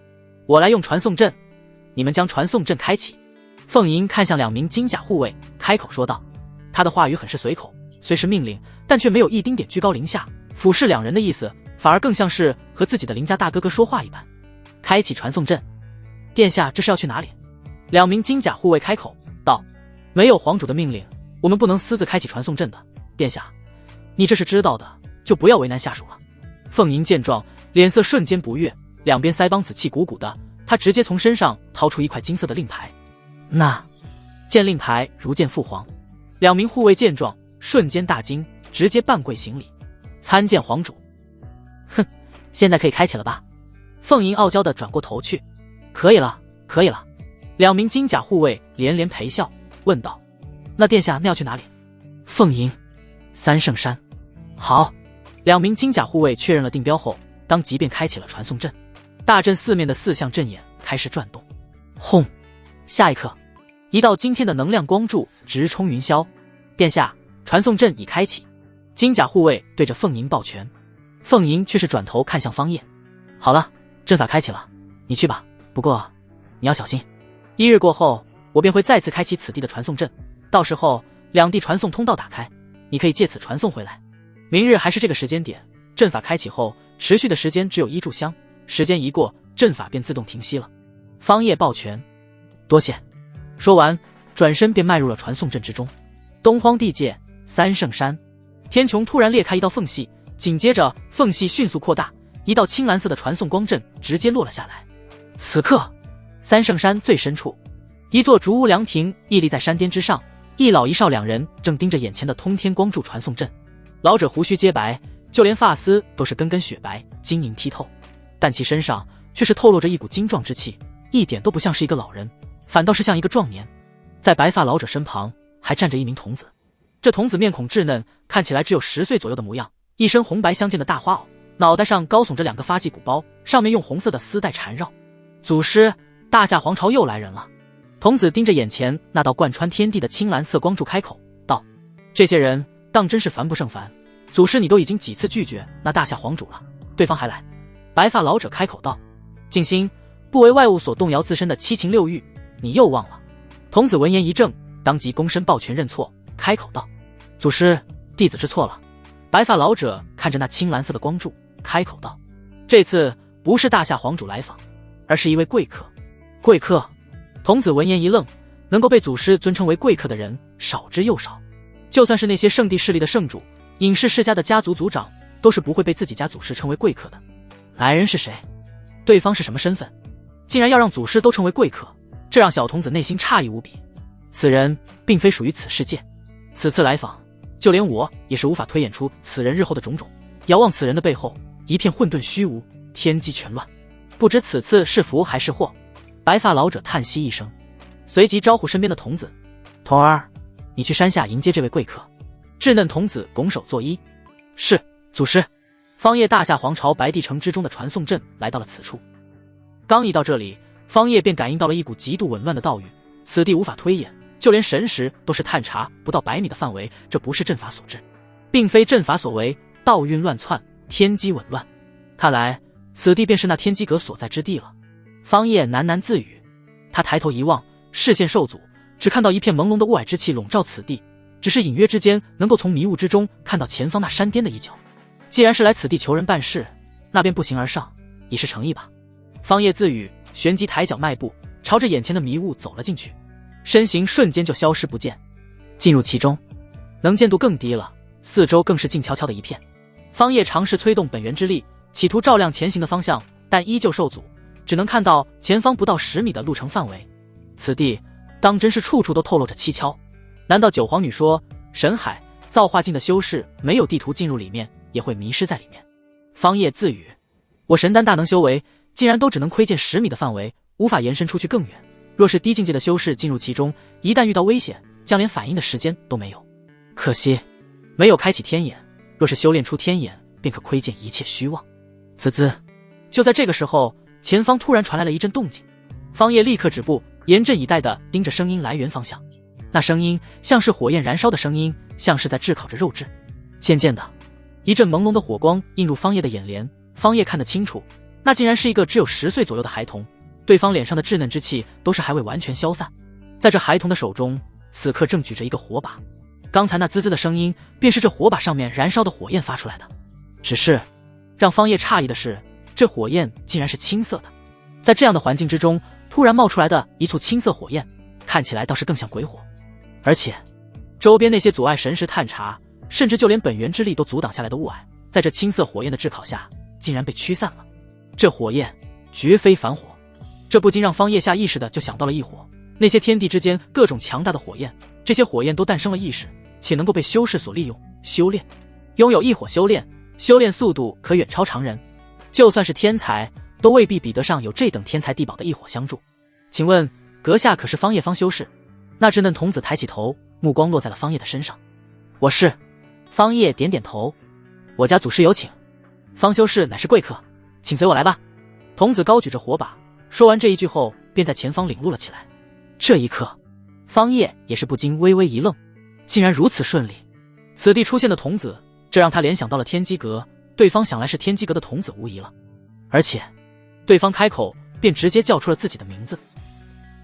我来用传送阵，你们将传送阵开启。凤吟看向2名金甲护卫，开口说道。他的话语很是随口，虽是命令，但却没有一丁点居高临下俯视2人的意思，反而更像是和自己的邻家大哥哥说话一般。开启传送阵。殿下这是要去哪里？2名金甲护卫开口道。没有皇主的命令，我们不能私自开启传送阵的。殿下，你这是知道的，就不要为难下属了。凤吟见状，脸色瞬间不悦，两边腮帮子气鼓鼓的，他直接从身上掏出一块金色的令牌。那见令牌如见父皇。2名护卫见状瞬间大惊，直接半跪行礼。参见皇主。哼，现在可以开启了吧？凤吟傲娇地转过头去。可以了，可以了。2名金甲护卫连连陪笑，问道：那殿下那要去哪里？凤吟：三圣山。好。2名金甲护卫确认了定标后，当即便开启了传送阵。大阵四面的4项阵眼开始转动。轰！下一刻，一道惊天的能量光柱直冲云霄。殿下，传送阵已开启。金甲护卫对着凤吟抱拳。凤吟却是转头看向方叶。好了，阵法开启了，你去吧，不过你要小心。1日过后，我便会再次开启此地的传送阵，到时候2地传送通道打开，你可以借此传送回来。明日还是这个时间点，阵法开启后持续的时间只有1炷香，时间一过，阵法便自动停息了。方叶抱拳，多谢。说完，转身便迈入了传送阵之中。东荒地界，三圣山，天穹突然裂开一道缝隙，紧接着缝隙迅速扩大，一道青蓝色的传送光阵直接落了下来。此刻，三圣山最深处，一座竹屋凉亭屹立在山巅之上，一老一少2人正盯着眼前的通天光柱传送阵。老者胡须皆白，就连发丝都是根根雪白，晶莹剔透，但其身上却是透露着一股精壮之气，一点都不像是一个老人，反倒是像一个壮年。在白发老者身旁还站着一名童子，这童子面孔稚嫩，看起来只有10岁左右的模样，一身红白相间的大花袄，脑袋上高耸着2个发髻鼓包，上面用红色的丝带缠绕。祖师，大夏皇朝又来人了。童子盯着眼前那道贯穿天地的青蓝色光柱开口道：这些人当真是烦不胜烦，祖师你都已经几次拒绝那大夏皇主了，对方还来。白发老者开口道：静心，不为外物所动摇自身的7情6欲，你又忘了。童子闻言一怔，当即躬身抱拳认错，开口道：祖师，弟子知错了。白发老者看着那青蓝色的光柱，开口道：这次不是大夏皇主来访，而是一位贵客。贵客？童子闻言一愣，能够被祖师尊称为贵客的人少之又少，就算是那些圣地势力的圣主，尹氏世家的家族族长，都是不会被自己家祖师称为贵客的。来人是谁？对方是什么身份，竟然要让祖师都成为贵客，这让小童子内心诧异无比。此人并非属于此世界，此次来访，就连我也是无法推演出此人日后的种种。遥望此人的背后，一片混沌虚无，天机全乱，不知此次是福还是祸。白发老者叹息一声，随即招呼身边的童子：“童儿，你去山下迎接这位贵客。”稚嫩童子拱手作揖：“是，祖师。”方叶大夏皇朝白帝城之中的传送阵来到了此处。刚一到这里，方叶便感应到了一股极度紊乱的道运，此地无法推演，就连神识都是探查不到100米的范围，这不是阵法所致，并非阵法所为，道运乱窜，天机紊乱。看来此地便是那天机阁所在之地了。方叶喃喃自语，他抬头一望，视线受阻，只看到一片朦胧的雾霭之气笼罩此地，只是隐约之间能够从迷雾之中看到前方那山巅的一角。既然是来此地求人办事，那便步行而上，以示诚意吧。方叶自语，旋即抬脚迈步，朝着眼前的迷雾走了进去，身形瞬间就消失不见。进入其中，能见度更低了，四周更是静悄悄的一片。方叶尝试催动本源之力，企图照亮前行的方向，但依旧受阻，只能看到前方不到10米的路程范围。此地当真是处处都透露着蹊跷。难道九皇女说神海造化境的修士没有地图进入里面也会迷失在里面？方叶自语，我神丹大能修为竟然都只能窥见10米的范围，无法延伸出去更远。若是低境界的修士进入其中，一旦遇到危险，将连反应的时间都没有。可惜没有开启天眼，若是修炼出天眼，便可窥见一切虚妄。滋滋，就在这个时候，前方突然传来了一阵动静。方叶立刻止步，严阵以待地盯着声音来源方向。那声音像是火焰燃烧的声音，像是在炙烤着肉质。渐渐的，一阵朦胧的火光映入方叶的眼帘，方叶看得清楚，那竟然是一个只有10岁左右的孩童，对方脸上的稚嫩之气都是还未完全消散。在这孩童的手中，此刻正举着一个火把，刚才那滋滋的声音便是这火把上面燃烧的火焰发出来的。只是让方叶诧异的是，这火焰竟然是青色的。在这样的环境之中，突然冒出来的一簇青色火焰，看起来倒是更像鬼火。而且周边那些阻碍神识探查，甚至就连本源之力都阻挡下来的雾霭，在这青色火焰的炙烤下，竟然被驱散了。这火焰绝非凡火，这不禁让方叶下意识的就想到了异火，那些天地之间各种强大的火焰，这些火焰都诞生了意识，且能够被修士所利用修炼。拥有异火修炼，修炼速度可远超常人，就算是天才都未必比得上有这等天才地宝的异火相助。请问阁下可是方叶方修士？那稚嫩童子抬起头，目光落在了方叶的身上。我是。方叶点点头。我家祖师有请，方修士乃是贵客，请随我来吧。童子高举着火把，说完这一句后，便在前方领路了起来。这一刻，方叶也是不禁微微一愣，竟然如此顺利。此地出现的童子，这让他联想到了天机阁，对方想来是天机阁的童子无疑了。而且对方开口便直接叫出了自己的名字。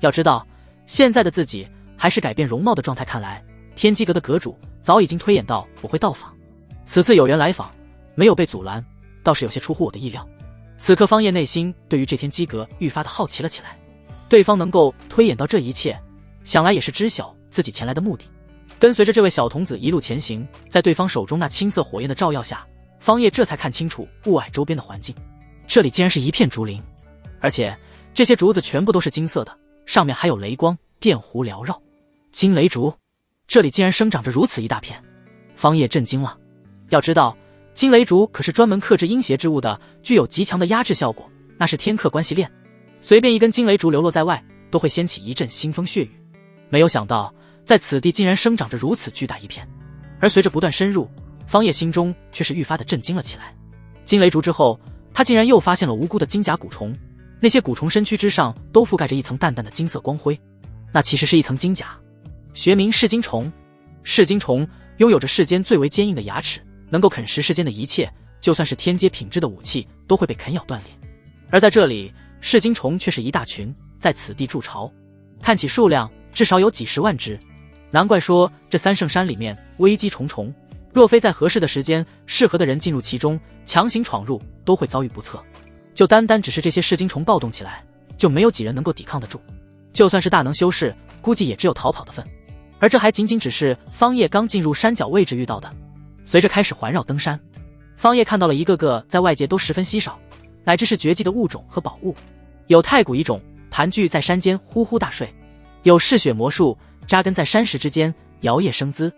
要知道现在的自己还是改变容貌的状态，看来天机阁的阁主早已经推演到我会到访，此次有缘来访，没有被阻拦，倒是有些出乎我的意料。此刻方叶内心对于这天机阁愈发的好奇了起来，对方能够推演到这一切，想来也是知晓自己前来的目的。跟随着这位小童子一路前行，在对方手中那青色火焰的照耀下，方叶这才看清楚雾霭周边的环境。这里竟然是一片竹林，而且这些竹子全部都是金色的，上面还有雷光电弧缭绕。金雷竹，这里竟然生长着如此一大片。方叶震惊了。要知道金雷竹可是专门克制阴邪之物的，具有极强的压制效果，那是天克关系链，随便一根金雷竹流落在外，都会掀起一阵腥风血雨。没有想到在此地竟然生长着如此巨大一片，而随着不断深入，方叶心中却是愈发的震惊了起来。金雷竹之后，他竟然又发现了无辜的金甲蛊虫，那些蛊虫身躯之上都覆盖着一层淡淡的金色光辉，那其实是一层金甲，学名噬金虫。噬金虫拥有着世间最为坚硬的牙齿，能够啃食世间的一切，就算是天阶品质的武器都会被啃咬断裂。而在这里，噬金虫却是一大群，在此地筑巢，看起数量至少有几10万只。难怪说这三圣山里面危机重重，若非在合适的时间，适合的人进入其中，强行闯入都会遭遇不测。就单单只是这些噬金虫暴动起来，就没有几人能够抵抗得住，就算是大能修士，估计也只有逃跑的份。而这还仅仅只是方叶刚进入山脚位置遇到的。随着开始环绕登山，方叶看到了一个个在外界都十分稀少，乃至是绝迹的物种和宝物。有太古遗种盘踞在山间呼呼大睡，有嗜血魔术扎根在山石之间摇曳生姿，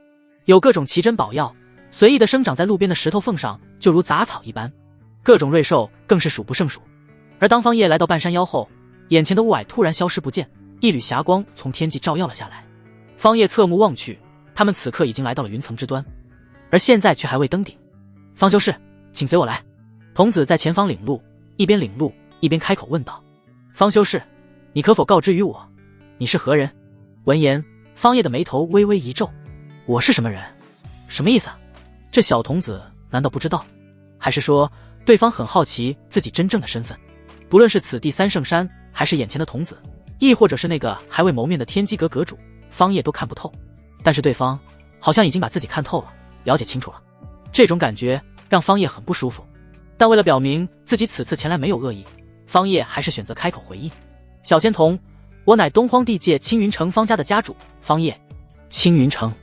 有各种奇珍宝药随意地生长在路边的石头缝上，就如杂草一般，各种瑞兽更是数不胜数。而当方叶来到半山腰后，眼前的雾霭突然消失不见，一缕霞光从天际照耀了下来。方叶侧目望去，他们此刻已经来到了云层之端，而现在却还未登顶。方修士，请随我来。童子在前方领路，一边领路一边开口问道：方修士，你可否告知于我，你是何人？闻言，方叶的眉头微微一皱。我是什么人？什么意思？这小童子难道不知道？还是说对方很好奇自己真正的身份？不论是此地三圣山，还是眼前的童子，亦或者是那个还未谋面的天机阁阁主，方叶都看不透。但是对方好像已经把自己看透了，了解清楚了。这种感觉让方叶很不舒服，但为了表明自己此次前来没有恶意，方叶还是选择开口回应：小仙童，我乃东荒地界青云城方家的家主方叶。青云城。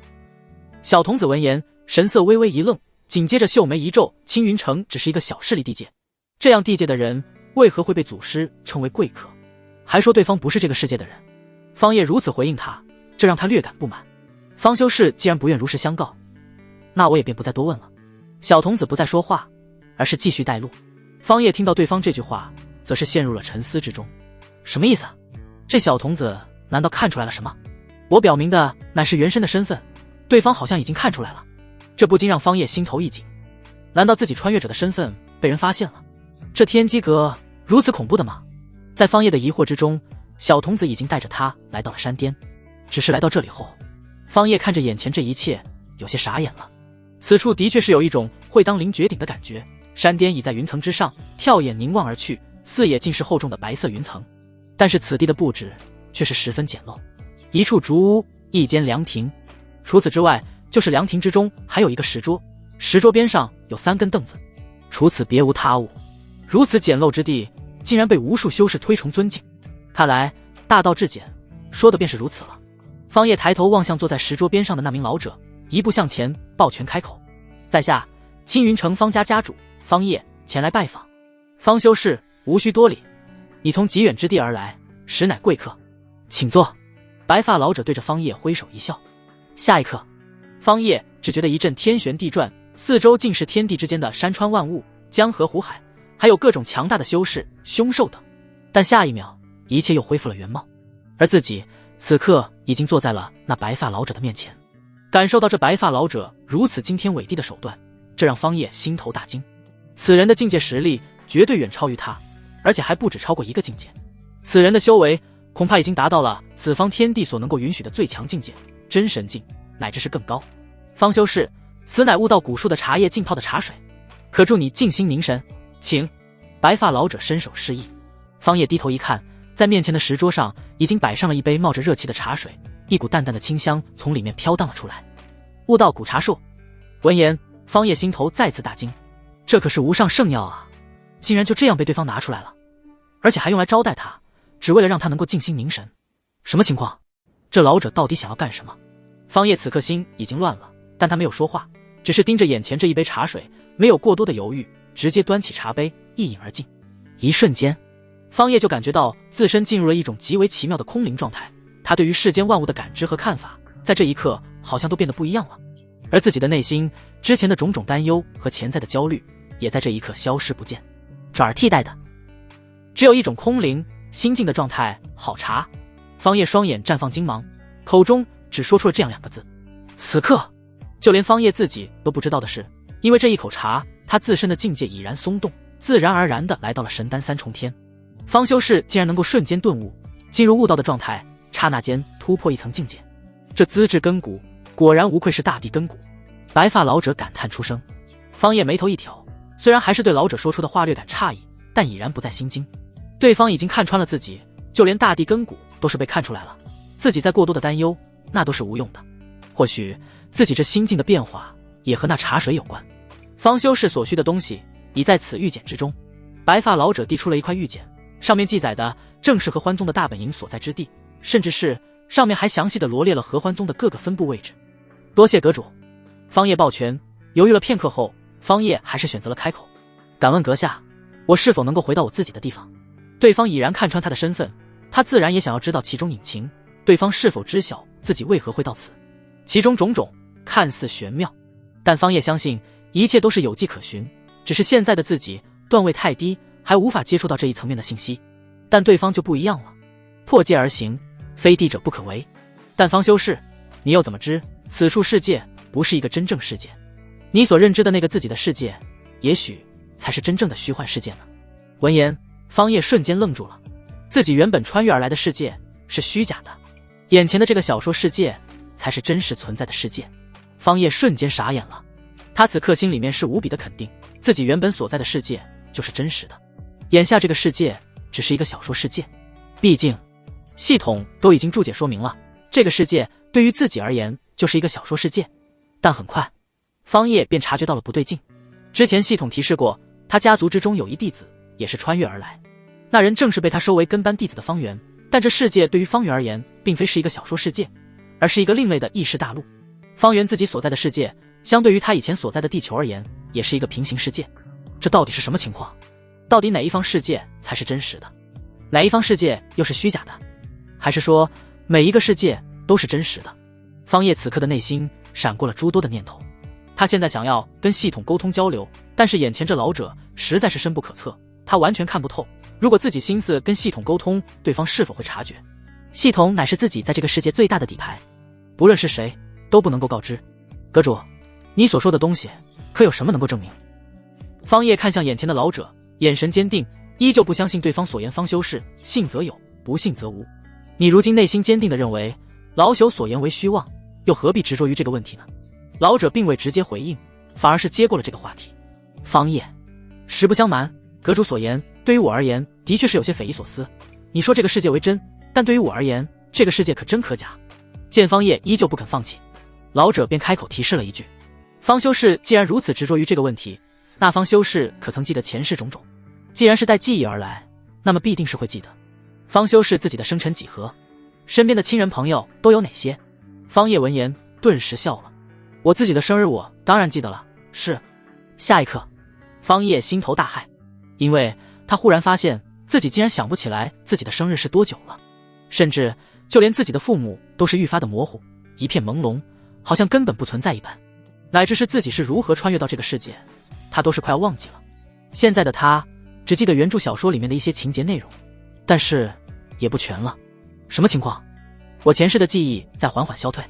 小童子闻言神色微微一愣，紧接着秀眉一皱，青云城只是一个小势力地界，这样地界的人为何会被祖师称为贵客？还说对方不是这个世界的人。方叶如此回应他，这让他略感不满。方修士既然不愿如实相告，那我也便不再多问了。小童子不再说话，而是继续带路。方叶听到对方这句话，则是陷入了沉思之中。什么意思？这小童子难道看出来了什么？我表明的乃是原身的身份，对方好像已经看出来了，这不禁让方叶心头一紧。难道自己穿越者的身份被人发现了？这天机阁如此恐怖的吗？在方叶的疑惑之中，小童子已经带着他来到了山巅。只是来到这里后，方叶看着眼前这一切，有些傻眼了。此处的确是有一种会当凌绝顶的感觉，山巅已在云层之上，跳眼凝望而去，四野尽是厚重的白色云层。但是此地的布置却是十分简陋，一处竹屋，一间凉亭，除此之外，就是凉亭之中还有一个石桌，石桌边上有3根凳子，除此别无他物。如此简陋之地，竟然被无数修士推崇尊敬，看来大道至简，说的便是如此了。方叶抬头望向坐在石桌边上的那名老者，一步向前，抱拳开口：在下青云城方家家主方叶，前来拜访。方修士无需多礼，你从极远之地而来，实乃贵客，请坐。白发老者对着方叶挥手一笑。下一刻，方叶只觉得一阵天旋地转，四周尽是天地之间的山川万物、江河湖海，还有各种强大的修士、凶兽等。但下一秒，一切又恢复了原貌，而自己此刻已经坐在了那白发老者的面前。感受到这白发老者如此惊天伟地的手段，这让方叶心头大惊。此人的境界实力绝对远超于他，而且还不止超过一个境界。此人的修为恐怕已经达到了此方天地所能够允许的最强境界，真神境，乃至是更高。方修士，此乃悟道古树的茶叶浸泡的茶水，可助你静心凝神，请。白发老者伸手示意。方叶低头一看，在面前的石桌上已经摆上了一杯冒着热气的茶水，一股淡淡的清香从里面飘荡了出来。悟道古茶树。闻言，方叶心头再次大惊，这可是无上圣药啊，竟然就这样被对方拿出来了，而且还用来招待他，只为了让他能够静心凝神。什么情况？这老者到底想要干什么？方叶此刻心已经乱了，但他没有说话，只是盯着眼前这一杯茶水，没有过多的犹豫，直接端起茶杯一饮而尽。一瞬间，方叶就感觉到自身进入了一种极为奇妙的空灵状态，他对于世间万物的感知和看法，在这一刻好像都变得不一样了，而自己的内心之前的种种担忧和潜在的焦虑，也在这一刻消失不见，转而替代的只有一种空灵心境的状态。好茶。方叶双眼绽放金芒，口中只说出了这样2个字。此刻就连方叶自己都不知道的是，因为这一口茶，他自身的境界已然松动，自然而然地来到了神丹3重天。方修士竟然能够瞬间顿悟，进入悟道的状态，刹那间突破一层境界，这资质根骨果然无愧是大地根骨。白发老者感叹出声。方叶眉头一挑，虽然还是对老者说出的话略感诧异，但已然不再心惊。对方已经看穿了自己，就连大地根骨都是被看出来了，自己再过多的担忧，那都是无用的。或许自己这心境的变化也和那茶水有关。方修士所需的东西已在此玉简之中。白发老者递出了一块玉简，上面记载的正是合欢宗的大本营所在之地，甚至是上面还详细的罗列了合欢宗的各个分部位置。多谢阁主。方叶抱拳，犹豫了片刻后，方叶还是选择了开口。敢问阁下，我是否能够回到我自己的地方？对方已然看穿他的身份，他自然也想要知道其中隐情，对方是否知晓自己为何会到此？其中种种看似玄妙，但方叶相信一切都是有迹可循，只是现在的自己段位太低，还无法接触到这一层面的信息。但对方就不一样了，破戒而行，非帝者不可为。但方修士，你又怎么知此处世界不是一个真正世界？你所认知的那个自己的世界，也许才是真正的虚幻世界呢？闻言，方叶瞬间愣住了，自己原本穿越而来的世界是虚假的，眼前的这个小说世界才是真实存在的世界。方叶瞬间傻眼了，他此刻心里面是无比的肯定，自己原本所在的世界就是真实的，眼下这个世界只是一个小说世界。毕竟系统都已经注解说明了，这个世界对于自己而言就是一个小说世界。但很快方叶便察觉到了不对劲，之前系统提示过他家族之中有一弟子也是穿越而来，那人正是被他收为跟班弟子的方圆。但这世界对于方圆而言并非是一个小说世界，而是一个另类的异世大陆。方圆自己所在的世界相对于他以前所在的地球而言也是一个平行世界。这到底是什么情况？到底哪一方世界才是真实的，哪一方世界又是虚假的？还是说每一个世界都是真实的？方叶此刻的内心闪过了诸多的念头，他现在想要跟系统沟通交流，但是眼前这老者实在是深不可测，他完全看不透，如果自己心思跟系统沟通，对方是否会察觉？系统乃是自己在这个世界最大的底牌，不论是谁都不能够告知。阁主，你所说的东西可有什么能够证明？方叶看向眼前的老者，眼神坚定，依旧不相信对方所言。方修士，信则有，不信则无。你如今内心坚定地认为老朽所言为虚妄，又何必执着于这个问题呢？老者并未直接回应，反而是接过了这个话题。方叶，实不相瞒，阁主所言对于我而言的确是有些匪夷所思。你说这个世界为真，但对于我而言，这个世界可真可假？见方叶依旧不肯放弃，老者便开口提示了一句：方修士既然如此执着于这个问题，那方修士可曾记得前世种种？既然是带记忆而来，那么必定是会记得。方修士自己的生辰几何，身边的亲人朋友都有哪些？方叶闻言顿时笑了，我自己的生日我当然记得了。是。下一刻，方叶心头大骇，因为他忽然发现自己竟然想不起来自己的生日是多久了，甚至就连自己的父母都是愈发的模糊，一片朦胧，好像根本不存在一般，乃至是自己是如何穿越到这个世界，他都是快要忘记了。现在的他只记得原著小说里面的一些情节内容，但是也不全了。什么情况？我前世的记忆在缓缓消退。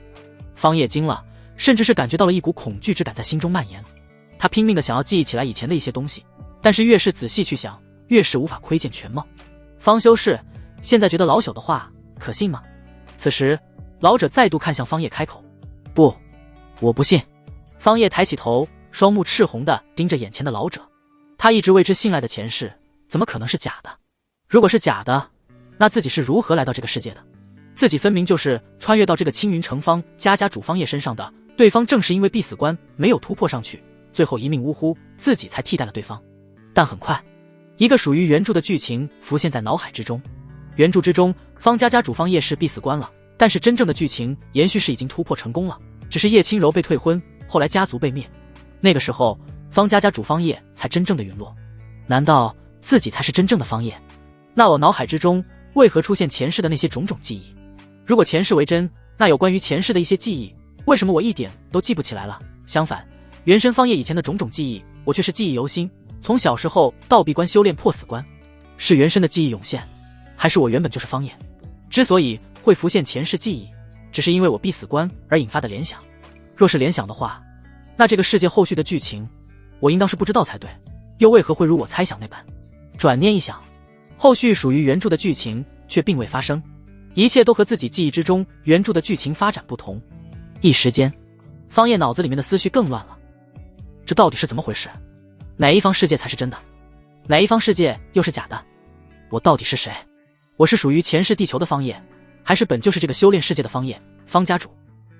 方叶惊了，甚至是感觉到了一股恐惧之感在心中蔓延。他拼命的想要记忆起来以前的一些东西，但是越是仔细去想，越是无法窥见全貌。方修士，现在觉得老朽的话可信吗？此时老者再度看向方叶开口：不，我不信。方叶抬起头，双目赤红的盯着眼前的老者，他一直为之信赖的前世怎么可能是假的？如果是假的，那自己是如何来到这个世界的？自己分明就是穿越到这个青云城方家主方叶身上的，对方正是因为必死关没有突破上去，最后一命呜呼，自己才替代了对方。但很快，一个属于原著的剧情浮现在脑海之中。原著之中，方家主方叶是必死关了，但是真正的剧情延续是已经突破成功了，只是叶轻柔被退婚，后来家族被灭。那个时候，方家主方叶才真正的陨落。难道自己才是真正的方叶？那我脑海之中为何出现前世的那些种种记忆？如果前世为真，那有关于前世的一些记忆，为什么我一点都记不起来了？相反，原身方叶以前的种种记忆，我却是记忆犹新。从小时候到闭关修炼破死关，是原身的记忆涌现，还是我原本就是方叶？之所以会浮现前世记忆，只是因为我必死关而引发的联想。若是联想的话，那这个世界后续的剧情，我应当是不知道才对，又为何会如我猜想那般？转念一想，后续属于原著的剧情却并未发生，一切都和自己记忆之中原著的剧情发展不同。一时间，方叶脑子里面的思绪更乱了。这到底是怎么回事？哪一方世界才是真的？哪一方世界又是假的？我到底是谁？我是属于前世地球的方叶，还是本就是这个修炼世界的方叶，方家主？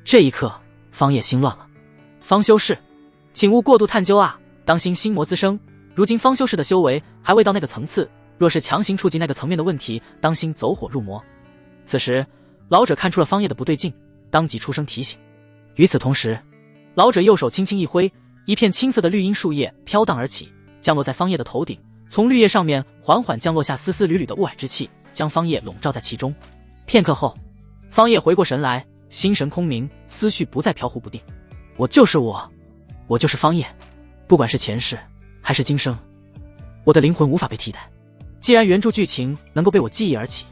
这一刻，方叶心乱了。方修士，请勿过度探究啊，当心心魔滋生。如今方修士的修为还未到那个层次，若是强行触及那个层面的问题，当心走火入魔。此时，老者看出了方叶的不对劲，当即出声提醒。与此同时，老者右手轻轻一挥，一片青色的绿荫树叶飘荡而起，降落在方叶的头顶，从绿叶上面缓缓降落下丝丝缕缕的雾霭之气，将方叶笼罩在其中。片刻后，方叶回过神来，心神空明，思绪不再飘忽不定。我就是我，我就是方叶，不管是前世还是今生，我的灵魂无法被替代。既然原著剧情能够被我记忆而起，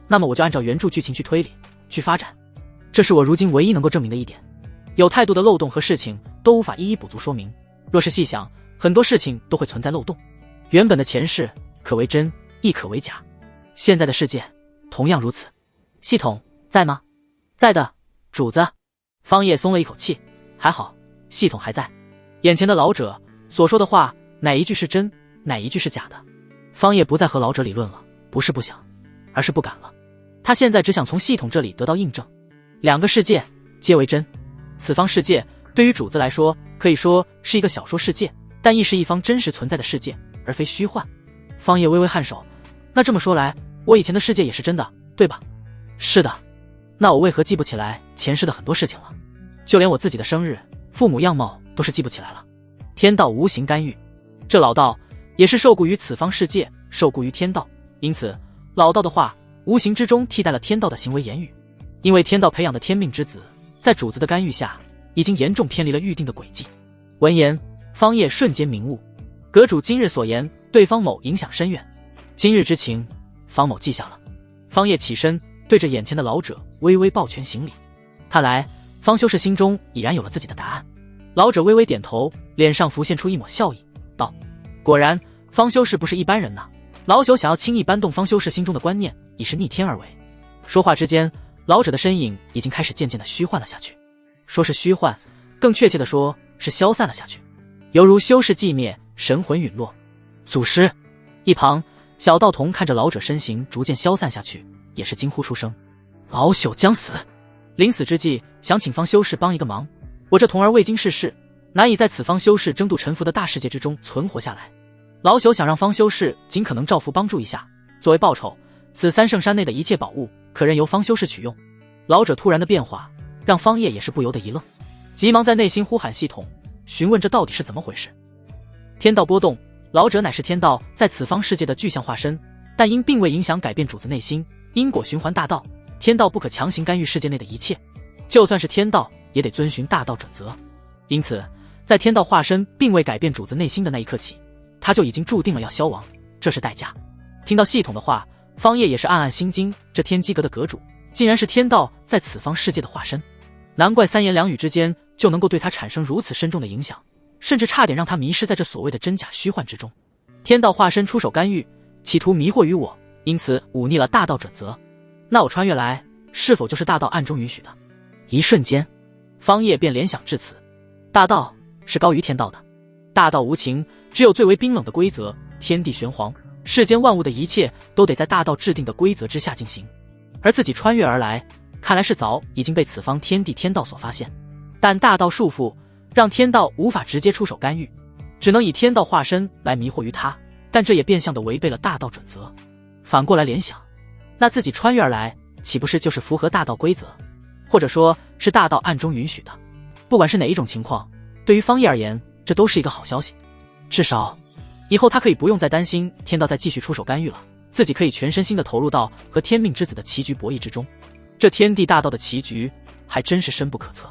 那么我就按照原著剧情去推理，去发展。这是我如今唯一能够证明的一点。有太多的漏洞和事情都无法一一补足说明，若是细想，很多事情都会存在漏洞。原本的前世可为真，亦可为假，现在的世界同样如此。系统在吗？在的，主子。方叶松了一口气，还好系统还在。眼前的老者所说的话，哪一句是真，哪一句是假的？方叶不再和老者理论了，不是不想，而是不敢了。他现在只想从系统这里得到印证，两个世界皆为真。此方世界对于主子来说，可以说是一个小说世界，但亦是一方真实存在的世界，而非虚幻。方叶微微颔首，那这么说来，我以前的世界也是真的，对吧？是的。那我为何记不起来前世的很多事情了？就连我自己的生日、父母样貌都是记不起来了。天道无形干预，这老道也是受雇于此方世界，受雇于天道，因此老道的话无形之中替代了天道的行为言语。因为天道培养的天命之子，在主子的干预下，已经严重偏离了预定的轨迹。闻言，方叶瞬间明悟，阁主今日所言对方某影响深远，今日之情，方某记下了。方叶起身，对着眼前的老者微微抱拳行礼。看来方修士心中已然有了自己的答案。老者微微点头，脸上浮现出一抹笑意，道：果然方修士不是一般人呐，老朽想要轻易搬动方修士心中的观念，已是逆天而为。说话之间，老者的身影已经开始渐渐的虚幻了下去。说是虚幻，更确切的说是消散了下去，犹如修士寂灭，神魂陨落。祖师一旁小道童看着老者身形逐渐消散下去，也是惊呼出声：老朽将死！临死之际，想请方修士帮一个忙。我这童儿未经世事，难以在此方修士争渡沉浮的大世界之中存活下来。老朽想让方修士尽可能照拂帮助一下，作为报酬，此三圣山内的一切宝物可任由方修士取用。老者突然的变化让方叶也是不由得一愣，急忙在内心呼喊系统，询问这到底是怎么回事。天道波动，老者乃是天道在此方世界的具象化身，但因并未影响改变主子内心，因果循环大道，天道不可强行干预世界内的一切，就算是天道也得遵循大道准则。因此在天道化身并未改变主子内心的那一刻起，他就已经注定了要消亡，这是代价。听到系统的话，方叶也是暗暗心惊，这天机阁的阁主竟然是天道在此方世界的化身，难怪三言两语之间就能够对他产生如此深重的影响，甚至差点让他迷失在这所谓的真假虚幻之中。天道化身出手干预，企图迷惑于我，因此忤逆了大道准则。那我穿越来，是否就是大道暗中允许的？一瞬间，方叶便联想至此。大道是高于天道的，大道无情，只有最为冰冷的规则，天地玄黄，世间万物的一切都得在大道制定的规则之下进行。而自己穿越而来，看来是早已经被此方天地天道所发现，但大道束缚，让天道无法直接出手干预，只能以天道化身来迷惑于他，但这也变相的违背了大道准则。反过来联想，那自己穿越而来，岂不是就是符合大道规则，或者说是大道暗中允许的？不管是哪一种情况，对于方叶而言，这都是一个好消息。至少以后他可以不用再担心天道再继续出手干预了，自己可以全身心的投入到和天命之子的棋局博弈之中。这天地大道的棋局还真是深不可测，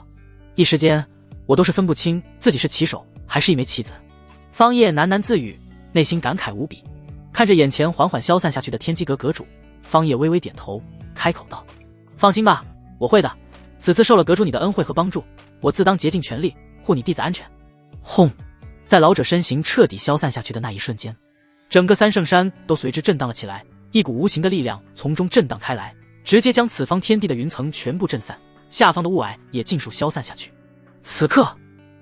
一时间我都是分不清自己是棋手还是一枚棋子。方叶喃喃自语，内心感慨无比。看着眼前缓缓消散下去的天机阁阁主，方叶微微点头，开口道：放心吧，我会的，此次受了阁主你的恩惠和帮助，我自当竭尽全力护你弟子安全。轰！在老者身形彻底消散下去的那一瞬间，整个三圣山都随之震荡了起来，一股无形的力量从中震荡开来，直接将此方天地的云层全部震散，下方的雾霭也尽数消散下去。此刻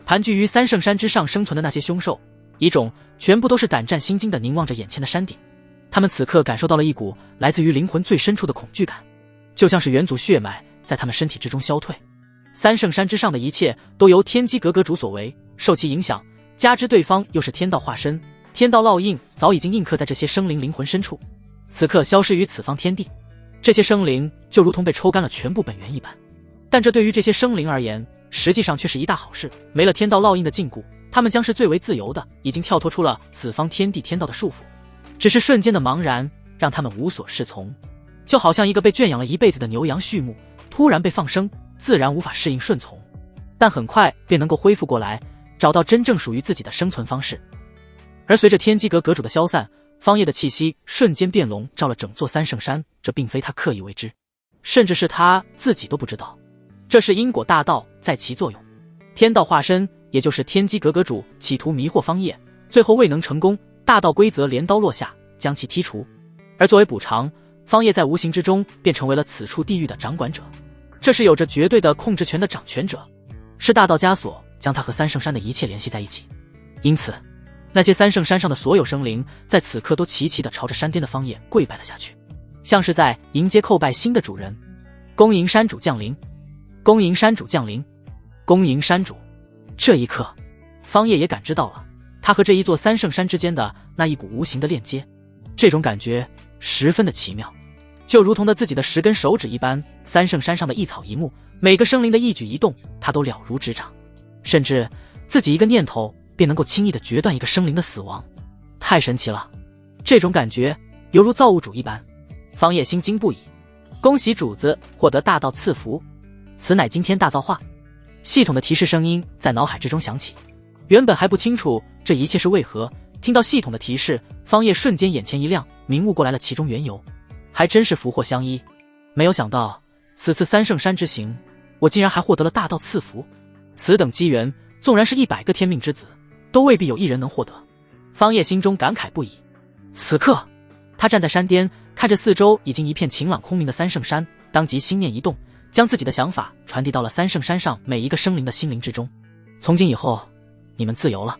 盘踞于三圣山之上生存的那些凶兽蚁种，全部都是胆战心惊地凝望着眼前的山顶。他们此刻感受到了一股来自于灵魂最深处的恐惧感，就像是元祖血脉在他们身体之中消退。三圣山之上的一切都由天机阁阁主所为，受其影响，加之对方又是天道化身，天道烙印早已经印刻在这些生灵灵魂深处，此刻消失于此方天地，这些生灵就如同被抽干了全部本源一般。但这对于这些生灵而言，实际上却是一大好事，没了天道烙印的禁锢，他们将是最为自由的，已经跳脱出了此方天地天道的束缚。只是瞬间的茫然让他们无所适从，就好像一个被圈养了一辈子的牛羊畜牧，突然被放生，自然无法适应顺从，但很快便能够恢复过来，找到真正属于自己的生存方式。而随着天机阁阁主的消散，方叶的气息瞬间变笼罩了整座三圣山，这并非他刻意为之，甚至是他自己都不知道，这是因果大道在起作用。天道化身，也就是天机阁阁主，企图迷惑方叶，最后未能成功，大道规则镰刀落下，将其剔除。而作为补偿，方叶在无形之中便成为了此处地狱的掌管者，这是有着绝对的控制权的掌权者，是大道枷锁将他和三圣山的一切联系在一起。因此那些三圣山上的所有生灵在此刻都齐齐地朝着山巅的方叶跪拜了下去，像是在迎接叩拜新的主人。恭迎山主降临，恭迎山主降临，恭迎山主。这一刻方叶也感知到了他和这一座三圣山之间的那一股无形的链接，这种感觉十分的奇妙，就如同自己的10根手指一般。三圣山上的一草一木，每个生灵的一举一动，他都了如指掌，甚至自己一个念头便能够轻易地决断一个生灵的死亡，太神奇了！这种感觉犹如造物主一般，方叶心惊不已。恭喜主子获得大道赐福，此乃今天大造化。系统的提示声音在脑海之中响起，原本还不清楚这一切是为何，听到系统的提示，方叶瞬间眼前一亮，明悟过来了其中缘由，还真是福祸相依。没有想到此次三圣山之行，我竟然还获得了大道赐福，此等机缘，纵然是100个天命之子，都未必有一人能获得。方叶心中感慨不已。此刻他站在山巅，看着四周已经一片晴朗空明的三圣山，当即心念一动，将自己的想法传递到了三圣山上每一个生灵的心灵之中。从今以后，你们自由了，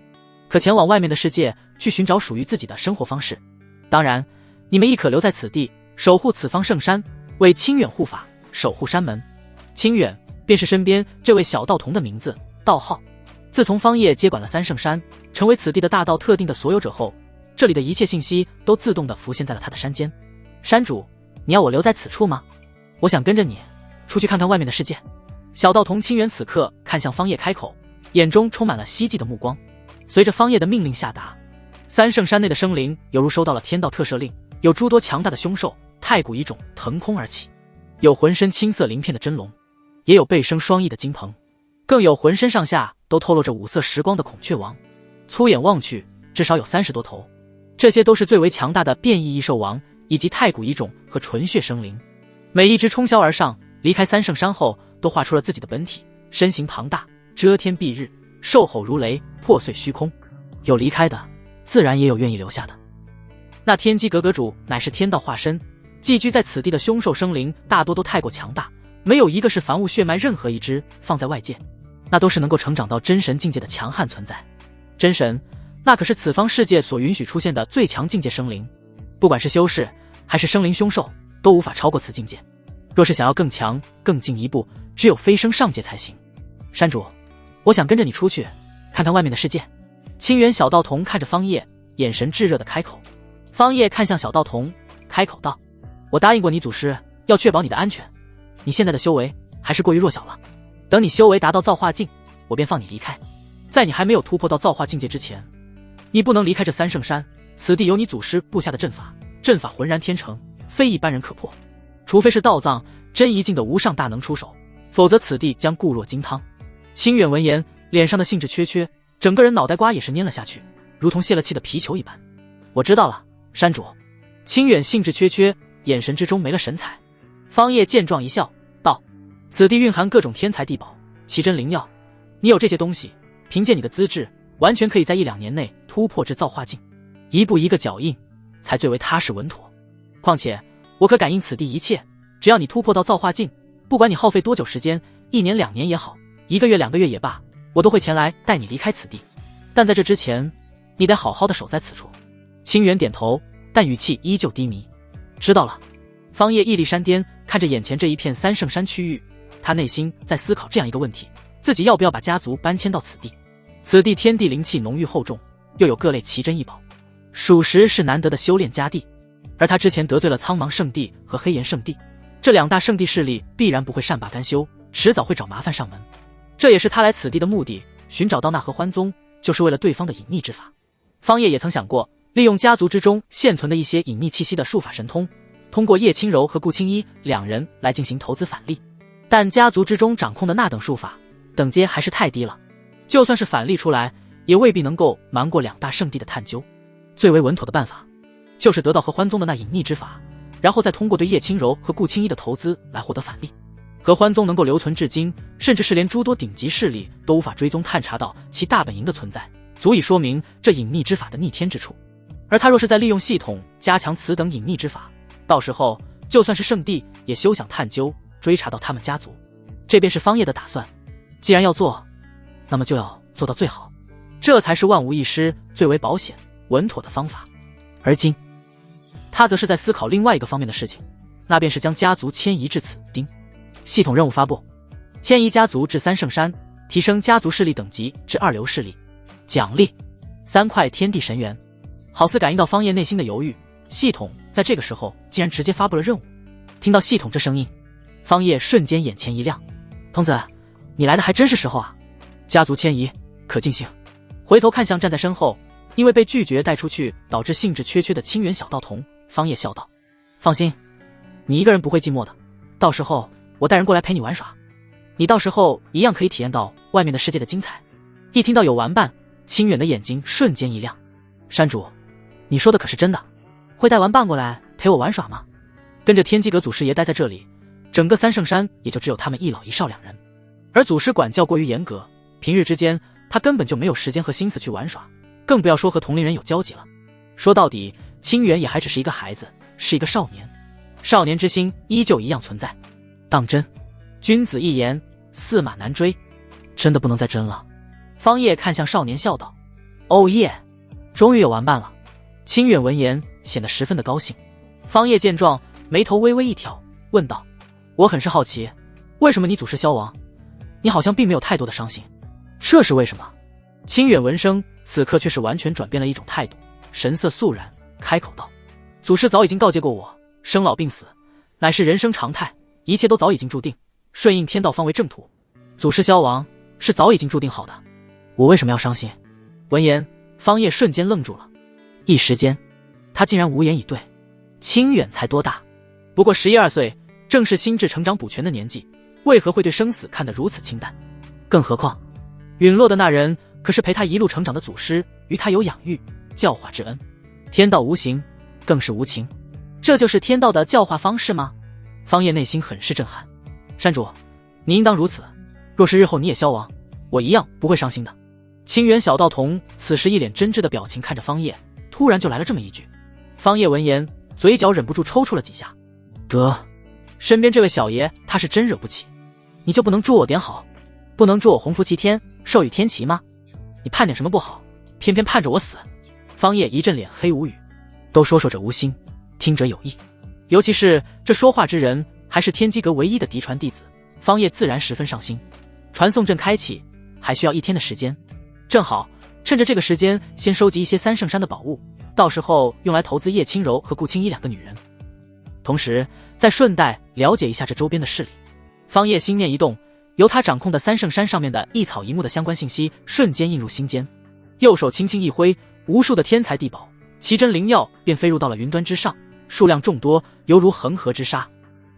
可前往外面的世界去寻找属于自己的生活方式。当然，你们亦可留在此地，守护此方圣山，为清远护法，守护山门。清远便是身边这位小道童的名字，道号。自从方叶接管了三圣山，成为此地的大道特定的所有者后，这里的一切信息都自动地浮现在了他的山间。山主，你要我留在此处吗？我想跟着你出去看看外面的世界。小道童清远此刻看向方叶开口，眼中充满了希冀的目光。随着方叶的命令下达，三圣山内的生灵犹如收到了天道特赦令，有诸多强大的凶兽太古一种腾空而起，有浑身青色鳞片的真龙，也有背生双翼的金鹏，更有浑身上下都透露着五色时光的孔雀王，粗眼望去至少有30多头。这些都是最为强大的变异异兽王以及太古一种和纯血生灵，每一只冲霄而上，离开三圣山后都画出了自己的本体，身形庞大，遮天蔽日，兽吼如雷，破碎虚空。有离开的，自然也有愿意留下的。那天机阁阁主乃是天道化身，寄居在此地的凶兽生灵大多都太过强大，没有一个是凡物血脉，任何一只放在外界，那都是能够成长到真神境界的强悍存在。真神，那可是此方世界所允许出现的最强境界生灵，不管是修士还是生灵凶兽，都无法超过此境界。若是想要更强更进一步，只有飞升上界才行。山主，我想跟着你出去看看外面的世界。清远小道童看着方叶，眼神炙热的开口。方叶看向小道童，开口道：我答应过你祖师，要确保你的安全，你现在的修为还是过于弱小了，等你修为达到造化境，我便放你离开。在你还没有突破到造化境界之前，你不能离开这三圣山，此地有你祖师布下的阵法，阵法浑然天成，非一般人可破，除非是道藏真一境的无上大能出手，否则此地将固若金汤。清远闻言，脸上的兴致缺缺，整个人脑袋瓜也是蔫了下去，如同泄了气的皮球一般。我知道了，山主。清远兴致缺缺，眼神之中没了神采。方叶见状一笑，道：此地蕴含各种天材地宝，奇珍灵药，你有这些东西，凭借你的资质，完全可以在1-2年内突破至造化境，一步一个脚印，才最为踏实稳妥。况且我可感应此地一切，只要你突破到造化境，不管你耗费多久时间，1年2年也好，1个月2个月也罢，我都会前来带你离开此地。但在这之前，你得好好的守在此处。清远点头，但语气依旧低迷。知道了。方叶屹立山巅，看着眼前这一片三圣山区域，他内心在思考这样一个问题：自己要不要把家族搬迁到此地？此地天地灵气浓郁厚重，又有各类奇珍异宝，属实是难得的修炼佳地。而他之前得罪了苍茫圣地和黑岩圣地，这2大圣地势力必然不会善罢甘休，迟早会找麻烦上门。这也是他来此地的目的，寻找到那合欢宗，就是为了对方的隐匿之法。方叶也曾想过，利用家族之中现存的一些隐匿气息的术法神通，通过叶轻柔和顾青衣两人来进行投资返利，但家族之中掌控的那等术法等阶还是太低了，就算是返利出来，也未必能够瞒过两大圣地的探究。最为稳妥的办法，就是得到合欢宗的那隐匿之法，然后再通过对叶轻柔和顾青衣的投资来获得返利。合欢宗能够留存至今，甚至是连诸多顶级势力都无法追踪探查到其大本营的存在，足以说明这隐匿之法的逆天之处。而他若是再利用系统加强此等隐匿之法，到时候就算是圣地也休想探究追查到他们家族。这便是方叶的打算，既然要做，那么就要做到最好，这才是万无一失、最为保险稳妥的方法。而今他则是在思考另外一个方面的事情，那便是将家族迁移至此丁。系统任务发布：迁移家族至3圣山，提升家族势力等级至2流势力，奖励3块天地神元。好似感应到方叶内心的犹豫，系统在这个时候竟然直接发布了任务。听到系统这声音，方叶瞬间眼前一亮，童子，你来的还真是时候啊！家族迁移可进行。回头看向站在身后因为被拒绝带出去导致兴致缺缺的清远小道童，方叶笑道：放心，你一个人不会寂寞的，到时候我带人过来陪你玩耍，你到时候一样可以体验到外面的世界的精彩。一听到有玩伴，清远的眼睛瞬间一亮。山主，你说的可是真的？会带玩伴过来陪我玩耍吗？跟着天机阁祖师爷待在这里，整个3圣山也就只有他们一老一少2人，而祖师管教过于严格，平日之间他根本就没有时间和心思去玩耍，更不要说和同龄人有交集了。说到底，清远也还只是一个孩子，是一个少年，少年之心依旧一样存在。当真，君子一言，驷马难追，真的不能再争了。方叶看向少年笑道：哦耶，终于有玩伴了。清远闻言显得十分的高兴。方叶见状，眉头微微一挑，问道：我很是好奇，为什么你祖师消亡，你好像并没有太多的伤心，这是为什么？清远闻声，此刻却是完全转变了一种态度，神色肃然，开口道：祖师早已经告诫过我，生老病死乃是人生常态，一切都早已经注定，顺应天道方为正途。祖师消亡是早已经注定好的，我为什么要伤心？闻言，方叶瞬间愣住了，一时间他竟然无言以对。清远才多大？不过11、12岁，正是心智成长补全的年纪，为何会对生死看得如此清淡？更何况陨落的那人可是陪他一路成长的祖师，于他有养育教化之恩。天道无形，更是无情，这就是天道的教化方式吗？方叶内心很是震撼。山主，你应当如此，若是日后你也消亡，我一样不会伤心的。清远小道童此时一脸真挚的表情看着方叶，突然就来了这么一句。方叶闻言，嘴角忍不住抽搐了几下。得，身边这位小爷他是真惹不起，你就不能祝我点好，不能祝我鸿福齐天，寿与天齐吗？你盼点什么不好，偏偏盼着我死？方叶一阵脸黑无语。都说者无心，听者有意，尤其是这说话之人还是天机阁唯一的嫡传弟子，方叶自然十分上心。传送阵开启还需要1天的时间，正好趁着这个时间先收集一些3圣山的宝物，到时候用来投资叶轻柔和顾青衣2个女人，同时再顺带了解一下这周边的势力。方叶心念一动，由他掌控的3圣山上面的一草一木的相关信息瞬间映入心间，右手轻轻一挥，无数的天材地宝、奇珍灵药便飞入到了云端之上，数量众多，犹如恒河之沙。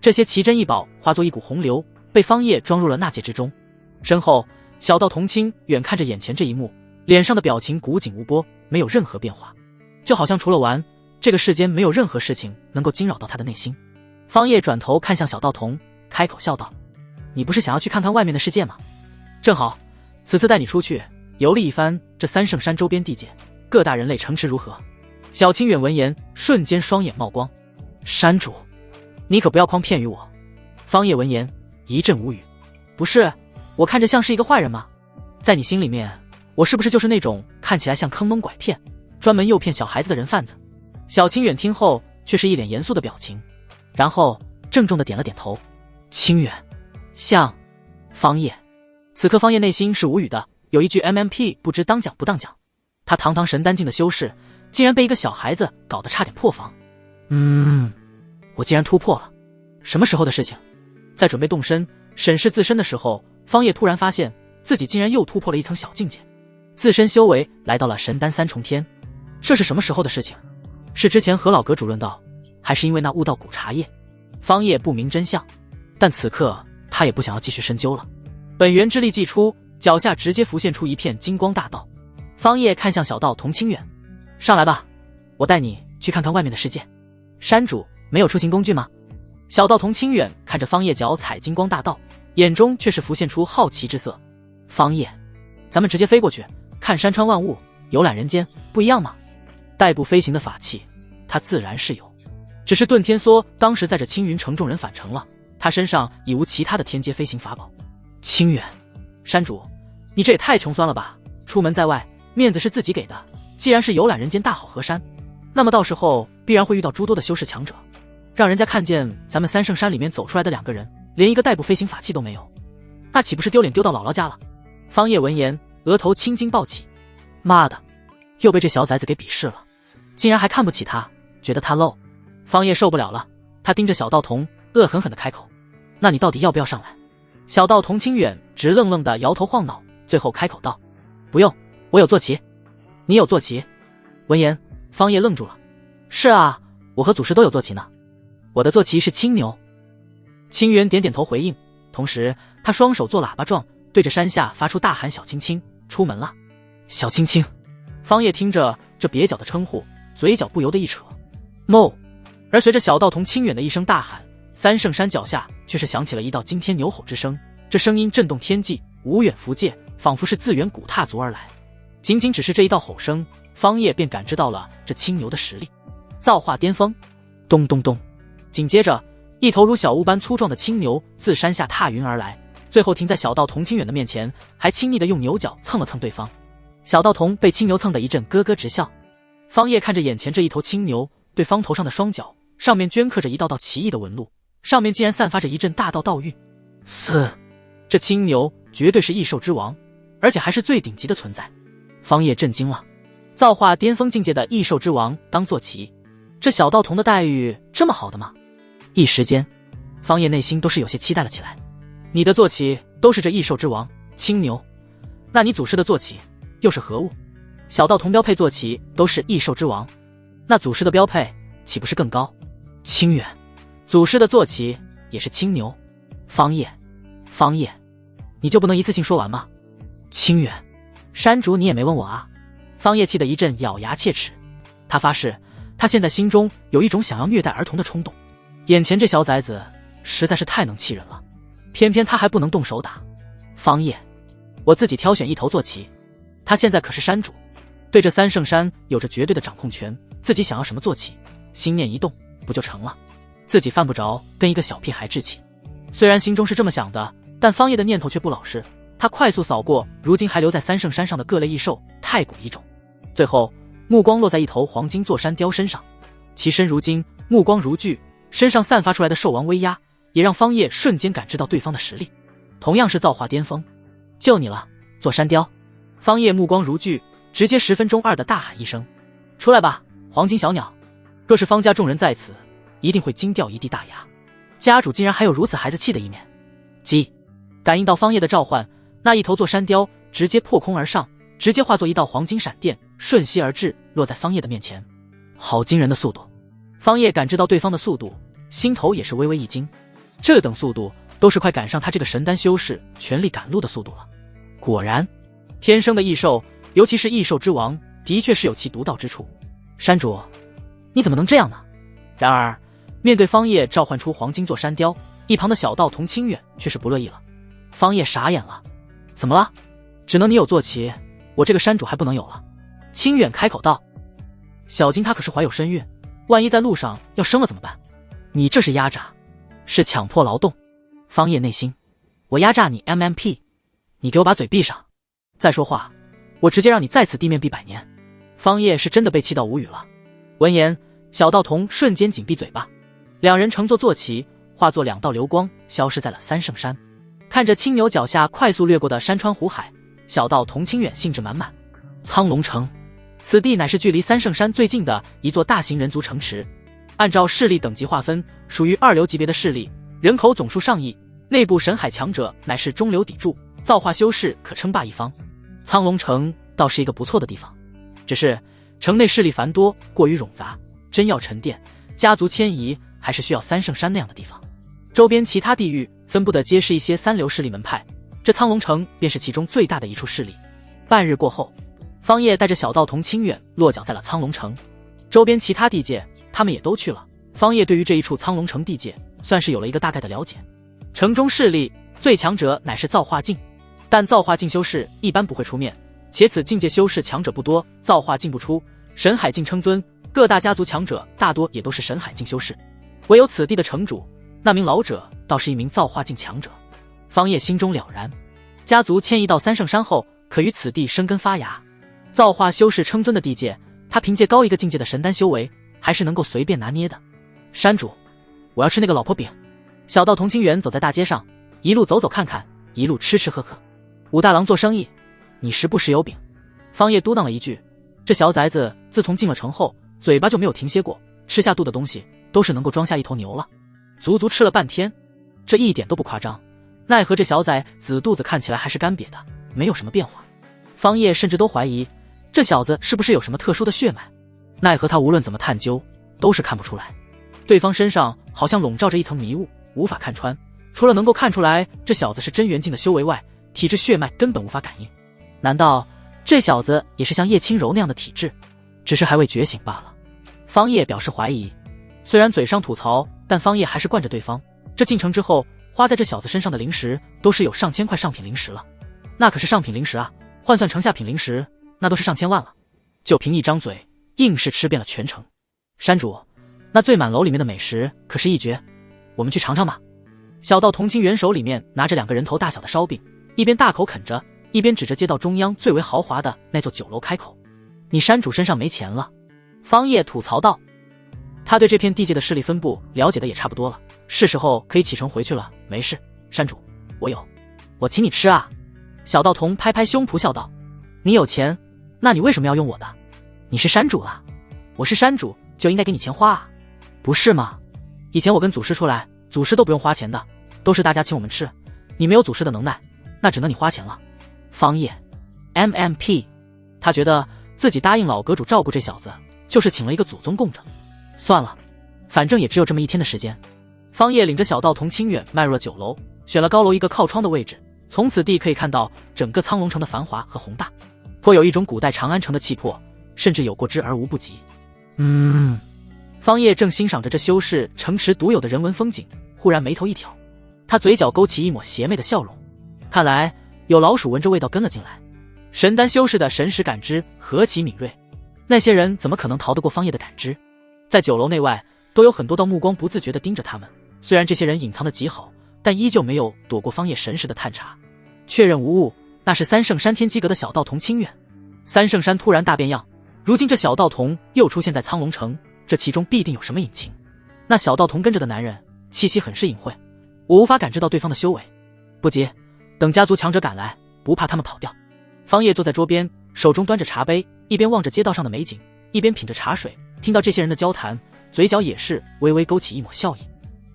这些奇珍异宝化作一股洪流，被方叶装入了纳戒之中。身后，小道童清远看着眼前这一幕，脸上的表情古井无波，没有任何变化，就好像除了玩，这个世间没有任何事情能够惊扰到他的内心。方叶转头看向小道童，开口笑道：你不是想要去看看外面的世界吗？正好此次带你出去游历一番这3圣山周边地界，各大人类城池如何？小清远闻言瞬间双眼冒光。山主，你可不要诓骗于我。方叶闻言一阵无语。不是，我看着像是一个坏人吗？在你心里面，我是不是就是那种看起来像坑蒙拐骗，专门诱骗小孩子的人贩子？小清远听后却是一脸严肃的表情，然后郑重的点了点头。清远，像方叶。此刻方叶内心是无语的，有一句 MMP 不知当讲不当讲，他堂堂神丹境的修士，竟然被一个小孩子搞得差点破防。我竟然突破了，什么时候的事情？在准备动身审视自身的时候，方叶突然发现自己竟然又突破了一层小境界。自身修为来到了神丹3重天。这是什么时候的事情？是之前何老阁主论道，还是因为那悟道古茶叶？方叶不明真相，但此刻他也不想要继续深究了。本源之力祭出，脚下直接浮现出一片金光大道。方叶看向小道童清远，上来吧，我带你去看看外面的世界。山主没有出行工具吗？小道童清远看着方叶脚踩金光大道，眼中却是浮现出好奇之色。方叶，咱们直接飞过去，看山川万物，游览人间，不一样吗？代步飞行的法器，他自然是有，只是遁天梭当时载着青云城众人返程了，他身上已无其他的天阶飞行法宝。清远，山主，你这也太穷酸了吧！出门在外，面子是自己给的，既然是游览人间大好河山，那么到时候必然会遇到诸多的修士强者，让人家看见咱们三圣山里面走出来的2个人，连一个代步飞行法器都没有，那岂不是丢脸丢到姥姥家了？方叶闻言，额头青筋暴起，妈的，又被这小崽子给鄙视了，竟然还看不起他，觉得他 low。方叶受不了了，他盯着小道童，恶狠狠地开口：“那你到底要不要上来？”小道童清远直愣愣地摇头晃脑，最后开口道：“不用，我有坐骑。”“你有坐骑？”闻言，方叶愣住了。“是啊，我和祖师都有坐骑呢，我的坐骑是青牛。”清远点点头回应，同时他双手做喇叭状，对着山下发出大喊：“小青青，出门了！”小青青，方叶听着这蹩脚的称呼，嘴角不由得一扯。某，而随着小道童清远的一声大喊，三圣山脚下却是响起了一道惊天牛吼之声，这声音震动天际，无远弗届，仿佛是自远古踏足而来。仅仅只是这一道吼声，方叶便感知到了这青牛的实力。造化巅峰，咚咚咚！紧接着，一头如小屋般粗壮的青牛自山下踏云而来，最后停在小道童清远的面前，还亲昵地用牛角蹭了蹭对方。小道童被青牛蹭得一阵咯咯直笑。方叶看着眼前这一头青牛，对方头上的双角上面镌刻着一道道奇异的纹路，上面竟然散发着一阵大道道韵。这青牛绝对是异兽之王，而且还是最顶级的存在。方叶震惊了，造化巅峰境界的异兽之王当坐骑，这小道童的待遇这么好的吗？一时间，方叶内心都是有些期待了起来。你的坐骑都是这异兽之王青牛，那你祖师的坐骑又是何物？小道童标配坐骑都是异兽之王，那祖师的标配岂不是更高？清远，祖师的坐骑也是青牛。方叶，你就不能一次性说完吗？清远，山主你也没问我啊！方叶气得一阵咬牙切齿，他发誓，他现在心中有一种想要虐待儿童的冲动。眼前这小崽子实在是太能气人了，偏偏他还不能动手打。方叶，我自己挑选一头坐骑，他现在可是山主，对这三圣山有着绝对的掌控权，自己想要什么坐骑，心念一动不就成了？自己犯不着跟一个小屁孩置气。虽然心中是这么想的，但方叶的念头却不老实。他快速扫过如今还留在三圣山上的各类异兽、太古异种，最后目光落在一头黄金座山雕身上，其身如金，目光如炬，身上散发出来的兽王威压，也让方叶瞬间感知到对方的实力。同样是造化巅峰，就你了，座山雕！方叶目光如炬，直接10分钟2的大喊一声：“出来吧，黄金小鸟！”若是方家众人在此，一定会惊掉一地大牙。家主竟然还有如此孩子气的一面。鸡，感应到方叶的召唤，那一头座山雕直接破空而上，直接化作一道黄金闪电，瞬息而至，落在方叶的面前。好惊人的速度！方叶感知到对方的速度，心头也是微微一惊。这等速度都是快赶上他这个神丹修士全力赶路的速度了。果然，天生的异兽，尤其是异兽之王，的确是有其独到之处。山主，你怎么能这样呢？然而，面对方叶召唤出黄金座山雕，一旁的小道童清远却是不乐意了。方叶傻眼了，怎么了？只能你有坐骑，我这个山主还不能有了？清远开口道：“小金她可是怀有身孕，万一在路上要生了怎么办？你这是压榨，是强迫劳动。”方叶内心：我压榨你 MMP， 你给我把嘴闭上！再说话，我直接让你在此地面壁100年！方叶是真的被气到无语了。闻言，小道童瞬间紧闭嘴巴，两人乘坐坐骑，化作2道流光，消失在了三圣山。看着青牛脚下快速掠过的山川湖海，小道童清远兴致满满。苍龙城，此地乃是距离三圣山最近的一座大型人族城池，按照势力等级划分，属于2流级别的势力，人口总数上亿，内部神海强者乃是中流砥柱，造化修士可称霸一方。苍龙城倒是一个不错的地方，只是城内势力繁多，过于冗杂，真要沉淀，家族迁移还是需要三圣山那样的地方。周边其他地域分布的皆是一些三流势力门派，这苍龙城便是其中最大的一处势力。半日过后，方叶带着小道童清远落脚在了苍龙城，周边其他地界他们也都去了。方叶对于这一处苍龙城地界算是有了一个大概的了解。城中势力最强者乃是造化境，但造化境修士一般不会出面，且此境界修士强者不多，造化境不出，神海境称尊，各大家族强者大多也都是神海境修士，唯有此地的城主那名老者倒是一名造化境强者。方叶心中了然，家族迁移到三圣山后，可于此地生根发芽。造化修士称尊的地界，他凭借高一个境界的神丹修为，还是能够随便拿捏的。山主，我要吃那个老婆饼。小道童清远走在大街上，一路走走看看，一路吃吃喝喝。武大郎做生意，你时不时有饼。方叶嘟囔了一句，这小崽子自从进了城后，嘴巴就没有停歇过，吃下肚的东西都是能够装下一头牛了。足足吃了半天，这一点都不夸张。奈何这小崽子肚子看起来还是干瘪的，没有什么变化。方叶甚至都怀疑这小子是不是有什么特殊的血脉，奈何他无论怎么探究都是看不出来。对方身上好像笼罩着一层迷雾，无法看穿，除了能够看出来这小子是真元境的修为外，体质血脉根本无法感应。难道这小子也是像叶轻柔那样的体质，只是还未觉醒罢了？方叶表示怀疑，虽然嘴上吐槽，但方叶还是惯着对方。这进城之后花在这小子身上的零食都是有上千块上品零食了，那可是上品零食啊，换算成下品零食那都是上千万了，就凭一张嘴硬是吃遍了全城。山主，那醉满楼里面的美食可是一绝，我们去尝尝吧。小道童清远手里面拿着2个人头大小的烧饼，一边大口啃着，一边指着街道中央最为豪华的那座酒楼开口。你山主身上没钱了。方叶吐槽道。他对这片地界的势力分布了解的也差不多了，是时候可以启程回去了。没事，山主，我有，我请你吃啊。小道童拍拍胸脯笑道，你有钱，那你为什么要用我的？你是山主啊，我是山主就应该给你钱花啊，不是吗？以前我跟祖师出来，祖师都不用花钱的，都是大家请我们吃，你没有祖师的能耐，那只能你花钱了。方叶 MMP， 他觉得自己答应老阁主照顾这小子，就是请了一个祖宗供着。算了，反正也只有这么一天的时间。方叶领着小道童清远迈入了酒楼，选了高楼一个靠窗的位置，从此地可以看到整个苍龙城的繁华和宏大，颇有一种古代长安城的气魄，甚至有过之而无不及。方叶正欣赏着这修士城池独有的人文风景，忽然眉头一挑，他嘴角勾起一抹邪魅的笑容，看来有老鼠闻着味道跟了进来。神丹修士的神识感知何其敏锐，那些人怎么可能逃得过方叶的感知？在酒楼内外都有很多道目光不自觉地盯着他们，虽然这些人隐藏得极好，但依旧没有躲过方叶神识的探查。确认无误，那是三圣山天机阁的小道童清远。三圣山突然大变样，如今这小道童又出现在苍龙城，这其中必定有什么隐情。那小道童跟着的男人气息很是隐晦，我无法感知到对方的修为。不急，等家族强者赶来，不怕他们跑掉。方叶坐在桌边，手中端着茶杯，一边望着街道上的美景，一边品着茶水，听到这些人的交谈，嘴角也是微微勾起一抹笑意。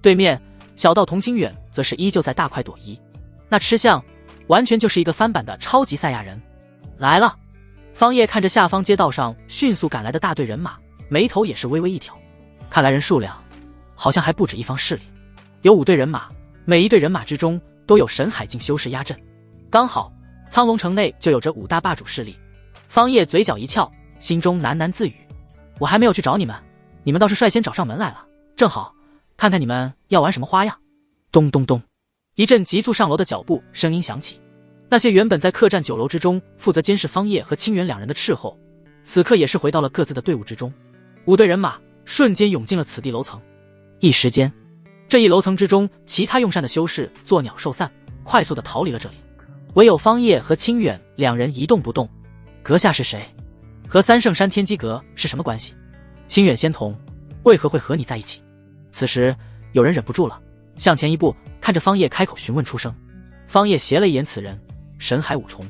对面小道童清远则是依旧在大快朵颐，那吃相完全就是一个翻版的超级赛亚人。来了。方叶看着下方街道上迅速赶来的大队人马，眉头也是微微一挑，看来人数量好像还不止一方势力，有5队人马，每一队人马之中都有神海境修士压阵，刚好苍龙城内就有着5大霸主势力。方叶嘴角一翘，心中喃喃自语，我还没有去找你们，你们倒是率先找上门来了，正好看看你们要玩什么花样。咚咚咚，一阵急速上楼的脚步声音响起，那些原本在客栈酒楼之中负责监视方叶和清远2人的斥候，此刻也是回到了各自的队伍之中。5队人马瞬间涌进了此地楼层，一时间这一楼层之中其他用膳的修士作鸟兽散，快速的逃离了这里，唯有方叶和清远2人一动不动。阁下是谁？和三圣山天机阁是什么关系？清远仙童为何会和你在一起？此时有人忍不住了，向前一步，看着方叶开口询问出声。方叶斜了一眼此人，神海五重。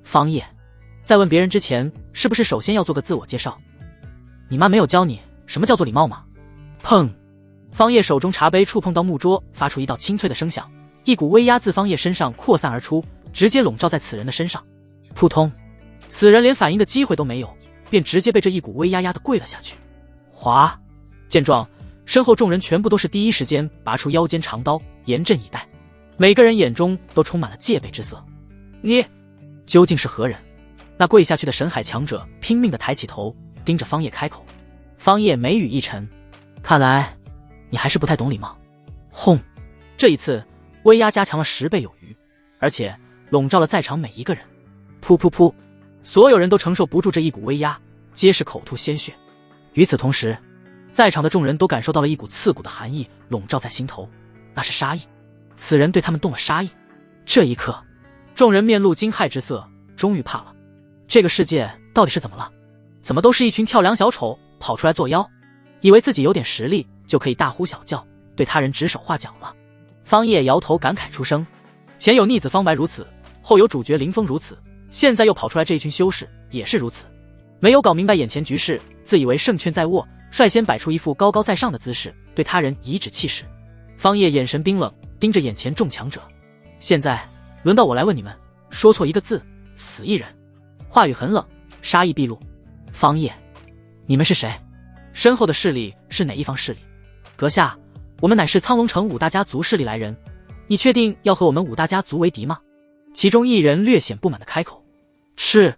方叶，在问别人之前，是不是首先要做个自我介绍？你妈没有教你什么叫做礼貌吗？砰！方叶手中茶杯触碰到木桌，发出一道清脆的声响，一股威压自方叶身上扩散而出，直接笼罩在此人的身上。扑通！此人连反应的机会都没有，便直接被这一股威压压得跪了下去。哗！见状，身后众人全部都是第一时间拔出腰间长刀，严阵以待，每个人眼中都充满了戒备之色。你究竟是何人？那跪下去的神海强者拼命地抬起头，盯着方叶开口。方叶眉宇一沉，看来你还是不太懂礼貌。轰！这一次威压加强了10倍有余，而且笼罩了在场每一个人。噗噗噗！所有人都承受不住这一股威压，皆是口吐鲜血。与此同时，在场的众人都感受到了一股刺骨的寒意笼罩在心头，那是杀意。此人对他们动了杀意。这一刻，众人面露惊骇之色，终于怕了。这个世界到底是怎么了？怎么都是一群跳梁小丑跑出来作妖，以为自己有点实力就可以大呼小叫，对他人指手画脚了。方叶摇头感慨出声，前有逆子方白如此，后有主角林峰如此，现在又跑出来这一群修士也是如此，没有搞明白眼前局势，自以为胜券在握，率先摆出一副高高在上的姿势，对他人颐指气使。方叶眼神冰冷，盯着眼前众强者。现在轮到我来问你们，说错一个字，死一人。话语很冷，杀意毕露。方叶，你们是谁？身后的势力是哪一方势力？阁下，我们乃是苍龙城5大家族势力来人，你确定要和我们5大家族为敌吗？其中一人略显不满的开口。赤！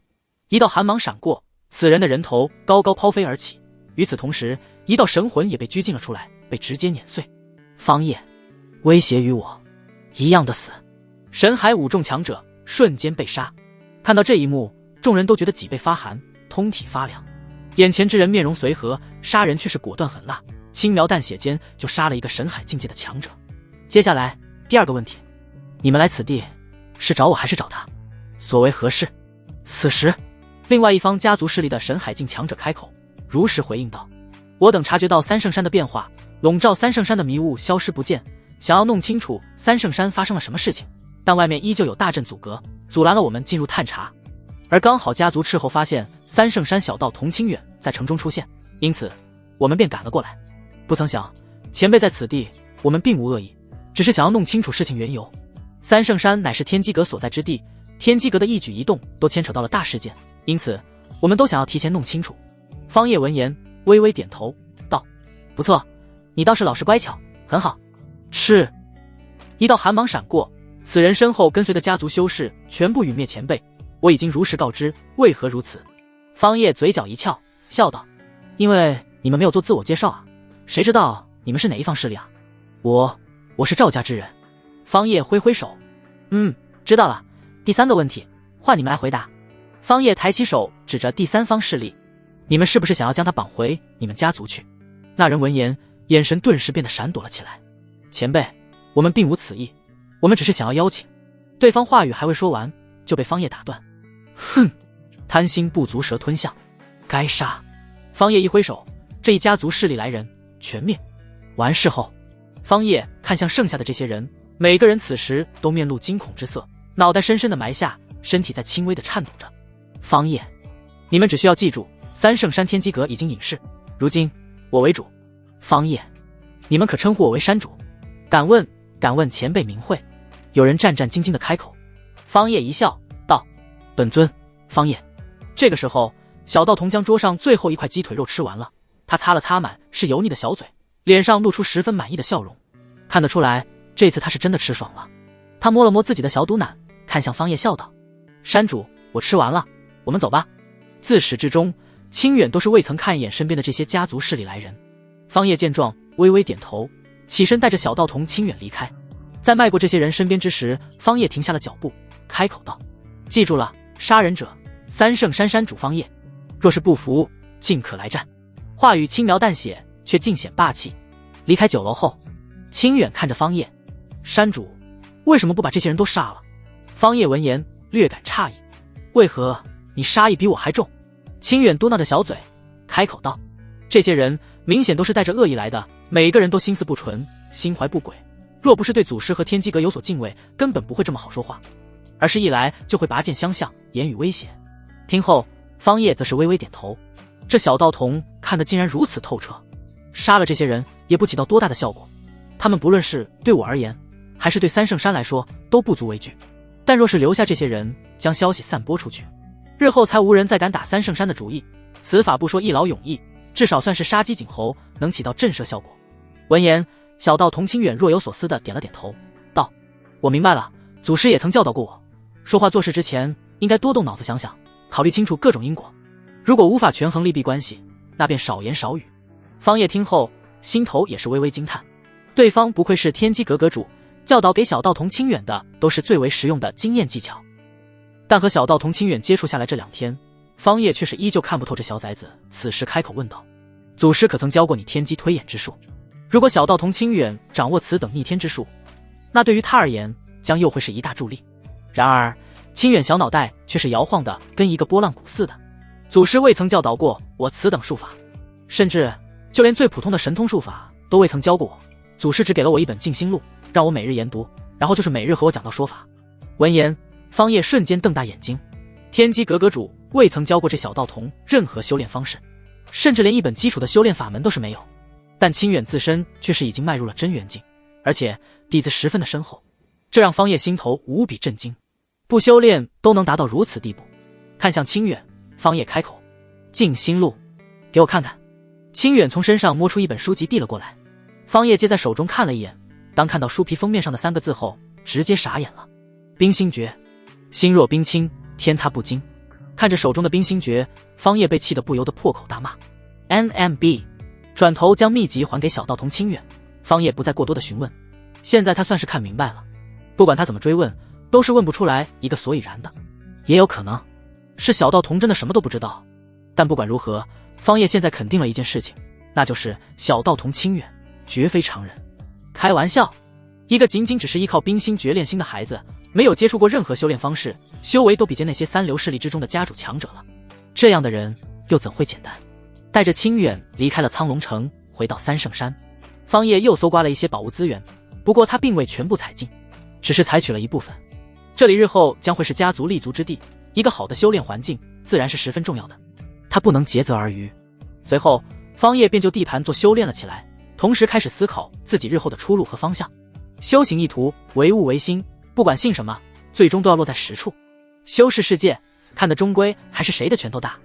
一道寒芒闪过，此人的人头高高抛飞而起，与此同时，一道神魂也被拘禁了出来，被直接碾碎。方叶，威胁于我，一样的死！神海5众强者瞬间被杀。看到这一幕，众人都觉得脊背发寒，通体发凉。眼前之人面容随和，杀人却是果断狠辣，轻描淡写间就杀了一个神海境界的强者。接下来第二个问题，你们来此地是找我还是找他？所为何事？此时，另外一方家族势力的神海境强者开口，如实回应道：我等察觉到三圣山的变化，笼罩三圣山的迷雾消失不见，想要弄清楚三圣山发生了什么事情，但外面依旧有大阵阻隔，阻拦了我们进入探查。而刚好家族斥候发现三圣山小道童清远在城中出现，因此我们便赶了过来。不曾想前辈在此地，我们并无恶意，只是想要弄清楚事情缘由。三圣山乃是天机阁所在之地，天机阁的一举一动都牵扯到了大事件，因此我们都想要提前弄清楚。方叶闻言微微点头道：不错，你倒是老实乖巧，很好。是。一道寒芒闪过，此人身后跟随的家族修士全部陨灭。前辈，我已经如实告知，为何如此？方叶嘴角一翘，笑道：因为你们没有做自我介绍啊，谁知道你们是哪一方势力啊？我是赵家之人。方叶挥挥手，知道了。第3个问题，换你们来回答。方叶抬起手指着第3方势力，你们是不是想要将他绑回你们家族去？那人闻言，眼神顿时变得闪躲了起来。前辈，我们并无此意，我们只是想要邀请。对方话语还未说完，就被方叶打断。哼，贪心不足蛇吞象，该杀！方叶一挥手，这一家族势力来人全灭。完事后，方叶看向剩下的这些人，每个人此时都面露惊恐之色，脑袋深深的埋下，身体在轻微的颤抖着。方叶，你们只需要记住，三圣山天机阁已经隐世，如今我为主。方叶，你们可称呼我为山主？敢问前辈名讳？有人战战兢兢的开口。方叶一笑道：本尊方叶。这个时候，小道童将桌上最后一块鸡腿肉吃完了，他擦了擦满是油腻的小嘴，脸上露出十分满意的笑容。看得出来，这次他是真的吃爽了。他摸了摸自己的小肚腩，看向方叶笑道：山主，我吃完了，我们走吧。自始至终，清远都是未曾看一眼身边的这些家族势力来人。方叶见状微微点头，起身带着小道童清远离开。在迈过这些人身边之时，方叶停下了脚步，开口道：记住了，杀人者三圣山山主方叶，若是不服，尽可来战。话语轻描淡写，却尽显霸气。离开酒楼后，清远看着方叶，山主为什么不把这些人都杀了？方叶闻言略感诧异，为何你杀意比我还重？清远嘟囔着小嘴，开口道：这些人明显都是带着恶意来的，每个人都心思不纯，心怀不轨，若不是对祖师和天机阁有所敬畏，根本不会这么好说话，而是一来就会拔剑相向，言语威胁。听后，方叶则是微微点头，这小道童看得竟然如此透彻，杀了这些人也不起到多大的效果，他们不论是对我而言，还是对三圣山来说，都不足为惧。但若是留下这些人，将消息散播出去，日后才无人再敢打三圣山的主意。此法不说一劳永逸，至少算是杀鸡儆猴，能起到震慑效果。闻言，小道童清远若有所思地点了点头，道：“我明白了，祖师也曾教导过我，说话做事之前应该多动脑子想想，考虑清楚各种因果。如果无法权衡利弊关系，那便少言少语。”方叶听后，心头也是微微惊叹，对方不愧是天机阁阁主，教导给小道童清远的都是最为实用的经验技巧。但和小道童清远接触下来这2天，方叶却是依旧看不透这小崽子，此时开口问道：“祖师可曾教过你天机推演之术？如果小道童清远掌握此等逆天之术，那对于他而言将又会是一大助力。”然而清远小脑袋却是摇晃的跟一个拨浪鼓似的，祖师未曾教导过我此等术法，甚至就连最普通的神通术法都未曾教过我，祖师只给了我一本静心录，让我每日研读，然后就是每日和我讲道说法。闻言，方叶瞬间瞪大眼睛，天机阁阁主未曾教过这小道童任何修炼方式，甚至连一本基础的修炼法门都是没有，但清远自身却是已经迈入了真元境，而且底子十分的深厚，这让方叶心头无比震惊，不修炼都能达到如此地步。看向清远，方叶开口：“静心录，给我看看。”清远从身上摸出一本书籍递了过来，方叶接在手中看了一眼，当看到书皮封面上的3个字后，直接傻眼了：“冰心诀，心若冰清，天塌不惊。”看着手中的冰心诀，方叶被气得不由得破口大骂 NMB， 转头将秘籍还给小道童清远。方叶不再过多的询问，现在他算是看明白了，不管他怎么追问，都是问不出来一个所以然的。也有可能是小道童真的什么都不知道，但不管如何，方叶现在肯定了一件事情，那就是小道童清远绝非常人。开玩笑，一个仅仅只是依靠冰心诀练心的孩子，没有接触过任何修炼方式，修为都比肩那些3流势力之中的家主强者了，这样的人又怎会简单？带着清远离开了苍龙城，回到三圣山，方叶又搜刮了一些宝物资源，不过他并未全部采尽，只是采取了一部分。这里日后将会是家族立足之地，一个好的修炼环境自然是十分重要的，他不能竭泽而渔。随后方叶便就地盘做修炼了起来，同时开始思考自己日后的出路和方向。修行一途，唯物唯心，不管信什么，最终都要落在实处。修饰世界，看的终归还是谁的拳头大。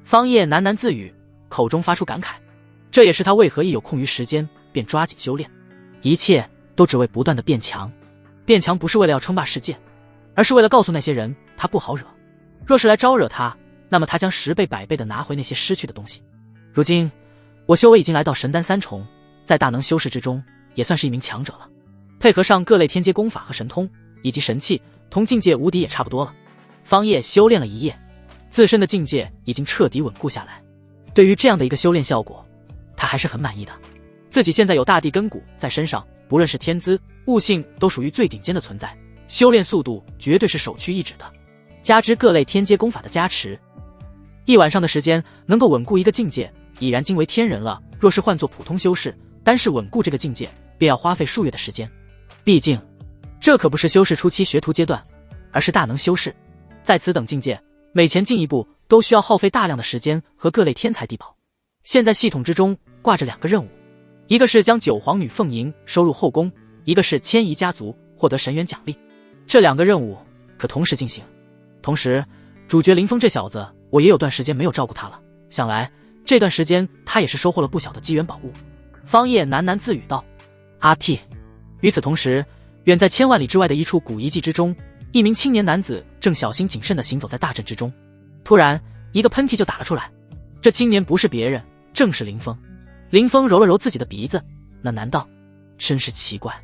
方叶喃喃自语，口中发出感慨，这也是他为何一有空余时间便抓紧修炼，一切都只为不断的变强。变强不是为了要称霸世界，而是为了告诉那些人他不好惹，若是来招惹他，那么他将10倍100倍的拿回那些失去的东西。如今我修为已经来到神丹3重，在大能修士之中也算是一名强者了，配合上各类天阶功法和神通以及神器，同境界无敌也差不多了。方叶修炼了一夜，自身的境界已经彻底稳固下来，对于这样的一个修炼效果，他还是很满意的。自己现在有大地根骨在身上，不论是天资、悟性都属于最顶尖的存在，修炼速度绝对是首屈一指的。加之各类天阶功法的加持，一晚上的时间能够稳固一个境界，已然惊为天人了。若是换作普通修士，单是稳固这个境界便要花费数月的时间，毕竟这可不是修士初期学徒阶段，而是大能修士。在此等境界，每前进一步都需要耗费大量的时间和各类天材地宝。现在系统之中挂着2个任务，一个是将9皇女凤吟收入后宫，一个是迁移家族获得神元奖励。这2个任务可同时进行。同时主角林峰这小子，我也有段时间没有照顾他了，想来这段时间他也是收获了不小的机缘宝物。方叶喃喃自语道：“阿 T。”与此同时，远在千万里之外的一处古遗迹之中，一名青年男子正小心谨慎地行走在大阵之中，突然一个喷嚏就打了出来。这青年不是别人，正是林峰。林峰揉了揉自己的鼻子，那难道真是奇怪，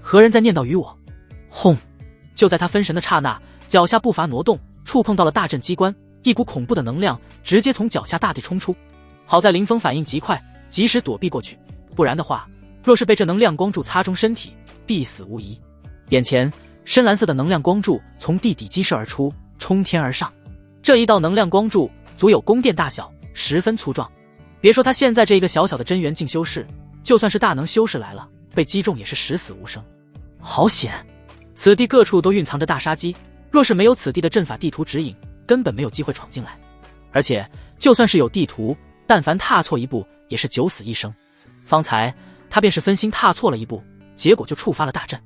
何人在念叨于我？轰！就在他分神的刹那，脚下步伐挪动，触碰到了大阵机关，一股恐怖的能量直接从脚下大地冲出。好在林峰反应极快，及时躲避过去，不然的话，若是被这能量光柱擦中身体，必死无疑。眼前深蓝色的能量光柱从地底激射而出，冲天而上。这一道能量光柱足有宫殿大小，十分粗壮。别说他现在这一个小小的真元境修士，就算是大能修士来了，被击中也是十死无生。好险！此地各处都蕴藏着大杀机，若是没有此地的阵法地图指引，根本没有机会闯进来。而且就算是有地图，但凡踏错一步也是9死1生。方才他便是分心踏错了一步，结果就触发了大阵。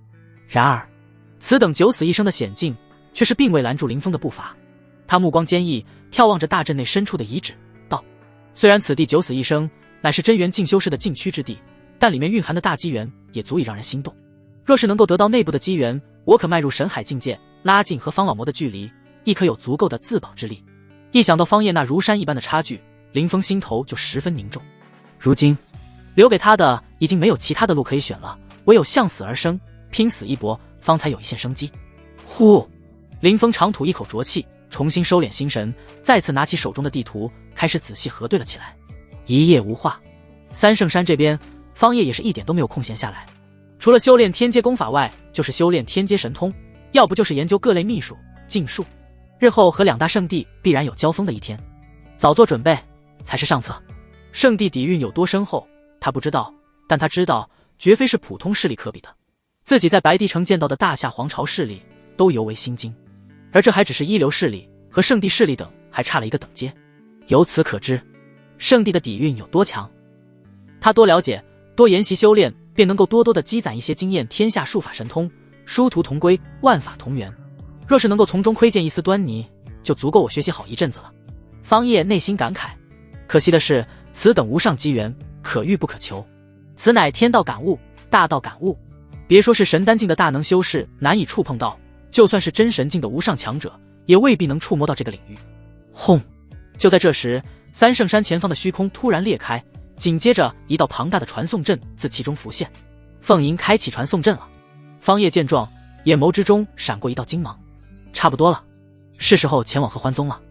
然而此等9死1生的险境却是并未拦住林峰的步伐。他目光坚毅，眺望着大阵内深处的遗址，道：虽然此地九死一生，乃是真元进修士的禁区之地，但里面蕴含的大机缘也足以让人心动。若是能够得到内部的机缘，我可迈入神海境界，拉近和方老魔的距离，亦可有足够的自保之力。一想到方叶那如山一般的差距，林峰心头就十分凝重。如今留给他的已经没有其他的路可以选了，唯有向死而生，拼死一搏，方才有一线生机。呼！林峰长吐一口浊气，重新收敛心神，再次拿起手中的地图，开始仔细核对了起来。一夜无话。三圣山这边，方叶也是一点都没有空闲下来，除了修炼天阶功法外，就是修炼天阶神通，要不就是研究各类秘术、禁术。日后和两大圣地必然有交锋的一天，早做准备才是上策。圣地底蕴有多深厚，他不知道，但他知道绝非是普通势力可比的。自己在白帝城见到的大夏皇朝势力都尤为心惊，而这还只是一流势力，和圣地势力等还差了一个等阶。由此可知，圣地的底蕴有多强。他多了解，多研习修炼，便能够多多的积攒一些经验。天下术法神通，殊途同归，万法同源。若是能够从中窥见一丝端倪，就足够我学习好一阵子了。方叶内心感慨，可惜的是，此等无上机缘，可遇不可求。此乃天道感悟，大道感悟。别说是神丹境的大能修士难以触碰到，就算是真神境的无上强者，也未必能触摸到这个领域。轰！就在这时，三圣山前方的虚空突然裂开，紧接着一道庞大的传送阵自其中浮现。凤吟开启传送阵了。方叶见状，眼眸之中闪过一道金芒。差不多了，是时候前往合欢宗了。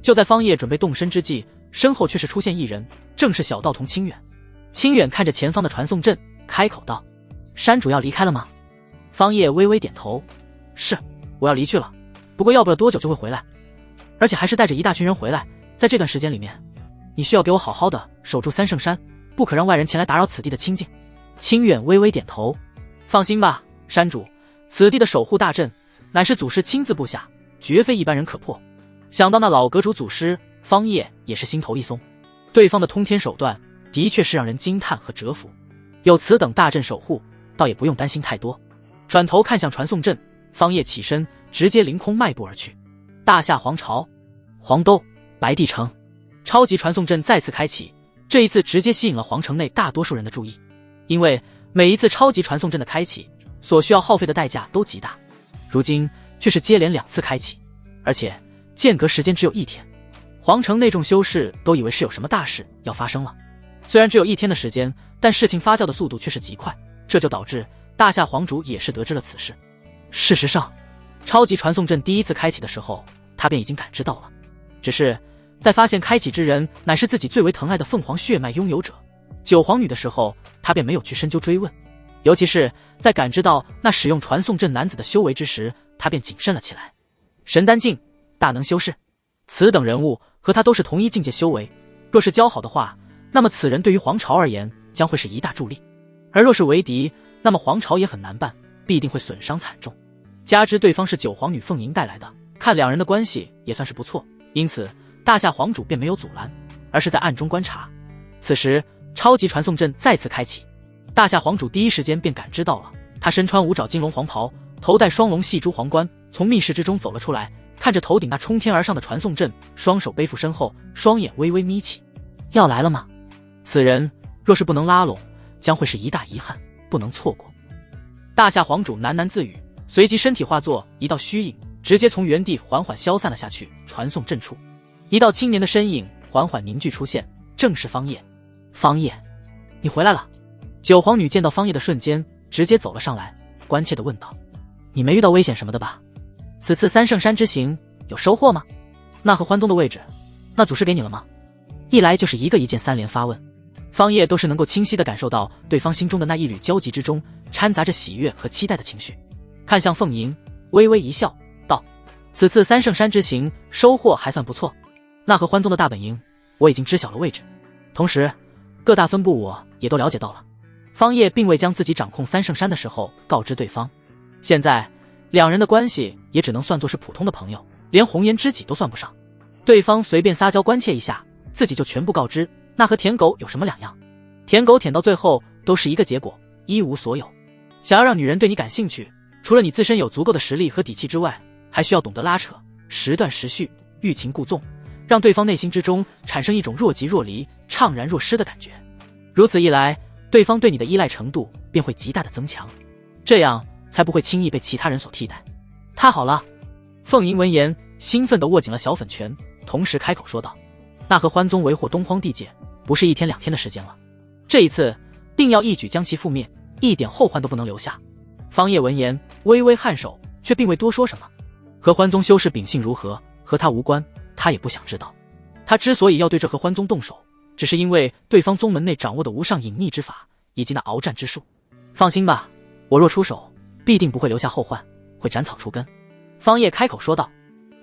就在方叶准备动身之际，身后却是出现一人，正是小道童清远。清远看着前方的传送阵，开口道：山主要离开了吗？方叶微微点头：是，我要离去了，不过要不了多久就会回来，而且还是带着一大群人回来。在这段时间里面，你需要给我好好的守住三圣山，不可让外人前来打扰此地的清静。清远微微点头：放心吧，山主，此地的守护大阵乃是祖师亲自布下，绝非一般人可破。想到那老阁主祖师，方叶也是心头一松。对方的通天手段的确是让人惊叹和折服，有此等大阵守护，倒也不用担心太多。转头看向传送阵，方叶起身，直接凌空迈步而去。大夏皇朝，黄都，白帝城，超级传送阵再次开启，这一次直接吸引了皇城内大多数人的注意。因为每一次超级传送阵的开启，所需要耗费的代价都极大，如今却是接连2次开启，而且间隔时间只有1天。皇城内众修士都以为是有什么大事要发生了。虽然只有1天的时间，但事情发酵的速度却是极快，这就导致大夏皇主也是得知了此事。事实上，超级传送阵第1次开启的时候，他便已经感知到了，只是在发现开启之人乃是自己最为疼爱的凤凰血脉拥有者九皇女的时候，他便没有去深究追问，尤其是在感知到那使用传送阵男子的修为之时，他便谨慎了起来。神丹境大能修士，此等人物和他都是同一境界修为，若是交好的话，那么此人对于皇朝而言将会是一大助力，而若是为敌，那么皇朝也很难办，必定会损伤惨重。加之对方是九皇女凤吟带来的，看两人的关系也算是不错，因此大夏皇主便没有阻拦，而是在暗中观察。此时超级传送阵再次开启，大夏皇主第一时间便感知到了，他身穿5爪金龙黄袍，头戴双龙细珠皇冠，从密室之中走了出来，看着头顶那冲天而上的传送阵，双手背负身后，双眼微微眯起。要来了吗？此人若是不能拉拢，将会是一大遗憾，不能错过。大夏皇主喃喃自语，随即身体化作一道虚影，直接从原地缓缓消散了下去。传送阵处，一道青年的身影缓缓凝聚出现，正是方叶。方叶，你回来了。九皇女见到方叶的瞬间，直接走了上来，关切地问道：你没遇到危险什么的吧？此次三圣山之行有收获吗？那合欢宗的位置，那祖师给你了吗？一来就是一个一件3连发问，方叶都是能够清晰地感受到对方心中的那一缕焦急之中掺杂着喜悦和期待的情绪。看向凤吟，微微一笑道：此次三圣山之行收获还算不错，那合欢宗的大本营我已经知晓了位置，同时各大分部我也都了解到了。方叶并未将自己掌控三圣山的时候告知对方，现在两人的关系也只能算作是普通的朋友，连红颜知己都算不上。对方随便撒娇关切一下，自己就全部告知，那和舔狗有什么两样？舔狗舔到最后都是一个结果，一无所有。想要让女人对你感兴趣，除了你自身有足够的实力和底气之外，还需要懂得拉扯，时断时续，欲擒故纵，让对方内心之中产生一种若即若离、怅然若失的感觉。如此一来，对方对你的依赖程度便会极大的增强，这样才不会轻易被其他人所替代。太好了！凤吟闻言，兴奋地握紧了小粉拳，同时开口说道：“那和欢宗为祸东荒地界，不是1天2天的时间了，这一次定要一举将其覆灭，一点后患都不能留下。”方叶闻言，微微颔首，却并未多说什么。和欢宗修士秉性如何，和他无关，他也不想知道。他之所以要对这和欢宗动手，只是因为对方宗门内掌握的无上隐匿之法，以及那鏖战之术。放心吧，我若出手，必定不会留下后患，会斩草除根。方叶开口说道，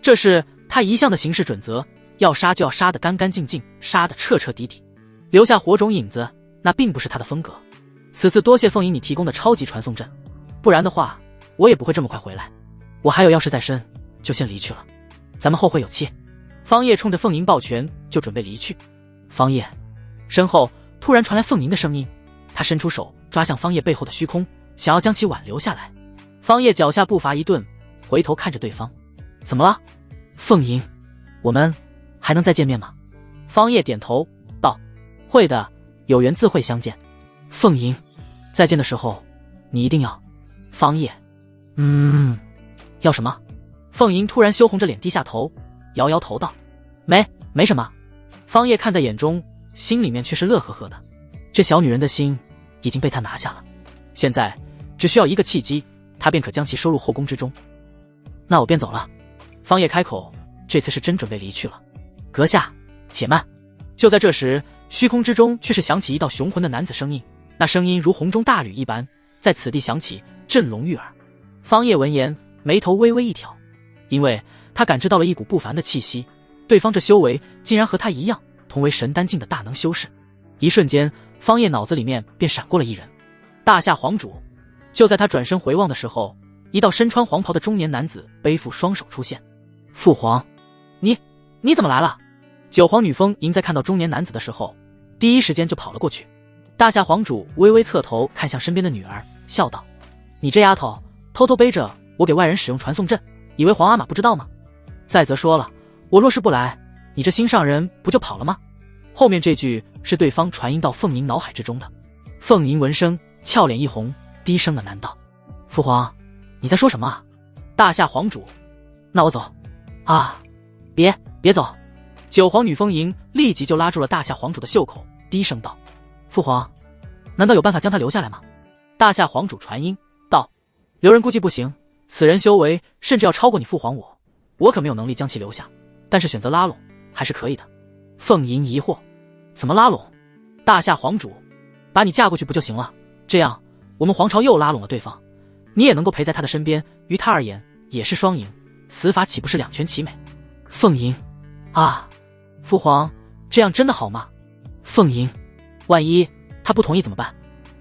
这是他一向的行事准则，要杀就要杀得干干净净，杀得彻彻底底，留下火种影子，那并不是他的风格。此次多谢凤吟你提供的超级传送阵，不然的话，我也不会这么快回来。我还有要事在身，就先离去了，咱们后会有期。方叶冲着凤吟抱拳，就准备离去。方叶身后突然传来凤吟的声音，他伸出手抓向方叶背后的虚空，想要将其挽留下来。方叶脚下步伐一顿，回头看着对方，怎么了？凤吟，我们还能再见面吗？方叶点头道，会的，有缘自会相见。凤吟，再见的时候你一定要。方叶要什么？凤吟突然羞红着脸低下头，摇摇头道，没什么。方叶看在眼中，心里面却是乐呵呵的，这小女人的心已经被他拿下了，现在只需要一个契机，他便可将其收入后宫之中。那我便走了。方叶开口，这次是真准备离去了。阁下且慢。就在这时，虚空之中却是响起一道雄浑的男子声音，那声音如洪钟大吕一般，在此地响起，震聋悦耳。方叶闻言，眉头微微一挑，因为他感知到了一股不凡的气息，对方这修为竟然和他一样，同为神丹境的大能修士。一瞬间，方叶脑子里面便闪过了一人，大夏皇主。就在他转身回望的时候，一道身穿黄袍的中年男子背负双手出现。父皇，你怎么来了？九皇女风吟在看到中年男子的时候，第一时间就跑了过去。大夏皇主微微侧头看向身边的女儿，笑道，你这丫头偷偷背着我给外人使用传送阵，以为皇阿玛不知道吗？再则说了，我若是不来，你这心上人不就跑了吗？后面这句是对方传音到凤吟脑海之中的。凤吟闻声俏脸一红，低声的喃道，父皇，你在说什么啊？大夏皇主，那我走。啊，别走。九皇女风吟立即就拉住了大夏皇主的袖口，低声道，父皇，难道有办法将他留下来吗？大夏皇主传音道，留人估计不行，此人修为甚至要超过你父皇我可没有能力将其留下，但是选择拉拢还是可以的。凤吟疑惑，怎么拉拢？大夏皇主，把你嫁过去不就行了？这样我们皇朝又拉拢了对方，你也能够陪在他的身边，于他而言也是双赢，此法岂不是两全其美？凤吟，啊，父皇，这样真的好吗？凤吟，万一他不同意怎么办？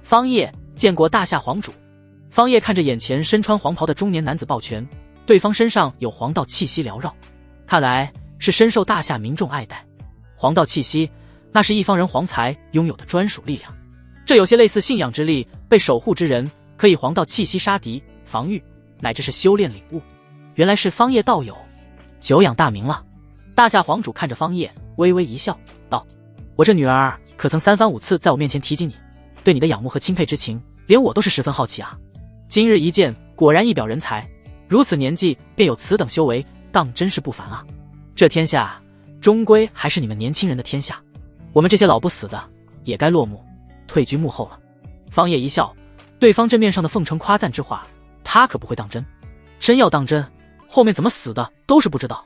方叶见过大夏皇主。方叶看着眼前身穿黄袍的中年男子抱拳，对方身上有黄道气息缭绕，看来是深受大夏民众爱戴。黄道气息，那是一方人皇才拥有的专属力量，这有些类似信仰之力，被守护之人可以黄道气息杀敌、防御，乃至是修炼领悟。原来是方叶道友，久仰大名了。大夏皇主看着方叶，微微一笑，道，我这女儿可曾3番5次在我面前提及你，对你的仰慕和钦佩之情，连我都是十分好奇啊。今日一见，果然一表人才，如此年纪便有此等修为，当真是不凡啊。这天下终归还是你们年轻人的天下，我们这些老不死的也该落幕，退居幕后了。方叶一笑，对方这面上的奉承夸赞之话，他可不会当真，真要当真，后面怎么死的都是不知道。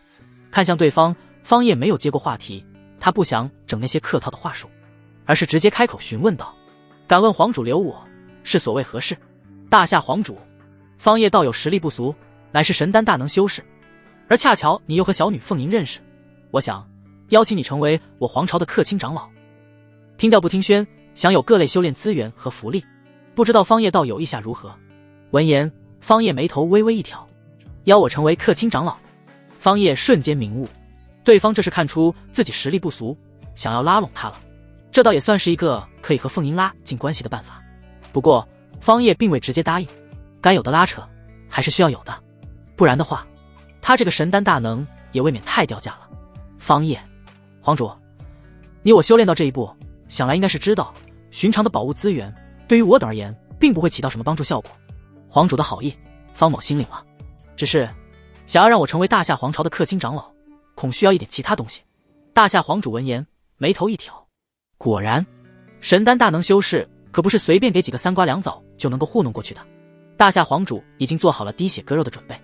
看向对方，方叶没有接过话题，他不想整那些客套的话术，而是直接开口询问道，敢问皇主留我是所谓何事？大夏皇主，方叶道友实力不俗，乃是神丹大能修士，而恰巧你又和小女凤吟认识，我想邀请你成为我皇朝的客卿长老，听调不听宣，享有各类修炼资源和福利，不知道方叶道友意下如何？闻言，方叶眉头微微一挑，邀我成为客卿长老。方叶瞬间明悟，对方这是看出自己实力不俗，想要拉拢他了，这倒也算是一个可以和凤吟拉近关系的办法。不过方叶并未直接答应，该有的拉扯还是需要有的，不然的话，他这个神丹大能也未免太掉价了。方叶，皇主，你我修炼到这一步，想来应该是知道，寻常的宝物资源对于我等而言，并不会起到什么帮助效果。皇主的好意，方某心领了。只是想要让我成为大夏皇朝的客卿长老，恐需要一点其他东西。大夏皇主闻言，眉头一挑，果然，神丹大能修士可不是随便给几个三瓜两枣就能够糊弄过去的。大夏皇主已经做好了滴血割肉的准备，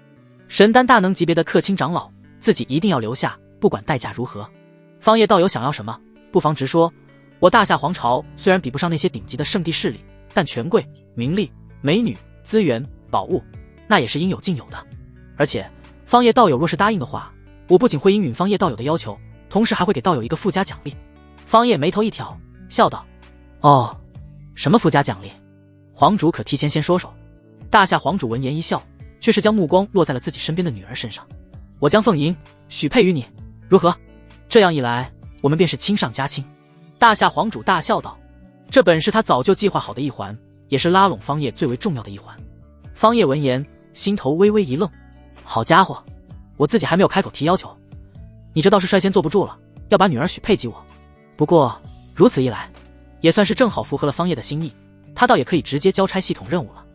神丹大能级别的客卿长老，自己一定要留下，不管代价如何。方叶道友想要什么，不妨直说。我大夏皇朝虽然比不上那些顶级的圣地势力，但权贵、名利、美女、资源、宝物，那也是应有尽有的。而且，方叶道友若是答应的话，我不仅会应允方叶道友的要求，同时还会给道友一个附加奖励。方叶眉头一挑，笑道：“哦，什么附加奖励？皇主可提前先说说。”大夏皇主闻言一笑，却是将目光落在了自己身边的女儿身上。我将凤莹许配于你，如何？这样一来，我们便是亲上加亲。大夏皇主大笑道：“这本是他早就计划好的一环，也是拉拢方叶最为重要的一环。”方叶闻言，心头微微一愣：“好家伙，我自己还没有开口提要求，你这倒是率先坐不住了，要把女儿许配给我。不过如此一来，也算是正好符合了方叶的心意，他倒也可以直接交差系统任务了。”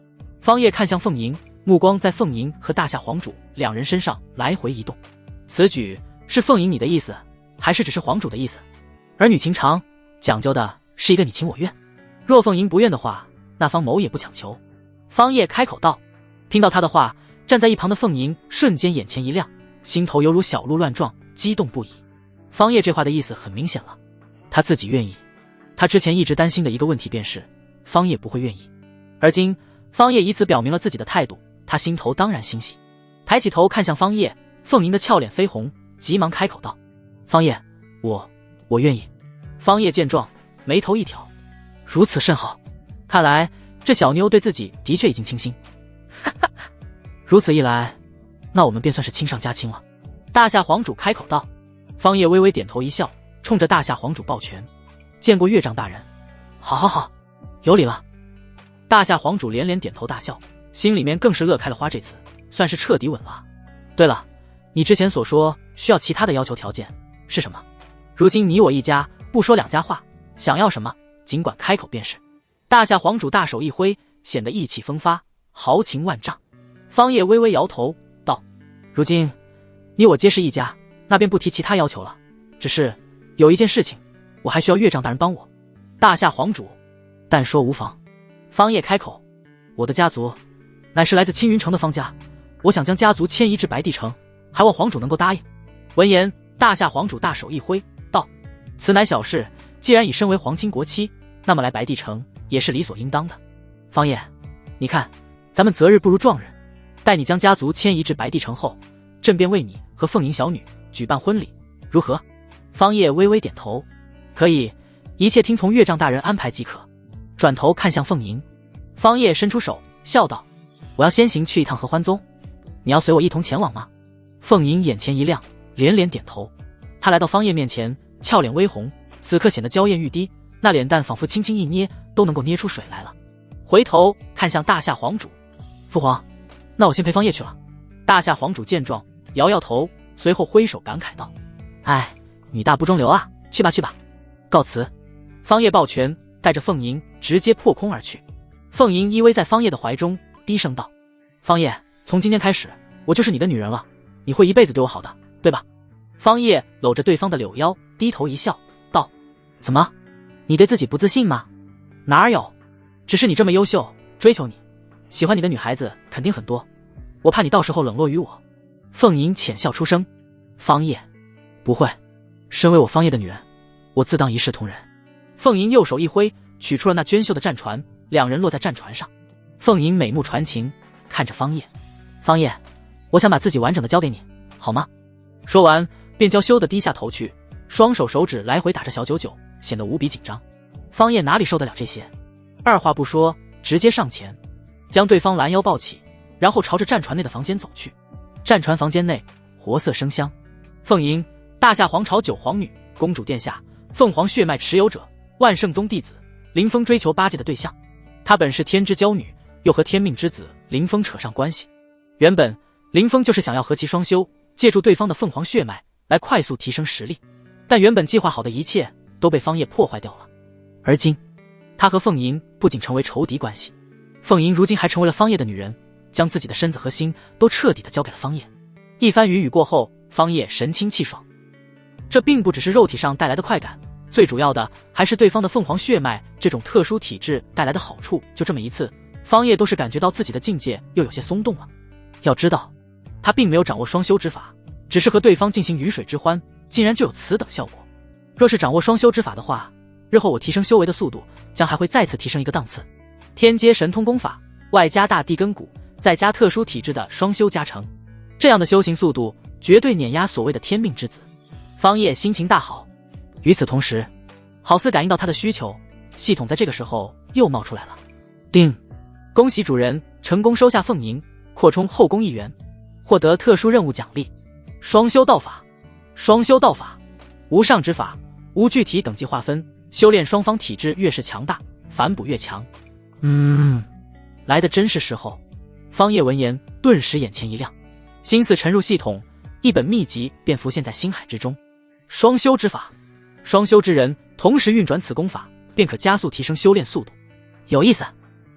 方叶看向凤莹，目光在凤莹和大夏皇主两人身上来回移动。此举是凤莹你的意思，还是只是皇主的意思？儿女情长讲究的是一个你情我愿，若凤莹不愿的话，那方某也不强求。方叶开口道。听到他的话，站在一旁的凤莹瞬间眼前一亮，心头犹如小鹿乱撞，激动不已。方叶这话的意思很明显了，他自己愿意。他之前一直担心的一个问题便是方叶不会愿意，而今方叶以此表明了自己的态度，他心头当然欣喜。抬起头看向方叶，凤莹的俏脸绯红，急忙开口道：“方叶，我愿意。”方叶见状，眉头一挑，如此甚好，看来这小妞对自己的确已经倾心。哈哈，如此一来，那我们便算是亲上加亲了。大夏皇主开口道。方叶微微点头一笑，冲着大夏皇主抱拳：“见过岳丈大人。”“好好好，有礼了。”大夏皇主连连点头大笑，心里面更是乐开了花，这次算是彻底稳了。对了，你之前所说需要其他的要求条件是什么？如今你我一家不说两家话，想要什么尽管开口便是。大夏皇主大手一挥，显得意气风发，豪情万丈。方叶微微摇头道：“如今你我皆是一家，那便不提其他要求了，只是有一件事情，我还需要岳丈大人帮我。”大夏皇主但说无妨。方叶开口：“我的家族乃是来自青云城的方家，我想将家族迁移至白帝城，还望皇主能够答应。”闻言，大夏皇主大手一挥道：“此乃小事，既然已身为皇亲国戚，那么来白帝城也是理所应当的。方叶，你看，咱们择日不如撞日，待你将家族迁移至白帝城后，朕便为你和凤莹小女举办婚礼，如何？”方叶微微点头：“可以，一切听从岳丈大人安排即可。”转头看向凤莹，方叶伸出手笑道：“我要先行去一趟合欢宗，你要随我一同前往吗？”凤莹眼前一亮，连连点头。她来到方叶面前，俏脸微红，此刻显得娇艳欲滴，那脸蛋仿佛轻轻一捏都能够捏出水来了。回头看向大夏皇主：“父皇，那我先陪方叶去了。”大夏皇主见状摇摇头，随后挥手感慨道：“哎，女大不中留啊，去吧去吧，告辞。”方叶抱拳带着凤莹直接破空而去。凤莹依偎在方叶的怀中，低声道：“方叶，从今天开始，我就是你的女人了，你会一辈子对我好的，对吧？”方叶搂着对方的柳腰，低头一笑，道：“怎么，你对自己不自信吗？哪有，只是你这么优秀，追求你、喜欢你的女孩子肯定很多，我怕你到时候冷落于我。”凤莹浅笑出声：“方叶，不会，身为我方叶的女人，我自当一视同仁。”凤莹右手一挥，取出了那娟秀的战船，两人落在战船上。凤莹美目传情，看着方叶：“方叶，我想把自己完整的交给你，好吗？”说完便娇羞地低下头去，双手手指来回打着小九九，显得无比紧张。方叶哪里受得了这些，二话不说，直接上前将对方拦腰抱起，然后朝着战船内的房间走去。战船房间内活色生香，凤莹，大夏皇朝九皇女，公主殿下，凤凰血脉持有者，万圣宗弟子，林峰追求8戒的对象。她本是天之娇女，又和天命之子林峰扯上关系。原本林峰就是想要和其双修，借助对方的凤凰血脉来快速提升实力。但原本计划好的一切都被方叶破坏掉了。而今，他和凤吟不仅成为仇敌关系，凤吟如今还成为了方叶的女人，将自己的身子和心都彻底的交给了方叶。一番云雨过后，方叶神清气爽。这并不只是肉体上带来的快感，最主要的还是对方的凤凰血脉这种特殊体质带来的好处。就这么一次，方叶都是感觉到自己的境界又有些松动了。要知道，他并没有掌握双修之法，只是和对方进行鱼水之欢，竟然就有此等效果。若是掌握双修之法的话，日后我提升修为的速度将还会再次提升一个档次。天阶神通功法，外加大地根骨，再加特殊体质的双修加成，这样的修行速度绝对碾压所谓的天命之子。方叶心情大好。与此同时，好似感应到他的需求，系统在这个时候又冒出来了。叮，恭喜主人成功收下凤吟，扩充后宫1元，获得特殊任务奖励。双修道法，双修道法，无上之法，无具体等级划分，修炼双方体质越是强大，反哺越强。来的真是时候。方叶闻言，顿时眼前一亮，心思沉入系统，一本秘籍便浮现在心海之中。双修之法，双修之人同时运转此功法，便可加速提升修炼速度。有意思。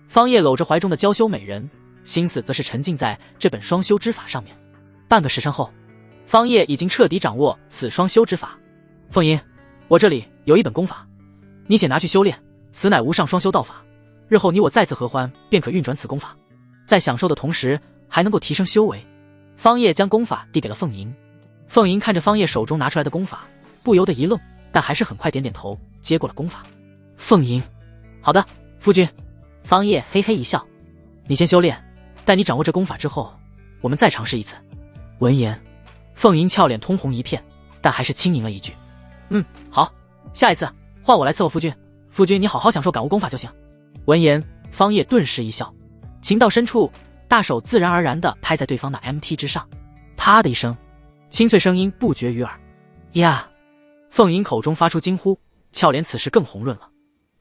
方叶搂着怀中的娇羞美人，心思则是沉浸在这本双修之法上面。半个时辰后，方叶已经彻底掌握此双修之法。凤吟，我这里有一本功法，你且拿去修炼，此乃无上双修道法。日后你我再次合欢，便可运转此功法，在享受的同时还能够提升修为。方叶将功法递给了凤吟。凤吟看着方叶手中拿出来的功法，不由得一愣，但还是很快点点头，接过了功法。凤吟，好的，夫君。方叶嘿嘿一笑，你先修炼，待你掌握这功法之后，我们再尝试一次。闻言，凤吟俏脸通红一片，但还是轻盈了一句：好，下一次换我来伺候夫君，夫君你好好享受感悟功法就行。闻言，方叶顿时一笑，情到深处，大手自然而然地拍在对方的 MT 之上，啪的一声，清脆声音不绝于耳。呀！凤吟口中发出惊呼，俏脸此时更红润了。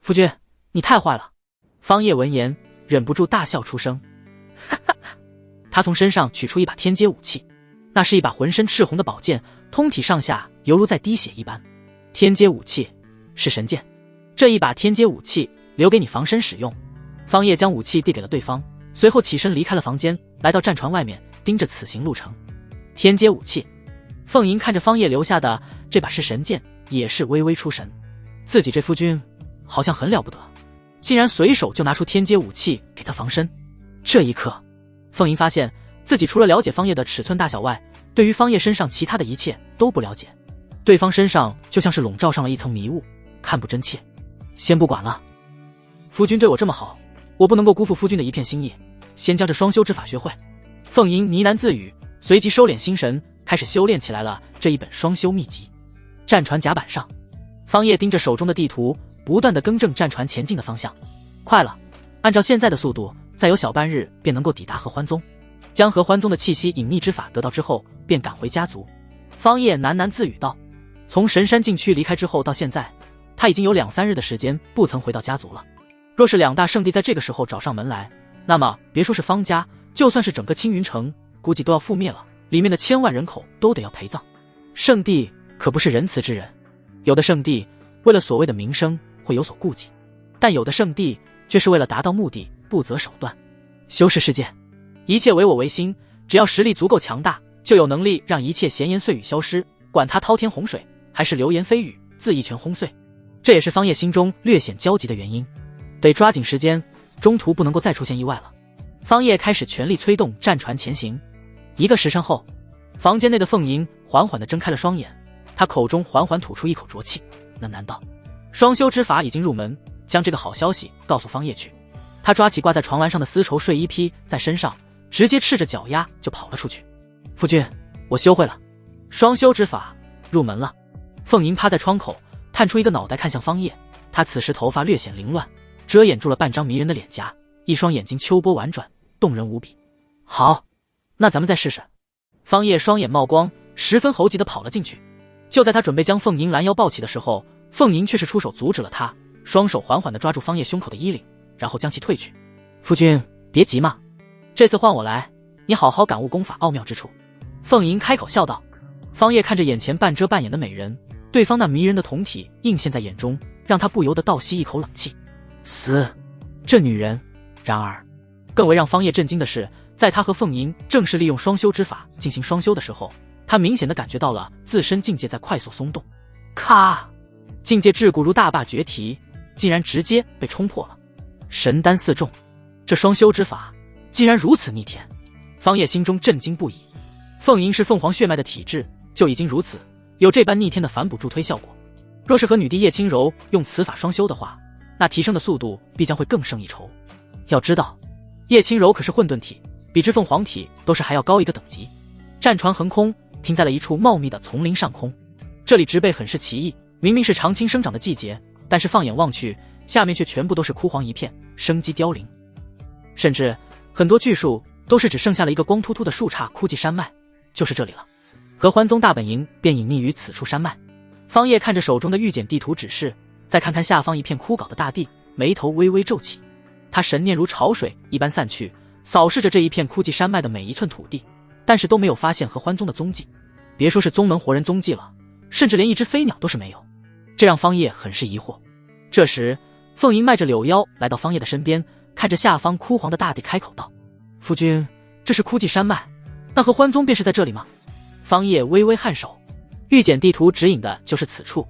夫君，你太坏了！方叶闻言，忍不住大笑出声。哈哈！他从身上取出一把天阶武器，那是一把浑身赤红的宝剑，通体上下犹如在滴血一般。天阶武器是神剑，这一把天阶武器留给你防身使用。方叶将武器递给了对方，随后起身离开了房间，来到战船外面，盯着此行路程。天阶武器，凤吟看着方叶留下的这把是神剑，也是微微出神。自己这夫君好像很了不得，竟然随手就拿出天阶武器给他防身。这一刻，凤吟发现自己除了了解方叶的尺寸大小外，对于方叶身上其他的一切都不了解。对方身上就像是笼罩上了一层迷雾，看不真切。先不管了，夫君对我这么好，我不能够辜负夫君的一片心意，先将这双修之法学会。凤吟呢喃自语，随即收敛心神，开始修炼起来了这一本双修秘籍。战船甲板上，方叶盯着手中的地图，不断地更正战船前进的方向。快了，按照现在的速度，再有小半日便能够抵达合欢宗。将合欢宗的气息隐匿之法得到之后，便赶回家族。方叶喃喃自语道：从神山禁区离开之后到现在，他已经有2-3日的时间不曾回到家族了。若是2大圣地在这个时候找上门来，那么别说是方家，就算是整个青云城，估计都要覆灭了，里面的千万人口都得要陪葬。圣地可不是仁慈之人，有的圣地为了所谓的名声会有所顾忌，但有的圣地却是为了达到目的不择手段。修士世界，一切唯我唯心，只要实力足够强大，就有能力让一切闲言碎语消失，管他滔天洪水还是流言蜚语，自一拳轰碎。这也是方叶心中略显焦急的原因，得抓紧时间，中途不能够再出现意外了。方叶开始全力催动战船前行。1个时辰后，房间内的凤吟缓缓地睁开了双眼，他口中缓缓吐出一口浊气，喃喃道：双修之法已经入门，将这个好消息告诉方叶去。他抓起挂在床栏上的丝绸睡衣披在身上，直接赤着脚丫就跑了出去。夫君，我修会了，双修之法入门了。凤吟趴在窗口，探出一个脑袋看向方叶，他此时头发略显凌乱，遮掩住了半张迷人的脸颊，一双眼睛秋波婉转，动人无比。好，那咱们再试试。方叶双眼冒光，十分猴急地跑了进去。就在他准备将凤吟拦腰抱起的时候，凤吟却是出手阻止了他，双手缓缓地抓住方叶胸口的衣领，然后将其退去。夫君别急嘛，这次换我来，你好好感悟功法奥妙之处。凤吟开口笑道。方叶看着眼前半遮半掩的美人，对方那迷人的胴体映现在眼中，让他不由得倒吸一口冷气。死，这女人！然而，更为让方叶震惊的是，在他和凤吟正式利用双修之法进行双修的时候，他明显的感觉到了自身境界在快速松动。咔！境界桎梏如大坝决堤，竟然直接被冲破了。神丹四重，这双修之法竟然如此逆天！方叶心中震惊不已。凤吟是凤凰血脉的体质就已经如此，有这般逆天的反哺助推效果。若是和女帝叶轻柔用此法双修的话，那提升的速度必将会更胜一筹。要知道，叶轻柔可是混沌体，比之凤凰体都是还要高一个等级。战船横空，停在了一处茂密的丛林上空。这里植被很是奇异，明明是常青生长的季节，但是放眼望去，下面却全部都是枯黄一片，生机凋零。甚至很多巨树都是只剩下了一个光秃秃的树杈，枯寂山脉就是这里了。合欢宗大本营便隐匿于此处山脉。方叶看着手中的预检地图指示，再看看下方一片枯槁的大地，眉头微微皱起。他神念如潮水一般散去，扫视着这一片枯寂山脉的每一寸土地，但是都没有发现合欢宗的踪迹。别说是宗门活人踪迹了，甚至连一只飞鸟都是没有，这让方叶很是疑惑。这时，凤吟迈着柳腰来到方叶的身边，看着下方枯黄的大地开口道：“夫君，这是枯寂山脉，那合欢宗便是在这里吗？”方叶微微颔首，预检地图指引的就是此处。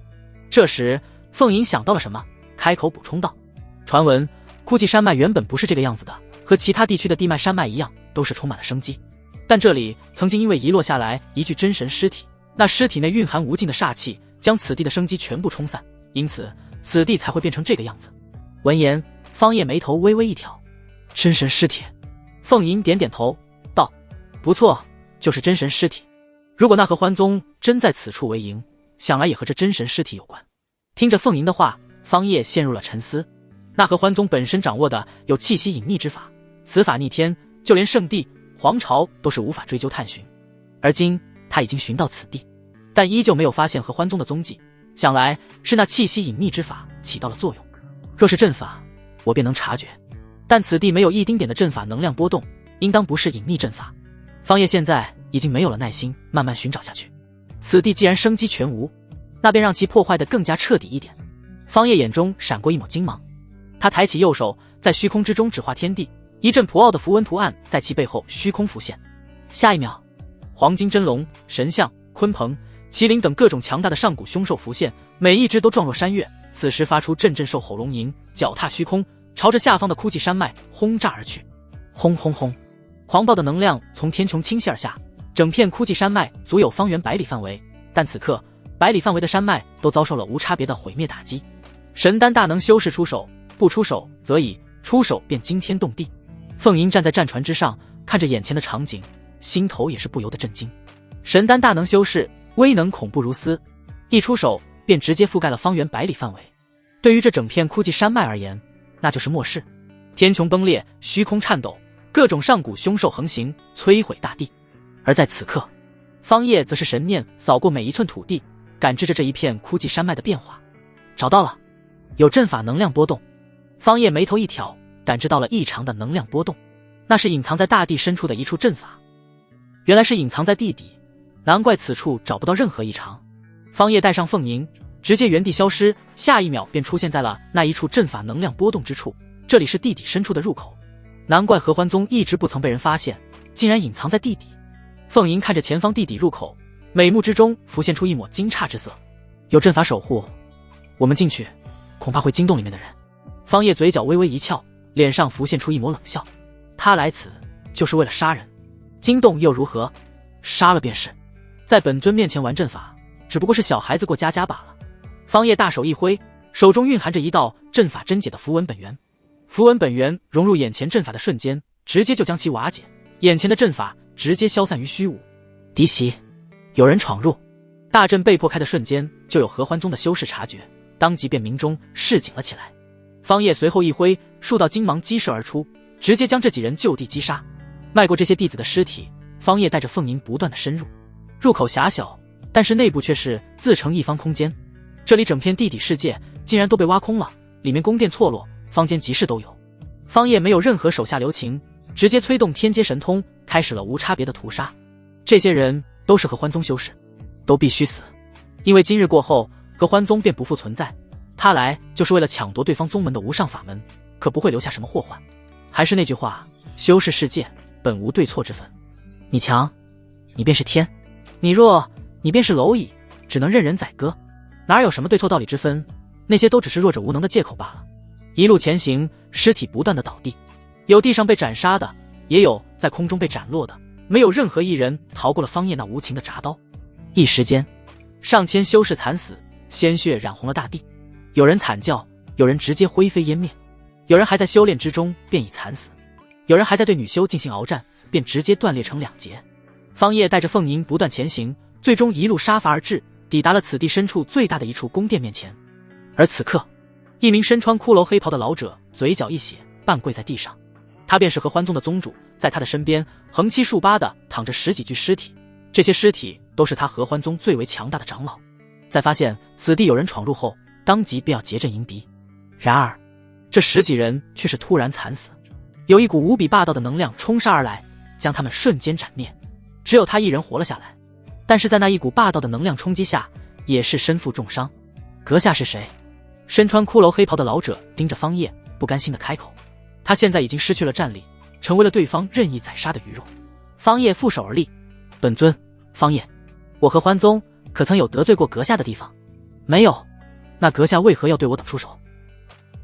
这时，凤吟想到了什么，开口补充道：“传闻枯寂山脉原本不是这个样子的，和其他地区的地脉山脉一样，都是充满了生机。但这里曾经因为遗落下来一具真神尸体，那尸体内蕴含无尽的煞气，将此地的生机全部冲散，因此此地才会变成这个样子。”闻言，方叶眉头微微一挑：“真神尸体？”凤吟点点头道：“不错，就是真神尸体。如果那合欢宗真在此处为营，想来也和这真神尸体有关。”听着凤吟的话，方叶陷入了沉思。那合欢宗本身掌握的有气息隐匿之法，此法逆天，就连圣地皇朝都是无法追究探寻。而今他已经寻到此地，但依旧没有发现合欢宗的踪迹，想来是那气息隐匿之法起到了作用。若是阵法，我便能察觉，但此地没有一丁点的阵法能量波动，应当不是隐匿阵法。方叶现在已经没有了耐心慢慢寻找下去，此地既然生机全无，那便让其破坏得更加彻底一点。方叶眼中闪过一抹金芒，他抬起右手，在虚空之中指化天地，一阵朴奥的符文图案在其背后虚空浮现。下一秒，黄金真龙、神象、鲲鹏、麒麟等各种强大的上古凶兽浮现，每一只都状若山岳，此时发出阵阵兽吼龙吟，脚踏虚空，朝着下方的枯寂山脉轰炸而去。轰轰轰！狂暴的能量从天穹倾泻而下，整片枯寂山脉足有方圆100里范围，但此刻100里范围的山脉都遭受了无差别的毁灭打击。神丹大能修士出手，不出手则已，出手便惊天动地。凤吟站在战船之上，看着眼前的场景，心头也是不由得震惊。神丹大能修士，威能恐怖如斯，一出手便直接覆盖了方圆100里范围。对于这整片枯寂山脉而言，那就是末世。天穹崩裂，虚空颤抖，各种上古凶兽横行，摧毁大地。而在此刻，方叶则是神念扫过每一寸土地，感知着这一片枯寂山脉的变化。找到了，有阵法能量波动。方叶眉头一挑，感知到了异常的能量波动，那是隐藏在大地深处的一处阵法。原来是隐藏在地底，难怪此处找不到任何异常。方叶带上凤吟，直接原地消失，下一秒便出现在了那一处阵法能量波动之处。这里是地底深处的入口，难怪合欢宗一直不曾被人发现，竟然隐藏在地底。凤吟看着前方地底入口，美目之中浮现出一抹惊诧之色。有阵法守护，我们进去恐怕会惊动里面的人。方叶嘴角微微一翘，脸上浮现出一抹冷笑。他来此就是为了杀人，惊动又如何？杀了便是。在本尊面前玩阵法，只不过是小孩子过家家罢了。方叶大手一挥，手中蕴含着一道阵法真解的符文本源。符文本源融入眼前阵法的瞬间，直接就将其瓦解，眼前的阵法直接消散于虚无。敌袭，有人闯入。大阵被破开的瞬间，就有合欢宗的修士察觉，当即便鸣钟示警了起来。方叶随后一挥，数道金芒激射而出，直接将这几人就地击杀。迈过这些弟子的尸体，方叶带着凤吟不断的深入。入口狭小，但是内部却是自成一方空间。这里整片地底世界竟然都被挖空了，里面宫殿错落，坊间集市都有。方叶没有任何手下留情，直接催动天阶神通，开始了无差别的屠杀。这些人都是合欢宗修士，都必须死。因为今日过后，合欢宗便不复存在。他来就是为了抢夺对方宗门的无上法门，可不会留下什么祸患。还是那句话，修士世界本无对错之分。你强，你便是天；你弱，你便是蝼蚁，只能任人宰割。哪有什么对错道理之分？那些都只是弱者无能的借口罢了。一路前行，尸体不断的倒地，有地上被斩杀的，也有在空中被斩落的，没有任何一人逃过了方叶那无情的铡刀。一时间，上千修士惨死，鲜血染红了大地。有人惨叫，有人直接灰飞烟灭，有人还在修炼之中便已惨死，有人还在对女修进行鏖战，便直接断裂成2截。方叶带着凤宁不断前行，最终一路杀伐而至，抵达了此地深处最大的一处宫殿面前。而此刻，一名身穿骷髅黑袍的老者嘴角一血，半跪在地上。他便是合欢宗的宗主，在他的身边横七竖八的躺着10几具尸体，这些尸体都是他合欢宗最为强大的长老。在发现此地有人闯入后，当即便要结阵迎敌。然而这10几人却是突然惨死，有一股无比霸道的能量冲杀而来，将他们瞬间斩灭。只有他一人活了下来，但是在那一股霸道的能量冲击下，也是身负重伤。阁下是谁？身穿骷髅黑袍的老者盯着方叶，不甘心的开口。他现在已经失去了战力，成为了对方任意宰杀的鱼肉。方叶负手而立，本尊方叶，我合欢宗可曾有得罪过阁下的地方？没有。那阁下为何要对我等出手？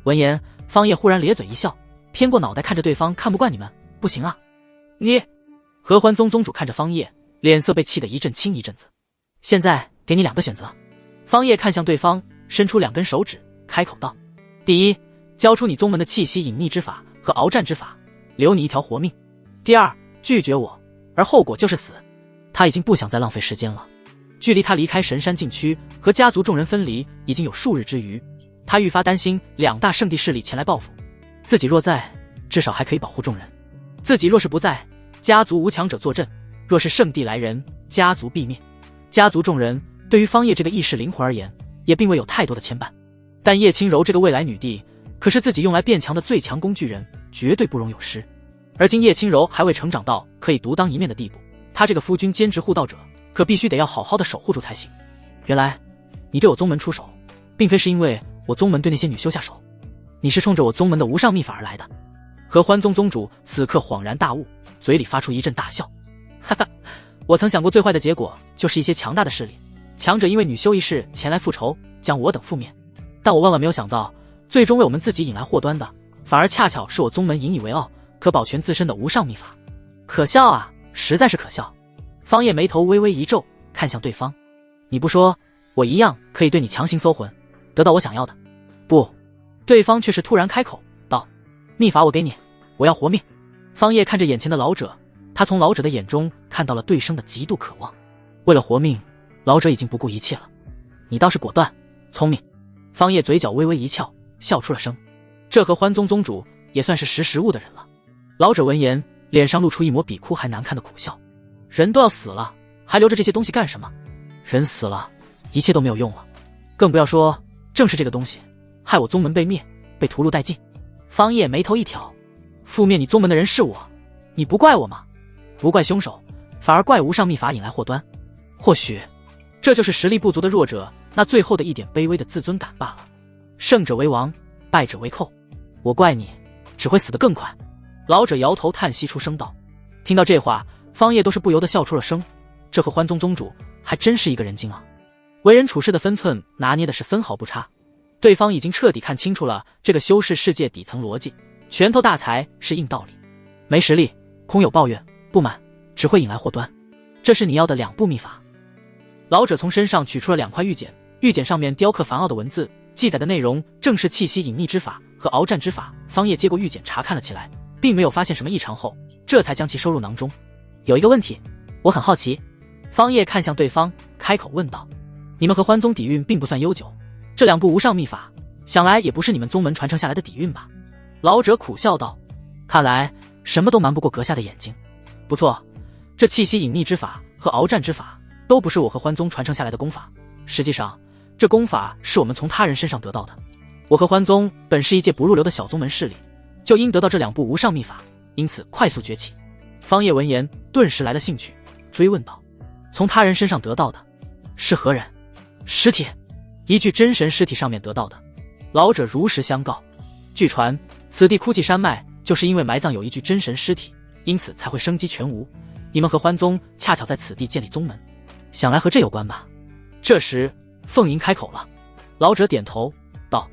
闻言，方叶忽然咧嘴一笑，偏过脑袋看着对方，看不惯你们，不行啊！你，合欢宗宗主看着方叶，脸色被气得一阵青一阵紫。现在给你2个选择。方叶看向对方，伸出2根手指，开口道：第一，交出你宗门的气息隐匿之法和鏖战之法，留你一条活命；第二，拒绝我，而后果就是死。他已经不想再浪费时间了。距离他离开神山禁区和家族众人分离已经有数日之余，他愈发担心2大圣地势力前来报复，自己若在，至少还可以保护众人；自己若是不在，家族无强者坐镇，若是圣地来人，家族必灭。家族众人对于方叶这个意识灵魂而言，也并未有太多的牵绊，但叶轻柔这个未来女帝可是自己用来变强的最强工具人，绝对不容有失。而今叶轻柔还未成长到可以独当一面的地步，他这个夫君兼职护道者可必须得要好好的守护住才行。原来你对我宗门出手，并非是因为我宗门对那些女修下手，你是冲着我宗门的无上秘法而来的。合欢宗宗主此刻恍然大悟，嘴里发出一阵大笑，哈哈，我曾想过最坏的结果就是一些强大的势力，强者因为女修一事前来复仇，将我等覆灭，但我万万没有想到，最终为我们自己引来祸端的，反而恰巧是我宗门引以为傲可保全自身的无上秘法。可笑啊，实在是可笑。方叶眉头微微一皱，看向对方，你不说，我一样可以对你强行搜魂，得到我想要的。不，对方却是突然开口道，秘法我给你，我要活命。方叶看着眼前的老者，他从老者的眼中看到了对生的极度渴望。为了活命，老者已经不顾一切了。你倒是果断聪明。方叶嘴角微微一翘，笑出了声。这合欢宗宗主也算是识时务的人了。老者闻言，脸上露出一抹比哭还难看的苦笑。人都要死了，还留着这些东西干什么？人死了，一切都没有用了，更不要说正是这个东西害我宗门被灭，被屠戮殆尽。方叶眉头一挑，覆灭你宗门的人是我，你不怪我吗？不怪凶手，反而怪无上秘法引来祸端。或许这就是实力不足的弱者那最后的一点卑微的自尊感罢了。胜者为王，败者为寇，我怪你只会死得更快。老者摇头叹息出声道。听到这话，方叶都是不由得笑出了声。这合欢宗宗主还真是一个人精啊，为人处事的分寸拿捏的是分毫不差。对方已经彻底看清楚了这个修士世界底层逻辑，拳头大财是硬道理，没实力空有抱怨不满，只会引来祸端。这是你要的2部秘法。老者从身上取出了2块玉简，玉简上面雕刻繁奥的文字，记载的内容正是气息隐匿之法和鏖战之法。方叶接过玉简查看了起来，并没有发现什么异常后，这才将其收入囊中。有一个问题我很好奇。方叶看向对方，开口问道，你们合欢宗底蕴并不算悠久，这2部无上秘法想来也不是你们宗门传承下来的底蕴吧？老者苦笑道，看来什么都瞒不过阁下的眼睛。不错，这气息隐匿之法和鏖战之法都不是我合欢宗传承下来的功法，实际上这功法是我们从他人身上得到的。我合欢宗本是一介不入流的小宗门势力，就因得到这2部无上秘法，因此快速崛起。方叶闻言顿时来了兴趣，追问道：“从他人身上得到的，是何人？尸体？一具真神尸体上面得到的。”老者如实相告：“据传，此地枯寂山脉就是因为埋葬有一具真神尸体，因此才会生机全无。你们和欢宗恰巧在此地建立宗门，想来和这有关吧？”这时，凤吟开口了。老者点头道：“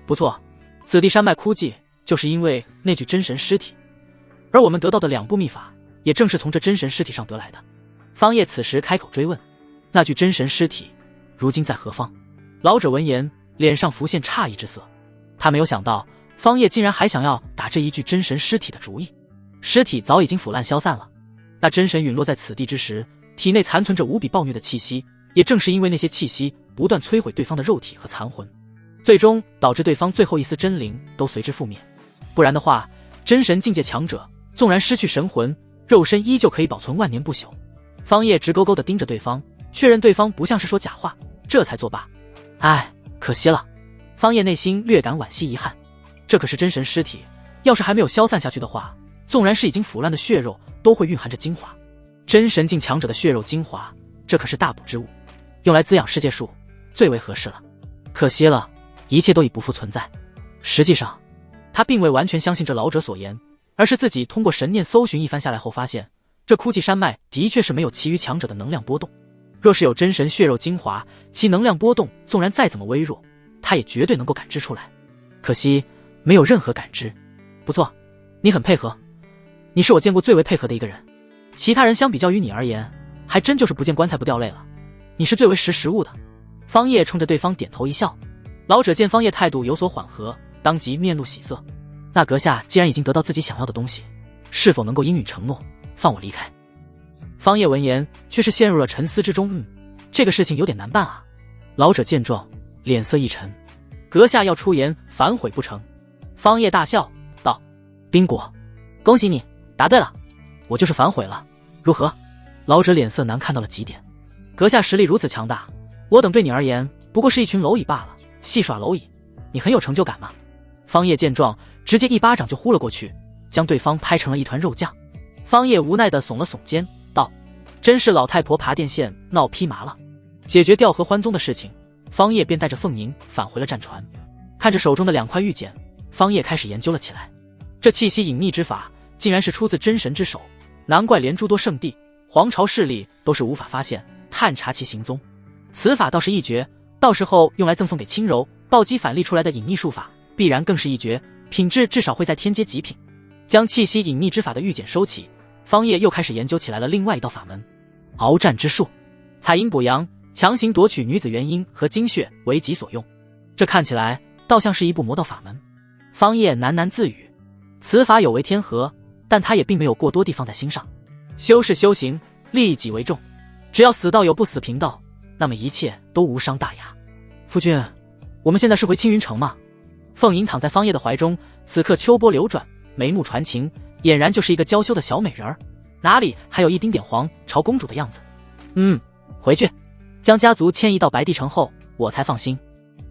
不错，此地山脉枯寂，就是因为那具真神尸体，而我们得到的2部秘法，也正是从这真神尸体上得来的。”方叶此时开口追问：“那具真神尸体，如今在何方？”老者闻言，脸上浮现诧异之色。他没有想到，方叶竟然还想要打这一具真神尸体的主意。尸体早已经腐烂消散了，那真神陨落在此地之时，体内残存着无比暴虐的气息，也正是因为那些气息不断摧毁对方的肉体和残魂，最终导致对方最后一丝真灵都随之覆灭。不然的话，真神境界强者纵然失去神魂，肉身依旧可以保存万年不朽。方叶直勾勾地盯着对方，确认对方不像是说假话，这才作罢。唉，可惜了。方叶内心略感惋惜遗憾，这可是真神尸体，要是还没有消散下去的话，纵然是已经腐烂的血肉，都会蕴含着精华。真神境强者的血肉精华，这可是大补之物，用来滋养世界树，最为合适了。可惜了，一切都已不复存在。实际上，他并未完全相信这老者所言，而是自己通过神念搜寻一番下来后发现，这枯寂山脉的确是没有其余强者的能量波动。若是有真神血肉精华，其能量波动纵然再怎么微弱，他也绝对能够感知出来。可惜没有任何感知。不错，你很配合，你是我见过最为配合的一个人。其他人相比较于你而言，还真就是不见棺材不掉泪了。你是最为识时务的。方叶冲着对方点头一笑。老者见方叶态度有所缓和，当即面露喜色。那阁下既然已经得到自己想要的东西，是否能够应允承诺，放我离开？方叶闻言却是陷入了沉思之中。这个事情有点难办啊。老者见状，脸色一沉：“阁下要出言反悔不成？”方叶大笑道：“宾果，恭喜你答对了，我就是反悔了，如何？”老者脸色难看到了极点。阁下实力如此强大，我等对你而言不过是一群蝼蚁罢了，戏耍蝼蚁，你很有成就感吗？方叶见状，直接一巴掌就呼了过去，将对方拍成了一团肉酱。方叶无奈地耸了耸肩道：“真是老太婆爬电线闹披麻了。”解决调和欢宗的事情，方叶便带着凤吟返回了战船。看着手中的2块玉简，方叶开始研究了起来。这气息隐匿之法竟然是出自真神之手，难怪连诸多圣地、皇朝势力都是无法发现探查其行踪。此法倒是一绝，到时候用来赠送给轻柔、暴击反例出来的隐匿术法，必然更是一绝，品质至少会在天阶极品。将气息隐匿之法的玉简收起，方叶又开始研究起来了另外一道法门——鏖战之术。采阴补阳，强行夺取女子元阴和精血为己所用。这看起来倒像是一部魔道法门。方叶喃喃自语，此法有违天和，但他也并没有过多地放在心上。修是修行，利己为重，只要死道有不死贫道，那么一切都无伤大雅。夫君，我们现在是回青云城吗？凤吟躺在方叶的怀中，此刻秋波流转，眉目传情，俨然就是一个娇羞的小美人儿，哪里还有一丁点皇朝公主的样子？回去，将家族迁移到白帝城后，我才放心。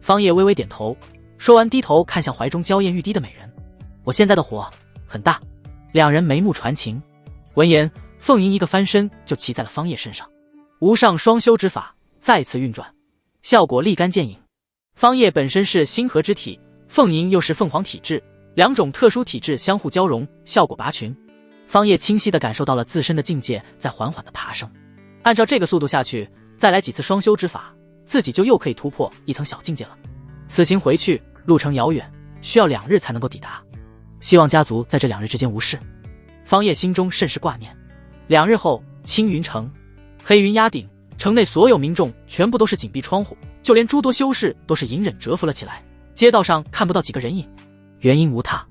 方叶微微点头，说完低头看向怀中娇艳欲滴的美人。我现在的火很大。2人眉目传情。闻言，凤吟一个翻身就骑在了方叶身上，无上双修之法再次运转，效果立竿见影。方叶本身是星河之体，凤吟又是凤凰体质，2种特殊体质相互交融，效果拔群。方叶清晰地感受到了自身的境界在缓缓地爬升。按照这个速度下去，再来几次双修之法，自己就又可以突破一层小境界了。此行回去路程遥远，需要2日才能够抵达，希望家族在这2日之间无事。方叶心中甚是挂念。2日后，青云城，黑云压顶，城内所有民众全部都是紧闭窗户，就连诸多修士都是隐忍蛰伏了起来，街道上看不到几个人影。原因无他，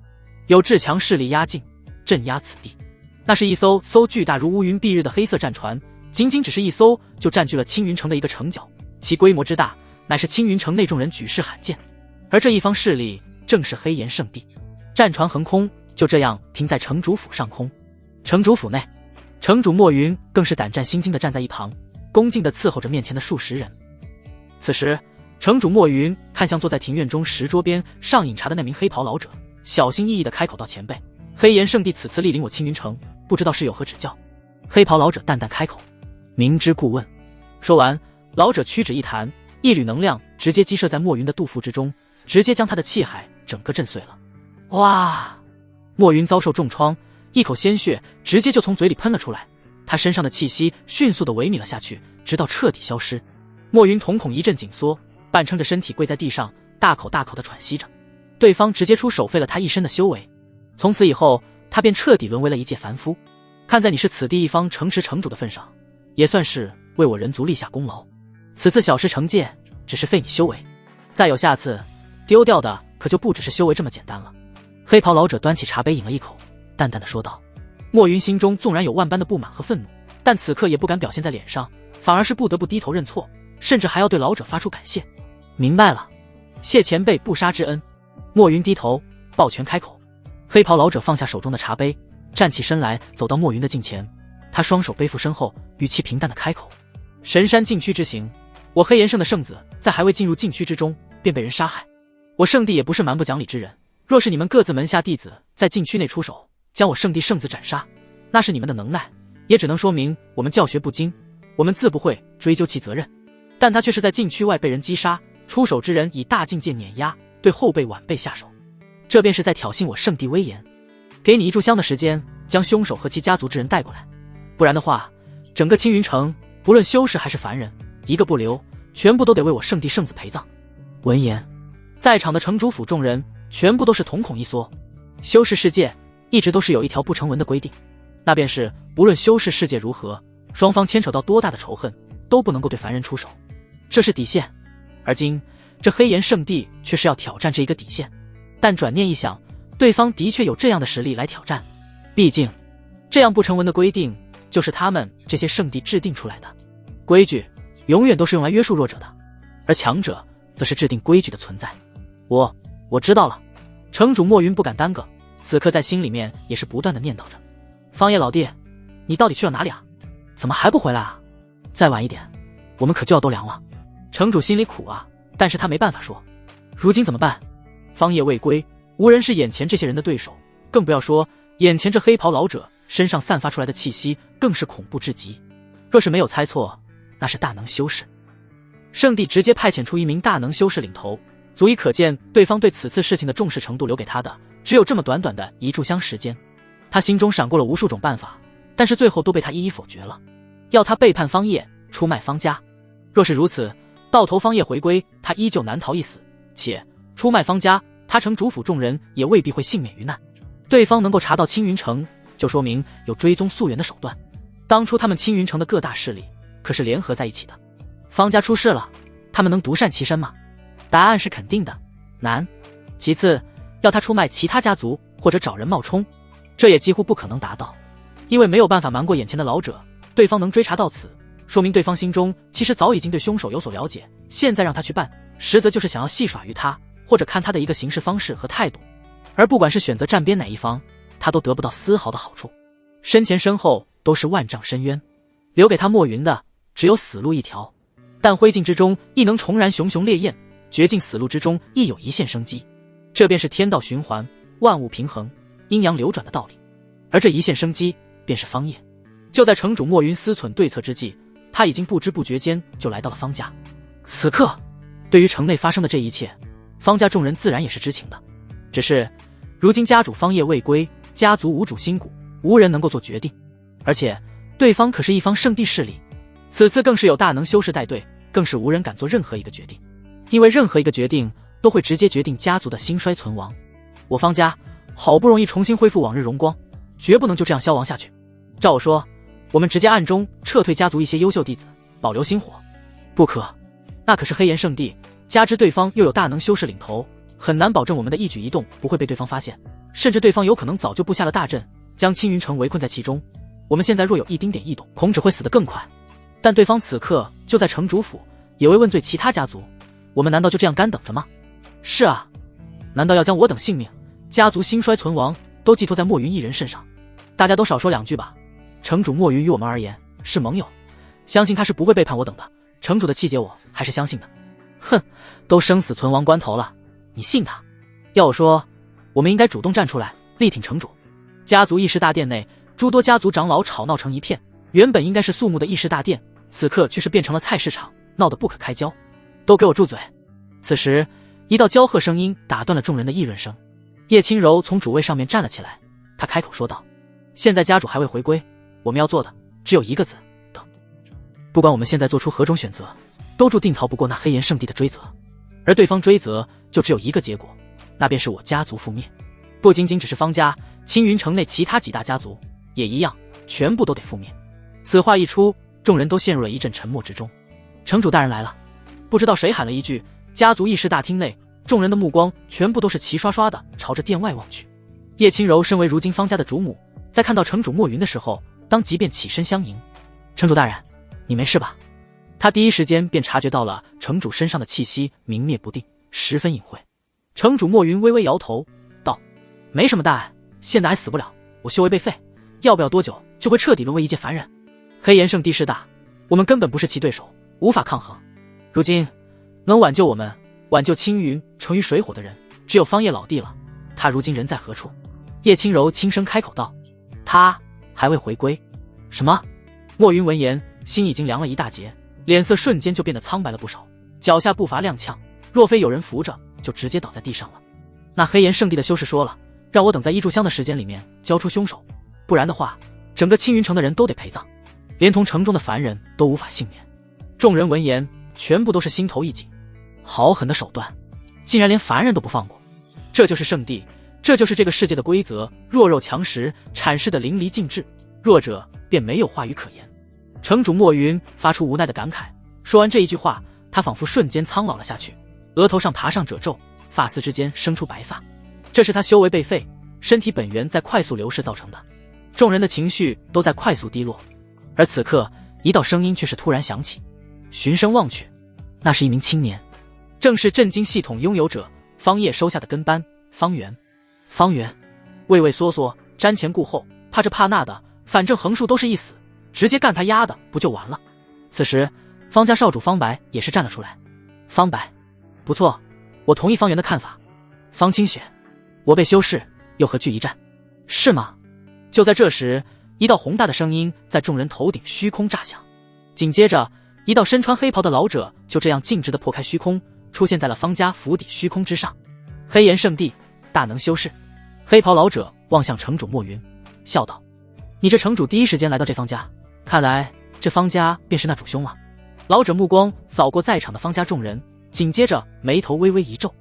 有至强势力压境，镇压此地。那是一艘巨大如乌云蔽日的黑色战船，仅仅只是一艘就占据了青云城的一个城角，其规模之大，乃是青云城内众人举世罕见。而这一方势力正是黑岩圣地。战船横空，就这样停在城主府上空。城主府内，城主莫云更是胆战心惊地站在一旁，恭敬地伺候着面前的数十人。此时，城主莫云看向坐在庭院中石桌边上饮茶的那名黑袍老者，小心翼翼地开口道：“前辈，黑岩圣地此次莅临我青云城，不知道是有何指教？”黑袍老者淡淡开口：“明知故问。说完，老者屈指一弹，一缕能量直接击射在莫云的肚腹之中，直接将他的气海整个震碎了。哇！莫云遭受重创，一口鲜血直接就从嘴里喷了出来，他身上的气息迅速的萎靡了下去，直到彻底消失。莫云瞳孔一阵紧缩，半撑着身体跪在地上，大口大口的喘息着。对方直接出手废了他一身的修为，从此以后他便彻底沦为了一介凡夫。看在你是此地一方城池城主的份上，也算是为我人族立下功劳。此次小事成戒，只是废你修为，再有下次，丢掉的可就不只是修为这么简单了。黑袍老者端起茶杯饮了一口，淡淡的说道。莫云心中纵然有万般的不满和愤怒，但此刻也不敢表现在脸上，反而是不得不低头认错，甚至还要对老者发出感谢。明白了，谢前辈不杀之恩。莫云低头抱拳开口。黑袍老者放下手中的茶杯，站起身来走到莫云的近前，他双手背负身后，语气平淡的开口。神山禁区之行，我黑岩圣的圣子在还未进入禁区之中便被人杀害，我圣地也不是蛮不讲理之人，若是你们各自门下弟子在禁区内出手将我圣地圣子斩杀，那是你们的能耐，也只能说明我们教学不精，我们自不会追究其责任。但他却是在禁区外被人击杀，出手之人以大境界碾压，对后辈晚辈下手，这便是在挑衅我圣地威严。给你1炷香的时间，将凶手和其家族之人带过来，不然的话，整个青云城不论修士还是凡人，一个不留，全部都得为我圣地圣子陪葬。闻言，在场的城主府众人全部都是瞳孔一缩。修士世界一直都是有一条不成文的规定，那便是不论修士世界如何，双方牵扯到多大的仇恨，都不能够对凡人出手，这是底线。而今这黑岩圣地却是要挑战这一个底线，但转念一想，对方的确有这样的实力来挑战，毕竟这样不成文的规定就是他们这些圣地制定出来的。规矩永远都是用来约束弱者的，而强者则是制定规矩的存在。我知道了。城主莫云不敢耽搁，此刻在心里面也是不断的念叨着，方叶老弟，你到底去了哪里啊？怎么还不回来啊？再晚一点我们可就要都凉了。城主心里苦啊，但是他没办法说，如今怎么办？方叶未归，无人是眼前这些人的对手，更不要说眼前这黑袍老者身上散发出来的气息更是恐怖至极。若是没有猜错，那是大能修士。圣地直接派遣出一名大能修士领头，足以可见对方对此次事情的重视程度。留给他的只有这么短短的1炷香时间，他心中闪过了无数种办法，但是最后都被他一一否决了。要他背叛方叶，出卖方家，若是如此，到头方叶回归，他依旧难逃一死，且出卖方家，他城主府众人也未必会幸免于难。对方能够查到青云城，就说明有追踪溯源的手段。当初他们青云城的各大势力可是联合在一起的，方家出事了，他们能独善其身吗？答案是肯定的，难。其次，要他出卖其他家族或者找人冒充，这也几乎不可能达到，因为没有办法瞒过眼前的老者。对方能追查到此，说明对方心中其实早已经对凶手有所了解，现在让他去办，实则就是想要戏耍于他，或者看他的一个行事方式和态度。而不管是选择站边哪一方，他都得不到丝毫的好处，身前身后都是万丈深渊，留给他莫云的只有死路一条。但灰烬之中亦能重燃熊熊烈焰，绝境死路之中亦有一线生机，这便是天道循环，万物平衡，阴阳流转的道理。而这一线生机便是方叶。就在城主莫云思忖对策之际，他已经不知不觉间就来到了方家。此刻对于城内发生的这一切，方家众人自然也是知情的，只是如今家主方叶未归，家族无主心骨，无人能够做决定，而且对方可是一方圣地势力，此次更是有大能修士带队，更是无人敢做任何一个决定，因为任何一个决定都会直接决定家族的兴衰存亡。我方家好不容易重新恢复往日荣光，绝不能就这样消亡下去。照我说，我们直接暗中撤退家族一些优秀弟子，保留薪火。不可，那可是黑岩圣地，加之对方又有大能修士领头，很难保证我们的一举一动不会被对方发现，甚至对方有可能早就布下了大阵，将青云城围困在其中。我们现在若有一丁点异动，恐只会死得更快。但对方此刻就在城主府，也未问罪其他家族，我们难道就这样干等着吗？是啊，难道要将我等性命、家族兴衰存亡都寄托在莫云一人身上？大家都少说两句吧。城主莫云于我们而言是盟友，相信他是不会背叛我等的。城主的气节我还是相信的。哼，都生死存亡关头了，你信他？要我说，我们应该主动站出来力挺城主。家族议事大殿内，诸多家族长老吵闹成一片，原本应该是肃穆的议事大殿，此刻却是变成了菜市场，闹得不可开交。都给我住嘴！此时，一道骄喝声音打断了众人的议论声。叶轻柔从主位上面站了起来，她开口说道：“现在家主还未回归，我们要做的只有一个字，等。不管我们现在做出何种选择，都注定逃不过那黑岩圣地的追责。而对方追责，就只有一个结果，那便是我家族覆灭。不仅仅只是方家，青云城内其他几大家族也一样，全部都得覆灭。”此话一出，众人都陷入了一阵沉默之中。城主大人来了！不知道谁喊了一句，家族议事大厅内，众人的目光全部都是齐刷刷的朝着殿外望去。叶轻柔身为如今方家的主母，在看到城主莫云的时候，当即便起身相迎。城主大人，你没事吧？他第一时间便察觉到了城主身上的气息明灭不定，十分隐晦。城主莫云微微摇头道：“没什么大碍，现在还死不了，我修为被废，要不了多久就会彻底沦为一介凡人。黑岩圣地势大，我们根本不是其对手，无法抗衡。如今能挽救我们、挽救青云城于水火的人，只有方叶老弟了。他如今人在何处？”叶轻柔轻声开口道：“他还未回归。”什么？莫云闻言，心已经凉了一大截，脸色瞬间就变得苍白了不少，脚下步伐踉跄，若非有人扶着，就直接倒在地上了。那黑岩圣地的修士说了，让我等在一炷香的时间里面交出凶手，不然的话，整个青云城的人都得陪葬，连同城中的凡人都无法幸免。众人闻言，全部都是心头一紧，好狠的手段，竟然连凡人都不放过。这就是圣地，这就是这个世界的规则，弱肉强食，阐释的淋漓尽致，弱者便没有话语可言。城主莫云发出无奈的感慨，说完这一句话，他仿佛瞬间苍老了下去，额头上爬上褶皱，发丝之间生出白发，这是他修为被废，身体本源在快速流逝造成的。众人的情绪都在快速低落，而此刻一道声音却是突然响起。循声望去，那是一名青年，正是震惊系统拥有者方叶收下的跟班方圆。方圆畏畏缩缩，瞻前顾后，怕这怕那的，反正横竖都是一死，直接干他丫的不就完了。此时方家少主方白也是站了出来。方白，不错，我同意方圆的看法。方清雪，我被修士又何惧一战，是吗？就在这时，一道宏大的声音在众人头顶虚空炸响，紧接着一道身穿黑袍的老者就这样径直地破开虚空，出现在了方家府邸虚空之上。黑岩圣地大能修士。黑袍老者望向城主莫云，笑道：“你这城主第一时间来到这方家，看来这方家便是那主凶了。”老者目光扫过在场的方家众人，紧接着眉头微微一皱：“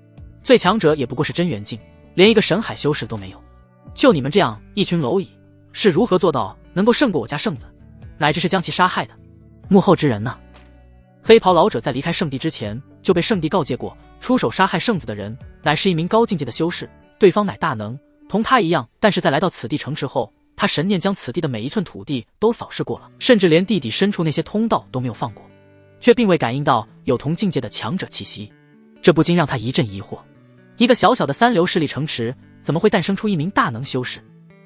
最强者也不过是真元境，连一个神海修士都没有，就你们这样一群蝼蚁，是如何做到能够胜过我家圣子，乃至是将其杀害的？幕后之人呢？”黑袍老者在离开圣地之前就被圣地告诫过，出手杀害圣子的人乃是一名高境界的修士，对方乃大能，同他一样。但是在来到此地城池后，他神念将此地的每一寸土地都扫视过了，甚至连地底深处那些通道都没有放过，却并未感应到有同境界的强者气息。这不禁让他一阵疑惑，一个小小的三流势力城池，怎么会诞生出一名大能修士？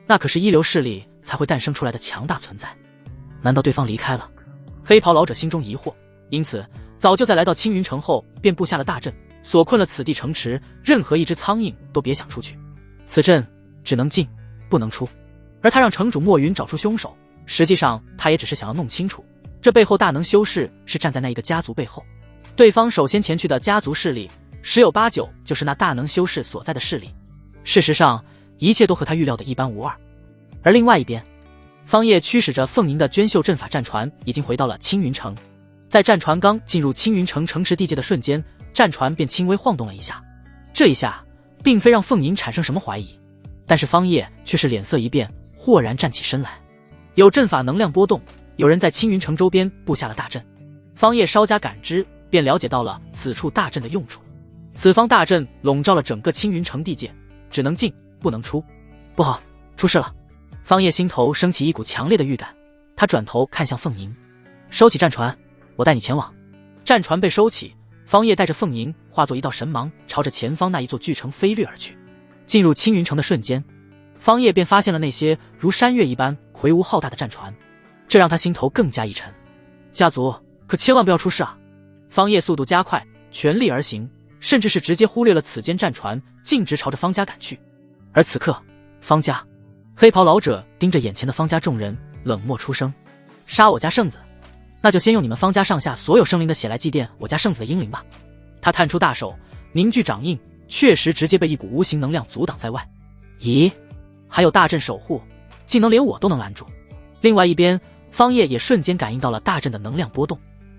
那可是一流势力才会诞生出来的强大存在。难道对方离开了？黑袍老者心中疑惑，因此早就在来到青云城后便布下了大阵，锁困了此地城池，任何一只苍蝇都别想出去。此阵只能进不能出，而他让城主莫云找出凶手，实际上他也只是想要弄清楚，这背后大能修士是站在那一个家族背后，对方首先前去的家族势力十有八九就是那大能修士所在的势力。事实上一切都和他预料的一般无二。而另外一边，方叶驱使着凤吟的娟秀阵法战船已经回到了青云城。在战船刚进入青云城城池地界的瞬间，战船便轻微晃动了一下。这一下并非让凤吟产生什么怀疑，但是方叶却是脸色一变，豁然站起身来。有阵法能量波动，有人在青云城周边布下了大阵。方叶稍加感知，便了解到了此处大阵的用处。此方大阵笼罩了整个青云城地界，只能进不能出。不好，出事了！方叶心头升起一股强烈的预感，他转头看向凤吟，收起战船，我带你前往。战船被收起，方叶带着凤吟化作一道神芒，朝着前方那一座巨城飞掠而去。进入青云城的瞬间，方叶便发现了那些如山岳一般魁梧浩大的战船，这让他心头更加一沉。家族可千万不要出事啊！方叶速度加快，全力而行，甚至是直接忽略了此间战船，径直朝着方家赶去。而此刻，方家黑袍老者盯着眼前的方家众人，冷漠出声：“杀我家圣子，那就先用你们方家上下所有生灵的血来祭奠我家圣子的英灵吧。他探出大手，凝聚掌印，确实直接被一股无形能量阻挡在外。咦，还有大阵守护，竟能连我都能拦住。另外一边，方叶也瞬间感应到了大阵的能量波动，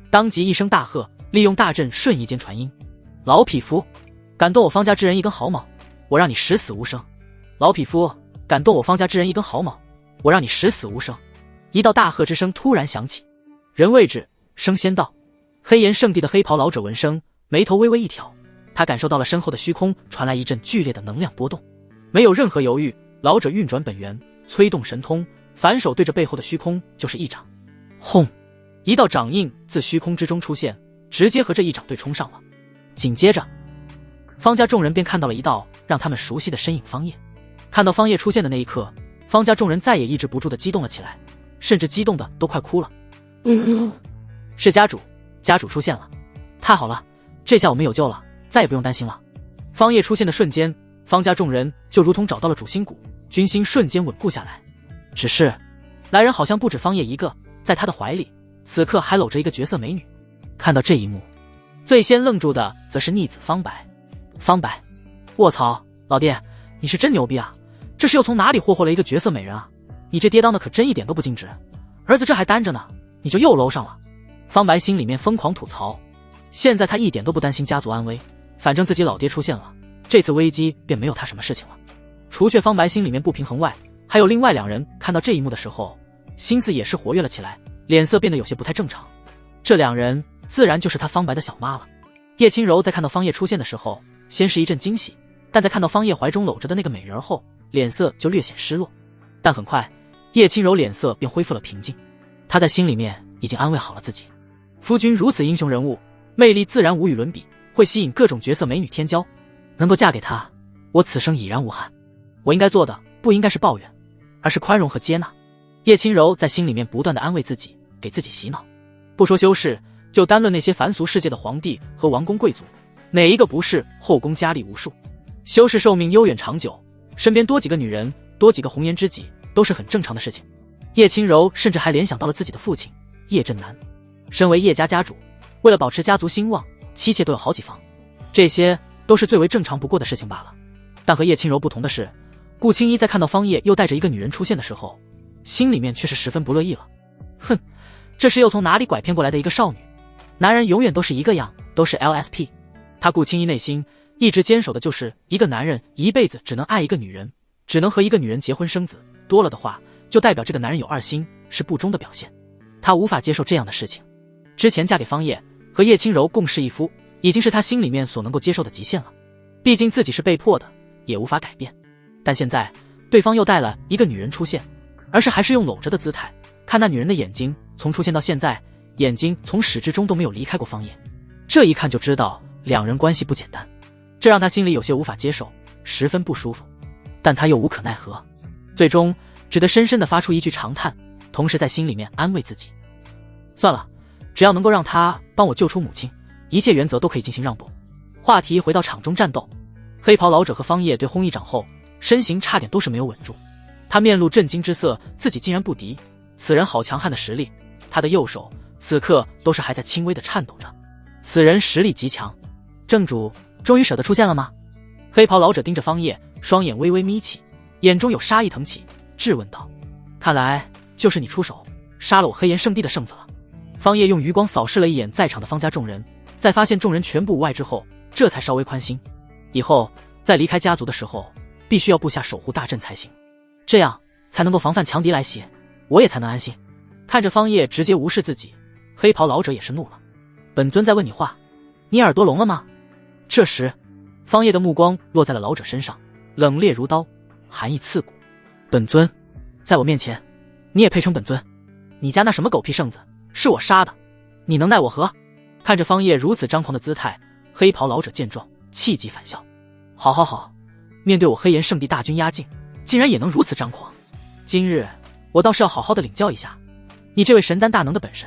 当即一声大喝，利用大阵瞬移间传音：老匹夫，敢动我方家之人一根毫毛，我让你十死无生！老匹夫，敢动我方家之人一根毫毛，我让你十死无生！一道大喝之声突然响起，人位置，声先到。黑岩圣地的黑袍老者闻声，眉头微微一挑，他感受到了身后的虚空传来一阵剧烈的能量波动，没有任何犹豫，老者运转本源，催动神通，反手对着背后的虚空就是一掌。轰！一道掌印自虚空之中出现，直接和这一掌对冲上了。紧接着，方家众人便看到了一道让他们熟悉的身影方叶。看到方叶出现的那一刻，方家众人再也抑制不住的激动了起来，甚至激动的都快哭了。是家主，家主出现了，太好了，这下我们有救了，再也不用担心了。方叶出现的瞬间，方家众人就如同找到了主心骨，军心瞬间稳固下来。只是来人好像不止方叶一个，在他的怀里此刻还搂着一个绝色美女。看到这一幕，最先愣住的则是逆子方白。方白，卧槽，老爹你是真牛逼啊，这是又从哪里霍霍了一个绝色美人啊，你这爹当的可真一点都不精致，儿子这还单着呢，你就又搂上了。方白心里面疯狂吐槽，现在他一点都不担心家族安危，反正自己老爹出现了，这次危机便没有他什么事情了。除却方白心里面不平衡外，还有另外两人看到这一幕的时候，心思也是活跃了起来，脸色变得有些不太正常。这两人自然就是他方白的小妈了。叶轻柔在看到方叶出现的时候，先是一阵惊喜，但在看到方叶怀中搂着的那个美人后，脸色就略显失落。但很快，叶轻柔脸色便恢复了平静，她在心里面已经安慰好了自己。夫君如此英雄人物，魅力自然无与伦比，会吸引各种绝色美女天骄，能够嫁给他，我此生已然无憾。我应该做的不应该是抱怨，而是宽容和接纳。叶轻柔在心里面不断的安慰自己，给自己洗脑。不说修士，就单论那些凡俗世界的皇帝和王公贵族，哪一个不是后宫佳丽无数？修士寿命悠远长久，身边多几个女人，多几个红颜知己，都是很正常的事情。叶轻柔甚至还联想到了自己的父亲叶震南，身为叶家家主，为了保持家族兴旺，妻妾都有好几房，这些都是最为正常不过的事情罢了。但和叶轻柔不同的是，顾青衣在看到方叶又带着一个女人出现的时候，心里面却是十分不乐意了。哼，这是又从哪里拐骗过来的一个少女？男人永远都是一个样，都是 LSP。 他顾青衣内心一直坚守的就是一个男人一辈子只能爱一个女人，只能和一个女人结婚生子，多了的话就代表这个男人有二心，是不忠的表现。他无法接受这样的事情。之前嫁给方叶，和叶轻柔共侍一夫，已经是他心里面所能够接受的极限了。毕竟自己是被迫的，也无法改变。但现在对方又带了一个女人出现，而是还是用搂着的姿态，看那女人的眼睛，从出现到现在，眼睛从始至终都没有离开过方叶。这一看就知道两人关系不简单，这让他心里有些无法接受，十分不舒服。但他又无可奈何，最终只得深深地发出一句长叹，同时在心里面安慰自己，算了，只要能够让他帮我救出母亲，一切原则都可以进行让步。话题回到场中战斗，黑袍老者和方叶对轰一掌后，身形差点都是没有稳住。他面露震惊之色，自己竟然不敌此人，好强悍的实力。他的右手此刻都是还在轻微的颤抖着，此人实力极强。正主终于舍得出现了吗？黑袍老者盯着方叶，双眼微微眯起，眼中有杀意腾起，质问道：看来就是你出手杀了我黑岩圣地的圣子了。方叶用余光扫视了一眼在场的方家众人，在发现众人全部无碍之后，这才稍微宽心。以后在离开家族的时候，必须要布下守护大阵才行，这样才能够防范强敌来袭，我也才能安心。看着方叶直接无视自己，黑袍老者也是怒了：本尊在问你话，你耳朵聋了吗？这时方叶的目光落在了老者身上，冷冽如刀，寒意刺骨。本尊，在我面前你也配称本尊？你家那什么狗屁圣子是我杀的，你能奈我何？看着方叶如此张狂的姿态，黑袍老者见状气急反笑：好好好，面对我黑岩圣地大军压境，竟然也能如此张狂，今日我倒是要好好的领教一下你这位神丹大能的本事。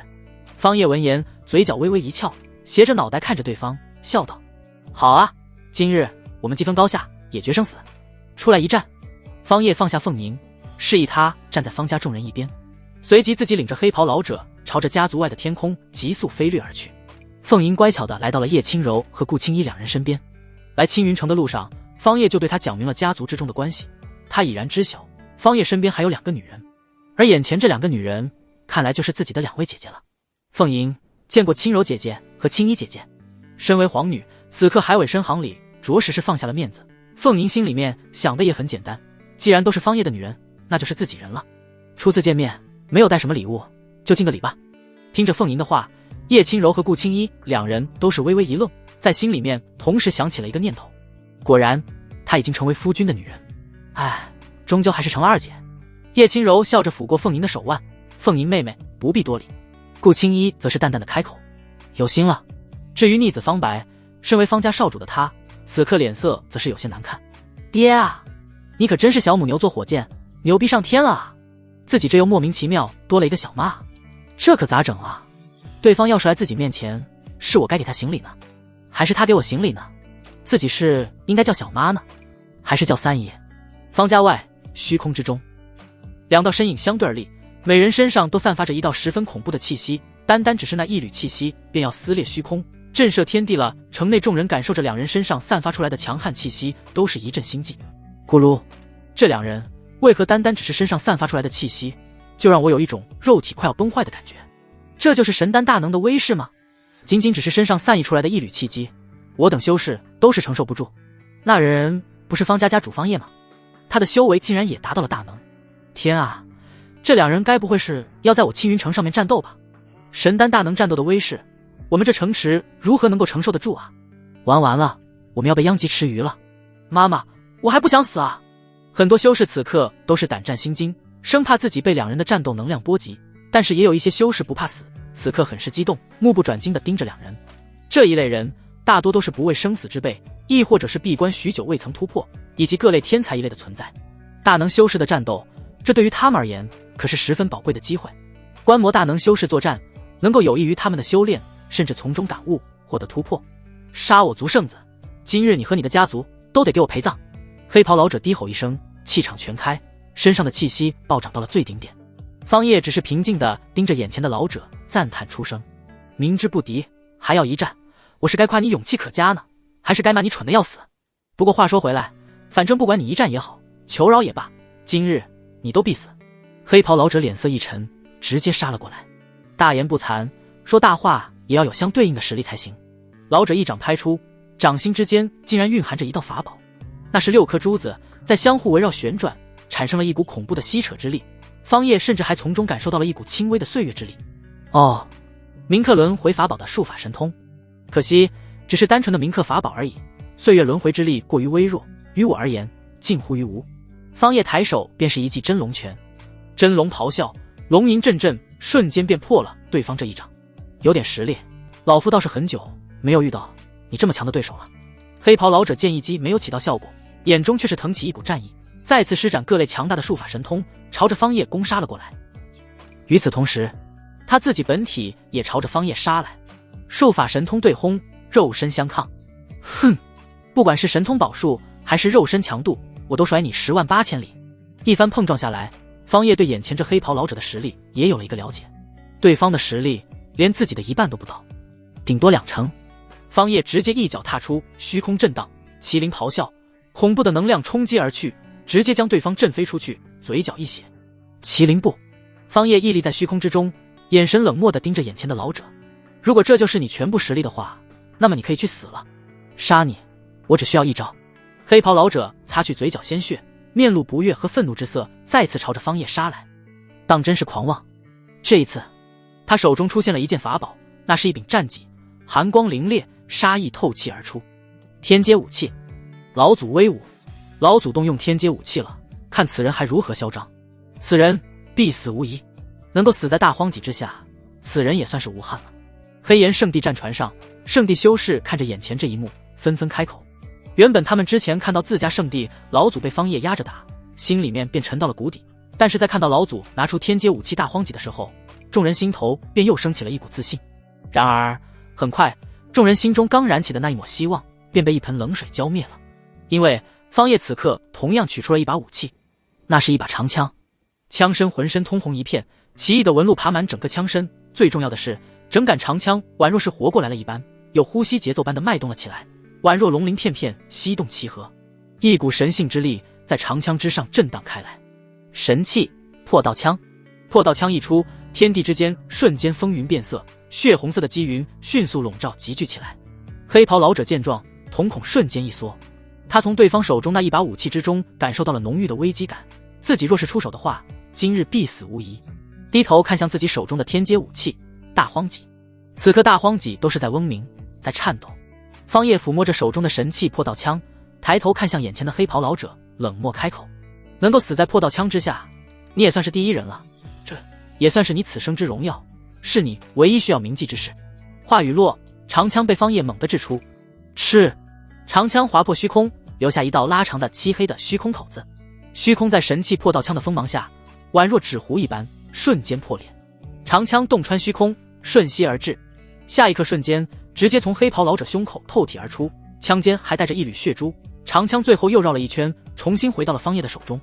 方叶闻言嘴角微微一翘，斜着脑袋看着对方笑道：好啊，今日我们既分高下，也决生死，出来一战。方叶放下凤凝，示意他站在方家众人一边。随即自己领着黑袍老者朝着家族外的天空急速飞掠而去。凤吟乖巧地来到了叶轻柔和顾青衣两人身边。来青云城的路上，方叶就对他讲明了家族之中的关系。他已然知晓方叶身边还有2个女人，而眼前这2个女人看来就是自己的2位姐姐了。凤吟见过轻柔姐姐和青衣姐姐，身为皇女，此刻海尾身行里着实是放下了面子。凤吟心里面想的也很简单，既然都是方叶的女人，那就是自己人了。初次见面没有带什么礼物，就敬个礼吧。听着凤吟的话，叶轻柔和顾青衣2人都是微微一愣，在心里面同时想起了一个念头，果然她已经成为夫君的女人，终究还是成了2姐。叶轻柔笑着抚过凤吟的手腕，凤吟妹妹不必多礼。顾青衣则是淡淡的开口，有心了。至于逆子方白，身为方家少主的他，此刻脸色则是有些难看。爹啊，你可真是小母牛坐火箭，牛逼上天了啊！自己这又莫名其妙多了一个小妈，这可咋整啊？对方要是来自己面前，是我该给他行礼呢，还是他给我行礼呢？自己是应该叫小妈呢，还是叫三爷？方家外虚空之中，2道身影相对而立，每人身上都散发着一道十分恐怖的气息，单只是那一缕气息便要撕裂虚空，震慑天地了。城内众人感受着2人身上散发出来的强悍气息，都是一阵心悸。咕噜，这2人为何单只是身上散发出来的气息，就让我有一种肉体快要崩坏的感觉？这就是神丹大能的威势吗？仅只是身上散溢出来的一缕气机，我等修士都是承受不住。那人不是方家家主方叶吗？他的修为竟然也达到了大能。天啊，这2人该不会是要在我青云城上面战斗吧？神丹大能战斗的威势，我们这城池如何能够承受得住啊？完了，我们要被殃及池鱼了。妈妈，我还不想死啊！很多修士此刻都是胆战心惊，生怕自己被2人的战斗能量波及，但是也有一些修士不怕死，此刻很是激动，目不转睛地盯着2人。这一类人大多都是不畏生死之辈，亦或者是闭关许久未曾突破，以及各类天才一类的存在。大能修士的战斗，这对于他们而言可是十分宝贵的机会。观摩大能修士作战，能够有益于他们的修炼，甚至从中感悟，获得突破。杀我族圣子，今日你和你的家族都得给我陪葬！黑袍老者低吼一声，气场全开，身上的气息暴涨到了最顶点。方叶只是平静地盯着眼前的老者，赞叹出声：明知不敌还要一战，我是该夸你勇气可嘉呢，还是该骂你蠢得要死？不过话说回来，反正不管你一战也好，求饶也罢，今日你都必死！黑袍老者脸色一沉，直接杀了过来。大言不惭，说大话也要有相对应的实力才行。老者一掌拍出，掌心之间竟然蕴含着一道法宝，那是6颗珠子在相互围绕旋转，产生了一股恐怖的吸扯之力。方叶甚至还从中感受到了一股轻微的岁月之力。哦，铭刻轮回法宝的术法神通，可惜只是单纯的铭刻法宝而已，岁月轮回之力过于微弱，于我而言近乎于无。方叶抬手便是一记真龙拳，真龙咆哮，龙吟阵阵，瞬间便破了对方这一掌。有点实力，老夫倒是很久没有遇到你这么强的对手了。黑袍老者见一击没有起到效果，眼中却是腾起一股战意，再次施展各类强大的术法神通，朝着方叶攻杀了过来。与此同时，他自己本体也朝着方叶杀来，术法神通对轰，肉身相抗。哼，不管是神通宝术还是肉身强度，我都甩你10万8千里。一番碰撞下来，方叶对眼前这黑袍老者的实力也有了一个了解，对方的实力连自己的一半都不到，顶多2成。方叶直接一脚踏出，虚空震荡，麒麟咆哮，恐怖的能量冲击而去，直接将对方震飞出去，嘴角一血。麒麟步！方叶屹立在虚空之中，眼神冷漠地盯着眼前的老者。如果这就是你全部实力的话，那么你可以去死了。杀你，我只需要一招。黑袍老者擦去嘴角鲜血，面露不悦和愤怒之色，再次朝着方叶杀来。当真是狂妄！这一次，他手中出现了一件法宝，那是一柄战戟，寒光凛冽，杀意透气而出。天阶武器，老祖威武！老祖动用天阶武器了，看此人还如何嚣张！此人必死无疑，能够死在大荒脊之下，此人也算是无憾了。黑岩圣地战船上，圣地修士看着眼前这一幕，纷纷开口。原本他们之前看到自家圣地老祖被方叶压着打，心里面便沉到了谷底，但是在看到老祖拿出天阶武器大荒戟的时候，众人心头便又升起了一股自信。然而很快，众人心中刚燃起的那一抹希望便被一盆冷水浇灭了。因为方叶此刻同样取出了一把武器，那是一把长枪，枪身浑身通红一片，奇异的纹路爬满整个枪身，最重要的是，整杆长枪宛若是活过来了一般，有呼吸节奏般的脉动了起来，宛若龙鳞片片吸动齐合，一股神性之力在长枪之上震荡开来。神器破道枪，破道枪一出，天地之间瞬间风云变色，血红色的积云迅速笼罩集聚起来。黑袍老者见状，瞳孔瞬间一缩，他从对方手中那一把武器之中感受到了浓郁的危机感，自己若是出手的话，今日必死无疑。低头看向自己手中的天阶武器大荒戟，此刻大荒戟都是在嗡鸣，在颤抖。方叶抚摸着手中的神器破道枪，抬头看向眼前的黑袍老者，冷漠开口：能够死在破道枪之下，你也算是第一人了，这也算是你此生之荣耀，是你唯一需要铭记之事。话语落，长枪被方叶猛地掷出，赤长枪划破虚空，留下一道拉长的漆黑的虚空口子。虚空在神器破道枪的锋芒下，宛若纸糊一般，瞬间破裂。长枪洞穿虚空，瞬息而至，下一刻瞬间，直接从黑袍老者胸口透体而出，枪尖还带着一缕血珠。长枪最后又绕了一圈，重新回到了方叶的手中。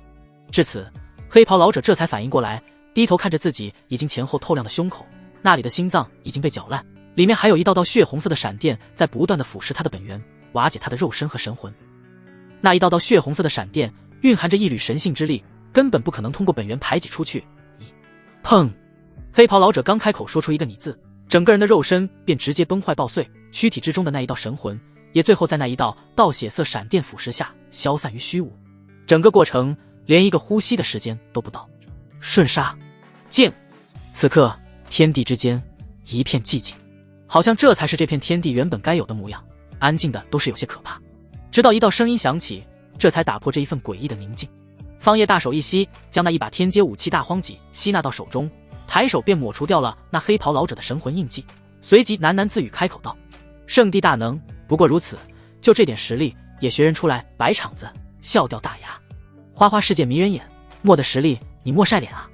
至此，黑袍老者这才反应过来，低头看着自己已经前后透亮的胸口，那里的心脏已经被搅烂，里面还有一道道血红色的闪电在不断的腐蚀他的本源，瓦解他的肉身和神魂。那一道道血红色的闪电蕴含着一缕神性之力，根本不可能通过本源排挤出去。砰！黑袍老者刚开口说出一个你字，整个人的肉身便直接崩坏爆碎，躯体之中的那一道神魂也最后在那一道血色闪电腐蚀下消散于虚无。整个过程连一个呼吸的时间都不到。瞬杀剑，此刻天地之间一片寂静，好像这才是这片天地原本该有的模样，安静的都是有些可怕。直到一道声音响起，这才打破这一份诡异的宁静。方叶大手一吸，将那一把天阶武器大荒戟吸纳到手中，抬手便抹除掉了那黑袍老者的神魂印记，随即喃喃自语开口道：圣地大能，不过如此，就这点实力也学人出来摆场子，笑掉大牙。花花世界迷人眼，莫的实力你莫晒脸啊。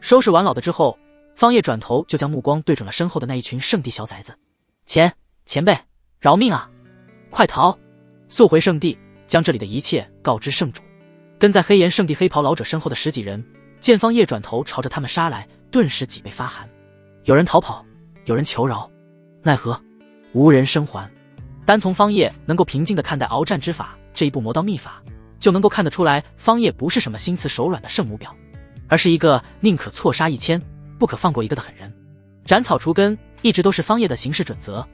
收拾完老的之后，方叶转头就将目光对准了身后的那一群圣地小崽子。前辈饶命啊，快逃，速回圣地，将这里的一切告知圣主。跟在黑岩圣地黑袍老者身后的十几人见方叶转头朝着他们杀来，顿时脊背发寒，有人逃跑，有人求饶，奈何无人生还。单从方叶能够平静地看待鏖战之法这一部魔道秘法，就能够看得出来，方叶不是什么心慈手软的圣母婊，而是一个宁可错杀1000不可放过一个的狠人。斩草除根一直都是方叶的行事准则。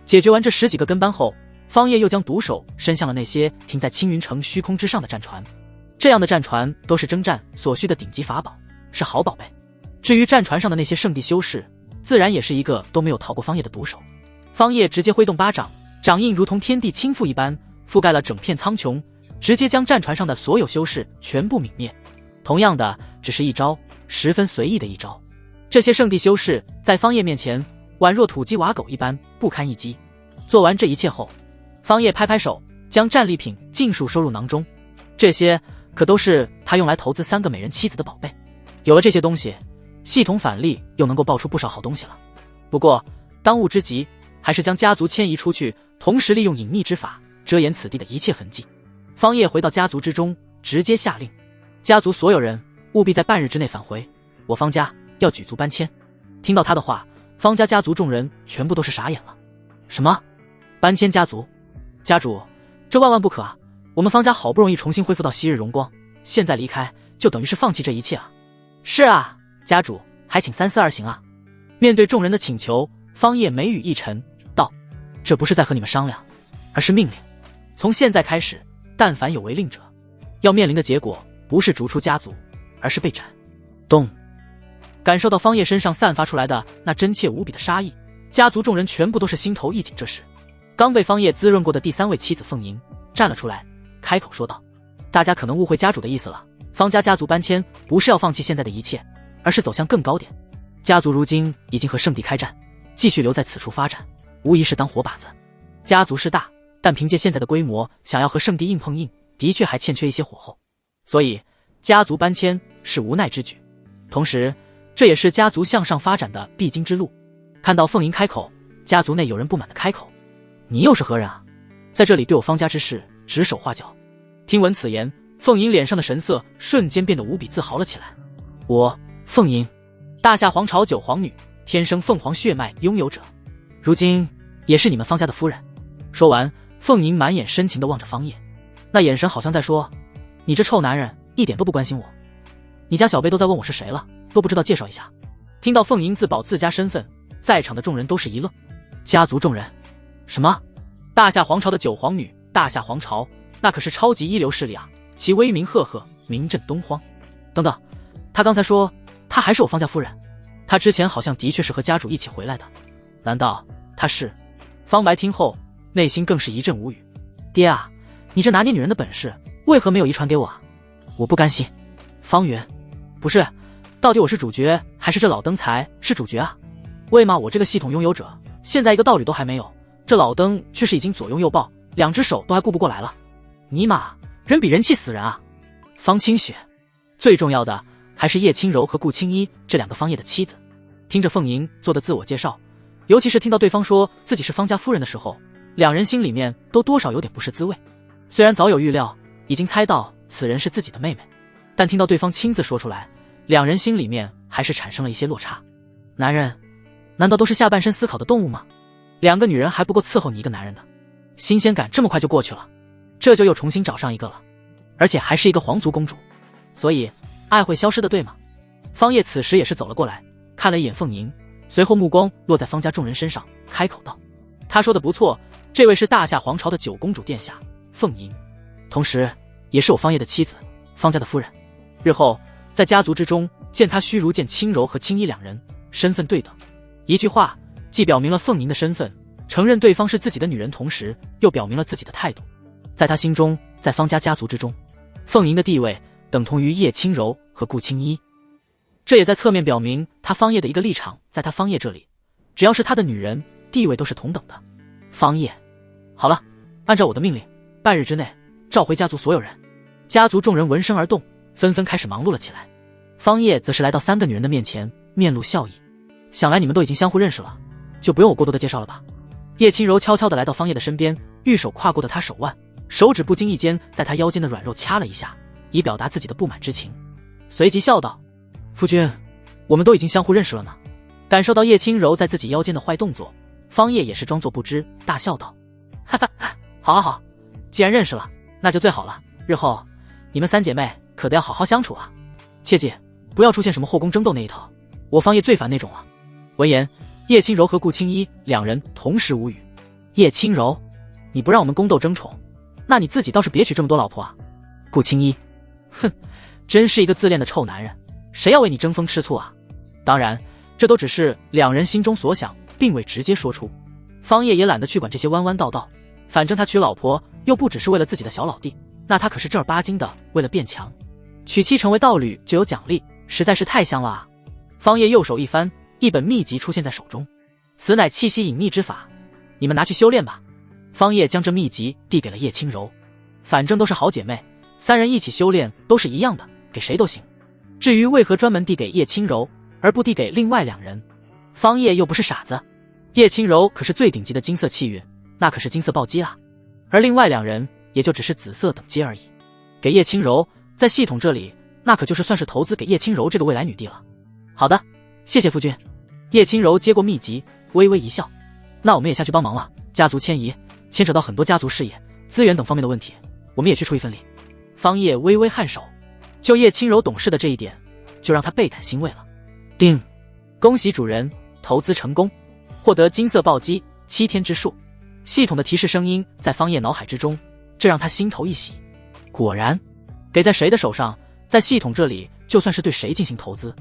解决完这10几个跟班后，方叶又将毒手伸向了那些停在青云城虚空之上的战船。这样的战船都是征战所需的顶级法宝，是好宝贝。至于战船上的那些圣地修士，自然也是一个都没有逃过方叶的毒手。方叶直接挥动巴掌，掌印如同天地倾覆一般，覆盖了整片苍穹，直接将战船上的所有修士全部泯灭。同样的，只是一招，十分随意的一招。这些圣地修士在方叶面前宛若土鸡瓦狗一般，不堪一击。做完这一切后，方叶拍拍手，将战利品尽数收入囊中。这些可都是他用来投资3个美人妻子的宝贝。有了这些东西，系统返利又能够爆出不少好东西了。不过当务之急还是将家族迁移出去，同时利用隐匿之法遮掩此地的一切痕迹。方叶回到家族之中，直接下令，家族所有人务必在半日之内返回，我方家要举族搬迁。听到他的话，方家家族众人全部都是傻眼了。什么？搬迁家族？家主，这万万不可啊！我们方家好不容易重新恢复到昔日荣光，现在离开就等于是放弃这一切啊！是啊，家主，还请3思而行啊！面对众人的请求，方叶眉宇一沉，道：这不是在和你们商量，而是命令。从现在开始，但凡有违令者，要面临的结果不是逐出家族，而是被斩。咚！感受到方叶身上散发出来的那真切无比的杀意，家族众人全部都是心头一紧。这时，刚被方叶滋润过的第3位妻子凤吟站了出来，开口说道：大家可能误会家主的意思了，方家家族搬迁不是要放弃现在的一切，而是走向更高点。家族如今已经和圣地开战，继续留在此处发展，无疑是当活靶子。家族是大，但凭借现在的规模，想要和圣地硬碰硬，的确还欠缺一些火候。所以家族搬迁是无奈之举，同时这也是家族向上发展的必经之路。看到凤吟开口，家族内有人不满的开口：你又是何人啊？在这里对我方家之事指手画脚。听闻此言，凤吟脸上的神色瞬间变得无比自豪了起来。我凤吟大夏皇朝九皇女，天生凤凰血脉拥有者，如今也是你们方家的夫人。说完，凤吟满眼深情地望着方叶，那眼神好像在说，你这臭男人一点都不关心我，你家小辈都在问我是谁了，都不知道介绍一下。听到凤吟自保自家身份，在场的众人都是一愣。家族众人，什么？大夏皇朝的九皇女，大夏皇朝那可是超级一流势力啊，其威名赫赫，名震东荒。等等，他刚才说他还是我方家夫人，他之前好像的确是和家主一起回来的，难道他是？方白听后内心更是一阵无语。爹啊，你这拿捏女人的本事为何没有遗传给我啊？我不甘心。方云，不是，到底我是主角还是这老登才是主角啊？为嘛我这个系统拥有者现在一个道侣都还没有，这老登却是已经左拥右抱，两只手都还顾不过来了。尼玛，人比人气死人啊！方清雪，最重要的还是叶轻柔和顾青衣这两个方叶的妻子。听着凤吟做的自我介绍，尤其是听到对方说自己是方家夫人的时候，两人心里面都多少有点不是滋味。虽然早有预料，已经猜到此人是自己的妹妹，但听到对方亲自说出来，两人心里面还是产生了一些落差。男人难道都是下半身思考的动物吗？两个女人还不够伺候你一个男人的，新鲜感这么快就过去了，这就又重新找上一个了，而且还是一个皇族公主，所以爱会消失的，对吗？方叶此时也是走了过来，看了一眼凤吟，随后目光落在方家众人身上，开口道：他说的不错，这位是大夏皇朝的九公主殿下凤吟，同时也是我方叶的妻子，方家的夫人。日后在家族之中见她须如见轻柔和青衣两人，身份对等。一句话既表明了凤吟的身份，承认对方是自己的女人，同时又表明了自己的态度。在他心中，在方家家族之中，凤吟的地位等同于叶轻柔和顾青衣，这也在侧面表明他方叶的一个立场，在他方叶这里，只要是他的女人，地位都是同等的。方叶，好了，按照我的命令，半日之内召回家族所有人。家族众人闻声而动，纷纷开始忙碌了起来。方叶则是来到三个女人的面前，面露笑意。想来你们都已经相互认识了，就不用我过多的介绍了吧。叶轻柔悄悄地来到方叶的身边，玉手跨过的他手腕，手指不经意间在他腰间的软肉掐了一下，以表达自己的不满之情，随即笑道：夫君，我们都已经相互认识了呢。感受到叶轻柔在自己腰间的坏动作，方叶也是装作不知，大笑道：哈哈，好好好，既然认识了，那就最好了，日后你们三姐妹可得要好好相处啊，切记不要出现什么后宫争斗那一套，我方叶最烦那种了。闻言，叶轻柔和顾青衣两人同时无语。叶轻柔，你不让我们宫斗争宠，那你自己倒是别娶这么多老婆啊。顾青衣，哼，真是一个自恋的臭男人，谁要为你争风吃醋啊？当然，这都只是两人心中所想，并未直接说出。方叶也懒得去管这些弯弯道道，反正他娶老婆又不只是为了自己的小老弟，那他可是正儿八经的为了变强。娶妻成为道侣就有奖励，实在是太香了啊！方叶右手一翻，一本秘籍出现在手中，此乃气息隐匿之法，你们拿去修炼吧。方叶将这秘籍递给了叶轻柔，反正都是好姐妹，三人一起修炼都是一样的，给谁都行。至于为何专门递给叶轻柔而不递给另外两人，方叶又不是傻子，叶轻柔可是最顶级的金色气运，那可是金色暴击啊，而另外两人也就只是紫色等阶而已。给叶轻柔在系统这里，那可就是算是投资给叶轻柔这个未来女帝了。好的，谢谢夫君。叶轻柔接过秘籍，微微一笑。那我们也下去帮忙了，家族迁移牵扯到很多家族事业、资源等方面的问题，我们也去出一份力。方叶微微颔首，就叶轻柔懂事的这一点，就让他倍感欣慰了。叮，恭喜主人投资成功，获得金色暴击7天之术。系统的提示声音在方叶脑海之中，这让他心头一喜。果然，给在谁的手上，在系统这里就算是对谁进行投资。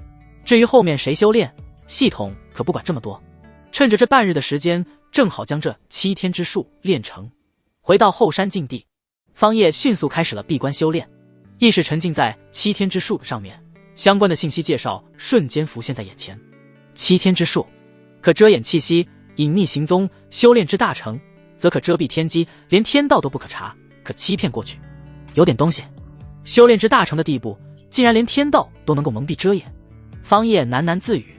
至于后面谁修炼，系统可不管这么多。趁着这半日的时间，正好将这7天之术练成。回到后山禁地，方叶迅速开始了闭关修炼，意识沉浸在7天之术上面，相关的信息介绍瞬间浮现在眼前。7天之术可遮掩气息，隐匿行踪，修炼之大成，则可遮蔽天机，连天道都不可查，可欺骗过去。有点东西，修炼之大成的地步，竟然连天道都能够蒙蔽遮掩。方叶喃喃自语，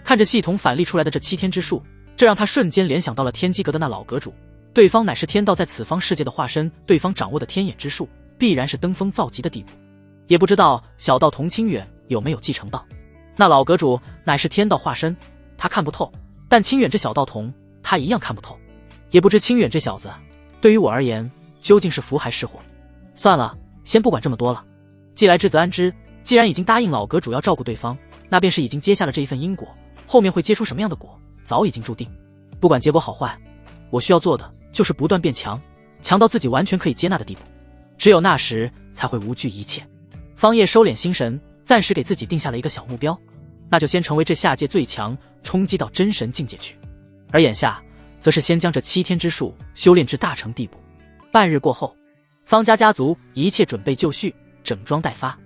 看着系统反例出来的这7天之术，这让他瞬间联想到了天机阁的那老阁主，对方乃是天道在此方世界的化身，对方掌握的天眼之术必然是登峰造极的地步，也不知道小道童清远有没有继承到。那老阁主乃是天道化身，他看不透，但清远这小道童，他一样看不透。也不知清远这小子，对于我而言，究竟是福还是祸？算了，先不管这么多了。既来之则安之，既然已经答应老阁主要照顾对方，那便是已经结下了这一份因果，后面会结出什么样的果，早已经注定。不管结果好坏，我需要做的就是不断变强，强到自己完全可以接纳的地步。只有那时，才会无惧一切。方叶收敛心神，暂时给自己定下了一个小目标，那就先成为这下界最强，冲击到真神境界去。而眼下，则是先将这7天之术修炼至大成地步。半日过后，方家家族一切准备就绪，整装待发。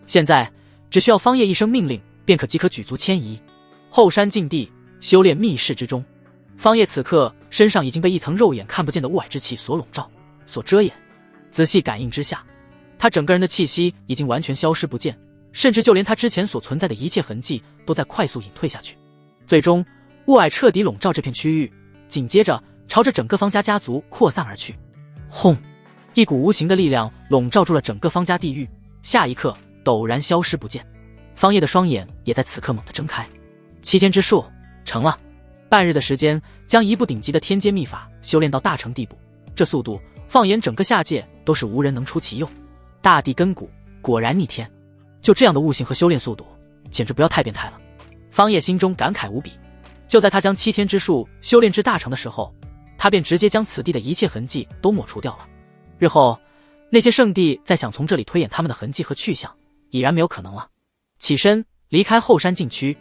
现在只需要方叶一声命令，便即可举足迁移。后山禁地，修炼密室之中，方叶此刻身上已经被一层肉眼看不见的雾霭之气所笼罩、所遮掩。仔细感应之下，他整个人的气息已经完全消失不见，甚至就连他之前所存在的一切痕迹都在快速隐退下去。最终，雾霭彻底笼罩这片区域，紧接着朝着整个方家家族扩散而去。轰！一股无形的力量笼罩住了整个方家地域，下一刻陡然消失不见。方叶的双眼也在此刻猛地睁开。7天之术成了，半日的时间将一部顶级的天阶秘法修炼到大成地步，这速度放眼整个下界都是无人能出其右。大地根骨果然逆天，就这样的悟性和修炼速度，简直不要太变态了。方叶心中感慨无比。就在他将7天之术修炼至大成的时候，他便直接将此地的一切痕迹都抹除掉了。日后那些圣地再想从这里推演他们的痕迹和去向，已然没有可能了。起身离开后山禁区，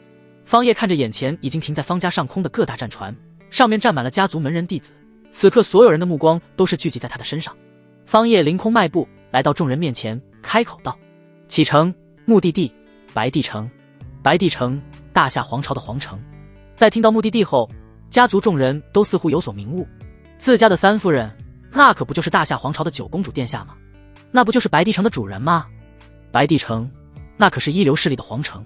方叶看着眼前已经停在方家上空的各大战船，上面站满了家族门人弟子，此刻所有人的目光都是聚集在他的身上。方叶凌空迈步来到众人面前，开口道：启程，目的地白帝城。白帝城，大夏皇朝的皇城。在听到目的地后，家族众人都似乎有所明悟。自家的3夫人，那可不就是大夏皇朝的9公主殿下吗？那不就是白帝城的主人吗？白帝城，那可是一流势力的皇城，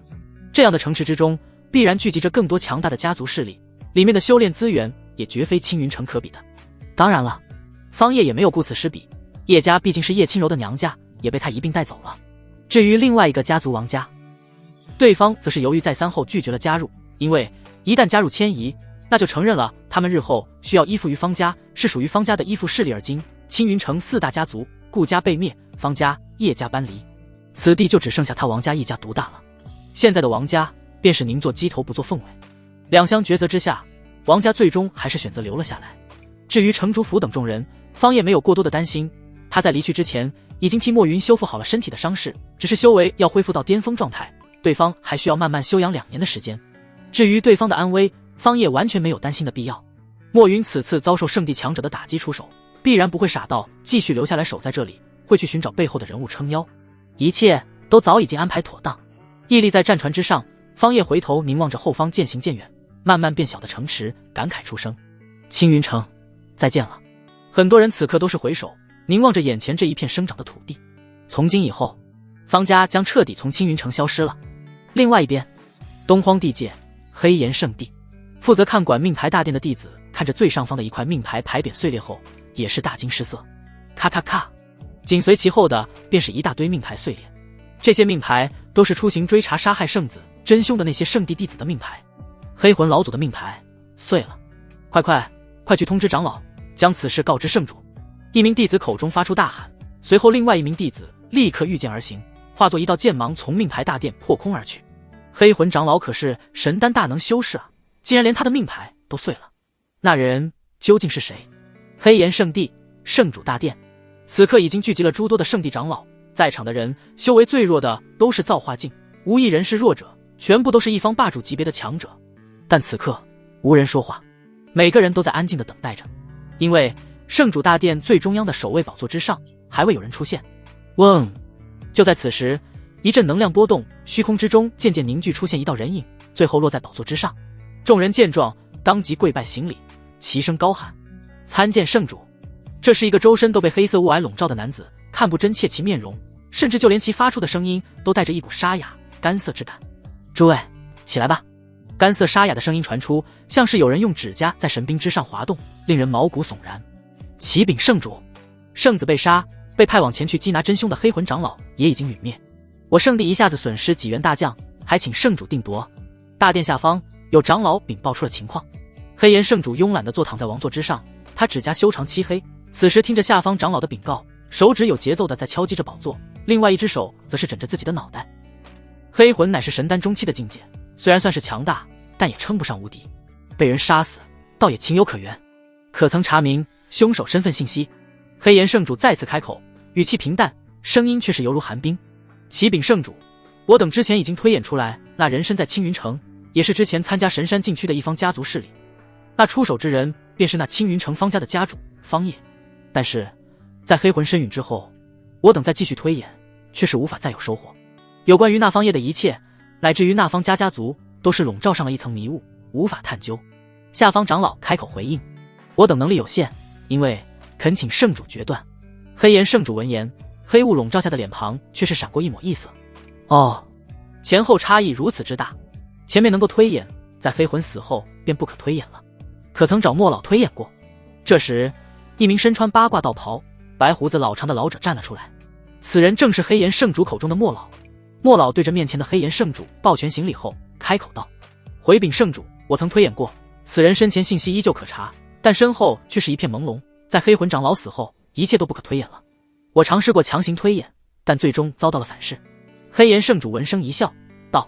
这样的城池之中，必然聚集着更多强大的家族势力，里面的修炼资源也绝非青云城可比的。当然了，方叶也没有顾此失彼，叶家毕竟是叶轻柔的娘家，也被他一并带走了。至于另外一个家族王家，对方则是犹豫再三后拒绝了加入，因为一旦加入迁移，那就承认了他们日后需要依附于方家，是属于方家的依附势力。而今青云城4大家族顾家被灭，方家、叶家搬离，此地就只剩下他王家一家独大了。现在的王家便是宁做鸡头不做凤尾，两相抉择之下，王家最终还是选择留了下来。至于程主府等众人，方叶没有过多的担心，他在离去之前已经替莫云修复好了身体的伤势，只是修为要恢复到巅峰状态，对方还需要慢慢休养2年的时间。至于对方的安危，方叶完全没有担心的必要。莫云此次遭受圣地强者的打击出手，必然不会傻到继续留下来守在这里，会去寻找背后的人物撑腰，一切都早已经安排妥当。屹立在战船之上，方叶回头凝望着后方渐行渐远、慢慢变小的城池，感慨出声：青云城，再见了。很多人此刻都是回首，凝望着眼前这一片生长的土地。从今以后，方家将彻底从青云城消失了。另外一边，东荒地界黑岩圣地，负责看管命牌大殿的弟子看着最上方的一块命牌牌匾碎裂后，也是大惊失色。咔咔咔，紧随其后的便是一大堆命牌碎裂。这些命牌都是出行追查杀害圣子真凶的那些圣地弟子的命牌。黑魂老祖的命牌碎了，快去通知长老，将此事告知圣主。一名弟子口中发出大喊，随后另外一名弟子立刻御剑而行，化作一道剑芒从命牌大殿破空而去。黑魂长老可是神丹大能修士啊，竟然连他的命牌都碎了。那人究竟是谁？黑岩圣地圣主大殿，此刻已经聚集了诸多的圣地长老，在场的人修为最弱的都是造化境，无一人是弱者，全部都是一方霸主级别的强者。但此刻无人说话，每个人都在安静地等待着，因为圣主大殿最中央的守卫宝座之上还未有人出现。嗡！就在此时，一阵能量波动，虚空之中渐渐凝聚出现一道人影，最后落在宝座之上。众人见状当即跪拜行礼，齐声高喊：参见圣主。这是一个周身都被黑色雾霭笼罩的男子，看不真切其面容，甚至就连其发出的声音都带着一股沙哑干涩之感。诸位起来吧。干涩沙哑的声音传出，像是有人用指甲在神兵之上滑动，令人毛骨悚然。启禀圣主，圣子被杀，被派往前去缉拿真凶的黑魂长老也已经陨灭，我圣地一下子损失几员大将，还请圣主定夺。大殿下方有长老禀报出了情况。黑岩圣主慵懒地坐躺在王座之上，他指甲修长漆黑，此时听着下方长老的禀告，手指有节奏地在敲击着宝座，另外一只手则是枕着自己的脑袋。黑魂乃是神丹中期的境界，虽然算是强大，但也称不上无敌。被人杀死，倒也情有可原。可曾查明凶手身份信息？黑岩圣主再次开口，语气平淡，声音却是犹如寒冰。启禀圣主，我等之前已经推演出来，那人身在青云城，也是之前参加神山禁区的一方家族势力。那出手之人便是那青云城方家的家主方业。但是在黑魂身陨之后，我等再继续推演，却是无法再有收获。有关于那方业的一切，乃至于那方家族，都是笼罩上了一层迷雾，无法探究。下方长老开口回应，我等能力有限，因为恳请圣主决断。黑岩圣主闻言，黑雾笼罩下的脸庞却是闪过一抹异色。哦，前后差异如此之大，前面能够推演，在黑魂死后便不可推演了。可曾找莫老推演过？这时，一名身穿八卦道袍、白胡子老长的老者站了出来，此人正是黑岩圣主口中的莫老。莫老对着面前的黑岩圣主抱拳行礼后，开口道：“回禀圣主，我曾推演过，此人生前信息依旧可查，但身后却是一片朦胧。在黑魂长老死后，一切都不可推演了。我尝试过强行推演，但最终遭到了反噬。”黑岩圣主闻声一笑，道：“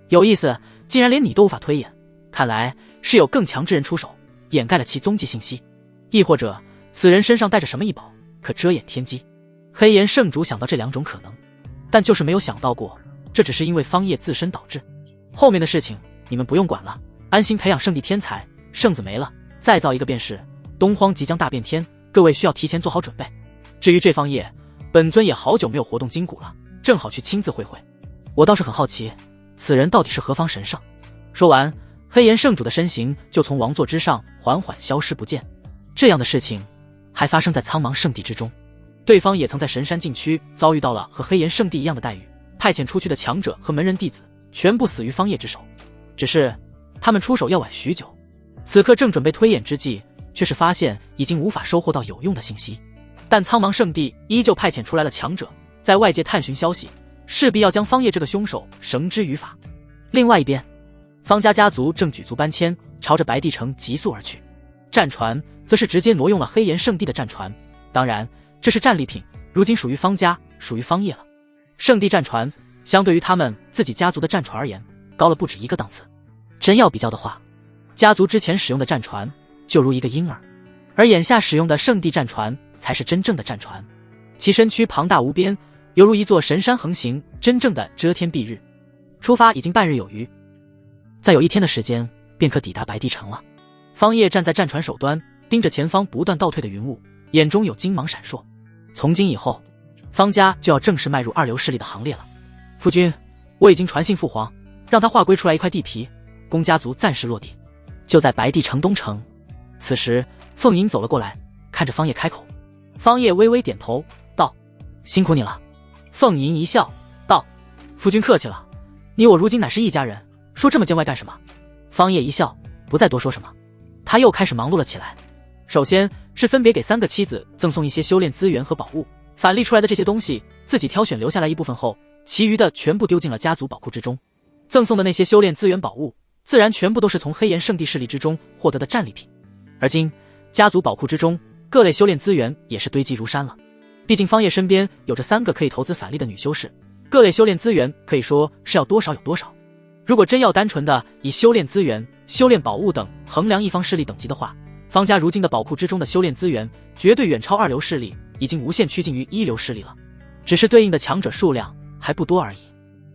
有意思，竟然连你都无法推演，看来是有更强之人出手，掩盖了其踪迹信息，亦或者此人身上带着什么异宝，可遮掩天机。”黑岩圣主想到这两种可能，但就是没有想到过这只是因为方业自身导致。后面的事情你们不用管了，安心培养圣地天才，圣子没了再造一个便是。东荒即将大变天，各位需要提前做好准备。至于这方业，本尊也好久没有活动筋骨了，正好去亲自会会。我倒是很好奇，此人到底是何方神圣。说完，黑岩圣主的身形就从王座之上缓缓消失不见。这样的事情还发生在苍茫圣地之中，对方也曾在神山禁区遭遇到了和黑岩圣地一样的待遇，派遣出去的强者和门人弟子全部死于方业之手，只是他们出手要晚许久。此刻正准备推演之际，却是发现已经无法收获到有用的信息。但苍茫圣地依旧派遣出来了强者，在外界探寻消息，势必要将方业这个凶手绳之于法。另外一边，方家家族正举足搬迁，朝着白帝城急速而去。战船则是直接挪用了黑岩圣地的战船，当然这是战利品，如今属于方家，属于方业了。圣地战船相对于他们自己家族的战船而言，高了不止一个档次。真要比较的话，家族之前使用的战船就如一个婴儿，而眼下使用的圣地战船才是真正的战船，其身躯庞大无边，犹如一座神山横行，真正的遮天蔽日。出发已经半日有余，再有一天的时间便可抵达白帝城了。方业站在战船首端，盯着前方不断倒退的云雾，眼中有金芒闪烁。从今以后，方家就要正式迈入二流势力的行列了。夫君，我已经传信父皇，让他划归出来一块地皮，供家族暂时落地，就在白帝城东城。此时凤吟走了过来，看着方业开口。方业微微点头道：“辛苦你了。”凤吟一笑道：“夫君客气了，你我如今乃是一家人，说这么见外干什么？”方业一笑，不再多说什么。他又开始忙碌了起来。首先是分别给3个妻子赠送一些修炼资源和宝物，返利出来的这些东西自己挑选留下来一部分后，其余的全部丢进了家族宝库之中。赠送的那些修炼资源宝物，自然全部都是从黑岩圣地势力之中获得的战利品。而今家族宝库之中各类修炼资源也是堆积如山了。毕竟方业身边有着3个可以投资返利的女修士，各类修炼资源可以说是要多少有多少。如果真要单纯的以修炼资源、修炼宝物等衡量一方势力等级的话，方家如今的宝库之中的修炼资源绝对远超2流势力，已经无限趋近于1流势力了，只是对应的强者数量还不多而已。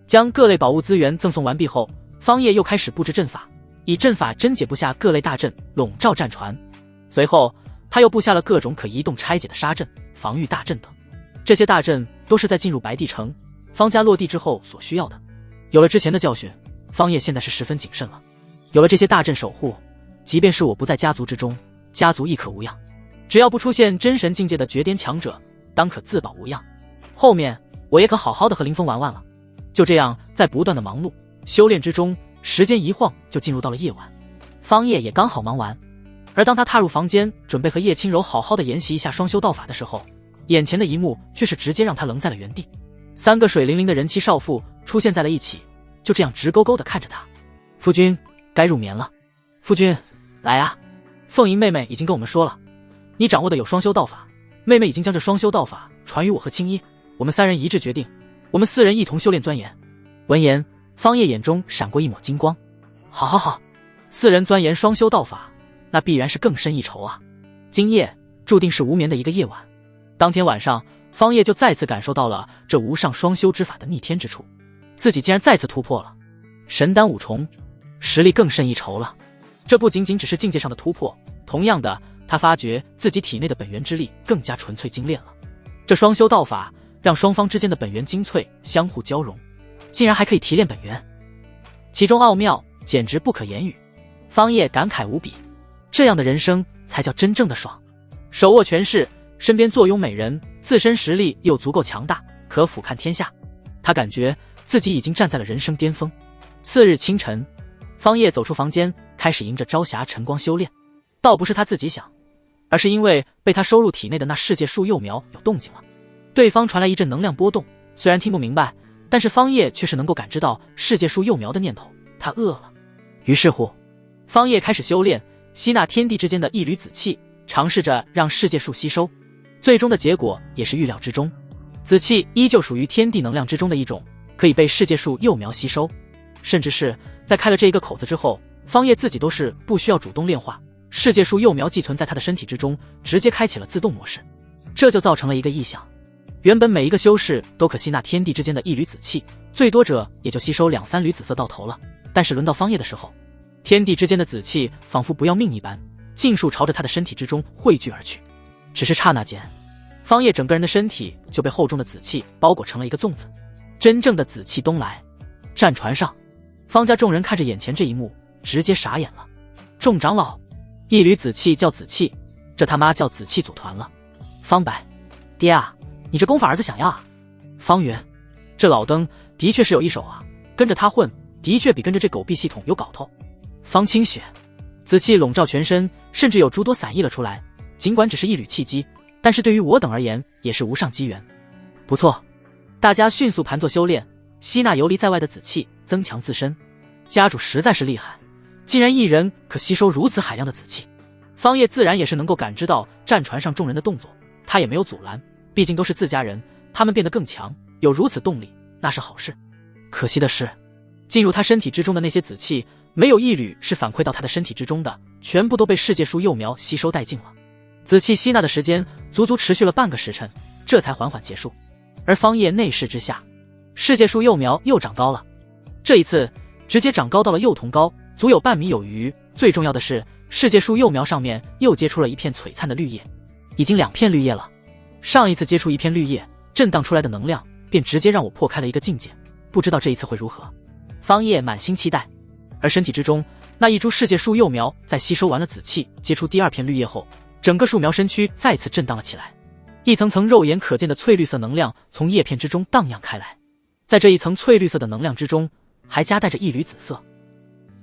将各类宝物资源赠送完毕后，方业又开始布置阵法，以阵法真解布下各类大阵，笼罩战船。随后他又布下了各种可移动拆解的杀阵、防御大阵等，这些大阵都是在进入白帝城方家落地之后所需要的。有了之前的教训，方业现在是十分谨慎了。有了这些大阵守护，即便是我不在家族之中，家族亦可无恙。只要不出现真神境界的绝巅强者，当可自保无恙。后面我也可好好的和林峰玩玩了。就这样，在不断的忙碌修炼之中，时间一晃就进入到了夜晚。方业也刚好忙完，而当他踏入房间准备和叶轻柔好好的研习一下双修道法的时候，眼前的一幕却是直接让他愣在了原地。3个水灵灵的人妻少妇出现在了一起，就这样直勾勾地看着他。夫君，该入眠了。夫君，来啊！凤吟妹妹已经跟我们说了，你掌握的有双修道法，妹妹已经将这双修道法传于我和青衣，我们三人一致决定，我们四人一同修炼钻研。闻言，方叶眼中闪过一抹金光。好好好，四人钻研双修道法，那必然是更深一筹啊！今夜注定是无眠的一个夜晚。当天晚上，方叶就再次感受到了这无上双修之法的逆天之处，自己竟然再次突破了神丹五重，实力更胜一筹了。这不仅仅只是境界上的突破，同样的，他发觉自己体内的本源之力更加纯粹精炼了。这双修道法让双方之间的本源精粹相互交融，竟然还可以提炼本源，其中奥妙简直不可言语。方叶感慨无比，这样的人生才叫真正的爽。手握权势，身边坐拥美人，自身实力又足够强大，可俯瞰天下。他感觉自己已经站在了人生巅峰。次日清晨，方叶走出房间，开始迎着朝霞晨光修炼。倒不是他自己想，而是因为被他收入体内的那世界树幼苗有动静了。对方传来一阵能量波动，虽然听不明白，但是方叶却是能够感知到世界树幼苗的念头。他饿了，于是乎，方叶开始修炼，吸纳天地之间的一缕紫气，尝试着让世界树吸收。最终的结果也是预料之中，紫气依旧属于天地能量之中的一种，可以被世界树幼苗吸收。甚至是在开了这一个口子之后，方叶自己都是不需要主动炼化，世界树幼苗寄存在他的身体之中，直接开启了自动模式。这就造成了一个异象，原本每一个修士都可吸纳天地之间的一缕紫气，最多者也就吸收2-3缕紫色到头了，但是轮到方叶的时候，天地之间的紫气仿佛不要命一般，尽数朝着他的身体之中汇聚而去。只是刹那间，方叶整个人的身体就被厚重的紫气包裹成了一个粽子。真正的紫气东来。战船上，方家众人看着眼前这一幕，直接傻眼了。众长老，一缕紫气叫紫气，这他妈叫紫气组团了。方白，爹啊，你这功法儿子想要啊？方圆，这老登的确是有一手啊，跟着他混，的确比跟着这狗屁系统有搞头。方清雪，紫气笼罩全身，甚至有诸多散溢了出来，尽管只是一缕气机，但是对于我等而言也是无上机缘。不错，大家迅速盘坐修炼，吸纳游离在外的紫气，增强自身。家主实在是厉害，竟然一人可吸收如此海量的紫气。方叶自然也是能够感知到战船上众人的动作，他也没有阻拦，毕竟都是自家人，他们变得更强，有如此动力，那是好事。可惜的是，进入他身体之中的那些紫气，没有一缕是反馈到他的身体之中的，全部都被世界树幼苗吸收殆尽了。紫气吸纳的时间足足持续了半个时辰，这才缓缓结束。而方叶内视之下，世界树幼苗又长高了，这一次直接长高到了幼童高，足有半米有余。最重要的是，世界树幼苗上面又结出了一片璀璨的绿叶，已经2片绿叶了。上一次接触一片绿叶，震荡出来的能量便直接让我破开了一个境界，不知道这一次会如何。方叶满心期待。而身体之中那一株世界树幼苗在吸收完了紫气，接出第2片绿叶后，整个树苗身躯再次震荡了起来，一层层肉眼可见的翠绿色能量从叶片之中荡漾开来，在这一层翠绿色的能量之中，还夹带着一缕紫色。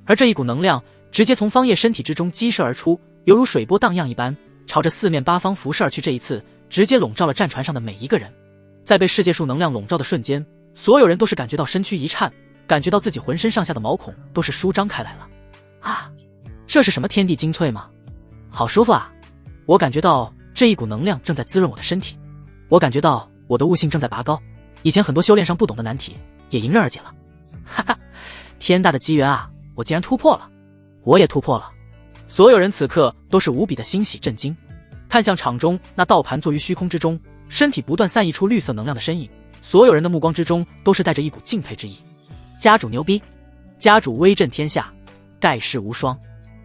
而这一股能量直接从方叶身体之中激射而出，犹如水波荡漾一般，朝着四面八方辐射而去。这一次直接笼罩了战船上的每一个人。在被世界树能量笼罩的瞬间，所有人都是感觉到身躯一颤，感觉到自己浑身上下的毛孔都是舒张开来了。啊，这是什么天地精粹吗？好舒服啊！我感觉到这一股能量正在滋润我的身体，我感觉到我的悟性正在拔高，以前很多修炼上不懂的难题也迎刃而解了。哈哈，天大的机缘啊！我竟然突破了，我也突破了。所有人此刻都是无比的欣喜震惊，看向场中那道盘坐于虚空之中，身体不断散溢出绿色能量的身影，所有人的目光之中都是带着一股敬佩之意。家主牛逼，家主威震天下，盖世无双。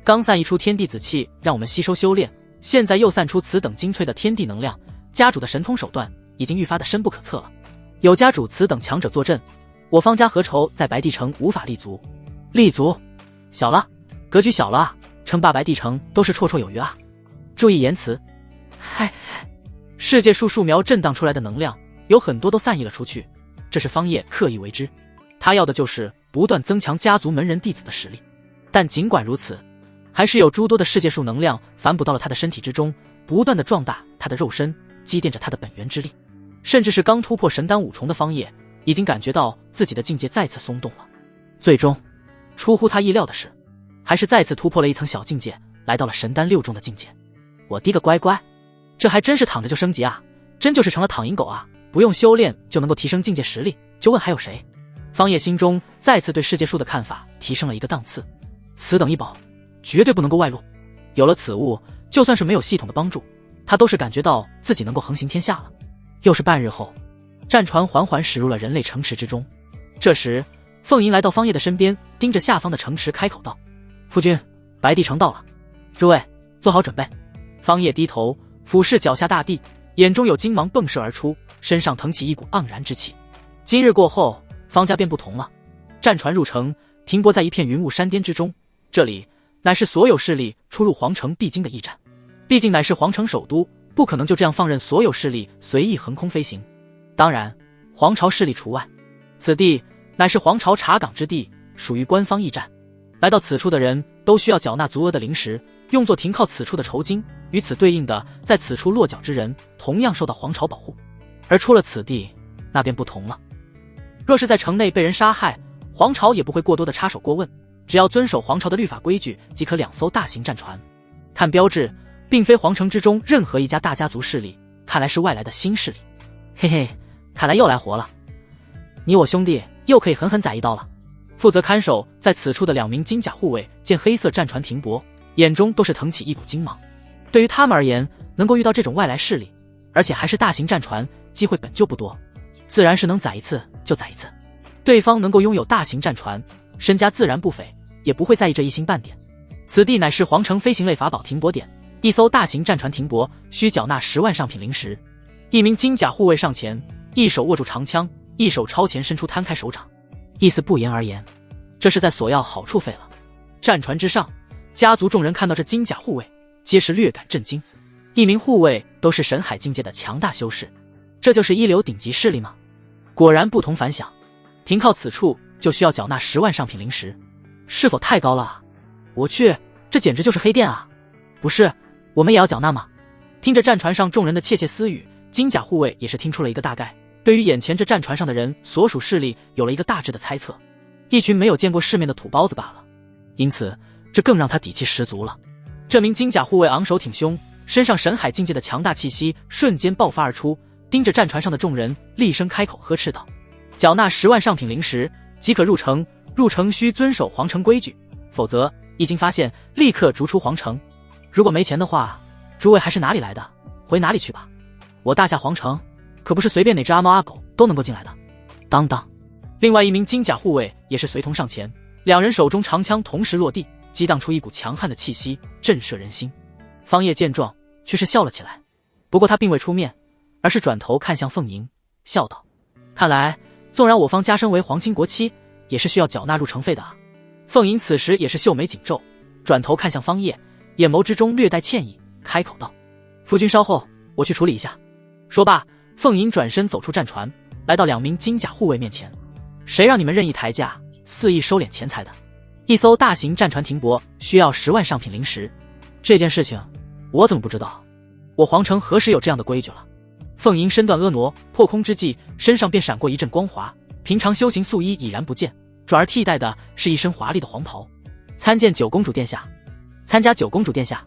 刚散溢出天地紫气让我们吸收修炼，现在又散出此等精粹的天地能量，家主的神通手段已经愈发的深不可测了。有家主此等强者坐镇，我方家何愁在白帝城无法立足？立足小了，格局小了啊，称霸白帝城都是绰绰有余啊。注意言辞。嗨，世界树苗震荡出来的能量有很多都散溢了出去，这是方叶刻意为之，他要的就是不断增强家族门人弟子的实力。但尽管如此，还是有诸多的世界树能量反哺到了他的身体之中，不断的壮大他的肉身，积淀着他的本源之力。甚至是刚突破神丹5重的方叶，已经感觉到自己的境界再次松动了。最终，出乎他意料的是，还是再次突破了一层小境界，来到了神丹6重的境界。我滴个乖乖，这还真是躺着就升级啊，真就是成了躺赢狗啊，不用修炼就能够提升境界实力，就问还有谁？方叶心中再次对世界树的看法提升了一个档次，此等一宝绝对不能够外露，有了此物，就算是没有系统的帮助，他都是感觉到自己能够横行天下了。又是半日后，战船缓缓驶入了人类城池之中。这时凤吟来到方叶的身边，盯着下方的城池开口道：夫君，白帝城到了，诸位做好准备。方叶低头俯视脚下大地，眼中有金芒迸射而出，身上腾起一股盎然之气。今日过后，方家便不同了。战船入城，停泊在一片云雾山巅之中，这里乃是所有势力出入皇城必经的驿站，毕竟乃是皇城首都，不可能就这样放任所有势力随意横空飞行，当然皇朝势力除外。此地乃是皇朝查岗之地，属于官方驿站，来到此处的人都需要缴纳足额的灵石，用作停靠此处的酬金，与此对应的在此处落脚之人同样受到皇朝保护。而出了此地，那便不同了，若是在城内被人杀害，皇朝也不会过多的插手过问，只要遵守皇朝的律法规矩，即可2艘大型战船。看标志，并非皇城之中任何一家大家族势力，看来是外来的新势力。嘿嘿，看来又来活了，你我兄弟又可以狠狠宰一刀了。负责看守在此处的2名金甲护卫见黑色战船停泊，眼中都是腾起一股金芒。对于他们而言，能够遇到这种外来势力，而且还是大型战船，机会本就不多，自然是能宰一次就宰一次。对方能够拥有大型战船，身家自然不菲，也不会在意这一星半点。此地乃是皇城飞行类法宝停泊点，一艘大型战船停泊需缴纳10万上品灵石。一名金甲护卫上前，一手握住长枪，一手超前伸出摊开手掌，意思不言而言，这是在索要好处费了。战船之上，家族众人看到这金甲护卫，皆是略感震惊。一名护卫都是神海境界的强大修士，这就是一流顶级势力吗？果然不同凡响，停靠此处就需要缴纳10万上品灵石，是否太高了啊？我去，这简直就是黑店啊！不是，我们也要缴纳吗？听着战船上众人的窃窃私语，金甲护卫也是听出了一个大概，对于眼前这战船上的人所属势力有了一个大致的猜测，一群没有见过世面的土包子罢了。因此这更让他底气十足了。这名金甲护卫昂首挺胸，身上神海境界的强大气息瞬间爆发而出，盯着战船上的众人厉声开口呵斥道：缴纳10万上品灵石即可入城，入城需遵守皇城规矩，否则一经发现立刻逐出皇城。如果没钱的话，诸位还是哪里来的回哪里去吧，我大夏皇城可不是随便哪只阿猫阿狗都能够进来的。当当，另外一名金甲护卫也是随同上前，两人手中长枪同时落地，激荡出一股强悍的气息，震慑人心。方叶见状却是笑了起来，不过他并未出面，而是转头看向凤吟，笑道：看来纵然我方加身为皇亲国戚，也是需要缴纳入城费的啊。凤吟此时也是秀眉紧皱，转头看向方叶，眼眸之中略带歉意，开口道：夫君稍后，我去处理一下。说罢，凤吟转身走出战船，来到2名金甲护卫面前。谁让你们任意抬价，肆意收敛钱财的？一艘大型战船停泊需要10万上品灵石，这件事情我怎么不知道？我皇城何时有这样的规矩了？凤吟身段婀娜，破空之际，身上便闪过一阵光华，平常修行素衣已然不见，转而替代的是一身华丽的黄袍。参见九公主殿下，参加九公主殿下。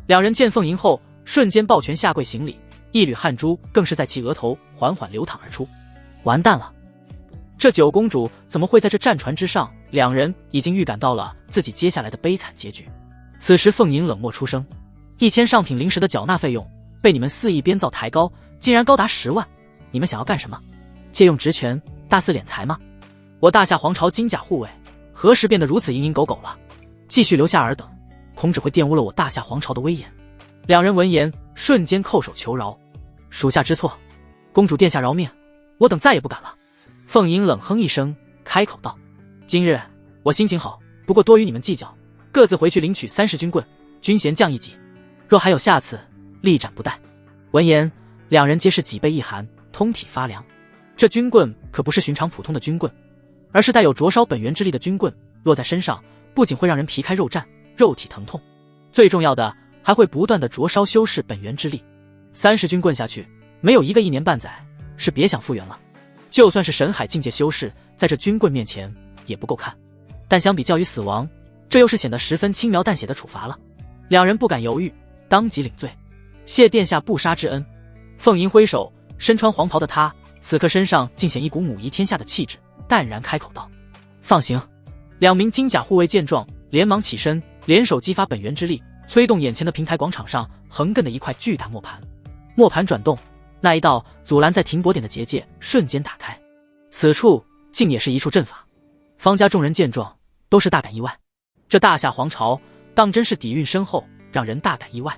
两人见凤吟后，瞬间抱拳下跪行礼，一缕汗珠更是在其额头缓缓流淌而出。完蛋了，这九公主怎么会在这战船之上？两人已经预感到了自己接下来的悲惨结局。此时凤吟冷漠出声：1000上品灵石的缴纳费用被你们肆意编造抬高，竟然高达10万，你们想要干什么？借用职权大肆敛财吗？我大夏皇朝金甲护卫何时变得如此蝇营狗苟了？继续留下尔等，恐只会玷污了我大夏皇朝的威严。两人闻言瞬间叩首求饶：属下知错，公主殿下饶命，我等再也不敢了。凤吟冷哼一声，开口道：今日我心情好，不过多与你们计较，各自回去领取30军棍，军衔降一级，若还有下次，力斩不贷。闻言，两人皆是脊背一寒，通体发凉。这军棍可不是寻常普通的军棍，而是带有灼烧本源之力的军棍，落在身上不仅会让人皮开肉绽，肉体疼痛，最重要的还会不断的灼烧修士本源之力。30军棍下去，没有一个1年半载是别想复原了。就算是神海境界修士，在这军棍面前也不够看。但相比较于死亡，这又是显得十分轻描淡写的处罚了。两人不敢犹豫，当即领罪，谢殿下不杀之恩。凤吟挥手，身穿黄袍的他，此刻身上尽显一股母仪天下的气质，淡然开口道：“放行。”两名金甲护卫见状，连忙起身，联手激发本源之力，催动眼前的平台广场上横亘的一块巨大磨盘。磨盘转动，那一道阻拦在停泊点的结界瞬间打开，此处竟也是一处阵法。方家众人见状，都是大感意外。这大夏皇朝当真是底蕴深厚，让人大感意外。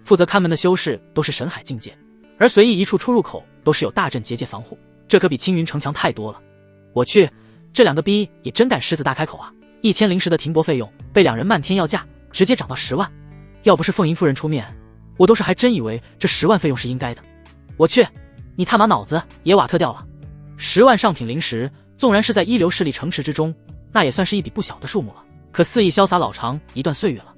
负责看门的修士都是神海境界，而随意一处出入口都是有大阵结界防护，这可比青云城墙太多了。我去，这两个逼也真敢狮子大开口啊！1000灵石的停泊费用被两人漫天要价，直接涨到10万。要不是凤吟夫人出面，我都是还真以为这10万费用是应该的。我去，你他妈脑子也瓦特掉了！10万上品灵石，纵然是在一流势力城池之中，那也算是一笔不小的数目了，可肆意潇洒老长一段岁月了。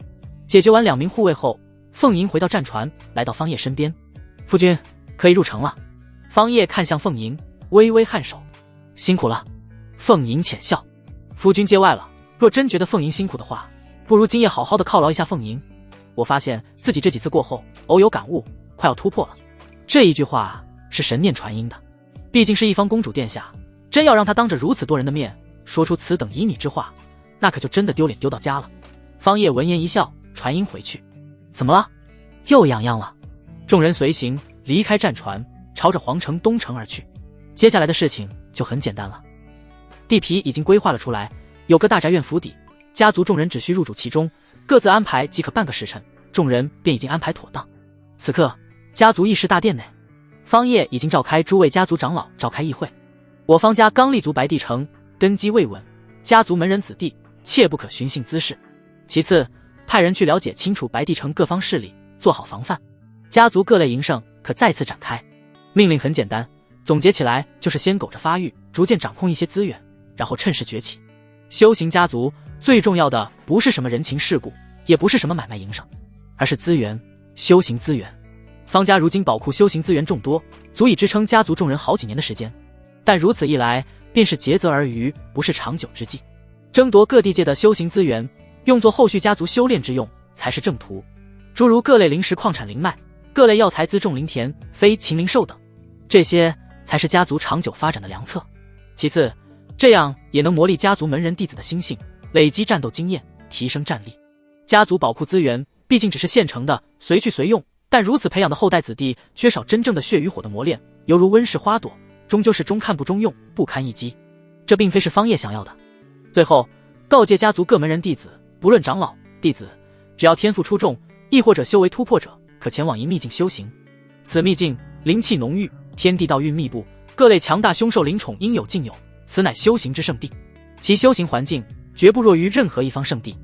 解决完两名护卫后，凤吟回到战船，来到方叶身边。夫君，可以入城了。方叶看向凤吟，微微颔首，辛苦了。凤吟浅笑，夫君见外了。若真觉得凤吟辛苦的话，不如今夜好好的犒劳一下凤吟。我发现自己这几次过后，偶有感悟，快要突破了。这一句话是神念传音的，毕竟是一方公主殿下，真要让她当着如此多人的面说出此等旖旎之话，那可就真的丢脸丢到家了。方叶闻言一笑，传音回去。怎么了？又痒痒了？众人随行离开战船，朝着皇城东城而去。接下来的事情就很简单了，地皮已经规划了出来，有个大宅院府邸，家族众人只需入主其中，各自安排即可半个时辰，众人便已经安排妥当。此刻家族议事大殿内，方叶已经召开诸位家族长老召开议会。我方家刚立足白帝城，根基未稳，家族门人子弟切不可寻衅滋事。其次，派人去了解清楚白帝城各方势力，做好防范。家族各类营生可再次展开。命令很简单，总结起来就是先苟着发育，逐渐掌控一些资源，然后趁势崛起。修行家族最重要的不是什么人情世故，也不是什么买卖营生，而是资源，修行资源。方家如今宝库修行资源众多，足以支撑家族众人好几年的时间，但如此一来便是竭泽而渔，不是长久之计。争夺各地界的修行资源，用作后续家族修炼之用才是正途。诸如各类灵石矿产灵脉，各类药材辎重灵田、非禽灵兽等，这些才是家族长久发展的良策。其次，这样也能磨砺家族门人弟子的心性，累积战斗经验，提升战力。家族宝库资源毕竟只是现成的，随去随用，但如此培养的后代子弟缺少真正的血与火的磨练，犹如温室花朵，终究是中看不中用，不堪一击。这并非是方叶想要的。最后，告诫家族各门人弟子，不论长老弟子，只要天赋出众，亦或者修为突破者，可前往一秘境修行。此秘境灵气浓郁，天地道运密布，各类强大凶兽灵宠应有尽有，此乃修行之圣地。其修行环境绝不弱于任何一方圣地，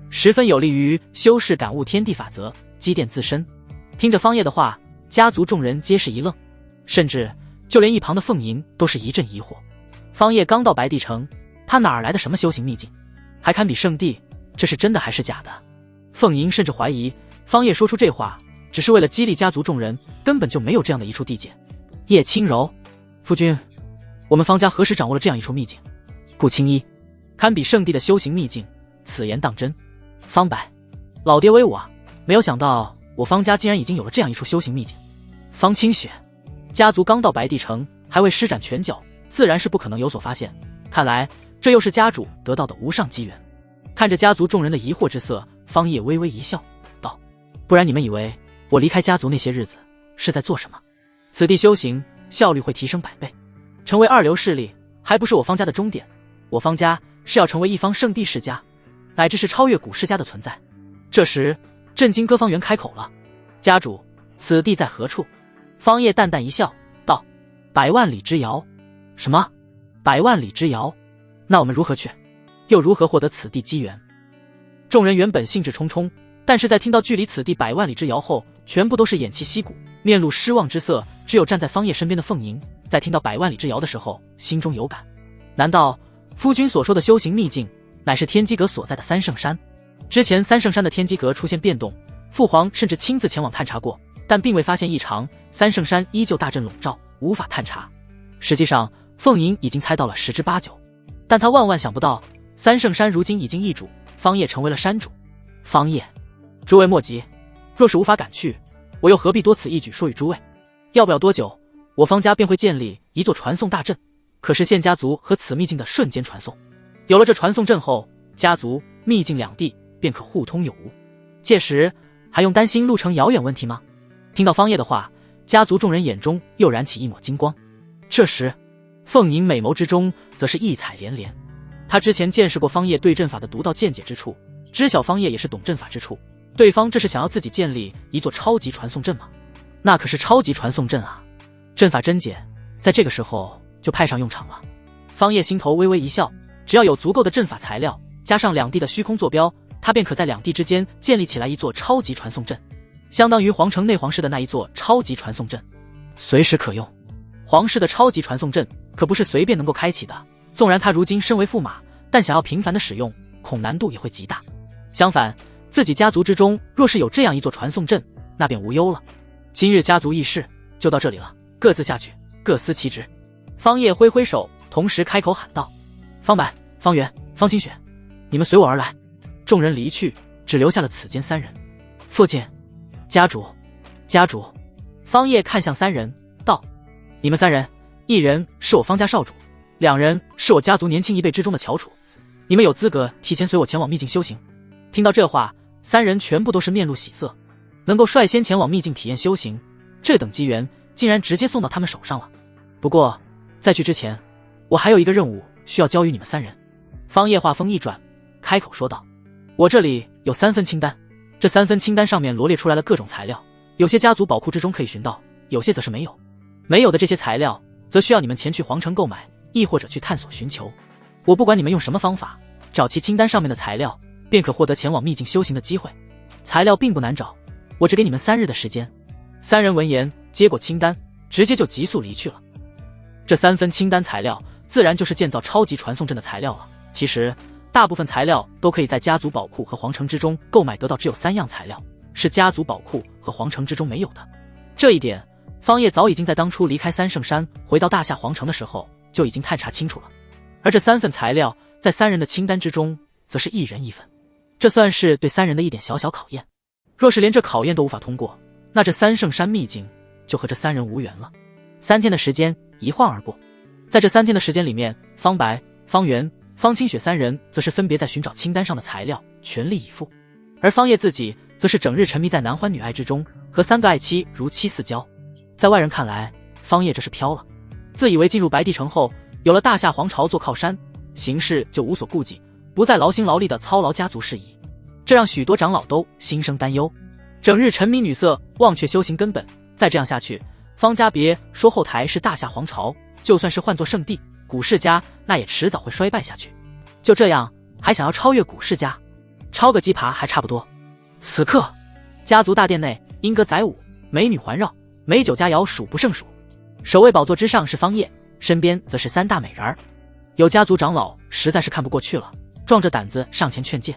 十分有利于修士感悟天地法则，积淀自身。听着方叶的话，家族众人皆是一愣，甚至就连一旁的凤吟都是一阵疑惑。方叶刚到白帝城，他哪儿来的什么修行秘境，还堪比圣地？这是真的还是假的？凤吟甚至怀疑方叶说出这话只是为了激励家族众人，根本就没有这样的一处地界。叶轻柔，夫君，我们方家何时掌握了这样一处秘境？顾青衣，堪比圣地的修行秘境，此言当真？方白，老爹威武啊！没有想到我方家竟然已经有了这样一处修行秘境。方清雪，家族刚到白帝城，还未施展拳脚，自然是不可能有所发现。看来这又是家主得到的无上机缘。看着家族众人的疑惑之色，方叶微微一笑，道：“不然你们以为我离开家族那些日子是在做什么？此地修行效率会提升100倍，成为2流势力还不是我方家的终点。我方家是要成为一方圣地世家，乃至是超越古世家的存在。”这时，震惊歌方圆开口了：“家主，此地在何处？”方叶淡淡一笑，道：“100万里之遥。”什么？100万里之遥？那我们如何去？又如何获得此地机缘？众人原本兴致冲冲，但是在听到距离此地100万里之遥后，全部都是偃旗息鼓，面露失望之色。只有站在方叶身边的凤吟，在听到100万里之遥的时候，心中有感。难道夫君所说的修行秘境，乃是天机阁所在的三圣山？之前三圣山的天机阁出现变动，父皇甚至亲自前往探查过，但并未发现异常，三圣山依旧大阵笼罩，无法探查。实际上，凤吟已经猜到了10之8九，但他万万想不到三圣山如今已经易主，方业成为了山主。方业，诸位莫急，若是无法赶去，我又何必多此一举说与诸位？要不了多久，我方家便会建立一座传送大阵，可是现家族和此秘境的瞬间传送。有了这传送阵后，家族、秘境两地便可互通有无。届时还用担心路程遥远问题吗？听到方业的话，家族众人眼中又燃起一抹金光。这时，凤吟美眸之中则是异彩连连。他之前见识过方业对阵法的独到见解之处，知晓方业也是懂阵法之处。对方这是想要自己建立一座超级传送阵吗？那可是超级传送阵啊！阵法真解，在这个时候就派上用场了。方业心头微微一笑，只要有足够的阵法材料，加上两地的虚空坐标，他便可在两地之间建立起来一座超级传送阵，相当于皇城内皇室的那一座超级传送阵，随时可用。皇室的超级传送阵可不是随便能够开启的，纵然他如今身为驸马，但想要频繁的使用，恐难度也会极大。相反，自己家族之中若是有这样一座传送阵，那便无忧了。今日家族议事就到这里了，各自下去，各司其职。方业挥挥手，同时开口喊道：方白、方圆、方清雪，你们随我而来。众人离去，只留下了此间三人。父亲，家主，家主。方业看向三人道：你们三人，一人是我方家少主，两人是我家族年轻一辈之中的翘楚，你们有资格提前随我前往秘境修行。听到这话，三人全部都是面露喜色，能够率先前往秘境体验修行，这等机缘竟然直接送到他们手上了。不过在去之前，我还有一个任务需要交予你们三人。方业话锋一转，开口说道：我这里有3份清单，这3份清单上面罗列出来了各种材料，有些家族宝库之中可以寻到，有些则是没有。没有的这些材料则需要你们前去皇城购买，亦或者去探索寻求。我不管你们用什么方法找齐清单上面的材料，便可获得前往秘境修行的机会。材料并不难找，我只给你们3日的时间。三人闻言接过清单，直接就急速离去了。这3份清单材料自然就是建造超级传送阵的材料了。其实大部分材料都可以在家族宝库和皇城之中购买得到，只有3样材料是家族宝库和皇城之中没有的。这一点方业早已经在当初离开三圣山回到大夏皇城的时候就已经探查清楚了。而这3份材料在3人的清单之中则是1人1份，这算是对3人的一点小小考验。若是连这考验都无法通过，那这三圣山秘境就和这3人无缘了。3天的时间一晃而过，在这3天的时间里面，方白、方圆、方清雪3人则是分别在寻找清单上的材料，全力以赴。而方业自己则是整日沉迷在男欢女爱之中，和3个爱妻如漆似胶。在外人看来，方业这是飘了，自以为进入白帝城后，有了大夏皇朝做靠山，行事就无所顾忌，不再劳心劳力的操劳家族事宜，这让许多长老都心生担忧。整日沉迷女色，忘却修行根本，再这样下去，方家别说后台是大夏皇朝，就算是换作圣地古世家，那也迟早会衰败下去。就这样还想要超越古世家，超个鸡扒还差不多。此刻家族大殿内莺歌载舞，美女环绕，美酒佳肴数不胜数。首位宝座之上是方业，身边则是3大美人儿。有家族长老实在是看不过去了，壮着胆子上前劝谏：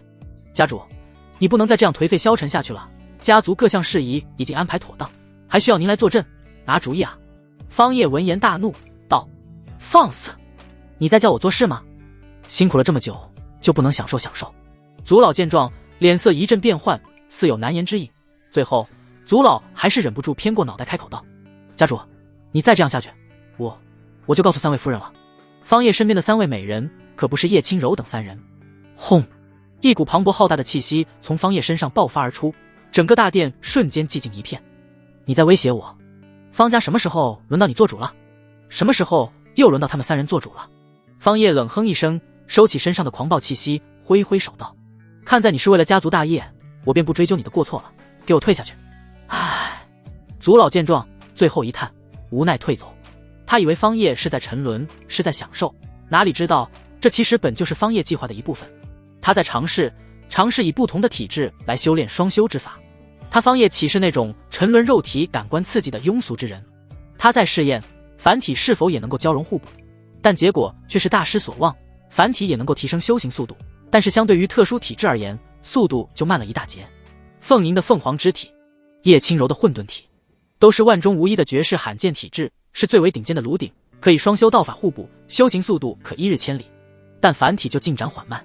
家主，你不能再这样颓废消沉下去了，家族各项事宜已经安排妥当，还需要您来坐镇，拿主意啊。方业闻言大怒道：放肆，你在叫我做事吗？辛苦了这么久，就不能享受享受？族老见状，脸色一阵变幻，似有难言之意。最后族老还是忍不住偏过脑袋开口道：家主，你再这样下去，我就告诉3位夫人了。方业身边的3位美人可不是叶轻柔等3人。轰！一股磅礴浩大的气息从方业身上爆发而出，整个大殿瞬间寂静一片。你在威胁我？方家什么时候轮到你做主了？什么时候又轮到他们3人做主了？方业冷哼一声，收起身上的狂暴气息，挥挥手道：看在你是为了家族大业，我便不追究你的过错了，给我退下去。唉，族老见状，最后一叹，无奈退走。他以为方业是在沉沦，是在享受，哪里知道这其实本就是方业计划的一部分。他在尝试以不同的体质来修炼双修之法。他方业岂是那种沉沦肉体感官刺激的庸俗之人？他在试验凡体是否也能够交融互补，但结果却是大失所望。凡体也能够提升修行速度，但是相对于特殊体质而言，速度就慢了一大截。凤吟的凤凰之体，叶轻柔的混沌体，都是万中无一的绝世罕见体质，是最为顶尖的炉鼎，可以双修道法互补，修行速度可1日千里。但凡体就进展缓慢。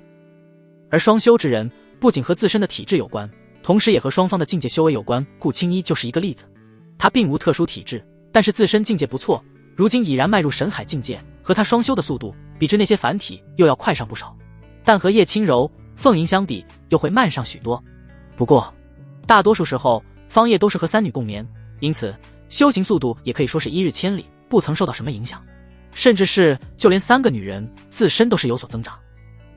而双修之人不仅和自身的体质有关，同时也和双方的境界修为有关。顾青衣就是一个例子，他并无特殊体质，但是自身境界不错，如今已然迈入神海境界，和他双修的速度比之那些凡体又要快上不少，但和叶轻柔、凤吟相比又会慢上许多。不过大多数时候方叶都是和三女共眠，因此修行速度也可以说是一日千里，不曾受到什么影响，甚至是就连3个女人自身都是有所增长。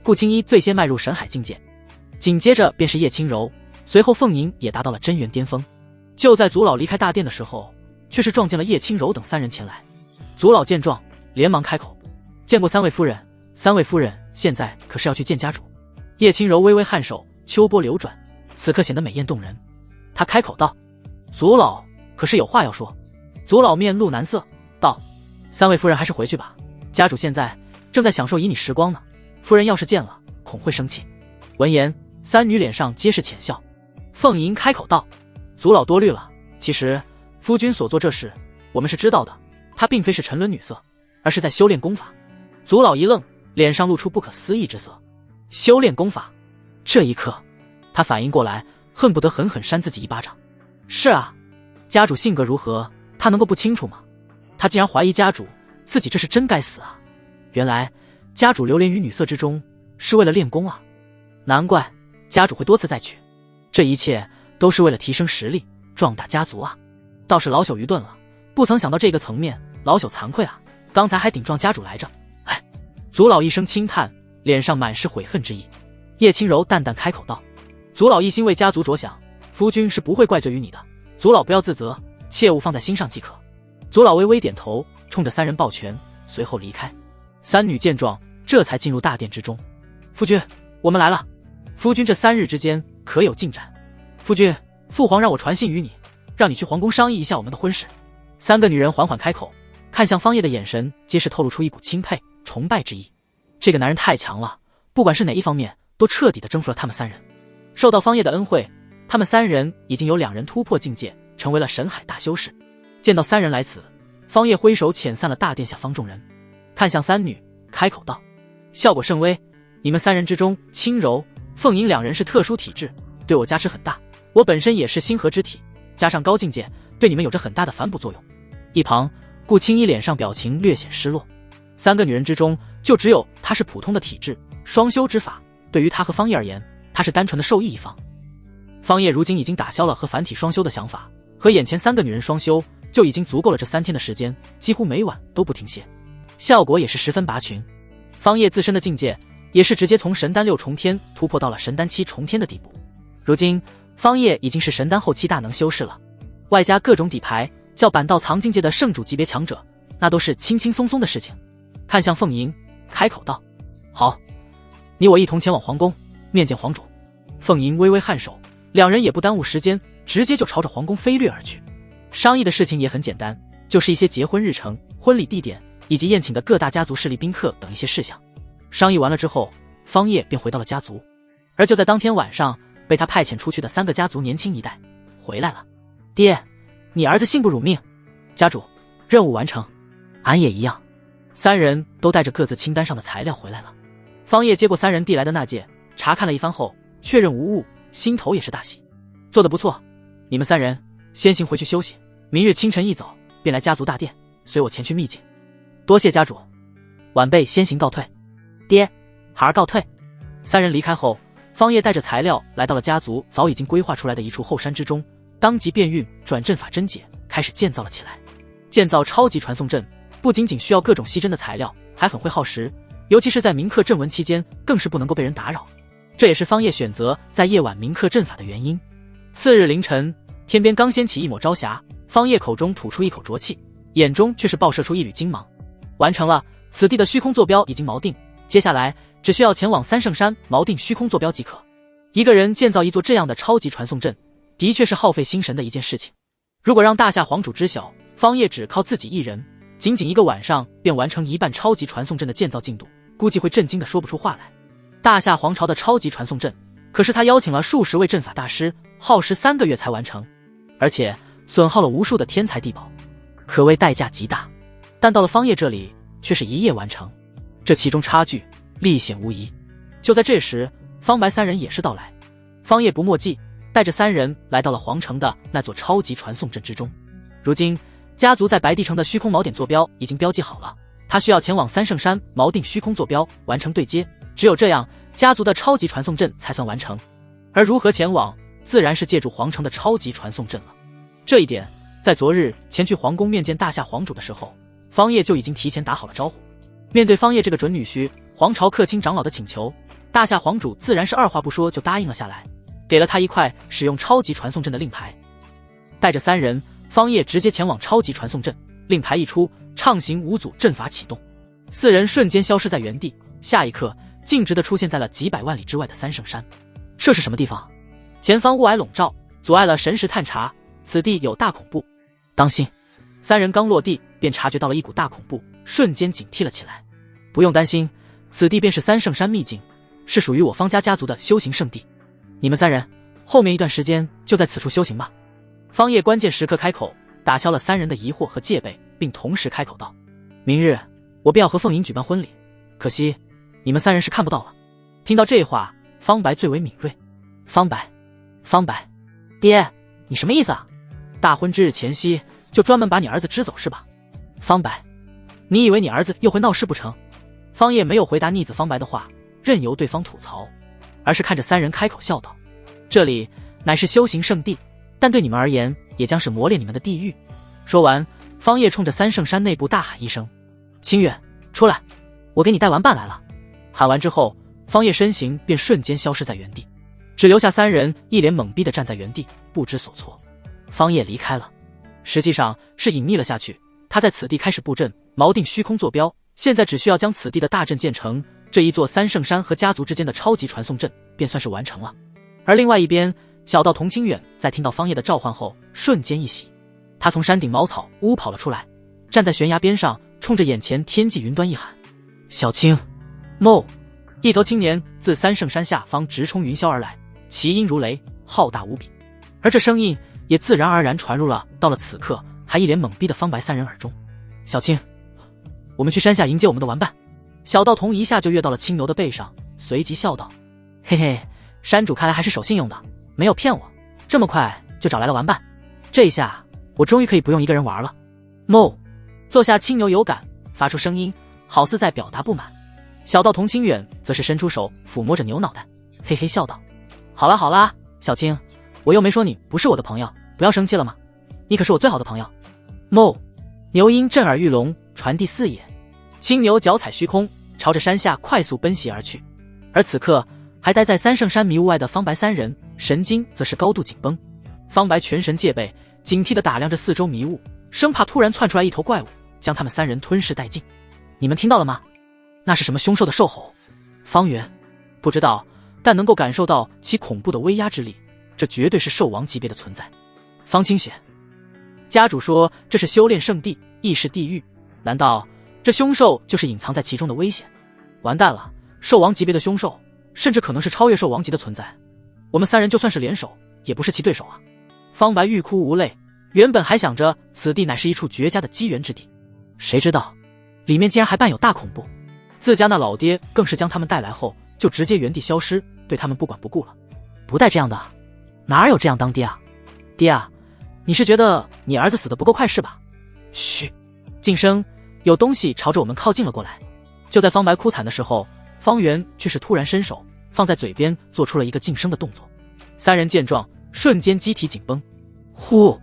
顾青衣最先迈入神海境界，紧接着便是叶轻柔，随后凤吟也达到了真元巅峰。就在族老离开大殿的时候，却是撞见了叶轻柔等3人前来。族老见状连忙开口：见过3位夫人，3位夫人现在可是要去见家主？叶轻柔微微颔首，秋波流转，此刻显得美艳动人。他开口道：族老可是有话要说？族老面露难色道：3位夫人还是回去吧，家主现在正在享受旖旎时光呢，夫人要是见了恐会生气。闻言3女脸上皆是浅笑。凤吟开口道：族老多虑了，其实夫君所做这事我们是知道的，她并非是沉沦女色，而是在修炼功法。族老一愣，脸上露出不可思议之色。修炼功法？这一刻他反应过来，恨不得狠狠扇自己一巴掌。是啊，家主性格如何，他能够不清楚吗？他竟然怀疑家主，自己这是真该死啊！原来家主流连于女色之中是为了练功啊，难怪家主会多次再娶，这一切都是为了提升实力，壮大家族啊！倒是老朽愚钝了，不曾想到这个层面，老朽惭愧啊，刚才还顶撞家主来着。哎，族老一声轻叹，脸上满是悔恨之意。叶轻柔淡淡开口道：族老一心为家族着想，夫君是不会怪罪于你的，族老不要自责，切勿放在心上即可。族老微微点头，冲着3人抱拳，随后离开。3女见状，这才进入大殿之中。夫君，我们来了。夫君这3日之间可有进展？夫君，父皇让我传信于你，让你去皇宫商议一下我们的婚事。3个女人缓缓开口，看向方叶的眼神皆是透露出一股钦佩、崇拜之意。这个男人太强了，不管是哪一方面，都彻底的征服了他们3人。受到方叶的恩惠，他们3人已经有2人突破境界，成为了神海大修士。见到3人来此，方叶挥手遣散了大殿下方众人，看向3女，开口道：效果甚微，你们3人之中，轻柔、凤吟2人是特殊体质，对我加持很大。我本身也是星河之体，加上高境界，对你们有着很大的反哺作用。一旁顾青衣脸上表情略显失落，3个女人之中，就只有她是普通的体质，双修之法对于她和方叶而言，她是单纯的受益一方。方叶如今已经打消了和凡体双修的想法，和眼前3个女人双修就已经足够了。这3天的时间，几乎每晚都不停歇，效果也是十分拔群。方叶自身的境界也是直接从神丹6重天突破到了神丹7重天的地步。如今方叶已经是神丹后期大能修士了，外加各种底牌，叫板道藏境界的圣主级别强者，那都是轻轻松松的事情。看向凤吟，开口道：好，你我一同前往皇宫面见皇主。凤吟微微颔首，2人也不耽误时间，直接就朝着皇宫飞掠而去。商议的事情也很简单，就是一些结婚日程、婚礼地点以及宴请的各大家族势力宾客等一些事项。商议完了之后，方叶便回到了家族。而就在当天晚上，被他派遣出去的3个家族年轻一代回来了。爹，你儿子幸不辱命。家主，任务完成。俺也一样。3人都带着各自清单上的材料回来了。方叶接过3人递来的纳戒，查看了一番后，确认无误，心头也是大喜。做得不错，你们3人先行回去休息，明日清晨一早便来家族大殿，随我前去密见。多谢家主。晚辈先行告退。爹，孩儿告退。3人离开后，方叶带着材料来到了家族早已经规划出来的一处后山之中，当即变运转阵法真解，开始建造了起来。建造超级传送阵不仅仅需要各种吸针的材料，还很会耗时，尤其是在铭刻阵文期间，更是不能够被人打扰。这也是方叶选择在夜晚铭刻阵法的原因。次日凌晨，天边刚掀起一抹朝霞，方叶口中吐出一口浊气，眼中却是爆射出一缕金芒。完成了，此地的虚空坐标已经锚定，接下来只需要前往3圣山锚定虚空坐标即可。一个人建造一座这样的超级传送阵，的确是耗费心神的一件事情。如果让大夏皇主知晓方叶只靠自己一人，仅仅1个晚上便完成1半超级传送阵的建造进度，估计会震惊的说不出话来。大夏皇朝的超级传送阵，可是他邀请了数十位阵法大师，耗时3个月才完成，而且损耗了无数的天材地宝，可谓代价极大。但到了方叶这里，却是1夜完成，这其中差距立显无疑。就在这时，方白三人也是到来。方叶不墨迹，带着三人来到了皇城的那座超级传送阵之中。如今家族在白帝城的虚空锚点坐标已经标记好了，他需要前往三圣山锚定虚空坐标，完成对接，只有这样家族的超级传送阵才算完成。而如何前往，自然是借助皇城的超级传送阵了。这一点在昨日前去皇宫面见大夏皇主的时候，方叶就已经提前打好了招呼。面对方叶这个准女婿皇朝客卿长老的请求，大夏皇主自然是二话不说就答应了下来，给了他一块使用超级传送阵的令牌。带着三人，方叶直接前往超级传送阵，令牌一出，畅行无阻阵法启动，四人瞬间消失在原地，下一刻径直地出现在了几百万里之外的三圣山。这是什么地方？前方雾霭笼罩，阻碍了神识探查，此地有大恐怖，当心！三人刚落地便察觉到了一股大恐怖，瞬间警惕了起来。不用担心，此地便是三圣山秘境，是属于我方家族的修行圣地。你们三人后面一段时间就在此处修行吧。方叶关键时刻开口，打消了三人的疑惑和戒备，并同时开口道：明日我便要和凤吟举办婚礼，可惜你们三人是看不到了。听到这话，方白最为敏锐。方白，爹，你什么意思啊？大婚之日前夕就专门把你儿子支走是吧？方白，你以为你儿子又会闹事不成？方叶没有回答逆子方白的话，任由对方吐槽，而是看着三人开口笑道：这里乃是修行圣地，但对你们而言也将是磨练你们的地狱。说完，方叶冲着三圣山内部大喊一声：清远，出来，我给你带完伴来了。喊完之后，方叶身形便瞬间消失在原地，只留下三人一脸懵逼地站在原地，不知所措。方叶离开了，实际上是隐匿了下去，他在此地开始布阵，锚定虚空坐标，现在只需要将此地的大阵建成，这一座三圣山和家族之间的超级传送阵便算是完成了。而另外一边，小道童清远在听到方叶的召唤后，瞬间一喜，他从山顶茅草屋跑了出来，站在悬崖边上，冲着眼前天际云端一喊：小青，Mo！一头青年自三圣山下方直冲云霄而来，其音如雷，浩大无比，而这声音也自然而然传入了到了此刻还一脸懵逼的方白三人耳中。小青，我们去山下迎接我们的玩伴。小道童一下就跃到了青牛的背上，随即笑道：嘿嘿，山主看来还是守信用的，没有骗我，这么快就找来了玩伴，这一下我终于可以不用一个人玩了。Mo！坐下青牛有感，发出声音，好似在表达不满。小道童清远则是伸出手抚摸着牛脑袋，嘿嘿笑道：好啦好啦，小青，我又没说你不是我的朋友，不要生气了吗？你可是我最好的朋友。Mo！牛音震耳欲聋，传递四野。青牛脚踩虚空，朝着山下快速奔袭而去。而此刻还待在三圣山迷雾外的方白三人，神经则是高度紧绷。方白全神戒备，警惕地打量着四周迷雾，生怕突然窜出来一头怪物，将他们三人吞噬殆尽。你们听到了吗？那是什么凶兽的兽吼？方圆不知道，但能够感受到其恐怖的威压之力，这绝对是兽王级别的存在。方清雪，家主说这是修炼圣地，亦是地狱，难道这凶兽就是隐藏在其中的危险？完蛋了，兽王级别的凶兽，甚至可能是超越兽王级的存在，我们三人就算是联手，也不是其对手啊！方白欲哭无泪，原本还想着此地乃是一处绝佳的机缘之地，谁知道里面竟然还伴有大恐怖。自家那老爹更是将他们带来后就直接原地消失，对他们不管不顾了。不带这样的，哪有这样当爹啊？爹啊，你是觉得你儿子死得不够快是吧？嘘，晋升，有东西朝着我们靠近了过来。就在方白哭惨的时候，方圆却是突然伸手放在嘴边，做出了一个晋升的动作。三人见状，瞬间机体紧绷。呼！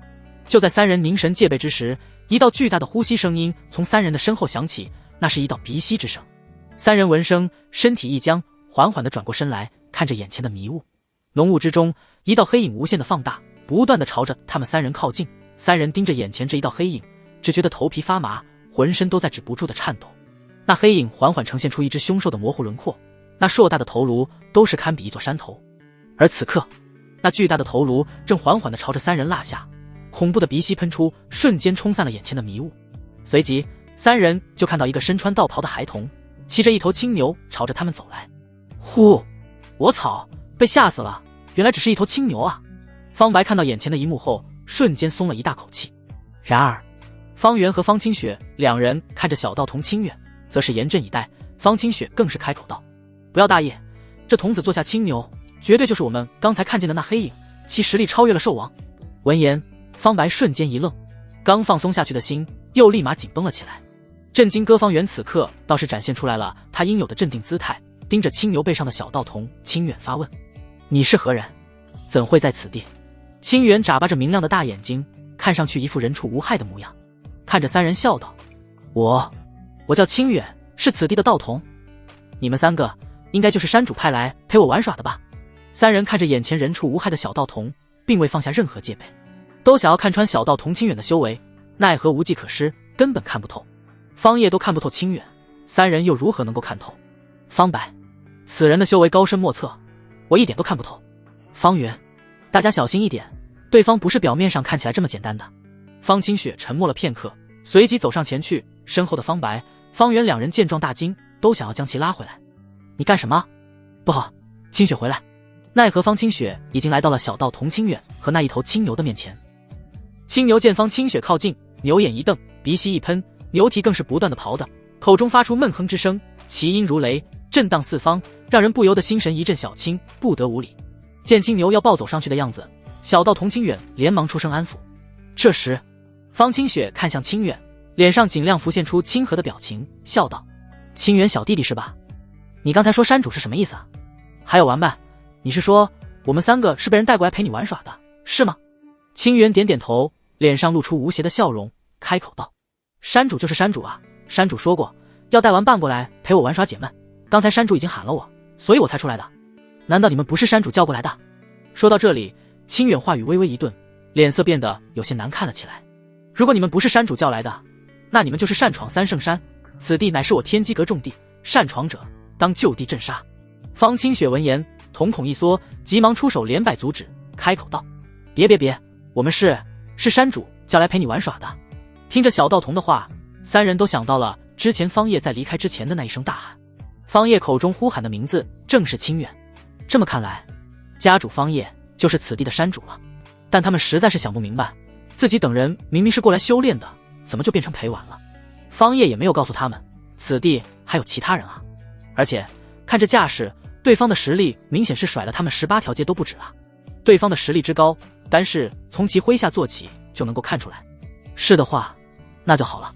就在三人凝神戒备之时，一道巨大的呼吸声音从三人的身后响起，那是一道鼻息之声。三人闻声，身体一僵，缓缓地转过身来，看着眼前的迷雾。浓雾之中，一道黑影无限的放大，不断地朝着他们三人靠近。三人盯着眼前这一道黑影，只觉得头皮发麻，浑身都在止不住的颤抖。那黑影缓缓呈现出一只凶兽的模糊轮廓，那硕大的头颅都是堪比一座山头。而此刻，那巨大的头颅正缓缓地朝着三人落下，恐怖的鼻息喷出，瞬间冲散了眼前的迷雾。随即，三人就看到一个身穿道袍的孩童，骑着一头青牛朝着他们走来。呼！我操！被吓死了，原来只是一头青牛啊！方白看到眼前的一幕后，瞬间松了一大口气。然而，方圆和方清雪两人看着小道童清远，则是严阵以待。方清雪更是开口道：不要大意，这童子坐下青牛，绝对就是我们刚才看见的那黑影，其实力超越了兽王。闻言，方白瞬间一愣，刚放松下去的心又立马紧绷了起来。震惊歌方圆此刻倒是展现出来了他应有的镇定姿态，盯着青牛背上的小道童清远发问：你是何人？怎会在此地？清远眨巴着明亮的大眼睛，看上去一副人畜无害的模样，看着三人笑道：我叫清远，是此地的道童。你们三个应该就是山主派来陪我玩耍的吧？三人看着眼前人畜无害的小道童，并未放下任何戒备，都想要看穿小道童清远的修为，奈何无计可施，根本看不透。方叶都看不透清远，三人又如何能够看透？方白，此人的修为高深莫测，我一点都看不透。方圆，大家小心一点，对方不是表面上看起来这么简单的。方清雪沉默了片刻，随即走上前去，身后的方白、方圆两人见状大惊，都想要将其拉回来。你干什么？不好，清雪回来！奈何方清雪已经来到了小道童清远和那一头青牛的面前。青牛见方清雪靠近，牛眼一瞪，鼻息一喷，牛蹄更是不断的刨的，口中发出闷哼之声，其音如雷，震荡四方，让人不由得心神一震。小青不得无礼。见青牛要暴走上去的样子，小道童清远连忙出声安抚。这时方清雪看向清远，脸上尽量浮现出亲和的表情，笑道：清远小弟弟是吧？你刚才说山主是什么意思啊？还有完办，你是说我们三个是被人带过来陪你玩耍的，是吗？清远点点头，脸上露出无邪的笑容，开口道：山主就是山主啊，山主说过要带玩伴过来陪我玩耍解闷，刚才山主已经喊了我，所以我才出来的。难道你们不是山主叫过来的？说到这里，清远话语微微一顿，脸色变得有些难看了起来。如果你们不是山主叫来的，那你们就是擅闯三圣山，此地乃是我天机阁重地，擅闯者当就地镇杀。方清雪闻言瞳孔一缩，急忙出手连摆阻止，开口道：别，我们是山主叫来陪你玩耍的。听着小道童的话，三人都想到了之前方叶在离开之前的那一声大喊。方叶口中呼喊的名字正是清远。这么看来，家主方叶就是此地的山主了。但他们实在是想不明白，自己等人明明是过来修炼的，怎么就变成陪玩了？方叶也没有告诉他们，此地还有其他人啊。而且看这架势，对方的实力明显是甩了他们18条街都不止啊。对方的实力之高，单是从其麾下做起就能够看出来。是的话，那就好了。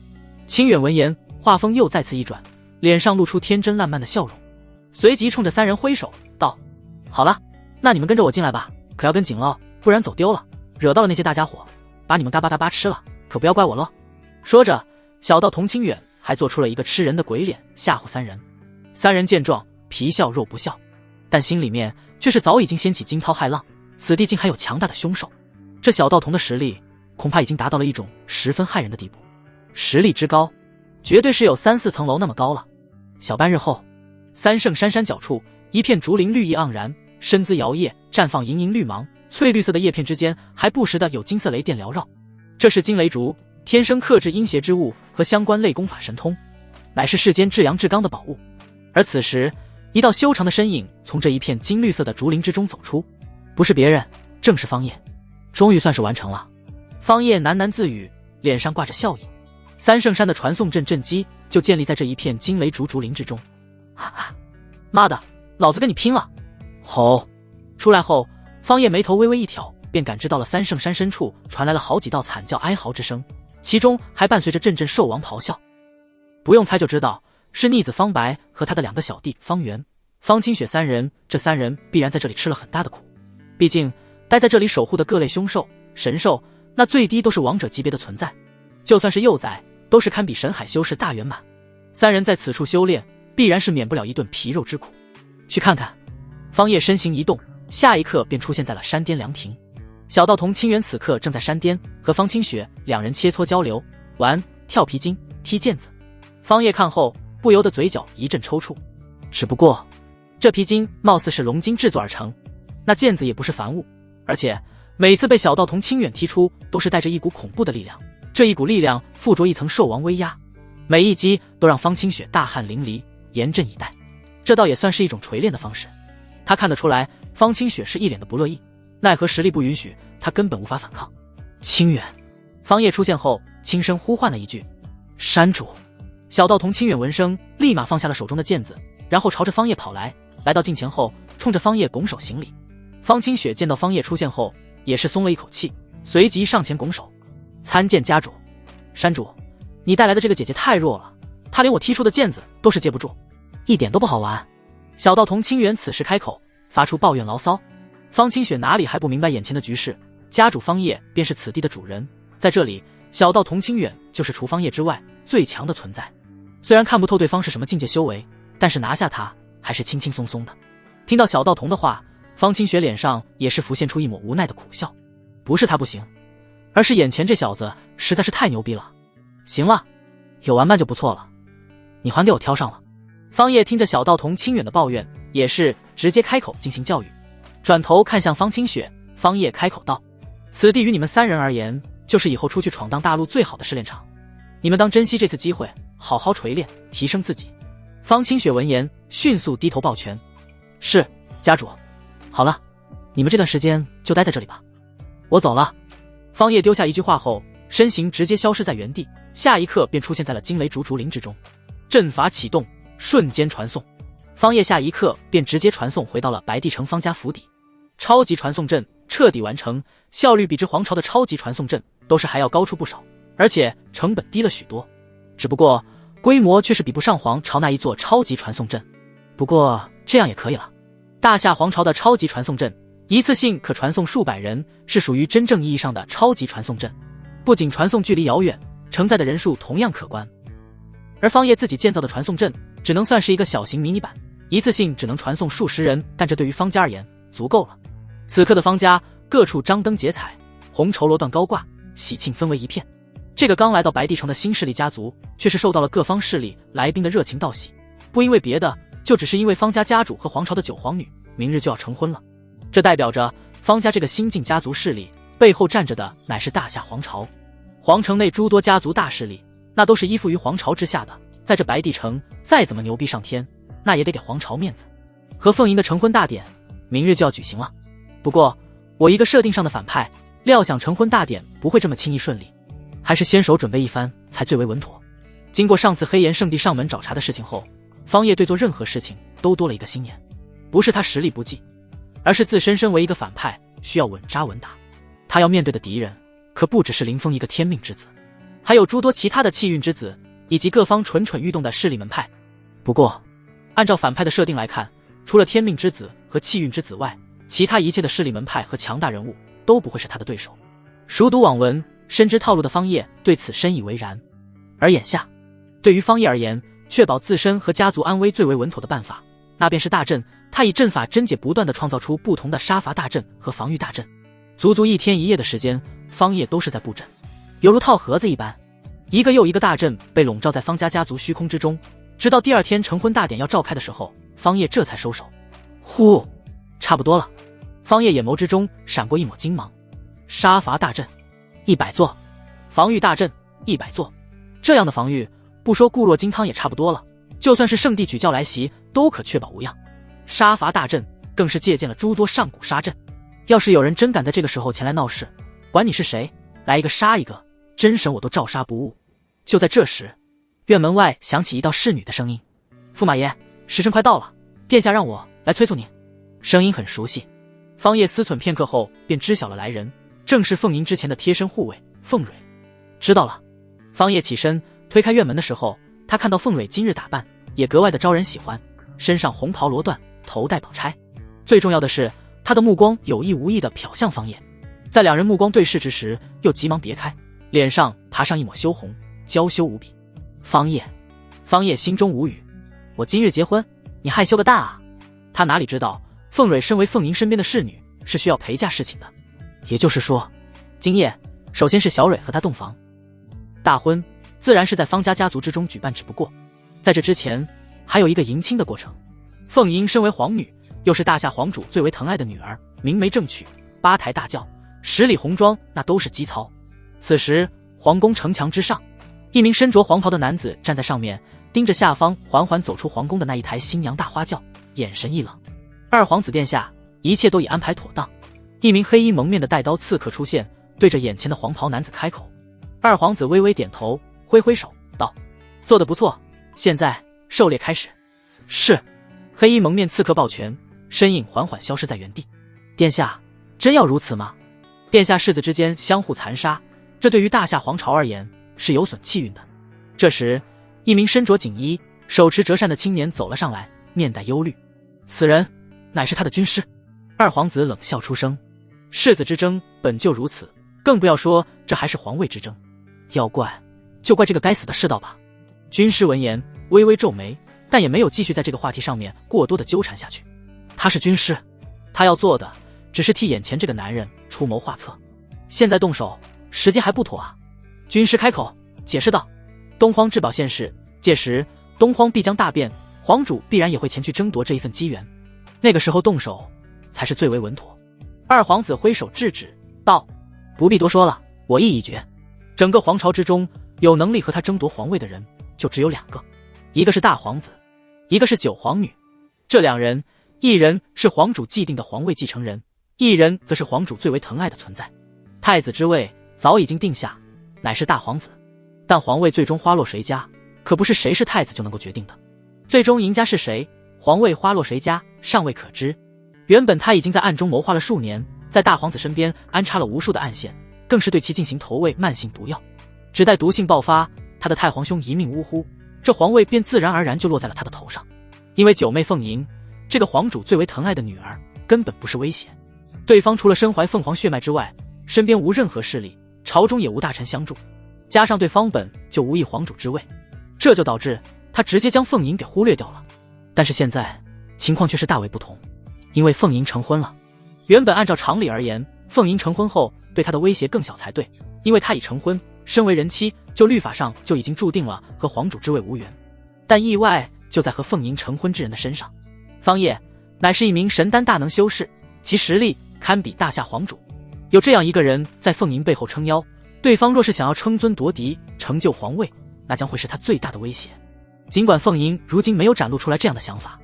清远闻言，话锋又再次一转，脸上露出天真烂漫的笑容，随即冲着三人挥手道：好了，那你们跟着我进来吧，可要跟紧了，不然走丢了，惹到了那些大家伙，把你们嘎巴嘎巴吃了，可不要怪我了。说着，小道童清远还做出了一个吃人的鬼脸，吓唬三人。三人见状，皮笑肉不笑，但心里面却是早已经掀起惊涛骇浪，此地竟还有强大的凶兽。这小道童的实力恐怕已经达到了一种十分骇人的地步，实力之高，绝对是有3、4层楼那么高了。小半日后，三圣山山脚处，一片竹林绿意盎然，身姿摇曳，绽放莹莹绿芒，翠绿色的叶片之间还不时的有金色雷电缭绕。这是金雷竹，天生克制阴邪之物和相关类功法神通，乃是世间至阳至刚的宝物。而此时，一道修长的身影从这一片金绿色的竹林之中走出，不是别人，正是方叶。终于算是完成了。方叶喃喃自语，脸上挂着笑意。三圣山的传送阵阵基就建立在这一片金雷竹林之中。妈的，老子跟你拼了！吼！出来后，方叶眉头微微一挑，便感知到了三圣山深处传来了好几道惨叫哀嚎之声，其中还伴随着阵阵兽王咆哮。不用猜就知道，是逆子方白和他的2个小弟方圆、方清雪三人，这3人必然在这里吃了很大的苦。毕竟待在这里守护的各类凶兽、神兽，那最低都是王者级别的存在，就算是幼崽，都是堪比神海修士大圆满。3人在此处修炼，必然是免不了一顿皮肉之苦。去看看。方叶身形一动，下一刻便出现在了山巅凉亭。小道童清远此刻正在山巅和方清雪2人切磋交流，玩跳皮筋、踢毽子。方叶看后不由得嘴角一阵抽搐，只不过这皮筋貌似是龙筋制作而成，那毽子也不是凡物，而且每次被小道童清远踢出都是带着一股恐怖的力量，这一股力量附着一层兽王威压，每一击都让方清雪大汗淋漓，严阵以待。这倒也算是一种锤炼的方式。他看得出来方清雪是一脸的不乐意，奈何实力不允许，他根本无法反抗。清远。方叶出现后轻声呼唤了一句：山主。小道童清远闻声立马放下了手中的毽子，然后朝着方叶跑来，来到近前后，冲着方叶拱手行礼。方清雪见到方叶出现后，也是松了一口气，随即上前拱手，参见家主。山主，你带来的这个姐姐太弱了，她连我踢出的毽子都是接不住，一点都不好玩。小道童清远此时开口，发出抱怨牢骚。方清雪哪里还不明白眼前的局势，家主方叶便是此地的主人，在这里，小道童清远就是除方叶之外最强的存在。虽然看不透对方是什么境界修为，但是拿下他还是轻轻松松的。听到小道童的话，方清雪脸上也是浮现出一抹无奈的苦笑。不是他不行，而是眼前这小子实在是太牛逼了。行了，有完办就不错了，你还给我挑上了。方叶听着小道童清远的抱怨，也是直接开口进行教育。转头看向方清雪，方叶开口道：此地于你们3人而言，就是以后出去闯荡大陆最好的试炼场，你们当珍惜这次机会，好好锤炼，提升自己。方清雪闻言迅速低头抱拳：是，家主。好了，你们这段时间就待在这里吧，我走了。方叶丢下一句话后，身形直接消失在原地，下一刻便出现在了惊雷竹林之中。阵法启动，瞬间传送。方叶下一刻便直接传送回到了白帝城方家府邸。超级传送阵彻底完成，效率比之皇朝的超级传送阵都是还要高出不少，而且成本低了许多。只不过规模却是比不上皇朝那一座超级传送阵。不过这样也可以了。大夏皇朝的超级传送阵一次性可传送数百人，是属于真正意义上的超级传送阵，不仅传送距离遥远，承载的人数同样可观。而方叶自己建造的传送阵只能算是一个小型迷你版，一次性只能传送数十人，但这对于方家而言足够了。此刻的方家各处张灯结彩，红绸罗缎高挂，喜庆氛围一片。这个刚来到白帝城的新势力家族却是受到了各方势力来宾的热情道喜，不因为别的，就只是因为方家家主和皇朝的九皇女明日就要成婚了。这代表着方家这个新晋家族势力背后站着的乃是大夏皇朝。皇城内诸多家族大势力那都是依附于皇朝之下的，在这白帝城再怎么牛逼上天，那也得给皇朝面子。和凤吟的成婚大典明日就要举行了，不过我一个设定上的反派，料想成婚大典不会这么轻易顺利，还是先手准备一番才最为稳妥。经过上次黑岩圣地上门找茬的事情后，方叶对做任何事情都多了一个心眼，不是他实力不济，而是自身身为一个反派，需要稳扎稳打。他要面对的敌人可不只是林峰一个天命之子，还有诸多其他的气运之子，以及各方蠢蠢欲动的势力门派。不过按照反派的设定来看，除了天命之子和气运之子外，其他一切的势力门派和强大人物都不会是他的对手。熟读网文，深知套路的方叶对此深以为然。而眼下对于方叶而言，确保自身和家族安危最为稳妥的办法，那便是大阵。他以阵法真解不断地创造出不同的杀伐大阵和防御大阵，足足1天1夜的时间，方叶都是在布阵，犹如套盒子一般，一个又一个大阵被笼罩在方家家族虚空之中。直到第2天成婚大典要召开的时候，方叶这才收手。呼，差不多了。方叶眼眸之中闪过一抹金芒。杀伐大阵100座，防御大阵100座，这样的防御不说固若金汤也差不多了，就算是圣地举教来袭都可确保无恙。杀伐大阵更是借鉴了诸多上古杀阵，要是有人真敢在这个时候前来闹事，管你是谁，来一个杀一个，真神我都照杀不误。就在这时，院门外响起一道侍女的声音：驸马爷，时辰快到了，殿下让我来催促您。声音很熟悉，方叶思忖片刻后便知晓了来人，正是凤吟之前的贴身护卫凤蕊。知道了。方叶起身推开院门的时候，他看到凤蕊今日打扮也格外的招人喜欢，身上红袍罗缎，头戴宝钗，最重要的是他的目光有意无意地瞟向方叶，在两人目光对视之时又急忙别开，脸上爬上一抹羞红，娇羞无比。方叶心中无语，我今日结婚，你害羞个大啊。他哪里知道凤蕊身为凤吟身边的侍女是需要陪嫁侍寝的，也就是说今夜首先是小蕊和他洞房，大婚自然是在方家家族之中举办，只不过在这之前还有一个迎亲的过程。凤吟身为皇女，又是大夏皇主最为疼爱的女儿，明媒正娶，8抬大轿，10里红妆，那都是基操。此时皇宫城墙之上，一名身着黄袍的男子站在上面，盯着下方缓缓走出皇宫的那一台新娘大花轿，眼神一冷。二皇子殿下，一切都已安排妥当。一名黑衣蒙面的带刀刺客出现，对着眼前的黄袍男子开口。二皇子微微点头，挥挥手道：做得不错，现在狩猎开始。是。黑衣蒙面刺客抱拳，身影缓缓消失在原地。殿下，真要如此吗？殿下世子之间相互残杀，这对于大夏皇朝而言是有损气运的。这时，一名身着锦衣、手持折扇的青年走了上来，面带忧虑。此人乃是他的军师。二皇子冷笑出声：世子之争本就如此，更不要说这还是皇位之争。要怪就怪这个该死的世道吧。军师闻言微微皱眉，但也没有继续在这个话题上面过多的纠缠下去。他是军师，他要做的只是替眼前这个男人出谋划策。现在动手时间还不妥啊。军师开口解释道。东荒至宝现世，届时东荒必将大变，皇主必然也会前去争夺这一份机缘，那个时候动手才是最为稳妥。二皇子挥手制止道：不必多说了，我意已决。整个皇朝之中，有能力和他争夺皇位的人就只有两个，一个是大皇子，一个是九皇女。这两人，一人是皇主既定的皇位继承人，一人则是皇主最为疼爱的存在。太子之位早已经定下，乃是大皇子，但皇位最终花落谁家，可不是谁是太子就能够决定的。最终赢家是谁，皇位花落谁家，尚未可知。原本他已经在暗中谋划了数年，在大皇子身边安插了无数的暗线，更是对其进行投喂慢性毒药，只待毒性爆发，他的太皇兄一命呜呼，这皇位便自然而然就落在了他的头上。因为九妹凤莹，这个皇主最为疼爱的女儿，根本不是威胁。对方除了身怀凤凰血脉之外，身边无任何势力，朝中也无大臣相助，加上对方本就无意皇主之位，这就导致他直接将凤莹给忽略掉了。但是现在情况却是大为不同，因为凤莹成婚了。原本按照常理而言，凤莹成婚后对他的威胁更小才对，因为他已成婚，身为人妻，就律法上就已经注定了和皇主之位无缘。但意外就在和凤莹成婚之人的身上。方烨乃是一名神丹大能修士，其实力堪比大夏皇主。有这样一个人在凤莹背后撑腰，对方若是想要称尊夺嫡，成就皇位，那将会是他最大的威胁。尽管凤莹如今没有展露出来这样的想法，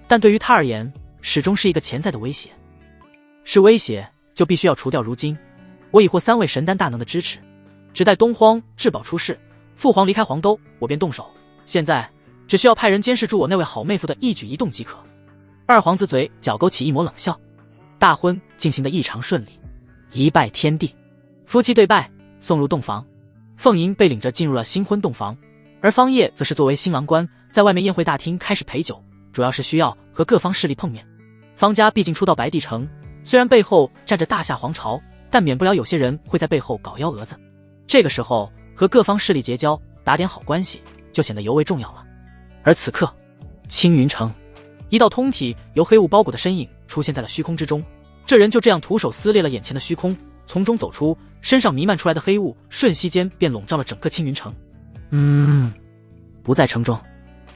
但对于他而言，始终是一个潜在的威胁。是威胁，就必须要除掉。如今我已获3位神丹大能的支持，只待东荒至宝出世，父皇离开黄兜，我便动手。现在只需要派人监视住我那位好妹夫的一举一动即可。二皇子嘴角勾起一抹冷笑。大婚进行得异常顺利，一拜天地，夫妻对拜，送入洞房。凤莹被领着进入了新婚洞房，而方烨则是作为新郎官，在外面宴会大厅开始陪酒，主要是需要和各方势力碰面。方家毕竟初到白帝城，虽然背后站着大夏皇朝，但免不了有些人会在背后搞幺蛾子。这个时候和各方势力结交，打点好关系，就显得尤为重要了。而此刻，青云城一道通体由黑雾包裹的身影出现在了虚空之中，这人就这样徒手撕裂了眼前的虚空，从中走出，身上弥漫出来的黑雾瞬息间便笼罩了整个青云城。不在城中，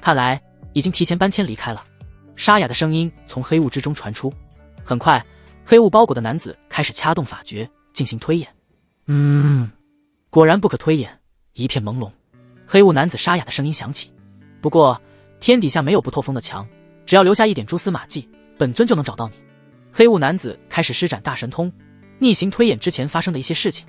看来已经提前搬迁离开了。沙哑的声音从黑雾之中传出。很快，黑雾包裹的男子开始掐动法诀进行推演。果然不可推演，一片朦胧。黑雾男子沙哑的声音响起。不过天底下没有不透风的墙，只要留下一点蛛丝马迹，本尊就能找到你。黑雾男子开始施展大神通，逆行推演之前发生的一些事情。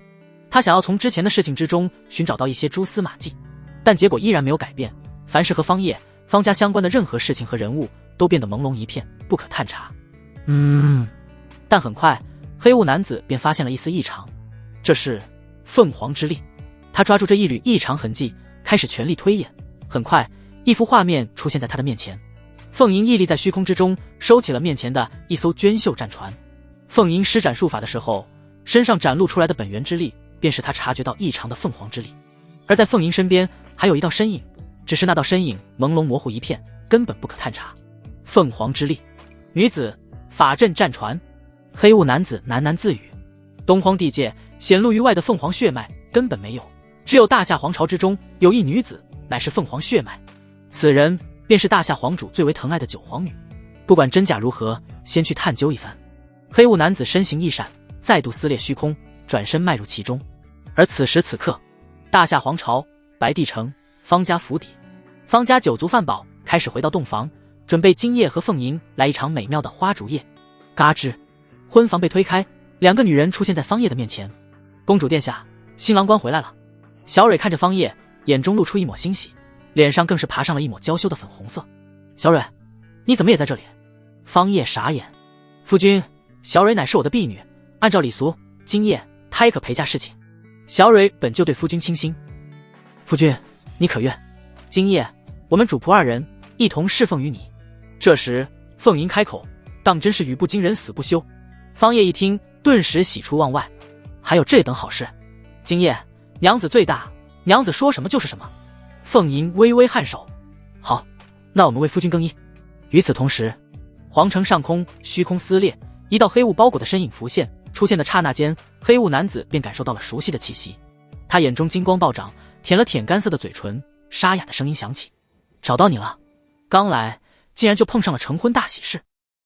他想要从之前的事情之中寻找到一些蛛丝马迹，但结果依然没有改变。凡是和方烨、方家相关的任何事情和人物都变得朦胧一片，不可探查。但很快黑雾男子便发现了一丝异常，这是凤凰之力。他抓住这一缕异常痕迹，开始全力推演。很快一幅画面出现在他的面前，凤莹屹立在虚空之中，收起了面前的一艘娟秀战船。凤莹施展术法的时候，身上展露出来的本源之力，便是他察觉到异常的凤凰之力。而在凤莹身边还有一道身影，只是那道身影朦胧模糊一片，根本不可探查。凤凰之力，女子法阵战船。黑雾男子喃喃自语，东荒地界显露于外的凤凰血脉根本没有，只有大夏皇朝之中有一女子，乃是凤凰血脉，此人便是大夏皇主最为疼爱的九皇女。不管真假如何，先去探究一番。黑雾男子身形一闪，再度撕裂虚空，转身迈入其中。而此时此刻，大夏皇朝白帝城方家府邸，方家酒足饭饱，开始回到洞房，准备今夜和凤莹来一场美妙的花烛夜。嘎吱，婚房被推开，两个女人出现在方烨的面前。公主殿下，新郎官回来了。小蕊看着方烨，眼中露出一抹欣喜，脸上更是爬上了一抹娇羞的粉红色。小蕊，你怎么也在这里？方叶傻眼。夫君，小蕊乃是我的婢女，按照礼俗，今夜她也可陪嫁侍寝。小蕊本就对夫君倾心。夫君，你可愿？今夜我们主仆二人一同侍奉于你。这时凤吟开口，当真是语不惊人死不休。方叶一听，顿时喜出望外，还有这等好事。今夜娘子最大，娘子说什么就是什么。凤吟微微颔首，好，那我们为夫君更衣。与此同时，皇城上空虚空撕裂，一道黑雾包裹的身影浮现，出现的刹那间，黑雾男子便感受到了熟悉的气息。他眼中金光暴涨，舔了舔干涩的嘴唇，沙哑的声音响起：找到你了，刚来竟然就碰上了成婚大喜事。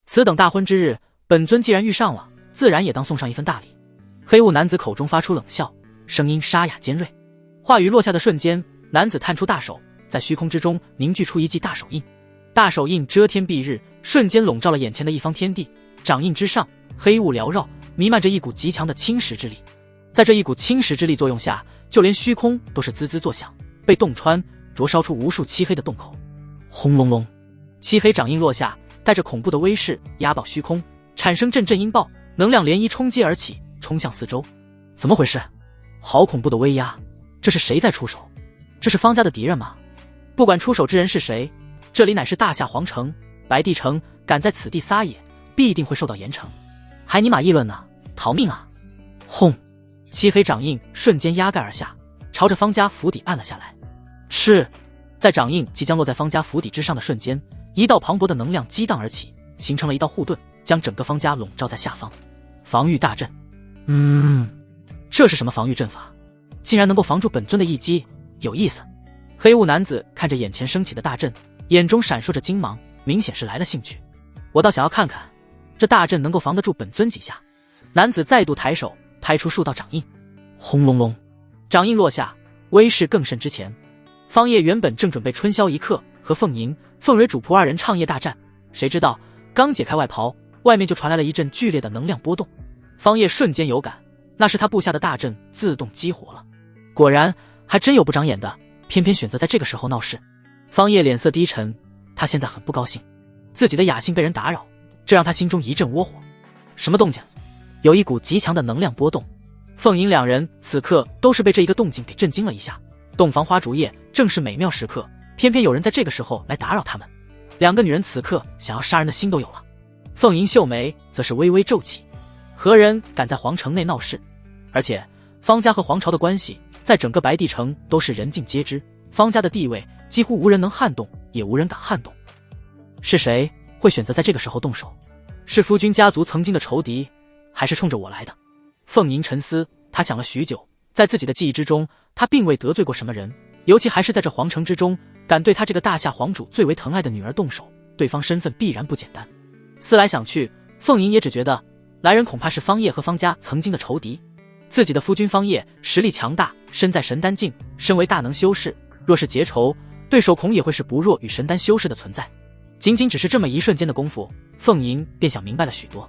此等大婚之日，本尊既然遇上了，自然也当送上一份大礼。黑雾男子口中发出冷笑，声音沙哑尖锐。话语落下的瞬间，男子探出大手，在虚空之中凝聚出一记大手印。大手印遮天蔽日，瞬间笼罩了眼前的一方天地。掌印之上，黑雾缭绕，弥漫着一股极强的侵蚀之力。在这一股侵蚀之力作用下，就连虚空都是滋滋作响，被洞穿，灼烧出无数漆黑的洞口。轰隆隆，漆黑掌印落下，带着恐怖的威势压爆虚空，产生阵阵音爆，能量涟漪冲击而起，冲向四周。怎么回事？好恐怖的威压！这是谁在出手？这是方家的敌人吗？不管出手之人是谁，这里乃是大夏皇城、白帝城，敢在此地撒野，必定会受到严惩。还尼玛议论呢？逃命啊！轰！漆黑掌印瞬间压盖而下，朝着方家府邸按了下来。是，在掌印即将落在方家府邸之上的瞬间，一道磅礴的能量激荡而起，形成了一道护盾，将整个方家笼罩在下方。防御大阵。这是什么防御阵法？竟然能够防住本尊的一击，有意思。黑雾男子看着眼前升起的大阵，眼中闪烁着金芒，明显是来了兴趣。我倒想要看看，这大阵能够防得住本尊几下。男子再度抬手，拍出数道掌印。轰隆隆，掌印落下，威势更甚之前。方叶原本正准备春宵一刻和凤吟、凤蕊主仆二人畅夜大战，谁知道刚解开外袍，外面就传来了一阵剧烈的能量波动。方叶瞬间有感，那是他布下的大阵自动激活了。果然还真有不长眼的，偏偏选择在这个时候闹事。方叶脸色低沉，他现在很不高兴，自己的雅兴被人打扰，这让他心中一阵窝火。什么动静？有一股极强的能量波动。凤吟两人此刻都是被这一个动静给震惊了一下。洞房花烛夜正是美妙时刻，偏偏有人在这个时候来打扰他们。两个女人此刻想要杀人的心都有了。凤吟秀眉则是微微皱起，何人敢在皇城内闹事？而且方家和皇朝的关系在整个白帝城都是人尽皆知，方家的地位几乎无人能撼动，也无人敢撼动。是谁会选择在这个时候动手？是夫君家族曾经的仇敌，还是冲着我来的？凤吟沉思，他想了许久，在自己的记忆之中，他并未得罪过什么人，尤其还是在这皇城之中，敢对他这个大夏皇主最为疼爱的女儿动手，对方身份必然不简单。思来想去，凤吟也只觉得来人恐怕是方叶和方家曾经的仇敌。自己的夫君方叶实力强大，身在神丹境，身为大能修士，若是结仇，对手恐也会是不弱于神丹修士的存在。仅仅只是这么一瞬间的功夫，凤吟便想明白了许多。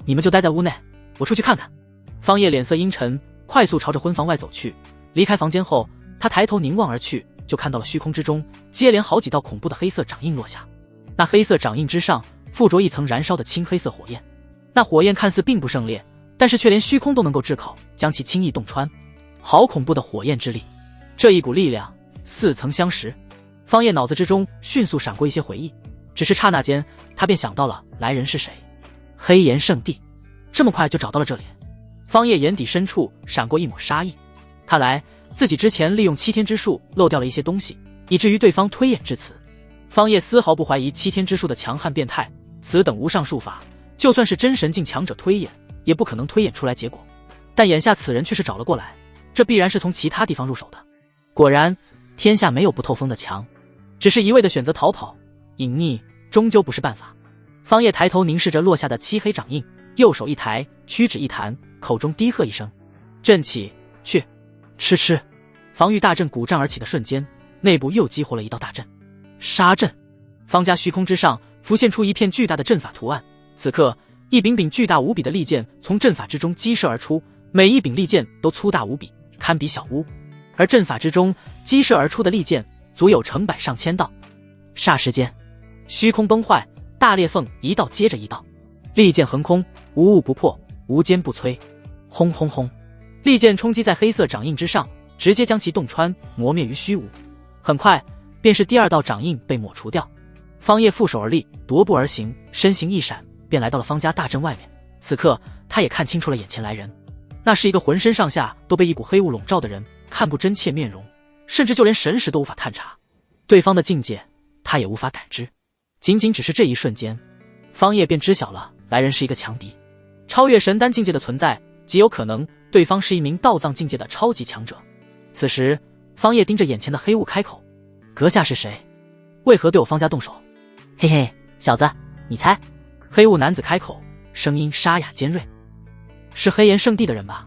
你们就待在屋内，我出去看看。方叶脸色阴沉，快速朝着婚房外走去。离开房间后，他抬头凝望而去，就看到了虚空之中接连好几道恐怖的黑色掌印落下。那黑色掌印之上附着一层燃烧的青黑色火焰，那火焰看似并不盛烈，但是却连虚空都能够炙烤，将其轻易洞穿。好恐怖的火焰之力，这一股力量似曾相识。方叶脑子之中迅速闪过一些回忆，只是刹那间他便想到了来人是谁。黑岩圣地，这么快就找到了这里。方叶眼底深处闪过一抹杀意，看来自己之前利用七天之术漏掉了一些东西，以至于对方推演至此。方叶丝毫不怀疑七天之术的强悍变态，此等无上术法，就算是真神境强者推演也不可能推演出来结果。但眼下此人却是找了过来，这必然是从其他地方入手的。果然天下没有不透风的墙，只是一味的选择逃跑隐匿终究不是办法。方叶抬头凝视着落下的漆黑掌印，右手一抬，屈指一弹，口中低喝一声：阵起，去！吃吃！防御大阵鼓胀而起的瞬间，内部又激活了一道大阵。杀阵！方家虚空之上浮现出一片巨大的阵法图案。此刻，一柄柄巨大无比的利剑从阵法之中激射而出，每一柄利剑都粗大无比，堪比小屋。而阵法之中激射而出的利剑足有成百上千道。霎时间，虚空崩坏，大裂缝一道接着一道，利剑横空，无物不破，无坚不摧。轰轰轰！利剑冲击在黑色掌印之上，直接将其洞穿，磨灭于虚无。很快，便是第二道掌印被抹除掉。方叶负手而立，踱步而行，身形一闪，便来到了方家大阵外面。此刻，他也看清楚了眼前来人，那是一个浑身上下都被一股黑雾笼罩的人，看不真切面容，甚至就连神识都无法探查。对方的境界，他也无法感知。仅仅只是这一瞬间，方叶便知晓了来人是一个强敌，超越神丹境界的存在，极有可能对方是一名道藏境界的超级强者。此时，方叶盯着眼前的黑雾开口：“阁下是谁？为何对我方家动手？”“嘿嘿，小子，你猜。”黑雾男子开口，声音沙哑尖锐：“是黑岩圣地的人吧？”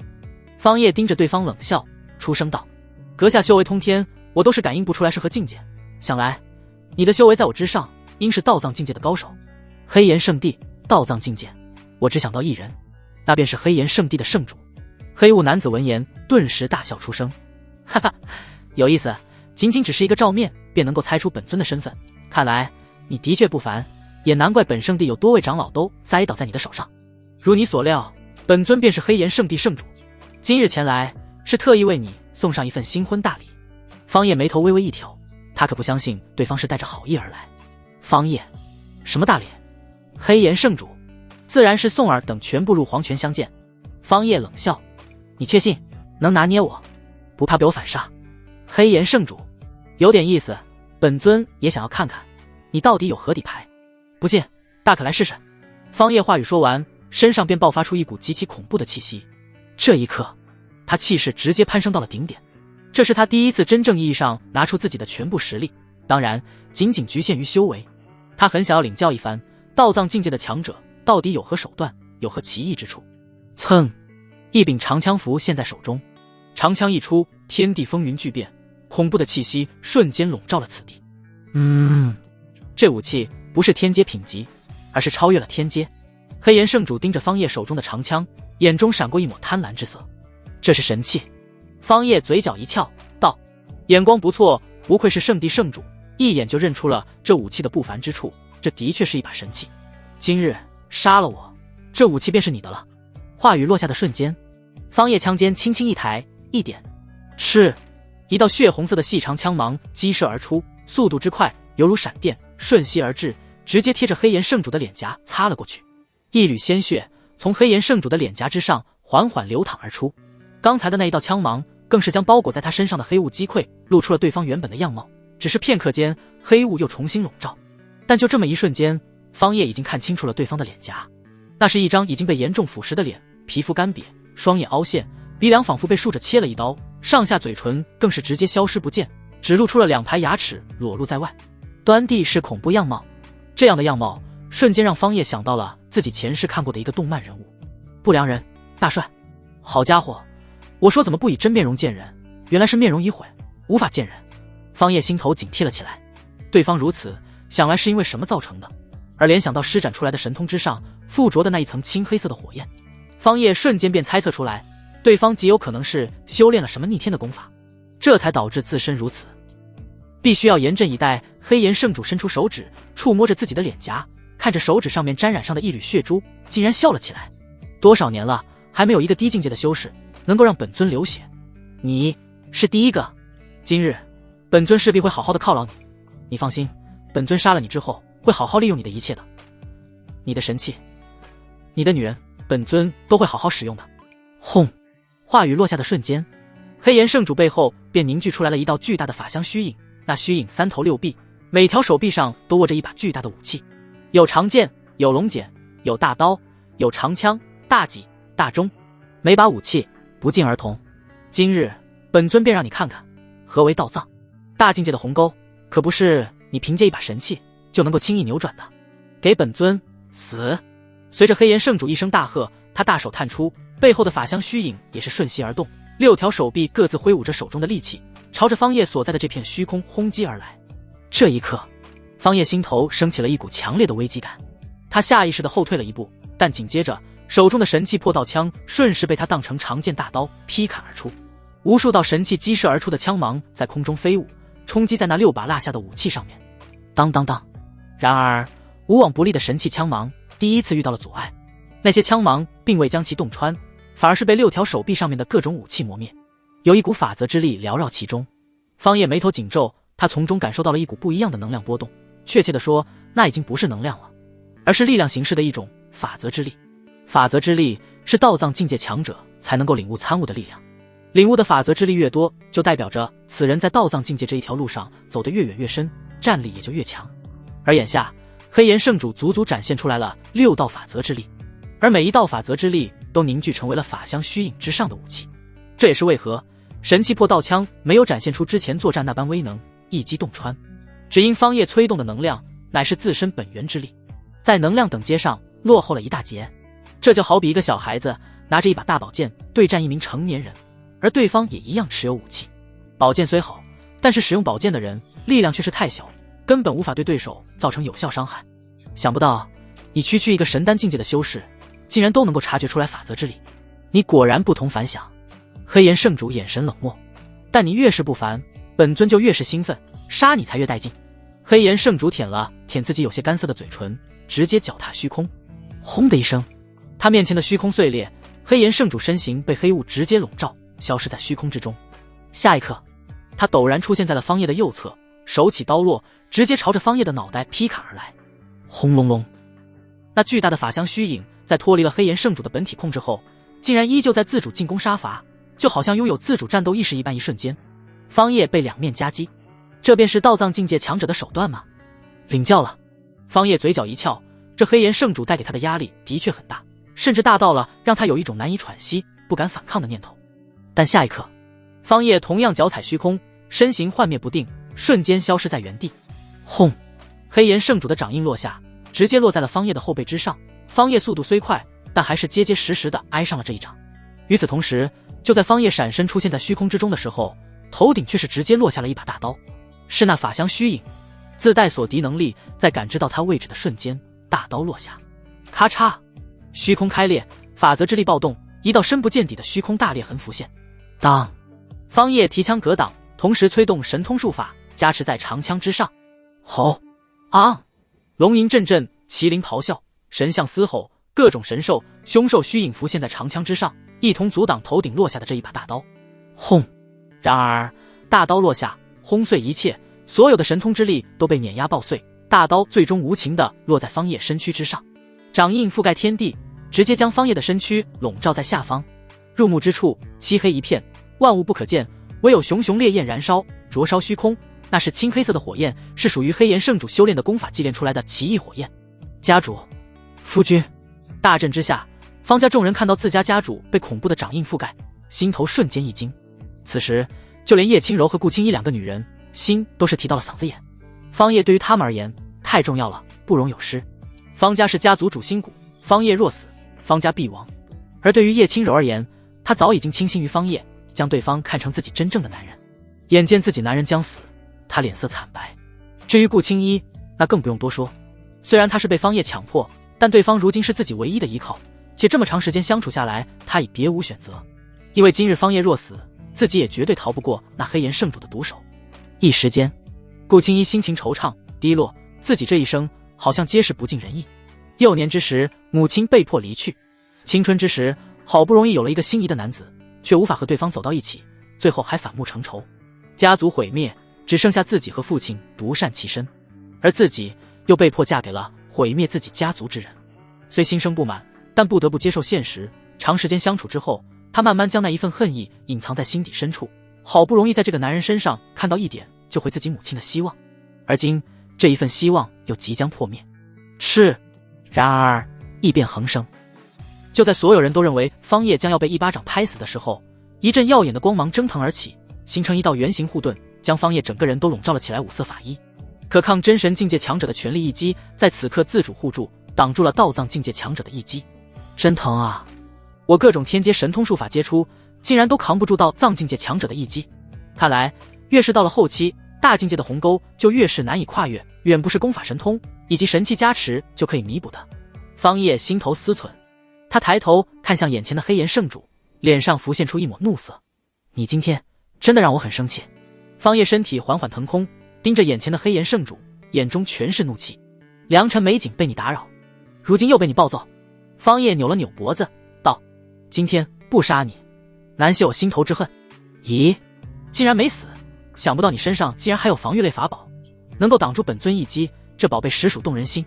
方叶盯着对方冷笑，出声道：“阁下修为通天，我都是感应不出来是何境界，想来你的修为在我之上，应是道藏境界的高手。黑岩圣地，道藏境界，我只想到一人，那便是黑岩圣地的圣主。”黑雾男子闻言，顿时大笑出声：“哈哈，有意思，仅仅只是一个照面，便能够猜出本尊的身份，看来你的确不凡，也难怪本圣地有多位长老都栽倒在你的手上。如你所料，本尊便是黑岩圣地圣主，今日前来是特意为你送上一份新婚大礼。”方叶眉头微微一挑，他可不相信对方是带着好意而来。方叶，什么大礼？黑岩圣主，自然是宋儿等全部入黄泉相见。方叶冷笑：“你确信能拿捏我？不怕被我反杀？”黑岩圣主，有点意思，本尊也想要看看你到底有何底牌。不信，大可来试试。方叶话语说完，身上便爆发出一股极其恐怖的气息。这一刻，他气势直接攀升到了顶点。这是他第一次真正意义上拿出自己的全部实力，当然仅仅局限于修为。他很想要领教一番道藏境界的强者到底有何手段，有何奇异之处。噌，一柄长枪符现在手中，长枪一出，天地风云巨变，恐怖的气息瞬间笼罩了此地。这武器不是天阶品级，而是超越了天阶。黑岩圣主盯着方叶手中的长枪，眼中闪过一抹贪婪之色。这是神器。方叶嘴角一翘，道：“眼光不错，不愧是圣地圣主，一眼就认出了这武器的不凡之处。这的确是一把神器。今日杀了我，这武器便是你的了。”话语落下的瞬间，方叶枪尖轻轻一抬，一点，赤，一道血红色的细长枪芒激射而出，速度之快，犹如闪电，瞬息而至，直接贴着黑岩圣主的脸颊擦了过去。一缕鲜血从黑岩圣主的脸颊之上缓缓流淌而出，刚才的那一道枪芒更是将包裹在他身上的黑雾击溃，露出了对方原本的样貌。只是片刻间，黑雾又重新笼罩，但就这么一瞬间，方叶已经看清楚了对方的脸颊。那是一张已经被严重腐蚀的脸，皮肤干瘪，双眼凹陷，鼻梁仿佛被竖着切了一刀，上下嘴唇更是直接消失不见，只露出了2排牙齿裸露在外，端地是恐怖样貌。这样的样貌瞬间让方叶想到了自己前世看过的一个动漫人物不良人大帅。好家伙，我说怎么不以真面容见人，原来是面容已毁，无法见人。方叶心头警惕了起来，对方如此，想来是因为什么造成的？而联想到施展出来的神通之上附着的那一层青黑色的火焰，方叶瞬间便猜测出来，对方极有可能是修炼了什么逆天的功法，这才导致自身如此。必须要严阵以待。黑岩圣主伸出手指，触摸着自己的脸颊，看着手指上面沾染上的一缕血珠，竟然笑了起来。多少年了，还没有一个低境界的修士能够让本尊流血，你是第一个。今日本尊势必会好好的犒劳你，你放心，本尊杀了你之后会好好利用你的一切的，你的神器，你的女人，本尊都会好好使用的。轰！话语落下的瞬间，黑岩圣主背后便凝聚出来了一道巨大的法相虚影，那虚影3头6臂，每条手臂上都握着一把巨大的武器，有长剑，有龙锏，有大刀，有长枪、大戟、大钟，每把武器不尽而同。今日本尊便让你看看何为道藏。大境界的鸿沟，可不是你凭借一把神器就能够轻易扭转的。给本尊死！随着黑岩圣主一声大喝，他大手探出，背后的法相虚影也是瞬息而动，6条手臂各自挥舞着手中的利器，朝着方叶所在的这片虚空轰击而来。这一刻，方叶心头升起了一股强烈的危机感，他下意识地后退了一步，但紧接着手中的神器破道枪顺势被他当成长剑大刀劈砍而出，无数道神器激射而出的枪芒在空中飞舞，冲击在那6把落下的武器上面。当当当！然而无往不利的神器枪芒第一次遇到了阻碍。那些枪芒并未将其洞穿，反而是被6条手臂上面的各种武器磨灭，有一股法则之力缭绕其中。方叶眉头紧皱，他从中感受到了一股不一样的能量波动，确切地说，那已经不是能量了，而是力量形式的一种法则之力。法则之力是道藏境界强者才能够领悟参悟的力量，领悟的法则之力越多，就代表着此人在道藏境界这一条路上走得越远越深，战力也就越强。而眼下黑岩圣主足足展现出来了6道法则之力，而每一道法则之力都凝聚成为了法相虚影之上的武器。这也是为何神器破道枪没有展现出之前作战那般威能，一击洞穿，只因方叶催动的能量乃是自身本源之力，在能量等阶上落后了一大截。这就好比一个小孩子拿着一把大宝剑对战一名成年人，而对方也一样持有武器。宝剑虽好，但是使用宝剑的人力量却是太小，根本无法对对手造成有效伤害。想不到你区区一个神丹境界的修士，竟然都能够察觉出来法则之力，你果然不同凡响。黑岩圣主眼神冷漠，但你越是不凡，本尊就越是兴奋，杀你才越带劲。黑岩圣主舔了舔自己有些干涩的嘴唇，直接脚踏虚空，轰的一声，他面前的虚空碎裂，黑岩圣主身形被黑雾直接笼罩，消失在虚空之中。下一刻，他陡然出现在了方叶的右侧，手起刀落，直接朝着方叶的脑袋劈砍而来。轰隆隆，那巨大的法相虚影在脱离了黑岩圣主的本体控制后，竟然依旧在自主进攻杀伐，就好像拥有自主战斗意识一般。一瞬间，方叶被两面夹击，这便是道藏境界强者的手段吗？领教了。方叶嘴角一翘，这黑岩圣主带给他的压力的确很大，甚至大到了让他有一种难以喘息、不敢反抗的念头。但下一刻，方叶同样脚踩虚空，身形幻灭不定，瞬间消失在原地。轰！黑岩圣主的掌印落下，直接落在了方叶的后背之上。方叶速度虽快，但还是结结实实的挨上了这一掌。与此同时，就在方叶闪身出现在虚空之中的时候，头顶却是直接落下了一把大刀。是那法相虚影自带锁敌能力，在感知到他位置的瞬间，大刀落下，咔嚓，虚空开裂，法则之力暴动，一道深不见底的虚空大裂痕浮现。当，方叶提枪格挡，同时催动神通术法加持在长枪之上。吼！啊！龙吟阵阵，麒麟咆哮，神像嘶吼，各种神兽、凶兽虚影浮现在长枪之上，一同阻挡头顶落下的这一把大刀。轰！然而大刀落下，轰碎一切，所有的神通之力都被碾压爆碎，大刀最终无情地落在方叶身躯之上，掌印覆盖天地，直接将方叶的身躯笼罩在下方。入目之处，漆黑一片，万物不可见，唯有熊熊烈焰燃烧，灼烧虚空。那是青黑色的火焰，是属于黑岩圣主修炼的功法祭炼出来的奇异火焰。家主，夫君！大震之下，方家众人看到自家家主被恐怖的掌印覆盖，心头瞬间一惊。此时，就连叶轻柔和顾青衣两个女人，心都是提到了嗓子眼。方叶对于他们而言太重要了，不容有失。方家是家族主心骨，方叶若死，方家必亡。而对于叶轻柔而言，她早已经倾心于方叶，将对方看成自己真正的男人。眼见自己男人将死，她脸色惨白。至于顾青衣，那更不用多说。虽然她是被方叶强迫，但对方如今是自己唯一的依靠，且这么长时间相处下来，她已别无选择。因为今日方叶若死，自己也绝对逃不过那黑岩圣主的毒手。一时间，顾青衣心情惆怅低落，自己这一生好像皆是不尽人意。幼年之时，母亲被迫离去；青春之时，好不容易有了一个心仪的男子，却无法和对方走到一起，最后还反目成仇。家族毁灭，只剩下自己和父亲独善其身，而自己又被迫嫁给了毁灭自己家族之人。虽心生不满，但不得不接受现实。长时间相处之后，他慢慢将那一份恨意隐藏在心底深处，好不容易在这个男人身上看到一点救回自己母亲的希望，而今这一份希望又即将破灭。然而异变横生。就在所有人都认为方叶将要被一巴掌拍死的时候，一阵耀眼的光芒蒸腾而起，形成一道圆形护盾，将方叶整个人都笼罩了起来。五色法衣，可抗真神境界强者的全力一击，在此刻自主护住，挡住了道藏境界强者的一击。真疼啊！我各种天阶神通术法接出，竟然都扛不住道藏境界强者的一击。看来越是到了后期，大境界的鸿沟就越是难以跨越，远不是功法神通以及神器加持就可以弥补的。方叶心头思忖，他抬头看向眼前的黑岩圣主，脸上浮现出一抹怒色。你今天真的让我很生气。方叶身体缓缓腾空，盯着眼前的黑岩圣主，眼中全是怒气。良辰美景被你打扰，如今又被你暴揍。方叶扭了扭脖子，道：今天不杀你，难泄我心头之恨。咦，竟然没死，想不到你身上竟然还有防御类法宝，能够挡住本尊一击，这宝贝实属动人心。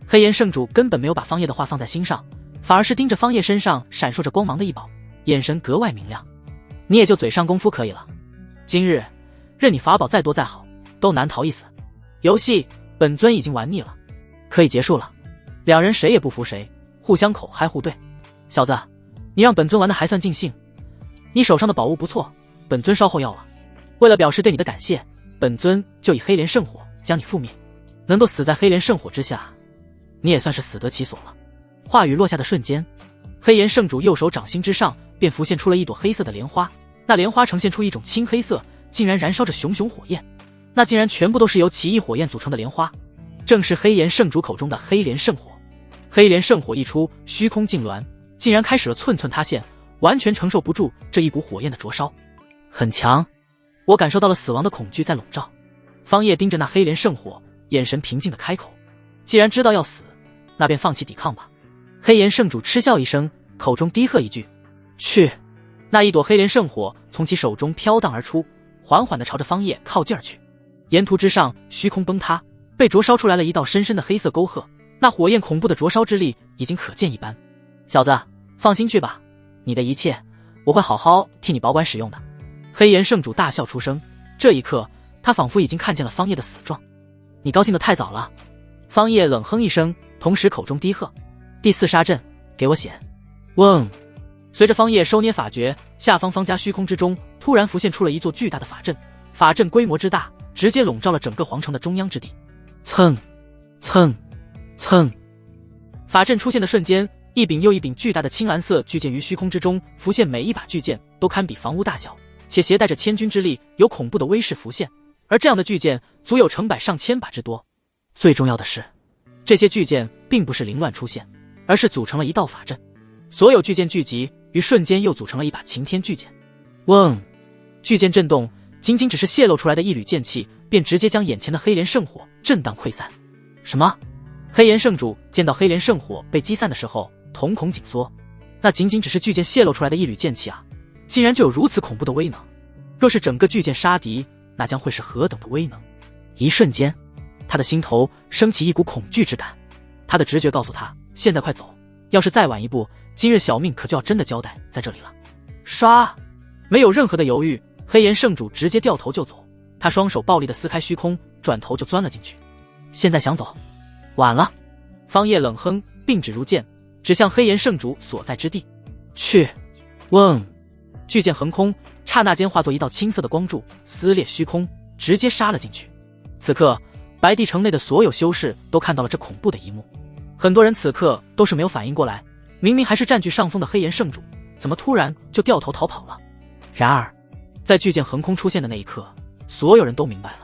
黑岩圣主根本没有把方叶的话放在心上，反而是盯着方叶身上闪烁着光芒的一宝，眼神格外明亮。你也就嘴上功夫可以了，今日任你法宝再多再好，都难逃一死。游戏本尊已经玩腻了，可以结束了。两人谁也不服谁，互相口嗨互对。小子，你让本尊玩的还算尽兴，你手上的宝物不错，本尊稍后要了。为了表示对你的感谢，本尊就以黑莲圣火将你覆灭。能够死在黑莲圣火之下，你也算是死得其所了。话语落下的瞬间，黑岩圣主右手掌心之上便浮现出了一朵黑色的莲花，那莲花呈现出一种青黑色，竟然燃烧着熊熊火焰，那竟然全部都是由奇异火焰组成的莲花，正是黑岩圣主口中的黑莲圣火。黑莲圣火一出，虚空痉挛，竟然开始了寸寸塌陷，完全承受不住这一股火焰的灼烧。很强，我感受到了死亡的恐惧在笼罩。方叶盯着那黑莲圣火，眼神平静的开口：既然知道要死，那便放弃抵抗吧。黑岩圣主嗤笑一声，口中低喝一句：去！那一朵黑莲圣火从其手中飘荡而出，缓缓地朝着方叶靠近而去。沿途之上，虚空崩塌，被灼烧出来了一道深深的黑色沟壑，那火焰恐怖的灼烧之力已经可见一斑。小子，放心去吧，你的一切我会好好替你保管使用的。黑岩圣主大笑出声，这一刻他仿佛已经看见了方叶的死状。你高兴得太早了。方叶冷哼一声，同时口中低喝：第四杀阵，给我显！嗡！随着方叶收捏法诀，下方方家虚空之中突然浮现出了一座巨大的法阵，法阵规模之大，直接笼罩了整个皇城的中央之地。蹭蹭蹭！法阵出现的瞬间，一柄又一柄巨大的青蓝色巨剑于虚空之中浮现，每一把巨剑都堪比房屋大小，且携带着千钧之力，有恐怖的威势浮现。而这样的巨剑足有成百上千把之多。最重要的是，这些巨剑并不是凌乱出现，而是组成了一道法阵。所有巨剑聚集于瞬间，又组成了一把擎天巨剑。嗡！巨剑震动，仅仅只是泄露出来的一缕剑气，便直接将眼前的黑莲圣火震荡溃散。什么？黑岩圣主见到黑莲圣火被击散的时候，瞳孔紧缩。那仅仅只是巨剑泄露出来的一缕剑气啊，竟然就有如此恐怖的威能。若是整个巨剑杀敌，那将会是何等的威能。一瞬间，他的心头升起一股恐惧之感。他的直觉告诉他，现在快走，要是再晚一步，今日小命可就要真的交代在这里了。唰！没有任何的犹豫，黑岩圣主直接掉头就走。他双手暴力的撕开虚空，转头就钻了进去。现在想走，晚了。方叶冷哼，并指如剑，指向黑岩圣主所在之地。去！嗡！巨剑横空，刹那间化作一道青色的光柱，撕裂虚空，直接杀了进去。此刻，白帝城内的所有修士都看到了这恐怖的一幕。很多人此刻都是没有反应过来，明明还是占据上风的黑岩圣主，怎么突然就掉头逃跑了？然而，在巨剑横空出现的那一刻，所有人都明白了，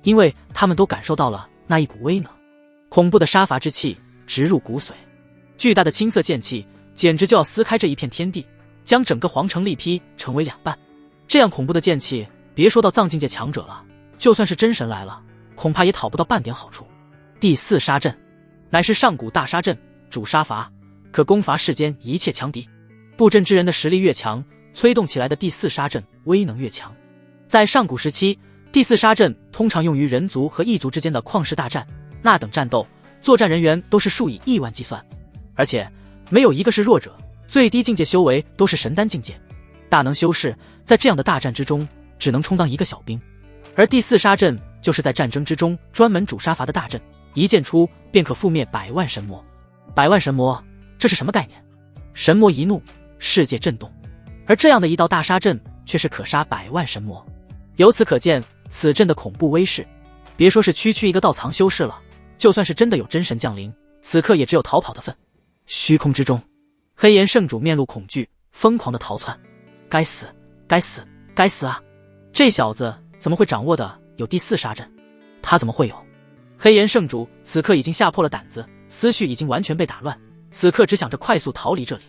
因为他们都感受到了那一股威能，恐怖的杀伐之气直入骨髓。巨大的青色剑气简直就要撕开这一片天地，将整个皇城力劈成为两半。这样恐怖的剑气，别说到藏境界强者了，就算是真神来了，恐怕也讨不到半点好处。第四杀阵乃是上古大杀阵，主杀伐，可攻伐世间一切强敌。布阵之人的实力越强，催动起来的第四杀阵威能越强。在上古时期，第四杀阵通常用于人族和异族之间的旷世大战，那等战斗，作战人员都是数以亿万计算，而且没有一个是弱者，最低境界修为都是神丹境界。大能修士在这样的大战之中，只能充当一个小兵。而第四杀阵就是在战争之中专门主杀伐的大阵，一剑出便可覆灭百万神魔。百万神魔，这是什么概念？神魔一怒，世界震动。而这样的一道大杀阵，却是可杀百万神魔。由此可见，此阵的恐怖威势，别说是区区一个道藏修士了，就算是真的有真神降临，此刻也只有逃跑的份。虚空之中，黑岩圣主面露恐惧，疯狂的逃窜。该死，该死，该死啊！这小子怎么会掌握的有第四杀阵？他怎么会有？黑岩圣主此刻已经吓破了胆子，思绪已经完全被打乱，此刻只想着快速逃离这里。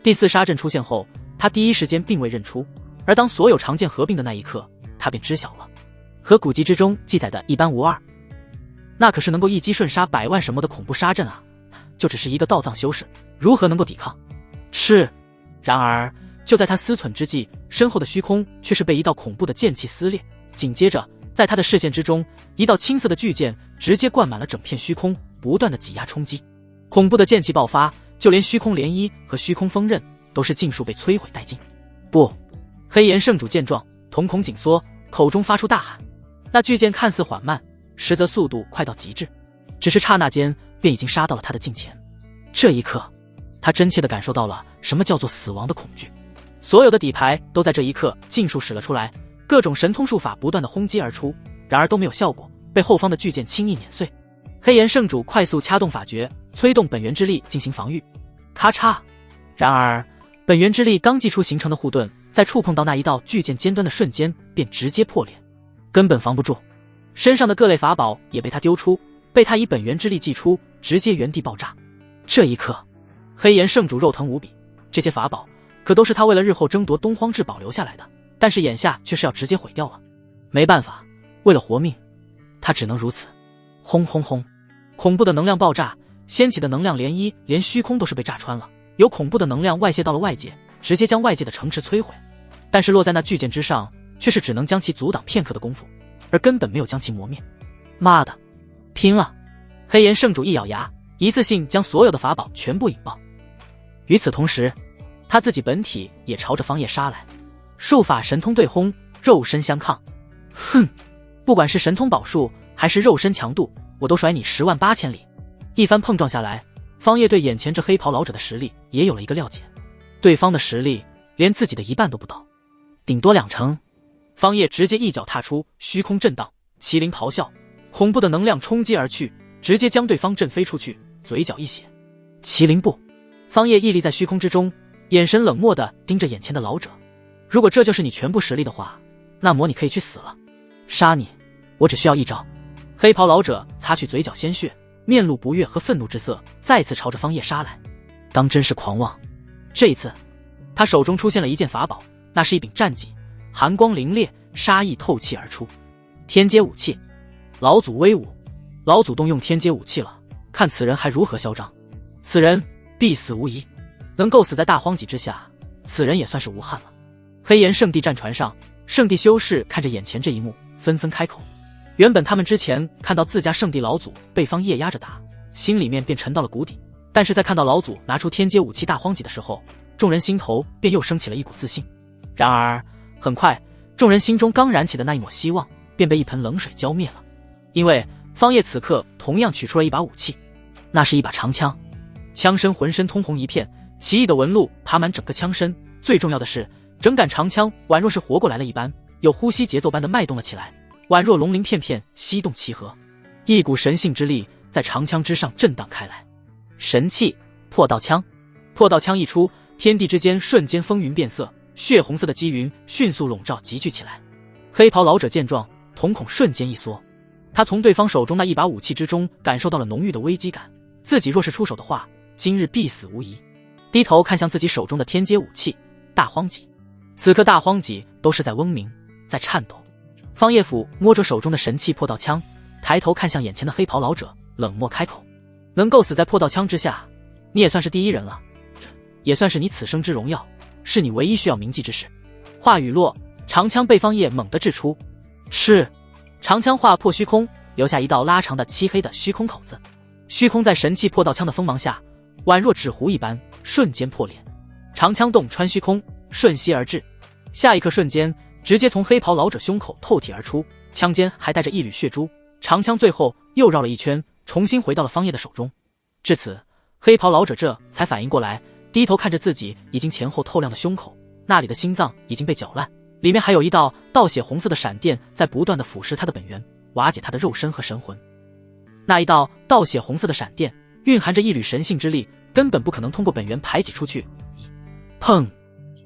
第四杀阵出现后，他第一时间并未认出，而当所有长剑合并的那一刻，他便知晓了，和古籍之中记载的一般无二。那可是能够一击瞬杀100万什么的恐怖杀阵啊！就只是一个道藏修士，如何能够抵抗？是。然而就在他思忖之际，身后的虚空却是被一道恐怖的剑气撕裂，紧接着在他的视线之中，一道青色的巨剑直接灌满了整片虚空，不断的挤压冲击。恐怖的剑气爆发，就连虚空涟漪和虚空锋刃都是尽数被摧毁殆尽。不！黑岩圣主见状，瞳孔紧缩，口中发出大喊。那巨剑看似缓慢，实则速度快到极致，只是刹那间便已经杀到了他的近前。这一刻，他真切地感受到了什么叫做死亡的恐惧。所有的底牌都在这一刻尽数使了出来，各种神通术法不断的轰击而出，然而都没有效果，被后方的巨剑轻易碾碎。黑岩圣主快速掐动法诀，催动本源之力进行防御。咔嚓！然而本源之力刚祭出形成的护盾，在触碰到那一道巨剑尖端的瞬间便直接破裂，根本防不住。身上的各类法宝也被他丢出，被他以本源之力祭出，直接原地爆炸。这一刻，黑岩圣主肉疼无比，这些法宝可都是他为了日后争夺东荒至宝留下来的，但是眼下却是要直接毁掉了。没办法，为了活命，他只能如此。轰轰轰！恐怖的能量爆炸，掀起的能量涟漪，连虚空都是被炸穿了。有恐怖的能量外泄到了外界，直接将外界的城池摧毁。但是落在那巨剑之上，却是只能将其阻挡片刻的功夫，而根本没有将其磨灭。妈的，拼了！黑岩圣主一咬牙，一次性将所有的法宝全部引爆。与此同时，他自己本体也朝着方叶杀来，术法神通对轰，肉身相抗。哼，不管是神通宝术还是肉身强度，我都甩你10万8千里。一番碰撞下来，方叶对眼前这黑袍老者的实力也有了一个了解，对方的实力连自己的一半都不到，顶多2成。方叶直接一脚踏出，虚空震荡，麒麟咆哮，恐怖的能量冲击而去，直接将对方震飞出去，嘴角一血。麒麟步！方叶屹立在虚空之中，眼神冷漠地盯着眼前的老者。如果这就是你全部实力的话，那么你可以去死了。杀你，我只需要一招。黑袍老者擦去嘴角鲜血，面露不悦和愤怒之色，再次朝着方叶杀来。当真是狂妄！这一次，他手中出现了一件法宝，那是一柄战戟，寒光凛冽，杀意透气而出。天阶武器，老祖威武！老祖动用天阶武器了，看此人还如何嚣张！此人必死无疑，能够死在大荒脊之下，此人也算是无憾了。黑岩圣地战船上，圣地修士看着眼前这一幕，纷纷开口。原本他们之前看到自家圣地老祖被方叶压着打，心里面便沉到了谷底，但是在看到老祖拿出天阶武器大荒脊的时候，众人心头便又升起了一股自信。然而很快，众人心中刚燃起的那一抹希望便被一盆冷水浇灭了。因为方叶此刻同样取出了一把武器，那是一把长枪，枪身浑身通红一片，奇异的纹路爬满整个枪身，最重要的是整杆长枪宛若是活过来了一般，有呼吸节奏般的脉动了起来，宛若龙鳞片片吸动齐合，一股神性之力在长枪之上震荡开来。神器破道枪！破道枪一出，天地之间瞬间风云变色，血红色的积云迅速笼罩集聚起来。黑袍老者见状，瞳孔瞬间一缩，他从对方手中那一把武器之中感受到了浓郁的危机感，自己若是出手的话，今日必死无疑。低头看向自己手中的天阶武器大荒戟，此刻大荒戟都是在嗡鸣，在颤抖。方叶甫摸着手中的神器破道枪，抬头看向眼前的黑袍老者，冷漠开口：能够死在破道枪之下，你也算是第一人了，这也算是你此生之荣耀，是你唯一需要铭记之事。话语落，长枪被方叶猛地掷出，是长枪划破虚空，留下一道拉长的漆黑的虚空口子。虚空在神器破道枪的锋芒下，宛若纸糊一般，瞬间破裂。长枪洞穿虚空，瞬息而至，下一刻瞬间直接从黑袍老者胸口透体而出，枪尖还带着一缕血珠。长枪最后又绕了一圈，重新回到了方叶的手中。至此，黑袍老者这才反应过来，低头看着自己已经前后透亮的胸口，那里的心脏已经被搅烂，里面还有一道倒血红色的闪电在不断的腐蚀他的本源，瓦解他的肉身和神魂。那一道倒血红色的闪电蕴含着一缕神性之力，根本不可能通过本源排挤出去。砰！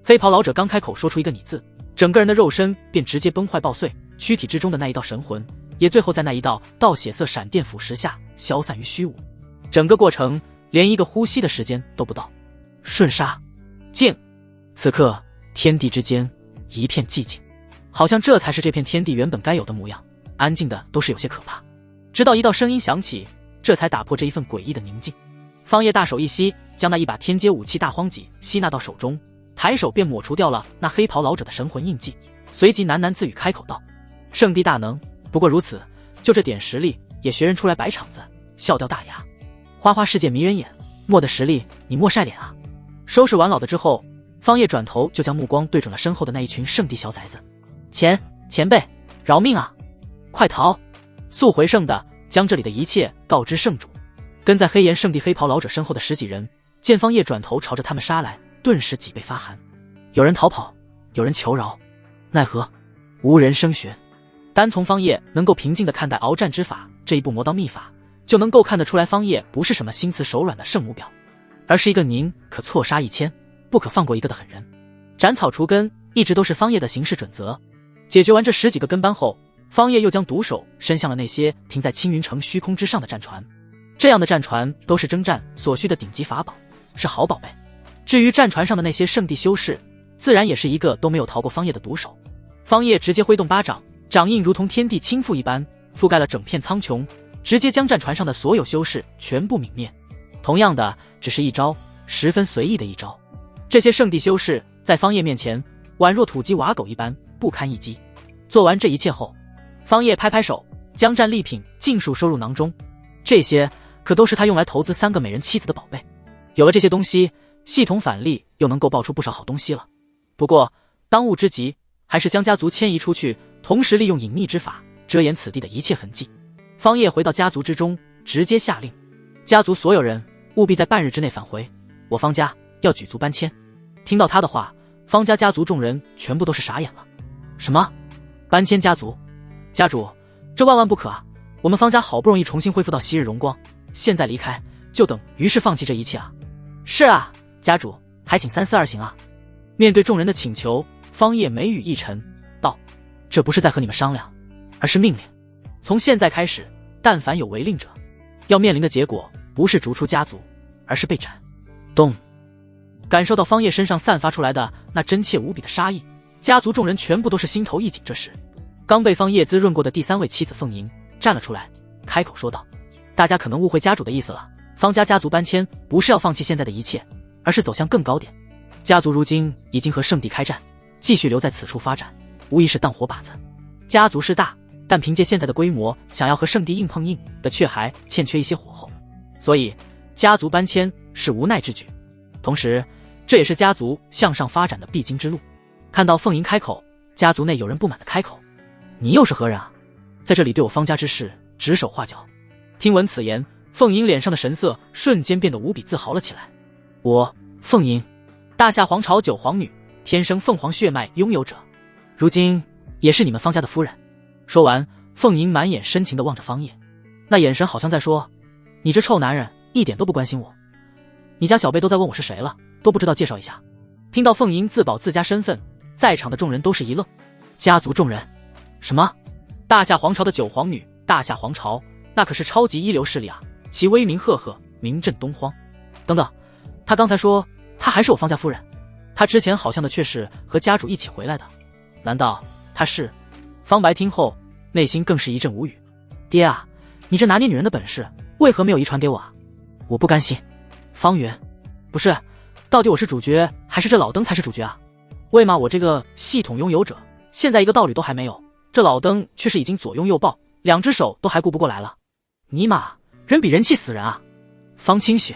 黑袍老者刚开口说出一个你字，整个人的肉身便直接崩坏爆碎，躯体之中的那一道神魂也最后在那一道倒血色闪电腐蚀下消散于虚无。整个过程连一个呼吸的时间都不到。瞬杀！静！此刻天地之间一片寂静，好像这才是这片天地原本该有的模样，安静的都是有些可怕。直到一道声音响起，这才打破这一份诡异的宁静。方叶大手一吸，将那一把天阶武器大荒戟吸纳到手中，抬手便抹除掉了那黑袍老者的神魂印记，随即喃喃自语开口道：圣地大能，不过如此，就这点实力也学人出来摆场子，笑掉大牙。花花世界迷人眼，莫的实力你莫晒脸啊。收拾完老的之后，方叶转头就将目光对准了身后的那一群圣地小崽子。前辈饶命啊，快逃，速回圣的将这里的一切告知圣主。跟在黑岩圣地黑袍老者身后的十几人见方叶转头朝着他们杀来，顿时脊背发寒。有人逃跑，有人求饶，奈何无人声旋。单从方叶能够平静地看待鏖战之法这一部魔道秘法，就能够看得出来方叶不是什么心慈手软的圣母婊，而是一个宁可错杀1000不可放过一个的狠人。斩草除根一直都是方叶的行事准则。解决完这10几个跟班后，方叶又将毒手伸向了那些停在青云城虚空之上的战船。这样的战船都是征战所需的顶级法宝，是好宝贝。至于战船上的那些圣地修士，自然也是一个都没有逃过方叶的毒手。方叶直接挥动巴掌，掌印如同天地倾覆一般，覆盖了整片苍穹，直接将战船上的所有修士全部泯灭。同样的，只是一招，十分随意的一招。这些圣地修士在方叶面前宛若土鸡瓦狗一般，不堪一击。做完这一切后，方叶拍拍手，将战利品尽数收入囊中。这些可都是他用来投资3个美人妻子的宝贝。有了这些东西，系统返利又能够爆出不少好东西了。不过当务之急还是将家族迁移出去，同时利用隐匿之法遮掩此地的一切痕迹。方叶回到家族之中，直接下令家族所有人务必在半日之内返回，我方家要举族搬迁。听到他的话，方家家族众人全部都是傻眼了。什么？搬迁家族？家主，这万万不可啊！我们方家好不容易重新恢复到昔日荣光，现在离开就等于是放弃这一切啊！是啊，家主，还请3思而行啊！面对众人的请求，方叶眉宇一沉，道：这不是在和你们商量，而是命令。从现在开始，但凡有违令者，要面临的结果不是逐出家族，而是被斩。咚！感受到方叶身上散发出来的那真切无比的杀意，家族众人全部都是心头一紧。这时，刚被方叶滋润过的第3位妻子凤莹站了出来，开口说道：大家可能误会家主的意思了，方家家族搬迁不是要放弃现在的一切，而是走向更高点。家族如今已经和圣地开战，继续留在此处发展，无疑是当活靶子。家族是大，但凭借现在的规模，想要和圣地硬碰硬的却还欠缺一些火候，所以家族搬迁是无奈之举，同时这也是家族向上发展的必经之路。看到凤莹开口，家族内有人不满的开口：你又是何人啊？在这里对我方家之事指手画脚。听闻此言，凤莹脸上的神色瞬间变得无比自豪了起来。我凤莹，大夏皇朝九皇女，天生凤凰血脉拥有者，如今也是你们方家的夫人。说完，凤莹满眼深情地望着方叶，那眼神好像在说：你这臭男人一点都不关心我，你家小辈都在问我是谁了，都不知道介绍一下。听到凤莹自保自家身份，在场的众人都是一愣。家族众人，什么？大夏皇朝的九皇女，大夏皇朝那可是超级一流势力啊，其威名赫赫，名震东荒。等等，他刚才说他还是我方家夫人，他之前好像的却是和家主一起回来的，难道他是？方白听后内心更是一阵无语。爹啊，你这拿捏女人的本事为何没有遗传给我啊？我不甘心。方圆，不是，到底我是主角还是这老登才是主角啊？为嘛我这个系统拥有者现在一个道侣都还没有，这老登却是已经左拥右抱，2只手都还顾不过来了。尼玛，人比人气死人啊！方清雪，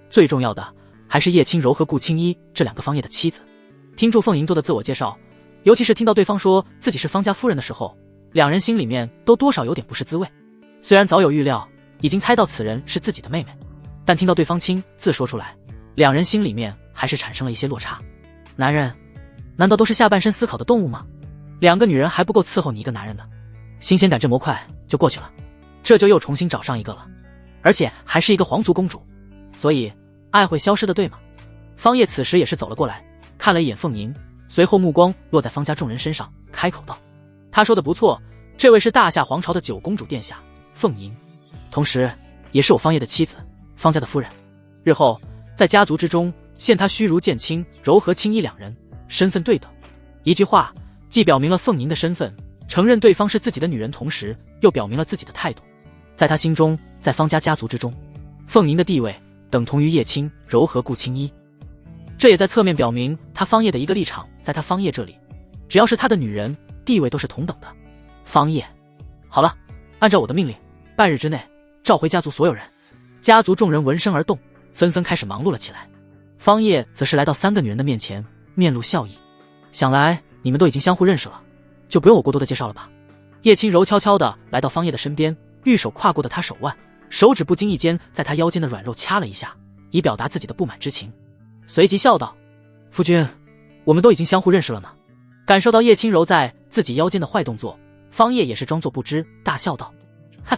最重要的还是叶青柔和顾青衣这2个方叶的妻子。听住凤莹做的自我介绍，尤其是听到对方说自己是方家夫人的时候，2人心里面都多少有点不是滋味。虽然早有预料，已经猜到此人是自己的妹妹，但听到对方亲自说出来，2人心里面还是产生了一些落差。男人难道都是下半身思考的动物吗？2个女人还不够伺候你一个男人的，新鲜感这么快就过去了，这就又重新找上一个了，而且还是一个皇族公主，所以爱会消失的，对吗？方叶此时也是走了过来，看了一眼凤莹，随后目光落在方家众人身上，开口道：他说的不错，这位是大夏皇朝的九公主殿下凤莹，同时也是我方叶的妻子，方家的夫人。日后在家族之中限他虚如剑清、柔和青衣2人，身份对等。一句话既表明了凤莹的身份，承认对方是自己的女人，同时又表明了自己的态度。在他心中，在方家家族之中，凤吟的地位等同于叶轻柔和顾青衣。这也在侧面表明他方叶的一个立场，在他方叶这里，只要是他的女人，地位都是同等的。方叶，好了，按照我的命令，半日之内召回家族所有人。家族众人闻声而动，纷纷开始忙碌了起来。方叶则是来到3个女人的面前，面露笑意。想来你们都已经相互认识了，就不用我过多的介绍了吧。叶轻柔悄悄地来到方叶的身边，玉手跨过的他手腕，手指不经意间在他腰间的软肉掐了一下，以表达自己的不满之情。随即笑道：夫君，我们都已经相互认识了呢。感受到叶轻柔在自己腰间的坏动作，方叶也是装作不知，大笑道：哈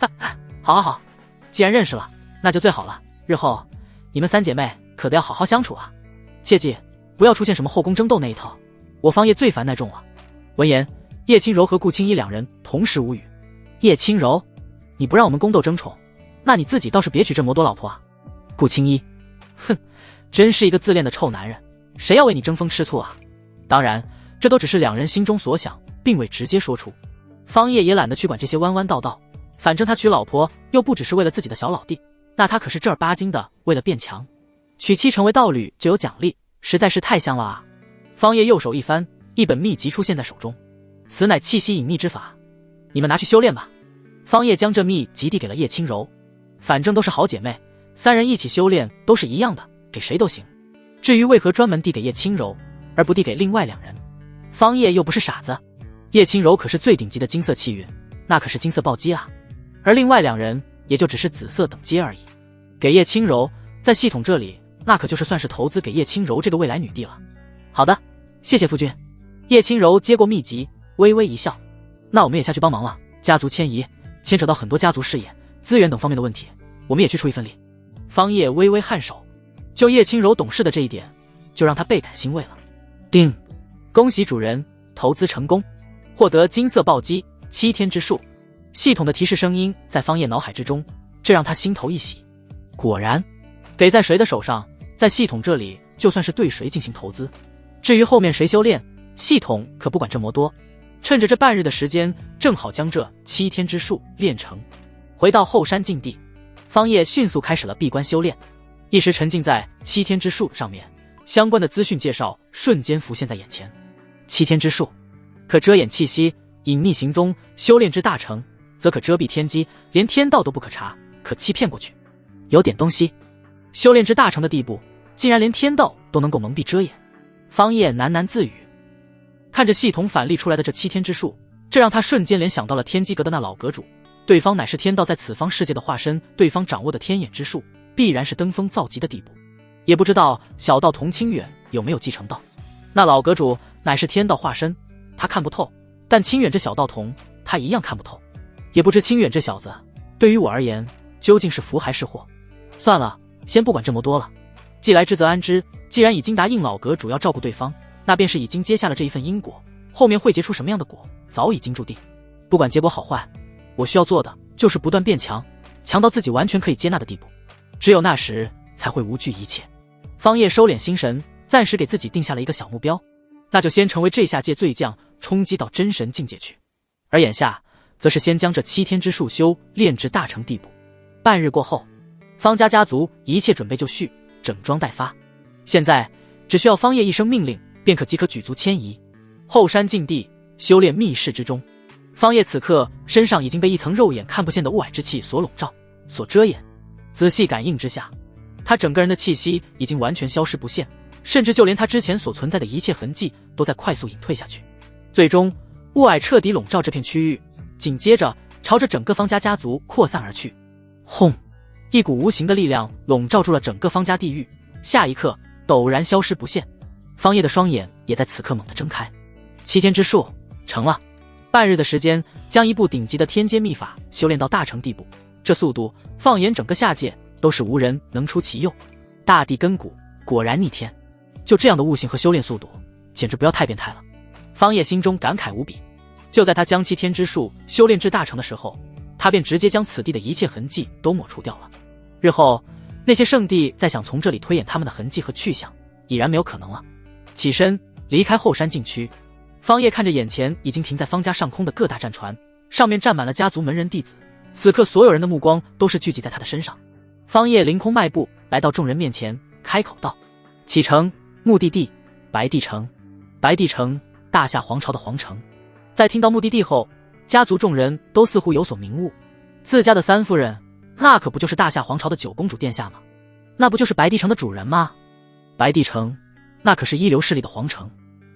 哈，好，既然认识了，那就最好了。日后你们3姐妹可得要好好相处啊，切记不要出现什么后宫争斗那一套，我方叶最烦那种了。闻言，叶轻柔和顾青衣2人同时无语。叶轻柔，你不让我们宫斗争宠，那你自己倒是别娶这么多老婆啊。顾青衣，哼，真是一个自恋的臭男人，谁要为你争风吃醋啊？当然，这都只是2人心中所想，并未直接说出。方叶也懒得去管这些弯弯道道，反正他娶老婆又不只是为了自己的小老弟，那他可是正儿八经的为了变强。娶妻成为道侣就有奖励，实在是太香了啊！方叶右手一翻，一本秘籍出现在手中，此乃气息隐匿之法，你们拿去修炼吧。方叶将这秘籍递给了叶轻柔，反正都是好姐妹，3人一起修炼都是一样的，给谁都行。至于为何专门递给叶轻柔，而不递给另外2人，方叶又不是傻子。叶轻柔可是最顶级的金色气运，那可是金色暴击啊，而另外2人也就只是紫色等阶而已。给叶轻柔，在系统这里，那可就是算是投资给叶轻柔这个未来女帝了。好的，谢谢夫君。叶轻柔接过秘籍，微微一笑。那我们也下去帮忙了，家族迁移牵扯到很多家族事业、资源等方面的问题，我们也去出一份力。方叶微微颔首，就叶轻柔懂事的这一点，就让他倍感欣慰了。叮，恭喜主人投资成功，获得金色暴击7天之术。系统的提示声音在方叶脑海之中，这让他心头一喜。果然，给在谁的手上，在系统这里就算是对谁进行投资。至于后面谁修炼，系统可不管这么多。趁着这半日的时间，正好将这7天之术练成。回到后山禁地，方叶迅速开始了闭关修炼，一时沉浸在7天之术上面，相关的资讯介绍瞬间浮现在眼前。7天之术可遮掩气息，隐匿行踪，修炼至大成，则可遮蔽天机，连天道都不可查，可欺骗过去。有点东西，修炼至大成的地步，竟然连天道都能够蒙蔽遮掩。方叶喃喃自语，看着系统反例出来的这7天之术，这让他瞬间联想到了天机阁的那老阁主，对方乃是天道在此方世界的化身，对方掌握的天眼之术必然是登峰造极的地步。也不知道小道童清远有没有继承到。那老阁主乃是天道化身，他看不透，但清远这小道童他一样看不透。也不知清远这小子对于我而言究竟是福还是祸。算了，先不管这么多了，既来之则安之，既然已经答应老阁主要照顾对方，那便是已经接下了这一份因果，后面会结出什么样的果早已经注定。不管结果好坏，我需要做的就是不断变强，强到自己完全可以接纳的地步，只有那时才会无惧一切。方叶收敛心神，暂时给自己定下了一个小目标，那就先成为这下界最将，冲击到真神境界去。而眼下则是先将这7天之术修炼至大成地步。半日过后，方家家族一切准备就绪，整装待发。现在只需要方叶一声命令，便可即可举足迁移。后山禁地修炼密室之中，方叶此刻身上已经被一层肉眼看不见的雾霭之气所笼罩、所遮掩。仔细感应之下，他整个人的气息已经完全消失不见，甚至就连他之前所存在的一切痕迹都在快速隐退下去。最终，雾霭彻底笼罩这片区域，紧接着朝着整个方家家族扩散而去。轰！一股无形的力量笼罩住了整个方家地域，下一刻陡然消失不见。方叶的双眼也在此刻猛地睁开。7天之术成了，半日的时间将一部顶级的天阶秘法修炼到大成地步，这速度放眼整个下界都是无人能出其右。大地根骨果然逆天，就这样的悟性和修炼速度，简直不要太变态了。方叶心中感慨无比。就在他将7天之术修炼至大成的时候，他便直接将此地的一切痕迹都抹除掉了。日后那些圣地再想从这里推演他们的痕迹和去向，已然没有可能了。起身离开后山禁区，方叶看着眼前已经停在方家上空的各大战船，上面站满了家族门人弟子，此刻所有人的目光都是聚集在他的身上。方叶凌空迈步来到众人面前，开口道：“启程，目的地白帝城。白帝城，大夏皇朝的皇城。”在听到目的地后，家族众人都似乎有所明悟。自家的三夫人，那可不就是大夏皇朝的九公主殿下吗？那不就是白帝城的主人吗？白帝城，那可是一流势力的皇城。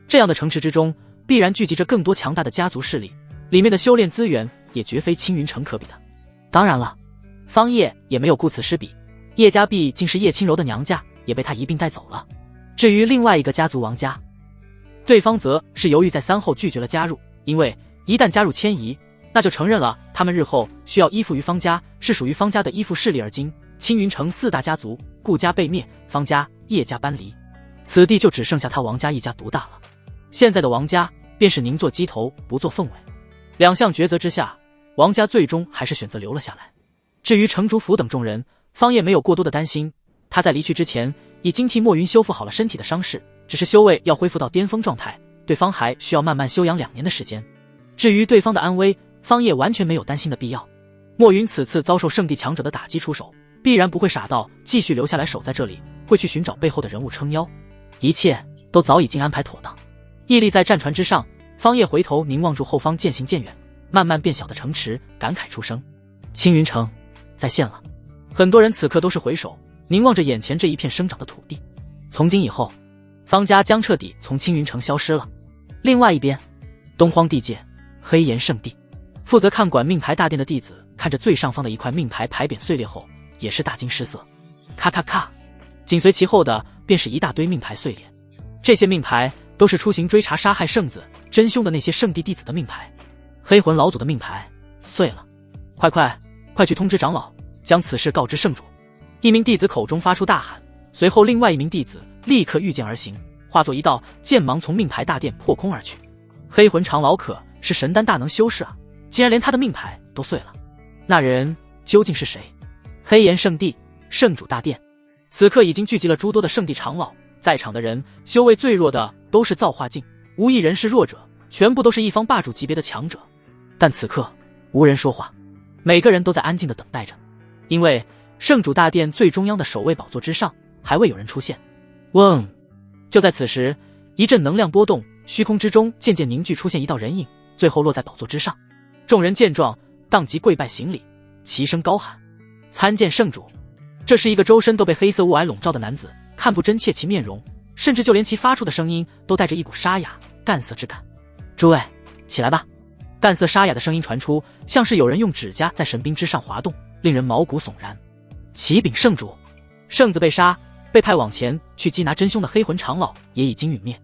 这样的城池之中，必然聚集着更多强大的家族势力，里面的修炼资源也绝非青云城可比的。当然了，方叶也没有顾此失彼，叶家毕竟是叶轻柔的娘家，也被他一并带走了。至于另外一个家族王家，对方则是犹豫再三后拒绝了加入，因为一旦加入迁移，那就承认了他们日后需要依附于方家，是属于方家的依附势力。而今青云城四大家族，顾家被灭，方家、叶家搬离，此地就只剩下他王家一家独大了。现在的王家便是宁做鸡头，不做凤尾。两项抉择之下，王家最终还是选择留了下来。至于程竹府等众人，方叶没有过多的担心，他在离去之前已经替莫云修复好了身体的伤势，只是修为要恢复到巅峰状态，对方还需要慢慢休养2年的时间。至于对方的安危，方叶完全没有担心的必要。莫云此次遭受圣地强者的打击出手，必然不会傻到继续留下来守在这里，会去寻找背后的人物撑腰，一切都早已经安排妥当。屹立在战船之上，方叶回头凝望住后方渐行渐远、慢慢变小的城池，感慨出声：青云城再现了。很多人此刻都是回首，凝望着眼前这一片生长的土地。从今以后，方家将彻底从青云城消失了。另外一边，东荒地界黑岩圣地，负责看管命牌大殿的弟子看着最上方的一块命牌牌匾碎裂后，也是大惊失色。咔咔咔，紧随其后的便是一大堆命牌碎裂。这些命牌都是出行追查杀害圣子真凶的那些圣地弟子的命牌。黑魂老祖的命牌碎了，快去通知长老，将此事告知圣主。一名弟子口中发出大喊，随后另外一名弟子立刻御剑而行，化作一道剑芒从命牌大殿破空而去。黑魂长老可是神丹大能修士啊，竟然连他的命牌都碎了。那人究竟是谁？黑岩圣地圣主大殿，此刻已经聚集了诸多的圣地长老，在场的人修为最弱的都是造化境，无一人是弱者，全部都是一方霸主级别的强者。但此刻无人说话，每个人都在安静地等待着，因为圣主大殿最中央的守卫宝座之上还未有人出现。嗡！就在此时，一阵能量波动，虚空之中渐渐凝聚出现一道人影，最后落在宝座之上。众人见状当即跪拜行礼，齐声高喊：参见圣主。这是一个周身都被黑色雾霭笼罩的男子，看不真切其面容，甚至就连其发出的声音都带着一股沙哑干涩之感。诸位起来吧。淡色沙哑的声音传出，像是有人用指甲在神兵之上滑动，令人毛骨悚然。启禀圣主，圣子被杀，被派往前去缉拿真凶的黑魂长老也已经陨灭，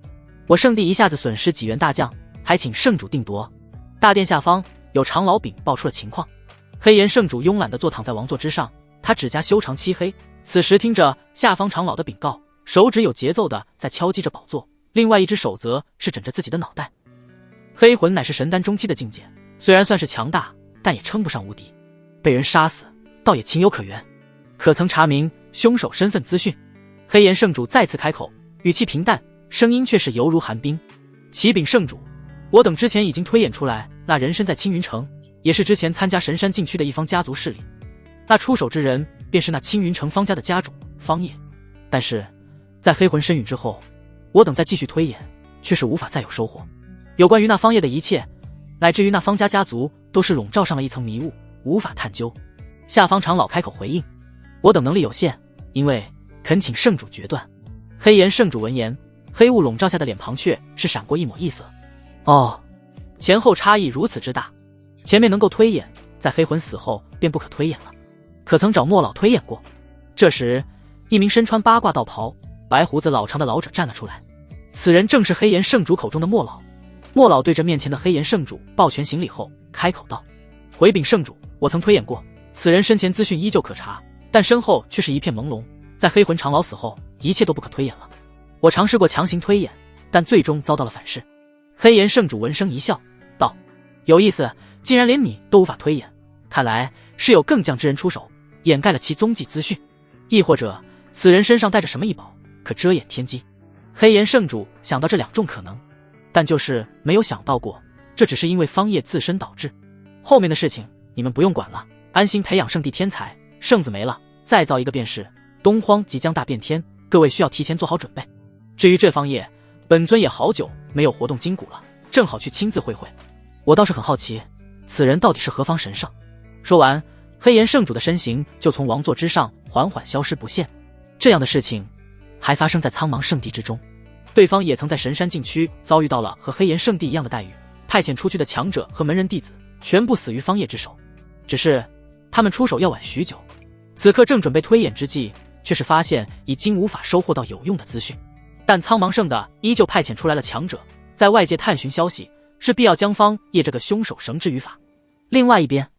我圣地一下子损失几员大将，还请圣主定夺。大殿下方有长老禀报出了情况。黑岩圣主慵懒地坐躺在王座之上，他指甲修长漆黑，此时听着下方长老的禀告，手指有节奏地在敲击着宝座，另外一只手则是枕着自己的脑袋。黑魂乃是神丹中期的境界，虽然算是强大，但也称不上无敌，被人杀死倒也情有可原。可曾查明凶手身份资讯？黑岩圣主再次开口，语气平淡，声音却是犹如寒冰。启禀圣主，我等之前已经推演出来，那人身在青云城，也是之前参加神山禁区的一方家族势力，那出手之人便是那青云城方家的家主方叶。但是在黑魂身陨之后，我等再继续推演，却是无法再有收获。有关于那方叶的一切，乃至于那方家家族，都是笼罩上了一层迷雾，无法探究。下方长老开口回应：我等能力有限，因为恳请圣主决断。黑岩圣主闻言，黑雾笼罩下的脸庞却是闪过一抹异色。哦，前后差异如此之大，前面能够推演，在黑魂死后便不可推演了。可曾找莫老推演过？这时，一名身穿八卦道袍、白胡子老长的老者站了出来，此人正是黑岩圣主口中的莫老。莫老对着面前的黑岩圣主抱拳行礼后，开口道：回禀圣主，我曾推演过，此人身前资讯依旧可查，但身后却是一片朦胧，在黑魂长老死后，一切都不可推演了。我尝试过强行推演，但最终遭到了反噬。黑岩圣主闻声一笑，道：有意思，竟然连你都无法推演，看来是有更将之人出手，掩盖了其踪迹资讯，亦或者此人身上带着什么异宝，可遮掩天机。黑岩圣主想到这两种可能，但就是没有想到过，这只是因为方叶自身导致。后面的事情你们不用管了，安心培养圣地天才，圣子没了，再造一个便是。东荒即将大变天，各位需要提前做好准备。至于这方业，本尊也好久没有活动筋骨了，正好去亲自会会。我倒是很好奇，此人到底是何方神圣？说完，黑岩圣主的身形就从王座之上缓缓消失不见。这样的事情还发生在苍茫圣地之中。对方也曾在神山禁区遭遇到了和黑岩圣地一样的待遇，派遣出去的强者和门人弟子全部死于方业之手，只是他们出手要晚许久。此刻正准备推演之际，却是发现已经无法收获到有用的资讯。但苍茫圣的依旧派遣出来了强者，在外界探寻消息，是必要将方业这个凶手绳之于法。另外一边，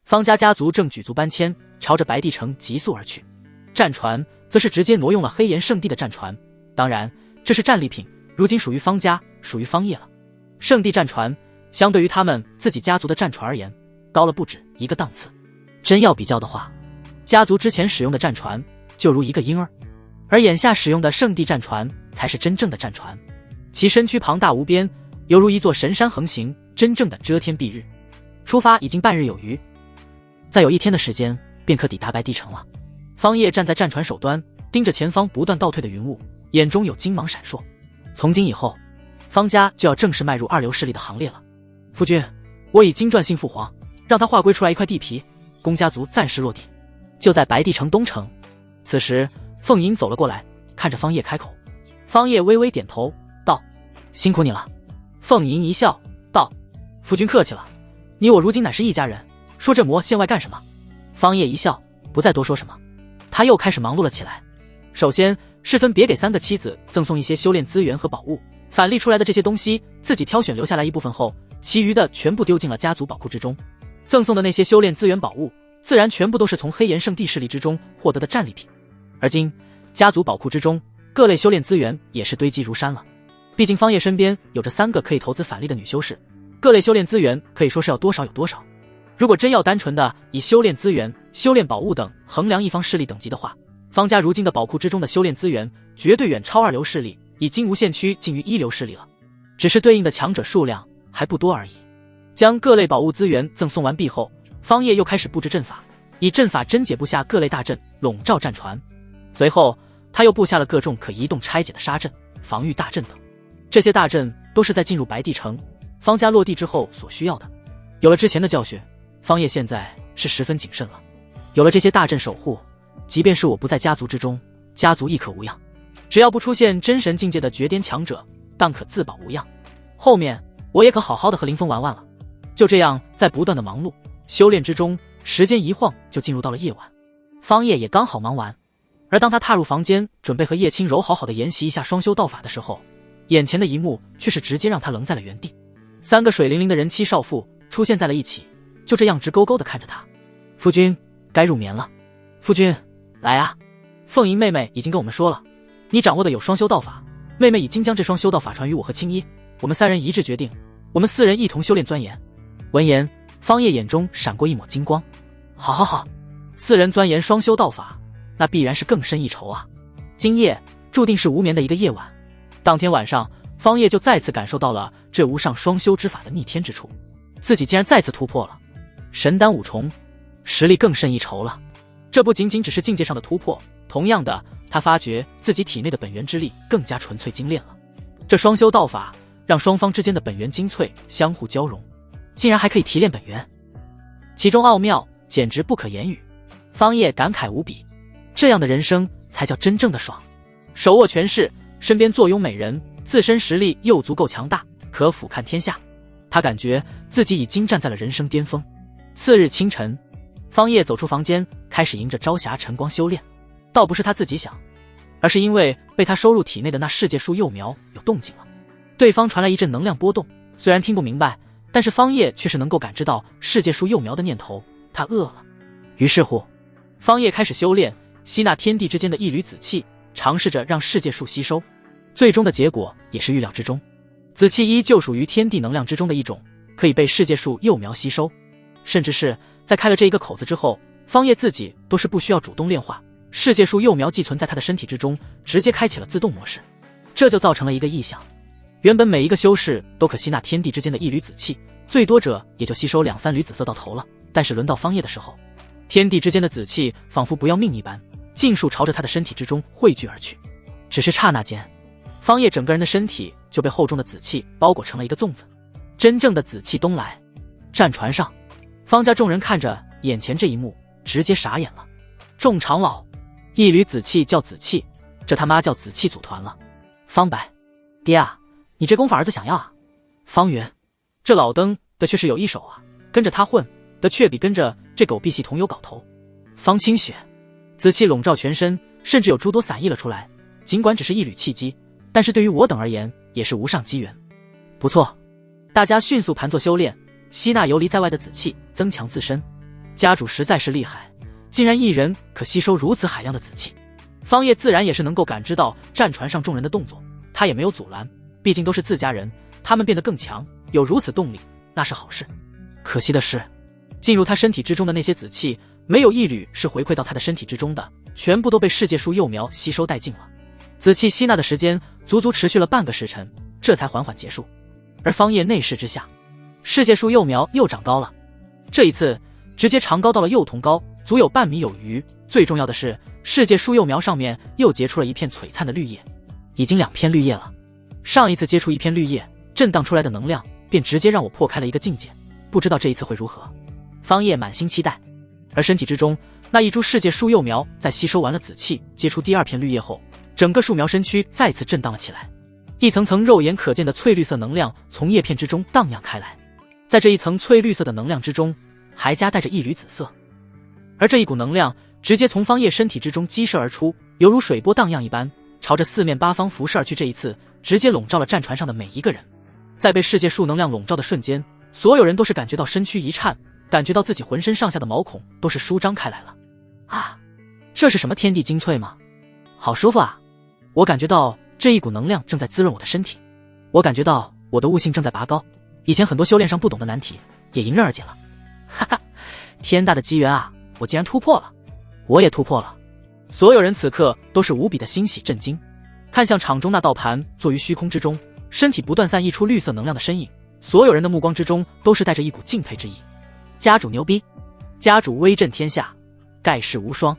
方家家族正举足搬迁，朝着白帝城急速而去。战船则是直接挪用了黑岩圣地的战船，当然这是战利品，如今属于方家，属于方业了。圣地战船相对于他们自己家族的战船而言，高了不止一个档次。真要比较的话，家族之前使用的战船就如一个婴儿，而眼下使用的圣地战船才是真正的战船，其身躯庞大无边，犹如一座神山横行，真正的遮天蔽日。出发已经半日有余，再有1天的时间便可抵达白帝城了。方业站在战船首端，盯着前方不断倒退的云雾，眼中有金芒闪烁。从今以后，方家就要正式迈入二流势力的行列了。夫君，我已经传信父皇，让他划归出来一块地皮，供家族暂时落地，就在白帝城东城。此时凤吟走了过来，看着方业开口。方业微微点头道：辛苦你了。凤吟一笑道：夫君客气了，你我如今乃是一家人，说这魔线外干什么？方业一笑，不再多说什么。他又开始忙碌了起来。首先是分别给3个妻子赠送一些修炼资源和宝物，返利出来的这些东西自己挑选留下来一部分后，其余的全部丢进了家族宝库之中。赠送的那些修炼资源宝物，自然全部都是从黑岩圣地势力之中获得的战利品。而今家族宝库之中各类修炼资源也是堆积如山了。毕竟方业身边有着3个可以投资返利的女修士，各类修炼资源可以说是要多少有多少。如果真要单纯的以修炼资源、修炼宝物等衡量一方势力等级的话，方家如今的宝库之中的修炼资源绝对远超2流势力，已经无限区近于1流势力了。只是对应的强者数量还不多而已。将各类宝物资源赠送完毕后，方业又开始布置阵法，以阵法真解布下各类大阵，笼罩战船。随后他又布下了各种可移动拆解的杀阵、防御大阵等。这些大阵都是在进入白帝城、方家落地之后所需要的。有了之前的教训，方业现在是十分谨慎了。有了这些大阵守护，即便是我不在家族之中，家族亦可无恙。只要不出现真神境界的绝巅强者，当可自保无恙。后面我也可好好的和林峰玩玩了。就这样，在不断的忙碌修炼之中，时间一晃就进入到了夜晚。方业也刚好忙完，而当他踏入房间，准备和叶轻柔好好的研习一下双修道法的时候，眼前的一幕却是直接让他愣在了原地。3个水灵灵的人妻少妇出现在了一起，就这样直勾勾的看着他。夫君，该入眠了。夫君，来啊！凤吟妹妹已经跟我们说了，你掌握的有双修道法，妹妹已经将这双修道法传于我和青衣，我们3人一致决定，我们4人一同修炼钻研。闻言，方业眼中闪过一抹金光。好好好，4人钻研双修道法，那必然是更深一筹啊！今夜注定是无眠的一个夜晚。当天晚上，方业就再次感受到了这无上双修之法的逆天之处，自己竟然再次突破了神丹5重，实力更胜一筹了。这不仅仅只是境界上的突破，同样的，他发觉自己体内的本源之力更加纯粹精炼了。这双修道法让双方之间的本源精粹相互交融，竟然还可以提炼本源，其中奥妙简直不可言语。方业感慨无比，这样的人生才叫真正的爽。手握权势，身边坐拥美人，自身实力又足够强大，可俯瞰天下。他感觉自己已经站在了人生巅峰。次日清晨，方业走出房间，开始迎着朝霞晨光修炼。倒不是他自己想，而是因为被他收入体内的那世界树幼苗有动静了。对方传来一阵能量波动，虽然听不明白，但是方业却是能够感知到世界树幼苗的念头。他饿了，于是乎，方业开始修炼，吸纳天地之间的一缕紫气，尝试着让世界树吸收。最终的结果也是预料之中，紫气依旧属于天地能量之中的一种，可以被世界树幼苗吸收。甚至是在开了这一个口子之后，方业自己都是不需要主动炼化，世界树幼苗寄存在他的身体之中，直接开启了自动模式。这就造成了一个异象，原本每一个修士都可吸纳天地之间的一缕紫气，最多者也就吸收2-3缕紫色到头了，但是轮到方业的时候，天地之间的紫气仿佛不要命一般，尽数朝着他的身体之中汇聚而去。只是刹那间，方叶整个人的身体就被厚重的紫气包裹成了一个粽子。真正的紫气东来。战船上，方家众人看着眼前这一幕，直接傻眼了。众长老，一缕紫气叫紫气，这他妈叫紫气组团了。方白，爹啊，你这功夫儿子想要啊？方圆，这老登的确是有一手啊，跟着他混的却比跟着这狗屁系统有搞头。方清雪，紫气笼罩全身，甚至有诸多散溢了出来，尽管只是一缕气机，但是对于我等而言也是无上机缘。不错，大家迅速盘坐修炼，吸纳游离在外的紫气，增强自身。家主实在是厉害，竟然一人可吸收如此海量的紫气。方叶自然也是能够感知到战船上众人的动作，他也没有阻拦，毕竟都是自家人，他们变得更强，有如此动力，那是好事。可惜的是，进入他身体之中的那些紫气，没有一缕是回馈到他的身体之中的，全部都被世界树幼苗吸收殆尽了。紫气吸纳的时间足足持续了半个时辰，这才缓缓结束。而方叶内视之下，世界树幼苗又长高了，这一次直接长高到了幼童高，足有半米有余。最重要的是，世界树幼苗上面又结出了一片璀璨的绿叶，已经2片绿叶了。上一次接触一片绿叶，震荡出来的能量便直接让我破开了一个境界，不知道这一次会如何。方叶满心期待。而身体之中那一株世界树幼苗在吸收完了紫气，接出第2片绿叶后，整个树苗身躯再次震荡了起来，一层层肉眼可见的翠绿色能量从叶片之中荡漾开来，在这一层翠绿色的能量之中，还夹带着一缕紫色。而这一股能量直接从方叶身体之中激射而出，犹如水波荡漾一般，朝着四面八方辐射而去。这一次直接笼罩了战船上的每一个人。在被世界树能量笼罩的瞬间，所有人都是感觉到身躯一颤，感觉到自己浑身上下的毛孔都是舒张开来了。啊，这是什么天地精粹吗？好舒服啊！我感觉到这一股能量正在滋润我的身体，我感觉到我的悟性正在拔高，以前很多修炼上不懂的难题也迎刃而解了。哈哈，天大的机缘啊！我竟然突破了，我也突破了。所有人此刻都是无比的欣喜震惊，看向场中那道盘坐于虚空之中，身体不断散溢出绿色能量的身影，所有人的目光之中都是带着一股敬佩之意。家主牛逼，家主威震天下，盖世无双。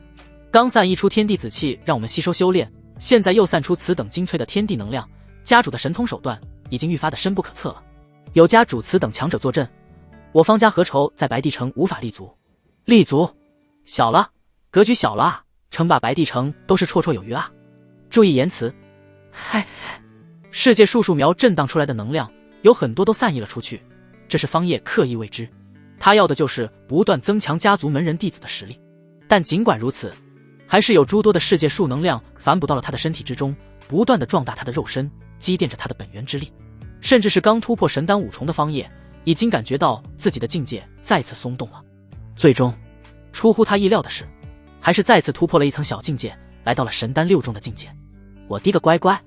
刚散溢出天地紫气让我们吸收修炼，现在又散出此等精粹的天地能量，家主的神通手段已经愈发的深不可测了。有家主此等强者坐镇，我方家何愁在白帝城无法立足？立足小了，格局小了啊，称霸白帝城都是绰绰有余啊。注意言辞。嗨，世界树苗震荡出来的能量有很多都散溢了出去，这是方叶刻意为之，他要的就是不断增强家族门人弟子的实力。但尽管如此，还是有诸多的世界树能量反哺到了他的身体之中，不断的壮大他的肉身，积淀着他的本源之力。甚至是刚突破神丹5重的方叶，已经感觉到自己的境界再次松动了。最终出乎他意料的是，还是再次突破了一层小境界，来到了神丹6重的境界。我滴个乖乖，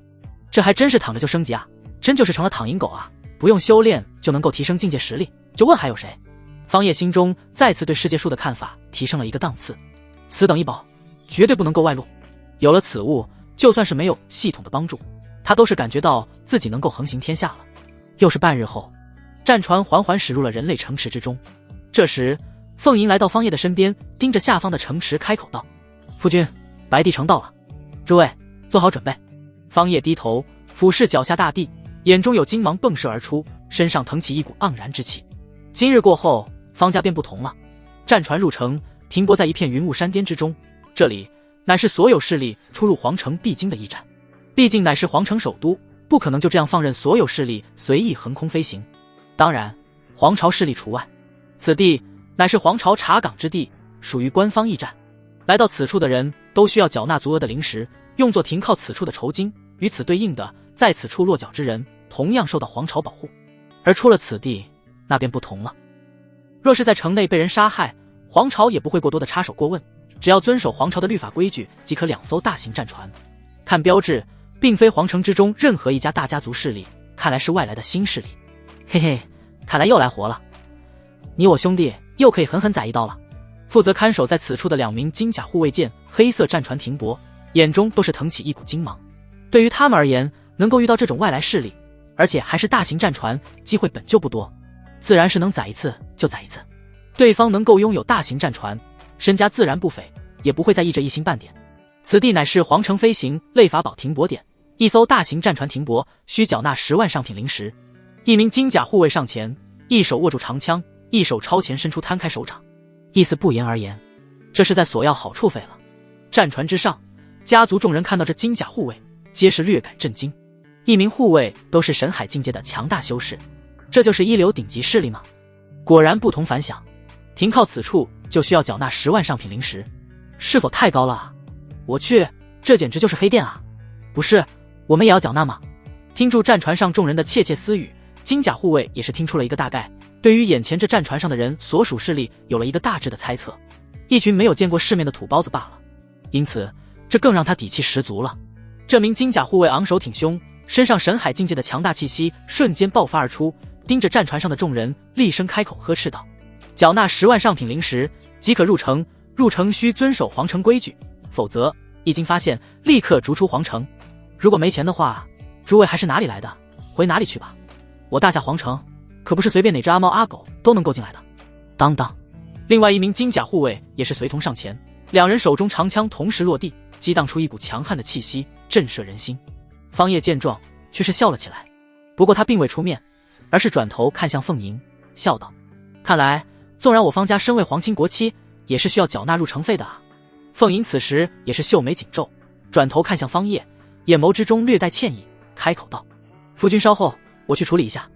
这还真是躺着就升级啊，真就是成了躺赢狗啊，不用修炼就能够提升境界实力，就问还有谁？方叶心中再次对世界树的看法提升了一个档次，此等一宝绝对不能够外露。有了此物，就算是没有系统的帮助，他都是感觉到自己能够横行天下了。又是半日后，战船缓缓驶入了人类城池之中。这时凤吟来到方叶的身边，盯着下方的城池开口道：夫君，白帝城到了，诸位做好准备。方叶低头俯视脚下大地，眼中有金芒迸射而出，身上腾起一股盎然之气。今日过后，方家便不同了。战船入城，停泊在一片云雾山巅之中，这里乃是所有势力出入皇城必经的驿站，毕竟乃是皇城首都，不可能就这样放任所有势力随意横空飞行，当然皇朝势力除外。此地乃是皇朝查岗之地，属于官方驿站，来到此处的人都需要缴纳足额的灵石，用作停靠此处的酬金，与此对应的在此处落脚之人同样受到皇朝保护。而出了此地，那便不同了。若是在城内被人杀害，皇朝也不会过多的插手过问，只要遵守皇朝的律法规矩，即可2艘大型战船。看标志，并非皇城之中任何一家大家族势力，看来是外来的新势力。嘿嘿，看来又来活了，你我兄弟又可以狠狠宰一刀了。负责看守在此处的2名金甲护卫舰黑色战船停泊，眼中都是腾起一股金芒。对于他们而言，能够遇到这种外来势力，而且还是大型战船，机会本就不多，自然是能宰一次就宰一次。对方能够拥有大型战船，身家自然不菲，也不会再议这一星半点。此地乃是皇城飞行类法宝停泊点，一艘大型战船停泊，需缴纳10万上品灵石。一名金甲护卫上前，一手握住长枪，一手朝前伸出摊开手掌，意思不言而言，这是在索要好处费了。战船之上，家族众人看到这金甲护卫，皆是略感震惊。一名护卫都是神海境界的强大修士，这就是一流顶级势力吗？果然不同凡响，停靠此处就需要缴纳10万上品灵石，是否太高了啊？我去，这简直就是黑店啊！不是，我们也要缴纳吗？听住战船上众人的窃窃私语，金甲护卫也是听出了一个大概，对于眼前这战船上的人所属势力有了一个大致的猜测，一群没有见过世面的土包子罢了。因此这更让他底气十足了。这名金甲护卫昂首挺胸，身上神海境界的强大气息瞬间爆发而出，盯着战船上的众人厉声开口呵斥道：缴纳10万上品灵石即可入城，入城需遵守皇城规矩，否则一经发现立刻逐出皇城。如果没钱的话，诸位还是哪里来的回哪里去吧，我大夏皇城可不是随便哪只阿猫阿狗都能够进来的。当当，另外一名金甲护卫也是随同上前，两人手中长枪同时落地，激荡出一股强悍的气息，震慑人心。方叶见状却是笑了起来，不过他并未出面，而是转头看向凤吟，笑道：看来纵然我方家身为皇亲国戚，也是需要缴纳入城费的啊。凤吟此时也是秀眉紧皱，转头看向方叶，眼眸之中略带歉意，开口道：夫君稍后，我去处理一下。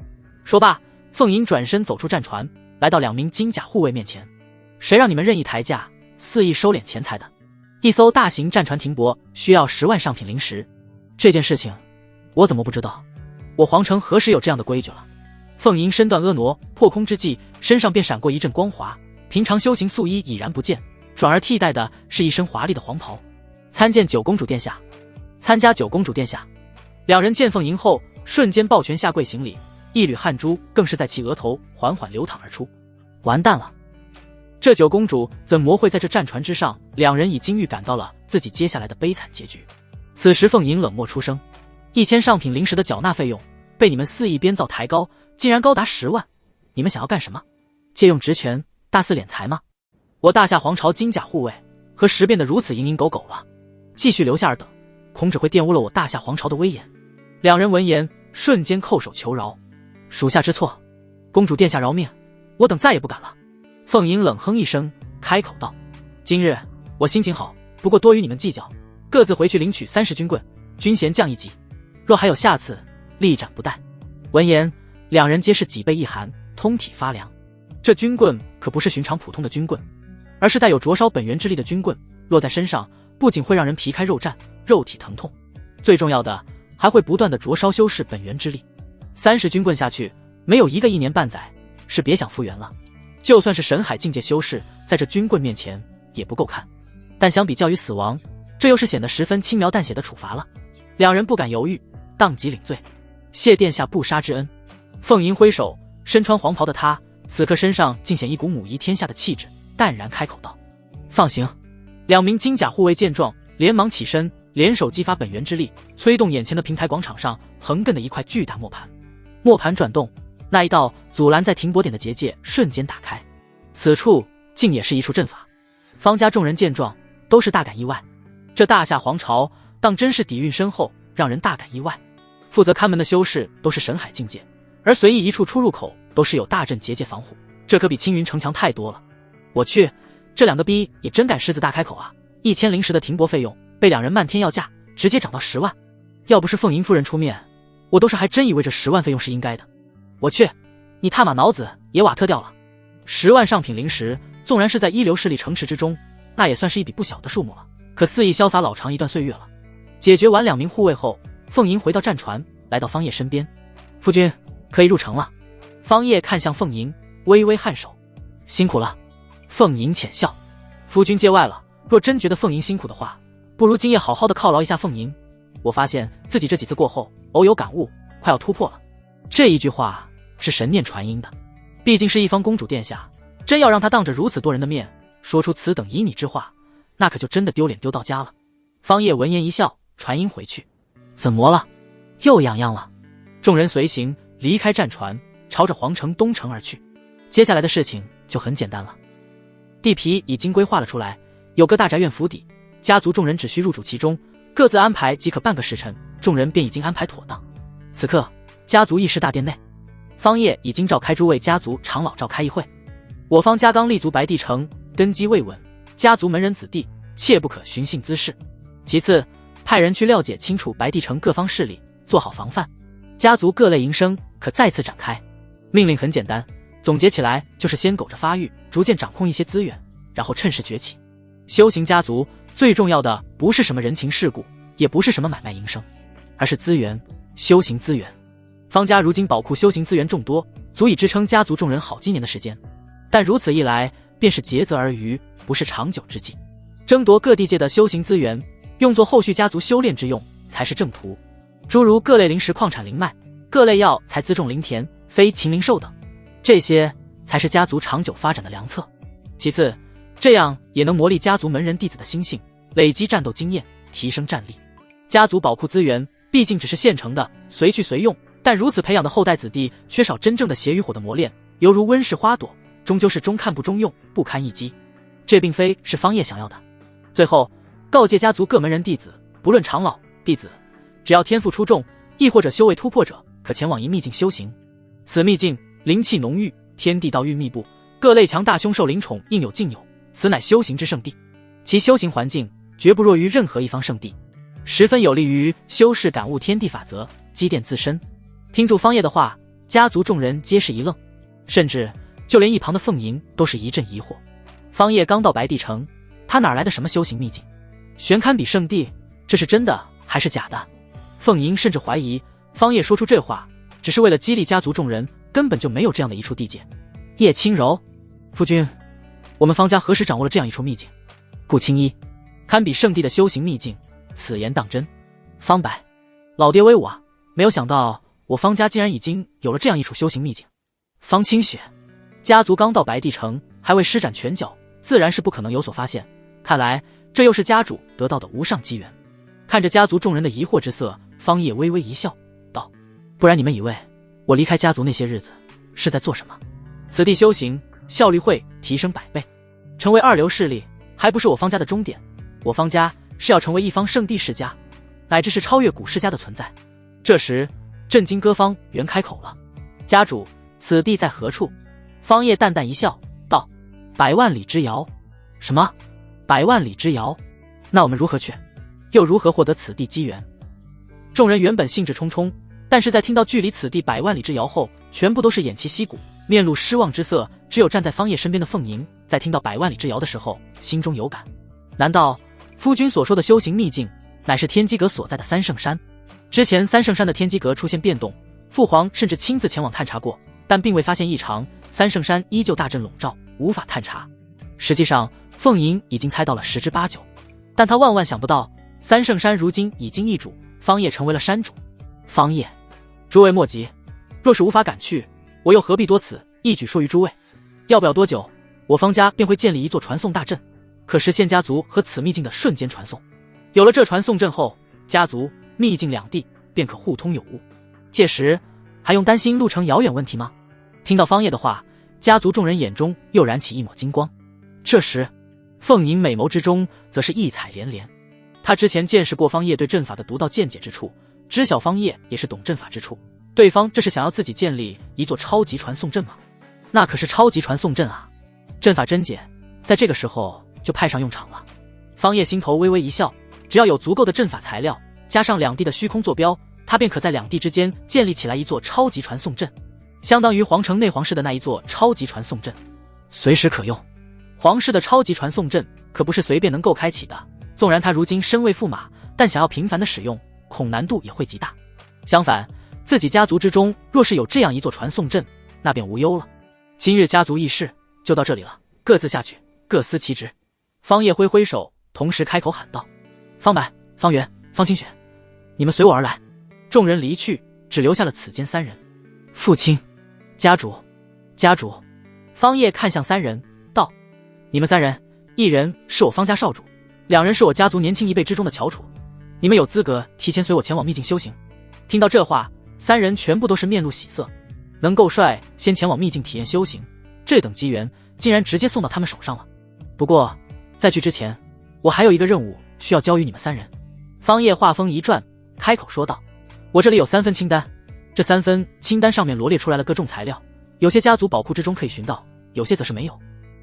说罢，凤吟转身走出战船，来到两名金甲护卫面前。谁让你们任意抬价，肆意收敛钱财的？一艘大型战船停泊，需要10万上品灵石。这件事情我怎么不知道？我皇城何时有这样的规矩了？凤吟身段婀娜，破空之际，身上便闪过一阵光华，平常修行素衣已然不见，转而替代的是一身华丽的黄袍。参见九公主殿下。参加九公主殿下。两人见凤吟后，瞬间抱拳下跪行礼，一缕汗珠更是在其额头缓缓流淌而出。完蛋了，这九公主怎么会在这战船之上？两人已经预感到了自己接下来的悲惨结局。此时凤吟冷漠出声：1000上品灵石的缴纳费用被你们肆意编造抬高，竟然高达10万，你们想要干什么？借用职权大肆敛财吗？我大夏皇朝金甲护卫何时变得如此蝇营狗苟了？继续留下尔等，恐只会玷污了我大夏皇朝的威严。两人闻言瞬间叩首求饶：属下知错，公主殿下饶命，我等再也不敢了。凤吟冷哼一声，开口道：今日我心情好，不过多与你们计较，各自回去领取30军棍，军衔降一级，若还有下次，力斩不贷。闻言，两人皆是脊背一寒，通体发凉。这军棍可不是寻常普通的军棍，而是带有灼烧本源之力的军棍，落在身上不仅会让人皮开肉绽，肉体疼痛，最重要的还会不断的灼烧修士本源之力。30军棍下去，没有一个1年半载是别想复原了。就算是神海境界修士，在这军棍面前也不够看。但相比较于死亡，这又是显得十分轻描淡写的处罚了。两人不敢犹豫，当即领罪，谢殿下不杀之恩。凤吟挥手，身穿黄袍的他，此刻身上尽显一股母仪天下的气质，淡然开口道：放行。两名金甲护卫见状，连忙起身，联手激发本源之力，催动眼前的平台广场上横亘的一块巨大磨盘。磨盘转动，那一道阻拦在停泊点的结界瞬间打开，此处竟也是一处阵法。方家众人见状，都是大感意外。这大夏皇朝当真是底蕴深厚，让人大感意外。负责看门的修士都是神海境界，而随意一处出入口都是有大阵结界防护，这可比青云城强太多了。我去，这两个逼也真敢狮子大开口啊！1000灵石的停泊费用被两人漫天要价，直接涨到10万。要不是凤吟夫人出面，我都是还真以为这10万费用是应该的。我去，你踏马脑子也瓦特掉了。10万上品灵石，纵然是在一流势力城池之中，那也算是一笔不小的数目了，可肆意潇洒老长一段岁月了。解决完两名护卫后，凤吟回到战船，来到方叶身边。夫君可以入城了。方叶看向凤吟，微微颔首：辛苦了。凤吟浅笑：夫君界外了，若真觉得凤吟辛苦的话，不如今夜好好的犒劳一下凤吟。我发现自己这几次过后，偶有感悟，快要突破了。这一句话是神念传音的，毕竟是一方公主殿下，真要让她当着如此多人的面说出此等旖旎之话，那可就真的丢脸丢到家了。方叶闻言一笑，传音回去：怎么了？又痒痒了。众人随行离开战船，朝着皇城东城而去。接下来的事情就很简单了。地皮已经规划了出来，有个大宅院府邸，家族众人只需入主其中，各自安排即可半个时辰，众人便已经安排妥当。此刻，家族议事大殿内，方业已经召开诸位家族长老召开议会。我方家刚立足白帝城，根基未稳，家族门人子弟切不可寻衅滋事。其次，派人去了解清楚白帝城各方势力，做好防范。家族各类营生可再次展开。命令很简单，总结起来就是先苟着发育，逐渐掌控一些资源，然后趁势崛起。修行家族最重要的不是什么人情世故，也不是什么买卖营生，而是资源，修行资源。方家如今宝库修行资源众多，足以支撑家族众人好几年的时间，但如此一来便是竭泽而渔，不是长久之计。争夺各地界的修行资源，用作后续家族修炼之用才是正途。诸如各类灵石矿产灵脉，各类药材辎重灵田，飞禽灵兽等，这些才是家族长久发展的良策。其次，这样也能磨砺家族门人弟子的心性，累积战斗经验，提升战力。家族宝库资源毕竟只是现成的，随去随用，但如此培养的后代子弟缺少真正的血与火的磨练，犹如温室花朵，终究是中看不中用，不堪一击。这并非是方业想要的。最后，告诫家族各门人弟子，不论长老弟子，只要天赋出众，亦或者修为突破者，可前往一秘境修行。此秘境灵气浓郁，天地道域密布，各类强大凶兽灵宠应有尽有，此乃修行之圣地。其修行环境绝不弱于任何一方圣地，十分有利于修士感悟天地法则，积淀自身。听住方业的话，家族众人皆是一愣，甚至就连一旁的凤吟都是一阵疑惑。方业刚到白帝城，他哪来的什么修行秘境？玄堪比圣地，这是真的还是假的？凤吟甚至怀疑方业说出这话只是为了激励家族众人，根本就没有这样的一处地界。叶轻柔，夫君，我们方家何时掌握了这样一处秘境？顾青衣，堪比圣地的修行秘境，此言当真？方白，老爹威武啊！没有想到我方家竟然已经有了这样一处修行秘境。方清雪，家族刚到白帝城，还未施展拳脚，自然是不可能有所发现。看来这又是家主得到的无上机缘。看着家族众人的疑惑之色，方业微微一笑，道：不然你们以为我离开家族那些日子是在做什么？此地修行效率会提升100倍，成为二流势力还不是我方家的终点。我方家是要成为一方圣地世家，乃至是超越古世家的存在。这时震惊歌方原开口了：家主，此地在何处？方业淡淡一笑，道：100万里之遥。什么？100万里之遥？那我们如何去？又如何获得此地机缘？众人原本兴致冲冲，但是在听到距离此地100万里之遥后，全部都是偃旗息鼓，面露失望之色。只有站在方业身边的凤吟，在听到100万里之遥的时候，心中有感。难道夫君所说的修行秘境，乃是天机阁所在的三圣山？之前三圣山的天机阁出现变动，父皇甚至亲自前往探查过，但并未发现异常，三圣山依旧大阵笼罩，无法探查。实际上凤吟已经猜到了10之8九，但他万万想不到三圣山如今已经易主，方业成为了山主。方业，诸位莫急，若是无法赶去，我又何必多此，一举说于诸位。要不了多久，我方家便会建立一座传送大阵，可实现家族和此秘境的瞬间传送。有了这传送阵后，家族、秘境两地便可互通有无。届时还用担心路程遥远问题吗？听到方业的话，家族众人眼中又燃起一抹金光。这时凤吟美眸之中则是异彩连连。他之前见识过方业对阵法的独到见解之处，知晓方业也是懂阵法之处。对方这是想要自己建立一座超级传送阵吗？那可是超级传送阵啊！阵法真解在这个时候就派上用场了。方业心头微微一笑，只要有足够的阵法材料，加上两地的虚空坐标，他便可在两地之间建立起来一座超级传送阵，相当于皇城内皇室的那一座超级传送阵，随时可用。皇室的超级传送阵可不是随便能够开启的，纵然他如今身位驸马，但想要频繁的使用，恐难度也会极大。相反，自己家族之中若是有这样一座传送阵，那便无忧了。今日家族议事就到这里了，各自下去，各司其职。方业挥挥手，同时开口喊道：方白、方圆、方清雪，你们随我而来。众人离去，只留下了此间三人。父亲，家主，家主。方业看向三人道：你们三人，一人是我方家少主，2人是我家族年轻一辈之中的翘楚，你们有资格提前随我前往秘境修行。听到这话，三人全部都是面露喜色，能够率先前往秘境体验修行，这等机缘竟然直接送到他们手上了。不过在去之前，我还有一个任务需要交予你们3人。方叶话锋一转，开口说道：我这里有3份清单，这3份清单上面罗列出来了各种材料，有些家族宝库之中可以寻到，有些则是没有。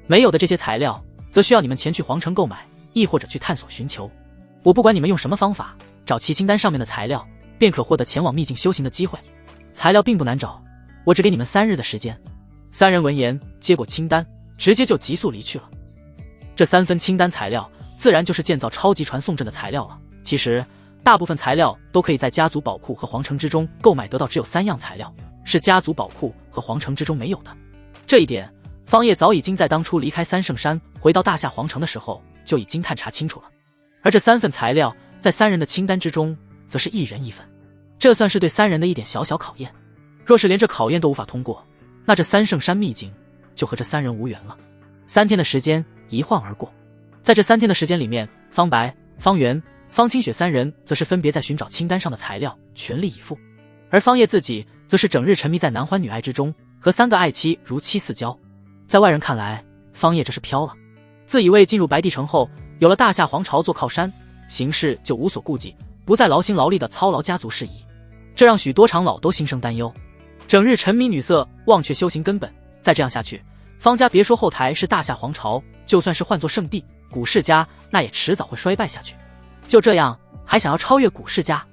没有的这些材料，则需要你们前去皇城购买，亦或者去探索寻求。我不管你们用什么方法找齐清单上面的材料，便可获得前往秘境修行的机会。材料并不难找，我只给你们3日的时间。3人闻言接过清单，直接就急速离去了。这3份清单材料自然就是建造超级传送阵的材料了。其实大部分材料都可以在家族宝库和皇城之中购买得到，只有3样材料是家族宝库和皇城之中没有的。这一点方叶早已经在当初离开三圣山回到大夏皇城的时候就已经探查清楚了。而这3份材料在3人的清单之中则是1人1份，这算是对3人的一点小小考验。若是连这考验都无法通过，那这三圣山秘境就和这3人无缘了。3天的时间一晃而过，在这3天的时间里面，方白、方圆、方清雪3人则是分别在寻找清单上的材料，全力以赴。而方叶自己则是整日沉迷在男欢女爱之中，和3个爱妻如漆似胶。在外人看来，方叶这是飘了，自以为进入白帝城后有了大夏皇朝做靠山，行事就无所顾忌，不再劳心劳力的操劳家族事宜，这让许多长老都心生担忧。整日沉迷女色，忘却修行根本，再这样下去，方家别说后台是大夏皇朝，就算是换作圣地古世家，那也迟早会衰败下去。就这样还想要超越古世家，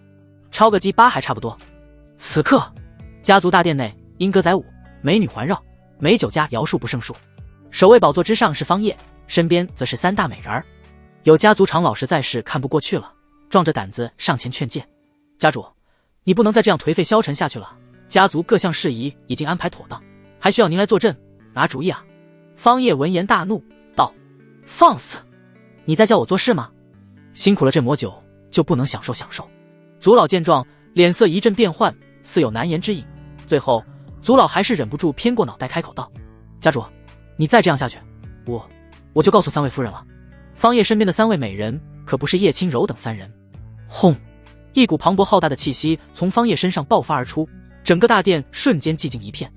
超个鸡巴还差不多。此刻家族大殿内，莺歌载舞，美女环绕，美酒佳肴数不胜数。首位宝座之上是方叶，身边则是3大美人儿。有家族长老实在是看不过去了，壮着胆子上前劝诫：家主，你不能再这样颓废消沉下去了，家族各项事宜已经安排妥当，还需要您来坐镇拿主意啊。方叶闻言大怒道：放肆，你在教我做事吗？辛苦了这抹酒，就不能享受享受？族老见状，脸色一阵变幻，似有难言之隐。最后族老还是忍不住偏过脑袋开口道：家主，你再这样下去，我就告诉3位夫人了。方叶身边的3位美人可不是叶轻柔等3人。轰！一股磅礴浩大的气息从方叶身上爆发而出，整个大殿瞬间寂静一片。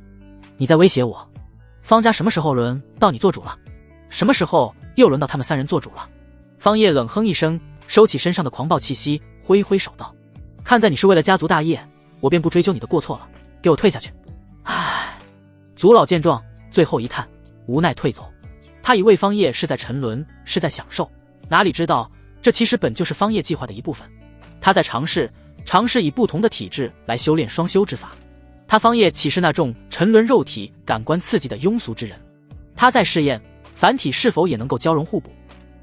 你在威胁我？方家什么时候轮到你做主了？什么时候又轮到他们3人做主了？方叶冷哼一声，收起身上的狂暴气息，挥挥手道：看在你是为了家族大业，我便不追究你的过错了，给我退下去。唉，族老见状，最后一叹，无奈退走。他以为方叶是在沉沦，是在享受，哪里知道这其实本就是方叶计划的一部分。他在尝试以不同的体质来修炼双修之法。他方叶岂是那种沉沦肉体感官刺激的庸俗之人？他在试验凡体是否也能够交融互补，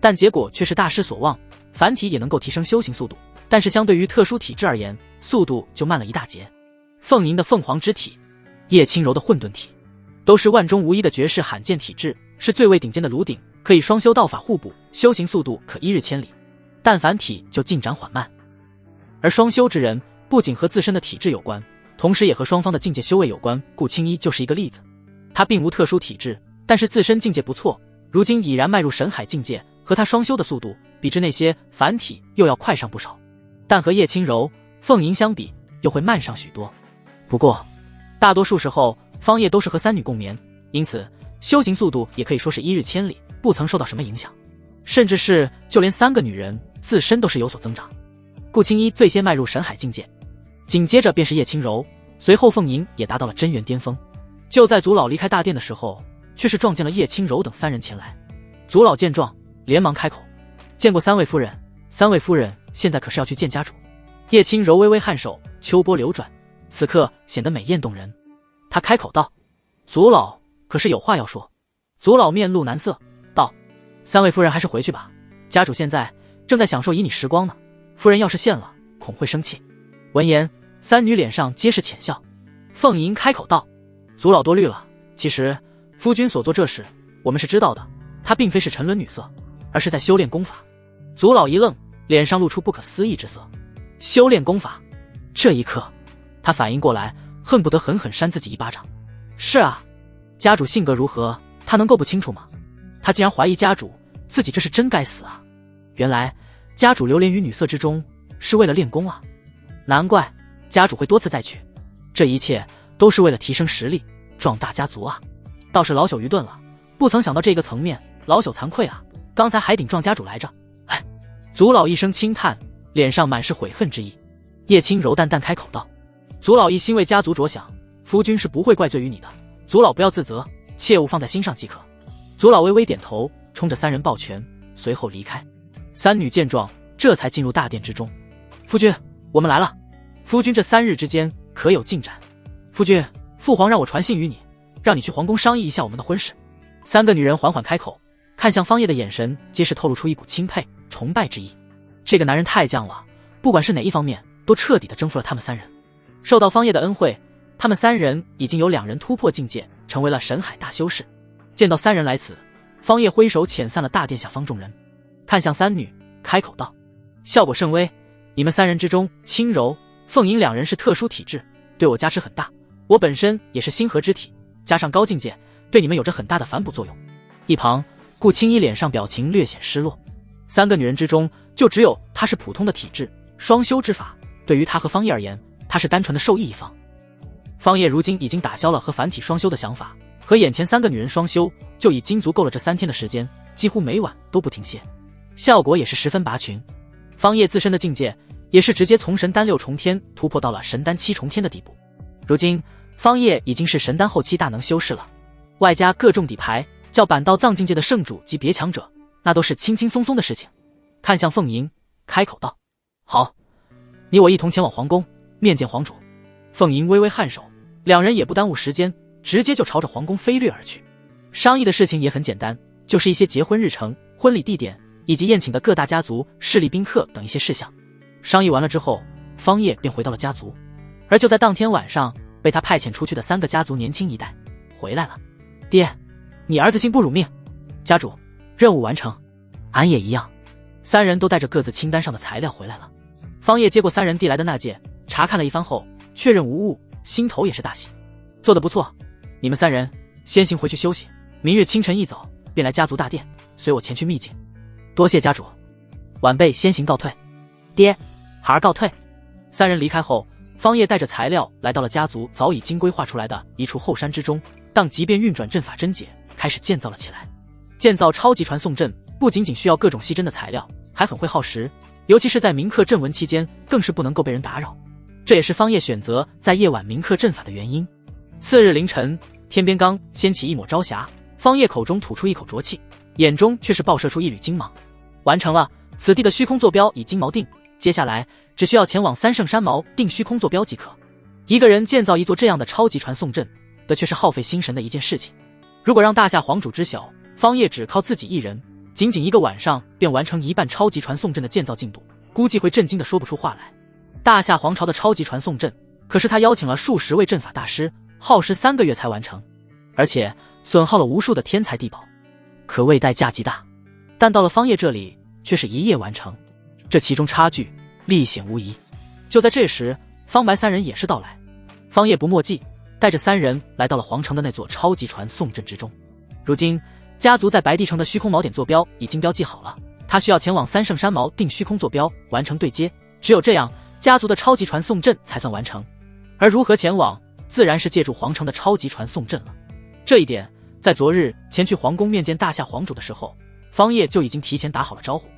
但结果却是大失所望。凡体也能够提升修行速度，但是相对于特殊体质而言，速度就慢了一大截。凤吟的凤凰之体，叶轻柔的混沌体，都是万中无一的绝世罕见体质，是最为顶尖的炉鼎，可以双修道法互补，修行速度可1日千里。但凡体就进展缓慢。而双修之人不仅和自身的体质有关，同时也和双方的境界修为有关。顾青衣就是一个例子，他并无特殊体质，但是自身境界不错，如今已然迈入神海境界，和他双修的速度比之那些凡体又要快上不少。但和叶轻柔、凤吟相比，又会慢上许多。不过大多数时候方叶都是和3女共眠，因此修行速度也可以说是1日千里，不曾受到什么影响。甚至是就连3个女人自身都是有所增长。顾青衣最先迈入神海境界，紧接着便是叶轻柔，随后凤吟也达到了真元巅峰。就在族老离开大殿的时候，却是撞见了叶轻柔等3人前来。族老见状，连忙开口：见过3位夫人，3位夫人现在可是要去见家主。叶轻柔微微颔首，秋波流转，此刻显得美艳动人。她开口道：族老可是有话要说？族老面露难色道：3位夫人还是回去吧，家主现在正在享受旖旎时光呢，夫人要是现了，恐会生气。闻言，3女脸上皆是浅笑。凤吟开口道：族老多虑了，其实夫君所做这事我们是知道的，她并非是沉沦女色，而是在修炼功法。族老一愣，脸上露出不可思议之色。修炼功法？这一刻他反应过来，恨不得狠狠扇自己一巴掌。是啊，家主性格如何，他能够不清楚吗？他竟然怀疑家主，自己这是真该死啊！原来家主流连于女色之中，是为了练功啊！难怪家主会多次再娶，这一切都是为了提升实力，壮大家族啊！倒是老朽愚钝了，不曾想到这个层面，老朽惭愧啊！刚才还顶撞家主来着。哎，族老一声轻叹，脸上满是悔恨之意。叶青柔淡淡开口道：族老一心为家族着想，夫君是不会怪罪于你的，族老不要自责，切勿放在心上即可。族老微微点头，冲着三人抱拳，随后离开。三女见状，这才进入大殿之中。夫君，我们来了。夫君这3日之间可有进展？夫君，父皇让我传信于你，让你去皇宫商议一下我们的婚事。3个女人缓缓开口，看向方叶的眼神皆是透露出一股钦佩、崇拜之意。这个男人太犟了，不管是哪一方面，都彻底的征服了他们3人。受到方叶的恩惠，他们3人已经有2人突破境界，成为了神海大修士。见到3人来此，方叶挥手遣散了大殿下方众人，看向3女，开口道：效果甚微，你们3人之中，轻柔、凤吟2人是特殊体质，对我加持很大。我本身也是星河之体，加上高境界，对你们有着很大的反哺作用。一旁顾青衣脸上表情略显失落，3个女人之中，就只有她是普通的体质，双修之法对于她和方叶而言，她是单纯的受益一方。方叶如今已经打消了和凡体双修的想法，和眼前3个女人双修就已经足够了。这3天的时间，几乎每晚都不停歇，效果也是十分拔群。方叶自身的境界也是直接从神丹6重天突破到了神丹7重天的地步。如今方叶已经是神丹后期大能修士了，外加各种底牌，叫板道藏境界的圣主及别强者，那都是轻轻松松的事情。看向凤吟，开口道：好，你我一同前往皇宫面见皇主。凤吟微微颔首，2人也不耽误时间，直接就朝着皇宫飞掠而去。商议的事情也很简单，就是一些结婚日程、婚礼地点以及宴请的各大家族势力宾客等一些事项。商议完了之后，方叶便回到了家族。而就在当天晚上，被他派遣出去的3个家族年轻一代回来了。爹，你儿子信不辱命。家主，任务完成。俺也一样。3人都带着各自清单上的材料回来了。方叶接过3人递来的那件，查看了一番后，确认无误，心头也是大喜。做得不错，你们3人先行回去休息，明日清晨一早便来家族大殿，随我前去秘境。多谢家主。晚辈先行告退。爹，孩儿告退。3人离开后，方叶带着材料来到了家族早已经规划出来的一处后山之中，当即便运转阵法真解，开始建造了起来。建造超级传送阵不仅仅需要各种细针的材料，还很会耗时，尤其是在铭刻阵文期间，更是不能够被人打扰。这也是方叶选择在夜晚铭刻阵法的原因。次日凌晨，天边刚掀起一抹朝霞，方叶口中吐出一口浊气，眼中却是爆射出一缕金芒。完成了，此地的虚空坐标已经锚定，接下来只需要前往3圣山锚定虚空坐标即可。一个人建造一座这样的超级传送阵，的确是耗费心神的一件事情。如果让大夏皇主知晓，方叶只靠自己一人，仅仅1个晚上便完成一半超级传送阵的建造进度，估计会震惊的说不出话来。大夏皇朝的超级传送阵，可是他邀请了数十位阵法大师，耗时3个月才完成，而且损耗了无数的天材地宝，可谓代价极大。但到了方叶这里，却是一夜完成，这其中差距立显无疑。就在这时，方白3人也是到来。方叶不墨迹，带着3人来到了皇城的那座超级传送阵之中。如今家族在白帝城的虚空锚点坐标已经标记好了，他需要前往3圣山锚定虚空坐标，完成对接，只有这样家族的超级传送阵才算完成。而如何前往，自然是借助皇城的超级传送阵了。这一点在昨日前去皇宫面见大夏皇主的时候，方叶就已经提前打好了招呼。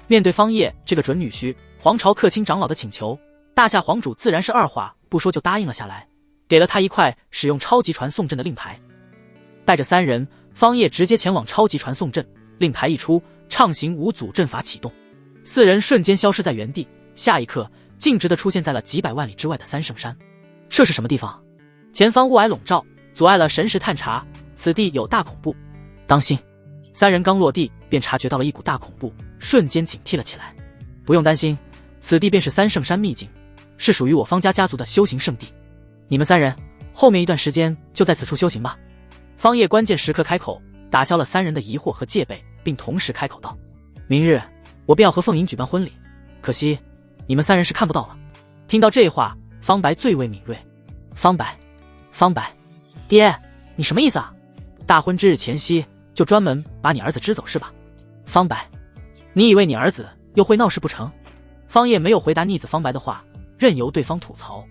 面对方叶这个准女婿、皇朝客卿长老的请求，大夏皇主自然是二话不说就答应了下来，给了他一块使用超级传送阵的令牌。带着3人，方叶直接前往超级传送阵，令牌一出，畅行无阻阵法启动，4人瞬间消失在原地，下一刻径直地出现在了几百万里之外的3圣山。这是什么地方？前方雾霭笼罩，阻碍了神识探查，此地有大恐怖，当心！3人刚落地便察觉到了一股大恐怖，瞬间警惕了起来。不用担心，此地便是3圣山秘境，是属于我方家家族的修行圣地。你们3人后面一段时间就在此处修行吧。方叶关键时刻开口，打消了3人的疑惑和戒备，并同时开口道：明日我便要和凤吟举办婚礼，可惜你们3人是看不到了。听到这话，方白最为敏锐。方白，爹，你什么意思啊？大婚之日前夕就专门把你儿子支走是吧？方白，你以为你儿子又会闹事不成？方叶没有回答逆子方白的话，任由对方吐槽，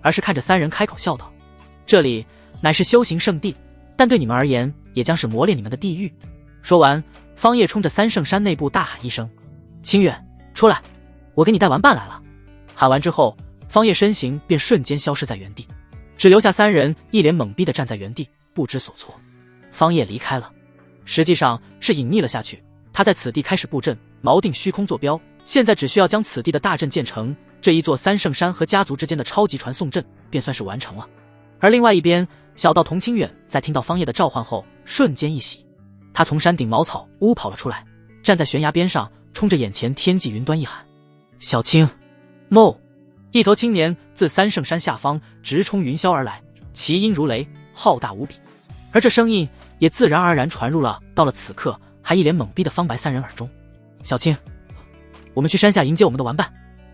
而是看着3人开口笑道：这里乃是修行圣地，但对你们而言也将是磨练你们的地狱。说完，方叶冲着三圣山内部大喊一声：“清远，出来，我给你带玩伴来了。”喊完之后，方叶身形便瞬间消失在原地，只留下三人一脸懵逼地站在原地，不知所措。方叶离开了，实际上是隐匿了下去。他在此地开始布阵，锚定虚空坐标，现在只需要将此地的大阵建成，这一座三圣山和家族之间的超级传送阵便算是完成了。而另外一边，小道童清远在听到方叶的召唤后，瞬间一喜，他从山顶茅草屋跑了出来，站在悬崖边上，冲着眼前天际云端一喊：“小青，Mo！” 一头青年自三圣山下方直冲云霄而来，其音如雷，浩大无比。而这声音也自然而然传入了到了此刻还一脸懵逼的方白三人耳中。小青，我们去山下迎接我们的玩伴。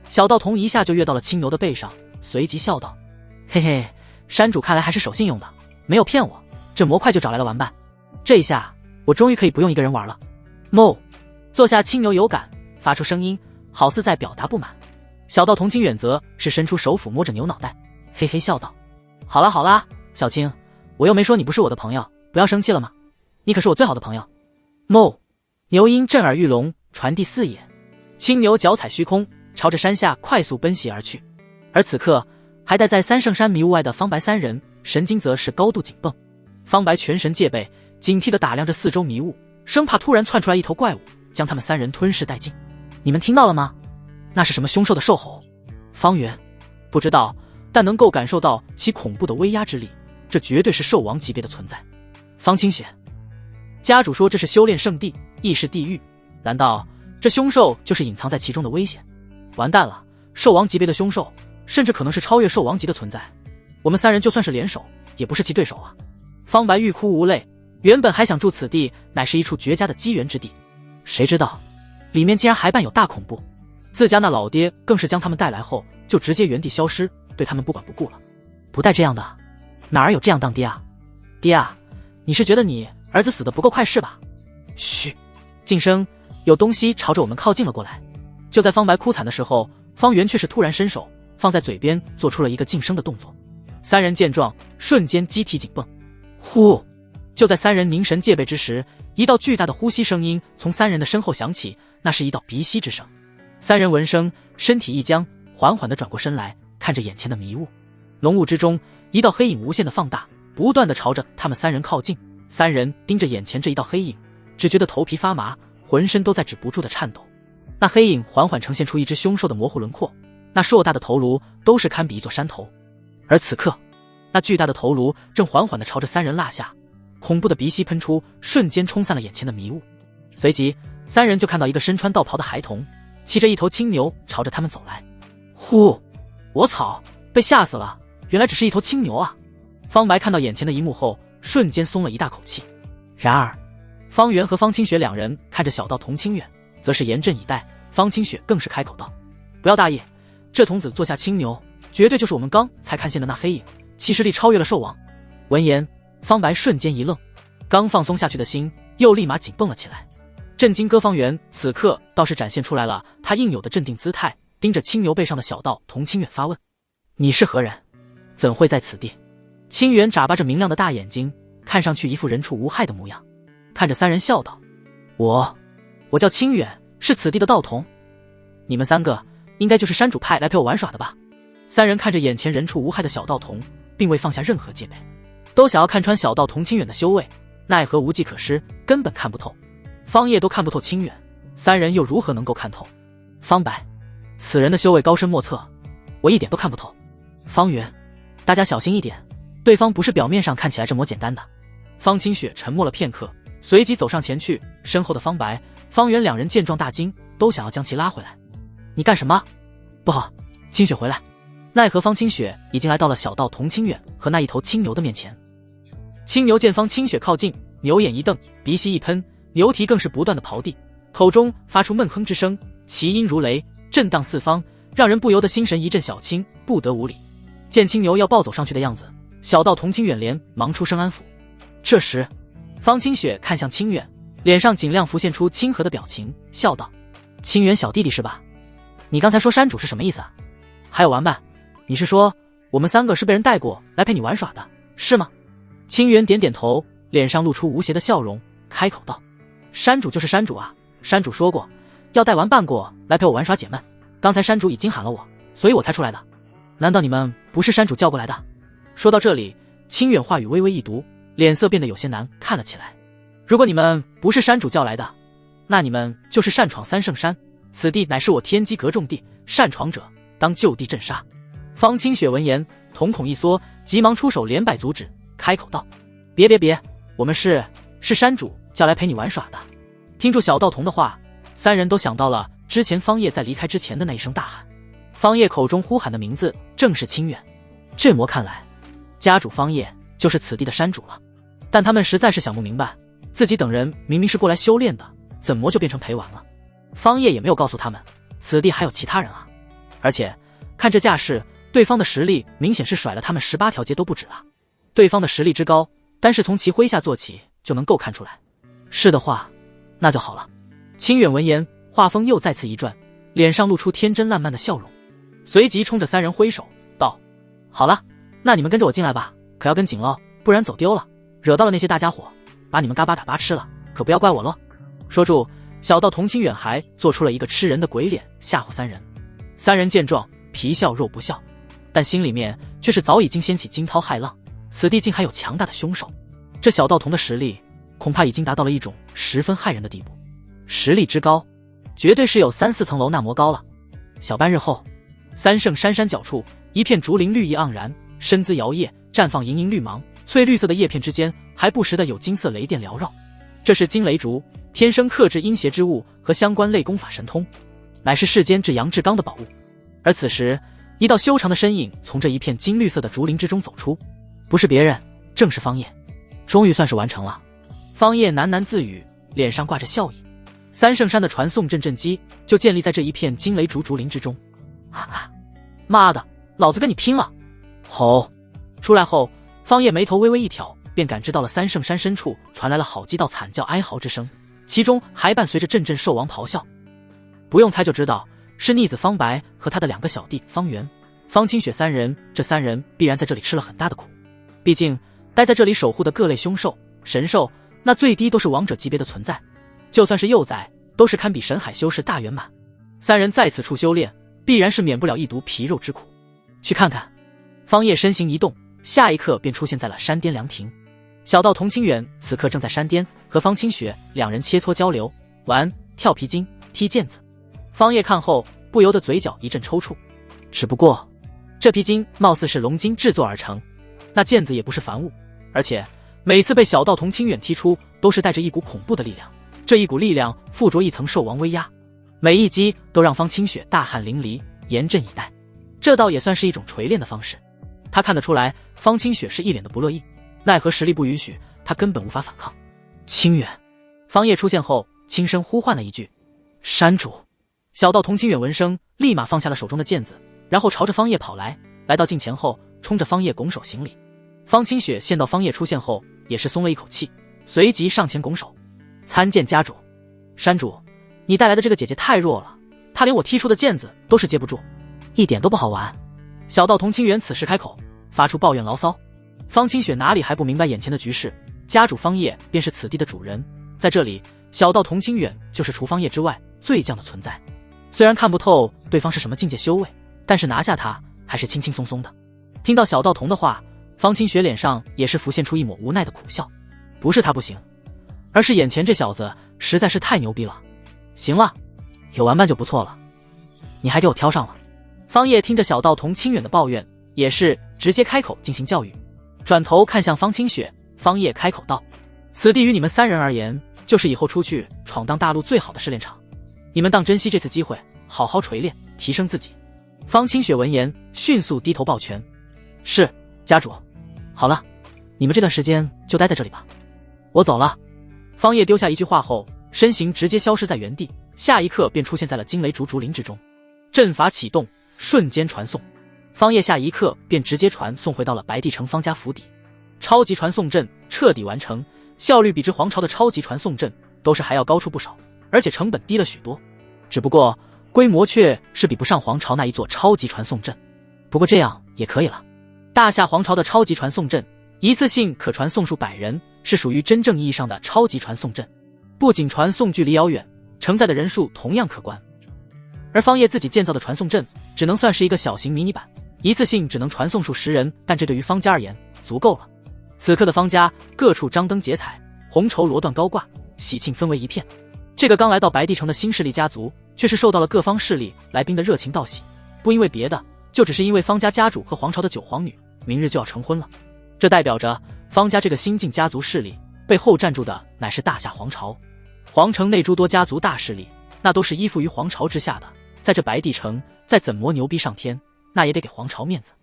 小道童一下就跃到了青牛的背上，随即笑道：“嘿嘿，山主看来还是守信用的，没有骗我，这么快就找来了玩伴。这一下我终于可以不用一个人玩了。”Mo！ 坐下青牛有感，发出声音，好似在表达不满。小道童清远则是伸出手抚摸着牛脑袋，嘿嘿笑道：“好啦好啦，小青，我又没说你不是我的朋友，不要生气了吗？你可是我最好的朋友。”Mo！ 牛音震耳欲聋，传递四野。青牛脚踩虚空，朝着山下快速奔袭而去。而此刻还待在三圣山迷雾外的方白三人，神经则是高度紧绷。方白全神戒备，警惕地打量着四周迷雾，生怕突然窜出来一头怪物，将他们三人吞噬殆尽。你们听到了吗？那是什么凶兽的兽吼？方圆不知道，但能够感受到其恐怖的威压之力，这绝对是兽王级别的存在。方清雪，家主说这是修炼圣地，亦是地狱，难道这凶兽就是隐藏在其中的危险？完蛋了，兽王级别的凶兽，甚至可能是超越兽王级的存在，我们三人就算是联手，也不是其对手啊！方白欲哭无泪，原本还想住此地，乃是一处绝佳的机缘之地，谁知道里面竟然还伴有大恐怖。自家那老爹更是将他们带来后，就直接原地消失，对他们不管不顾了。不带这样的，哪儿有这样当爹啊？爹啊，你是觉得你儿子死得不够快是吧？嘘，晋升，有东西朝着我们靠近了过来。就在方白哭惨的时候，方圆却是突然伸手放在嘴边，做出了一个晋升的动作。三人见状，瞬间机体紧绷。呼！就在三人凝神戒备之时，一道巨大的呼吸声音从三人的身后响起，那是一道鼻息之声。三人闻声，身体一僵，缓缓地转过身来，看着眼前的迷雾。浓雾之中，一道黑影无限的放大，不断地朝着他们三人靠近。三人盯着眼前这一道黑影，只觉得头皮发麻，浑身都在止不住的颤抖。那黑影缓缓呈现出一只凶兽的模糊轮廓，那硕大的头颅都是堪比一座山头。而此刻，那巨大的头颅正缓缓地朝着三人落下，恐怖的鼻息喷出，瞬间冲散了眼前的迷雾。随即，三人就看到一个身穿道袍的孩童，骑着一头青牛朝着他们走来。呼！我操！被吓死了，原来只是一头青牛啊！方白看到眼前的一幕后，瞬间松了一大口气。然而，方圆和方清雪两人看着小道童清远，则是严阵以待。方清雪更是开口道：“不要大意，这童子坐下青牛，绝对就是我们刚才看见的那黑影，其实力超越了兽王。”闻言，方白瞬间一愣，刚放松下去的心又立马紧绷了起来。震惊哥方圆此刻倒是展现出来了他应有的镇定姿态，盯着青牛背上的小道童清远发问：“你是何人？怎会在此地？”清远眨巴着明亮的大眼睛，看上去一副人畜无害的模样，看着三人笑道：“我叫清远，是此地的道童。你们三个应该就是山主派来陪我玩耍的吧？”三人看着眼前人畜无害的小道童，并未放下任何戒备，都想要看穿小道童清远的修为，奈何无计可施，根本看不透。方叶都看不透清远，三人又如何能够看透？方白，此人的修为高深莫测，我一点都看不透。方圆，大家小心一点，对方不是表面上看起来这么简单的。方清雪沉默了片刻，随即走上前去，身后的方白、方圆两人见状大惊，都想要将其拉回来。你干什么？不好，清雪回来！奈何方清雪已经来到了小道童清远和那一头青牛的面前。青牛见方清雪靠近，牛眼一瞪，鼻息一喷，牛蹄更是不断的刨地，口中发出闷哼之声，其音如雷，震荡四方，让人不由得心神一震。小青不得无礼，见青牛要暴走上去的样子，小道童清远连忙出声安抚。这时，方清雪看向清远，脸上尽量浮现出亲和的表情，笑道：“清远小弟弟是吧？你刚才说山主是什么意思啊？还有玩伴，你是说我们三个是被人带过来陪你玩耍的，是吗？”清远点点头，脸上露出无邪的笑容，开口道：“山主就是山主啊，山主说过要带玩伴过来陪我玩耍解闷，刚才山主已经喊了我，所以我才出来的。难道你们不是山主叫过来的？说到这里，清远话语微微一读，脸色变得有些难看了起来。如果你们不是山主叫来的，那你们就是擅闯三圣山，此地乃是我天机阁重地，擅闯者当就地镇杀。方清雪闻言瞳孔一缩，急忙出手连摆阻止，开口道：别，我们是山主叫来陪你玩耍的。听住小道童的话，三人都想到了之前方叶在离开之前的那一声大喊。方叶口中呼喊的名字正是清远，这么看来家主方叶就是此地的山主了。但他们实在是想不明白，自己等人明明是过来修炼的，怎么就变成陪玩了？方叶也没有告诉他们此地还有其他人啊，而且看这架势，对方的实力明显是甩了他们18条街都不止啊。对方的实力之高，单是从其麾下做起就能够看出来。是的话，那就好了。清远闻言，话锋又再次一转，脸上露出天真烂漫的笑容，随即冲着三人挥手道：好了，那你们跟着我进来吧，可要跟紧喽，不然走丢了，惹到了那些大家伙，把你们嘎巴打巴吃了，可不要怪我咯。说住，小道童清远还做出了一个吃人的鬼脸吓唬三人。三人见状，皮笑肉不笑，但心里面却是早已经掀起惊涛骇浪，此地竟还有强大的凶手，这小道童的实力恐怕已经达到了一种十分骇人的地步，实力之高，绝对是有3、4层楼那么高了。小半日后，三圣山山脚处，一片竹林绿意盎然，身姿摇曳，绽放莹莹绿芒，翠绿色的叶片之间还不时的有金色雷电缭绕。这是金雷竹，天生克制阴邪之物和相关类功法神通，乃是世间至阳至刚的宝物。而此时，一道修长的身影从这一片金绿色的竹林之中走出，不是别人，正是方叶。终于算是完成了。方叶喃喃自语，脸上挂着笑意。三圣山的传送阵阵基就建立在这一片金雷竹竹林之中。妈的，老子跟你拼了！吼！出来后，方叶眉头微微一挑，便感知到了三圣山深处传来了好几道惨叫哀嚎之声，其中还伴随着阵阵兽王咆哮。不用猜就知道，是逆子方白和他的2个小弟方圆、方清雪三人，这3人必然在这里吃了很大的苦。毕竟待在这里守护的各类凶兽、神兽，那最低都是王者级别的存在，就算是幼崽，都是堪比神海修士大圆满。3人在此处修炼，必然是免不了一睹皮肉之苦。去看看。方叶身形一动，下一刻便出现在了山巅凉亭。小道童清远此刻正在山巅和方清雪2人切磋交流，玩跳皮筋、踢毽子。方叶看后不由得嘴角一阵抽搐，只不过这皮筋貌似是龙筋制作而成，那毽子也不是凡物，而且每次被小道童清远踢出都是带着一股恐怖的力量，这一股力量附着一层兽王威压，每一击都让方清雪大汗淋漓，严阵以待。这倒也算是一种锤炼的方式。他看得出来方清雪是一脸的不乐意，奈何实力不允许，他根本无法反抗。清远。方叶出现后轻声呼唤了一句：山主。小道童清远闻声立马放下了手中的毽子，然后朝着方叶跑来，来到近前后冲着方叶拱手行礼。方清雪见到方叶出现后也是松了一口气，随即上前拱手参见家主。山主，你带来的这个姐姐太弱了，她连我踢出的毽子都是接不住，一点都不好玩。小道童清远此时开口发出抱怨牢骚。方清雪哪里还不明白眼前的局势，家主方叶便是此地的主人，在这里小道童清远就是除方叶之外最犟的存在。虽然看不透对方是什么境界修为，但是拿下他还是轻轻松松的。听到小道童的话，方清雪脸上也是浮现出一抹无奈的苦笑。不是他不行，而是眼前这小子实在是太牛逼了。行了，有玩伴就不错了，你还给我挑上了。方叶听着小道童清远的抱怨，也是直接开口进行教育。转头看向方清雪，方叶开口道：此地于你们3人而言，就是以后出去闯荡大陆最好的试炼场，你们当珍惜这次机会，好好锤炼，提升自己。方清雪闻言迅速低头抱拳：是，家主。好了，你们这段时间就待在这里吧，我走了。方叶丢下一句话后，身形直接消失在原地，下一刻便出现在了金雷竹竹林之中。阵法启动，瞬间传送。方叶下一刻便直接传送回到了白帝城方家府邸。超级传送阵彻底完成，效率比之皇朝的超级传送阵都是还要高出不少，而且成本低了许多。只不过规模却是比不上皇朝那一座超级传送阵，不过这样也可以了。大夏皇朝的超级传送阵一次性可传送数百人，是属于真正意义上的超级传送阵。不仅传送距离遥远，承载的人数同样可观。而方业自己建造的传送阵只能算是一个小型迷你版，一次性只能传送数10人，但这对于方家而言足够了。此刻的方家各处张灯结彩，红绸罗缎高挂，喜庆氛围一片。这个刚来到白帝城的新势力家族却是受到了各方势力来宾的热情道喜，不因为别的，就只是因为方家家主和皇朝的9皇女明日就要成婚了。这代表着方家这个新晋家族势力背后站住的乃是大夏皇朝。皇城内诸多家族大势力那都是依附于皇朝之下的，在这白帝城再怎么牛逼上天，那也得给皇朝面子。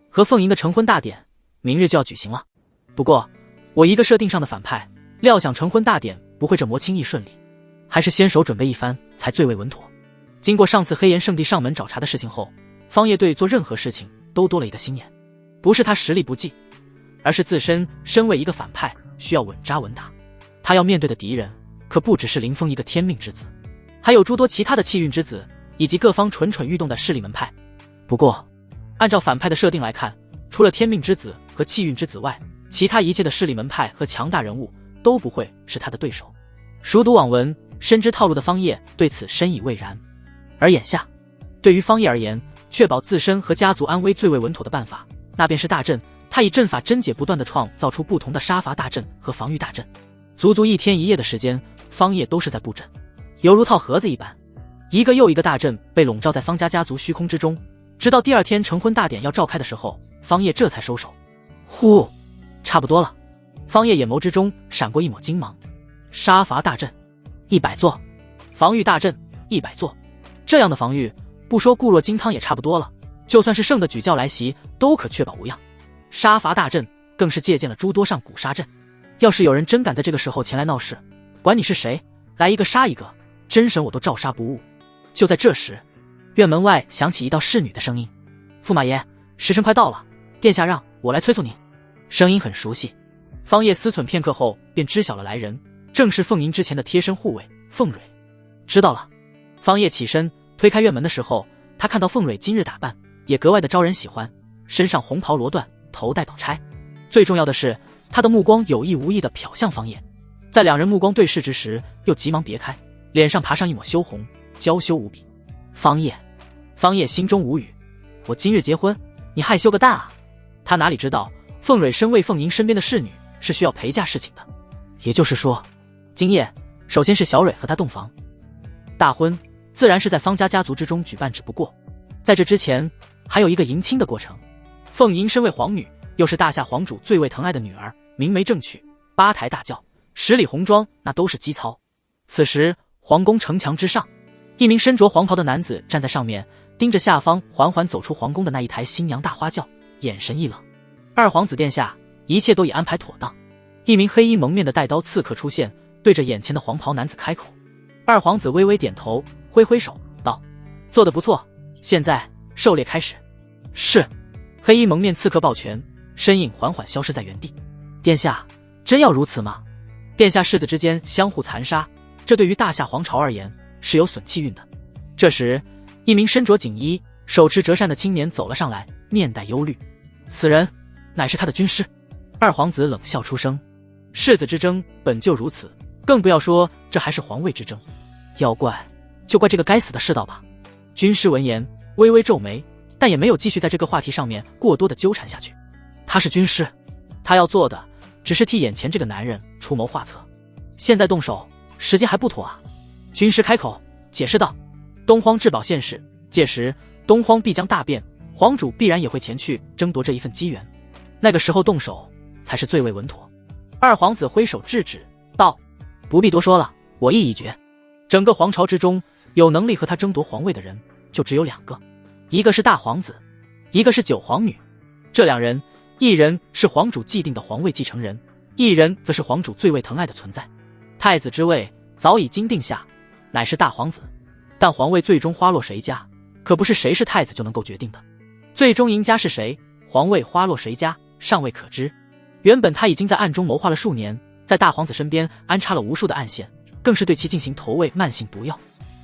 和凤吟的成婚大典明日就要举行了，不过我一个设定上的反派，料想成婚大典不会这么轻易顺利，还是先手准备一番才最为稳妥。经过上次黑岩圣地上门找茬的事情后，方业对做任何事情都多了一个心眼，不是他实力不济，而是自身为一个反派需要稳扎稳打。他要面对的敌人可不只是林峰一个天命之子，还有诸多其他的气运之子以及各方蠢蠢欲动的势力门派。不过按照反派的设定来看，除了天命之子和气运之子外，其他一切的势力门派和强大人物都不会是他的对手。熟读网文深知套路的方业对此深以为然。而眼下对于方业而言，确保自身和家族安危最为稳妥的办法，那便是大阵。他以阵法真解不断地创造出不同的杀伐大阵和防御大阵，足足1天1夜的时间，方业都是在布阵，犹如套盒子一般，一个又一个大阵被笼罩在方家家族虚空之中，直到第2天成婚大典要召开的时候，方业这才收手。呼，差不多了。方业眼眸之中闪过一抹金芒。杀伐大阵100座，防御大阵100座，这样的防御不说固若金汤也差不多了，就算是圣的举教来袭都可确保无恙。杀伐大阵更是借鉴了诸多上古杀阵，要是有人真敢在这个时候前来闹事，管你是谁，来一个杀一个，真神我都照杀不误。就在这时，院门外响起一道侍女的声音：驸马爷，时辰快到了，殿下让我来催促您。声音很熟悉，方业思忖片刻后便知晓了来人，正是凤吟之前的贴身护卫凤蕊。知道了。方业起身推开院门的时候，他看到凤蕊今日打扮也格外的招人喜欢，身上红袍罗缎，头戴宝钗，最重要的是他的目光有意无意地瞟向方业，在两人目光对视之时又急忙别开，脸上爬上一抹羞红，娇羞无比。方业心中无语，我今日结婚，你害羞个蛋啊！他哪里知道凤蕊身为凤吟身边的侍女是需要陪嫁侍寝的，也就是说今夜首先是小蕊和他洞房，大婚自然是在方家家族之中举办，只不过在这之前还有一个迎亲的过程。凤吟身为皇女，又是大夏皇主最为疼爱的女儿，明媒正娶，8抬大轿，10里红妆，那都是基操。此时皇宫城墙之上，一名身着黄袍的男子站在上面，盯着下方缓缓走出皇宫的那一台新娘大花轿，眼神一冷。二皇子殿下，一切都已安排妥当。一名黑衣蒙面的带刀刺客出现，对着眼前的黄袍男子开口。二皇子微微点头，挥挥手道：做得不错，现在狩猎开始。是。黑衣蒙面刺客抱拳，身影缓缓消失在原地。殿下，真要如此吗？殿下世子之间相互残杀，这对于大夏皇朝而言是有损气运的。这时一名身着锦衣，手持折扇的青年走了上来，面带忧虑。此人乃是他的军师。二皇子冷笑出声，世子之争本就如此，更不要说这还是皇位之争。要怪就怪这个该死的世道吧。军师闻言微微皱眉，但也没有继续在这个话题上面过多的纠缠下去。他是军师，他要做的只是替眼前这个男人出谋划策，现在动手时间还不妥啊。军师开口解释道：东荒至宝现世，届时东荒必将大变，皇主必然也会前去争夺这一份机缘，那个时候动手才是最为稳妥。二皇子挥手制止道：不必多说了，我意已决。整个皇朝之中有能力和他争夺皇位的人就只有2个，一个是大皇子，一个是9皇女。这2人，一人是皇主既定的皇位继承人，一人则是皇主最为疼爱的存在。太子之位早已经定下，乃是大皇子，但皇位最终花落谁家，可不是谁是太子就能够决定的。最终赢家是谁，皇位花落谁家，尚未可知。原本他已经在暗中谋划了数年，在大皇子身边安插了无数的暗线，更是对其进行投喂慢性毒药，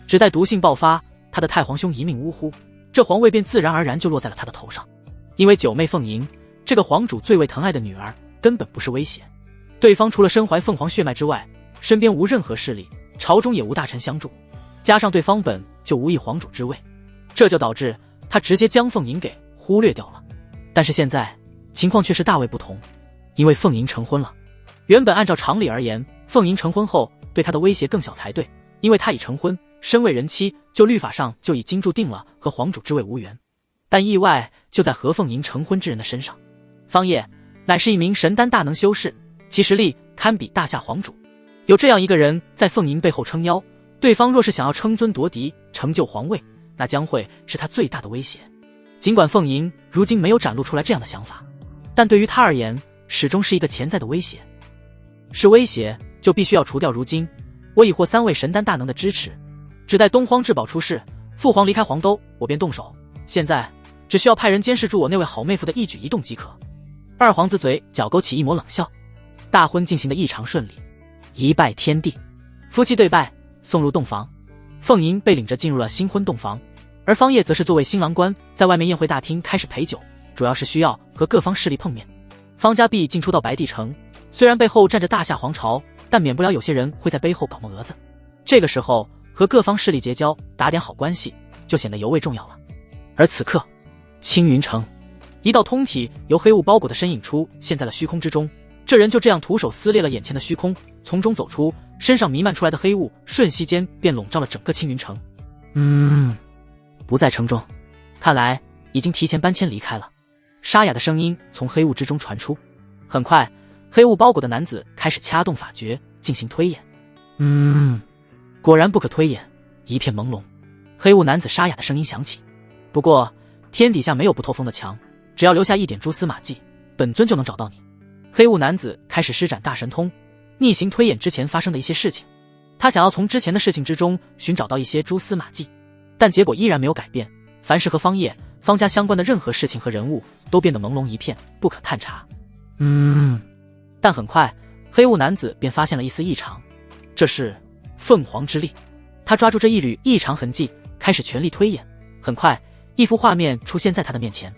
只待毒性爆发，他的太皇兄一命呜呼，这皇位便自然而然就落在了他的头上。因为九妹凤吟，这个皇主最为疼爱的女儿，根本不是威胁，对方除了身怀凤凰血脉之外，身边无任何势力，朝中也无大臣相助，加上对方本就无意皇主之位，这就导致他直接将凤吟给忽略掉了。但是现在情况却是大为不同，因为凤吟成婚了。原本按照常理而言，凤吟成婚后对他的威胁更小才对，因为他已成婚，身为人妻，就律法上就已经注定了和皇主之位无缘。但意外就在和凤吟成婚之人的身上，方烨乃是一名神丹大能修士，其实力堪比大夏皇主。有这样一个人在凤吟背后撑腰，对方若是想要称尊夺嫡，成就皇位，那将会是他最大的威胁。尽管凤吟如今没有展露出来这样的想法，但对于他而言，始终是一个潜在的威胁。是威胁，就必须要除掉。如今我已获3位神丹大能的支持，只待东荒至宝出世，父皇离开黄兜，我便动手。现在只需要派人监视住我那位好妹夫的一举一动即可。二皇子嘴角勾起一抹冷笑。大婚进行的异常顺利，一拜天地，夫妻对拜，送入洞房。凤吟被领着进入了新婚洞房，而方烨则是作为新郎官，在外面宴会大厅开始陪酒，主要是需要和各方势力碰面。方家必进出到白帝城，虽然背后站着大夏皇朝，但免不了有些人会在背后搞磨蛾子。这个时候和各方势力结交，打点好关系，就显得尤为重要了。而此刻，青云城一道通体由黑雾包裹的身影出现在了虚空之中，这人就这样徒手撕裂了眼前的虚空，从中走出，身上弥漫出来的黑雾瞬息间便笼罩了整个青云城。不在城中，看来已经提前搬迁离开了。沙哑的声音从黑雾之中传出。很快，黑雾包裹的男子开始掐动法诀进行推演。果然不可推演，一片朦胧。黑雾男子沙哑的声音响起。不过天底下没有不透风的墙，只要留下一点蛛丝马迹，本尊就能找到你。黑雾男子开始施展大神通，逆行推演之前发生的一些事情。他想要从之前的事情之中寻找到一些蛛丝马迹，但结果依然没有改变。凡是和方烨、方家相关的任何事情和人物都变得朦胧一片，不可探查。但很快黑雾男子便发现了一丝异常，这是凤凰之力。他抓住这一缕异常痕迹，开始全力推演。很快一幅画面出现在他的面前，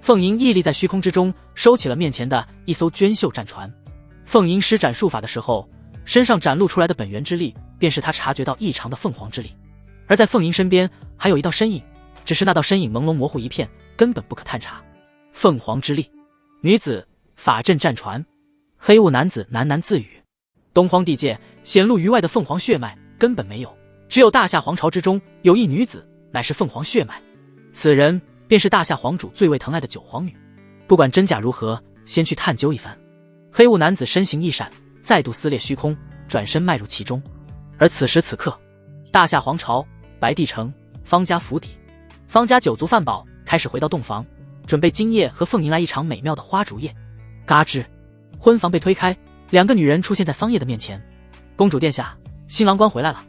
凤吟屹立在虚空之中，收起了面前的一艘娟秀战船。凤吟施展术法的时候，身上展露出来的本源之力，便是他察觉到异常的凤凰之力。而在凤吟身边还有一道身影，只是那道身影朦胧模糊一片，根本不可探查。凤凰之力，女子法阵战船。黑雾男子喃喃自语，东荒地界显露于外的凤凰血脉根本没有，只有大夏皇朝之中有一女子，乃是凤凰血脉，此人便是大夏皇主最为疼爱的九皇女。不管真假如何，先去探究一番。黑雾男子身形一闪，再度撕裂虚空，转身迈入其中。而此时此刻，大夏皇朝白帝城方家府邸，方家酒足饭饱，开始回到洞房，准备今夜和凤迎来一场美妙的花烛夜。嘎吱，婚房被推开，2个女人出现在方烨的面前。公主殿下，新郎官回来了。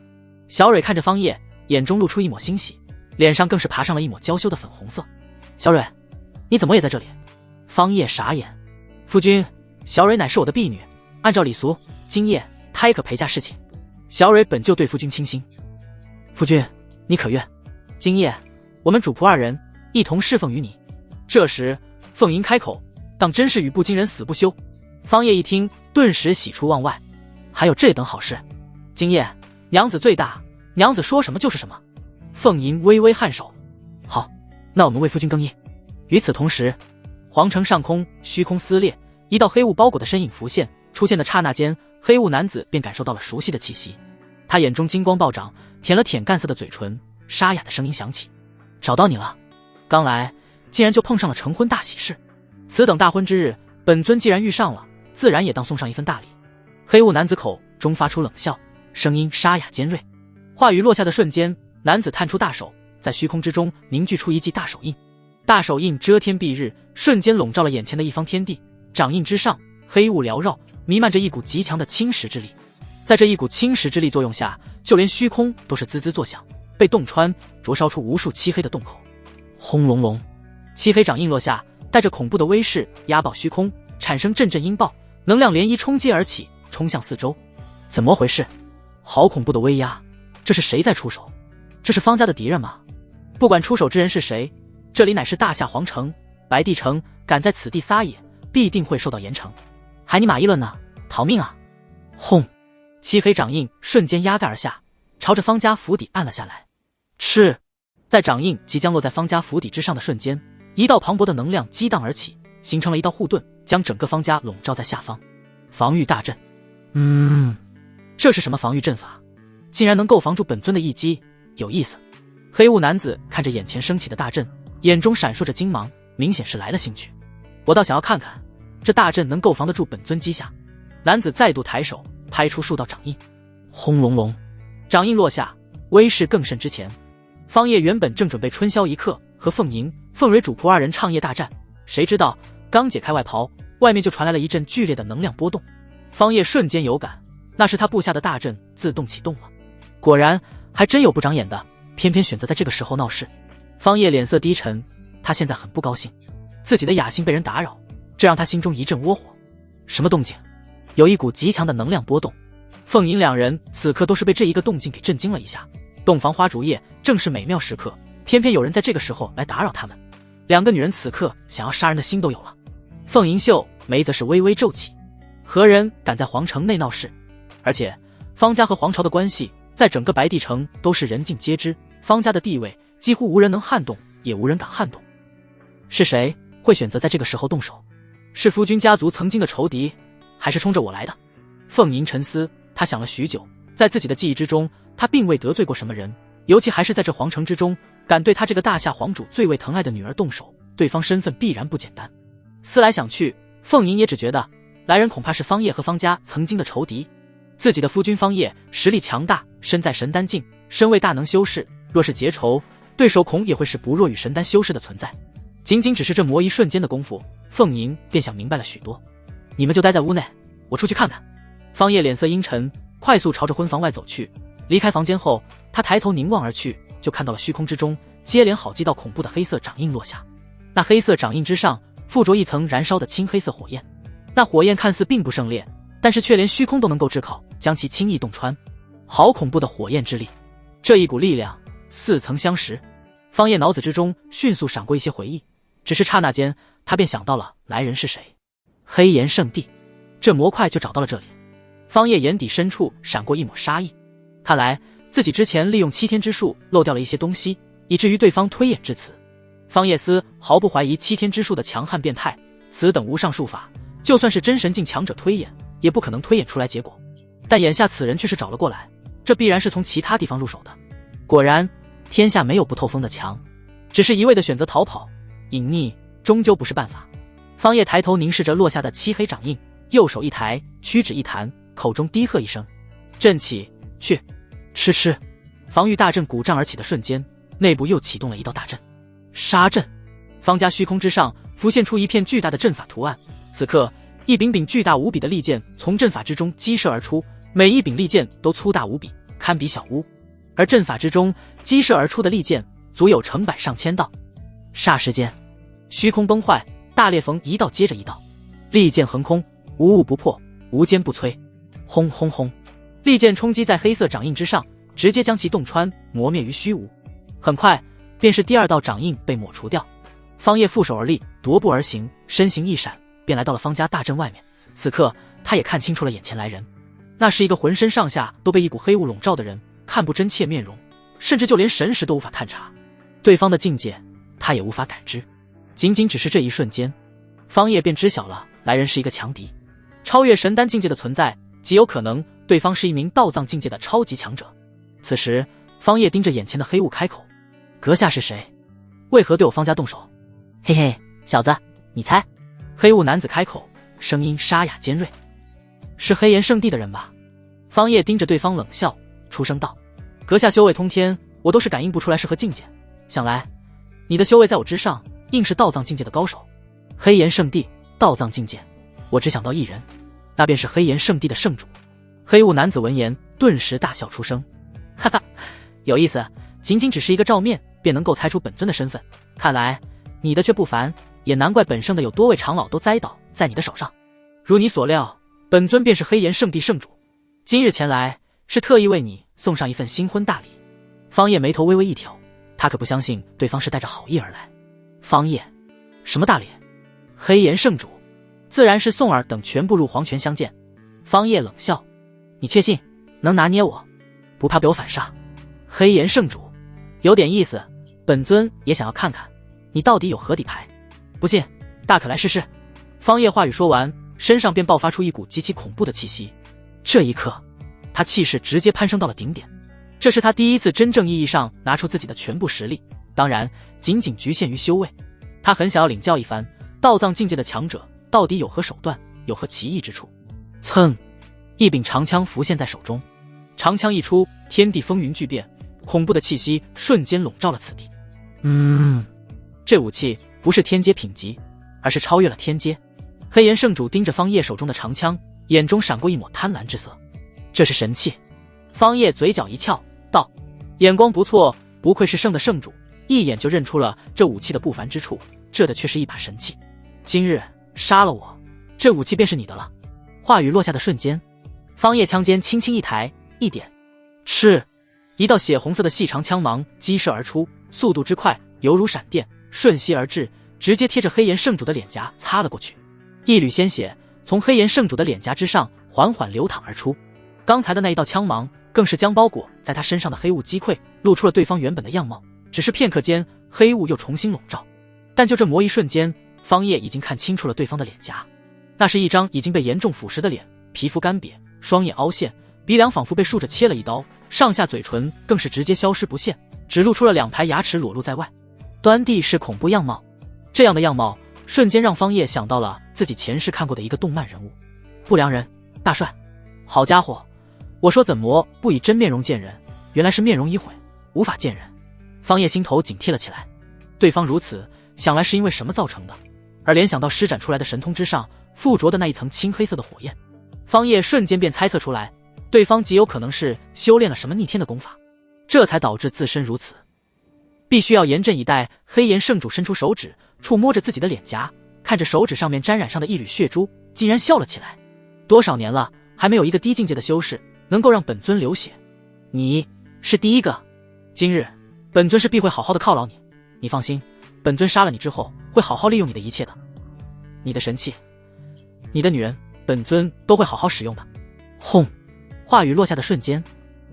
小蕊看着方烨，眼中露出一抹欣喜，脸上更是爬上了一抹娇羞的粉红色。小蕊，你怎么也在这里？方烨傻眼。夫君，小蕊乃是我的婢女，按照礼俗，今夜她也可陪嫁侍寝。小蕊本就对夫君倾心。夫君，你可愿？今夜我们主仆2人一同侍奉于你。这时凤吟开口，当真是语不惊人死不休。方烨一听，顿时喜出望外，还有这等好事？今夜娘子最大，娘子说什么就是什么。凤吟微微颔首，好，那我们为夫君更衣。与此同时，皇城上空虚空撕裂，一道黑雾包裹的身影浮现，出现的刹那间，黑雾男子便感受到了熟悉的气息。他眼中金光暴涨，舔了舔干涩的嘴唇，沙哑的声音响起，找到你了。刚来竟然就碰上了成婚大喜事，此等大婚之日，本尊既然遇上了，自然也当送上一份大礼。黑雾男子口中发出冷笑，声音沙哑尖锐。话语落下的瞬间，男子探出大手，在虚空之中凝聚出一记大手印。大手印遮天蔽日，瞬间笼罩了眼前的一方天地。掌印之上，黑雾缭绕，弥漫着一股极强的侵蚀之力。在这一股侵蚀之力作用下，就连虚空都是滋滋作响，被洞穿，灼烧出无数漆黑的洞口。轰隆隆，漆黑掌印落下，带着恐怖的威势压爆虚空，产生阵阵音爆，能量涟漪冲击而起，冲向四周。怎么回事？好恐怖的威压，这是谁在出手？这是方家的敌人吗？不管出手之人是谁，这里乃是大夏皇城白帝城，敢在此地撒野，必定会受到严惩。还你妈议论呢？逃命啊！轰！漆黑掌印瞬间压盖而下，朝着方家府邸按了下来。赤，在掌印即将落在方家府邸之上的瞬间，一道磅礴的能量激荡而起，形成了一道护盾，将整个方家笼罩在下方。防御大阵。这是什么防御阵法？竟然能够防住本尊的一击，有意思。黑雾男子看着眼前升起的大阵，眼中闪烁着金芒，明显是来了兴趣。我倒想要看看，这大阵能够防得住本尊击下。男子再度抬手拍出数道掌印，轰隆隆，掌印落下，威势更甚之前。方叶原本正准备春宵一刻和凤吟、凤蕊主仆二人畅夜大战，谁知道刚解开外袍，外面就传来了一阵剧烈的能量波动。方叶瞬间有感，那是他布下的大阵自动启动了。果然还真有不长眼的，偏偏选择在这个时候闹事。方叶脸色低沉，他现在很不高兴，自己的雅兴被人打扰，这让他心中一阵窝火。什么动静？有一股极强的能量波动。凤吟两人此刻都是被这一个动静给震惊了一下。洞房花烛夜正是美妙时刻，偏偏有人在这个时候来打扰他们。两个女人此刻想要杀人的心都有了。凤吟秀眉则是微微皱起，何人敢在皇城内闹事？而且方家和皇朝的关系在整个白帝城都是人尽皆知，方家的地位几乎无人能撼动，也无人敢撼动。是谁会选择在这个时候动手？是夫君家族曾经的仇敌，还是冲着我来的？凤吟沉思，他想了许久，在自己的记忆之中，他并未得罪过什么人，尤其还是在这皇城之中，敢对他这个大夏皇主最为疼爱的女儿动手，对方身份必然不简单。思来想去，凤吟也只觉得来人恐怕是方叶和方家曾经的仇敌。自己的夫君方叶实力强大，身在神丹境，身为大能修士，若是结仇，对手恐也会是不弱于神丹修士的存在。仅仅只是这磨一瞬间的功夫，凤吟便想明白了许多。你们就待在屋内，我出去看看。方叶脸色阴沉，快速朝着婚房外走去。离开房间后，他抬头凝望而去，就看到了虚空之中接连好几道恐怖的黑色掌印落下。那黑色掌印之上附着一层燃烧的青黑色火焰，那火焰看似并不盛烈，但是却连虚空都能够炙烤，将其轻易洞穿。好恐怖的火焰之力，这一股力量似曾相识。方叶脑子之中迅速闪过一些回忆，只是刹那间他便想到了来人是谁。黑岩圣地，这么快就找到了这里。方叶眼底深处闪过一抹杀意，看来自己之前利用7天之术漏掉了一些东西，以至于对方推演至此。方叶思毫不怀疑7天之术的强悍变态，此等无上术法，就算是真神境强者推演，也不可能推演出来结果。但眼下此人却是找了过来，这必然是从其他地方入手的。果然，天下没有不透风的墙，只是一味的选择逃跑、隐匿，终究不是办法。方叶抬头凝视着落下的漆黑掌印，右手一抬，屈指一弹，口中低喝一声：“阵起，去！”吃吃，防御大阵鼓胀而起的瞬间，内部又启动了一道大阵——杀阵。方家虚空之上浮现出一片巨大的阵法图案，此刻一柄柄巨大无比的利剑从阵法之中激射而出，每一柄利剑都粗大无比，堪比小屋。而阵法之中激射而出的利剑足有成百上千道。霎时间，虚空崩坏，大裂缝一道接着一道，利剑横空，无物不破，无坚不摧。轰轰轰，利剑冲击在黑色掌印之上，直接将其洞穿，磨灭于虚无。很快便是第二道掌印被抹除掉。方叶负手而立，踱步而行，身形一闪，便来到了方家大阵外面。此刻他也看清楚了眼前来人，那是一个浑身上下都被一股黑雾笼罩的人，看不真切面容，甚至就连神识都无法探查。对方的境界他也无法感知，仅仅只是这一瞬间，方叶便知晓了来人是一个强敌，超越神丹境界的存在，极有可能对方是一名道藏境界的超级强者。此时方叶盯着眼前的黑雾开口：“阁下是谁？为何对我方家动手？”“嘿嘿，小子，你猜。”黑雾男子开口，声音沙哑尖锐：“是黑岩圣地的人吧？”方叶盯着对方冷笑，出声道：“阁下修为通天，我都是感应不出来是何境界，想来你的修为在我之上，硬是道藏境界的高手。黑岩圣地，道藏境界，我只想到一人，那便是黑岩圣地的圣主。”黑雾男子闻言顿时大笑出声：“哈哈，有意思，仅仅只是一个照面便能够猜出本尊的身份，看来你的却不凡，也难怪本圣的有多位长老都栽倒在你的手上。如你所料，本尊便是黑岩圣地圣主，今日前来是特意为你送上一份新婚大礼。”方叶眉头微微一挑，他可不相信对方是带着好意而来。方叶，什么大礼？黑岩圣主自然是宋儿等全部入黄泉相见。方叶冷笑：“你确信能拿捏我，不怕被我反杀？黑岩圣主，有点意思，本尊也想要看看你到底有何底牌。不信，大可来试试。方叶话语说完，身上便爆发出一股极其恐怖的气息。这一刻，他气势直接攀升到了顶点。这是他第一次真正意义上拿出自己的全部实力，当然仅仅局限于修为。他很想要领教一番道藏境界的强者到底有何手段，有何奇异之处。噌，一柄长枪浮现在手中，长枪一出，天地风云巨变，恐怖的气息瞬间笼罩了此地。这武器不是天阶品级，而是超越了天阶。黑岩圣主盯着方叶手中的长枪，眼中闪过一抹贪婪之色。这是神器。方叶嘴角一翘道，眼光不错，不愧是圣的圣主，一眼就认出了这武器的不凡之处，这的却是一把神器。今日杀了我，这武器便是你的了。话语落下的瞬间，方叶枪尖轻轻一抬，一点，赤，一道血红色的细长枪芒激射而出，速度之快犹如闪电，瞬息而至，直接贴着黑岩圣主的脸颊擦了过去。一缕鲜血从黑岩圣主的脸颊之上缓缓流淌而出，刚才的那一道枪芒更是将包裹在他身上的黑雾击溃，露出了对方原本的样貌。只是片刻间，黑雾又重新笼罩，但就这魔一瞬间，方叶已经看清楚了对方的脸颊。那是一张已经被严重腐蚀的脸，皮肤干瘪，双眼凹陷，鼻梁仿佛被竖着切了一刀，上下嘴唇更是直接消失不见，只露出了2排牙齿裸露在外，端地是恐怖样貌。这样的样貌瞬间让方叶想到了自己前世看过的一个动漫人物，不良人大帅。好家伙，我说怎么不以真面容见人，原来是面容已毁，无法见人。方叶心头警惕了起来，对方如此，想来是因为什么造成的？而联想到施展出来的神通之上附着的那一层青黑色的火焰，方叶瞬间便猜测出来，对方极有可能是修炼了什么逆天的功法，这才导致自身如此。必须要严阵以待。黑岩圣主伸出手指触摸着自己的脸颊，看着手指上面沾染上的一缕血珠，竟然笑了起来。多少年了，还没有一个低境界的修士能够让本尊流血，你是第一个。今日本尊是必会好好的犒劳你，你放心，本尊杀了你之后会好好利用你的一切的，你的神器，你的女人，本尊都会好好使用的。轰！话语落下的瞬间，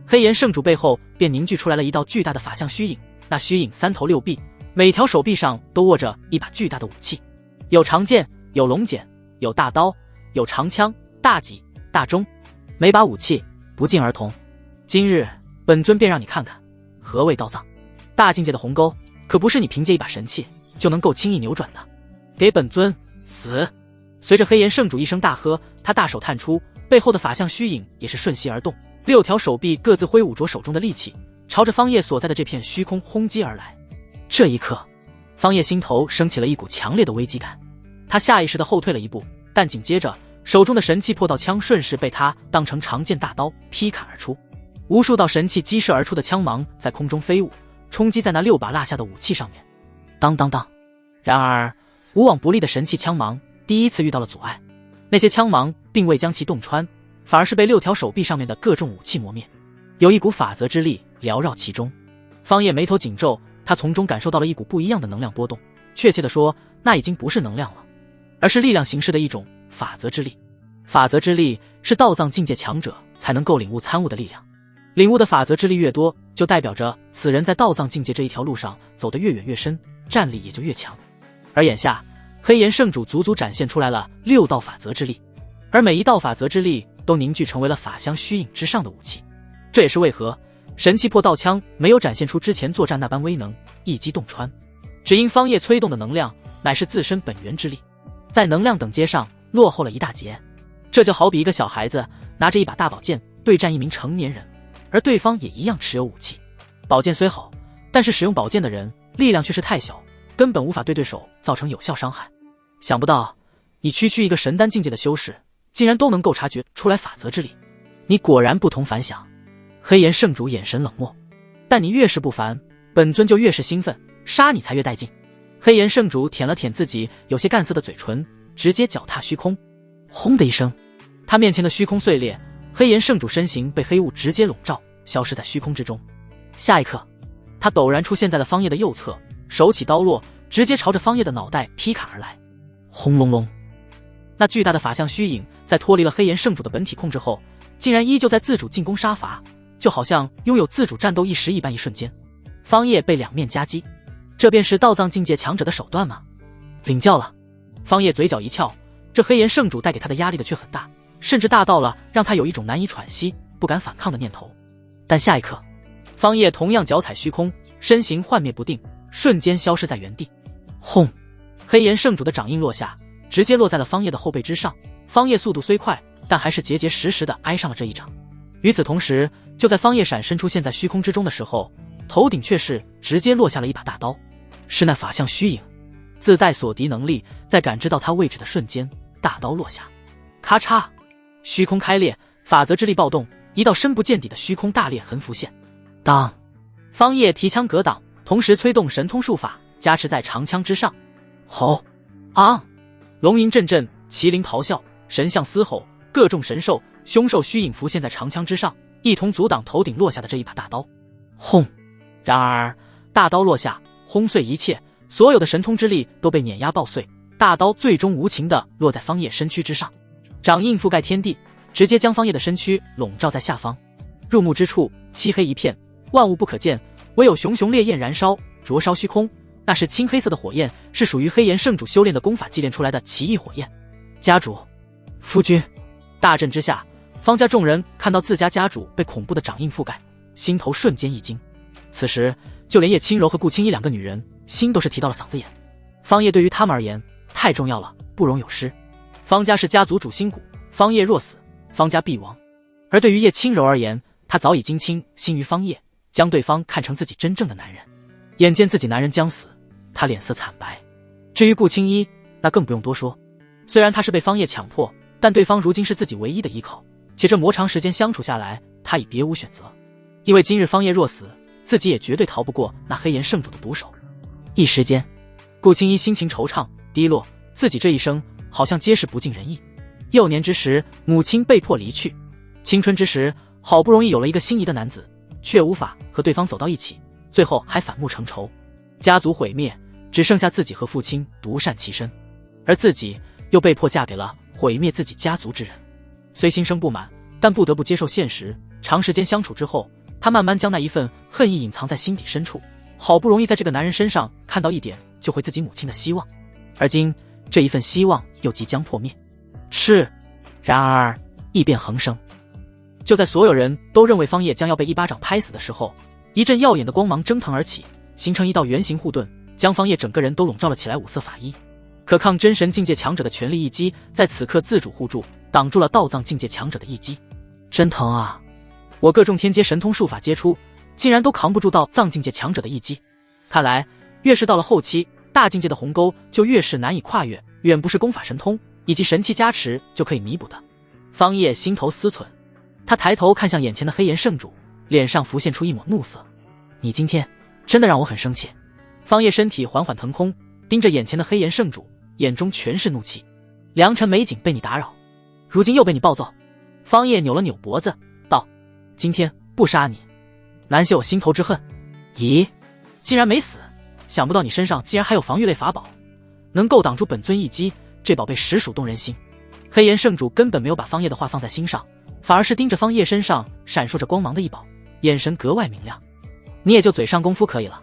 黑岩圣主背后便凝聚出来了一道巨大的法相虚影，那虚影3头6臂，每条手臂上都握着一把巨大的武器，有长剑，有龙锏，有大刀，有长枪、大戟、大钟，每把武器不尽而同。今日本尊便让你看看何谓道藏。大境界的鸿沟可不是你凭借一把神器就能够轻易扭转的，给本尊死！随着黑岩圣主一声大喝，他大手探出，背后的法相虚影也是瞬息而动，6条手臂各自挥舞着手中的利器，朝着方叶所在的这片虚空轰击而来。这一刻，方叶心头升起了一股强烈的危机感，他下意识地后退了一步，但紧接着手中的神器破道枪顺势被他当成长剑大刀劈砍而出，无数道神器激射而出的枪芒在空中飞舞，冲击在那6把落下的武器上面。当当当！然而无往不利的神器枪芒第一次遇到了阻碍，那些枪芒并未将其洞穿，反而是被6条手臂上面的各种武器磨灭，有一股法则之力缭绕其中。方叶眉头紧皱，他从中感受到了一股不一样的能量波动，确切地说，那已经不是能量了，而是力量形式的一种法则之力。法则之力是道藏境界强者才能够领悟参悟的力量，领悟的法则之力越多，就代表着此人在道藏境界这一条路上走得越远越深，战力也就越强。而眼下黑岩圣主足足展现出来了6道法则之力，而每一道法则之力都凝聚成为了法相虚影之上的武器。这也是为何神器破道枪没有展现出之前作战那般威能，一击洞穿，只因方叶催动的能量乃是自身本源之力，在能量等阶上落后了一大截。这就好比一个小孩子拿着一把大宝剑对战一名成年人，而对方也一样持有武器。宝剑虽好，但是使用宝剑的人力量却是太小，根本无法对对手造成有效伤害。想不到你区区一个神丹境界的修士，竟然都能够察觉出来法则之力，你果然不同凡响。黑岩圣主眼神冷漠，但你越是不凡，本尊就越是兴奋，杀你才越带劲。黑岩圣主舔了舔自己有些干涩的嘴唇，直接脚踏虚空，轰的一声，他面前的虚空碎裂，黑岩圣主身形被黑雾直接笼罩，消失在虚空之中。下一刻，他陡然出现在了方叶的右侧，手起刀落，直接朝着方叶的脑袋劈砍而来。轰隆隆，那巨大的法相虚影在脱离了黑岩圣主的本体控制后，竟然依旧在自主进攻杀伐，就好像拥有自主战斗意识一般。一瞬间，方叶被两面夹击，这便是道藏境界强者的手段吗？领教了。方叶嘴角一翘，这黑岩圣主带给他的压力的却很大，甚至大到了让他有一种难以喘息、不敢反抗的念头。但下一刻，方叶同样脚踩虚空，身形幻灭不定，瞬间消失在原地。轰！黑岩圣主的掌印落下，直接落在了方叶的后背之上。方叶速度虽快，但还是结结实实的挨上了这一掌。与此同时，就在方叶闪身出现在虚空之中的时候，头顶却是直接落下了一把大刀。是那法相虚影自带锁敌能力，在感知到他位置的瞬间，大刀落下，咔嚓，虚空开裂，法则之力暴动，一道深不见底的虚空大裂痕浮现。当，方叶提枪格挡，同时催动神通术法加持在长枪之上。吼！昂！龙吟阵阵，麒麟咆哮，神像嘶吼，各种神兽、凶兽虚影浮现在长枪之上，一同阻挡头顶落下的这一把大刀。轰！然而大刀落下，轰碎一切，所有的神通之力都被碾压爆碎，大刀最终无情地落在方叶身躯之上，掌印覆盖天地，直接将方叶的身躯笼罩在下方。入目之处，漆黑一片，万物不可见，唯有熊熊烈焰燃烧，灼烧虚空。那是青黑色的火焰，是属于黑岩圣主修炼的功法祭炼出来的奇异火焰。家主，夫君！大震之下，方家众人看到自家家主被恐怖的掌印覆盖，心头瞬间一惊。此时，就连叶轻柔和顾青衣两个女人，心都是提到了嗓子眼。方叶对于他们而言太重要了，不容有失。方家是家族主心骨，方叶若死，方家必亡。而对于叶轻柔而言，她早已经倾心于方叶，将对方看成自己真正的男人。眼见自己男人将死，她脸色惨白。至于顾青衣，那更不用多说。虽然她是被方叶强迫，但对方如今是自己唯一的依靠，且这磨长时间相处下来，她已别无选择。因为今日方叶若死，自己也绝对逃不过那黑岩圣主的毒手。一时间，顾青衣心情惆怅低落，自己这一生好像皆是不尽人意。幼年之时，母亲被迫离去；青春之时，好不容易有了一个心仪的男子，却无法和对方走到一起，最后还反目成仇。家族毁灭，只剩下自己和父亲独善其身，而自己又被迫嫁给了毁灭自己家族之人。虽心生不满，但不得不接受现实。长时间相处之后，他慢慢将那一份恨意隐藏在心底深处，好不容易在这个男人身上看到一点救回自己母亲的希望，而今这一份希望又即将破灭。然而异变横生。就在所有人都认为方叶将要被一巴掌拍死的时候，一阵耀眼的光芒蒸腾而起，形成一道圆形护盾，将方叶整个人都笼罩了起来。五色法衣，可抗真神境界强者的全力一击，在此刻自主护住，挡住了道藏境界强者的一击。真疼啊！我各种天阶神通术法接出，竟然都扛不住道藏境界强者的一击。看来越是到了后期，大境界的鸿沟就越是难以跨越，远不是功法神通以及神器加持就可以弥补的。方叶心头思忖，他抬头看向眼前的黑岩圣主，脸上浮现出一抹怒色。你今天真的让我很生气。方叶身体缓缓腾空，盯着眼前的黑岩圣主，眼中全是怒气。良辰美景被你打扰，如今又被你暴揍。方叶扭了扭脖子道，今天不杀你，难泄我心头之恨。咦，竟然没死，想不到你身上竟然还有防御类法宝，能够挡住本尊一击，这宝贝实属动人心。黑岩圣主根本没有把方叶的话放在心上，反而是盯着方叶身上闪烁着光芒的一宝，眼神格外明亮。你也就嘴上功夫可以了，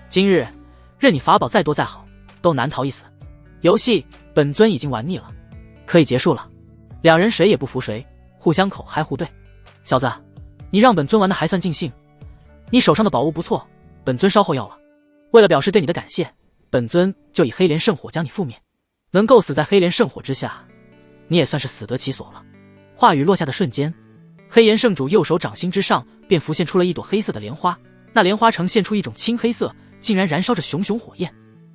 今日任你法宝再多再好，都难逃一死。游戏本尊已经玩腻了，可以结束了。两人谁也不服谁，互相口嗨互对。小子，你让本尊玩的还算尽兴，你手上的宝物不错，本尊稍后要了。为了表示对你的感谢，本尊就以黑莲圣火将你覆灭。能够死在黑莲圣火之下，你也算是死得其所了。话语落下的瞬间，黑岩圣主右手掌心之上便浮现出了一朵黑色的莲花，那莲花呈现出一种青黑色，竟然燃烧着熊熊火焰，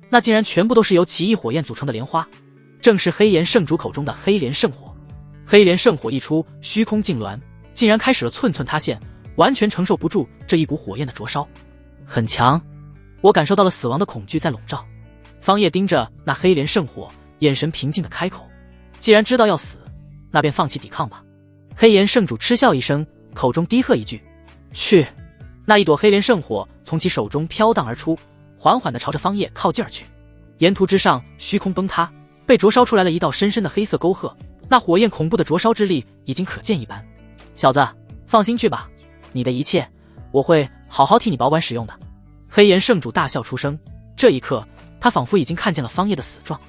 那竟然全部都是由奇异火焰组成的莲花，正是黑岩圣主口中的黑莲圣火。黑莲圣火一出，虚空痉挛，竟然开始了寸寸塌陷，完全承受不住这一股火焰的灼烧。很强，我感受到了死亡的恐惧在笼罩。方叶盯着那黑莲圣火，眼神平静的开口，既然知道要死，那便放弃抵抗吧。黑岩圣主嗤笑一声，口中低喝一句，去。那一朵黑莲圣火从其手中飘荡而出，缓缓地朝着方叶靠近而去。沿途之上，虚空崩塌，被灼烧出来了一道深深的黑色沟壑，那火焰恐怖的灼烧之力已经可见一斑。小子，放心去吧，你的一切我会好好替你保管使用的。黑岩圣主大笑出声，这一刻他仿佛已经看见了方叶的死状。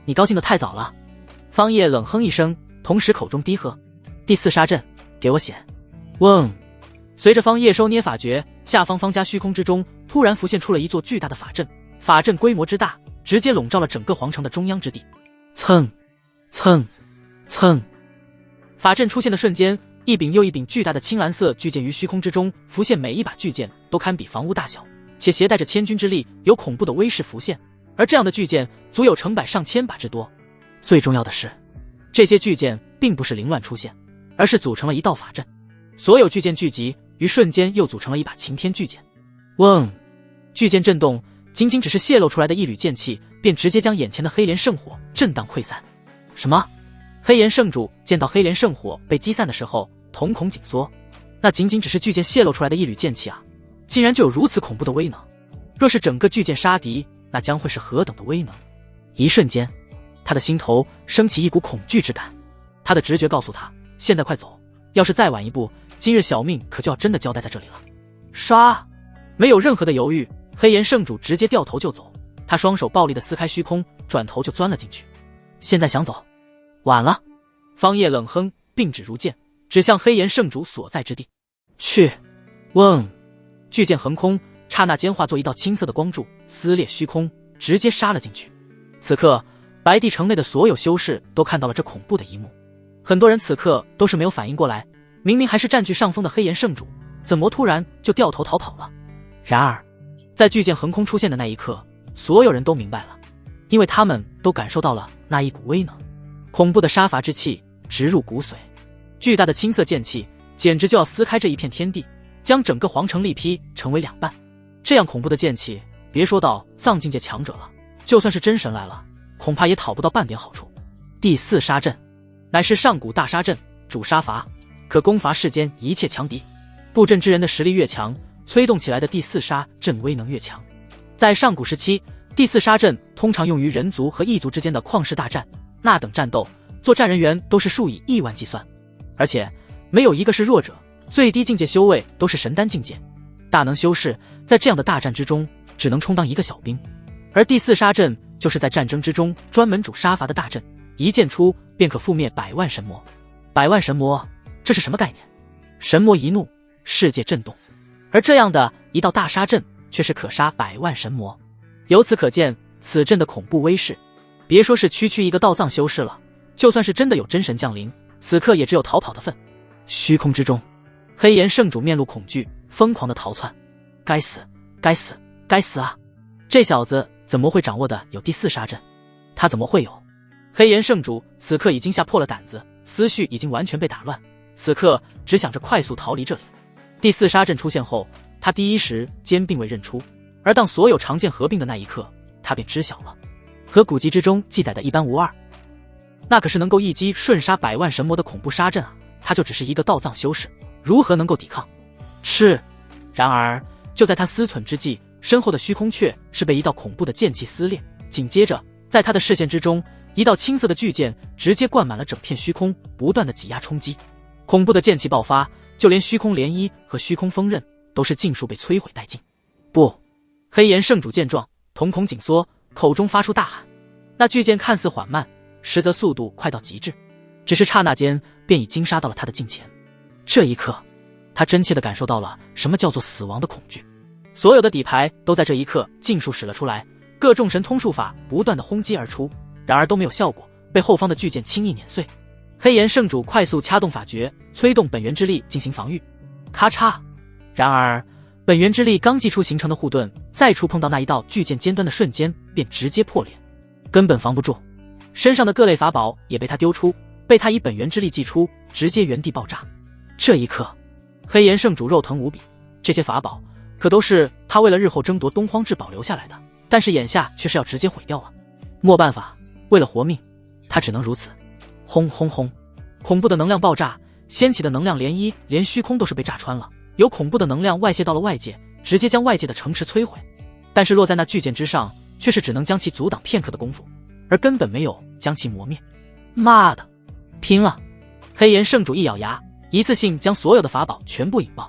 你高兴得太早了。方叶冷哼一声，同时口中低喝：第4杀阵，给我显。嗡！随着方叶收捏法诀，下方方家虚空之中突然浮现出了一座巨大的法阵，法阵规模之大，直接笼罩了整个皇城的中央之地。蹭蹭蹭，法阵出现的瞬间，一柄又一柄巨大的青蓝色巨剑于虚空之中浮现，每一把巨剑都堪比房屋大小，且携带着千钧之力，有恐怖的威势浮现。而这样的巨剑足有成百上千把之多。最重要的是，这些巨剑并不是凌乱出现，而是组成了一道法阵。所有巨剑聚集于瞬间，又组成了一把擎天巨剑。嗡！巨剑震动，仅仅只是泄露出来的一缕剑气，便直接将眼前的黑莲圣火震荡溃散。什么？黑岩圣主见到黑莲圣火被击散的时候，瞳孔紧缩。那仅仅只是巨剑泄露出来的一缕剑气啊，竟然就有如此恐怖的威能！若是整个巨剑杀敌，那将会是何等的威能！一瞬间，他的心头升起一股恐惧之感。他的直觉告诉他，现在快走，要是再晚一步，今日小命可就要真的交代在这里了。杀！没有任何的犹豫，黑岩圣主直接掉头就走。他双手暴力的撕开虚空，转头就钻了进去。现在想走，晚了。方叶冷哼，并指如剑，指向黑岩圣主所在之地。去！嗡！巨剑横空，刹那间化作一道青色的光柱，撕裂虚空，直接杀了进去。此刻，白帝城内的所有修士都看到了这恐怖的一幕。很多人此刻都是没有反应过来，明明还是占据上风的黑岩圣主，怎么突然就掉头逃跑了？然而，在巨剑横空出现的那一刻，所有人都明白了，因为他们都感受到了那一股威能，恐怖的杀伐之气直入骨髓。巨大的青色剑气简直就要撕开这一片天地，将整个皇城力劈成为两半。这样恐怖的剑气，别说到藏境界强者了，就算是真神来了，恐怕也讨不到半点好处。第4杀阵乃是上古大杀阵，主杀伐，可攻伐世间一切强敌。布阵之人的实力越强，催动起来的第4杀阵威能越强。在上古时期，第4杀阵通常用于人族和异族之间的旷世大战，那等战斗，作战人员都是数以亿万计算，而且没有一个是弱者，最低境界修为都是神丹境界。大能修士在这样的大战之中，只能充当一个小兵。而第4杀阵就是在战争之中专门主杀伐的大阵，一剑出便可覆灭100万神魔。100万神魔，这是什么概念？神魔一怒，世界震动。而这样的一道大杀阵，却是可杀100万神魔。由此可见此阵的恐怖威势。别说是区区一个道藏修士了，就算是真的有真神降临，此刻也只有逃跑的份。虚空之中，黑岩圣主面露恐惧，疯狂的逃窜。该死，该死，该死啊！这小子怎么会掌握的有第4杀阵？他怎么会有？黑岩圣主此刻已经吓破了胆子，思绪已经完全被打乱，此刻只想着快速逃离这里。第4杀阵出现后，他第一时间并未认出，而当所有长剑合并的那一刻，他便知晓了，和古籍之中记载的一般无二。那可是能够一击瞬杀100万神魔的恐怖杀阵啊！他就只是一个道藏修士，如何能够抵抗？是。然而就在他思忖之际，身后的虚空却是被一道恐怖的剑气撕裂，紧接着在他的视线之中，一道青色的巨剑直接灌满了整片虚空，不断的挤压冲击。恐怖的剑气爆发，就连虚空涟漪和虚空锋刃都是尽数被摧毁殆尽。不！黑岩圣主见状，瞳孔紧缩，口中发出大喊。那巨剑看似缓慢，实则速度快到极致，只是刹那间便已经杀到了他的近前。这一刻，他真切地感受到了什么叫做死亡的恐惧。所有的底牌都在这一刻尽数使了出来，各种神通术法不断的轰击而出，然而都没有效果，被后方的巨剑轻易碾碎。黑岩圣主快速掐动法诀，催动本源之力进行防御。咔嚓！然而本源之力刚祭出形成的护盾，再触碰到那一道巨剑尖端的瞬间，便直接破裂，根本防不住。身上的各类法宝也被他丢出，被他以本源之力祭出，直接原地爆炸。这一刻，黑岩圣主肉疼无比，这些法宝可都是他为了日后争夺东荒至宝留下来的，但是眼下却是要直接毁掉了。没办法，为了活命，他只能如此。轰轰轰！恐怖的能量爆炸，掀起的能量涟漪，连虚空都是被炸穿了。有恐怖的能量外泄到了外界，直接将外界的城池摧毁。但是落在那巨剑之上，却是只能将其阻挡片刻的功夫，而根本没有将其磨灭。妈的，拼了！黑岩圣主一咬牙，一次性将所有的法宝全部引爆。